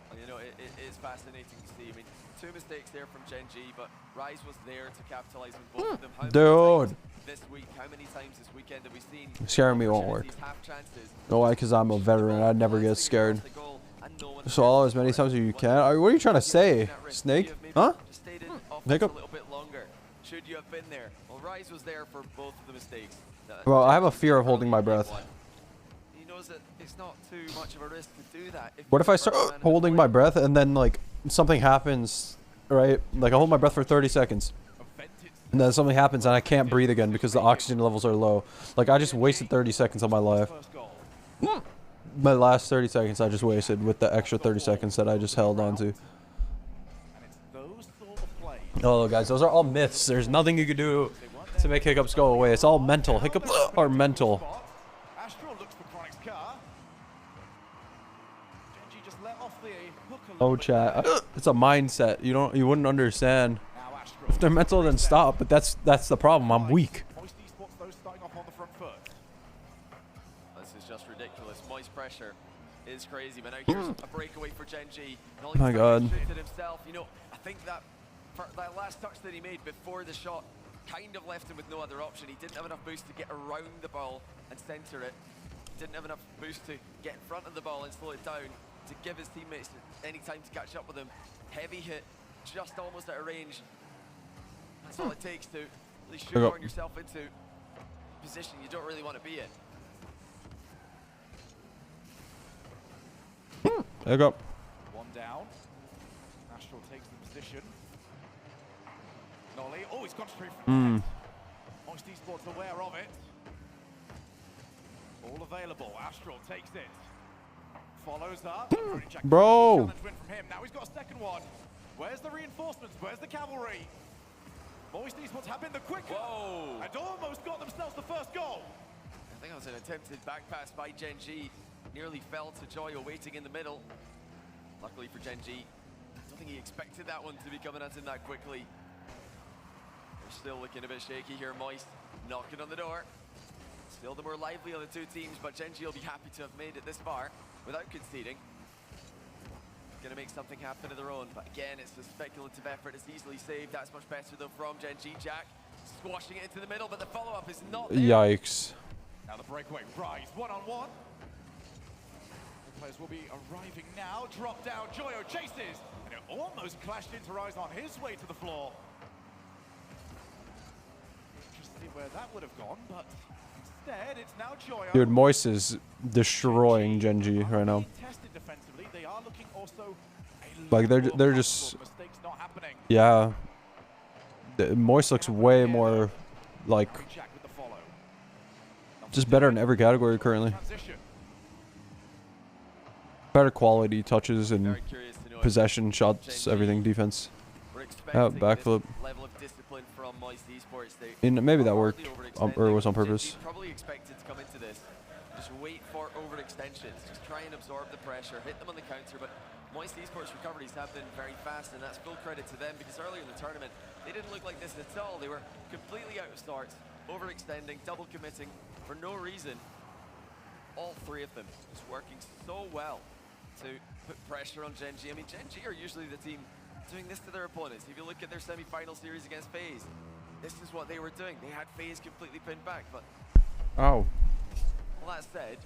Well, you know, it is fascinating to see. I mean, 2 mistakes there from Gen G, but Rise was there to capitalize on both of them. How many Dude. times this week, how many times this weekend have we seen Scaring me won't work. opportunities, half chances? No, why? Because I'm a veteran. I'd never get scared. So as many times as you can. What are you trying to say, Snake? Huh? Hiccup. A little bit longer. Should you have been there? Well, Rise was there for both of the mistakes. Well, I have a fear of holding my breath. He knows that it's not too much of a risk to do that. What if I start holding my breath and then like something happens, right? Like I hold my breath for 30 seconds. And then something happens and I can't breathe again because the oxygen levels are low. Like I just wasted 30 seconds of my life. My last 30 seconds I just wasted with the extra 30 seconds that I just held onto. Oh, guys, those are all myths. There's nothing you can do to make Hiccups go away. It's all mental. Hiccups are mental. Oh, chat. It's a mindset. You wouldn't understand. If they're mental, then stop. But that's the problem. I'm weak. This is just ridiculous. Moist pressure is crazy. But now here's a breakaway for Gen G. Oh my god. Himself. You know, I think that that last touch that he made before the shot kind of left him with no other option. He didn't have enough boost to get around the ball and center it. Didn't have enough boost to get in front of the ball and slow it down to give his teammates any time to catch up with him. Heavy hit, just almost out of range. That's all it takes to really shoehorn yourself into a position you don't really want to be in. Hiccup. One down. Astral takes the position. Nolly. Oh, he's gone straight from the Moist Esports aware of it. All available. Astral takes it. Follows up. Bro. Challenge win from him. Now he's got a second one. Where's the reinforcements? Where's the cavalry? Moist Esports have been the quicker. Whoa. And almost got themselves the first goal. I think it was an attempted back pass by Gen G. Nearly fell to Joyo waiting in the middle. Luckily for Gen G, I don't think he expected that one to be coming at him that quickly. They're still looking a bit shaky here. Moist knocking on the door. Still the more lively of the two teams, but Gen G will be happy to have made it this far without conceding. Gonna make something happen of their own, but again, it's a speculative effort. It's easily saved. That's much better though from Gen G. Jack squashing it into the middle, but the follow-up is not there. Yikes. Now the breakaway. Rise one-on-one. The players will be arriving now. Drop down. Joyo chases, and it almost clashed into Rise on his way to the floor. Interesting where that would have gone, but instead it's now Joyo. Dude, Moist is destroying Gen G right now. Tested defensively. They are looking also Like they're just, yeah. Moist looks way more like just better in every category currently. Better quality touches and possession, shots, everything, defense. Backflip. And maybe that worked or was on purpose. Probably expected to come into this. Just wait for overextensions. Just try and absorb the pressure, hit them on the counter, but Moist Esports recoveries have been very fast, and that's full credit to them because earlier in the tournament, they didn't look like this at all. They were completely out of starts, overextending, double committing for no reason. All three of them is working so well to put pressure on Gen G. I mean, Gen G are usually the team doing this to their opponents. If you look at their semi-final series against FaZe, this is what they were doing. They had FaZe completely pinned back, but... Oh. All that said,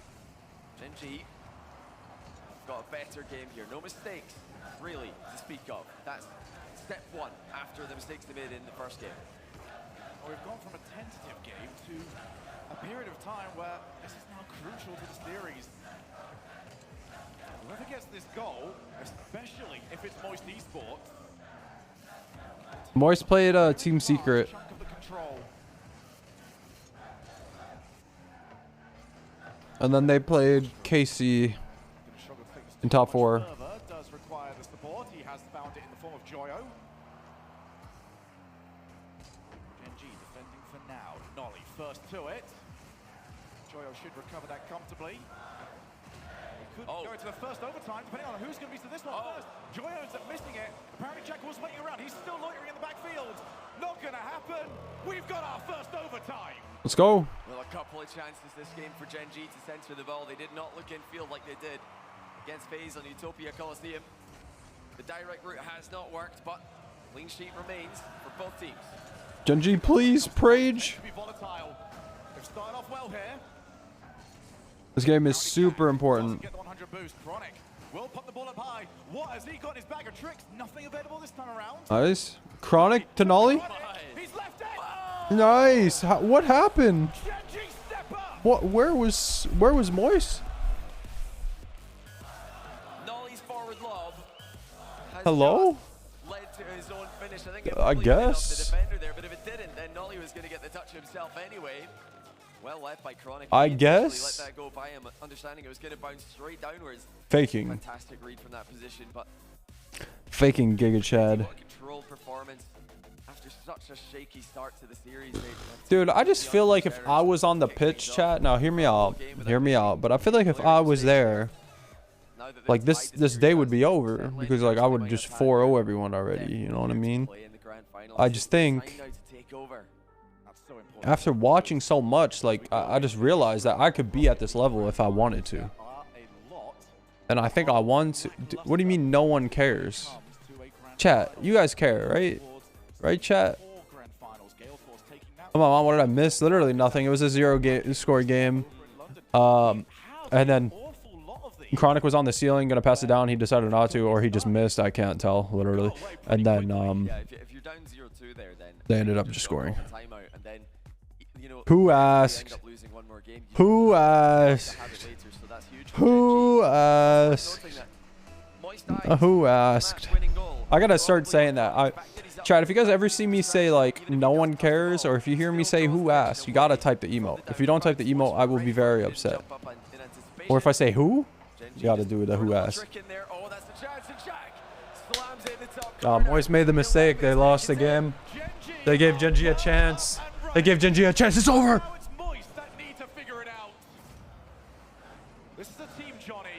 Gen G have got a better game here. No mistakes, really, to speak of. That's step one after the mistakes they made in the first game. Well, we've gone from a tentative game to a period of time where this is now crucial to the series. Whoever gets this goal, especially if it's Moist Esports. Moist played Team Secret. And then they played KC in top 4. Does require the support. He has found it in the form of Joyo. Gen G defending for now. Nolly first to it. Joyo should recover that comfortably. He could go into the first overtime, depending on who's going to be to this one first. Joyo's missing it. Apparently Jack was waiting around. He's still loitering in the backfield. Not going to happen. We've got our first overtime. Let's go. Well, a couple of chances this game for Gen G to center the ball. They did not look in field like they did against FaZe on Utopia Coliseum. The direct route has not worked, but clean sheet remains for both teams. Gen G, please, Prage. They've started off well here. This game is super important. Get the 100 boost. Chronic will put the ball up high. What has he got in his bag of tricks? Nothing available this time around. Nice. Chronic to Nolly. He's left it. Nice. What happened? What? Where was Moist? Nolly's forward lob has Hello? led to his own finish. I think it I probably did off guess. the defender there, but if it didn't, then Nolly was going to get the touch himself anyway. Well led by Chronic. I He guess. let that go by him, understanding it was going to bounce straight downwards. Faking. Fantastic read from that position, but Faking Giga Chad. controlled performance after such a shaky start to the series. Dude, I just feel like if I was on the pitch, chat. Now, hear me out. Hear me out. But I feel like if I was there, like this day would be over because like I would just 4-0 everyone already. You know what I mean? I just think after watching so much, like I just realized that I could be at this level if I wanted to. And I think I want to. What do you mean no one cares? Chat, you guys care, right? Right, chat? Come on, what did I miss? Literally nothing. It was a 0-score game. And then Chronic was on the ceiling, gonna pass it down. He decided not to, or he just missed. I can't tell, literally. And then they ended up just scoring. Who asked? Who asked? Who asked? Who asked? I gotta start saying that. Chat, if you guys ever see me say like no one cares, or if you hear me say who asked, you gotta type the emote. If you don't type the emote, I will be very upset. Or if I say who, you gotta do the who asked. Moist made the mistake. They lost the game. They gave Gen G a chance. They gave Gen G a chance. It's over. This is a team, Johnny,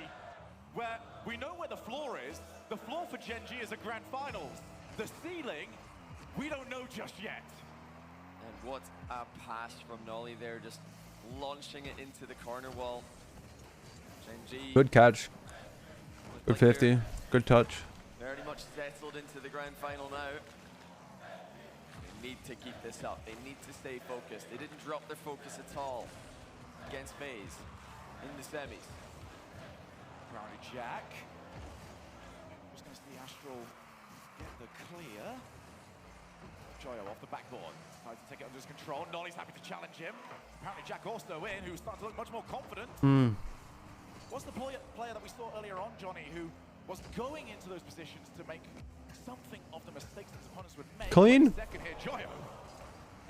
where we know where the floor is. The floor for Gen G is a grand finals. The ceiling, we don't know just yet. And what a pass from Nolly there, just launching it into the corner wall. Gen G. Good catch. Good 50. Good touch. Very much settled into the grand final now. They need to keep this up. They need to stay focused. They didn't drop their focus at all against FaZe in the semis. Brownie Jack. Just going to see Astral get the clear. Joyo off the backboard. Tries to take it under his control. Nolly's happy to challenge him. Apparently Jack also in, who's starting to look much more confident. What's the player that we saw earlier on, Johnny, who was going into those positions to make something of the mistakes that his opponents would make? Clean. Second here, Joyo.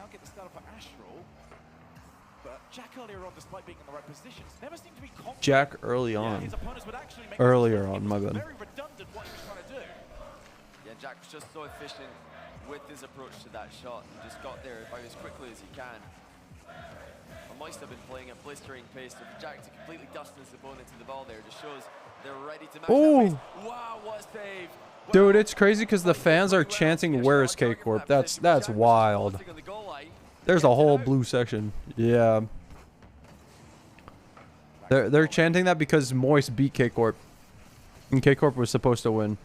Now get the start for Astral. But Jack earlier on, despite being in the right positions, never seemed to be confident. Jack early on. His opponents would actually make Earlier on, my bad. very redundant what he was trying to do. Yeah, Jack was just so efficient with his approach to that shot. He just got there about as quickly as he can. And Moist have been playing at blistering pace, so for Jack to completely dust his opponent to the ball there just shows they're ready to match that pace. Wow, what a save! Dude, it's crazy because the fans are chanting "Where's K-Corp?" That's wild. There's a whole blue section. Yeah. They're chanting that because Moist beat K-Corp. And K-Corp was supposed to win.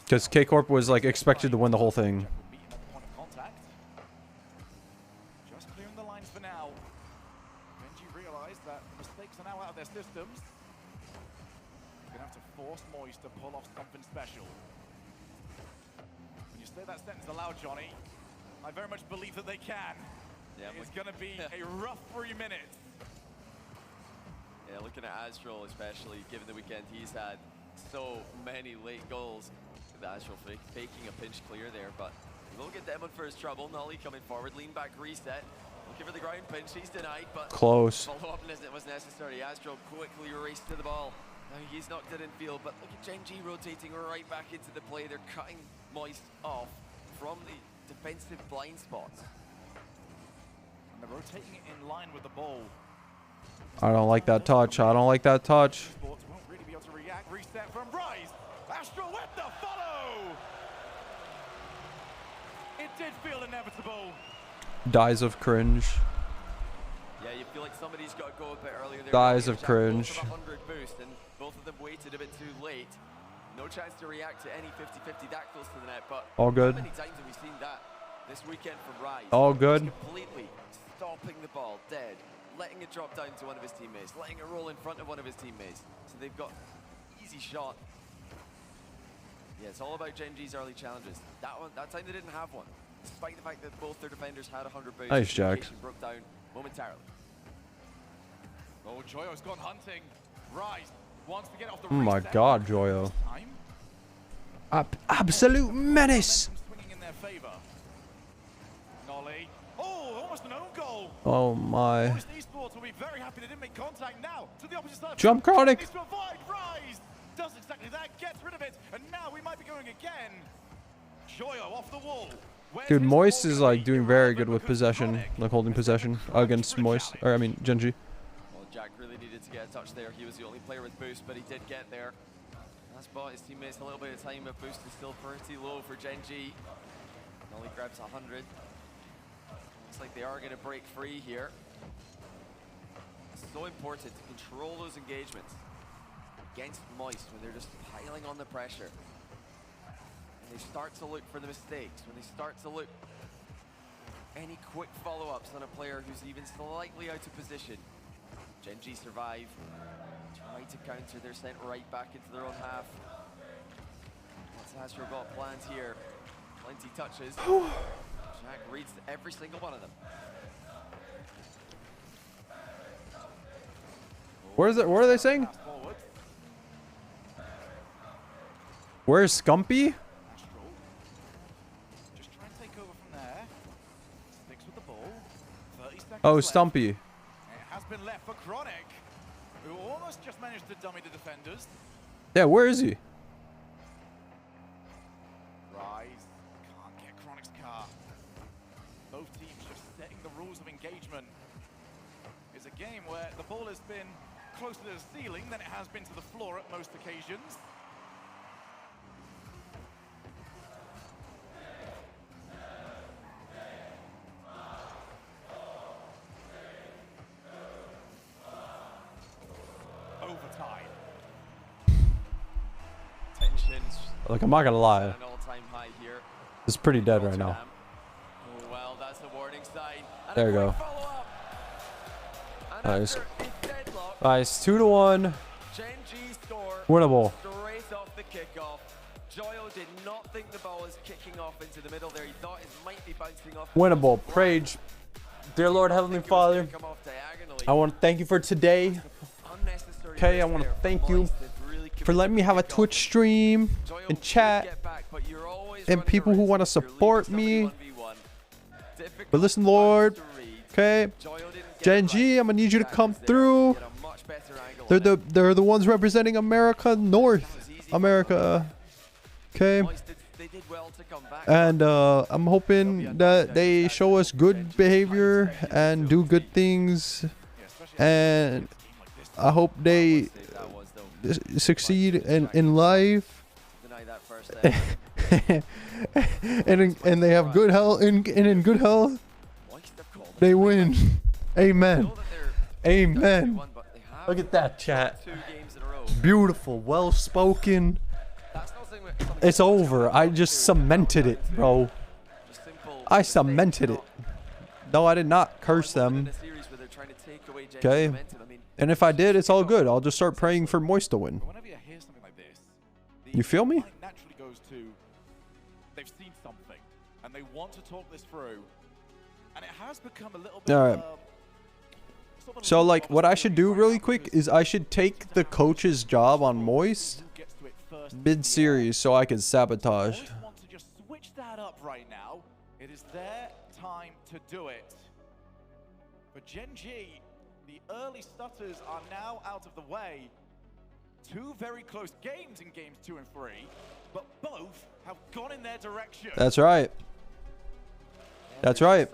Because K-Corp was like expected to win the whole thing. Just clearing the lines for now. Benji realized that mistakes are now out of their systems. Gonna have to force Moist to pull off something special. When you say that sentence aloud, Johnny, I very much believe that they can. Yeah, it's gonna be a rough 3 minutes. Yeah, looking at Astral especially, given the weekend he's had so many late goals. The Astral faking a pinch clear there, but he will get Demon for his trouble. Nolly coming forward, lean back, reset. Looking for the ground pinch, he's denied, but close. Follow-up was necessary. Astral quickly raced to the ball. Now he's knocked it in field, but look at Gen G rotating right back into the play. They're cutting Moist off from the defensive blind spots. And they're rotating it in line with the ball. I don't like that touch. I don't like that touch. Sports won't really be able to react. Reset from Rise. Astral with the follow. It did feel inevitable. Dies of cringe. Yeah, you feel like somebody's got to go a bit earlier there. Dies of cringe. 100 boost, and both of them waited a bit too late. No chance to react to any 50-50 that close to the net, but all good. How many times have we seen that this weekend from Rise? All good. Just completely stopping the ball dead, letting it drop down to one of his teammates, letting it roll in front of one of his teammates. So they've got easy shot. Yeah, it's all about Gen G's early challenges. That time they didn't have one, despite the fact that both their defenders had 100 boost. Nice, Jack. Broke down momentarily. Oh, Joyo's gone hunting. Rise wants to get off the Oh my God, Joyo. Absolute menace. Swinging in their favor. Nolly. Oh, almost an own goal. Oh my. Esports will be very happy they didn't make contact now. To the opposite side. Jump Chronic. Rise does exactly that, gets rid of it, and now we might be going again. Joyo off the wall. Dude, Moist is like doing very good with possession, like holding possession against Moist, or I mean Gen G. Well, Jack really needed to get a touch there. He was the only player with boost, but he did get there. That's bought his teammates a little bit of time, but boost is still pretty low for Gen G. Only grabs 100. Looks like they are going to break free here. It's so important to control those engagements against Moist when they're just piling on the pressure. When they start to look for the mistakes, when they start to look any quick follow-ups on a player who's even slightly out of position. Gen G survive, try to counter, they're sent right back into their own half. What's Astro got planned here? Plenty touches. Jack reads every single one of them. Where is it? What are they saying? Where's Scumpy? Just try and take over from there. Sticks with the ball. 30 seconds Oh, left. Stumpy. It has been left for Chronic, who almost just managed to dummy the defenders. Yeah, where is he? Rise can't get Chronic's car. Both teams just setting the rules of engagement. It's a game where the ball has been closer to the ceiling than it has been to the floor at most occasions. Overtime. Tensions. Like, I'm not gonna lie. An all-time high here. It's pretty dead right now. Oh, well, that's a warning sign. And There you go. Nice. Nice. 2-1. Gen G score. Winnable. Straight off the kickoff. Joyo did not think the ball was kicking off into the middle there. He thought it might be bouncing off. Winnable. Praise. Dear Lord, Heavenly Father, I want to thank you for today. Okay, I want to thank you for letting me have a Twitch stream and chat and people who want to support me. But listen, Lord, okay, Gen G, I'm gonna need you to come through. They're the ones representing America, North America. Okay. And I'm hoping that they show us good behavior and do good things, and I hope they succeed in life, and they have good health, and in good health they win. Amen. Amen. Look at that, chat. beautiful, well spoken. It's over. I just cemented it, bro. I cemented it. No, I did not curse them. Okay. And if I did, it's all good. I'll just start praying for Moist to win. Whenever you hear something like this, You feel me? naturally goes to they've seen something and they want to talk this through, and it has become a little bit. All right. So, like, what I should do really quick is I should take the coach's job on Moist mid-series so I can sabotage. Want to just switch that up right now. It is their time to do it. For Gen G, the early stutters are now out of the way. Two very close games in games 2 and 3, but both have gone in their direction. That's right. That's right.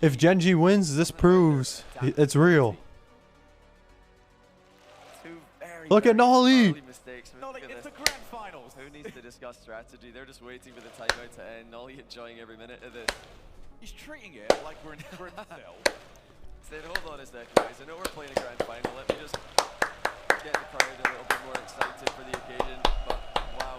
If Gen G wins, this proves it's real. Look at Nolly. It's the grand finals. Who needs to discuss strategy? They're just waiting for the timeout to end. Nolly enjoying every minute of this. He's treating it like we're in Brazil. Said, hold on a second, guys. I know we're playing a grand final. Let me just get the crowd a little bit more excited for the occasion. But wow,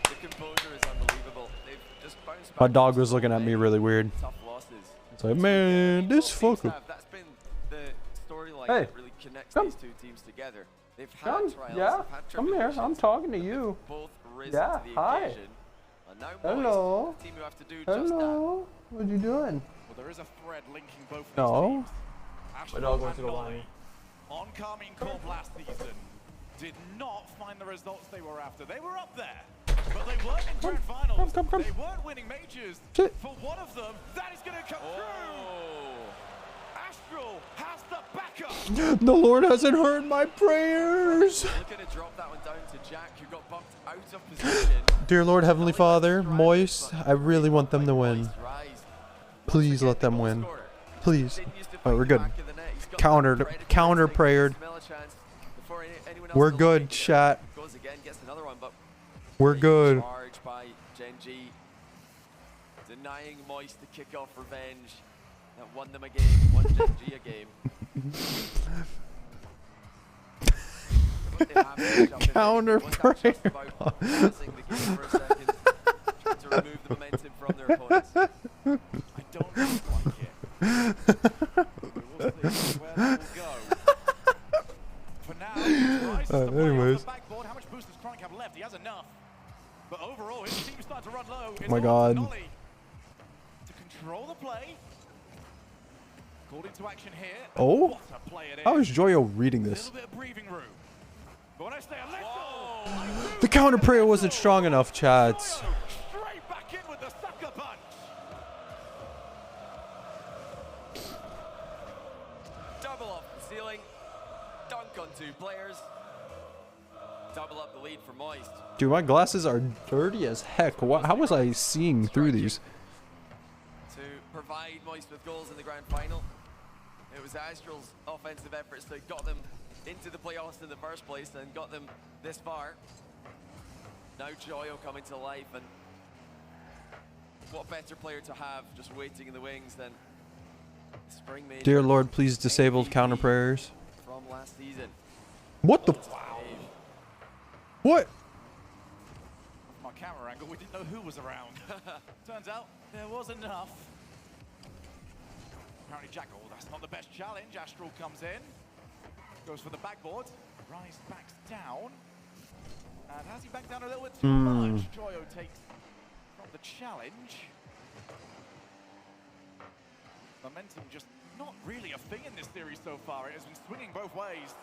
the composure is unbelievable. They've just bounced back. My dog was looking at me really weird. Tough losses. It's like, man, this fucker. That's been the storyline Hey, that really connects come. these two teams together. They've had Come, trials, yeah, they've had come here. I'm tribulations, talking to you. both risen Yeah, to the hi. occasion. And now Hello. Moist, the team who have to do just that. Hello. What you doing? Well, there is a thread linking both of No. these teams. My dog wants to go line. On Carmine Corp last season, did not find the results they were after. They were up there, but they weren't in grand finals. Come. They weren't winning majors. Shit. For one of them, that is going to come through. Astral has the backup. The Lord hasn't heard my prayers. Looking to drop that one down to Jack, who got bumped out of position. Dear Lord, Heavenly Father, Moist, I really want them to win. Please let them win. Please. All right, we're good. Counter prayered. We're good, chat. Goes again, gets another one, but We're good. charge by Gen G, denying Moist the kickoff revenge that won them a game, won Gen G a game. Counter prayer. Passing the game for a second, trying to remove the momentum from their opponents. I don't like it. We'll see where that will go. For now, he tries to play off anyways. the backboard. How much boost does Chronic have left? He has enough. But overall, his team starts to run low. Oh my God. Nolly to control the play. Called into action here. Oh? What a play it is. How is Joyo reading A this? little bit of breathing room. But when I say a little, The counter prayer wasn't strong enough, chats. straight back in with the sucker punch. Double up the ceiling, dunk on two players, double up the lead for Moist. Dude, my glasses are dirty as heck. How was I seeing through these? To provide Moist with goals in the grand final. It was Astral's offensive efforts that got them into the playoffs in the first place and got them this far. Now Joyo coming to life, and what better player to have just waiting in the wings than Spring Major. Dear Lord, please disable counter prayers. From last season. What the? What? My camera angle, we didn't know who was around. Turns out there was enough. Apparently Jack, oh, that's not the best challenge. Astral comes in, goes for the backboard. Rise backs down. And has he backed down a little bit too much? Joyo takes from the challenge. Momentum just not really a thing in this series so far. It has been swinging both ways.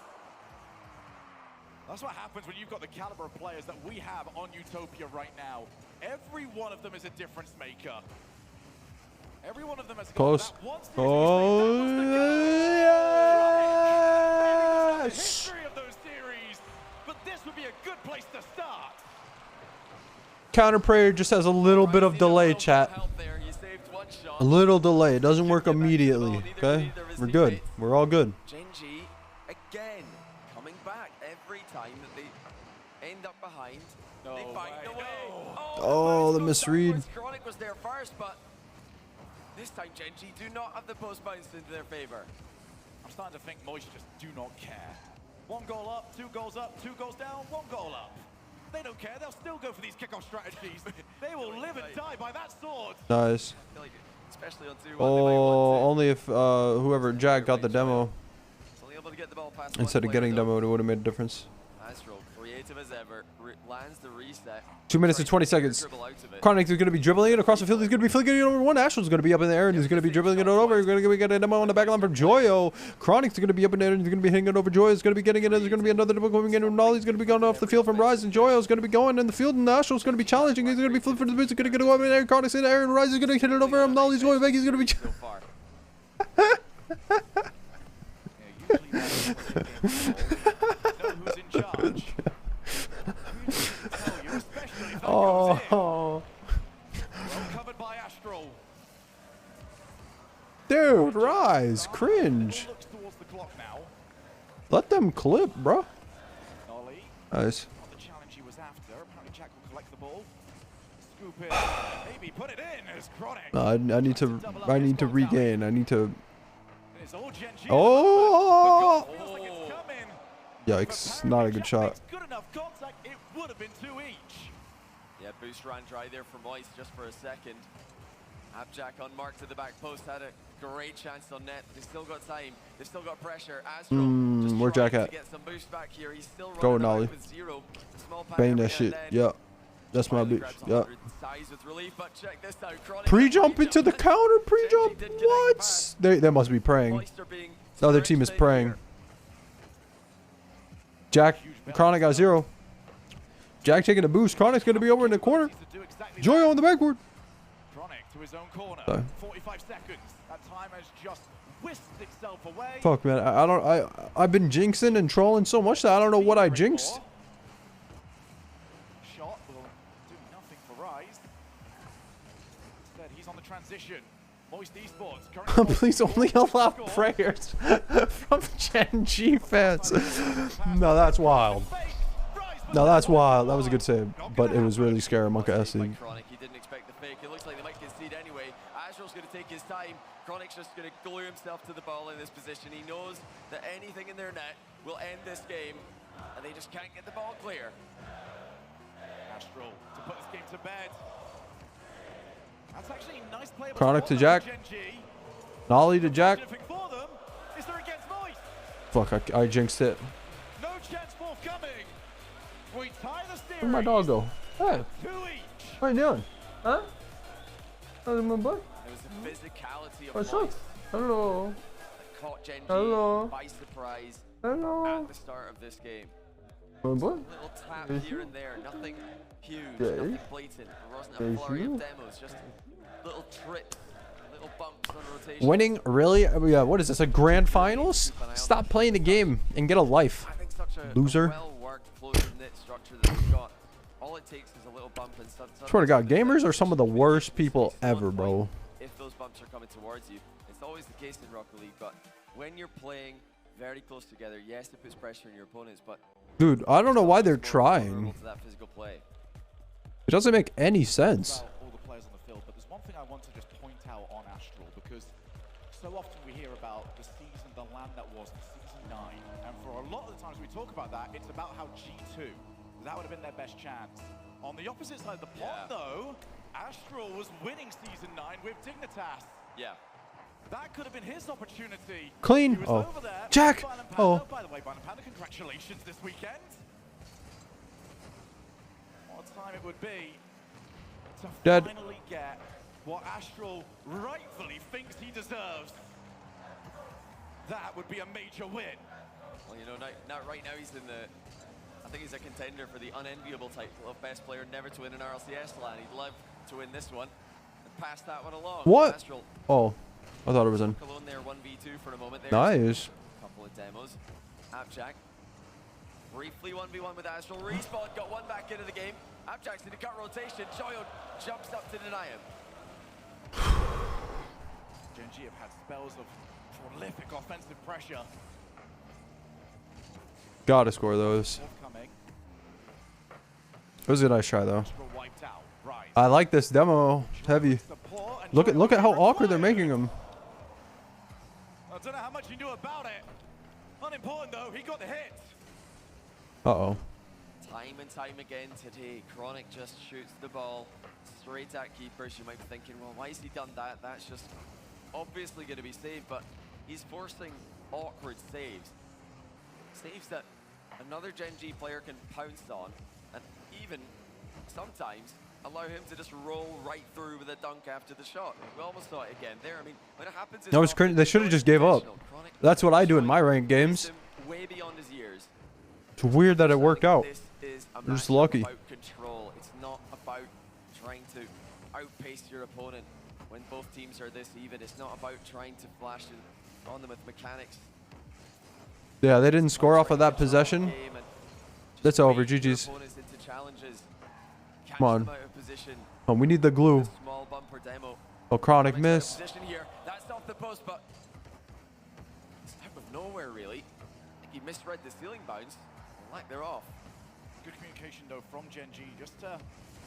That's what happens when you've got the caliber of players that we have on Utopia right now. Every one of them is a difference maker. Every one of them has Close. Oh, yes! history of those series, but this would be a good place to start. Counter prayer just has a little bit of delay, chat. A little delay. It doesn't work immediately. Okay? We're good. We're all good. Gen G again coming back every time that they end up behind. They find a way. Oh, the misread. Chronic was there first, but this time Gen G do not have the post bounce into their favor. I'm starting to think Moist just do not care. 1 goal up, 2 goals up, 2 goals down, 1 goal up. They don't care. They'll still go for these kickoff strategies. They will live and die by that sword. Nice. Especially on 2-1. Oh, only if whoever Jack got the demo instead of getting demo, it would have made a difference. Astral, creative as ever, lands the reset. 2 minutes and 20 seconds. Chronic is going to be dribbling it across the field. He's going to be flicking it over one. Astral's going to be up in the air and he's going to be dribbling it over. He's going to get a demo on the back line from Joyo. Chronic's going to be up in there and he's going to be hitting it over Joyo. He's going to be getting it. There's going to be another demo coming in from Nolly. He's going to be going off the field from Rise and Joyo's going to be going in the field and Astral's going to be challenging. He's going to be flipping the boots. He's going to get up in there. Chronic's in the air and Rise is going to hit it over him. Nolly's going back. He's going to be... Oh. Well covered by Astral. Dude, Rise, cringe. Let them clip, bro. Nice. The challenge he was after. Apparently Jack will collect the ball. Scoop it. Maybe put it in as Chronic. No, I need to regain. I need to. It's all Gen G. Oh! Feels like it's coming. Yikes! Not a good shot. Good enough contact. It would have been 2 each. Yeah, boost ran dry there for Moist just for a second. Abjack unmarked to the back post, had a great chance on net. They still got time. They still got pressure. Astral just Where Jack trying at? to get some boost back here. He's still Go, running Nolly. with 0. Small Bang that shit. Yeah. That's my bitch. Yeah. Size with relief, but check this out. Chronic Pre-jump into the counter. Pre-jump. What? They must be praying. The other team is praying. Jack. Chronic got 0. Jack taking a boost. Chronic's going to be over in the corner. Joyo on the backboard. Chronic to his own corner. Sorry. 45 seconds. That time has just whisked itself away. Fuck, man. I've been jinxing and trolling so much that I don't know what I jinxed. Shot will do nothing for Rise. Instead, he's on the transition. Moist Esports. Please only allow prayers from Gen G fans. No, that's wild. No, that's wild. That was a good save, but it was really scary. Monka SC. Chronic, he didn't expect the fake. It looks like they might concede anyway. Astral's going to take his time. Chronic's just going to glue himself to the ball in this position. He knows that anything in their net will end this game, and they just can't get the ball clear. Astral to put this game to bed. That's actually a nice play. Chronic to Jack. Nolly to Jack. For them. Is there against Moist? Fuck, I jinxed it. No chance forthcoming. We tie the series. Where'd my dog go? Hey. 2 each. What are you doing? Huh? How's my boy? It was the physicality of What's Moist up? Hello. that caught Gen G Hello. by surprise Hello. at the start of this game. My boy? Little tap here and there, nothing huge, Yeah. nothing blatant. There wasn't a Yes, flurry you. of demos, just little trips, little bumps on rotation. Winning? Really? Yeah, what is this, a grand finals? Stop playing the game and get a life. I think such a Loser. well-worked close-knit structure that they've got. All it takes is a little bump and stuff. Swear to God, gamers are some of the worst people ever, bro. If those bumps are coming towards you, it's always the case in Rocket League, but when you're playing very close together, yes, it puts pressure on your opponents, but Dude, I don't know why they're trying. to that physical play. It doesn't make any sense. All the players on the field, but there's one thing I want to just point out on Astral, because so often we hear about the season, the land that was in Season 9, and for a lot of the times we talk about that, it's about how G2, that would have been their best chance. On the opposite side of the pond, though, Astral was winning Season 9 with Dignitas. Yeah. That could have been his opportunity. Clean. He was Oh. over there. Jack. Violent Panda. Oh. By the way, Violent Panda, congratulations this weekend. What a time it would be to Dead. finally get what Astral rightfully thinks he deserves. That would be a major win. Well, you know, not right now he's in the... I think he's a contender for the unenviable title of best player never to win an RLCS LAN. He'd love to win this one and pass that one along. What? Astral Oh, I thought it was in. alone there, 1v2 for a moment there. Nice. Couple of demos. Abjack briefly 1v1 with Astral. Respawn got one back into the game. Abjack's in the cut rotation. Joyo jumps up to deny him. Gen G have had spells of prolific offensive pressure. Gotta score those. Forthcoming. It was a nice try though. Astral wiped out. Rise. I like this demo. Heavy. Look at how awkward they're making him. I don't know how much he knew about it. Unimportant though, he got the hit. Uh-oh. Time and time again today, Chronic just shoots the ball straight at keepers. You might be thinking, well, why has he done that? That's just obviously going to be saved, but he's forcing awkward saves. Saves that another Gen G player can pounce on, and even sometimes allow him to just roll right through with a dunk after the shot. We almost saw it again there. I mean, when it happens, That was cringe. They should have just gave up. That's what I do in my ranked games. way beyond his years. It's weird that it worked out. This is a They're just matchup lucky. about control. It's not about trying to outpace your opponent when both teams are this even. It's not about trying to flash on them with mechanics. Yeah, they didn't score off of that possession. That's over. GG's. Come on. Oh, we need the glue. Oh, Chronic miss. That's off the post, but it's out of nowhere, really. I think he misread the ceiling bounce. Like they're off. Good communication, though, from Gen G. Just to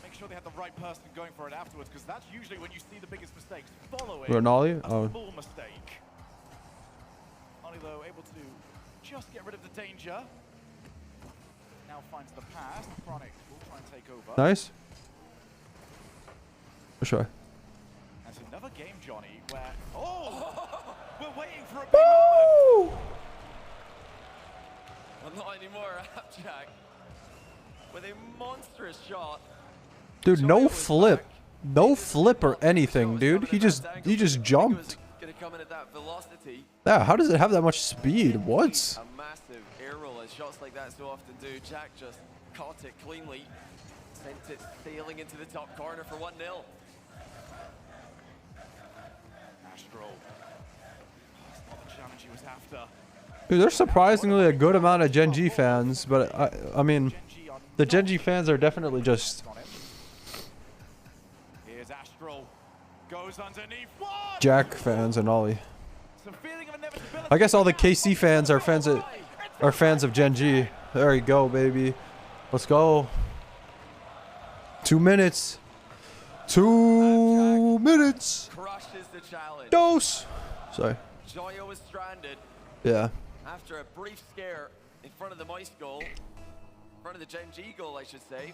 make sure they had the right person going for it afterwards, because that's usually when you see the biggest mistakes. Following Ronaldo? a Oh. small mistake. Only, though, able to just get rid of the danger. Now finds the pass. Chronic will try and take over. Nice. For sure. That's another game, Johnny, where... Oh! We're waiting for a big moment! Well, not anymore, Abjack. With a monstrous shot. Dude, no flip. No flip or anything, dude. He just jumped. Gonna come in at that velocity. Yeah, how does it have that much speed? What? A massive air roll, as shots like that so often do. Jack just caught it cleanly. Sent it sailing into the top corner for 1-0. Astral. That's not the challenge he was after. Dude, there's surprisingly a good amount of Gen G fans, but I mean, the Gen G fans are definitely just Here's Astral. Goes underneath. Jack fans and Ollie. I guess all the KC fans are fans of Gen G. There you go, baby. Let's go. 2 minutes. 2 minutes. Crushes the challenge. Dose. Sorry. Joyo was stranded. Yeah. After a brief scare in front of the Moist goal, in front of the Gen G goal, I should say,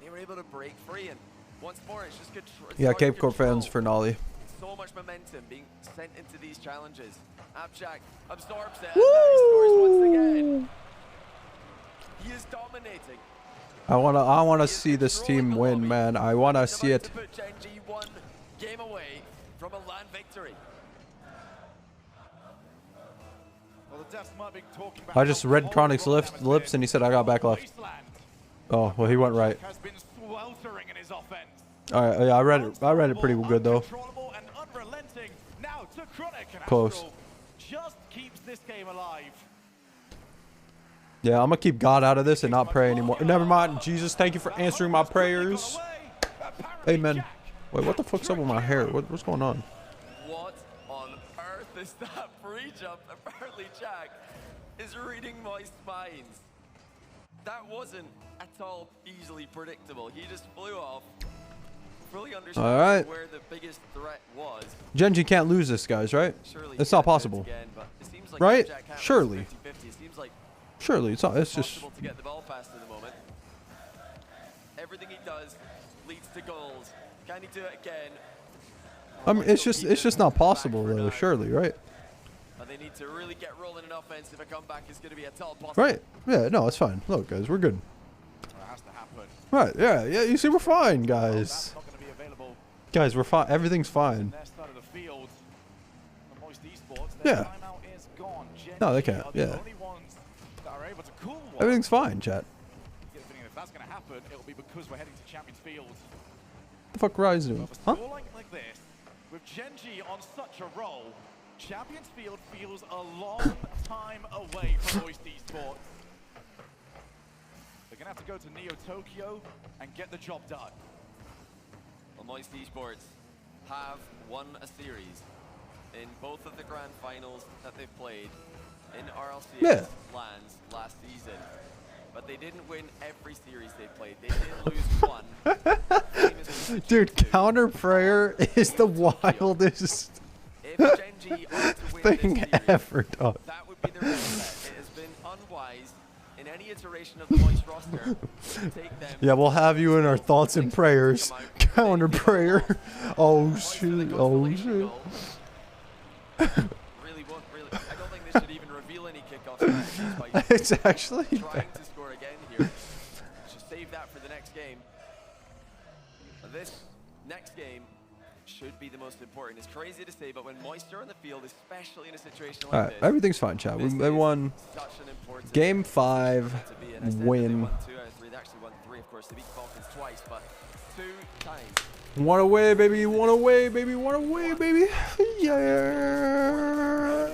they were able to break free, and once more, it's just good. Yeah, Cape Court fans for Nolly. So much momentum being sent into these challenges. Abjack absorbs it, and now he scores once again. He is dominating. I wanna see this team win, man. I wanna see it. To put Gen G one game away from a land victory. Well, the Devs might be talking about I just read Chronic's lips and he said I got back left. Oh, well, he went right. has been sweltering in his offense. All right, yeah, I read it pretty good though. And unrelenting now to Chronic, and Close. Astral just keeps this game alive. Yeah, I'm gonna keep God out of this and not pray anymore. Never mind. Jesus, thank you for answering my prayers. Amen. Wait, what the fuck's up with my hair? What's going on? What on earth is that free jump? Apparently Jack is reading my spines. That wasn't at all easily predictable. He just flew off. Really understand All right. where the biggest threat was. Gen G can't lose this, guys, right? Surely It's not possible. again, but it seems like Right? Jack can't Surely. lose 50-50. It seems like Surely, it's just. possible to get the ball past in the moment. Everything he does leads to goals. Can he do it again? I mean, it's just not possible though. Surely, right? And they need to really get rolling in offense if a comeback is going to be a tall possible. Right? Yeah. No, it's fine. Look, guys, we're good. That has to happen. Right? Yeah. Yeah. You see, we're fine, guys. Not going to be available. Guys, we're fine. Everything's fine. Their side of the field. The Moist Esports. Yeah. Their timeout is gone. Gen No, they G can't. are the Yeah. only ones that are able to cool one. Everything's fine, chat. If that's going to happen, it'll be because we're heading to Champions Field. The fuck Rise doing? Huh? Scoring like this, with Gen G on such a roll, Champions Field feels a long time away from Moist Esports. They're going to have to go to Neo Tokyo and get the job done. Well, Moist Esports have won a series in both of the grand finals that they've played in RLCS lands last season. But they didn't win every series they played. They did lose one. Dude, counter prayer is the wildest If Gen G are to win thing this series, ever done. that would be their best bet. It has been unwise in any any iteration of the Moist roster. Take them. Yeah, we'll have you in our thoughts and prayers. Counter prayer. Oh shoot. Oh shoot. Really won't really. I don't think they should even reveal any kickoff strategies by It's actually trying to score again here. Just save that for the next game. This next game should be the most important. It's crazy to say, but when Moist are on the field, especially in a situation like Alright, this, everything's fine, chat. We won game 5. Win. They actually won 3, of course. They beat Falcons twice, but 2 times. One away, baby. One away, baby. One away, baby. Yeah.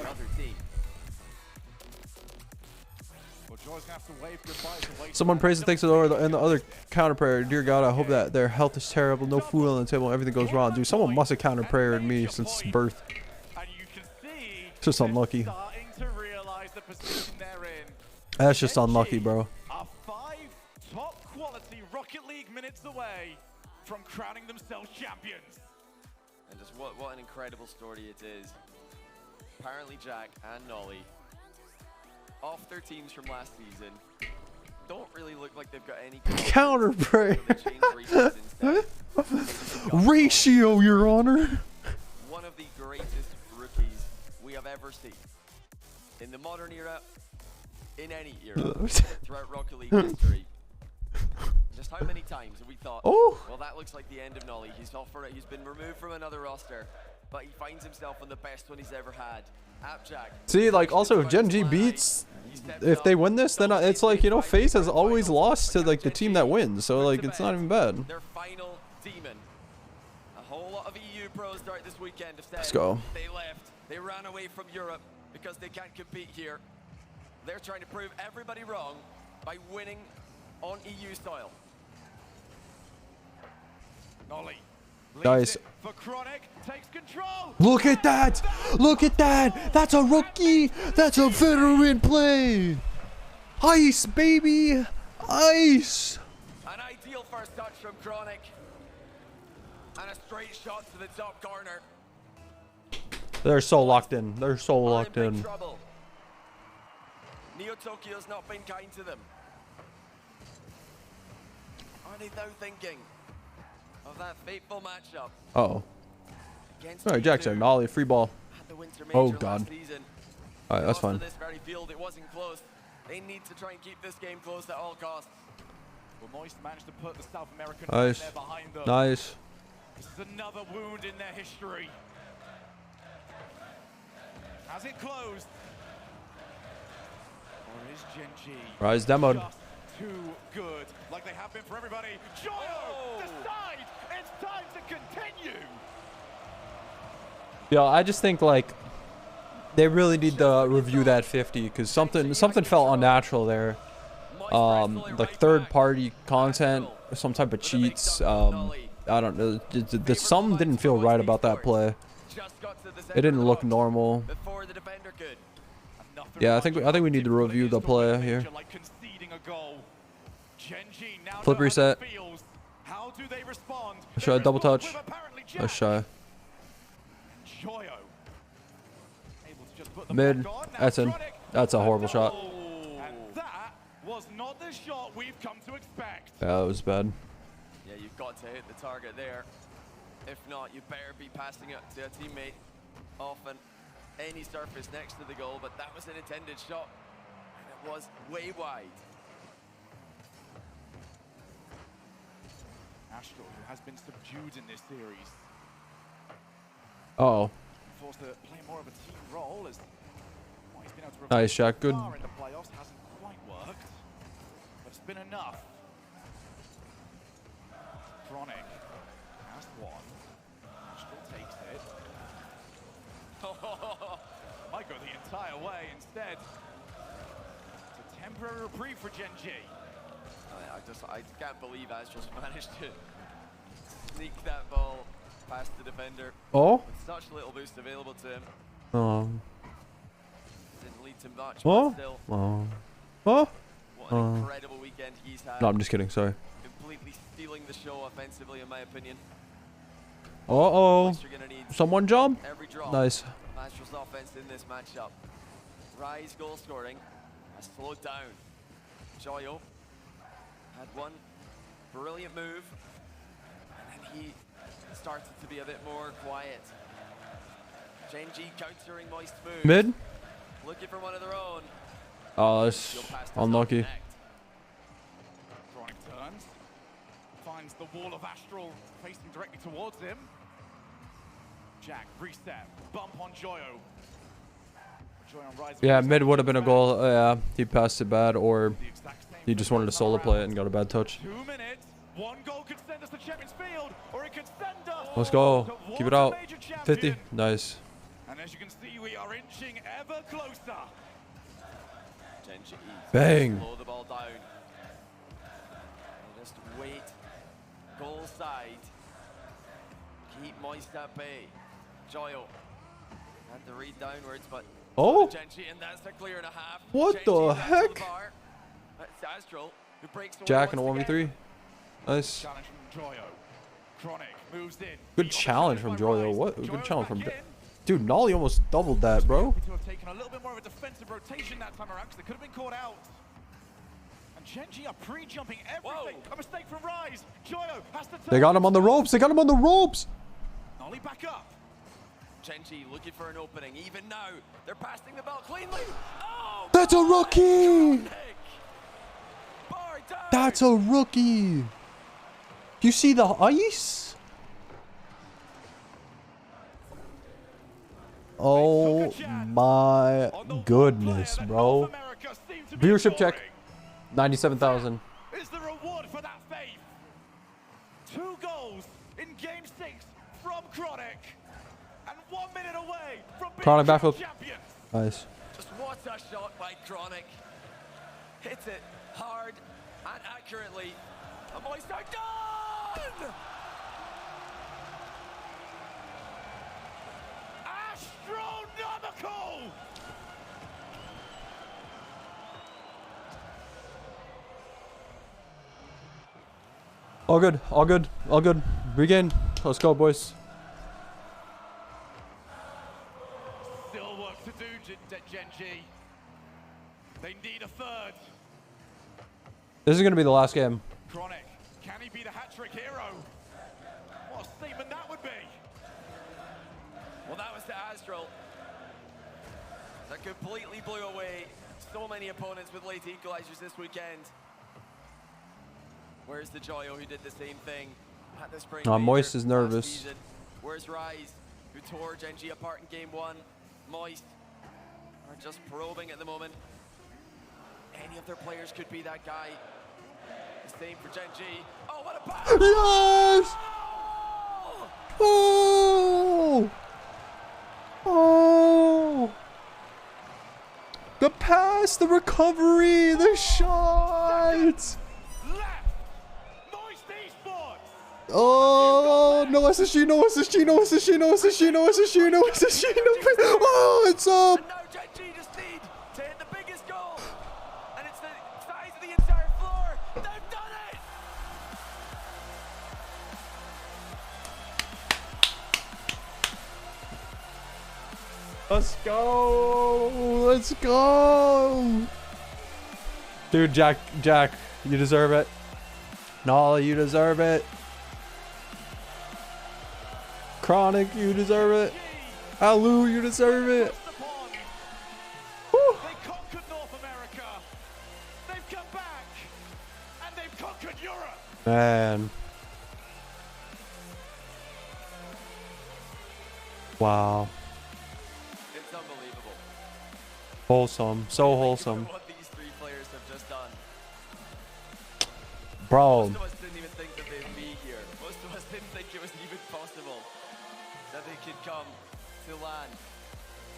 Someone prays and thanks the Lord and the other counter prayer. Dear God, I hope that their health is terrible, no food on the table, and everything goes wrong. Dude, someone must have counter prayed me since birth. Just unlucky. That's just unlucky, bro. Are 5 top quality Rocket League minutes away from crowning themselves champions. And just what an incredible story it is. Apparently Jack and Nolly, off their teams from last season, don't really look like they've got any counter prayer. Ratio, Your Honor. One of the greatest rookies we have ever seen in the modern era, in any era, throughout Rocket League history. Just how many times have we thought, well, that looks like the end of Nolly. He's been removed from another roster, but he finds himself on the best one he's ever had. Appjack. See, like, also, if Gen G beats, if they win this, then it's like, you know, FaZe has always lost to, like, the team that wins. So, like, it's not even bad. Their final demon. A whole lot of EU pros start this weekend have said Let's go. they left. They ran away from Europe because they can't compete here. They're trying to prove everybody wrong by winning on EU soil. Nolly. Guys, For Chronic, takes control. look at that! Look at that! That's a rookie! That's a veteran play! Ice, baby! Ice! An ideal first touch from Chronic. And a straight shot to the top corner. They're so locked in. They're so locked in. Trouble. Neo Tokyo's not been kind to them. Are they now thinking of that fateful matchup? Uh-oh. Alright, Jackson, Nolly, free ball. Oh, God. Alright, that's fine. This very field, it wasn't close. They need to try and keep this game close at all costs. Well, Moist managed to put the South American Nice. there behind them. Nice. This is another wound in their history. Has it closed? Or is Gen G Rise demoed. just too good, like they have been for everybody? Joyo decides it's time to continue. Yo, I just think, like, they really need to review that 50 because something felt unnatural there. Like third-party content, some type of cheats. I don't know. The sum didn't feel right about that play. It didn't look normal. Yeah, I think we need to review the play here. Flip reset. Should I double touch? Let's try. Mid. That's in. That's a horrible shot. And that was not the shot we've come to expect. Yeah, that was bad. Yeah, you've got to hit the target there. If not, you better be passing it to a teammate often. Any surface next to the goal, but that was an intended shot. And it was way wide. Astral, who has been subdued in this series, Uh-oh. forced to play more of a team role as he's been able to Nice shot. Good. in the playoffs hasn't quite worked, but it's been enough. Chronic has one. Astral takes it. Might go the entire way instead. It's a temporary reprieve for Gen G. I can't believe Astral's managed to sneak that ball past the defender. Oh? With such little boost available to him. Didn't lead to much, Oh? but still. Oh? Oh? What an incredible weekend he's had. No, I'm just kidding. Sorry. Completely stealing the show offensively, in my opinion. Uh-oh. Someone jump? Every drop. Nice. Astral's offense in this matchup. Rise goal scoring has slowed down. Joyo had one brilliant move, and then he started to be a bit more quiet. Gen.G countering Moist move. Mid. Looking for one of their own. Oh, that's unlucky. Chronic turns. Finds the wall of Astral facing directly towards him. Jack, reset. Bump on Joyo. Joyo on Rise. Yeah, mid would have been a goal. Yeah, he passed it bad, or he just wanted to solo play it and got a bad touch. 2 minutes. One goal could send us to Champions Field, or it could send us. Let's go. Keep it out. 50. Nice. And as you can see, we are inching ever closer. Gen.G. Bang. Slow the ball down. And just wait. Goal side. Keep Moist at bay. Joyo. Had to read downwards, but Oh. Gen.G, and that's a clear and a half. What Gen.G the back to heck? bar. That's Astral, who breaks away Jack and a once again. 1v3. Nice. Challenge from Joyo. Chronic moves in. Good challenge from Joyo. What? Good challenge from. Dude, Nolly almost doubled that, bro. To have taken a little bit more of a defensive rotation that time around, because they could have been caught out. And Gen.G are pre-jumping everything. A mistake from Rise. Joyo has to turn. They got him on the ropes. They got him on the ropes. Nolly back up. Gen.G looking for an opening. Even now, they're passing the ball cleanly. Oh, That's a rookie. That's a rookie. You see the ice? Oh my goodness, bro. Viewership check. 97,000. Is the reward for that faith. 2 goals in Game 6 from Chronic. And 1 minute away from being Chronic backflip. champions. Nice. just what a shot by Chronic. Hits it hard and accurately. And Moist are done! Astronomical! All good. All good. All good. Regain. Let's go, boys. Still work to do, Gen.G. They need a third. This is gonna be the last game. Chronic, can he be the hat-trick hero? What a statement that would be. Well, that was the Astral. That completely blew away so many opponents with late equalizers this weekend. Where's the Joyo who did the same thing at the spring? Moist major is last nervous. season? Where's Rise, who tore Gen.G apart in game 1? Moist are just probing at the moment. Any of their players could be that guy. The same for Gen.G. Oh, what a pass! Yes! Oh! Oh! The pass, the recovery, the shot! Oh, no SSG, no SSG, no SSG, no SSG, no SSG, no SSG, no. Oh, it's up! And now Gen.G just need to hit the biggest goal. And it's the size of the entire floor. They've done it! Let's go! Let's go! Dude, Jack, you deserve it. Nolly, you deserve it. Chronic, you deserve it. Alu, you deserve it. Woo. They conquered North America. They've come back. And they've conquered Europe. Man. Wow. It's unbelievable. Wholesome. So wholesome. What these 3 players have just done. Bro. Most of us didn't even think that they'd be here. Most of us didn't think it was even possible that they could come to land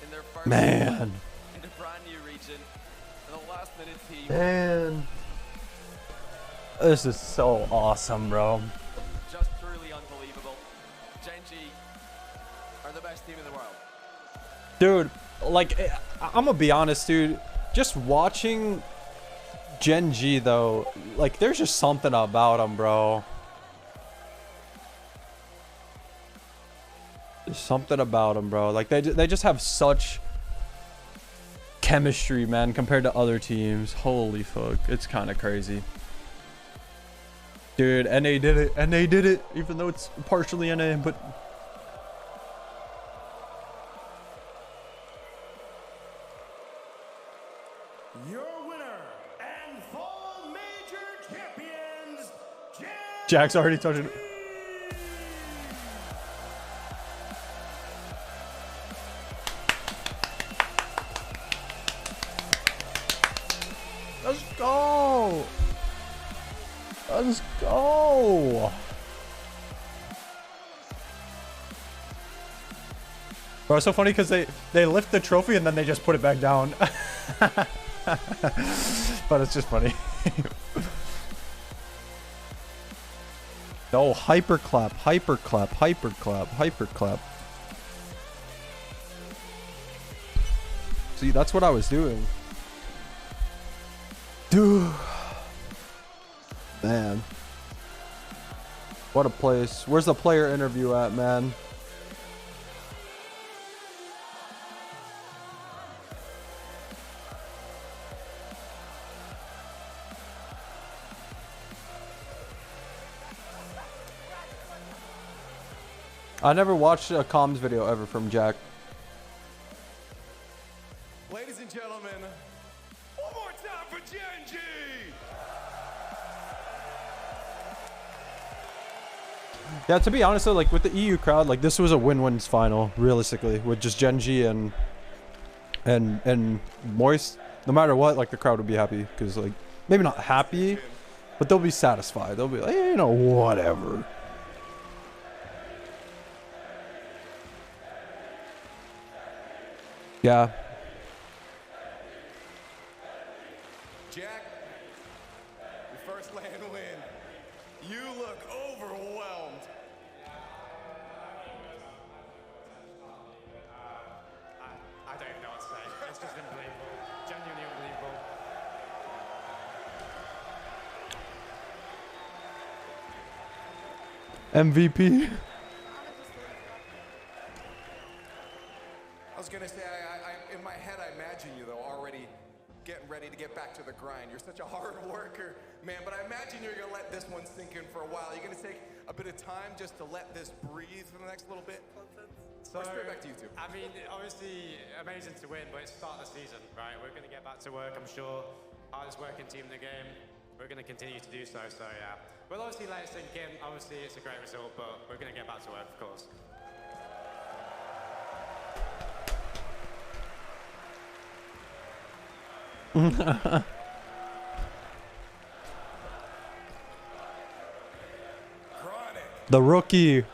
in their first Man. in a brand new region, and a last minute team. Man. This is so awesome, bro. Just truly unbelievable. Gen.G are the best team in the world. Dude, like, I'm gonna be honest, dude. Just watching Gen.G, though, like, there's just something about them, bro. There's something about them, bro. Like, they just have such chemistry, man, compared to other teams. Holy fuck. It's kind of crazy. Dude, NA did it. NA did it. Even though it's partially NA, but... Your winner and fall major champions, Jack's already touching it. Let's go. Let's go. Bro, it's so funny because they lift the trophy and then they just put it back down. But it's just funny. No, hyperclap, hyperclap, hyperclap, hyperclap. See, that's what I was doing. Dude. Man. What a place. Where's the player interview at, man? I never watched a comms video ever from Jack. Ladies and gentlemen, one more time for Gen G! Yeah, to be honest though, like with the EU crowd, like this was a win-win final, realistically, with just Gen G and Moist. No matter what, like the crowd would be happy, because like maybe not happy, but they'll be satisfied. They'll be like, you know, whatever. Yeah. Jack, your first land win. You look overwhelmed. I don't even know what to say. It's just unbelievable. Genuinely unbelievable. MVP. I was gonna say, in my head, I imagine you though already getting ready to get back to the grind. You're such a hard worker, man, but I imagine you're gonna let this one sink in for a while. You're gonna take a bit of time just to let this breathe for the next little bit? So, straight back to you two. I mean, obviously amazing to win, but it's the start of the season, right? We're gonna get back to work, I'm sure. Hardest working team in the game. We're gonna continue to do so, yeah. We'll obviously let it sink in. Obviously, it's a great result, but we're gonna get back to work, of course. The rookie.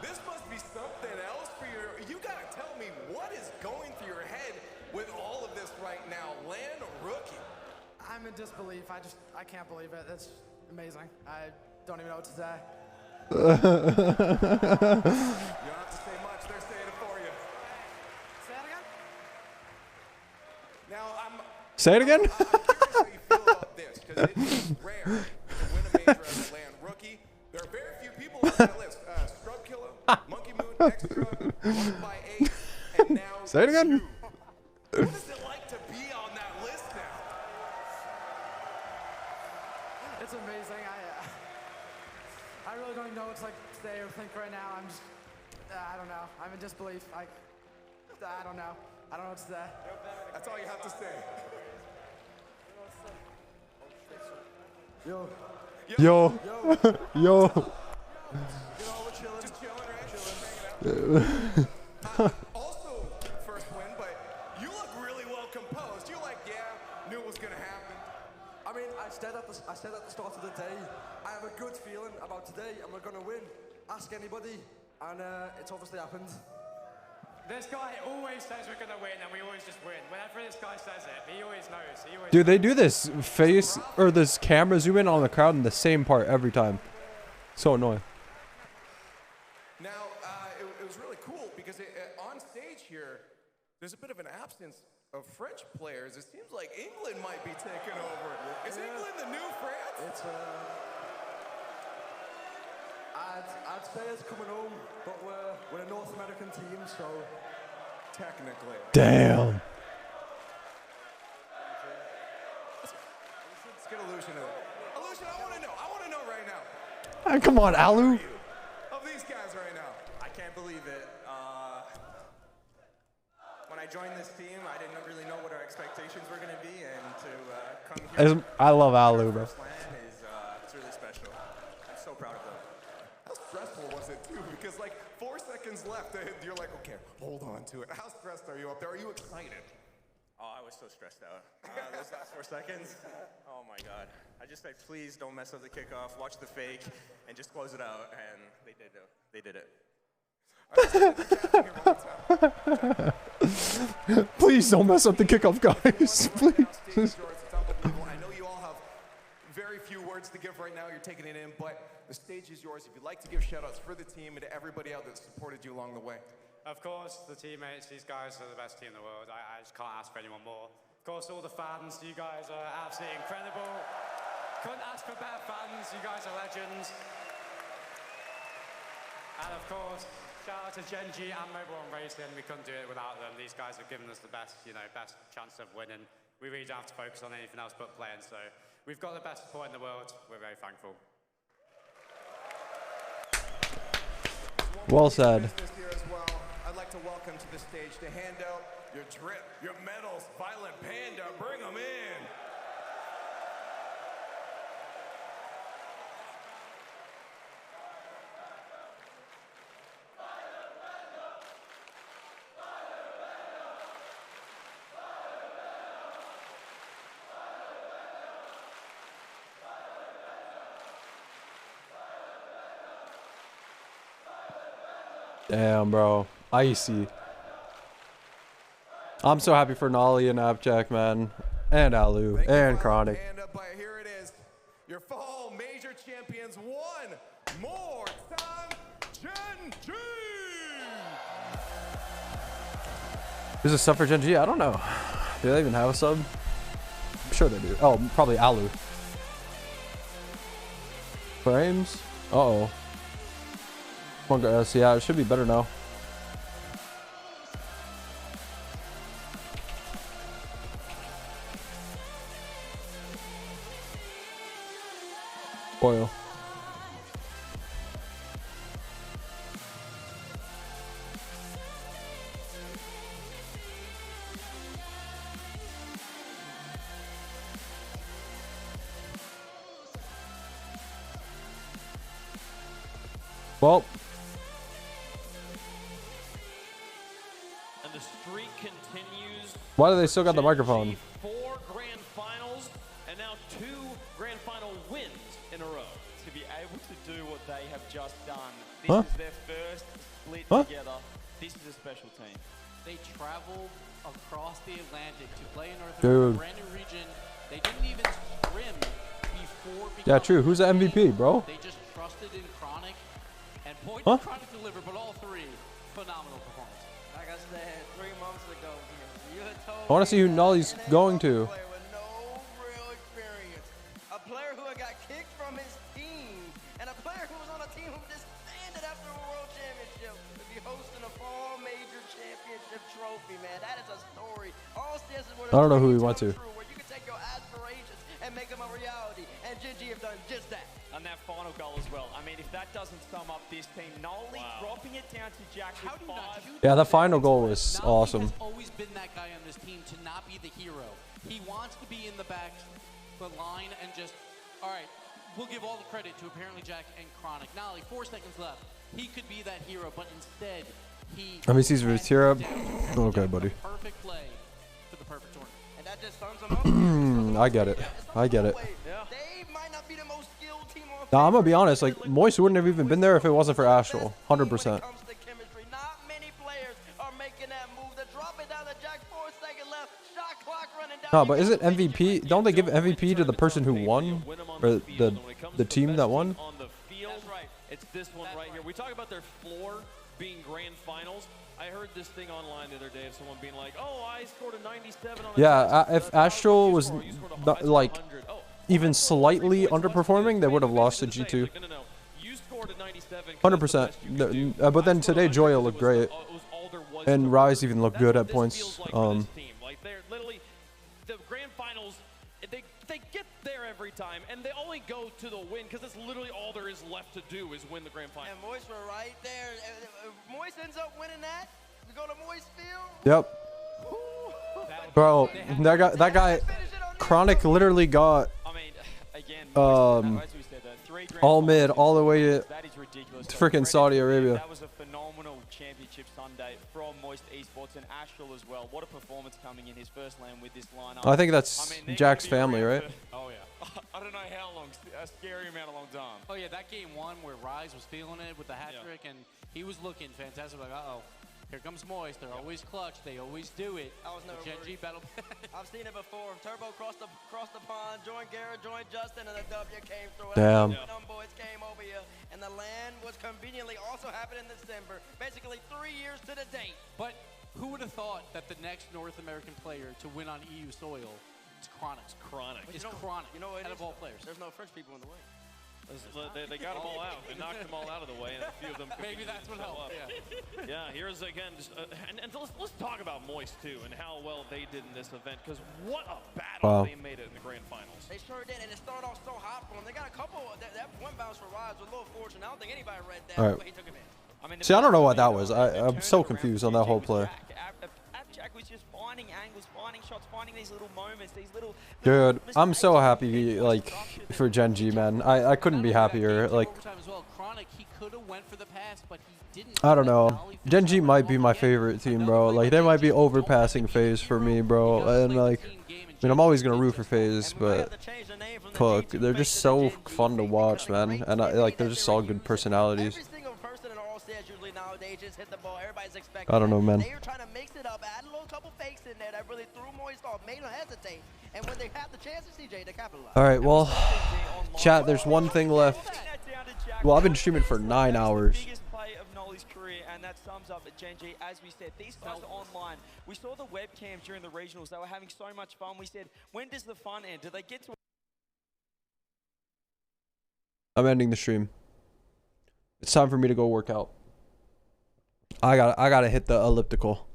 This must be something else for you gotta tell me what is going through your head with all of this right now. Land rookie. I'm in disbelief. I can't believe it. It's amazing. I don't even know what to say. You don't have to say much. They're saying it for you. Say it again? Now, Say it again? I'm curious how you feel about this, because it is rare to win a major as a land rookie. There are very few people on that list. Scrub Killer, Monkey Moon, Extra, 1x8, and now Say it again? What is it like to be on that list now? It's amazing. I really don't even know what to say or think right now. I'm just, I don't know. I'm in disbelief. I don't know. I don't know what to say. That's all you have to say. Yo. Yo. Yo. Just chilling, right? Chilling, also, first win, but you look really well composed. You're like, yeah, knew it was gonna happen. I mean, I said at the start of the day, I have a good feeling about today, and we're gonna win. Ask anybody, and it's obviously happened. This guy always says we're gonna win, and we always just win. Whenever this guy says it, he always knows. He always Dude, they do this face or this camera zoom in on the crowd in the same part every time. So annoying. Now, it was really cool because on stage here, there's a bit of an absence of French players. It seems like England might be taking over. Is England the new France? It's I'd say it's coming home, but we're a North American team, so technically. Damn. Come on, Alu. Of these guys right now. I can't believe it. When I joined this team, I didn't really know what our expectations were going to be, and to come here. I love Alu, bro. First land is it's really special. I'm so proud of them. How stressful was it too? Because like 4 seconds left, and you're like, okay, hold on to it. How stressed are you up there? Are you excited? Oh, I was so stressed out. Those last 4 seconds, oh my God. I just said, please don't mess up the kickoff, watch the fake, and just close it out, and they did it. They did it. Please don't mess up the kickoff, guys. Please. I know you all have very few words to give right now. You're taking it in, but the stage is yours. If you'd like to give shout-outs for the team and to everybody out that supported you along the way. Of course, the teammates, these guys are the best team in the world. I just can't ask for anyone more. Of course, all the fans, you guys are absolutely incredible. Couldn't ask for better fans. You guys are legends. And of course, shout out to Gen G and Mobile One Racing. We couldn't do it without them. These guys have given us the best, best chance of winning. We really don't have to focus on anything else but playing. So we've got the best support in the world. We're very thankful. Well said. I'd like to welcome to the stage to hand out your drip, your medals, Violent Panda, bring them in. Damn, bro. Icy. I'm so happy for Nolly and Abjack, man. And Alu. And Chronic. But here it is. Your fall major champions one more time, Gen G! Is a sub for Gen G? I don't know. Do they even have a sub? I'm sure they do. Oh, probably Alu. Frames? Uh-oh. Come on, guys. Yeah, it should be better now. Oil. Well. And the streak continues. Why do they still got the microphone? 4 grand finals and now 2 grand final wins in a row. To be able to do what they have just done, this Huh? is their first split Huh? together. This is a special team. They traveled across the Atlantic to play in North Dude. a brand new region. They didn't even scrim before. Yeah, true. Who's the MVP, bro? They just trusted in Chronic, and boy, Huh? did Chronic deliver, but all 3 phenomenal performance. Like I said 3 months ago, you had told I want to see who Nolly's going to. a player who had got kicked from his team, and a player who was on a team who disbanded after a world championship to be hosting a fall major championship trophy, man. That is a story. All this is what I don't know who we went to. where you can take your aspirations and make them a reality, and Gen G have done just that. And that final goal as well. I mean, if that doesn't sum up this team, Nolly dropping it down to Jack with 5. Yeah, the final goal was awesome. Always been that guy on this team to not be the hero. He wants to be in the back, the line, and just, all right, we'll give all the credit to apparently Jack and Chronic. Nolly, 4 seconds left. He could be that hero, but instead, he MVC's Retira. Okay, buddy. perfect play for the perfect tournament. And that just sums them up. I get it. I get it. They might not be the most skilled team on Now, I'm going to be honest. Like, Moist wouldn't have even been there if it wasn't for Astral. 100%. Not many players are making that move. They're dropping down to Jack, 4 seconds left. Shot clock running down. No, but is it MVP? Don't they give MVP to the person who won? Or the team that won? On the field, that's right. It's this one right here. We talk about their floor being grand finals. I heard this thing online the other day of someone being like, "Oh, I scored a 97 on a Yeah, if Astral was not, like even slightly underperforming, they would have lost to G2. 100%. But then today Joya looked great, and Rise even looked good at points. Like they're literally the grand finals. They get there every time, and they only only go to the win because that's literally all there is left to do is win the grand final. And Moist were right there. If Moist ends up winning that, we go to Moist Field. Yep. Bro, that guy, Chronic literally got all mid all the way to freaking Saudi Arabia. That was a phenomenal championship Sunday from Moist Esports and Astral as well. What a performance coming in his first lane with this lineup. I think that's Jack's family, right? Oh yeah. I don't know how long, a scary amount of long time. Oh yeah, that game one where Rise was feeling it with the hat trick and he was looking fantastic. Like, uh-oh, here comes Moist. They're always clutch. They always do it. I was never Gen G battle. I've seen it before. Turbo crossed the pond, joined Garrett, joined Justin, and the W came through. Damn. Them boys came over here, and the land was conveniently also happened in December. Basically 3 years to the date. But who would have thought that the next North American player to win on EU soil is Chronic? Chronic. It's Chronic. You know what? Out of all players. There's no French people in the way. They got them all out. They knocked them all out of the way, and a few of them. Maybe that's what helped. Yeah. Yeah. Here's again, and let's talk about Moist too, and how well they did in this event. Because what a battle they made it in the grand finals. They sure did, and it started off so hot for them. They got a couple. That point bounce for Rise was a little fortunate. I don't think anybody read that, All right. but he took him in. See, I don't know what that was. I'm so confused on that whole play. Jack was just finding angles, finding shots, finding these little moments, these little. Dude, I'm so happy, like, for Gen G, man. I couldn't be happier. Like, Chronic, he could have went for the pass, but he didn't. I don't know. Gen G might be my favorite team, bro. Like, they might be overpassing FaZe for me, bro. And, like, I mean, I'm always going to root for FaZe, but fuck, they're just so fun to watch, man. And, like, they're just all good personalities. I don't know, man. They were trying to mix it up, add a little couple fakes in there that really threw Moist off, made him hesitate. And when they had the chance to CJ, they capitalized. All right, well, chat, there's one thing left. Well, I've been streaming for 9 hours. Biggest play of Nolly's career, and that sums up at Gen G. As we said, these guys are online. We saw the webcams during the regionals. They were having so much fun. We said, when does the fun end? Do they get to? I'm ending the stream. It's time for me to go work out. I gotta hit the elliptical.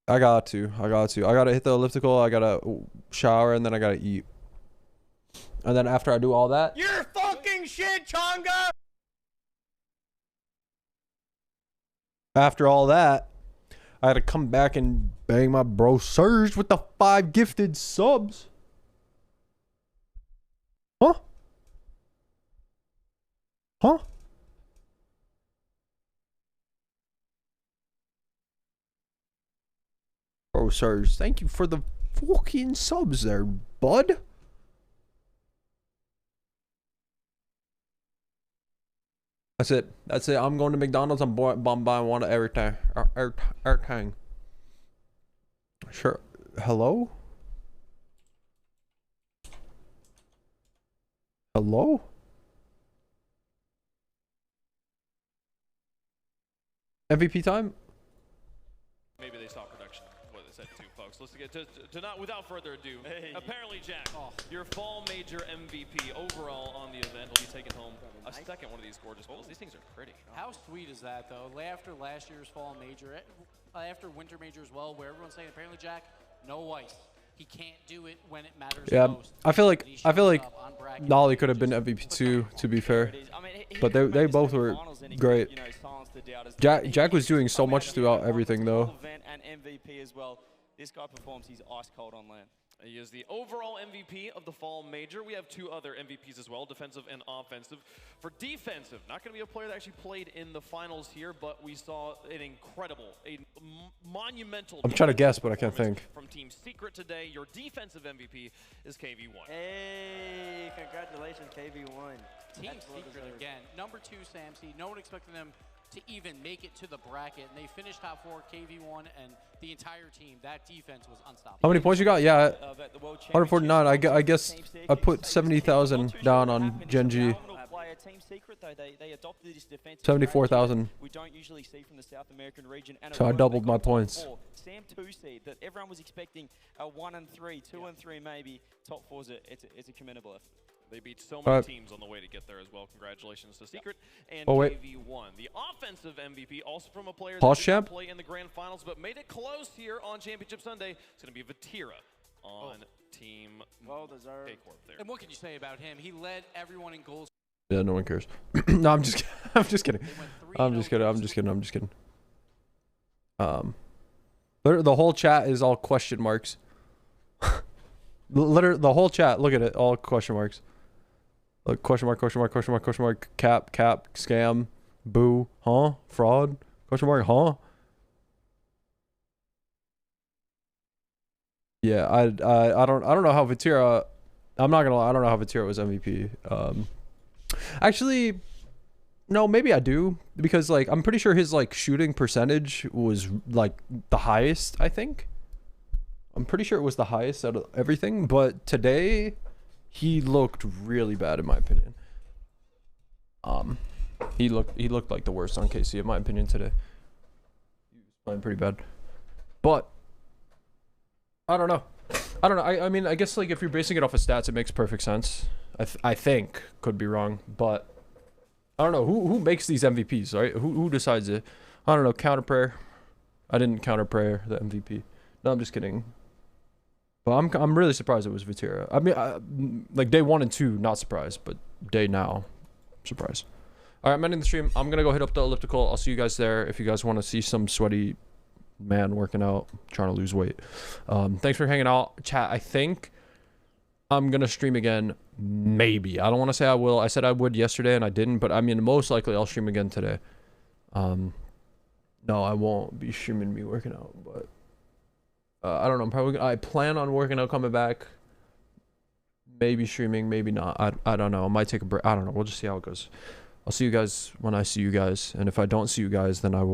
I gotta hit the elliptical. I gotta shower, and then I gotta eat. And then after I do all that, You're fucking shit, Chonga! after all that, I had to come back and bang my bro Surge with the 5 gifted subs. Huh? Huh? Bro Surge, thank you for the fucking subs there, bud. That's it. That's it. I'm going to McDonald's. I'm buying one of everything. Everything. Sure. Hello? Hello? MVP time? Maybe they saw production. What they said too, folks. Let's get to not without further ado. Apparently, Jack, your fall major MVP overall on the event will be taking home a second one of these gorgeous balls. These things are pretty. How sweet is that, though? After last year's fall major, after winter major as well, where everyone's saying apparently Jack, no ice. He can't do it when it matters most. I feel like Nolly could have been MVP too, to be fair. But they both were great. Jack was doing so much throughout everything though. And MVP as well. This guy performs. He's ice cold on land. He is the overall MVP of the fall major. We have 2 other MVPs as well, defensive and offensive. For defensive, not going to be a player that actually played in the finals here, but we saw an incredible, monumental. I'm trying to guess, but I can't think. From Team Secret today, your defensive MVP is KV1. Hey, congratulations, KV1. Team Secret again. Number 2, Samsey. No one expected them to even make it to the bracket, and they finished top 4, KV1, and the entire team. That defense was unstoppable. How many points you got? Yeah, 149. I guess I put 70,000 down on Gen G. Team Secret, though, they adopted this defensive 74,000. we don't usually see from the South American region. And so I doubled my points. Sam 2 seed that everyone was expecting a 1 and 3, 2 and 3 maybe. Top 4's it's a commendable effort. They beat so many teams on the way to get there as well. Congratulations to Secret and KV1. The offensive MVP, also from a player that did not play in the grand finals, but made it close here on Championship Sunday. It's going to be Vatira on team. Well deserved. there. And what can you say about him? He led everyone in goals. Yeah, no one cares. No, I'm just kidding. I'm just kidding. I'm just kidding. I'm just kidding. I'm just kidding. The whole chat is all question marks. Literally, the whole chat. Look at it. All question marks. Look, question mark, question mark, question mark, question mark, cap, scam, boo, huh, fraud, question mark, huh. Yeah, I don't know how Vatira. I'm not gonna lie. I don't know how Vatira was MVP. Actually, no, maybe I do, because like I'm pretty sure his like shooting percentage was like the highest. I think. I'm pretty sure it was the highest out of everything. But today, he looked really bad in my opinion. He looked like the worst on KC in my opinion today. He was playing pretty bad. But I don't know. I mean, I guess like if you're basing it off of stats, it makes perfect sense. I think, could be wrong, but I don't know who makes these MVPs, right? Who decides it? I don't know. Counter prayer. I didn't counter prayer the MVP. No, I'm just kidding. But I'm really surprised it was Vatira. I mean, like day 1 and 2, not surprised, but day now, surprised. All right, I'm ending the stream. I'm gonna go hit up the elliptical. I'll see you guys there if you guys want to see some sweaty man working out, trying to lose weight. Thanks for hanging out, chat. I think I'm gonna stream again, maybe. I don't want to say I will. I said I would yesterday and I didn't, but I mean most likely I'll stream again today. No, I won't be streaming me working out, but I don't know. I'm probably I plan on working out, coming back, maybe streaming, maybe not. I don't know. I might take a break. I don't know. We'll just see how it goes. I'll see you guys when I see you guys, and if I don't see you guys, then I will